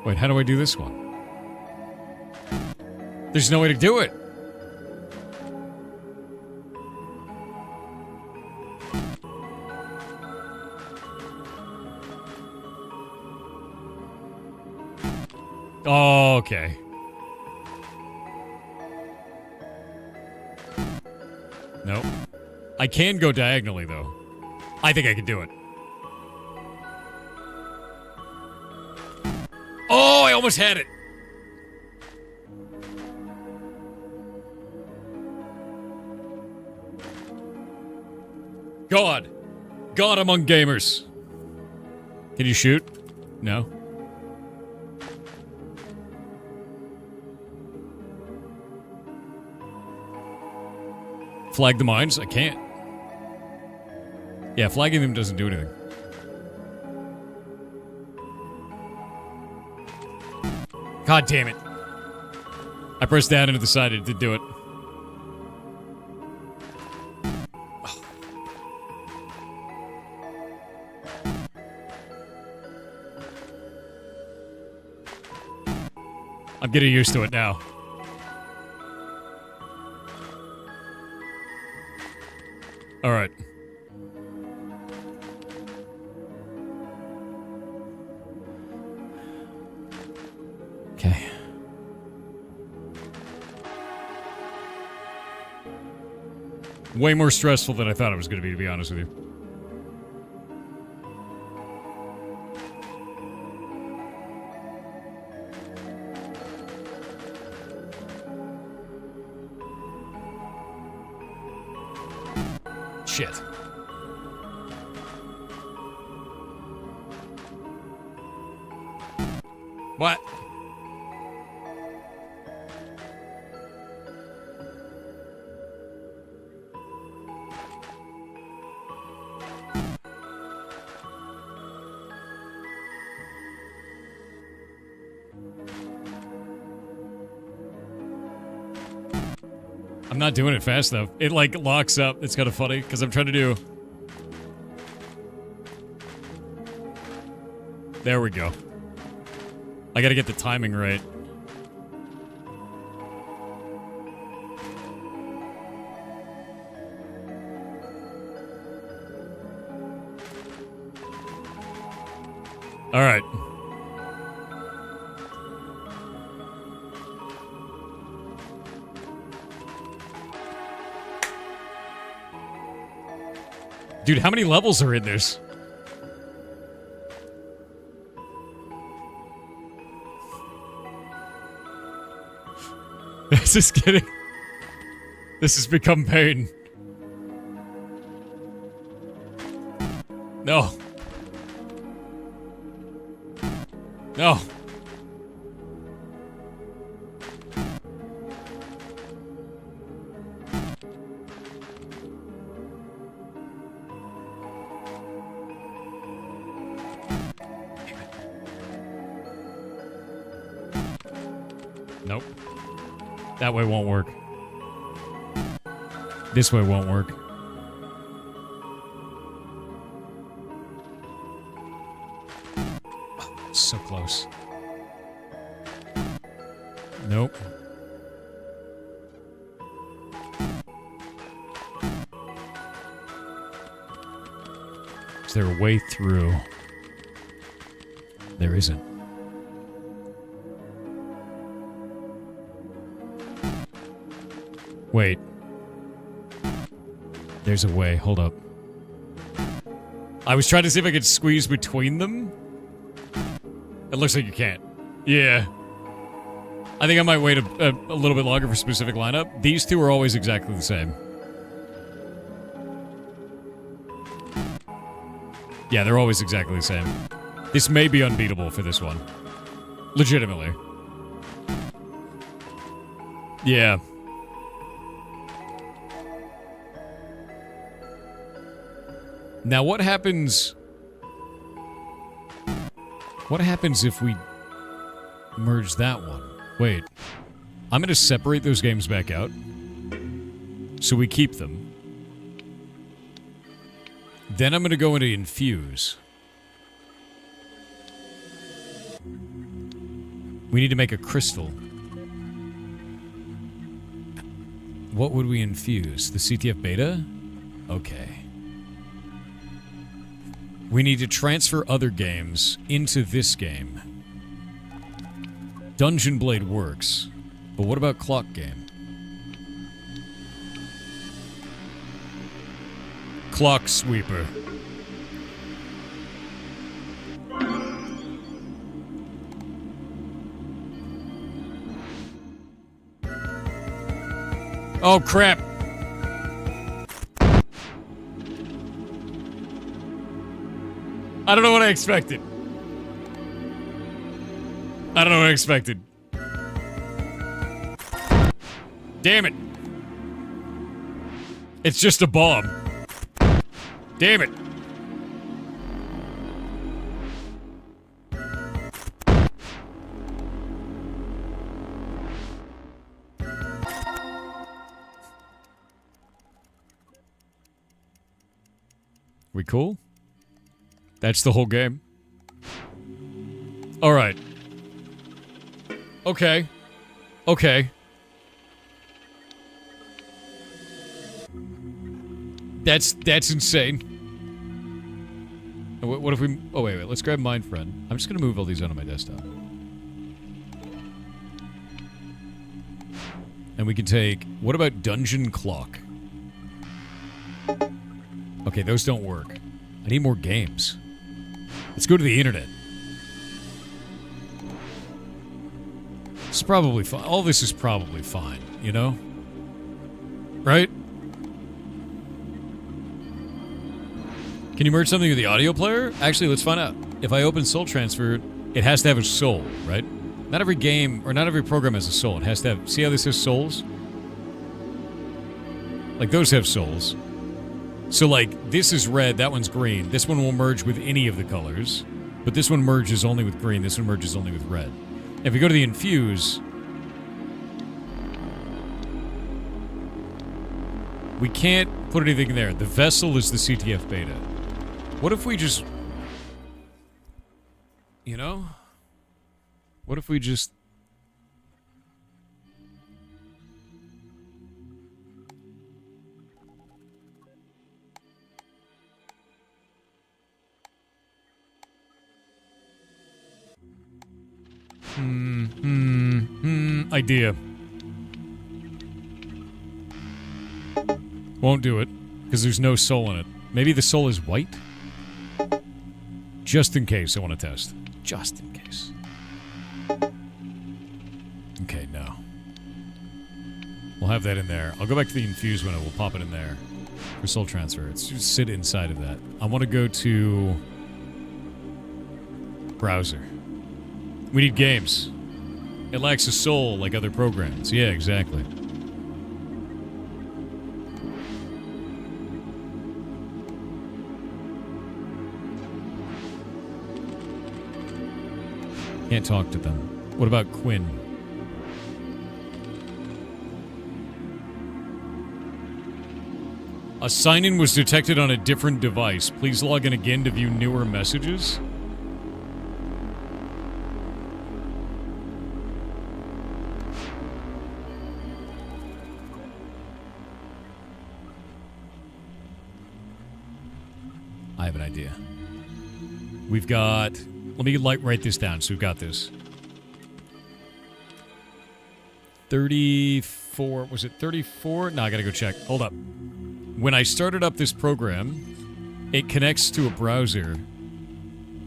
S1: Wait, how do I do this one? There's no way to do it. Oh, okay. Nope. I can go diagonally, though. I think I can do it. Oh, I almost had it. God. God among gamers. Can you shoot? No. Flag the mines? I can't. Yeah, flagging them doesn't do anything. God damn it. I pressed down into the side, it did do it. I'm getting used to it now. All right. Okay. Way more stressful than I thought it was going to be honest with you. Shit. What? I'm not doing it fast enough. It like locks up. It's kind of funny because I'm trying to do. There we go. I gotta get the timing right. All right. Dude, how many levels are in this? This is getting... This has become pain. No. No. Nope. That way won't work. This way won't work. Oh, so close. Nope. Is there a way through? There isn't. Wait. There's a way. Hold up. I was trying to see if I could squeeze between them. It looks like you can't. Yeah. I think I might wait a little bit longer for a specific lineup. These two are always exactly the same. Yeah, they're always exactly the same. This may be unbeatable for this one. Legitimately. Yeah. Now, what happens... What happens if we merge that one? Wait. I'm going to separate those games back out. So we keep them. Then I'm going to go into infuse. We need to make a crystal. What would we infuse? The CTF beta? Okay. We need to transfer other games into this game. Dungeon Blade works, but what about Clock Game? Clock Sweeper. Oh, crap. I don't know what I expected. I don't know what I expected. Damn it. It's just a bomb. Damn it. We cool? That's the whole game. All right. Okay. Okay. That's insane. What if we... Oh, wait. Let's grab Mind Friend. I'm just going to move all these onto my desktop. And we can take... What about Dungeon Clock? Okay, those don't work. I need more games. Let's go to the internet. It's probably fine. All this is probably fine, you know? Right? Can you merge something with the audio player? Actually, let's find out. If I open Soul Transfer, it has to have a soul, right? Not every game, or not every program has a soul. It has to have... See how this has souls? Like, those have souls. So, like, this is red, that one's green. This one will merge with any of the colors. But this one merges only with green, this one merges only with red. If we go to the Infuse... We can't put anything there. The Vessel is the CTF beta. What if we just... You know? What if we just... Idea. Won't do it, because there's no soul in it. Maybe the soul is white? Just in case I want to test. Just in case. Okay, no. We'll have that in there. I'll go back to the Infuse window. We'll pop it in there. For soul transfer. It's just sit inside of that. I want to go to... Browser. We need games. It lacks a soul like other programs. Yeah, exactly. Can't talk to them. What about Quinn? A sign-in was detected on a different device. Please log in again to view newer messages. I have an idea. We've got... Let me write this down so we've got this. 34... Was it 34? No, I gotta go check. Hold up. When I started up this program, it connects to a browser.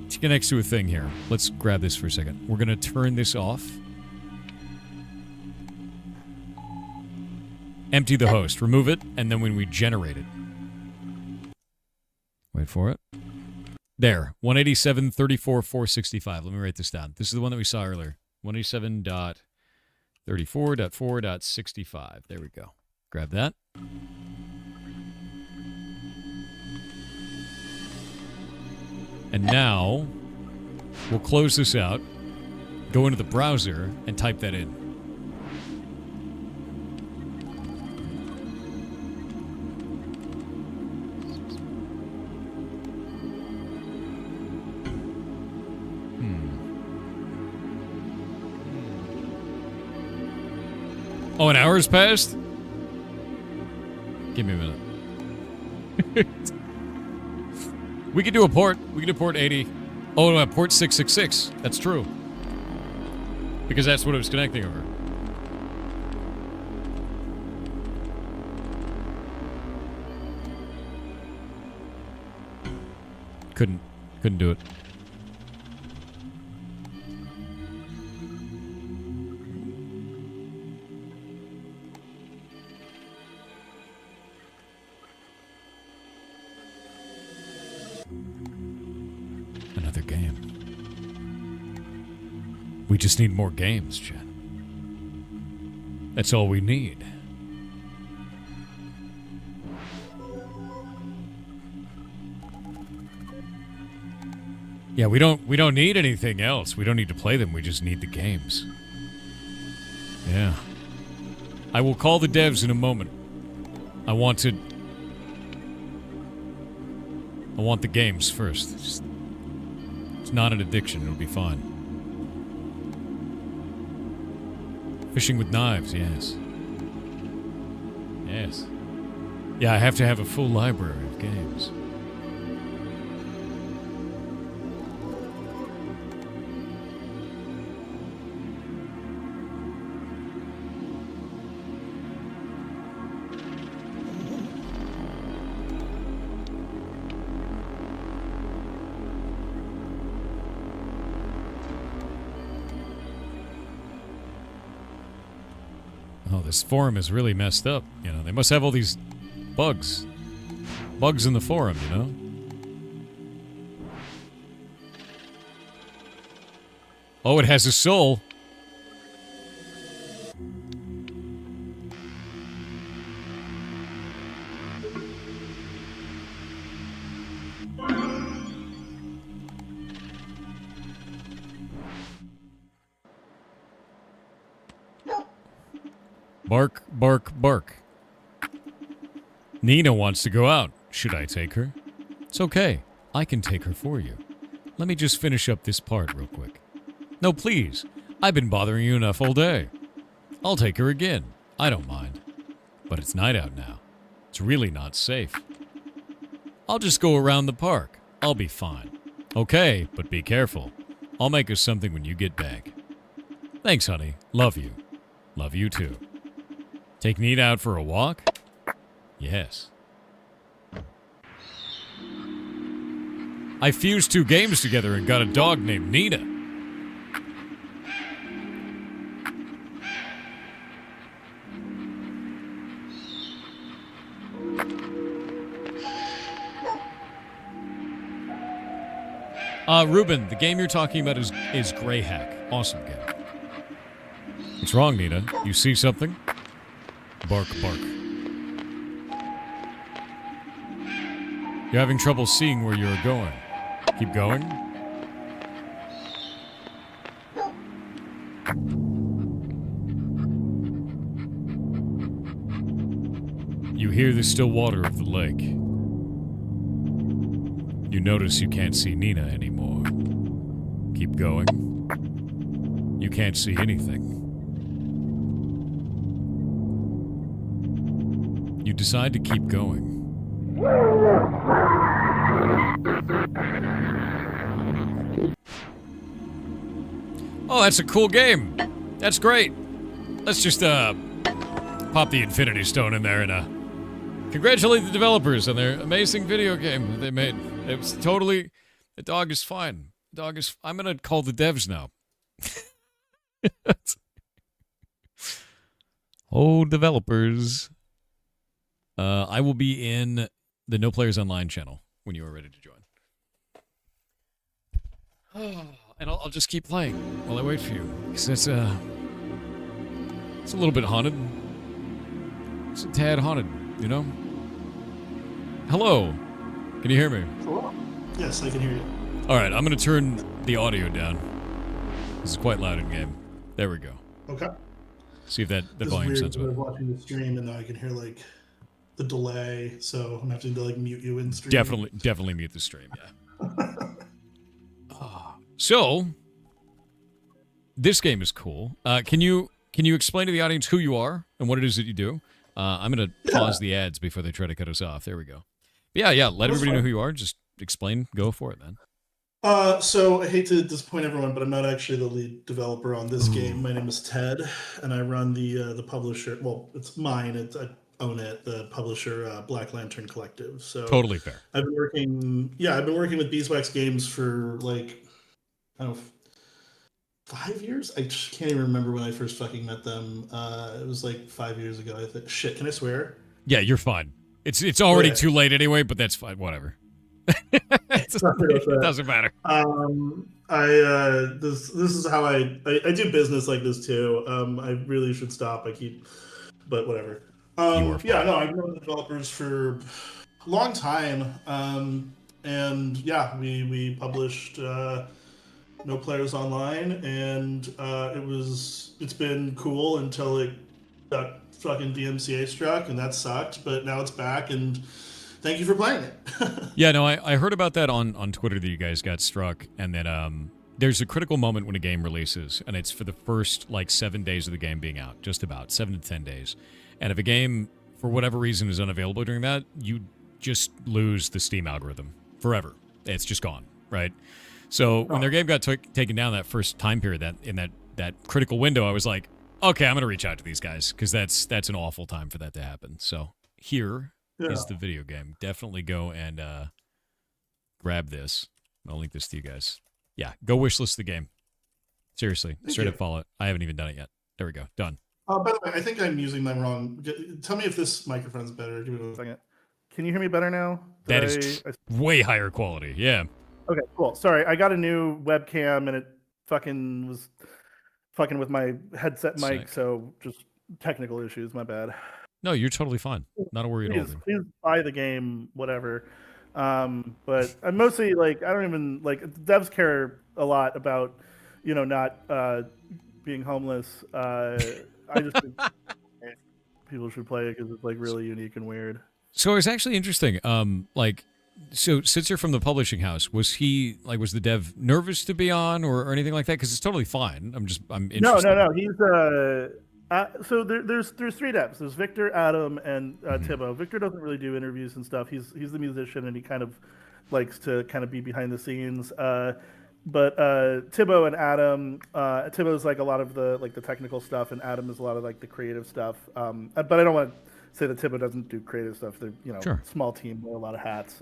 S1: It connects to a thing here. Let's grab this for a second. We're gonna turn this off. Empty the host. Remove it, and then when we generate it... Wait for it. There. 187.34.465. Let me write this down. This is the one that we saw earlier. 187.34.4.65. There we go. Grab that. And now, we'll close this out, go into the browser, and type that in. Oh, an hour's passed? Give me a minute. We could do a port. We could do port 80. Oh, no, port 666. That's true. Because that's what it was connecting over. Couldn't do it. Another game. We just need more games, Jen. That's all we need. Yeah, we don't need anything else. We don't need to play them. We just need the games. Yeah. I will call the devs in a moment. I want the games first. It's not an addiction. It'll be fine. Fishing with knives, yes. Yes. Yeah, I have to have a full library of games. Oh, this forum is really messed up. You know, they must have all these bugs. Bugs in the forum, you know? Oh, it has a soul. Bark, bark, bark. Nina wants to go out. Should I take her? It's okay. I can take her for you. Let me just finish up this part real quick. No, please. I've been bothering you enough all day. I'll take her again. I don't mind. But it's night out now. It's really not safe. I'll just go around the park. I'll be fine. Okay, but be careful. I'll make us something when you get back. Thanks, honey. Love you. Love you too. Take Nina out for a walk? Yes. I fused 2 games together and got a dog named Nina. Ruben, the game you're talking about is Greyhack. Awesome game. What's wrong, Nina? You see something? Bark, bark. You're having trouble seeing where you're going. Keep going. You hear the still water of the lake. You notice you can't see Nina anymore. Keep going. You can't see anything. You decide to keep going. Oh, that's a cool game. That's great. Let's just pop the Infinity Stone in there and congratulate the developers on their amazing video game that they made. It was totally... The dog is fine. The dog is... I'm gonna call the devs now. Oh, developers. I will be in the No Players Online channel when you are ready to join. And I'll just keep playing while I wait for you. Because it's a little bit haunted. It's a tad haunted, you know? Hello. Can you hear me?
S10: Hello. Yes, I can hear you.
S1: Alright, I'm going to turn the audio down. This is quite loud in game. There we go.
S10: Okay.
S1: See if that volume sounds
S10: better. I
S1: better.
S10: was watching the stream and now I can hear like the delay, so I'm having to like mute you in stream.
S1: Definitely mute the stream, yeah. So, this game is cool. Can you explain to the audience who you are and what it is that you do? I'm going to pause the ads before they try to cut us off. There we go. But yeah, let everybody know who you are. Just explain. Go for it, man.
S10: So I hate to disappoint everyone, but I'm not actually the lead developer on this game. My name is Ted, and I run the publisher. Well, it's mine. I own it. The publisher, Black Lantern Collective. So
S1: totally fair.
S10: I've been working. Yeah, I've been working with Beeswax Games for like, I don't know, 5 years. I just can't even remember when I first fucking met them. It was like 5 years ago. I think. Shit, can I swear?
S1: Yeah, you're fine. It's already too late anyway, but that's fine. Whatever. It doesn't matter.
S10: This is how I do business like this too. I really should stop. But whatever. Yeah, no, I've known the developers for a long time. And yeah, we published No Players Online, and it's been cool until it got fucking DMCA struck, and that sucked. But now it's back, and thank you for playing it.
S1: Yeah, no, I heard about that on Twitter that you guys got struck, and then there's a critical moment when a game releases, and it's for the first, like, 7 days of the game being out, just about 7 to 10 days. And if a game, for whatever reason, is unavailable during that, you just lose the Steam algorithm forever. It's just gone, right? So when their game got taken down that first time period, that critical window, I was like, okay, I'm going to reach out to these guys, because that's an awful time for that to happen. So here is the video game. Definitely go and grab this. I'll link this to you guys. Yeah, go wishlist the game. Seriously, straight up follow it. I haven't even done it yet. There we go. Done.
S10: By the way, I think I'm using my wrong. Tell me if this microphone's better. Give me a second. Can you hear me better now?
S1: That is way higher quality. Yeah.
S10: Okay, cool. Sorry, I got a new webcam and it fucking was fucking with my headset mic,
S1: Sick.
S10: so just technical issues. My bad.
S1: No, you're totally fine. Not a worry at all. Dude.
S10: Please buy the game, whatever. But I'm mostly like, I don't even like, devs care a lot about, not being homeless. I just think people should play it because it's like really unique and weird.
S1: So it's actually interesting. So since you're from the publishing house, was the dev nervous to be on or anything like that? Because it's totally fine. I'm interested.
S10: No. He's so there's 3 devs. There's Victor, Adam, and Thibaut. Victor doesn't really do interviews and stuff. He's the musician and he kind of likes to kind of be behind the scenes. But Thibaut and Adam, Thibaut's like a lot of the technical stuff, and Adam is a lot of like the creative stuff. But I don't want to say that Thibaut doesn't do creative stuff. They're
S1: sure.
S10: Small team, wear a lot of hats.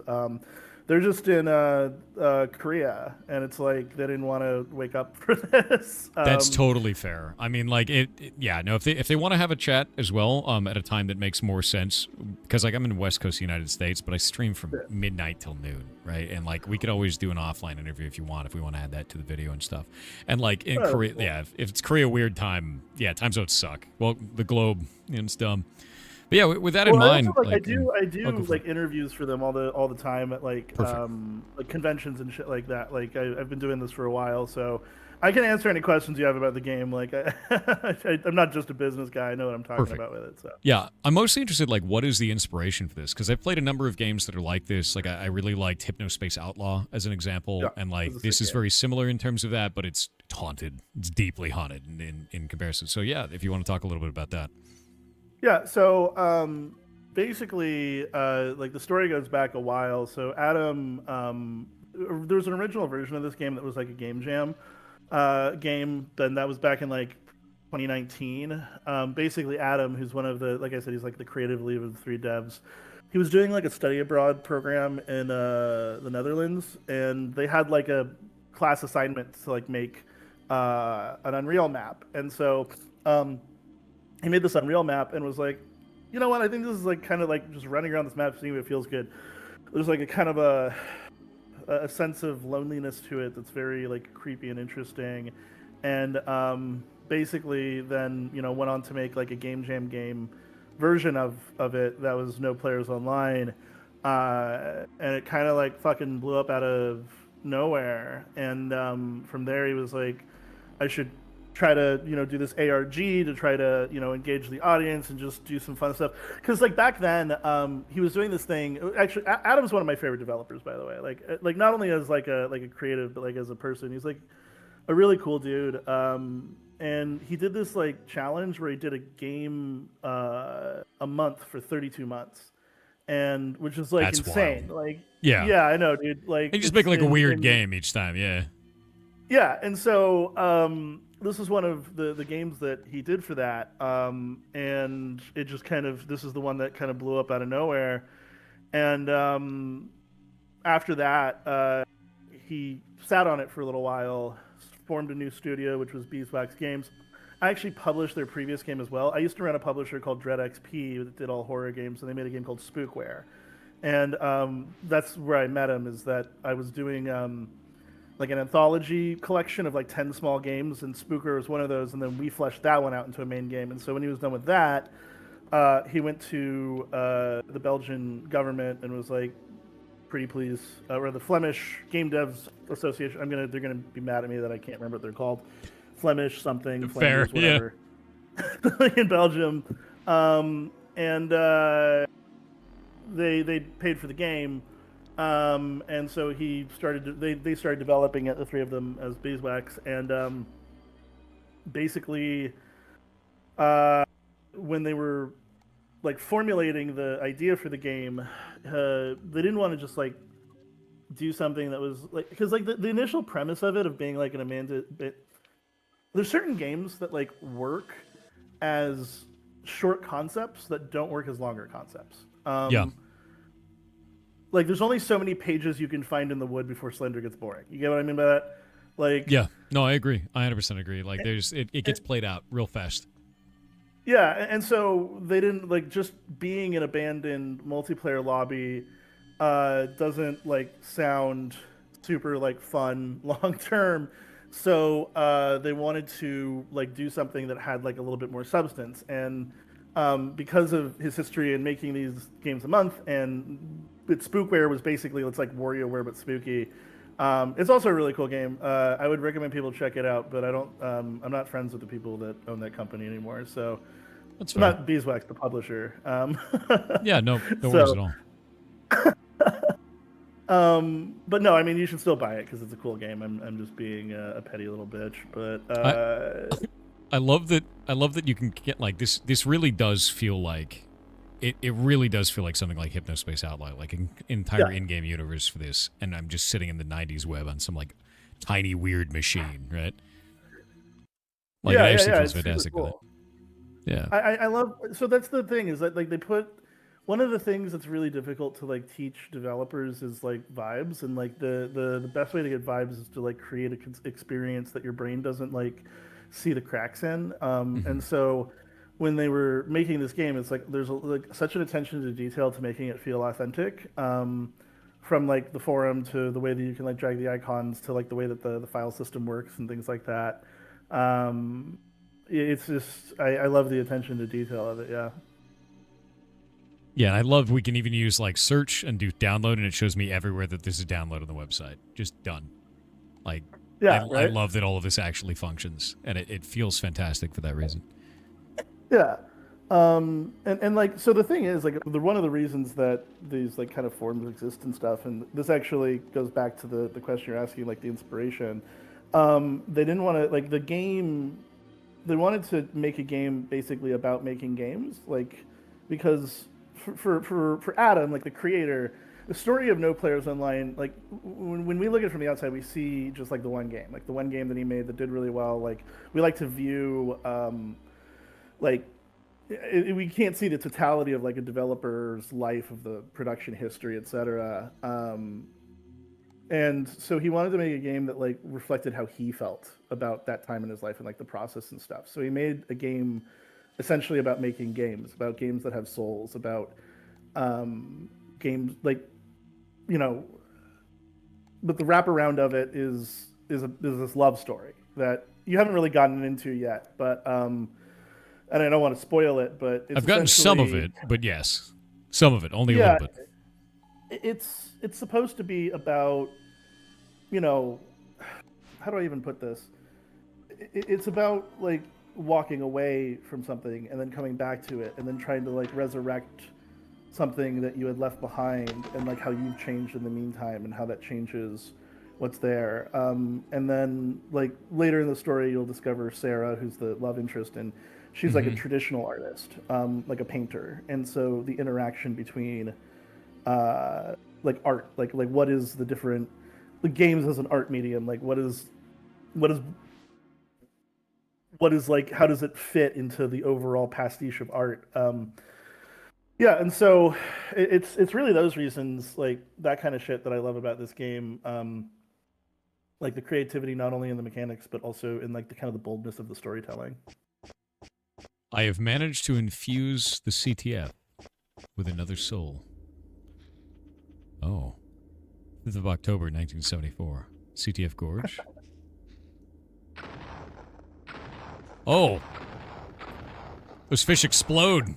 S10: They're just in Korea, and it's like they didn't want to wake up for this.
S1: That's totally fair. I mean, like if they want to have a chat as well, at a time that makes more sense, because like I'm in West Coast United States, but I stream from midnight till noon, right? And like we could always do an offline interview if you want, if we want to add that to the video and stuff. And like in Korea, cool. If it's Korea weird time, time zones suck. Well, the globe, it's dumb. But yeah, with that in mind,
S10: I do like interviews for them all the time at like conventions and shit like that. Like I've been doing this for a while, so I can answer any questions you have about the game. Like I'm not just a business guy. I know what I'm talking about with it. So
S1: yeah, I'm mostly interested. Like, what is the inspiration for this? Because I've played a number of games that are like this. Like I really liked Hypnospace Outlaw as an example, and like this is very similar in terms of that, but it's haunted. It's deeply haunted in comparison. So yeah, if you want to talk a little bit about that.
S10: Yeah, so basically, like the story goes back a while. So Adam, there was an original version of this game that was like a game jam game. Then that was back in like 2019. Basically, Adam, who's one of the, like I said, he's like the creative lead of the 3 devs. He was doing like a study abroad program in the Netherlands, and they had like a class assignment to like make an Unreal map, and so. He made this Unreal map and was like, you know what? I think this is like kind of like just running around this map, seeing if it feels good. There's like a kind of a sense of loneliness to it that's very like creepy and interesting. And basically then, went on to make like a game jam game version of it that was no players online. And it kind of like fucking blew up out of nowhere. And from there he was like, I should try to do this ARG to try to engage the audience and just do some fun stuff, because like back then he was doing this thing. Actually, Adam's one of my favorite developers, by the way, like not only as like a creative, but like as a person. He's like a really cool dude, and he did this like challenge where he did a game a month for 32 months, and which is like
S1: That's
S10: insane.
S1: wild.
S10: Like
S1: yeah
S10: I know, dude. Like
S1: you just make like a weird game each time.
S10: Yeah, and so this is one of the games that he did for that, and it just kind of, this is the one that kind of blew up out of nowhere, and after that, he sat on it for a little while, formed a new studio, which was Beeswax Games. I actually published their previous game as well. I used to run a publisher called Dread XP that did all horror games, and they made a game called Spookware, and that's where I met him, is that I was doing like an anthology collection of like 10 small games, and Spooker was one of those, and then we fleshed that one out into a main game. And so when he was done with that, he went to the Belgian government and was like, pretty please, or the Flemish Game Devs Association. They're gonna be mad at me that I can't remember what they're called. Flemish something,
S1: fair,
S10: whatever. Yeah. In Belgium, and they paid for the game.
S11: And so he started. They started developing it, the three of them, as Beeswax, and basically, when they were like formulating the idea for the game, they didn't want to just like do something that was like, because like the initial premise of it, of being like an Amanda bit, there's certain games that like work as short concepts that don't work as longer concepts.
S1: Yeah.
S11: Like there's only so many pages you can find in the wood before Slender gets boring. You get what I mean by that? Like,
S1: yeah, no, I agree. I 100% agree. Like it gets played out real fast.
S11: Yeah, and so they didn't like, just being an abandoned multiplayer lobby doesn't like sound super like fun long term. So they wanted to like do something that had like a little bit more substance. And because of his history in making these games a month, and Spookware was basically, it's like WarioWare but spooky. It's also a really cool game. I would recommend people check it out, but I don't. I'm not friends with the people that own that company anymore, so
S1: that's
S11: fine. Not Beeswax, the publisher.
S1: Yeah, no worries at
S11: all. But no, I mean, you should still buy it because it's a cool game. I'm just being a petty little bitch, but
S1: I love that. I love that you can get like this. This really does feel like it really does feel like something like Hypnospace Outlaw, like an entire in-game universe for this. And I'm just sitting in the '90s web on some like tiny weird machine, right? Like, it actually feels fantastic.
S11: Cool.
S1: Yeah,
S11: I love. So that's the thing, is that like they put. One of the things that's really difficult to like teach developers is like vibes, and like the best way to get vibes is to like create an experience that your brain doesn't like see the cracks in. And so when they were making this game, it's like there's like such an attention to detail to making it feel authentic. From like the forum to the way that you can like drag the icons to like the way that the file system works and things like that. It's just I love the attention to detail of it. Yeah.
S1: Yeah, and I love we can even use like search and do download, and it shows me everywhere that there's a download on the website. Just done. Like,
S11: yeah,
S1: I love that all of this actually functions, and it feels fantastic for that reason.
S11: Yeah. And like, so the thing is, like, one of the reasons that these like kind of forms exist and stuff, and this actually goes back to the question you're asking, like the inspiration. They didn't want to, like, the game, they wanted to make a game basically about making games, like, because for Adam, like the creator, the story of No Players Online, like when we look at it from the outside, we see just like the one game that he made that did really well. Like, we like to view, we can't see the totality of like a developer's life, of the production history, etc. And so he wanted to make a game that like reflected how he felt about that time in his life and like the process and stuff. So he made a game essentially about making games, about games that have souls, about games like, you know, but the wraparound of it is this love story that you haven't really gotten into yet, but and I don't want to spoil it, but it's
S1: I've gotten some of it, but yes, some of it, only a little bit.
S11: It's supposed to be about, you know, how do I even put this? It's about like walking away from something and then coming back to it and then trying to like resurrect something that you had left behind, and like how you've changed in the meantime and how that changes what's there. And then like later in the story, you'll discover Sarah, who's the love interest, and she's like a traditional artist, like a painter. And so the interaction between like art, like what is the different, the games as an art medium, like what is like, how does it fit into the overall pastiche of art? Yeah, and so it's really those reasons, like that kind of shit, that I love about this game. Like the creativity, not only in the mechanics, but also in like the kind of the boldness of the storytelling.
S1: I have managed to infuse the CTF with another soul. Oh. 5th of October, 1974. CTF Gorge. Oh! Those fish explode!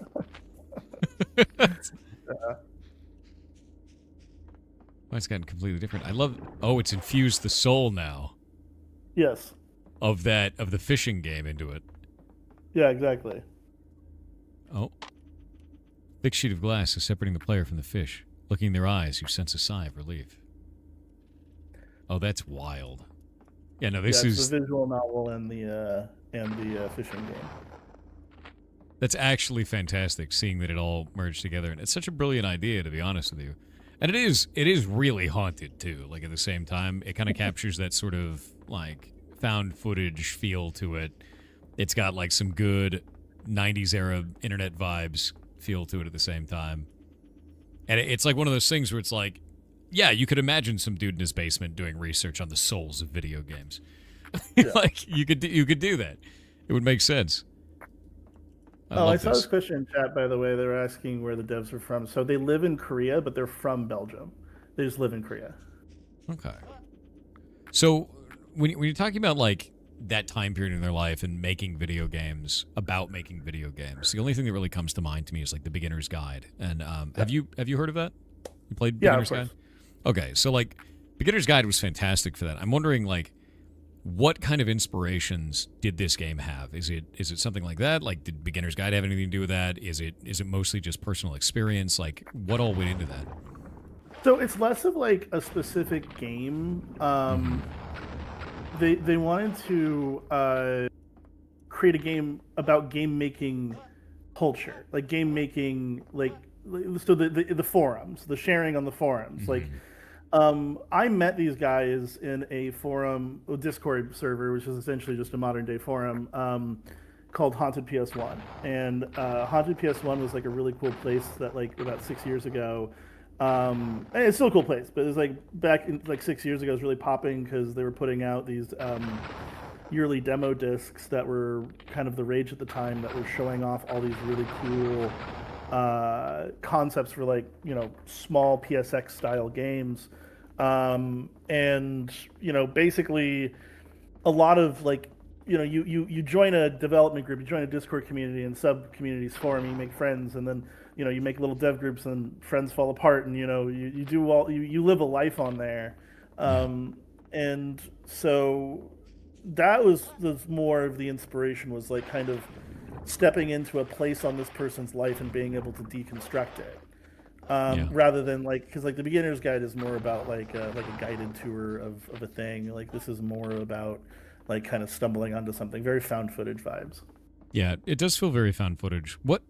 S1: Oh, it's gotten completely different. I love... Oh, it's infused the soul now.
S11: Yes.
S1: Of the fishing game into it.
S11: Yeah, exactly.
S1: Oh. Thick sheet of glass is separating the player from the fish. Looking in their eyes, you sense a sigh of relief. Oh, that's wild. Yeah, no, this is
S11: the visual novel and the fishing game.
S1: That's actually fantastic, seeing that it all merged together, and it's such a brilliant idea, to be honest with you. And it is really haunted too. Like at the same time, it kind of captures that sort of like found footage feel to it. It's got like some good 90s era internet vibes feel to it at the same time. And it's like one of those things where it's like, yeah, you could imagine some dude in his basement doing research on the souls of video games.
S11: Yeah.
S1: Like you could do that. It would make sense.
S11: I saw this question in chat, by the way. They were asking where the devs are from. So they live in Korea, but they're from Belgium. They just live in Korea.
S1: Okay. So when you're talking about like that time period in their life and making video games, about making video games, the only thing that really comes to mind to me is like the Beginner's Guide. And have you heard of that? You played Beginner's Guide? Okay, so like Beginner's Guide was fantastic for that. I'm wondering like what kind of inspirations did this game have? Is it something like that? Like did Beginner's Guide have anything to do with that? Is it mostly just personal experience? Like what all went into that?
S11: So it's less of like a specific game. They wanted to create a game about game making culture, like game making, like so the forums, the sharing on the forums. Like I met these guys in a forum, a Discord server, which is essentially just a modern day forum called Haunted PS1. And Haunted PS1 was like a really cool place that like about 6 years ago. And it's still a cool place, but it was like back in like 6 years ago, it was really popping because they were putting out these yearly demo discs that were kind of the rage at the time, that were showing off all these really cool concepts for like, you know, small PSX style games. And, you know, basically a lot of like, you know, you join a development group, you join a Discord community and sub communities forum, you make friends, and then, you know, you make little dev groups and friends fall apart, and, you know, you live a life on there. And so that was more of the inspiration, was like kind of stepping into a place on this person's life and being able to deconstruct it. Rather than like, because like the Beginner's Guide is more about like a guided tour of a thing. Like this is more about like kind of stumbling onto something, very found footage vibes.
S1: Yeah, it does feel very found footage. What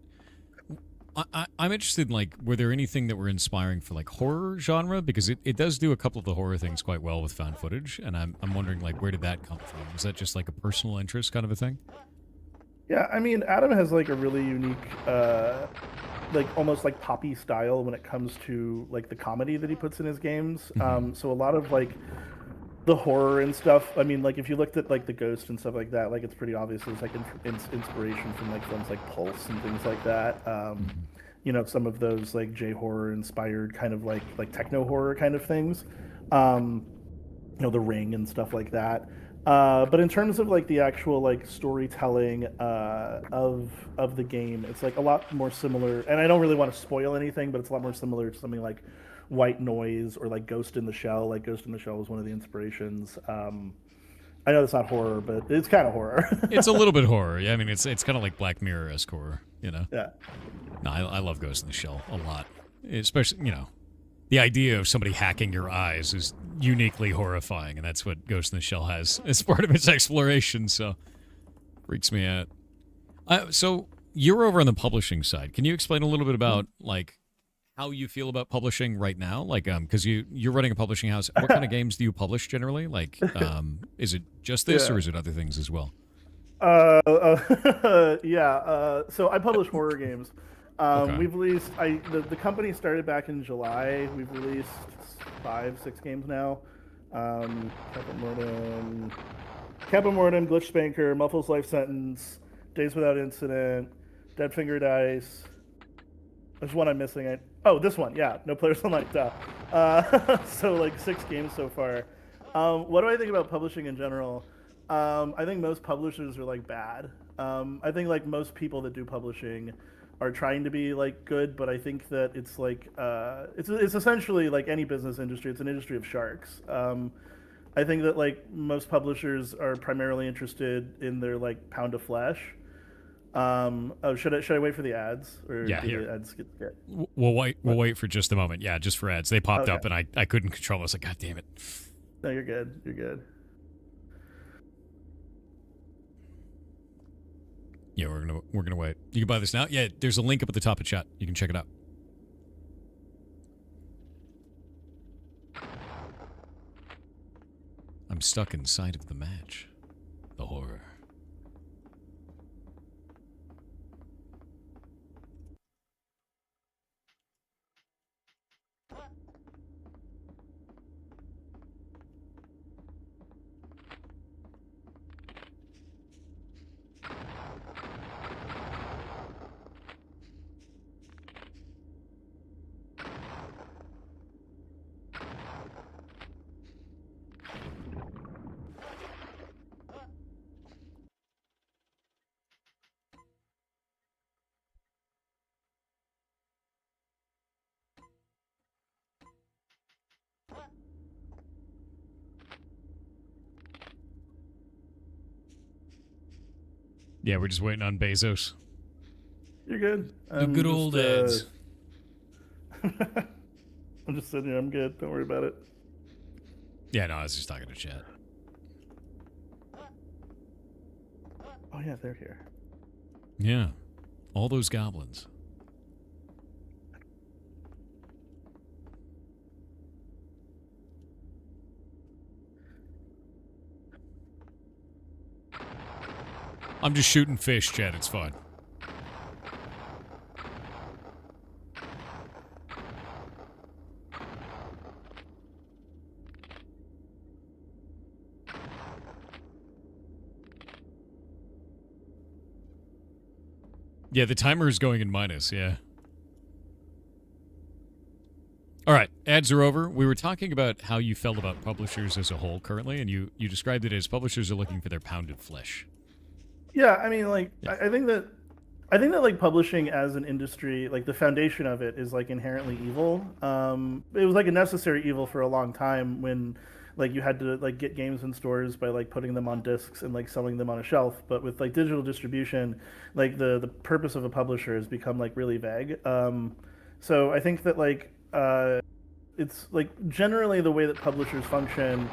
S1: I'm interested in, like, were there anything that were inspiring for like horror genre? Because it does do a couple of the horror things quite well with found footage, and I'm wondering like where did that come from? Was that just like a personal interest kind of a thing?
S11: Yeah, I mean, Adam has like a really unique, like almost like poppy style when it comes to like the comedy that he puts in his games. So a lot of like the horror and stuff. I mean, like if you looked at like the Ghost and stuff like that, like it's pretty obvious there's like inspiration from like films like Pulse and things like that. You know, some of those like J-horror inspired kind of like techno horror kind of things. You know, The Ring and stuff like that. But in terms of like the actual like storytelling of the game, it's like a lot more similar. And I don't really want to spoil anything, but it's a lot more similar to something like White Noise or like Ghost in the Shell. Like Ghost in the Shell was one of the inspirations. I know it's not horror, but it's kind of horror.
S1: It's a little bit horror. Yeah, I mean, it's kind of like Black Mirror-esque horror, you know?
S11: Yeah.
S1: No, I love Ghost in the Shell a lot. Especially, you know, the idea of somebody hacking your eyes is uniquely horrifying, and that's what Ghost in the Shell has as part of its exploration, so freaks me out. So you're over on the publishing side. Can you explain a little bit about, like, how you feel about publishing right now? Like, because you're running a publishing house. What kind of games do you publish generally? Like, is it just this, or is it other things as well?
S11: Yeah. So I publish horror games.
S1: Okay.
S11: We've released. The company started back in July. We've released 5-6 games now. Captain Mortem, Glitch Spanker, Muffles Life Sentence, Days Without Incident, Dead Finger Dice. There's one I'm missing. This one. Yeah, No Players Online. So like 6 games so far. What do I think about publishing in general? I think most publishers are like bad. I think like most people that do publishing are trying to be like good, but I think that it's like it's essentially like any business industry. It's an industry of sharks. I think that like most publishers are primarily interested in their like pound of flesh. Should I wait for the ads, or
S1: Yeah,
S11: do
S1: here.
S11: the ads get?
S1: We'll wait for just a moment. Yeah, just for ads. They popped
S11: Okay.
S1: up and I couldn't control. I was like, God damn it.
S11: No, you're good. You're good.
S1: Yeah, we're gonna wait. You can buy this now. Yeah, there's a link up at the top of chat. You can check it out. I'm stuck inside of the match. The horror. Yeah, we're just waiting on Bezos.
S11: You're good.
S1: The good old ads.
S11: I'm just sitting here. I'm good. Don't worry about it.
S1: Yeah, no, I was just talking to chat.
S11: Oh yeah, they're here.
S1: Yeah, all those goblins. I'm just shooting fish, Chad. It's fun. Yeah, the timer is going in minus, yeah. All right, ads are over. We were talking about how you felt about publishers as a whole currently, and you described it as publishers are looking for their pounded flesh.
S11: Yeah, I mean, like,
S1: Yeah.
S11: I think that like publishing as an industry, like the foundation of it is like inherently evil. It was like a necessary evil for a long time when like you had to like get games in stores by like putting them on discs and like selling them on a shelf. But with like digital distribution, like the purpose of a publisher has become like really vague. So I think that like it's like generally the way that publishers function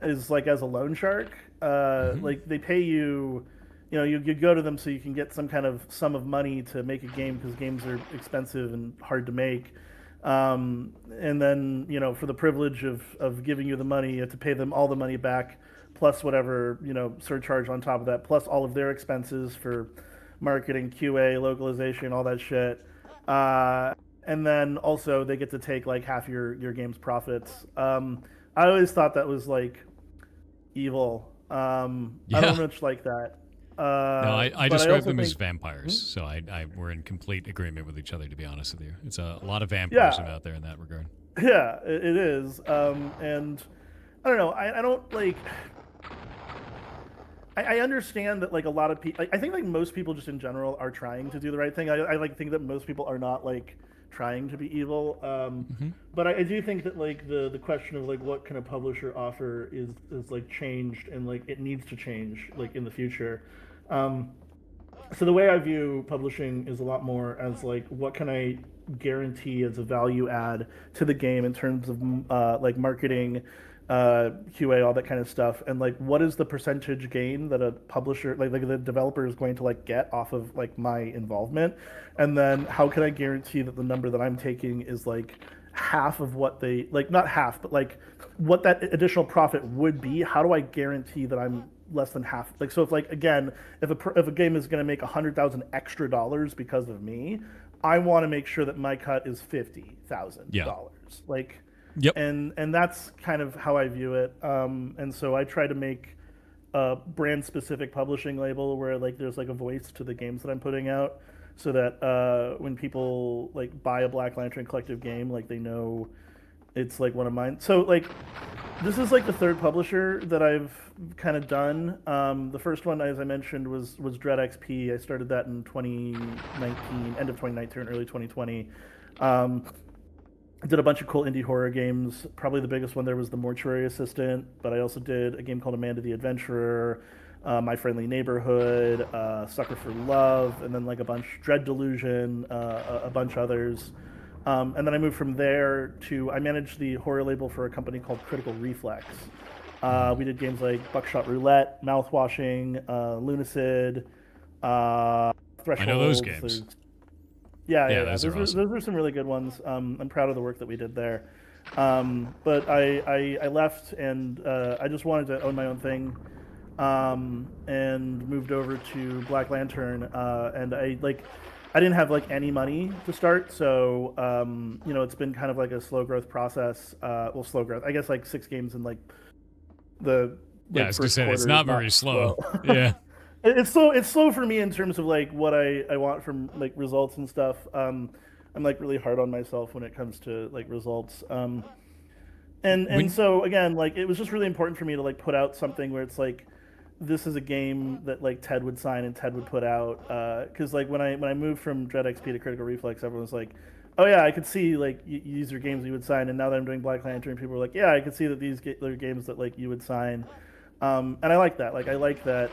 S11: is like as a loan shark. Like they pay you, you know, you go to them so you can get some kind of sum of money to make a game because games are expensive and hard to make. And then, you know, for the privilege of giving you the money, you have to pay them all the money back, plus whatever, you know, surcharge on top of that, plus all of their expenses for marketing, QA, localization, all that shit. And then also they get to take like half your game's profits. I always thought that was like evil. I don't much like that.
S1: No, I
S11: but
S1: describe
S11: also
S1: them as
S11: think-
S1: vampires, so we're in complete agreement with each other, to be honest with you. It's a lot of vampirism out there in that regard.
S11: Yeah, it is. And I don't know. I don't like. I understand that like a lot of people. I think like most people just in general are trying to do the right thing. I like think that most people are not like trying to be evil. But I do think that like the question of like what can a publisher offer is like changed, and like it needs to change like in the future. So the way I view publishing is a lot more as like what can I guarantee as a value add to the game in terms of like marketing, QA, all that kind of stuff, and like what is the percentage gain that a publisher like the developer is going to like get off of like my involvement, and then how can I guarantee that the number that I'm taking is like half of what they like, not half, but like what that additional profit would be. How do I guarantee that I'm less than half? Like, so if like again, if a game is going to make $100,000 extra because of me, I want to make sure that my cut is $50,000. Like,
S1: yep.
S11: And that's kind of how I view it. And so I try to make a brand specific publishing label where like there's like a voice to the games that I'm putting out, so that when people like buy a Black Lantern Collective game, like they know it's like one of mine. So like this is like the third publisher that I've kind of done. The first one, as I mentioned, was Dread XP. I started that in 2019, end of 2019, early 2020. I did a bunch of cool indie horror games. Probably the biggest one there was The Mortuary Assistant, but I also did a game called Amanda the Adventurer, My Friendly Neighborhood, Sucker for Love, and then like a bunch, Dread Delusion, a bunch others. And then I moved from there to, I managed the horror label for a company called Critical Reflex. We did games like Buckshot Roulette, Mouthwashing, Lunacid, Threshold.
S1: I know those games.
S11: Yeah.
S1: Those
S11: Those
S1: are awesome.
S11: those are some really good ones. I'm proud of the work that we did there. But I left and I just wanted to own my own thing, and moved over to Black Lantern. And I didn't have like any money to start, so it's been kind of like a slow growth process. Well, slow growth. I guess like 6 games in like the
S1: I was gonna
S11: first
S1: say it's
S11: quarter
S1: not
S11: is
S1: very slow. Yeah.
S11: It's slow for me in terms of like what I want from like results and stuff. I'm like really hard on myself when it comes to like results. And so again, like it was just really important for me to like put out something where it's like this is a game that like Ted would sign and Ted would put out. Because like when I moved from Dread XP to Critical Reflex, everyone was like, oh yeah, I could see like these are games you would sign. And now that I'm doing Black Lantern, people were like, yeah, I could see that these are games that like you would sign. And I like that. Like I like that.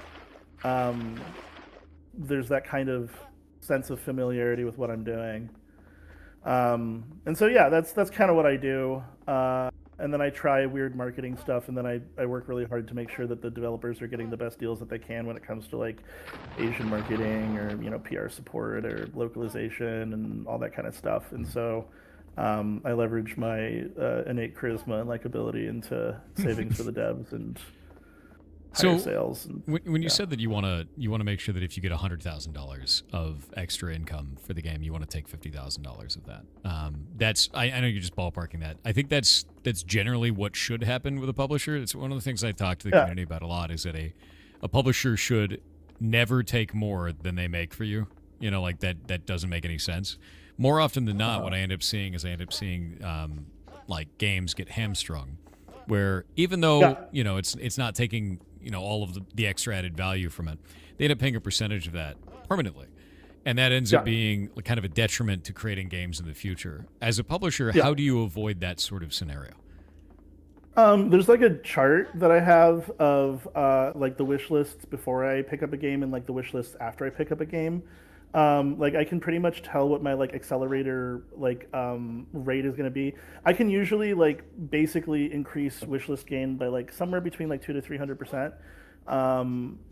S11: There's that kind of sense of familiarity with what I'm doing. And so yeah, that's kind of what I do. And then I try weird marketing stuff, and then I work really hard to make sure that the developers are getting the best deals that they can when it comes to like Asian marketing or PR support or localization and all that kind of stuff. And so I leverage my innate charisma and likability into savings for the devs and higher sales. And,
S1: when you said that you want to make sure that if you get $100,000 of extra income for the game, you want to take $50,000 of that. That's I know you're just ballparking that. I think that's generally what should happen with a publisher. It's one of the things I talk to the community about a lot, is that a publisher should never take more than they make for you. Like that doesn't make any sense. More often than not, what I end up seeing like games get hamstrung, where even though it's not taking all of the extra added value from it, they end up paying a percentage of that permanently, and that ends up being kind of a detriment to creating games in the future. As a publisher, how do you avoid that sort of scenario?
S11: There's like a chart that I have of like the wish lists before I pick up a game and like the wish lists after I pick up a game. Like I can pretty much tell what my like accelerator like rate is going to be. I can usually like basically increase wishlist gain by like somewhere between like 200 to 300%.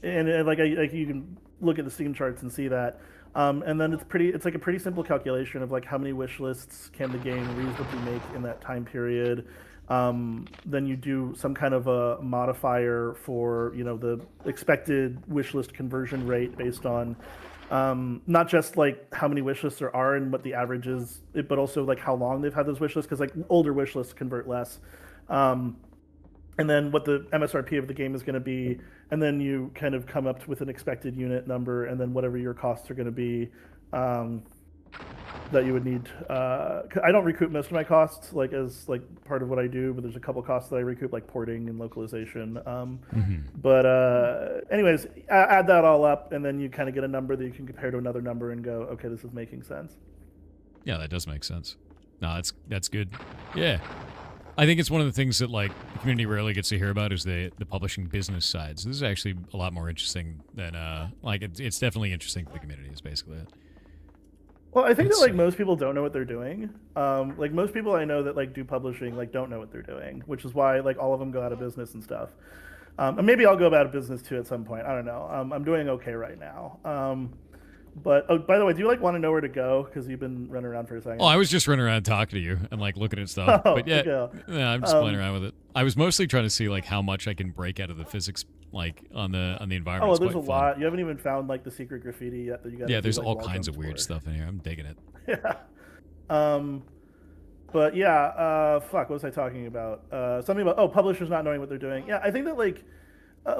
S11: And like you can look at the Steam charts and see that. And then it's like a pretty simple calculation of like how many wish lists can the game reasonably make in that time period. Then you do some kind of a modifier for the expected wishlist conversion rate based on not just like how many wish lists there are and what the average is, but also like how long they've had those wish lists, because like older wish lists convert less. And then what the MSRP of the game is going to be, and then you kind of come up with an expected unit number, and then whatever your costs are going to be that you would need. I don't recoup most of my costs like as like part of what I do, but there's a couple costs that I recoup, like porting and localization. But anyways, add that all up, and then you kind of get a number that you can compare to another number and go, okay, this is making sense.
S1: Yeah, that does make sense. No, that's good. Yeah. I think it's one of the things that like the community rarely gets to hear about is the publishing business sides. This is actually a lot more interesting than like it's definitely interesting for the community is basically it.
S11: Well, I think that like most people don't know what they're doing. Like most people I know that like do publishing like don't know what they're doing, which is why like all of them go out of business and stuff. And maybe I'll go out of business too at some point. I don't know. I'm doing okay right now. But oh, by the way, do you like want to know where to go? Because you've been running around for a second.
S1: Oh, I was just running around talking to you and like looking at stuff. But yeah, I'm just playing around with it. I was mostly trying to see like how much I can break out of the physics like on the environment.
S11: Oh, there's a lot. You haven't even found like the secret graffiti yet that you got.
S1: Yeah, there's all kinds of weird stuff in here. I'm digging it.
S11: Yeah. But yeah, fuck. What was I talking about? Something about publishers not knowing what they're doing. Yeah, I think that like.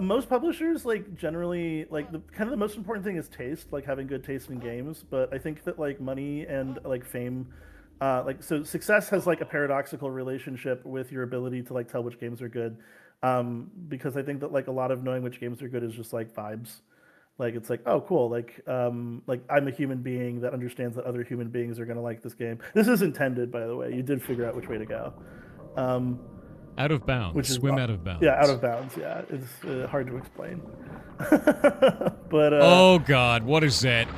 S11: Most publishers like generally like the most important thing is taste, like having good taste in games. But I think that like money and like fame, like so success has like a paradoxical relationship with your ability to like tell which games are good, because I think that like a lot of knowing which games are good is just like vibes. Like it's like, oh cool, like I'm a human being that understands that other human beings are gonna like this game. This is intended, by the way. You did figure out which way to go.
S1: Out of bounds.
S11: Which is
S1: Swim out of bounds.
S11: Yeah, out of bounds. Yeah, it's hard to explain. But
S1: oh God, what is that?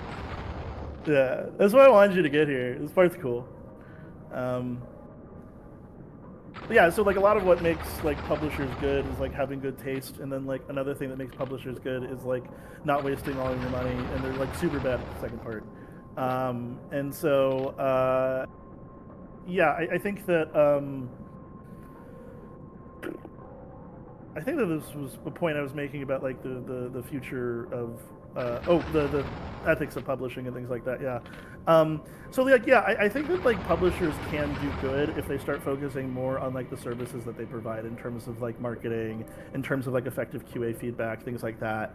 S11: Yeah, that's why I wanted you to get here. This part's cool. Yeah, so like a lot of what makes like publishers good is like having good taste, and then like another thing that makes publishers good is like not wasting all of your money, and they're like super bad at the second part. And so yeah, I think that this was a point I was making about like the future of the ethics of publishing and things like that. Yeah. So like yeah, I think that like publishers can do good if they start focusing more on like the services that they provide in terms of like marketing, in terms of like effective QA feedback, things like that.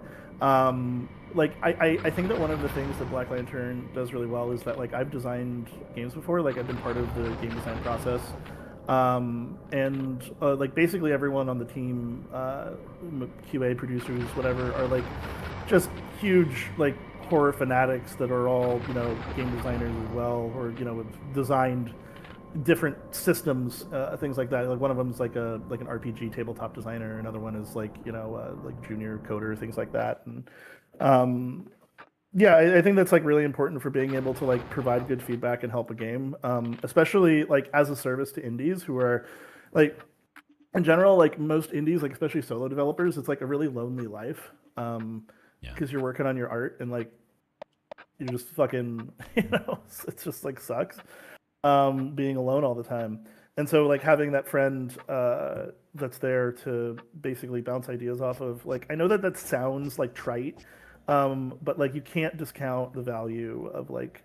S11: Like I think that one of the things that Black Lantern does really well is that like I've designed games before, like I've been part of the game design process. And like basically everyone on the team, QA producers, whatever, are like just huge like horror fanatics that are all, you know, game designers as well, or, you know, have designed different systems, things like that. Like one of them is like an RPG tabletop designer. Another one is like, you know, like junior coder, things like that. And yeah, I think that's like really important for being able to like provide good feedback and help a game, especially like as a service to indies who are like, in general, like most indies, like especially solo developers, it's like a really lonely life. Because you're working on your art and like you're just fucking, you know, it's just like sucks being alone all the time. And so like having that friend that's there to basically bounce ideas off of, like, I know that sounds like trite, but like you can't discount the value of like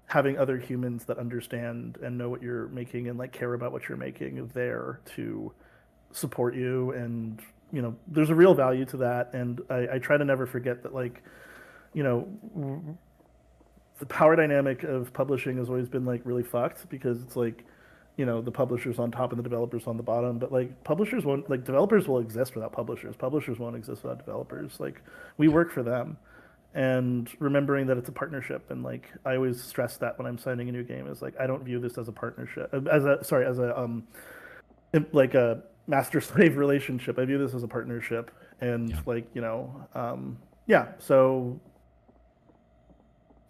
S11: having other humans that understand and know what you're making and like care about what you're making there to support you. And you know, there's a real value to that, and I try to never forget that, like, you know, the power dynamic of publishing has always been like really fucked, because it's like, you know, the publisher's on top and the developers on the bottom, but like publishers won't, like developers will exist without publishers. Publishers won't exist without developers. Like we work for them, and remembering that it's a partnership. And like I always stress that when I'm signing a new game is like I don't view this as a partnership, as a like a master-slave relationship. I view this as a partnership, and like, you know, yeah. So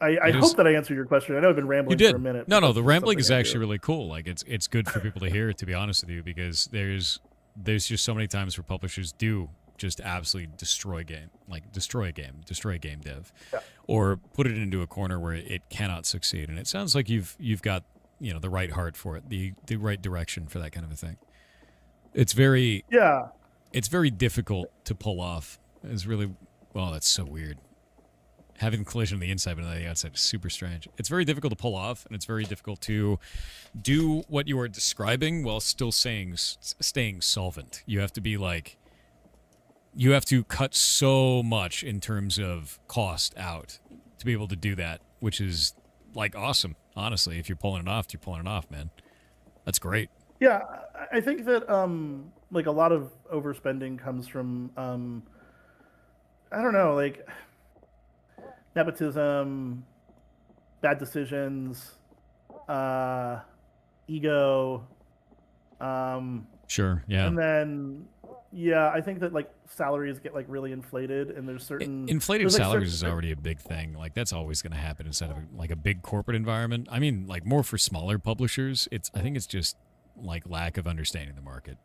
S11: I hope that I answered your question. I know I've been rambling for a minute.
S1: No, the rambling is actually really cool. Like it's good for people to hear, to be honest with you, because there's just so many times where publishers do just absolutely destroy a game dev, or put it into a corner where it cannot succeed. And it sounds like you've got, you know, the right heart for it, the right direction for that kind of a thing. It's very difficult to pull off. It's really, well, that's so weird. Having the collision on the inside but on the outside is super strange. It's very difficult to pull off, and it's very difficult to do what you are describing while still staying solvent. You have to be like, you have to cut so much in terms of cost out to be able to do that, which is like awesome. Honestly, if you're pulling it off, man. That's great.
S11: Yeah, I think that like a lot of overspending comes from I don't know, like nepotism, bad decisions, ego.
S1: Sure, yeah.
S11: And then yeah, I think that like salaries get like really inflated, and there's certain
S1: inflated salaries is already a big thing. Like that's always going to happen inside of like a big corporate environment. I mean, like more for smaller publishers, I think it's just like lack of understanding the market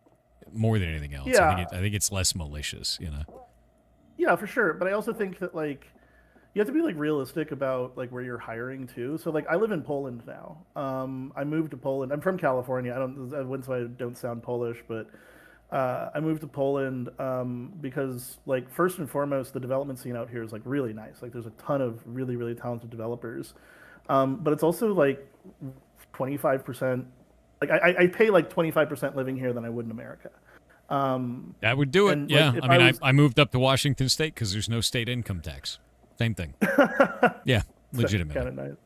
S1: more than anything else.
S11: Yeah.
S1: I think it's less malicious, you know.
S11: Yeah, for sure. But I also think that like you have to be like realistic about like where you're hiring too. So like I live in Poland now. I moved to Poland. I'm from California. I wouldn't say I don't sound Polish, but I moved to Poland because like first and foremost, the development scene out here is like really nice. Like there's a ton of really, really talented developers. But it's also like 25%. Like I pay like 25% living here than I would in America.
S1: That would do it.
S11: And,
S1: yeah.
S11: like,
S1: I mean, I moved up to Washington State because there's no state income tax. Same thing. Yeah, legitimately.
S11: Kind of nice.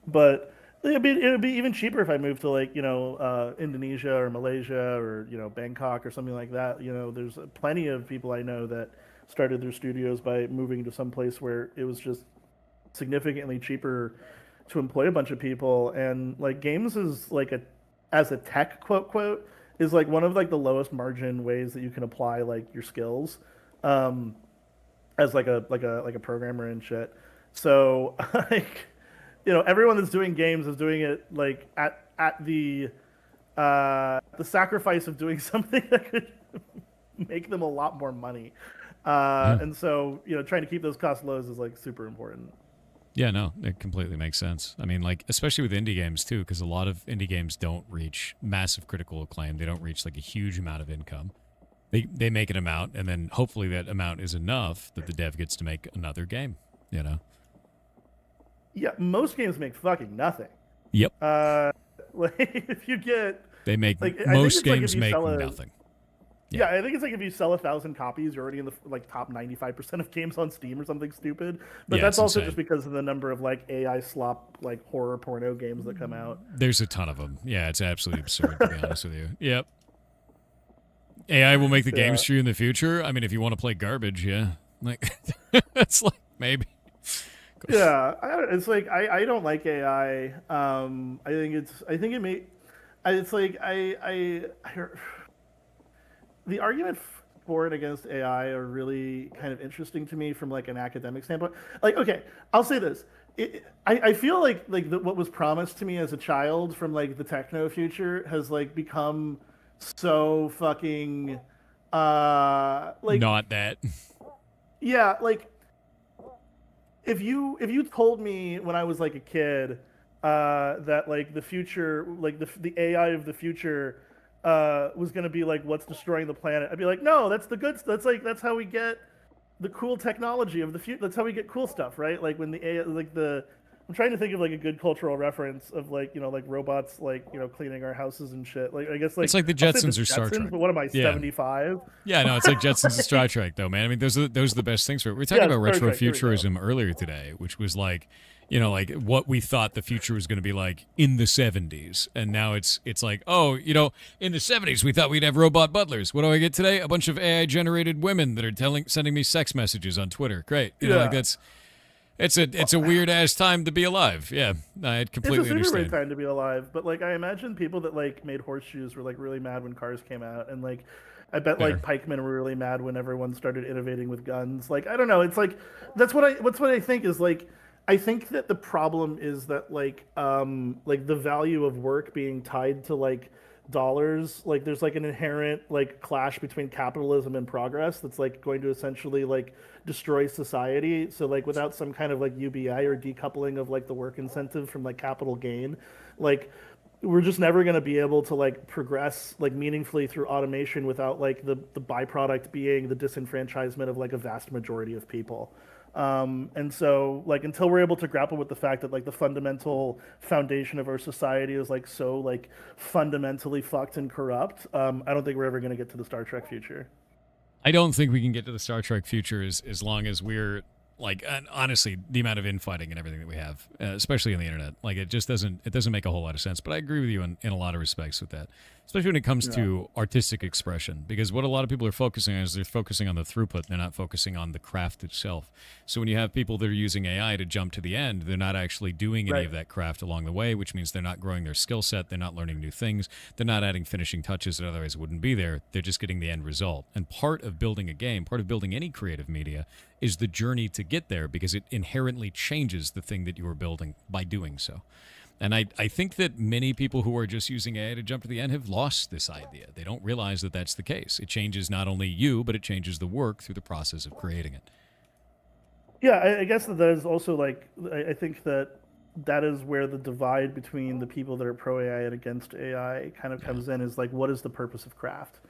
S11: But it would be even cheaper if I moved to like, you know, Indonesia or Malaysia or, you know, Bangkok or something like that. You know, there's plenty of people I know that started their studios by moving to some place where it was just significantly cheaper to employ a bunch of people. And like games is like as a tech quote, is like one of like the lowest margin ways that you can apply like your skills, as like a programmer and shit. So like, everyone that's doing games is doing it like at the sacrifice of doing something that could make them a lot more money. And so, trying to keep those costs low is like super important.
S1: Yeah, no, it completely makes sense. I mean, like, especially with indie games too, because a lot of indie games don't reach massive critical acclaim. They don't reach like a huge amount of income. They make an amount, and then hopefully that amount is enough that the dev gets to make another game.
S11: Yeah, most games make fucking nothing.
S1: Yep.
S11: Like if you get
S1: they make
S11: like,
S1: most games
S11: like
S1: make nothing.
S11: Yeah, I think it's like if you sell 1,000 copies, you're already in the like top 95% of games on Steam or something stupid. But
S1: Yeah,
S11: that's
S1: it's
S11: also
S1: insane.
S11: just because of the number of like AI slop like horror porno games that come out.
S1: There's a ton of them. Yeah, it's absolutely absurd to be honest with you. Yep. AI will make the games for you in the future. I mean, if you want to play garbage, yeah. Like, it's like maybe.
S11: Yeah, it's like I don't like AI. I think it may. It's like the argument for and against AI are really kind of interesting to me from like an academic standpoint. Like, okay, I'll say this. I feel like what was promised to me as a child from like the techno future has like become so fucking like
S1: not that.
S11: Yeah, like if you told me when I was like a kid that like the future, like the AI of the future was going to be like what's destroying the planet, I'd be like, no, that's the good. That's how we get the cool technology of the future. That's how we get cool stuff, right? Like when the AI, like I'm trying to think of like a good cultural reference of like like robots like cleaning our houses and shit. Like I guess like
S1: It's like the
S11: I'll say
S1: Jetsons or Star Trek.
S11: But what am I, 75?
S1: Yeah, no, it's like Jetsons and Star Trek, though, man. I mean, those are the best things for it. We were talking about retrofuturism earlier today, which was like, like what we thought the future was going to be like in the 70s. And now it's like, oh, in the 70s, we thought we'd have robot butlers. What do I get today? A bunch of AI-generated women that are sending me sex messages on Twitter. Great. Like that's... It's a weird ass time to be alive. Yeah, I completely
S11: It's a super
S1: understand.
S11: weird time to be alive, but like I imagine people that like made horseshoes were like really mad when cars came out, and like I bet like pikemen were really mad when everyone started innovating with guns. Like I don't know, it's like that's what I think is like I think that the problem is that like the value of work being tied to like dollars, like there's like an inherent like clash between capitalism and progress that's like going to essentially like destroy society. So like without some kind of like UBI or decoupling of like the work incentive from like capital gain, like we're just never going to be able to like progress like meaningfully through automation without like the byproduct being the disenfranchisement of like a vast majority of people. And so like until we're able to grapple with the fact that like the fundamental foundation of our society is like so like fundamentally fucked and corrupt, I don't think we're ever going to get to the Star Trek future.
S1: I don't think we can get to the Star Trek future as long as we're like, honestly, the amount of infighting and everything that we have, especially on the internet, like it doesn't make a whole lot of sense. But I agree with you in a lot of respects with that, especially when it comes to artistic expression, because what a lot of people are focusing on is they're focusing on the throughput. They're not focusing on the craft itself. So when you have people that are using AI to jump to the end, they're not actually doing any of that craft along the way, which means they're not growing their skill set. They're not learning new things. They're not adding finishing touches that otherwise wouldn't be there. They're just getting the end result. And part of building a game, part of building any creative media, is the journey to get there, because it inherently changes the thing that you are building by doing so. And I think that many people who are just using AI to jump to the end have lost this idea. They don't realize that that's the case. It changes not only you, but it changes the work through the process of creating it.
S11: Yeah, I guess that is also like, I think that is where the divide between the people that are pro AI and against AI kind of comes in, is like, what is the purpose of craft?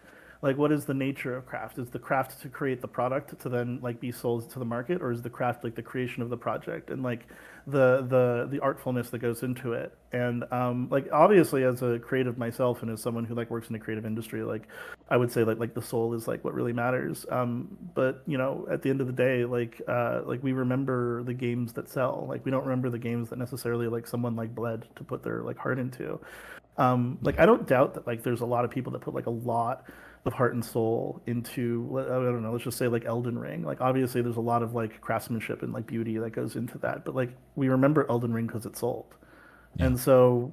S11: Like, what is the nature of craft? Is the craft to create the product to then like be sold to the market, or is the craft like the creation of the project and like the artfulness that goes into it? And like obviously as a creative myself and as someone who like works in a creative industry, like I would say like the soul is like what really matters. But at the end of the day, like we remember the games that sell. Like we don't remember the games that necessarily like someone like bled to put their like heart into. Like I don't doubt that like there's a lot of people that put like a lot of heart and soul into, I don't know, let's just say like Elden Ring. Like obviously there's a lot of like craftsmanship and like beauty that goes into that, but like we remember Elden Ring because it sold. And so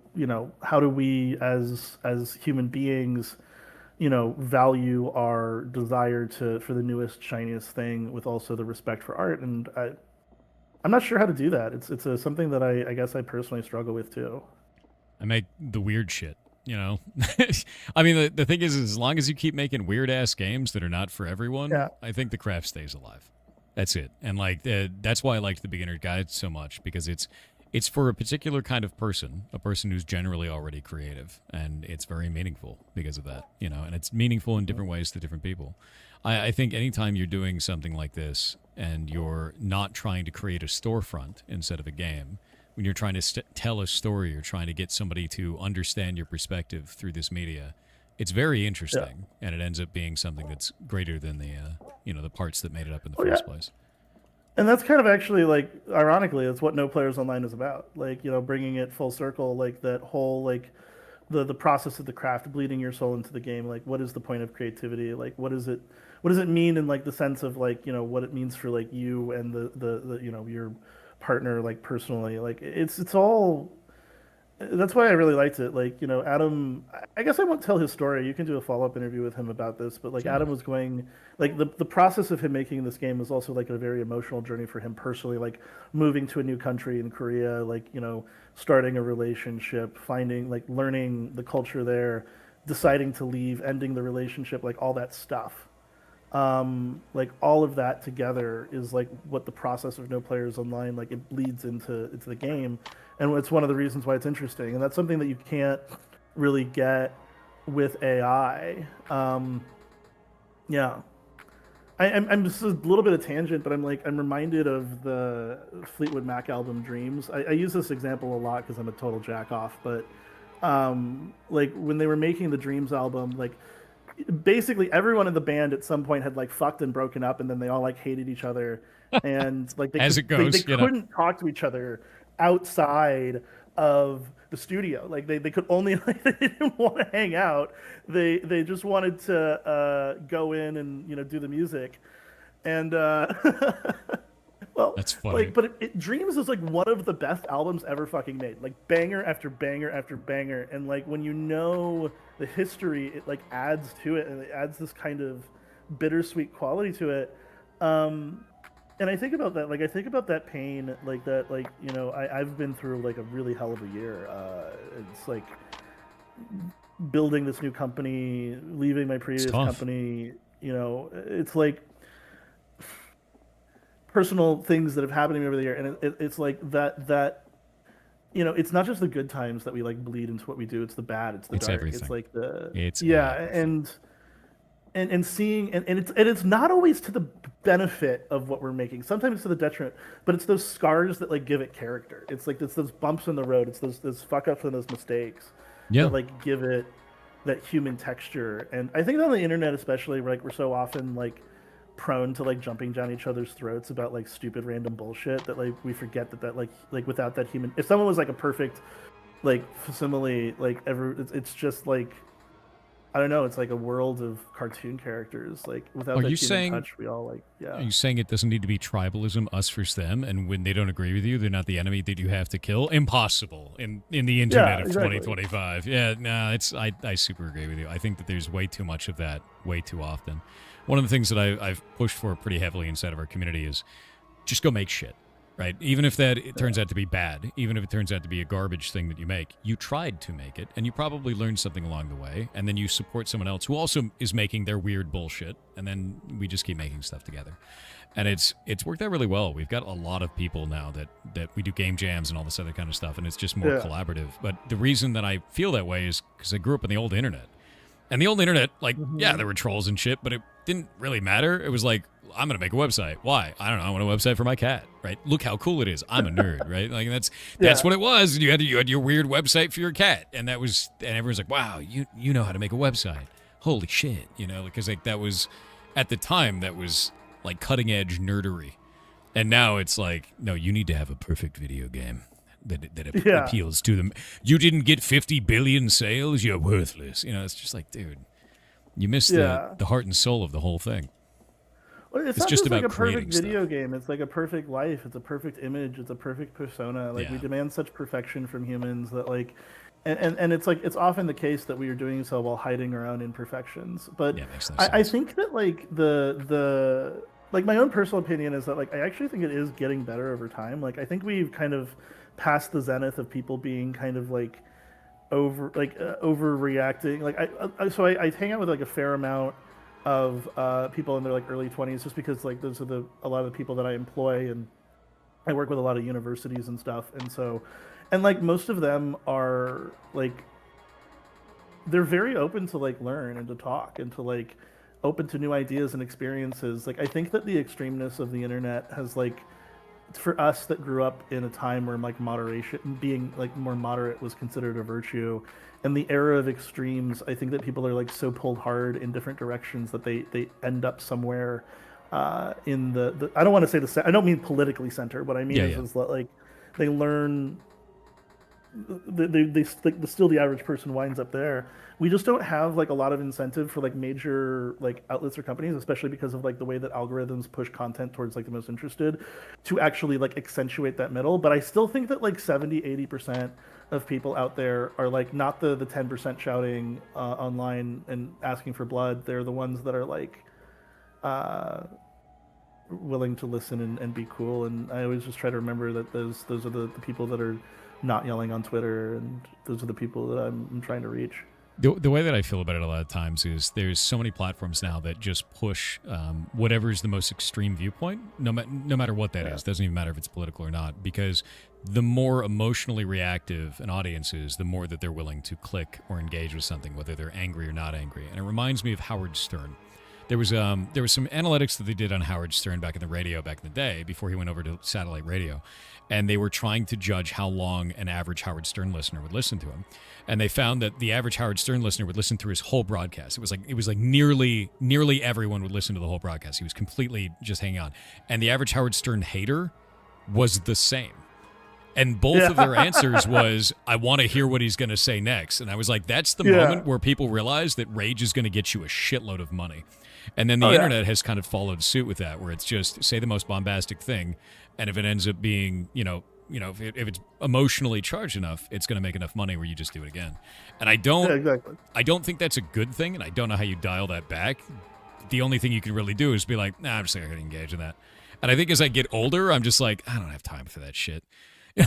S11: how do we as human beings value our desire for the newest, shiniest thing with also the respect for art. And I'm not sure how to do that. It's something that I guess I personally struggle with too.
S1: I make the weird shit, I mean, the thing is, as long as you keep making weird-ass games that are not for everyone, I think the craft stays alive. That's it. And, that's why I liked the beginner guide so much, because it's for a particular kind of person, a person who's generally already creative, and it's very meaningful because of that, and it's meaningful in different ways to different people. I think anytime you're doing something like this and you're not trying to create a storefront instead of a game, when you're trying to tell a story, you're trying to get somebody to understand your perspective through this media, it's very interesting, and it ends up being something that's greater than the parts that made it up in the first place.
S11: And that's kind of actually, ironically, that's what No Players Online is about. Bringing it full circle, that whole, the process of the craft, bleeding your soul into the game. What is the point of creativity? What does it mean in, the sense of, what it means for, you and the your partner, personally. It's all... That's why I really liked it. Adam, I guess I won't tell his story. You can do a follow-up interview with him about this, but sure. Adam was going, the process of him making this game was also a very emotional journey for him personally, moving to a new country in Korea, starting a relationship, finding, learning the culture there, deciding to leave, ending the relationship, all that stuff. All of that together is what the process of No Players Online, it bleeds into the game. And it's one of the reasons why it's interesting. And that's something that you can't really get with AI. I'm just a little bit of tangent, but I'm reminded of the Fleetwood Mac album Dreams. I use this example a lot because I'm a total jack off, but when they were making the Dreams album, basically everyone in the band at some point had fucked and broken up, and then they all hated each other, and they couldn't talk to each other outside of the studio. They could only they didn't want to hang out. They just wanted to go in and do the music, and well, that's funny. But Dreams is one of the best albums ever fucking made. Banger after banger after banger, and when the history, it adds to it, and it adds this kind of bittersweet quality to it. And I think about that, I think about that pain, I've been through a really hell of a year. It's building this new company, leaving my previous company. It's personal things that have happened to me over the year, and it's that. It's not just the good times that we bleed into what we do. It's the bad. It's the dark.
S1: Everything.
S11: It's and seeing and it's not always to the benefit of what we're making. Sometimes it's to the detriment, but it's those scars that give it character. It's it's those bumps in the road. It's those fuck ups and those mistakes that give it that human texture. And I think on the internet especially, we're so often prone to jumping down each other's throats about stupid random bullshit that we forget that without that human, if someone was a perfect facsimile, it's just I don't know, it's a world of cartoon characters. Without that human touch, we all
S1: Are you saying it doesn't need to be tribalism, us versus them, and when they don't agree with you, they're not the enemy that you have to kill? Impossible in the internet of 2025. Yeah, no, I super agree with you. I think that there's way too much of that way too often. One of the things that I've pushed for pretty heavily inside of our community is just go make shit. Right? Even if it turns out to be bad, even if it turns out to be a garbage thing that you make, you tried to make it, and you probably learned something along the way, and then you support someone else who also is making their weird bullshit, and then we just keep making stuff together. And it's worked out really well. We've got a lot of people now that we do game jams and all this other kind of stuff, and it's just more collaborative. But the reason that I feel that way is because I grew up in the old internet. And the old internet, there were trolls and shit, but it didn't really matter. It was I'm going to make a website. Why? I don't know. I want a website for my cat, right? Look how cool it is. I'm a nerd, right? That's what it was. You had your weird website for your cat. And everyone's wow, you know how to make a website. Holy shit. Because that was, at the time, that was cutting edge nerdery. And now it's no, you need to have a perfect video game that appeals to them. You didn't get 50 billion sales, you're worthless. It's just dude, you missed the heart and soul of the whole thing.
S11: Well, it's not just about a perfect video game. It's a perfect life. It's a perfect image. It's a perfect persona. We demand such perfection from humans that and it's like it's often the case that we are doing so while hiding our own imperfections. But
S1: Yeah, makes no
S11: I
S1: sense.
S11: think that like the like my own personal opinion is that like I actually think it is getting better over time. Like I think we've kind of passed the zenith of people being kind of like overreacting. Like I hang out with like a fair amount of people in their like early 20s just because like those are a lot of the people that I employ, and I work with a lot of universities and stuff, and like most of them are like they're very open to like learn and to talk and to like open to new ideas and experiences. Like I think that the extremeness of the internet has like, for us that grew up in a time where like moderation, being like more moderate, was considered a virtue, and the era of extremes, I think that people are like so pulled hard in different directions that they end up somewhere in the I don't want to say I don't mean politically center. What I mean is that like they learn. They still the average person winds up there. We just don't have like a lot of incentive for like major like outlets or companies, especially because of like the way that algorithms push content towards like the most interested, to actually like accentuate that middle. But I still think that like 70-80% of people out there are like not the 10% shouting online and asking for blood. They're the ones that are like willing to listen and be cool. And I always just try to remember that those are the people that are not yelling on Twitter, and those are the people that I'm trying to reach.
S1: The way that I feel about it a lot of times is there's so many platforms now that just push whatever is the most extreme viewpoint, no matter what that is. Doesn't even matter if it's political or not, because the more emotionally reactive an audience is, the more that they're willing to click or engage with something, whether they're angry or not angry. And it reminds me of Howard Stern. There was some analytics that they did on Howard Stern back in the day, before he went over to satellite radio, and they were trying to judge how long an average Howard Stern listener would listen to him. And they found that the average Howard Stern listener would listen through his whole broadcast. It was like nearly everyone would listen to the whole broadcast. He was completely just hanging on. And the average Howard Stern hater was the same. And both of their answers was, I want to hear what he's going to say next. And I was like, that's the moment where people realize that rage is going to get you a shitload of money. And then the internet has kind of followed suit with that, where it's just say the most bombastic thing, and if it ends up being, if it's emotionally charged enough, it's going to make enough money where you just do it again. And I don't think that's a good thing, and I don't know how you dial that back. The only thing you can really do is be like, nah, I'm just not going to engage in that. And I think as I get older, I'm just like, I don't have time for that shit. I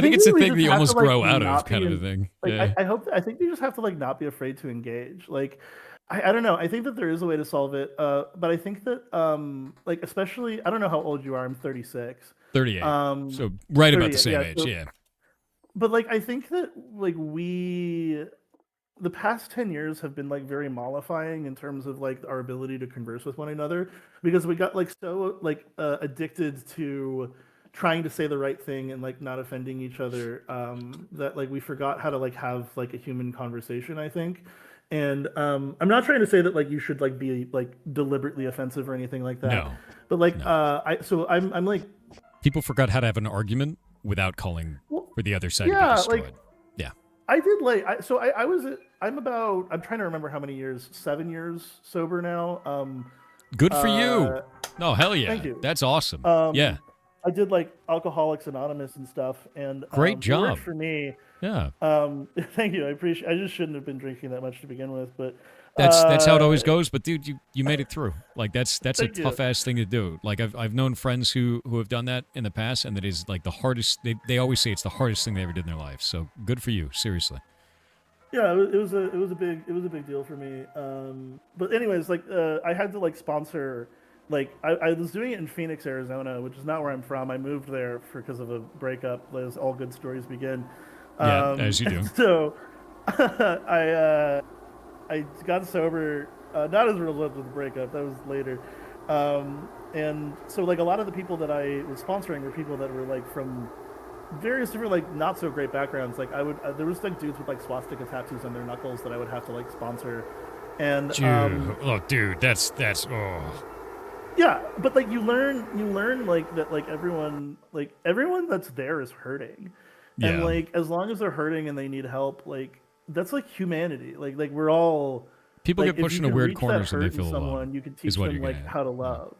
S1: think it's a thing that you almost grow out of, kind of a thing.
S11: Like, I think you just have to like not be afraid to engage. Like, I don't know. I think that there is a way to solve it. But I think that like especially, I don't know how old you are. I'm 36.
S1: 38. So right about the same age. So,
S11: But like I think that like the past 10 years have been like very mollifying in terms of like our ability to converse with one another, because we got like so like addicted to trying to say the right thing and like not offending each other, that like we forgot how to like have like a human conversation, I think. And I'm not trying to say that like you should like be like deliberately offensive or anything like that.
S1: No.
S11: But like I'm like,
S1: people forgot how to have an argument without calling for the other side to be destroyed.
S11: Like, I did like I'm trying to remember how many years. 7 years sober now.
S1: Good for you. No, hell yeah.
S11: Thank you.
S1: That's awesome. Yeah.
S11: I did like Alcoholics Anonymous and stuff, and
S1: great job
S11: it worked for me.
S1: Yeah.
S11: Thank you. I appreciate. I just shouldn't have been drinking that much to begin with, but
S1: that's how it always goes. But dude, you made it through. Like that's a
S11: you.
S1: tough ass thing to do. Like I've known friends who have done that in the past, and that is like the hardest. They always say it's the hardest thing they ever did in their life. So good for you, seriously.
S11: Yeah, it was a big deal for me. But anyways, like I had to like sponsor. Like I was doing it in Phoenix, Arizona, which is not where I'm from. I moved there because of a breakup, as all good stories begin.
S1: As you do.
S11: So I got sober, not as a result of the breakup. That was later. And so like a lot of the people that I was sponsoring were people that were like from various different like not so great backgrounds. Like there was like dudes with like swastika tattoos on their knuckles that I would have to like sponsor. And
S1: dude, that's
S11: yeah, but like you learn like that like everyone that's there is hurting, and like as long as they're hurting and they need help, like that's like humanity. Like we're all
S1: people
S11: like,
S1: get pushed into weird corners when they feel alone.
S11: You can teach them like how to love.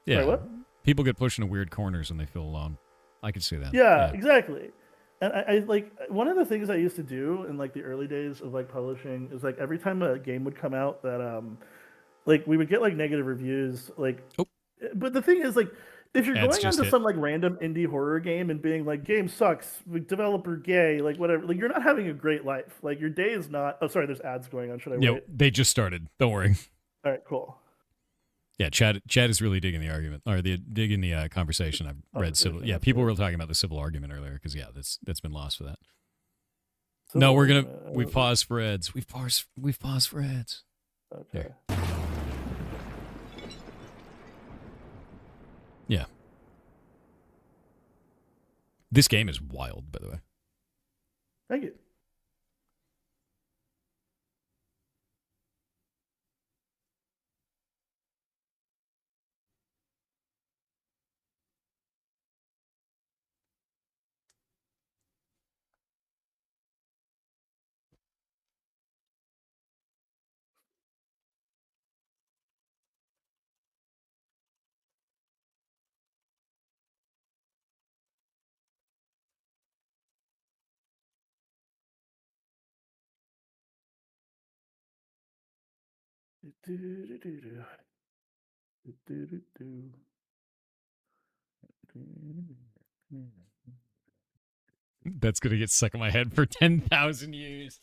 S1: Yeah.
S11: Sorry, what?
S1: People get pushed into weird corners when they feel alone. I can see that.
S11: Yeah, exactly. And I like one of the things I used to do in like the early days of like publishing is like every time a game would come out that like we would get like negative reviews like but the thing is like if you're
S1: Ads
S11: going
S1: just
S11: onto
S1: hit.
S11: some like random indie horror game and being like game sucks, like, developer gay, like whatever, like you're not having a great life. Like your day is not. Oh, sorry, there's ads going on. Should I
S1: No,
S11: wait?
S1: they just started. Don't worry.
S11: All right, cool.
S1: Yeah, Chad is really digging the argument or digging the conversation. I've read civil. Yeah, people were talking about the civil argument earlier because that's been lost for that. No, we've paused for ads. We've paused for ads.
S11: Okay.
S1: There. Yeah. This game is wild, by the way.
S11: Thank you.
S1: That's gonna get stuck in my head for 10,000 years.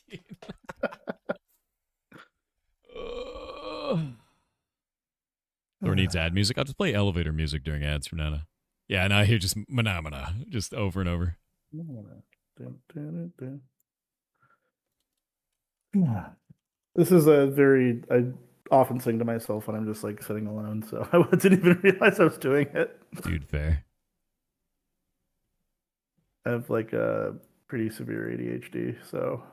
S1: Or needs ad music. I'll just play elevator music during ads from now on. Yeah, and I hear just phenomena just over and over.
S11: This is a very I often sing to myself when I'm just like sitting alone, so I didn't even realize I was doing it.
S1: Dude, fair.
S11: I have like a pretty severe ADHD, so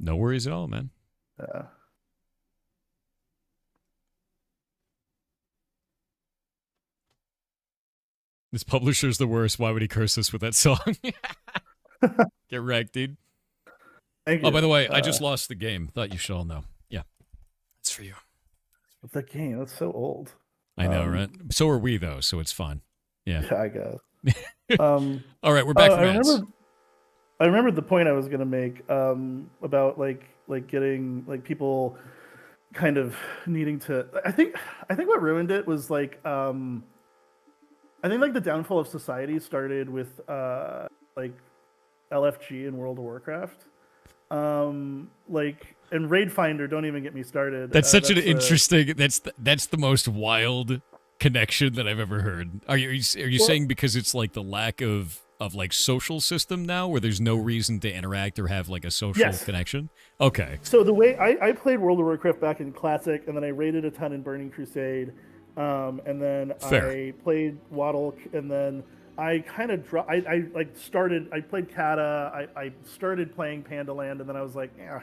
S1: no worries at all, man. This publisher's the worst. Why would he curse us with that song? Get wrecked, dude.
S11: Thank you.
S1: Oh, by the way, I just lost the game. Thought you should all know. Yeah. It's for you.
S11: The game, that's so old.
S1: I know, right? So are we, though, so it's fun. Yeah.
S11: I guess.
S1: All right, we're back from ads.
S11: I remember the point I was going to make about like getting like people kind of needing to. I think what ruined it was like I think like the downfall of society started with like LFG and World of Warcraft. Like and Raid Finder, don't even get me started.
S1: That's such an interesting. That's the most wild connection that I've ever heard. Are you saying because it's like the lack of like social system now, where there's no reason to interact or have like a social connection? Okay.
S11: So the way I played World of Warcraft back in Classic, and then I raided a ton in Burning Crusade, and then I played Waddle, and then I kind of I played Kata. I started playing Pandaland, and then I was like, yeah.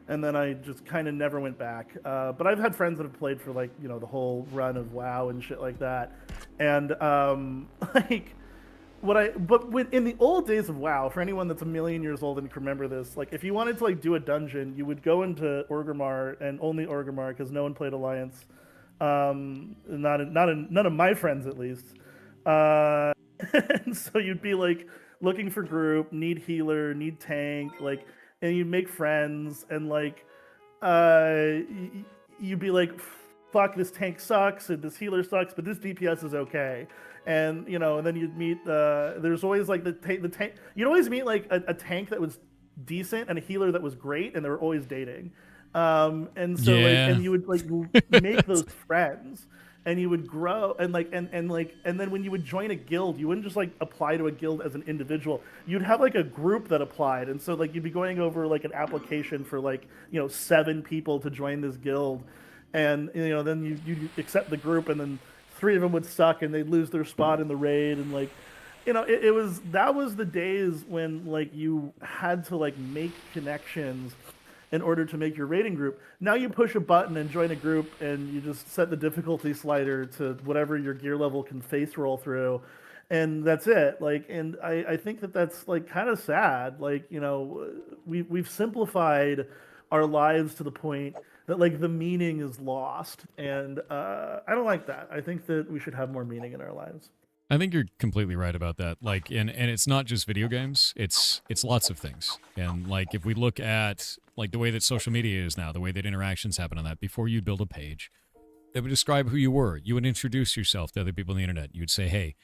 S11: And then I just kind of never went back. But I've had friends that have played for like, you know, the whole run of WoW and shit like that. And like in the old days of WoW, for anyone that's a million years old and can remember this, like if you wanted to like do a dungeon, you would go into Orgrimmar and only Orgrimmar because no one played Alliance. None of my friends at least. And so you'd be like looking for group, need healer, need tank, like, and you'd make friends, and like, you'd be like, fuck, this tank sucks, and this healer sucks, but this DPS is okay. And, you know, and then you'd meet, there's always like the tank, you'd always meet like a tank that was decent and a healer that was great, and they were always dating. And so like, and you would like make those friends, and you would grow, and then when you would join a guild, you wouldn't just like apply to a guild as an individual. You'd have like a group that applied, and so like you'd be going over like an application for like, you know, 7 people to join this guild, and you know then you accept the group, and then 3 of them would suck and they'd lose their spot in the raid, and like, you know, that was the days when like you had to like make connections in order to make your raiding group. Now you push a button and join a group, and you just set the difficulty slider to whatever your gear level can face roll through, and that's it. Like, and I think that's like kind of sad. Like, you know, we've simplified our lives to the point that like the meaning is lost, and I don't like that. I think that we should have more meaning in our lives.
S1: I think you're completely right about that. Like, and it's not just video games. It's lots of things. And like, if we look at like the way that social media is now, the way that interactions happen on that, before you build a page, it would describe who you were. You would introduce yourself to other people on the internet. You'd say, "Hey,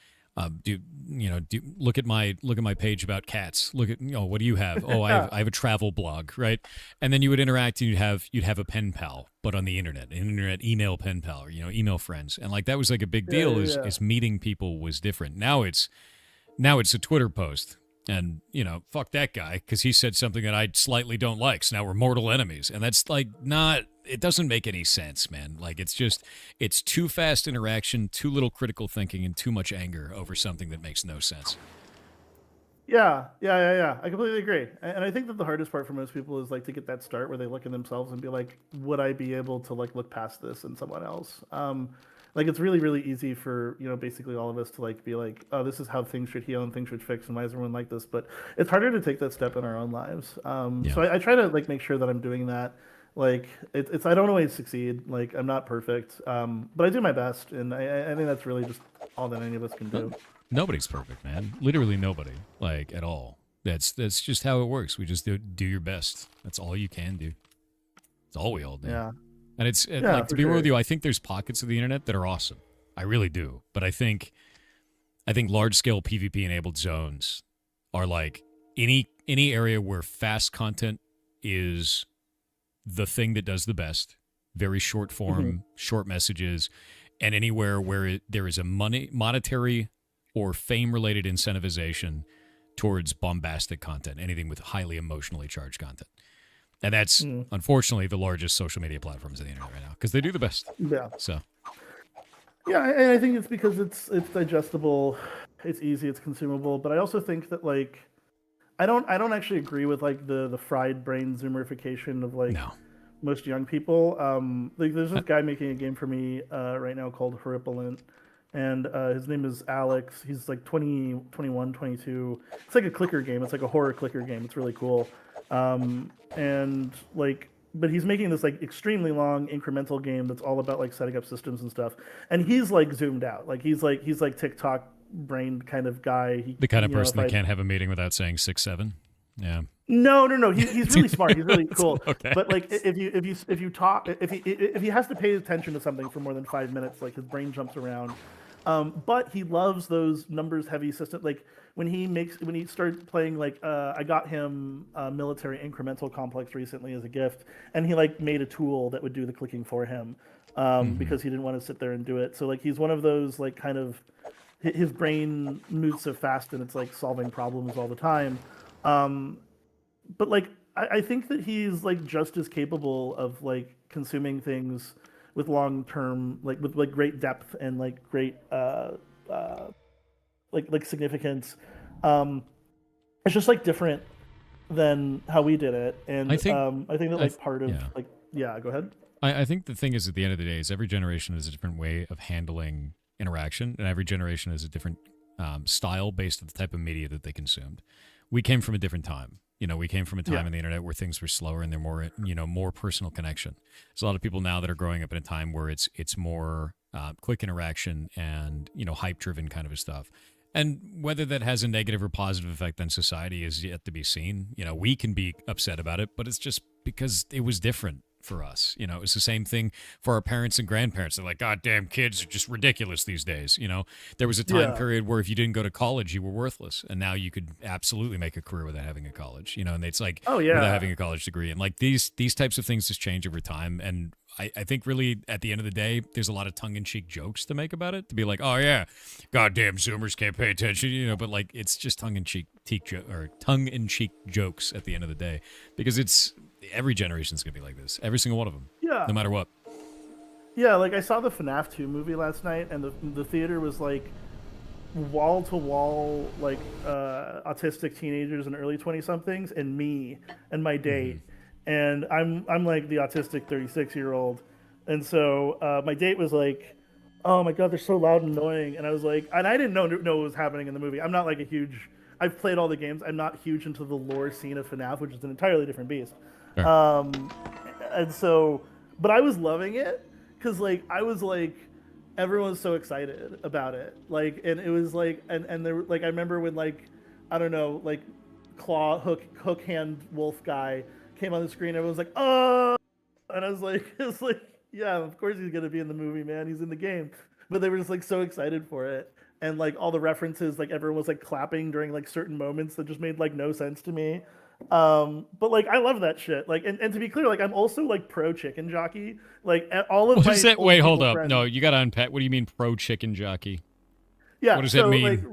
S1: look at my page about cats. Look at what do you have? Oh, I have a travel blog, right?" And then you would interact, and you'd have a pen pal, but on the internet, an internet email pen pal, or email friends, and like that was like a big deal. Is meeting people was different. Now it's a Twitter post. And, fuck that guy, because he said something that I slightly don't like, so now we're mortal enemies. And that's, like, it doesn't make any sense, man. Like, it's too fast interaction, too little critical thinking, and too much anger over something that makes no sense.
S11: Yeah. I completely agree. And I think that the hardest part for most people is, like, to get that start where they look at themselves and be like, would I be able to, like, look past this in someone else? Like, it's really, really easy for, basically all of us to, like, be like, oh, this is how things should heal and things should fix, and why is everyone like this? But it's harder to take that step in our own lives. So I try to, like, make sure that I'm doing that. Like, it's I don't always succeed. Like, I'm not perfect. But I do my best, and I think that's really just all that any of us can do.
S1: Nobody's perfect, man. Literally nobody, like, at all. That's just how it works. We just do your best. That's all you can do. That's all we all do.
S11: Yeah.
S1: And like, to be real with you, I think there's pockets of the internet that are awesome. I really do. But I think large-scale PvP-enabled zones are like any area where fast content is the thing that does the best, very short form, short messages, and anywhere where there is a monetary or fame-related incentivization towards bombastic content, anything with highly emotionally charged content. And that's, unfortunately, the largest social media platforms on the internet right now, because they do the best.
S11: Yeah.
S1: So.
S11: Yeah, and I think it's because it's digestible, it's easy, it's consumable. But I also think that, like, I don't actually agree with, like, the fried brain zoomerification of, like, most young people. Like, there's this guy making a game for me right now called Heartbound, and his name is Alex. He's like 20, 21, 22. It's like a clicker game. It's like a horror clicker game. It's really cool. And like, but he's making this like extremely long incremental game that's all about like setting up systems and stuff. And he's like zoomed out. Like he's like TikTok brained kind of guy.
S1: The kind of person that can't have a meeting without saying 6-7. Yeah.
S11: No. He's really smart. He's really cool.
S1: Okay.
S11: But like, if he has to pay attention to something for more than 5 minutes, like his brain jumps around. But he loves those numbers heavy systems. Like when he started playing, like I got him a military incremental complex recently as a gift, and he like made a tool that would do the clicking for him because he didn't want to sit there and do it. So like he's one of those like kind of his brain moves so fast and it's like solving problems all the time. But like I think that he's like just as capable of like consuming things with long term, like with like great depth and like great like significance. It's just like different than how we did it, and I think that like part of go ahead.
S1: I think the thing is, at the end of the day, is every generation has a different way of handling interaction, and every generation has a different style based on the type of media that they consumed. We came from a different time. We came from a time on the internet where things were slower and they're more, more personal connection. There's a lot of people now that are growing up in a time where it's more quick interaction and, hype-driven kind of a stuff. And whether that has a negative or positive effect on society is yet to be seen. We can be upset about it, but it's just because it was different for us. It was the same thing for our parents and grandparents. They're like, God damn, kids are just ridiculous these days. There was a time period where if you didn't go to college, you were worthless. And now you could absolutely make a career without having a college, and it's like, without having a college degree. And like these types of things just change over time. And I think really at the end of the day, there's a lot of tongue-in-cheek jokes to make about it, to be like, oh yeah, goddamn Zoomers can't pay attention, but like it's just tongue-in-cheek jokes at the end of the day, because it's every generation's gonna be like this, every single one of them, no matter what.
S11: Yeah, like I saw the FNAF 2 movie last night, and the theater was like wall to wall, like autistic teenagers and early 20-somethings, and me and my date. And I'm like the autistic 36-year-old, and so my date was like, "Oh my god, they're so loud and annoying." And I was like, and I didn't know what was happening in the movie. I'm not like a huge. I've played all the games. I'm not huge into the lore scene of FNAF, which is an entirely different beast. Sure. And so, but I was loving it because like I was like, everyone was so excited about it. Like, and it was like, and there, like, I remember when, like, I don't know, like, hook hand wolf guy came on the screen. Everyone was like, oh, and I was like, it's like, yeah, of course he's gonna be in the movie, man. He's in the game. But they were just like so excited for it, and like all the references, like everyone was like clapping during like certain moments that just made like no sense to me. But like I love that shit. Like, and to be clear, like I'm also like pro chicken jockey. Like all of
S1: What
S11: my
S1: is that?
S11: old
S1: Wait, hold
S11: people
S1: up.
S11: friends-
S1: No, you got to unpack. What do you mean pro chicken jockey?
S11: Yeah,
S1: What does
S11: so,
S1: that mean?
S11: Like,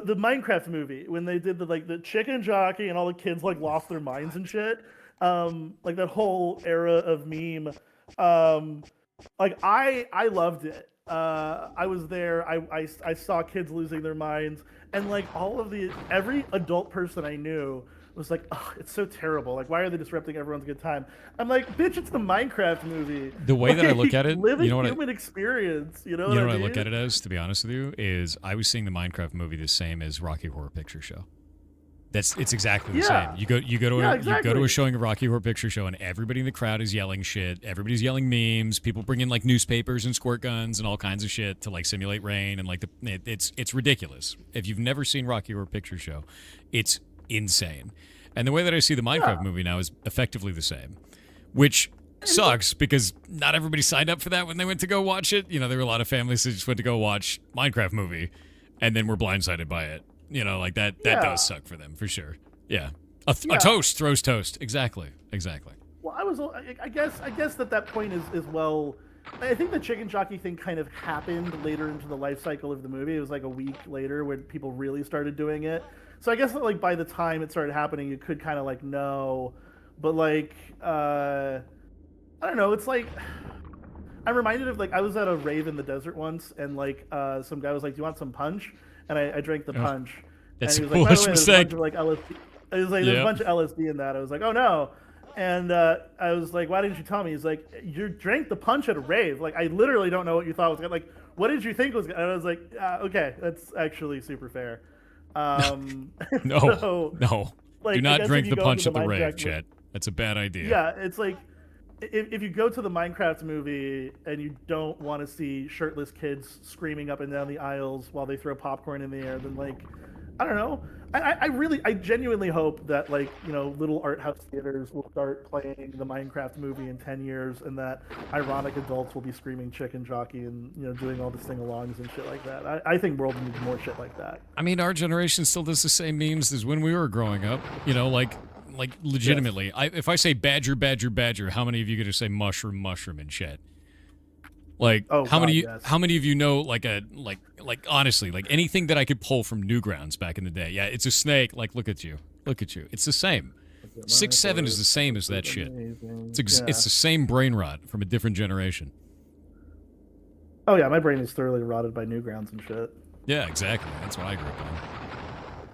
S11: the Minecraft movie, when they did the chicken jockey and all the kids like lost their minds and shit. Like that whole era of meme. Like I loved it. I was there. I saw kids losing their minds, and like every adult person I knew was like, oh, it's so terrible. Like, why are they disrupting everyone's good time? I'm like, bitch, it's the Minecraft movie.
S1: The way that I look at it,
S11: live a
S1: you know what
S11: human experience. You know
S1: You know
S11: what
S1: what
S11: I
S1: I
S11: mean?
S1: look at it as, to be honest with you, is I was seeing the Minecraft movie the same as Rocky Horror Picture Show. It's exactly the
S11: Yeah.
S1: same. You go to
S11: Yeah,
S1: you go to
S11: exactly.
S1: a showing of Rocky Horror Picture Show, and everybody in the crowd is yelling shit. Everybody's yelling memes. People bring in like newspapers and squirt guns and all kinds of shit to like simulate rain, and like it's ridiculous. If you've never seen Rocky Horror Picture Show, it's insane. And the way that I see the Minecraft movie now is effectively the same, which sucks because not everybody signed up for that when they went to go watch it. You know, there were a lot of families that just went to go watch Minecraft movie, and then were blindsided by it. You know, like that does suck for them for sure. Yeah, a toast throws toast. Exactly.
S11: Well, I guess that point is well. I think the chicken jockey thing kind of happened later into the life cycle of the movie. It was like a week later when people really started doing it. So I guess that like by the time it started happening, you could kind of like know, but like I don't know. It's like I'm reminded of like I was at a rave in the desert once, and like some guy was like, "Do you want some punch?" And I drank the punch.
S1: That's
S11: and
S1: a
S11: he was like, "By the
S1: foolish
S11: way, there's a
S1: mistake."
S11: bunch of like LSD. It was like there's a bunch of LSD in that. I was like, "Oh no." And I was like, "Why didn't you tell me?" He's like, "You drank the punch at a rave. Like, I literally don't know what you thought was gonna, like. What did you think was gonna?" And I was like, "Okay, that's actually super fair."
S1: No,
S11: so,
S1: no.
S11: like,
S1: Do
S11: I
S1: not
S11: guess
S1: drink
S11: if you
S1: the
S11: go
S1: punch
S11: into
S1: at the rave,
S11: Minecraft
S1: Chet. That's a bad idea.
S11: Yeah, it's like if you go to the Minecraft movie and you don't want to see shirtless kids screaming up and down the aisles while they throw popcorn in the air, then like I don't know. I genuinely hope that like, you know, little art house theaters will start playing the Minecraft movie in 10 years, and that ironic adults will be screaming chicken jockey and, you know, doing all the sing-alongs and shit like that. I think world needs more shit like that.
S1: I mean, our generation still does the same memes as when we were growing up. You know, like legitimately. Yes. If I say badger, badger, badger, how many of you going to say mushroom, mushroom, and shit? Like, how many of you know, like honestly, like anything that I could pull from Newgrounds back in the day? Yeah, it's a snake. Like, look at you. It's the same. 6'7" is the same as that shit. It's the same brain rot from a different generation.
S11: Oh yeah, my brain is thoroughly rotted by Newgrounds and shit.
S1: Yeah, exactly. That's what I grew up on.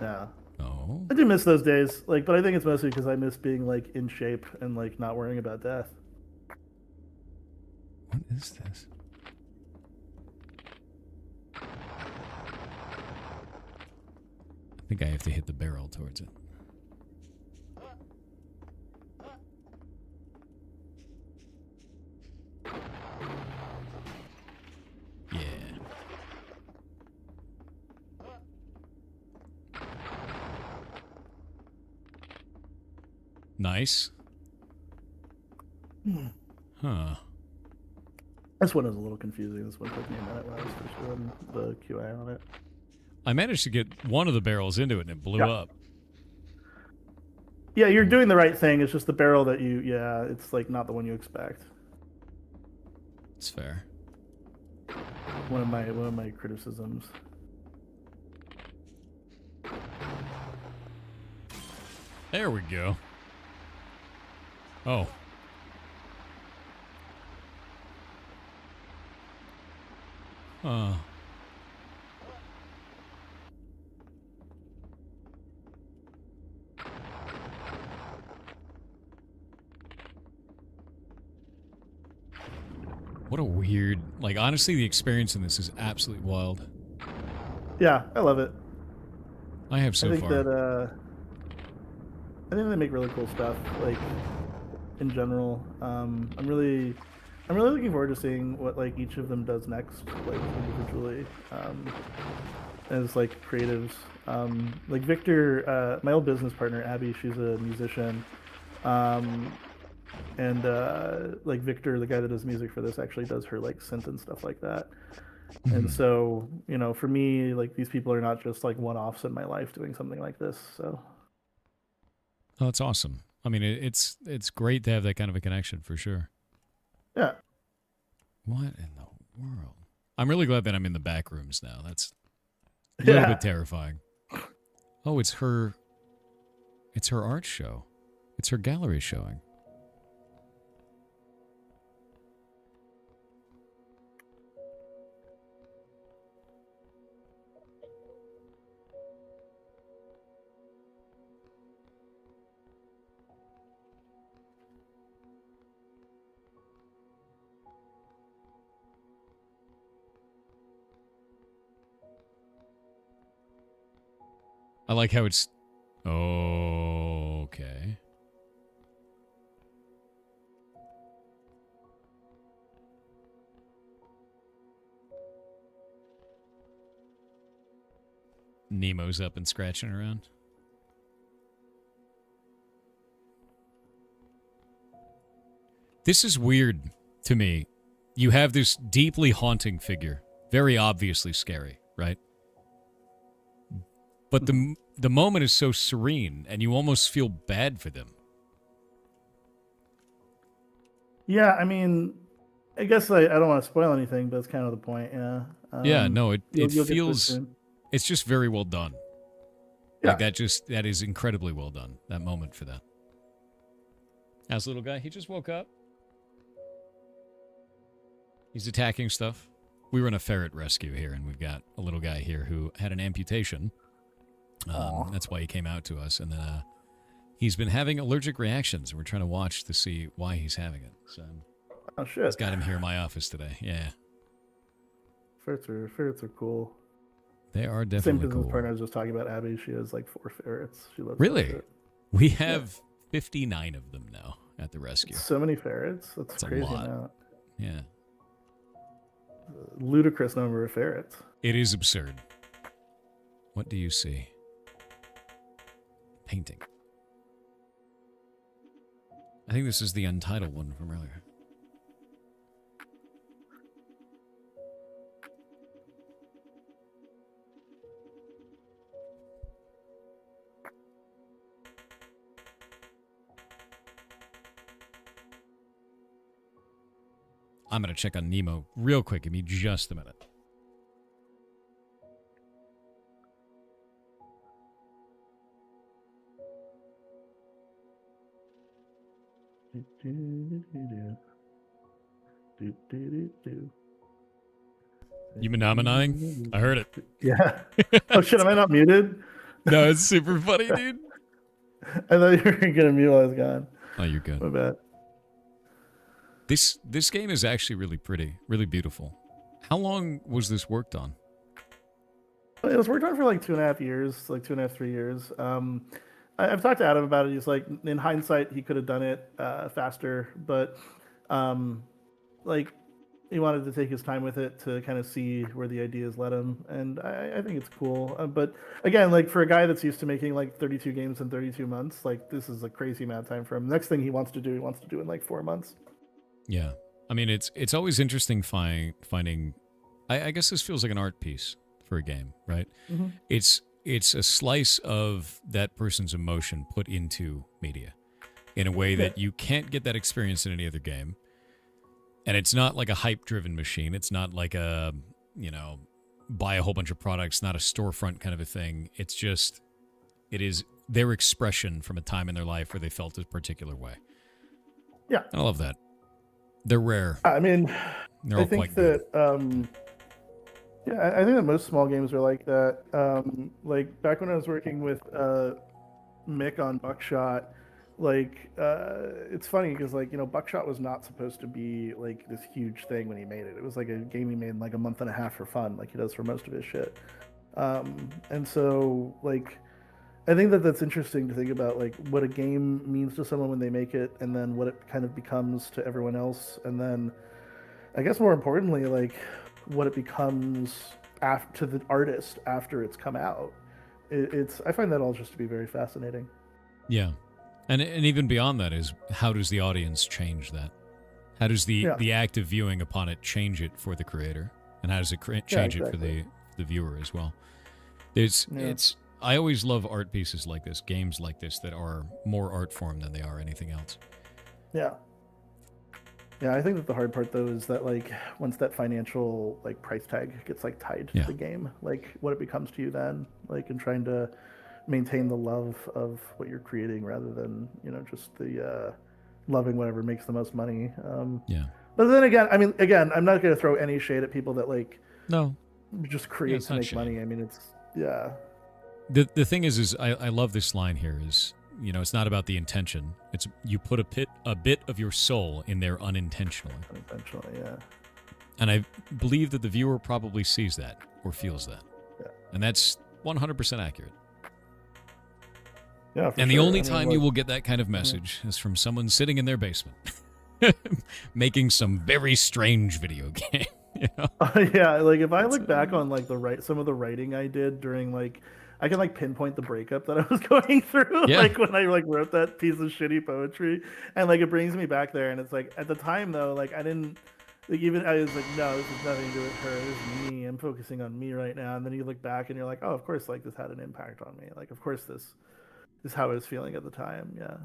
S11: Yeah.
S1: Oh.
S11: I do miss those days, like, but I think it's mostly because I miss being like in shape and like not worrying about death.
S1: What is this? I think I have to hit the barrel towards it. Yeah. Nice. Huh.
S11: This one is a little confusing. This one took me a minute when I was first doing the QA on it.
S1: I managed to get one of the barrels into it and it blew up.
S11: Yeah, you're doing the right thing. It's just the barrel that it's like not the one you expect.
S1: It's fair.
S11: One of my criticisms.
S1: There we go. Oh. What a weird, like, honestly, the experience in this is absolutely wild.
S11: Yeah, I love it.
S1: I have so far.
S11: I think they make really cool stuff, like, in general. I'm really I'm really looking forward to seeing what like each of them does next, like individually, as like creatives. Like Victor, my old business partner Abby, she's a musician, and like Victor, the guy that does music for this, actually does her like synth and stuff like that. And so, you know, for me, like these people are not just like one-offs in my life doing something like this. So,
S1: Oh, it's awesome. I mean, it's great to have that kind of a connection for sure.
S11: yeah.
S1: What in the world? I'm really glad that I'm in the back rooms now. That's a little bit terrifying. Oh, it's her art show. It's her gallery showing. I like how it's... Okay. Nemo's up and scratching around. This is weird to me. You have this deeply haunting figure, very obviously scary, right? But the moment is so serene, and you almost feel bad for them.
S11: Yeah, I mean, I guess I don't want to spoil anything, but it's kind of the point. Yeah.
S1: Yeah, no, it
S11: you'll get to it
S1: feels...
S11: soon.
S1: It's just very well done.
S11: Yeah.
S1: Like that is incredibly well done. That moment for that. How's the little guy? He just woke up. He's attacking stuff. We run a ferret rescue here, and we've got a little guy here who had an amputation. That's why he came out to us. And then he's been having allergic reactions. We're trying to watch to see why he's having it. So,
S11: oh shit!
S1: It's got him here in my office today. Yeah.
S11: Ferrets are cool.
S1: They are
S11: Same
S1: definitely
S11: business
S1: cool.
S11: partner I was just talking about, Abby. She has like 4 ferrets. She loves that
S1: Really?
S11: shit.
S1: We have 59 of them now at the rescue.
S11: So many ferrets. That's
S1: It's a
S11: crazy
S1: lot.
S11: amount.
S1: Yeah.
S11: Ludicrous number of ferrets.
S1: It is absurd. What do you see? Painting. I think this is the untitled one from earlier. I'm going to check on Nemo real quick. Give me just a minute. You monomoning? I heard it.
S11: Yeah. Oh shit, am I not muted?
S1: No, it's super funny, dude.
S11: I thought you were gonna mute while I was gone.
S1: Oh, you're good.
S11: My bad.
S1: This game is actually really pretty, really beautiful. How long was this worked on?
S11: It was worked on for like 2.5 years, like 2.5, 3 years. I've talked to Adam about it. He's like, in hindsight, he could have done it faster, but like he wanted to take his time with it to kind of see where the ideas led him, and I think it's cool. But again, like for a guy that's used to making like 32 games in 32 months, like this is a crazy amount of time for him. Next thing he wants to do in like 4 months.
S1: Yeah. I mean, it's always interesting finding... I guess this feels like an art piece for a game, right?
S11: Mm-hmm.
S1: It's a slice of that person's emotion put into media in a way that you can't get that experience in any other game. And it's not like a hype-driven machine. It's not like a, buy a whole bunch of products, not a storefront kind of a thing. It's just, it is their expression from a time in their life where they felt a particular way.
S11: Yeah.
S1: I love that. They're rare.
S11: I mean,
S1: They're all
S11: I think
S1: quite good.
S11: that, I think that most small games are like that. Like back when I was working with Mick on Buckshot, like it's funny because like Buckshot was not supposed to be like this huge thing when he made it. It was like a game he made in like a month and a half for fun, like he does for most of his shit. And so like I think that that's interesting to think about, like what a game means to someone when they make it, and then what it kind of becomes to everyone else, and then I guess more importantly, like what it becomes after to the artist after it's come out. It's I find that all just to be very fascinating.
S1: Yeah. And even beyond that is, how does the audience change that? How does the act of viewing upon it change it for the creator? And how does it change it for the viewer as well? It's I always love art pieces like this, games like this that are more art form than they are anything else.
S11: Yeah. Yeah, I think that the hard part though is that like once that financial like price tag gets like tied to the game, like what it becomes to you then, like in trying to maintain the love of what you're creating rather than, you know, just the loving whatever makes the most money. But then again, I mean, again, I'm not going to throw any shade at people that like just create to make money. I mean, it's
S1: The thing is I love this line here is, you know, it's not about the intention. It's you put a bit of your soul in there unintentionally.
S11: Unintentionally, yeah.
S1: And I believe that the viewer probably sees that or feels that.
S11: Yeah.
S1: And that's 100% accurate.
S11: Yeah,
S1: and the only time you will get that kind of message is from someone sitting in their basement making some very strange video game. You know?
S11: Yeah, like if I look back on like some of the writing I did during like, I can like pinpoint the breakup that I was going through, like when I like wrote that piece of shitty poetry, and like it brings me back there. And it's like at the time though, like I didn't like I was like, no, this has nothing to do with her. This is me. I'm focusing on me right now. And then you look back and you're like, oh, of course, like this had an impact on me. Like of course this is how I was feeling at the time. Yeah.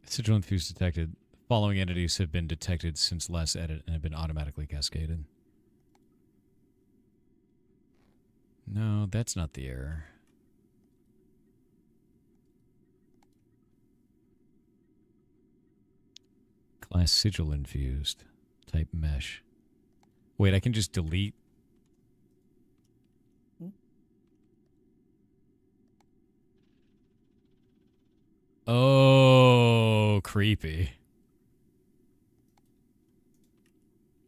S1: Sigil infused detected. Following entities have been detected since last edit and have been automatically cascaded. No, that's not the error. Class sigil infused. Type mesh. Wait, I can just delete. Oh, creepy.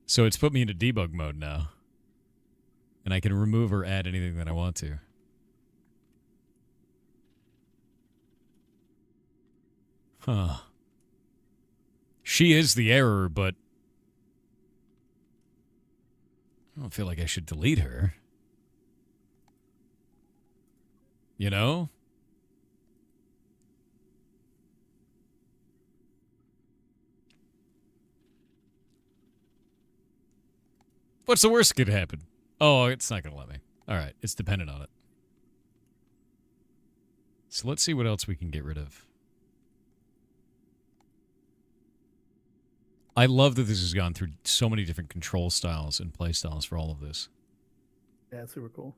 S1: So it's put me into debug mode now. And I can remove or add anything that I want to. Huh. She is the error, but I don't feel like I should delete her. You know? What's the worst that could happen? Oh, it's not going to let me. All right, it's dependent on it. So let's see what else we can get rid of. I love that this has gone through so many different control styles and play styles for all of this.
S11: Yeah, it's super cool.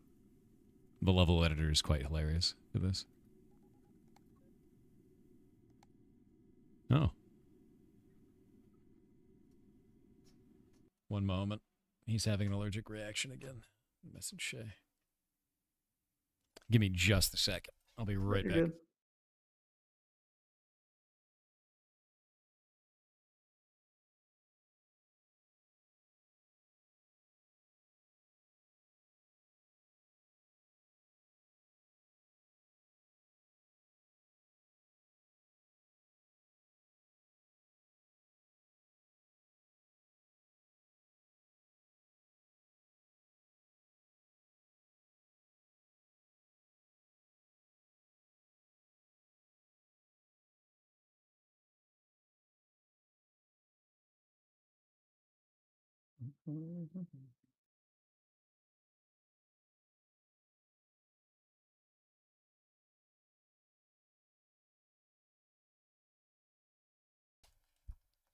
S1: The level editor is quite hilarious for this. Oh. One moment. He's having an allergic reaction again. Message Shay. Give me just a second. I'll be right back.
S11: Good.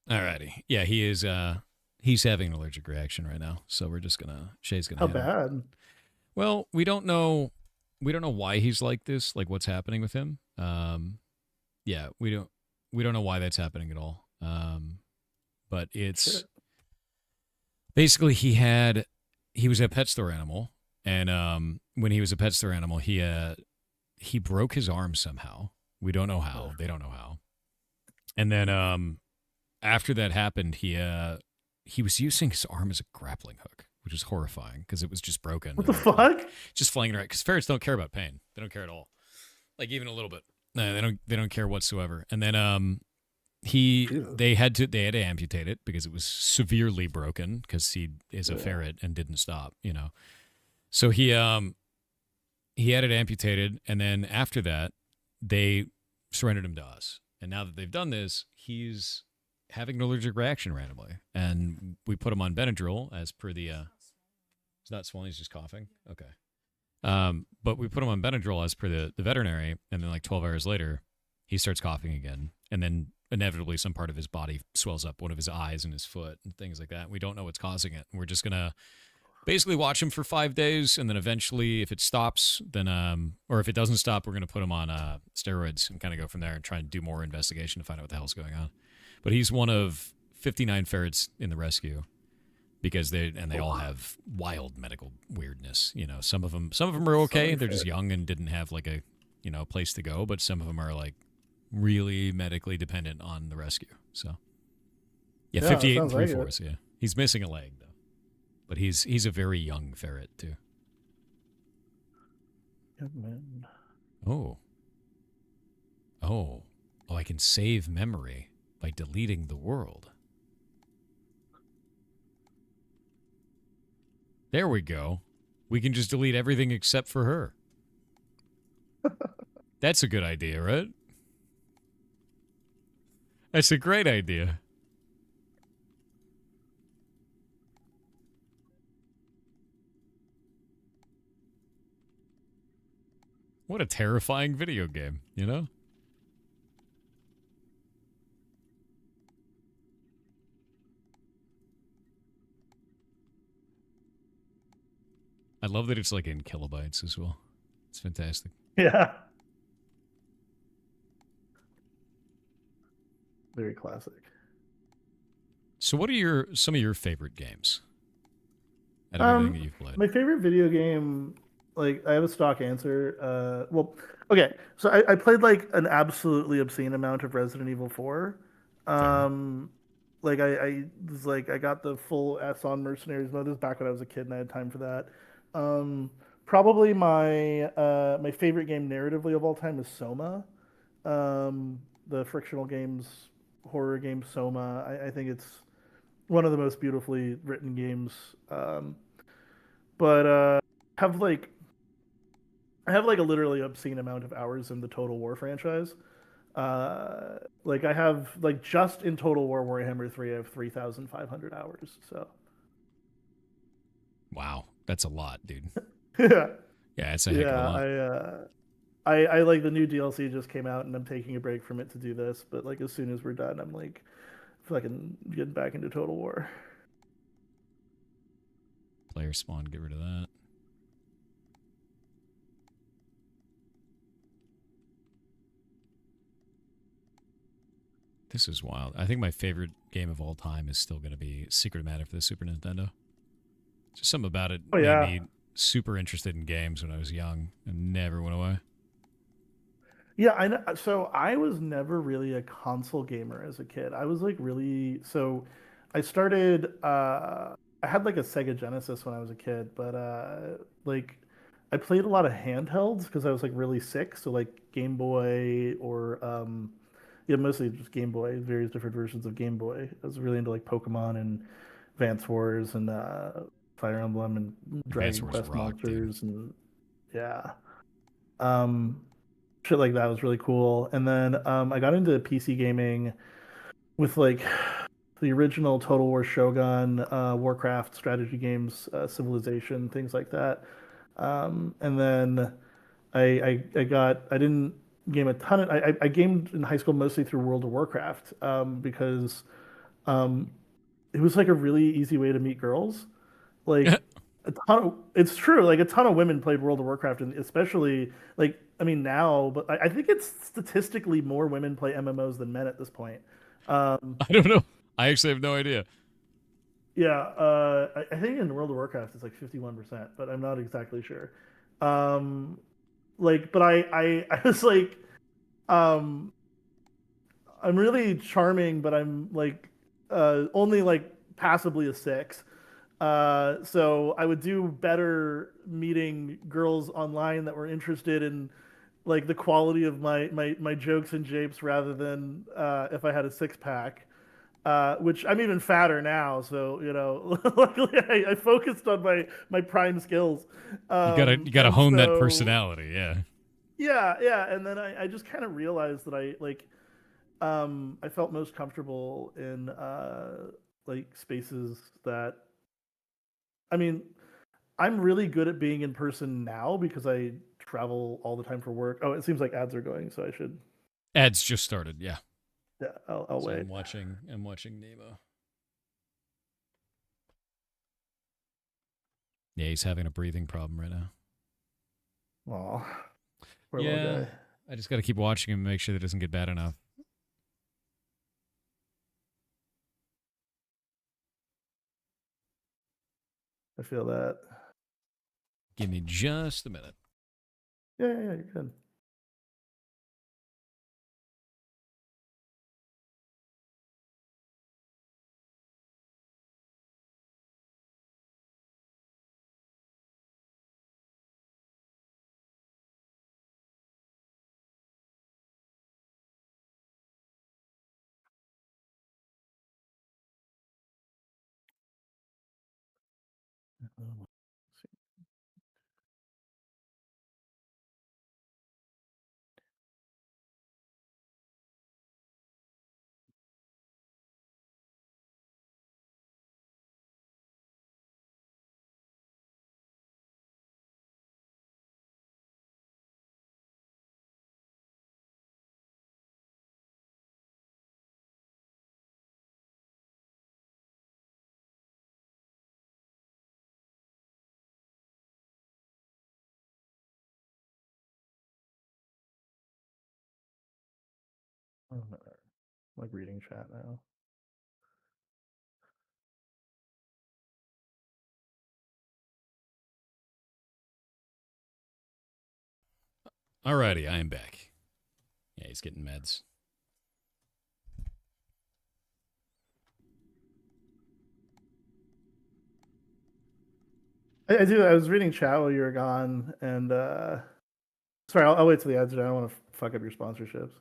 S1: Alrighty. Yeah, he is he's having an allergic reaction right now. So we're just gonna Shay's gonna
S11: How bad?
S1: Well, we don't know why he's like this, like what's happening with him. Yeah, we don't know why that's happening at all. But it's basically he was a pet store animal, and when he was a pet store animal, he broke his arm somehow. We don't know how. They don't know how. And then after that happened, he was using his arm as a grappling hook, which is horrifying because it was just broken.
S11: What the fuck?
S1: Just flying around. Because ferrets don't care about pain. They don't care at all. Like even a little bit. No, they don't care whatsoever. And then they had to amputate it because it was severely broken because he is a ferret and didn't stop, you know. So he had it amputated, and then after that, they surrendered him to us. And now that they've done this, he's having an allergic reaction randomly, and we put him on Benadryl as per the. He's not swollen; he's just coughing. Okay. But we put him on Benadryl as per the veterinary, and then like 12 hours later, he starts coughing again, and then inevitably some part of his body swells up, one of his eyes and his foot and things like that. We don't know what's causing it. We're just gonna basically watch him for 5 days, and then eventually, if it stops, then or if it doesn't stop, we're gonna put him on steroids and kind of go from there and try and do more investigation to find out what the hell's going on. But he's one of 59 ferrets in the rescue. Because they all have wild medical weirdness, you know. Some of them are okay. They're just young and didn't have like a, you know, place to go. But some of them are like really medically dependent on the rescue. So yeah, 58 and 3/4. Yeah, he's missing a leg though, but he's a very young ferret too.
S11: Good man.
S1: Oh, I can save memory by deleting the world. There we go. We can just delete everything except for her. That's a good idea, right? That's a great idea. What a terrifying video game, you know? I love that it's like in kilobytes as well. It's fantastic.
S11: Yeah. Very classic.
S1: So what are some of your favorite games? Out of everything that you've played?
S11: My favorite video game, like, I have a stock answer. Well, okay. So I played like an absolutely obscene amount of Resident Evil 4. Like I was like, I got the full S on Mercenaries mode. This was back when I was a kid and I had time for that. Probably my my favorite game narratively of all time is Soma, the frictional games, horror game Soma. I think it's one of the most beautifully written games. But have like I have like a literally obscene amount of hours in the Total War franchise. Like I have like just in Total War Warhammer 3, I have 3,500 hours. So.
S1: Wow. That's a lot, dude.
S11: Yeah.
S1: Yeah, it's a heck of a lot.
S11: I like the new DLC just came out and I'm taking a break from it to do this, but like as soon as we're done, I'm like fucking getting back into Total War.
S1: Player spawn, get rid of that. This is wild. I think my favorite game of all time is still going to be Secret of Mana for the Super Nintendo. Just something about it made me super interested in games when I was young and never went away.
S11: Yeah, I know. So I was never really a console gamer as a kid. I was like really I started I had like a Sega Genesis when I was a kid, but like I played a lot of handhelds because I was like really sick. So like Game Boy or mostly just Game Boy, various different versions of Game Boy. I was really into like Pokemon and Advance Wars and Fire Emblem and Dragon Quest Monsters and shit like that was really cool. And then I got into PC gaming with like the original Total War Shogun, Warcraft strategy games, Civilization, things like that. And then I didn't game a ton of I gamed in high school mostly through World of Warcraft because it was like a really easy way to meet girls. Like it's true. Like a ton of women played World of Warcraft, and especially like I mean now, but I think it's statistically more women play MMOs than men at this point.
S1: I don't know. I actually have no idea.
S11: Yeah, I think in World of Warcraft it's like 51%, but I'm not exactly sure. Like, but I was like, I'm really charming, but I'm like only like passably a 6. So I would do better meeting girls online that were interested in like the quality of my jokes and japes rather than if I had a six pack. Which I'm even fatter now, so luckily I focused on my prime skills.
S1: You gotta hone that personality, yeah.
S11: Yeah, and then I just kind of realized that I felt most comfortable in like spaces that, I mean, I'm really good at being in person now because I travel all the time for work. Oh, it seems like ads are going, so I should.
S1: Ads just started, yeah.
S11: Yeah, I'll wait.
S1: I'm watching Nemo. Yeah, he's having a breathing problem right now.
S11: Aw, poor little guy.
S1: I just got to keep watching him and make sure that it doesn't get bad enough.
S11: I feel that.
S1: Give me just a minute.
S11: Yeah, you're good. I'm like reading chat now.
S1: Alrighty, I am back. Yeah, he's getting meds.
S11: I do. I was reading chat while you were gone, and sorry, I'll wait till the ads. I don't want to fuck up your sponsorships.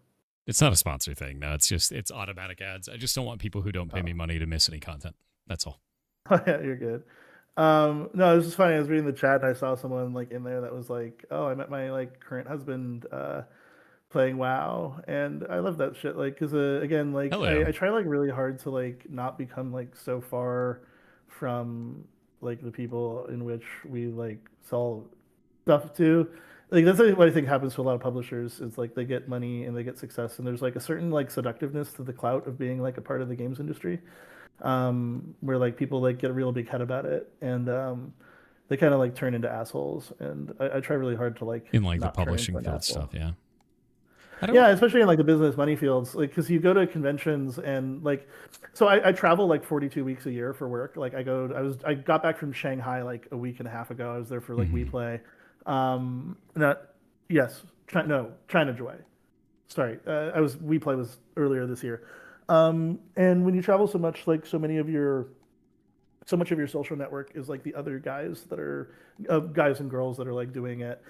S1: It's not a sponsor thing. No, it's automatic ads. I just don't want people who don't pay me money to miss any content. That's all.
S11: Oh yeah, you're good. No, it was just funny. I was reading the chat and I saw someone like in there that was like, "Oh, I met my like current husband playing WoW," and I love that shit. Like, cause again, like I try like really hard to like not become like so far from like the people in which we like sell stuff to. Like that's what I think happens to a lot of publishers is like they get money and they get success and there's like a certain like seductiveness to the clout of being like a part of the games industry, where like people like get a real big head about it and they kind of like turn into assholes and I try really hard to like
S1: in like the publishing field stuff, yeah.
S11: Yeah, especially in like the business money fields, like because you go to conventions and like, so I travel like 42 weeks a year for work. Like I got back from Shanghai like a week and a half ago. I was there for like WePlay. China Joy. Sorry, WePlay was earlier this year. And when you travel so much, like so much of your social network is like the other guys that are guys and girls that are like doing it,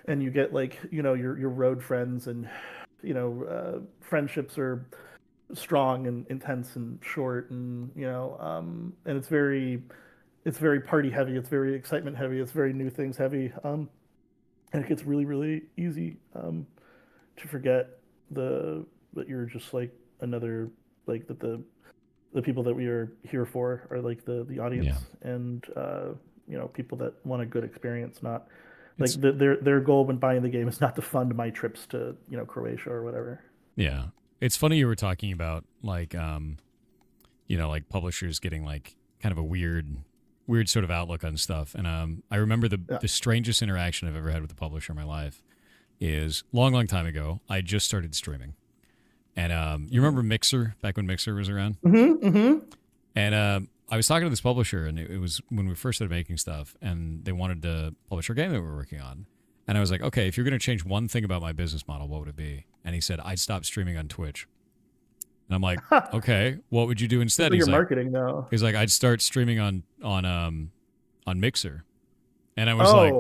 S11: and you get like your road friends and friendships are strong and intense and short and and it's very party heavy, it's very excitement heavy, it's very new things heavy, and it gets really really easy to forget that you're just like another, like that the people that we are here for are like the audience, and people that want a good experience, not like their goal when buying the game is not to fund my trips to Croatia or whatever.
S1: Yeah, it's funny you were talking about like like publishers getting like kind of a weird sort of outlook on stuff, and I remember the strangest interaction I've ever had with a publisher in my life is long time ago. I just started streaming, and you remember Mixer, back when Mixer was around? And I was talking to this publisher, and it was when we first started making stuff, and they wanted to publish our game that we were working on. And I was like, okay, if you're going to change one thing about my business model, what would it be? And he said, I'd stop streaming on Twitch. And I'm like, okay, what would you do instead?
S11: He's marketing, though.
S1: He's like, I'd start streaming on Mixer. And I was like,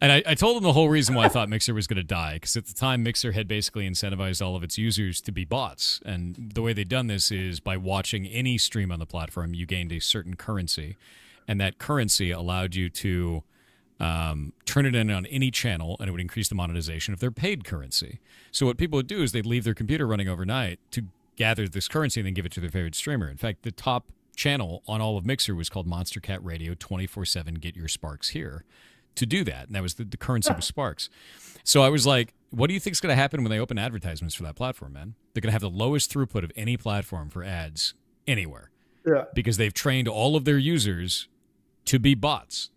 S1: And I told him the whole reason why I thought Mixer was going to die, because at the time, Mixer had basically incentivized all of its users to be bots. And the way they'd done this is by watching any stream on the platform, you gained a certain currency. And that currency allowed you to turn it in on any channel, and it would increase the monetization of their paid currency. So what people would do is they'd leave their computer running overnight to gather this currency and then give it to their favorite streamer. In fact, the top channel on all of Mixer was called Monster Cat Radio 24/7 Get Your Sparks Here. To do that, and that was the currency was Sparks. So I was like, what do you think is going to happen when they open advertisements for that platform, man? They're going to have the lowest throughput of any platform for ads anywhere.
S11: Yeah.
S1: Because they've trained all of their users to be bots.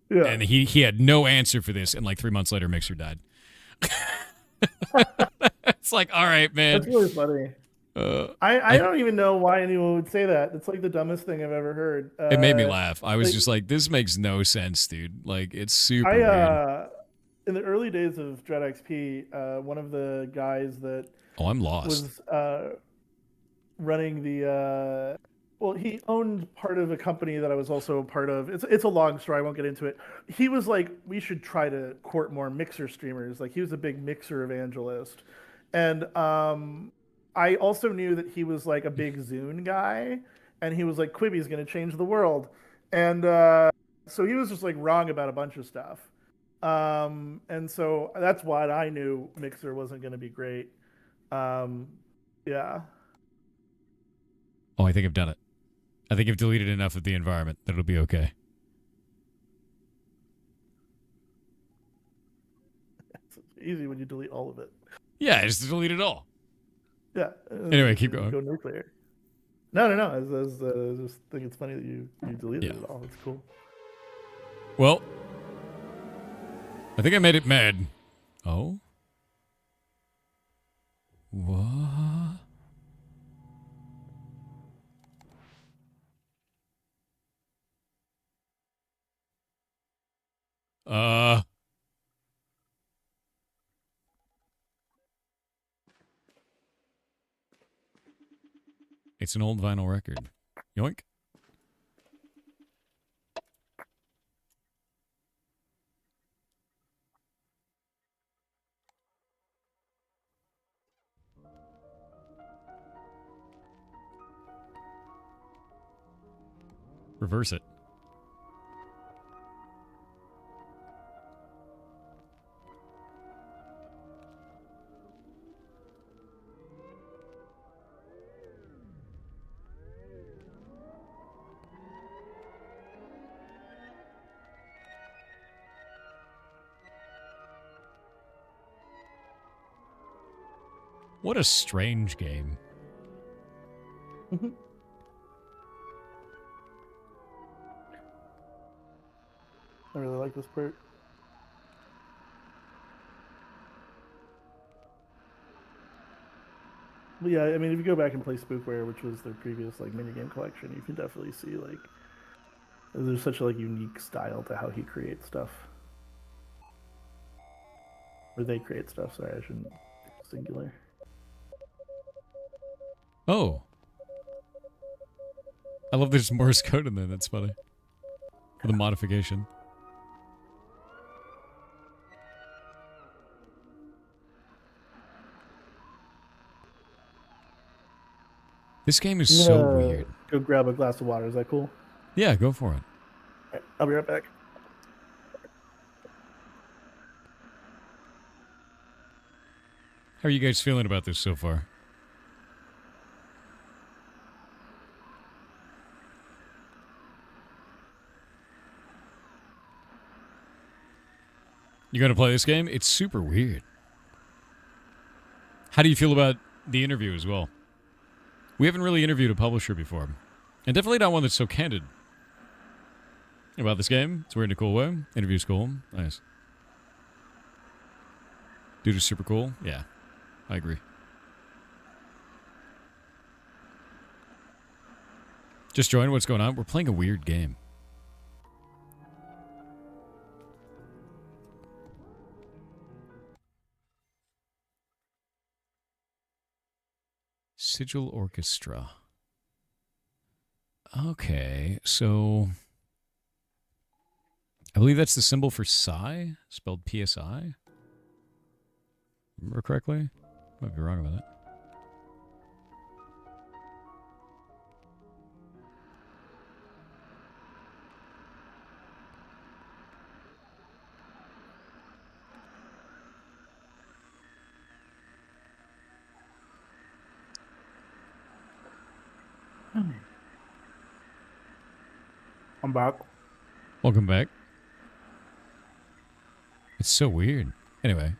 S11: Yeah.
S1: And he had no answer for this, and like 3 months later, Mixer died. It's like, all right, man.
S11: That's really funny. I don't even know why anyone would say that. It's like the dumbest thing I've ever heard.
S1: It made me laugh. I was just like, this makes no sense, dude. Like, it's super weird.
S11: In the early days of Dread XP, one of the guys that
S1: I'm lost.
S11: Was running the well, he owned part of a company that I was also a part of. It's a long story. I won't get into it. He was like, we should try to court more Mixer streamers. Like, he was a big Mixer evangelist, and I also knew that he was like a big Zune guy, and he was like, Quibi's going to change the world, and so he was just like wrong about a bunch of stuff, and so that's why I knew Mixer wasn't going to be great. Yeah.
S1: Oh, I think I've done it. I think I've deleted enough of the environment that it'll be okay.
S11: It's easy when you delete all of it.
S1: Yeah, I just delete it all.
S11: Yeah.
S1: Anyway, keep going.
S11: Go nuclear. No. I just think it's funny that you deleted it all. It's cool.
S1: Well, I think I made it mad. Oh? What? It's an old vinyl record. Yoink. Reverse it. What a strange game.
S11: I really like this part. But yeah, I mean, if you go back and play Spookware, which was their previous like minigame collection, you can definitely see like there's such a like unique style to how he creates stuff. Or they create stuff. Sorry, I shouldn't singular.
S1: Oh. I love there's Morse code in there. That's funny. For the modification. This game is so weird.
S11: Go grab a glass of water. Is that cool?
S1: Yeah, go for it.
S11: All right, I'll be right back.
S1: How are you guys feeling about this so far? You gonna play this game? It's super weird. How do you feel about the interview as well? We haven't really interviewed a publisher before. And definitely not one that's so candid about this game. It's weird in a cool way. Interview's cool. Nice. Dude is super cool. Yeah, I agree. Just join. What's going on? We're playing a weird game. Sigil Orchestra. Okay, so I believe that's the symbol for psi, spelled PSI. Remember correctly? Might be wrong about that.
S11: I'm back.
S1: Welcome back. It's so weird. Anyway,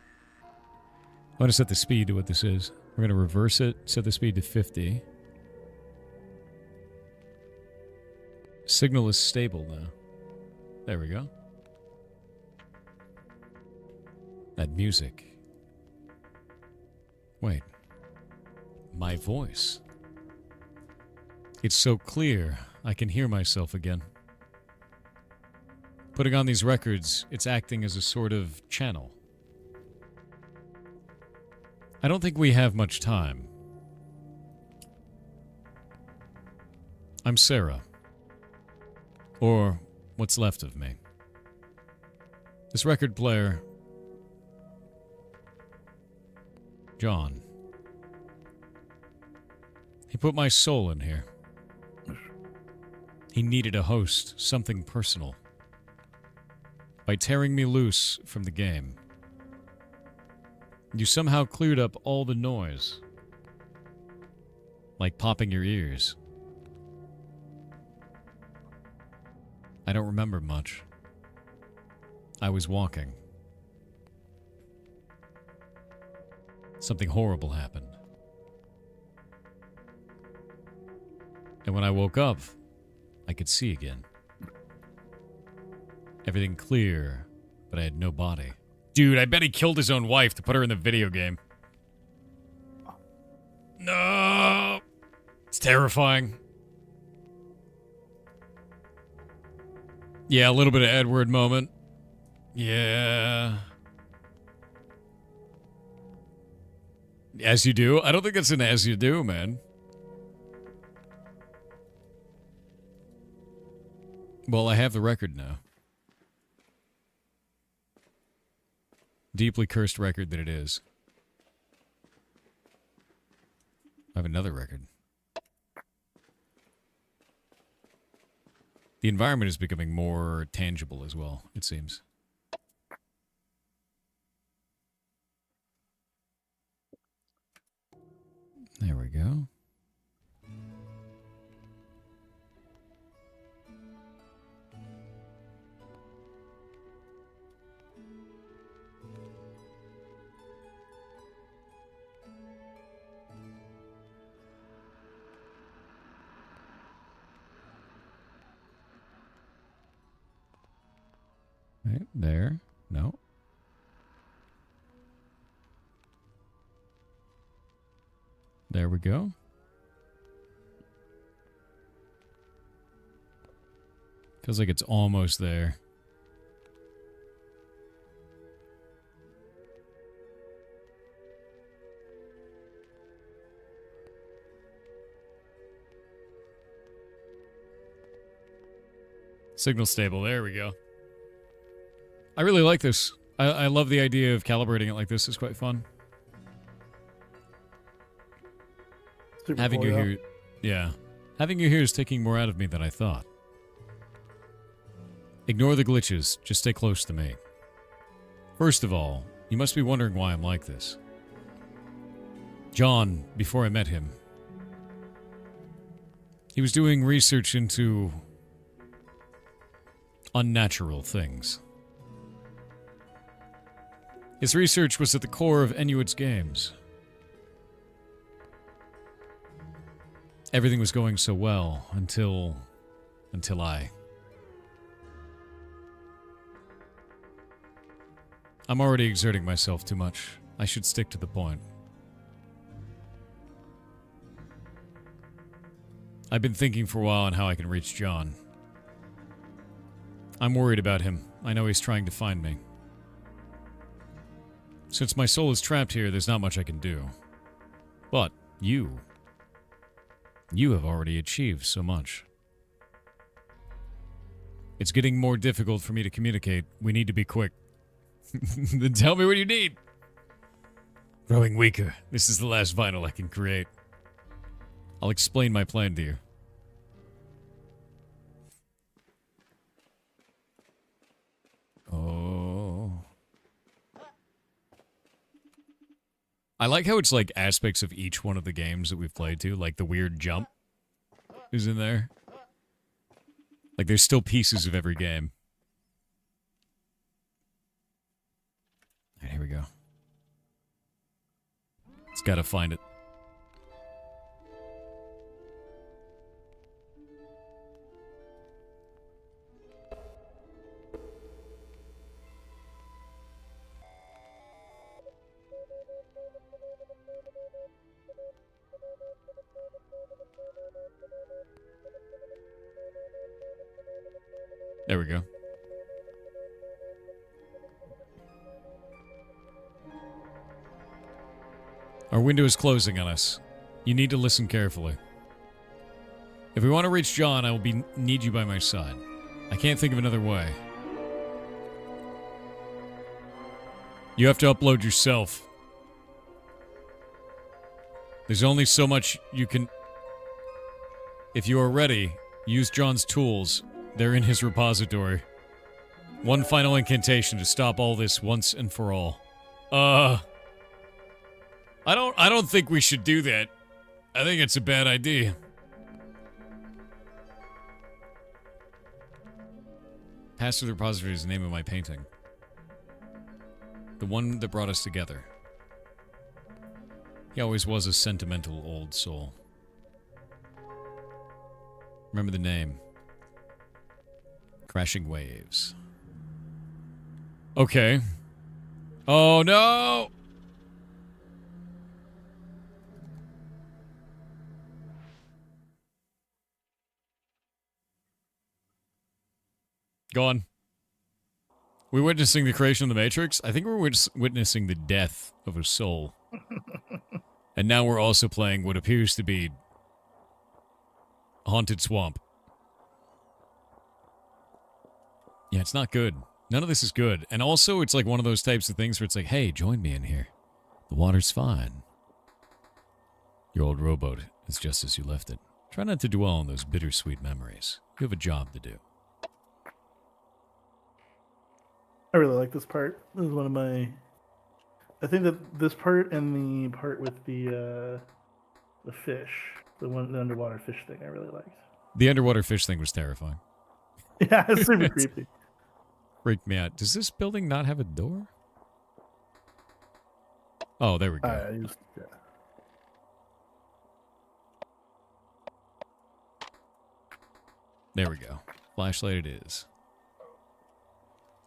S1: I want to set the speed to what this is. We're going to reverse it, set the speed to 50. Signal is stable now. There we go. That music. Wait. My voice. It's so clear, I can hear myself again. Putting on these records, it's acting as a sort of channel. I don't think we have much time. I'm Sarah. Or what's left of me. This record player, John. He put my soul in here. He needed a host, something personal. By tearing me loose from the game, you somehow cleared up all the noise. Like popping your ears. I don't remember much. I was walking. Something horrible happened. And when I woke up, I could see again. Everything clear, but I had no body. Dude, I bet he killed his own wife to put her in the video game. No! It's terrifying. Yeah, a little bit of Edward moment. Yeah. As you do? I don't think it's an as you do, man. Well, I have the record now. Deeply cursed record that it is. I have another record. The environment is becoming more tangible as well, it seems. There we go. Right there. No. There we go. Feels like it's almost there. Signal stable. There we go. I really like this. I love the idea of calibrating it like this. It's quite fun.
S11: Super
S1: Having
S11: cool,
S1: you
S11: yeah.
S1: here, yeah. Having you here is taking more out of me than I thought. Ignore the glitches. Just stay close to me. First of all, you must be wondering why I'm like this. John, before I met him, he was doing research into unnatural things. His research was at the core of Inuit's games. Everything was going so well until I. I'm already exerting myself too much. I should stick to the point. I've been thinking for a while on how I can reach John. I'm worried about him. I know he's trying to find me. Since my soul is trapped here, there's not much I can do. But you have already achieved so much. It's getting more difficult for me to communicate. We need to be quick. Then tell me what you need. Growing weaker. This is the last vinyl I can create. I'll explain my plan to you. Oh. I like how it's like aspects of each one of the games that we've played to, like the weird jump is in there. Like there's still pieces of every game. Alright, here we go. It's gotta find it. There we go. Our window is closing on us. You need to listen carefully. If we want to reach John, I will need you by my side. I can't think of another way. You have to upload yourself. There's only so much you can... If you are ready, use John's tools. They're in his repository. One final incantation to stop all this once and for all. I don't think we should do that. I think it's a bad idea. Pass to the repository is the name of my painting. The one that brought us together. He always was a sentimental old soul. Remember the name. Crashing Waves. Okay. Oh no! Go on. We're witnessing the creation of the Matrix? I think we're witnessing the death of a soul. And now we're also playing what appears to be Haunted Swamp. Yeah, it's not good. None of this is good. And also, it's like one of those types of things where it's like, hey, join me in here. The water's fine. Your old rowboat is just as you left it. Try not to dwell on those bittersweet memories. You have a job to do.
S11: I really like this part. This is one of my... I think that this part and the part with the fish, the underwater fish thing, I really liked.
S1: The underwater fish thing was terrifying.
S11: Yeah, it's super creepy.
S1: Freaked me out. Does this building not have a door? Oh, there we go.
S11: Yeah.
S1: There we go. Flashlight it is.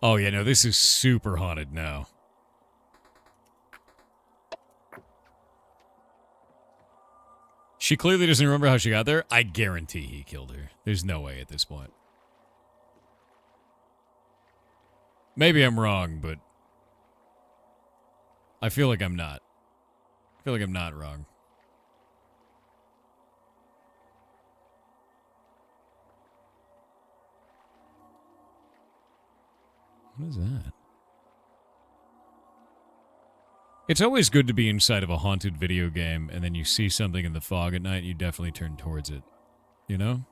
S1: Oh, yeah, no, this is super haunted now. She clearly doesn't remember how she got there. I guarantee he killed her. There's no way at this point. Maybe I'm wrong, but I feel like I'm not. I feel like I'm not wrong. What is that? It's always good to be inside of a haunted video game, and then you see something in the fog at night, and you definitely turn towards it. You know?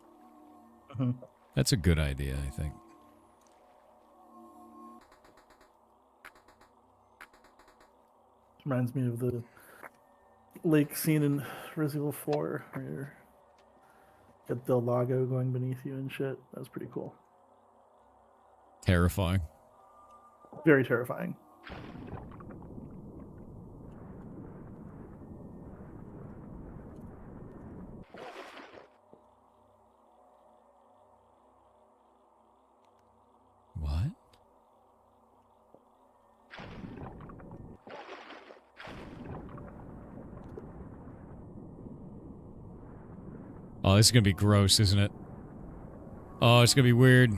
S11: Mm-hmm.
S1: That's a good idea, I think.
S11: Reminds me of the lake scene in Resident Evil 4, where you got Del Lago going beneath you and shit. That was pretty cool.
S1: Terrifying.
S11: Very terrifying.
S1: What? Oh, this is gonna be gross, isn't it? Oh, it's gonna be weird.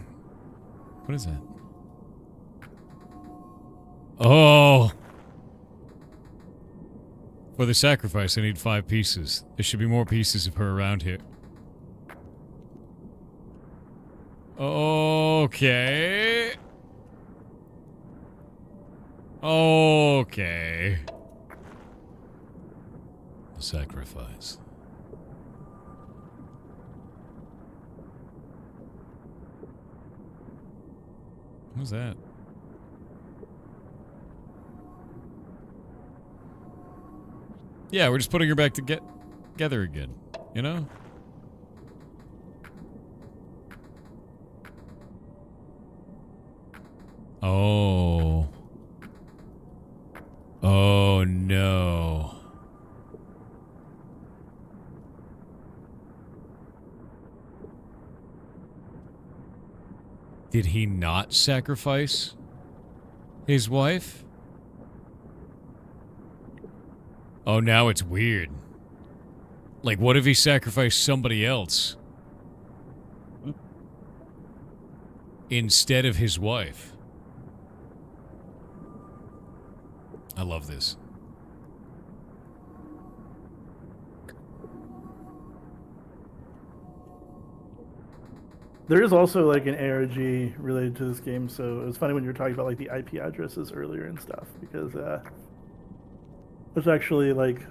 S1: What is that? Oh! For the sacrifice, I need 5 pieces. There should be more pieces of her around here. Oh! Okay. Okay. Sacrifice. Who's that? Yeah, we're just putting her back together again, you know? Oh. Oh no. Did he not sacrifice his wife? Oh, now it's weird. Like, what if he sacrificed somebody else instead of his wife? I love this.
S11: There is also like an ARG related to this game, so it was funny when you were talking about like the IP addresses earlier and stuff, because it's actually like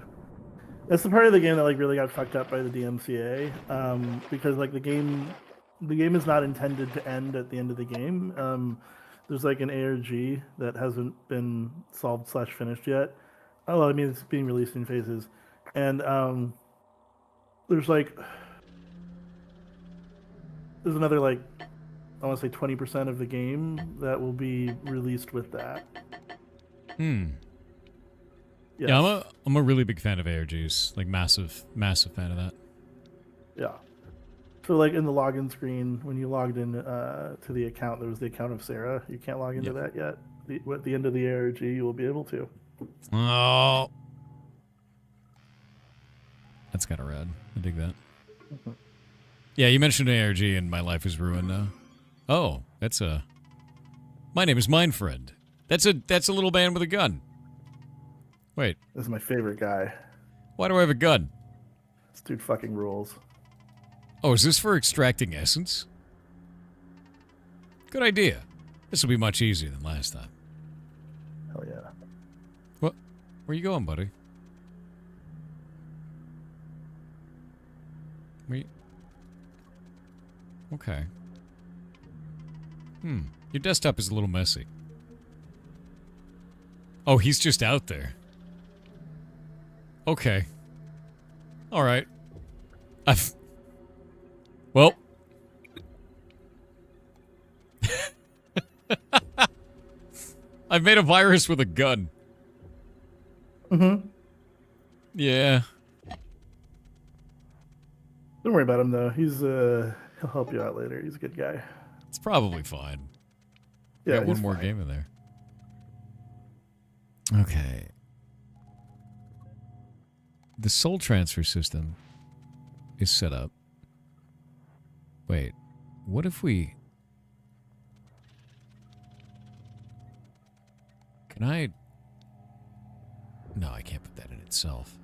S11: that's the part of the game that like really got fucked up by the DMCA, because like the game is not intended to end at the end of the game. There's like an ARG that hasn't been solved / finished yet. Oh, I mean it's being released in phases, and there's another like I want to say 20% of the game that will be released with that.
S1: Yes. Yeah, I'm a really big fan of ARGs. Like massive fan of that. Yeah.
S11: So like in the login screen, when you logged in to the account, there was the account of Sarah. You can't log into that yet. At the end of the ARG, you will be able to.
S1: Oh. That's kind of rad. I dig that. Mm-hmm. Yeah, you mentioned ARG and my life is ruined now. Oh, that's a... My name is Mindfriend. That's a little man with a gun. Wait.
S11: This is my favorite guy.
S1: Why do I have a gun?
S11: This dude fucking rules.
S1: Oh, is this for extracting essence? Good idea. This will be much easier than last time.
S11: Hell yeah.
S1: What? Where you going, buddy? Okay. Your desktop is a little messy. Oh, he's just out there. Okay. All right. Well. I've made a virus with a gun.
S11: Mm-hmm.
S1: Yeah.
S11: Don't worry about him, though. He'll help you out later. He's a good guy.
S1: It's probably fine.
S11: Yeah,
S1: got one more game in there. Okay. The soul transfer system is set up. Wait, what if we... Can I... No, I can't put that in itself.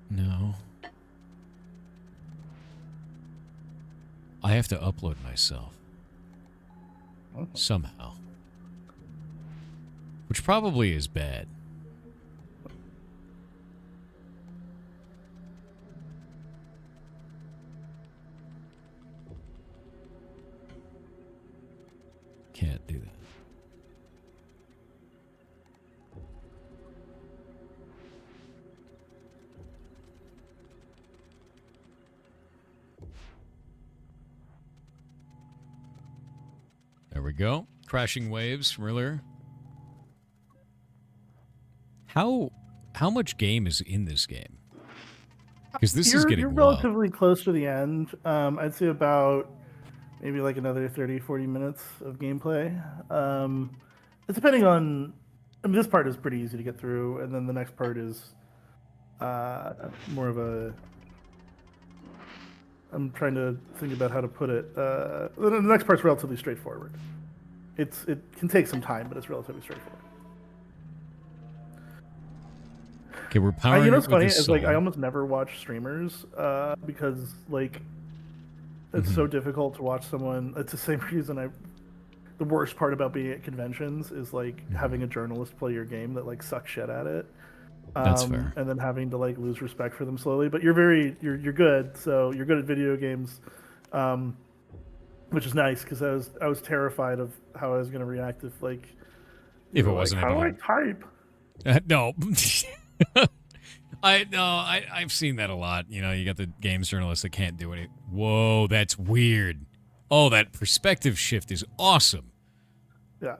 S1: No. I have to upload myself. Somehow. Which probably is bad. Can't do that. There we go. Crashing waves from earlier. How much game is in this game? Because this is getting
S11: You're
S1: wild.
S11: relatively close to the end. I'd say about maybe like another 30-40 minutes of gameplay. It's depending on... I mean, this part is pretty easy to get through, and then the next part is more of a... I'm trying to think about how to put it. The next part's relatively straightforward. It can take some time, but it's relatively straightforward.
S1: Okay, we're powering
S11: You know
S1: it
S11: what's
S1: with
S11: funny
S1: this
S11: is like I
S1: soul.
S11: almost never watch streamers because like it's so difficult to watch someone. It's the same reason the worst part about being at conventions is like having a journalist play your game that like sucks shit at it.
S1: That's fair.
S11: And then having to like lose respect for them slowly. But you're good, so you're good at video games, which is nice because I was terrified of how I was going to react if like
S1: If it
S11: like,
S1: wasn't
S11: how do
S1: able
S11: I type?
S1: no. I've seen that a lot. You know, you got the games journalists that can't do it. Whoa, that's weird. Oh, that perspective shift is awesome.
S11: Yeah.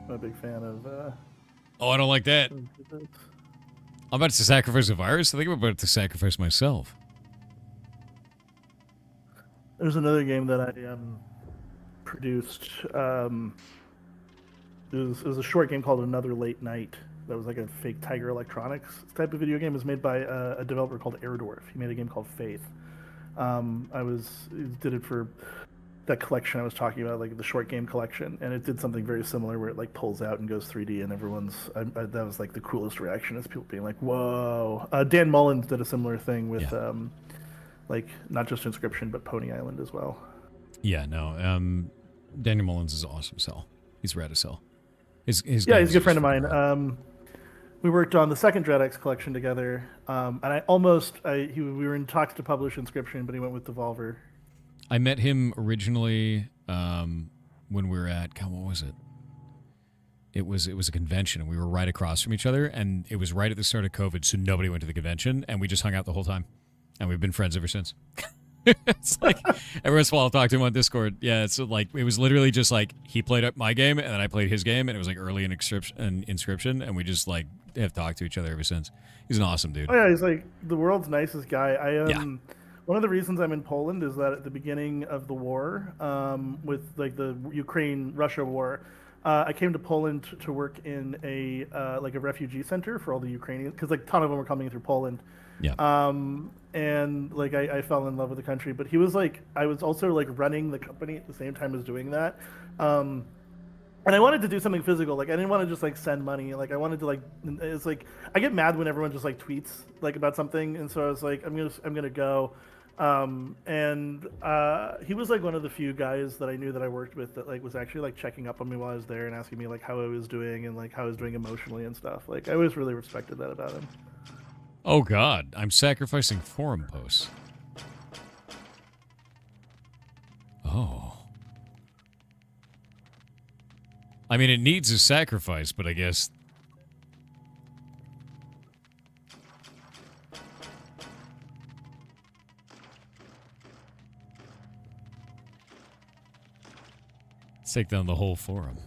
S11: I'm a big fan of.
S1: Oh, I don't like that. I'm about to sacrifice a virus. I think I'm about to sacrifice myself.
S11: There's another game that I produced. It was a short game called Another Late Night. That was like a fake Tiger Electronics type of video game. It was made by a developer called Dwarf. He made a game called Faith. Did it for that collection I was talking about, like the short game collection, and it did something very similar where it like pulls out and goes 3D, and that was like the coolest reaction is people being like, "Whoa!" Dan Mullins did a similar thing with like not just Inscription but Pony Island as well.
S1: Yeah, no. Daniel Mullins is awesome. Cell. He's rad as hell. He's
S11: a good friend of mine. We worked on the second DreadX collection together, and we were in talks to publish Inscription, but he went with Devolver.
S1: I met him originally when we were at, God, what was it? It was a convention, and we were right across from each other, and it was right at the start of COVID, so nobody went to the convention, and we just hung out the whole time, and we've been friends ever since. It's like every once in a while I'll talk to him on Discord. Yeah, it's like it was literally just like he played up my game and then I played his game, and it was like early in Inscription, and we just like have talked to each other ever since. He's an awesome dude.
S11: Oh yeah, he's like the world's nicest guy. One of the reasons I'm in Poland is that at the beginning of the war, with like the Ukraine-Russia war, I came to Poland to work in a like a refugee center for all the Ukrainians, because like a ton of them were coming through Poland.
S1: Yeah.
S11: And like I fell in love with the country, but he was like, I was also like running the company at the same time as doing that. And I wanted to do something physical. Like I didn't want to just like send money. Like I wanted to like, it's like, I get mad when everyone just like tweets like about something. And so I was like, I'm going to go. He was like one of the few guys that I knew that I worked with that like was actually like checking up on me while I was there and asking me like how I was doing and like how I was doing emotionally and stuff. Like I always really respected that about him.
S1: Oh God, I'm sacrificing forum posts. Oh. I mean, it needs a sacrifice, but I guess... Let's take down the whole forum.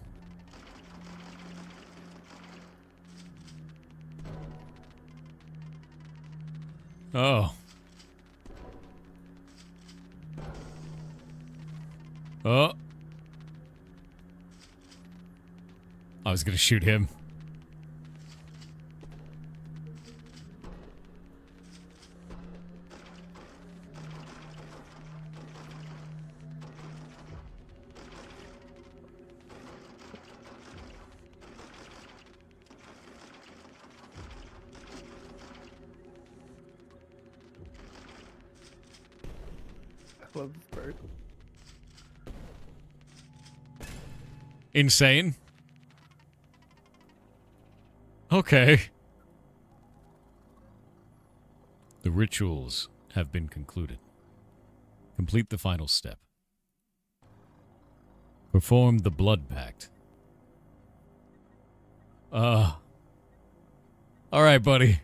S1: Oh. Oh. I was gonna shoot him.
S11: I love this bird.
S1: Insane. Okay. The rituals have been concluded. Complete the final step. Perform the blood pact. All right, buddy.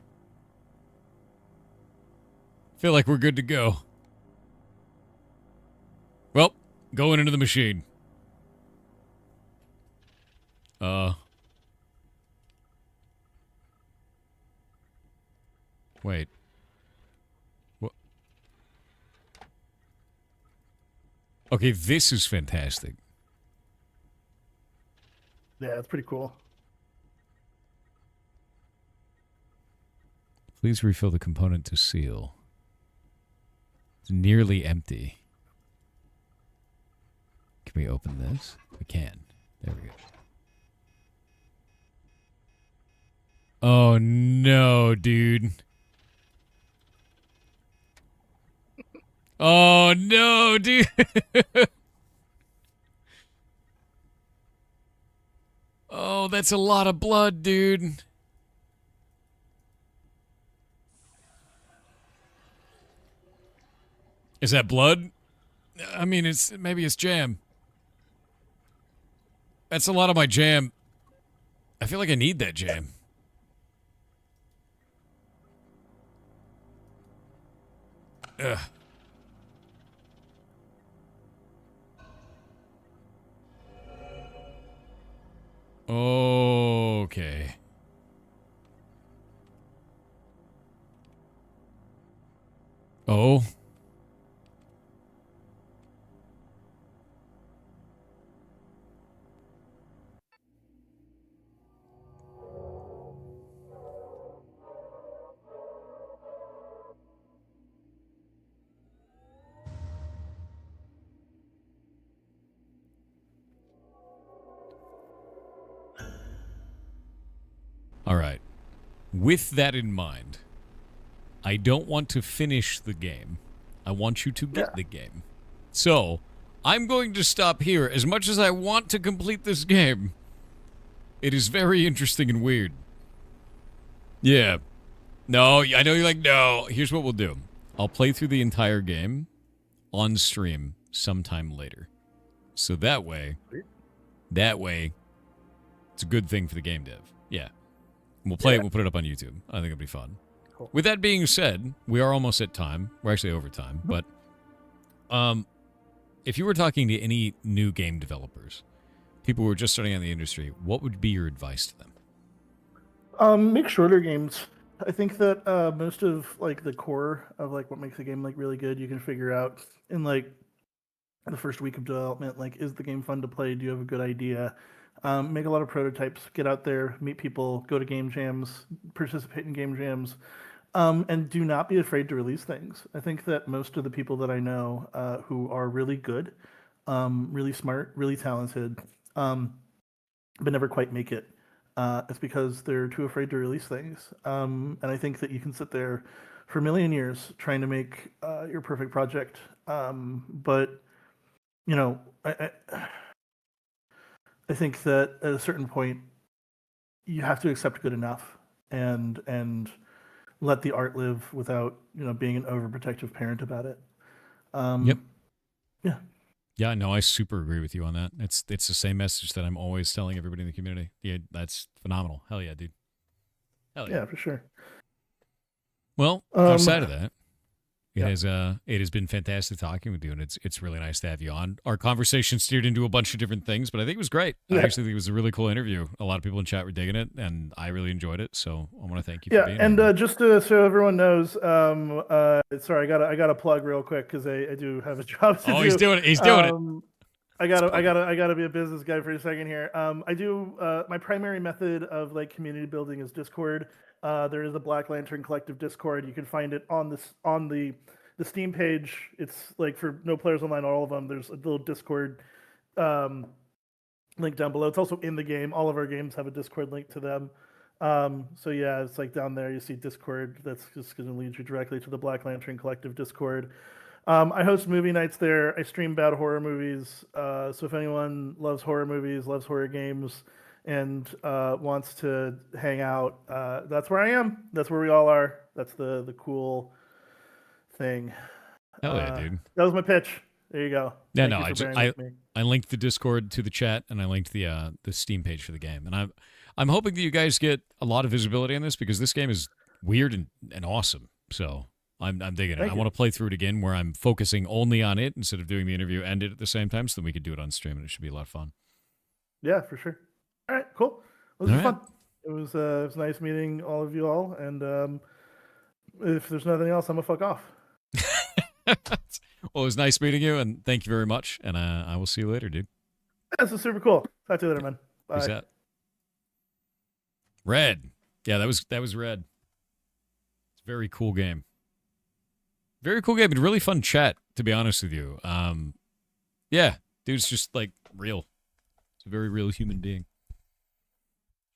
S1: Feel like we're good to go. Well, going into the machine. Wait. What? Okay, this is fantastic.
S11: Yeah, it's pretty cool.
S1: Please refill the component to seal. It's nearly empty. Can we open this? We can. There we go. Oh no, dude. Oh no, dude. Oh, that's a lot of blood, dude. Is that blood? I mean, maybe it's jam. That's a lot of my jam. I feel like I need that jam. Ugh. Okay. Oh. All right. With that in mind, I don't want to finish the game. I want you to get the game. So, I'm going to stop here. As much as I want to complete this game, it is very interesting and weird. Yeah. No, I know you're like, no. Here's what we'll do. I'll play through the entire game on stream sometime later. So that way, it's a good thing for the game dev. Yeah. We'll play it, we'll put it up on YouTube. I think it'll be fun. Cool. With that being said, we are almost at time. We're actually over time. But if you were talking to any new game developers, people who are just starting out in the industry, what would be your advice to them?
S11: Make shorter games. I think that most of like the core of like what makes a game like really good, you can figure out in like the first week of development. Like, is the game fun to play? Do you have a good idea? Make a lot of prototypes. Get out there, meet people, go to game jams, participate in game jams, and do not be afraid to release things. I think that most of the people that I know who are really good, really smart, really talented, but never quite make it, it's because they're too afraid to release things. And I think that you can sit there for a million years trying to make your perfect project, but you know, I think that at a certain point, you have to accept good enough and let the art live without, you know, being an overprotective parent about it.
S1: Yep.
S11: Yeah.
S1: Yeah, no, I super agree with you on that. It's the same message that I'm always telling everybody in the community. Yeah, that's phenomenal. Hell yeah, dude. Hell yeah.
S11: Yeah, for sure.
S1: Well, outside of that, it has been fantastic talking with you, and it's really nice to have you on. Our conversation steered into a bunch of different things, but I think it was great. I actually think it was a really cool interview. A lot of people in chat were digging it, and I really enjoyed it. So I want to thank you for being here.
S11: And just so everyone knows, sorry, I gotta plug real quick because I do have a job to do.
S1: He's doing it. He's doing it.
S11: I gotta be a business guy for a second here. I do my primary method of like community building is Discord. There is a Black Lantern Collective Discord. You can find it on the Steam page. It's like for No Players Online, all of them. There's a little Discord link down below. It's also in the game. All of our games have a Discord link to them. So yeah, it's like down there you see Discord. That's just going to lead you directly to the Black Lantern Collective Discord. I host movie nights there. I stream bad horror movies. So if anyone loves horror movies, loves horror games, and wants to hang out, that's where I am. That's where we all are. That's the cool thing.
S1: Hell yeah, dude.
S11: That was my pitch. There you go.
S1: Yeah,
S11: Thank you
S1: I linked the Discord to the chat, and I linked the Steam page for the game, and I'm hoping that you guys get a lot of visibility on this because this game is weird and awesome. So I'm digging it. I want to play through it again where I'm focusing only on it instead of doing the interview and it at the same time, so that we could do it on stream, and it should be a lot of fun.
S11: Yeah, for sure. All right, cool. It was fun. It was nice meeting all of you all, and if there's nothing else, I'm gonna fuck off.
S1: Well, it was nice meeting you, and thank you very much. And I will see you later, dude.
S11: This is super cool. Talk to you later, man. Bye.
S1: Peace out. Red. Yeah, that was Red. It's a very cool game. Very cool game and really fun chat, to be honest with you. Yeah, dude's just like real. It's a very real human being.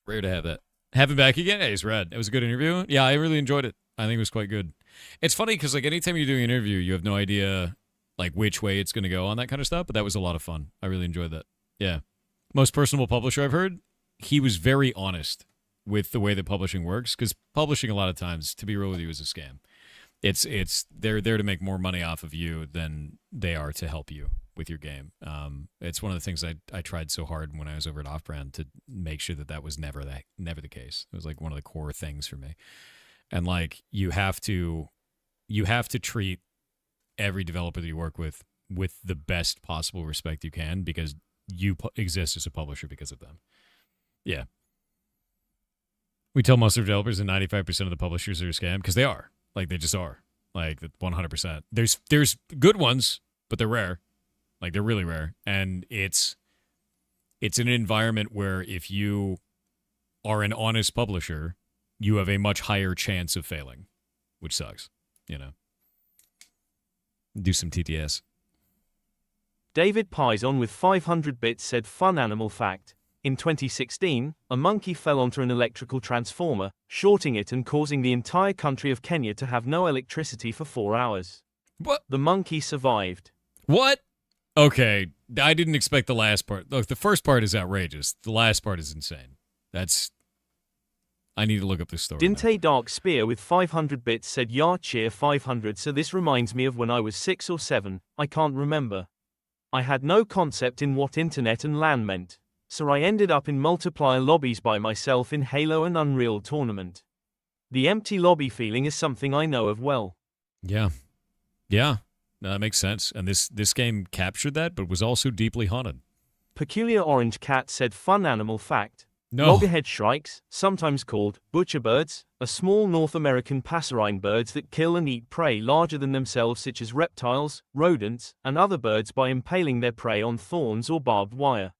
S1: Rare to have that. Have him back again? Yeah, he's rad. It was a good interview. Yeah, I really enjoyed it. I think it was quite good. It's funny because like anytime you're doing an interview, you have no idea like which way it's going to go on that kind of stuff. But that was a lot of fun. I really enjoyed that. Yeah, most personable publisher I've heard. He was very honest with the way that publishing works, because publishing a lot of times, to be real with you, is a scam. It's they're there to make more money off of you than they are to help you with your game. It's one of the things I tried so hard when I was over at Offbrand to make sure that was never the case. It was like one of the core things for me. And like you have to treat every developer that you work with the best possible respect you can, because you exist as a publisher because of them. Yeah. We tell most of the developers that 95% of the publishers are a scam, because they are. Like, they just are. Like, 100%. There's good ones, but they're rare. Like, they're really rare. And it's an environment where if you are an honest publisher, you have a much higher chance of failing, which sucks, you know. Do some TTS.
S2: David Pison with 500 bits said, fun animal fact. In 2016, a monkey fell onto an electrical transformer, shorting it and causing the entire country of Kenya to have no electricity for 4 hours.
S1: What?
S2: The monkey survived.
S1: What? Okay, I didn't expect the last part. Look, the first part is outrageous. The last part is insane. I need to look up this story.
S2: Dinte Dark Spear with 500 bits said, yar cheer 500, so this reminds me of when I was 6 or 7, I can't remember. I had no concept in what internet and LAN meant. So I ended up in multiplayer lobbies by myself in Halo and Unreal Tournament. The empty lobby feeling is something I know of well.
S1: Yeah. Yeah. No, that makes sense. And this game captured that, but was also deeply haunted.
S2: Peculiar Orange Cat said, fun animal fact.
S1: No.
S2: Loggerhead shrikes, sometimes called butcherbirds, are small North American passerine birds that kill and eat prey larger than themselves, such as reptiles, rodents, and other birds, by impaling their prey on thorns or barbed wire.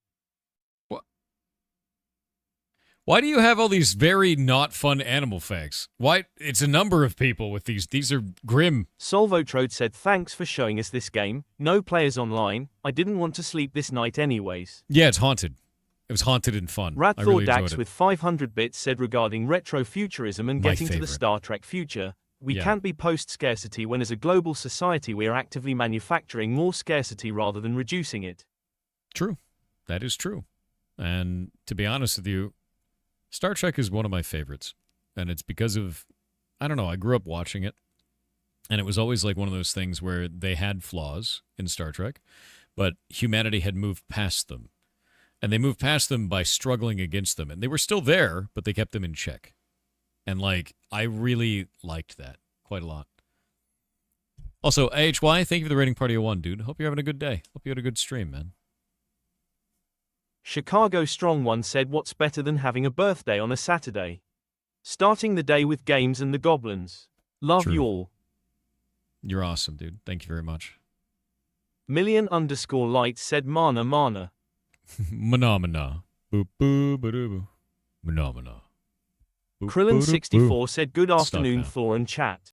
S1: Why do you have all these very not fun animal facts? Why? It's a number of people with these. These are grim.
S2: Solvotrode said, thanks for showing us this game. No players online. I didn't want to sleep this night anyways.
S1: Yeah, it's haunted. It was haunted and fun.
S2: Rathor
S1: I really
S2: Dax with 500 bits said, regarding retrofuturism and getting to the Star Trek future, we can't be post-scarcity when as a global society we are actively manufacturing more scarcity rather than reducing it.
S1: True. That is true. And to be honest with you, Star Trek is one of my favorites, and it's because of, I don't know, I grew up watching it, and it was always like one of those things where they had flaws in Star Trek, but humanity had moved past them, and they moved past them by struggling against them, and they were still there, but they kept them in check, and like, I really liked that quite a lot. Also, AHY, thank you for the rating party of 1, dude. Hope you're having a good day. Hope you had a good stream, man.
S2: Chicago Strong One said, what's better than having a birthday on a Saturday? Starting the day with games and the goblins. Love
S1: True.
S2: you all.
S1: You're awesome, dude. Thank you very much.
S2: Million_lights said, mana mana.
S1: Phenomena. Boop boo ba doo boo. Phenomena.
S2: Krillin64 said, good
S1: Stuck
S2: afternoon
S1: now.
S2: Thor and chat.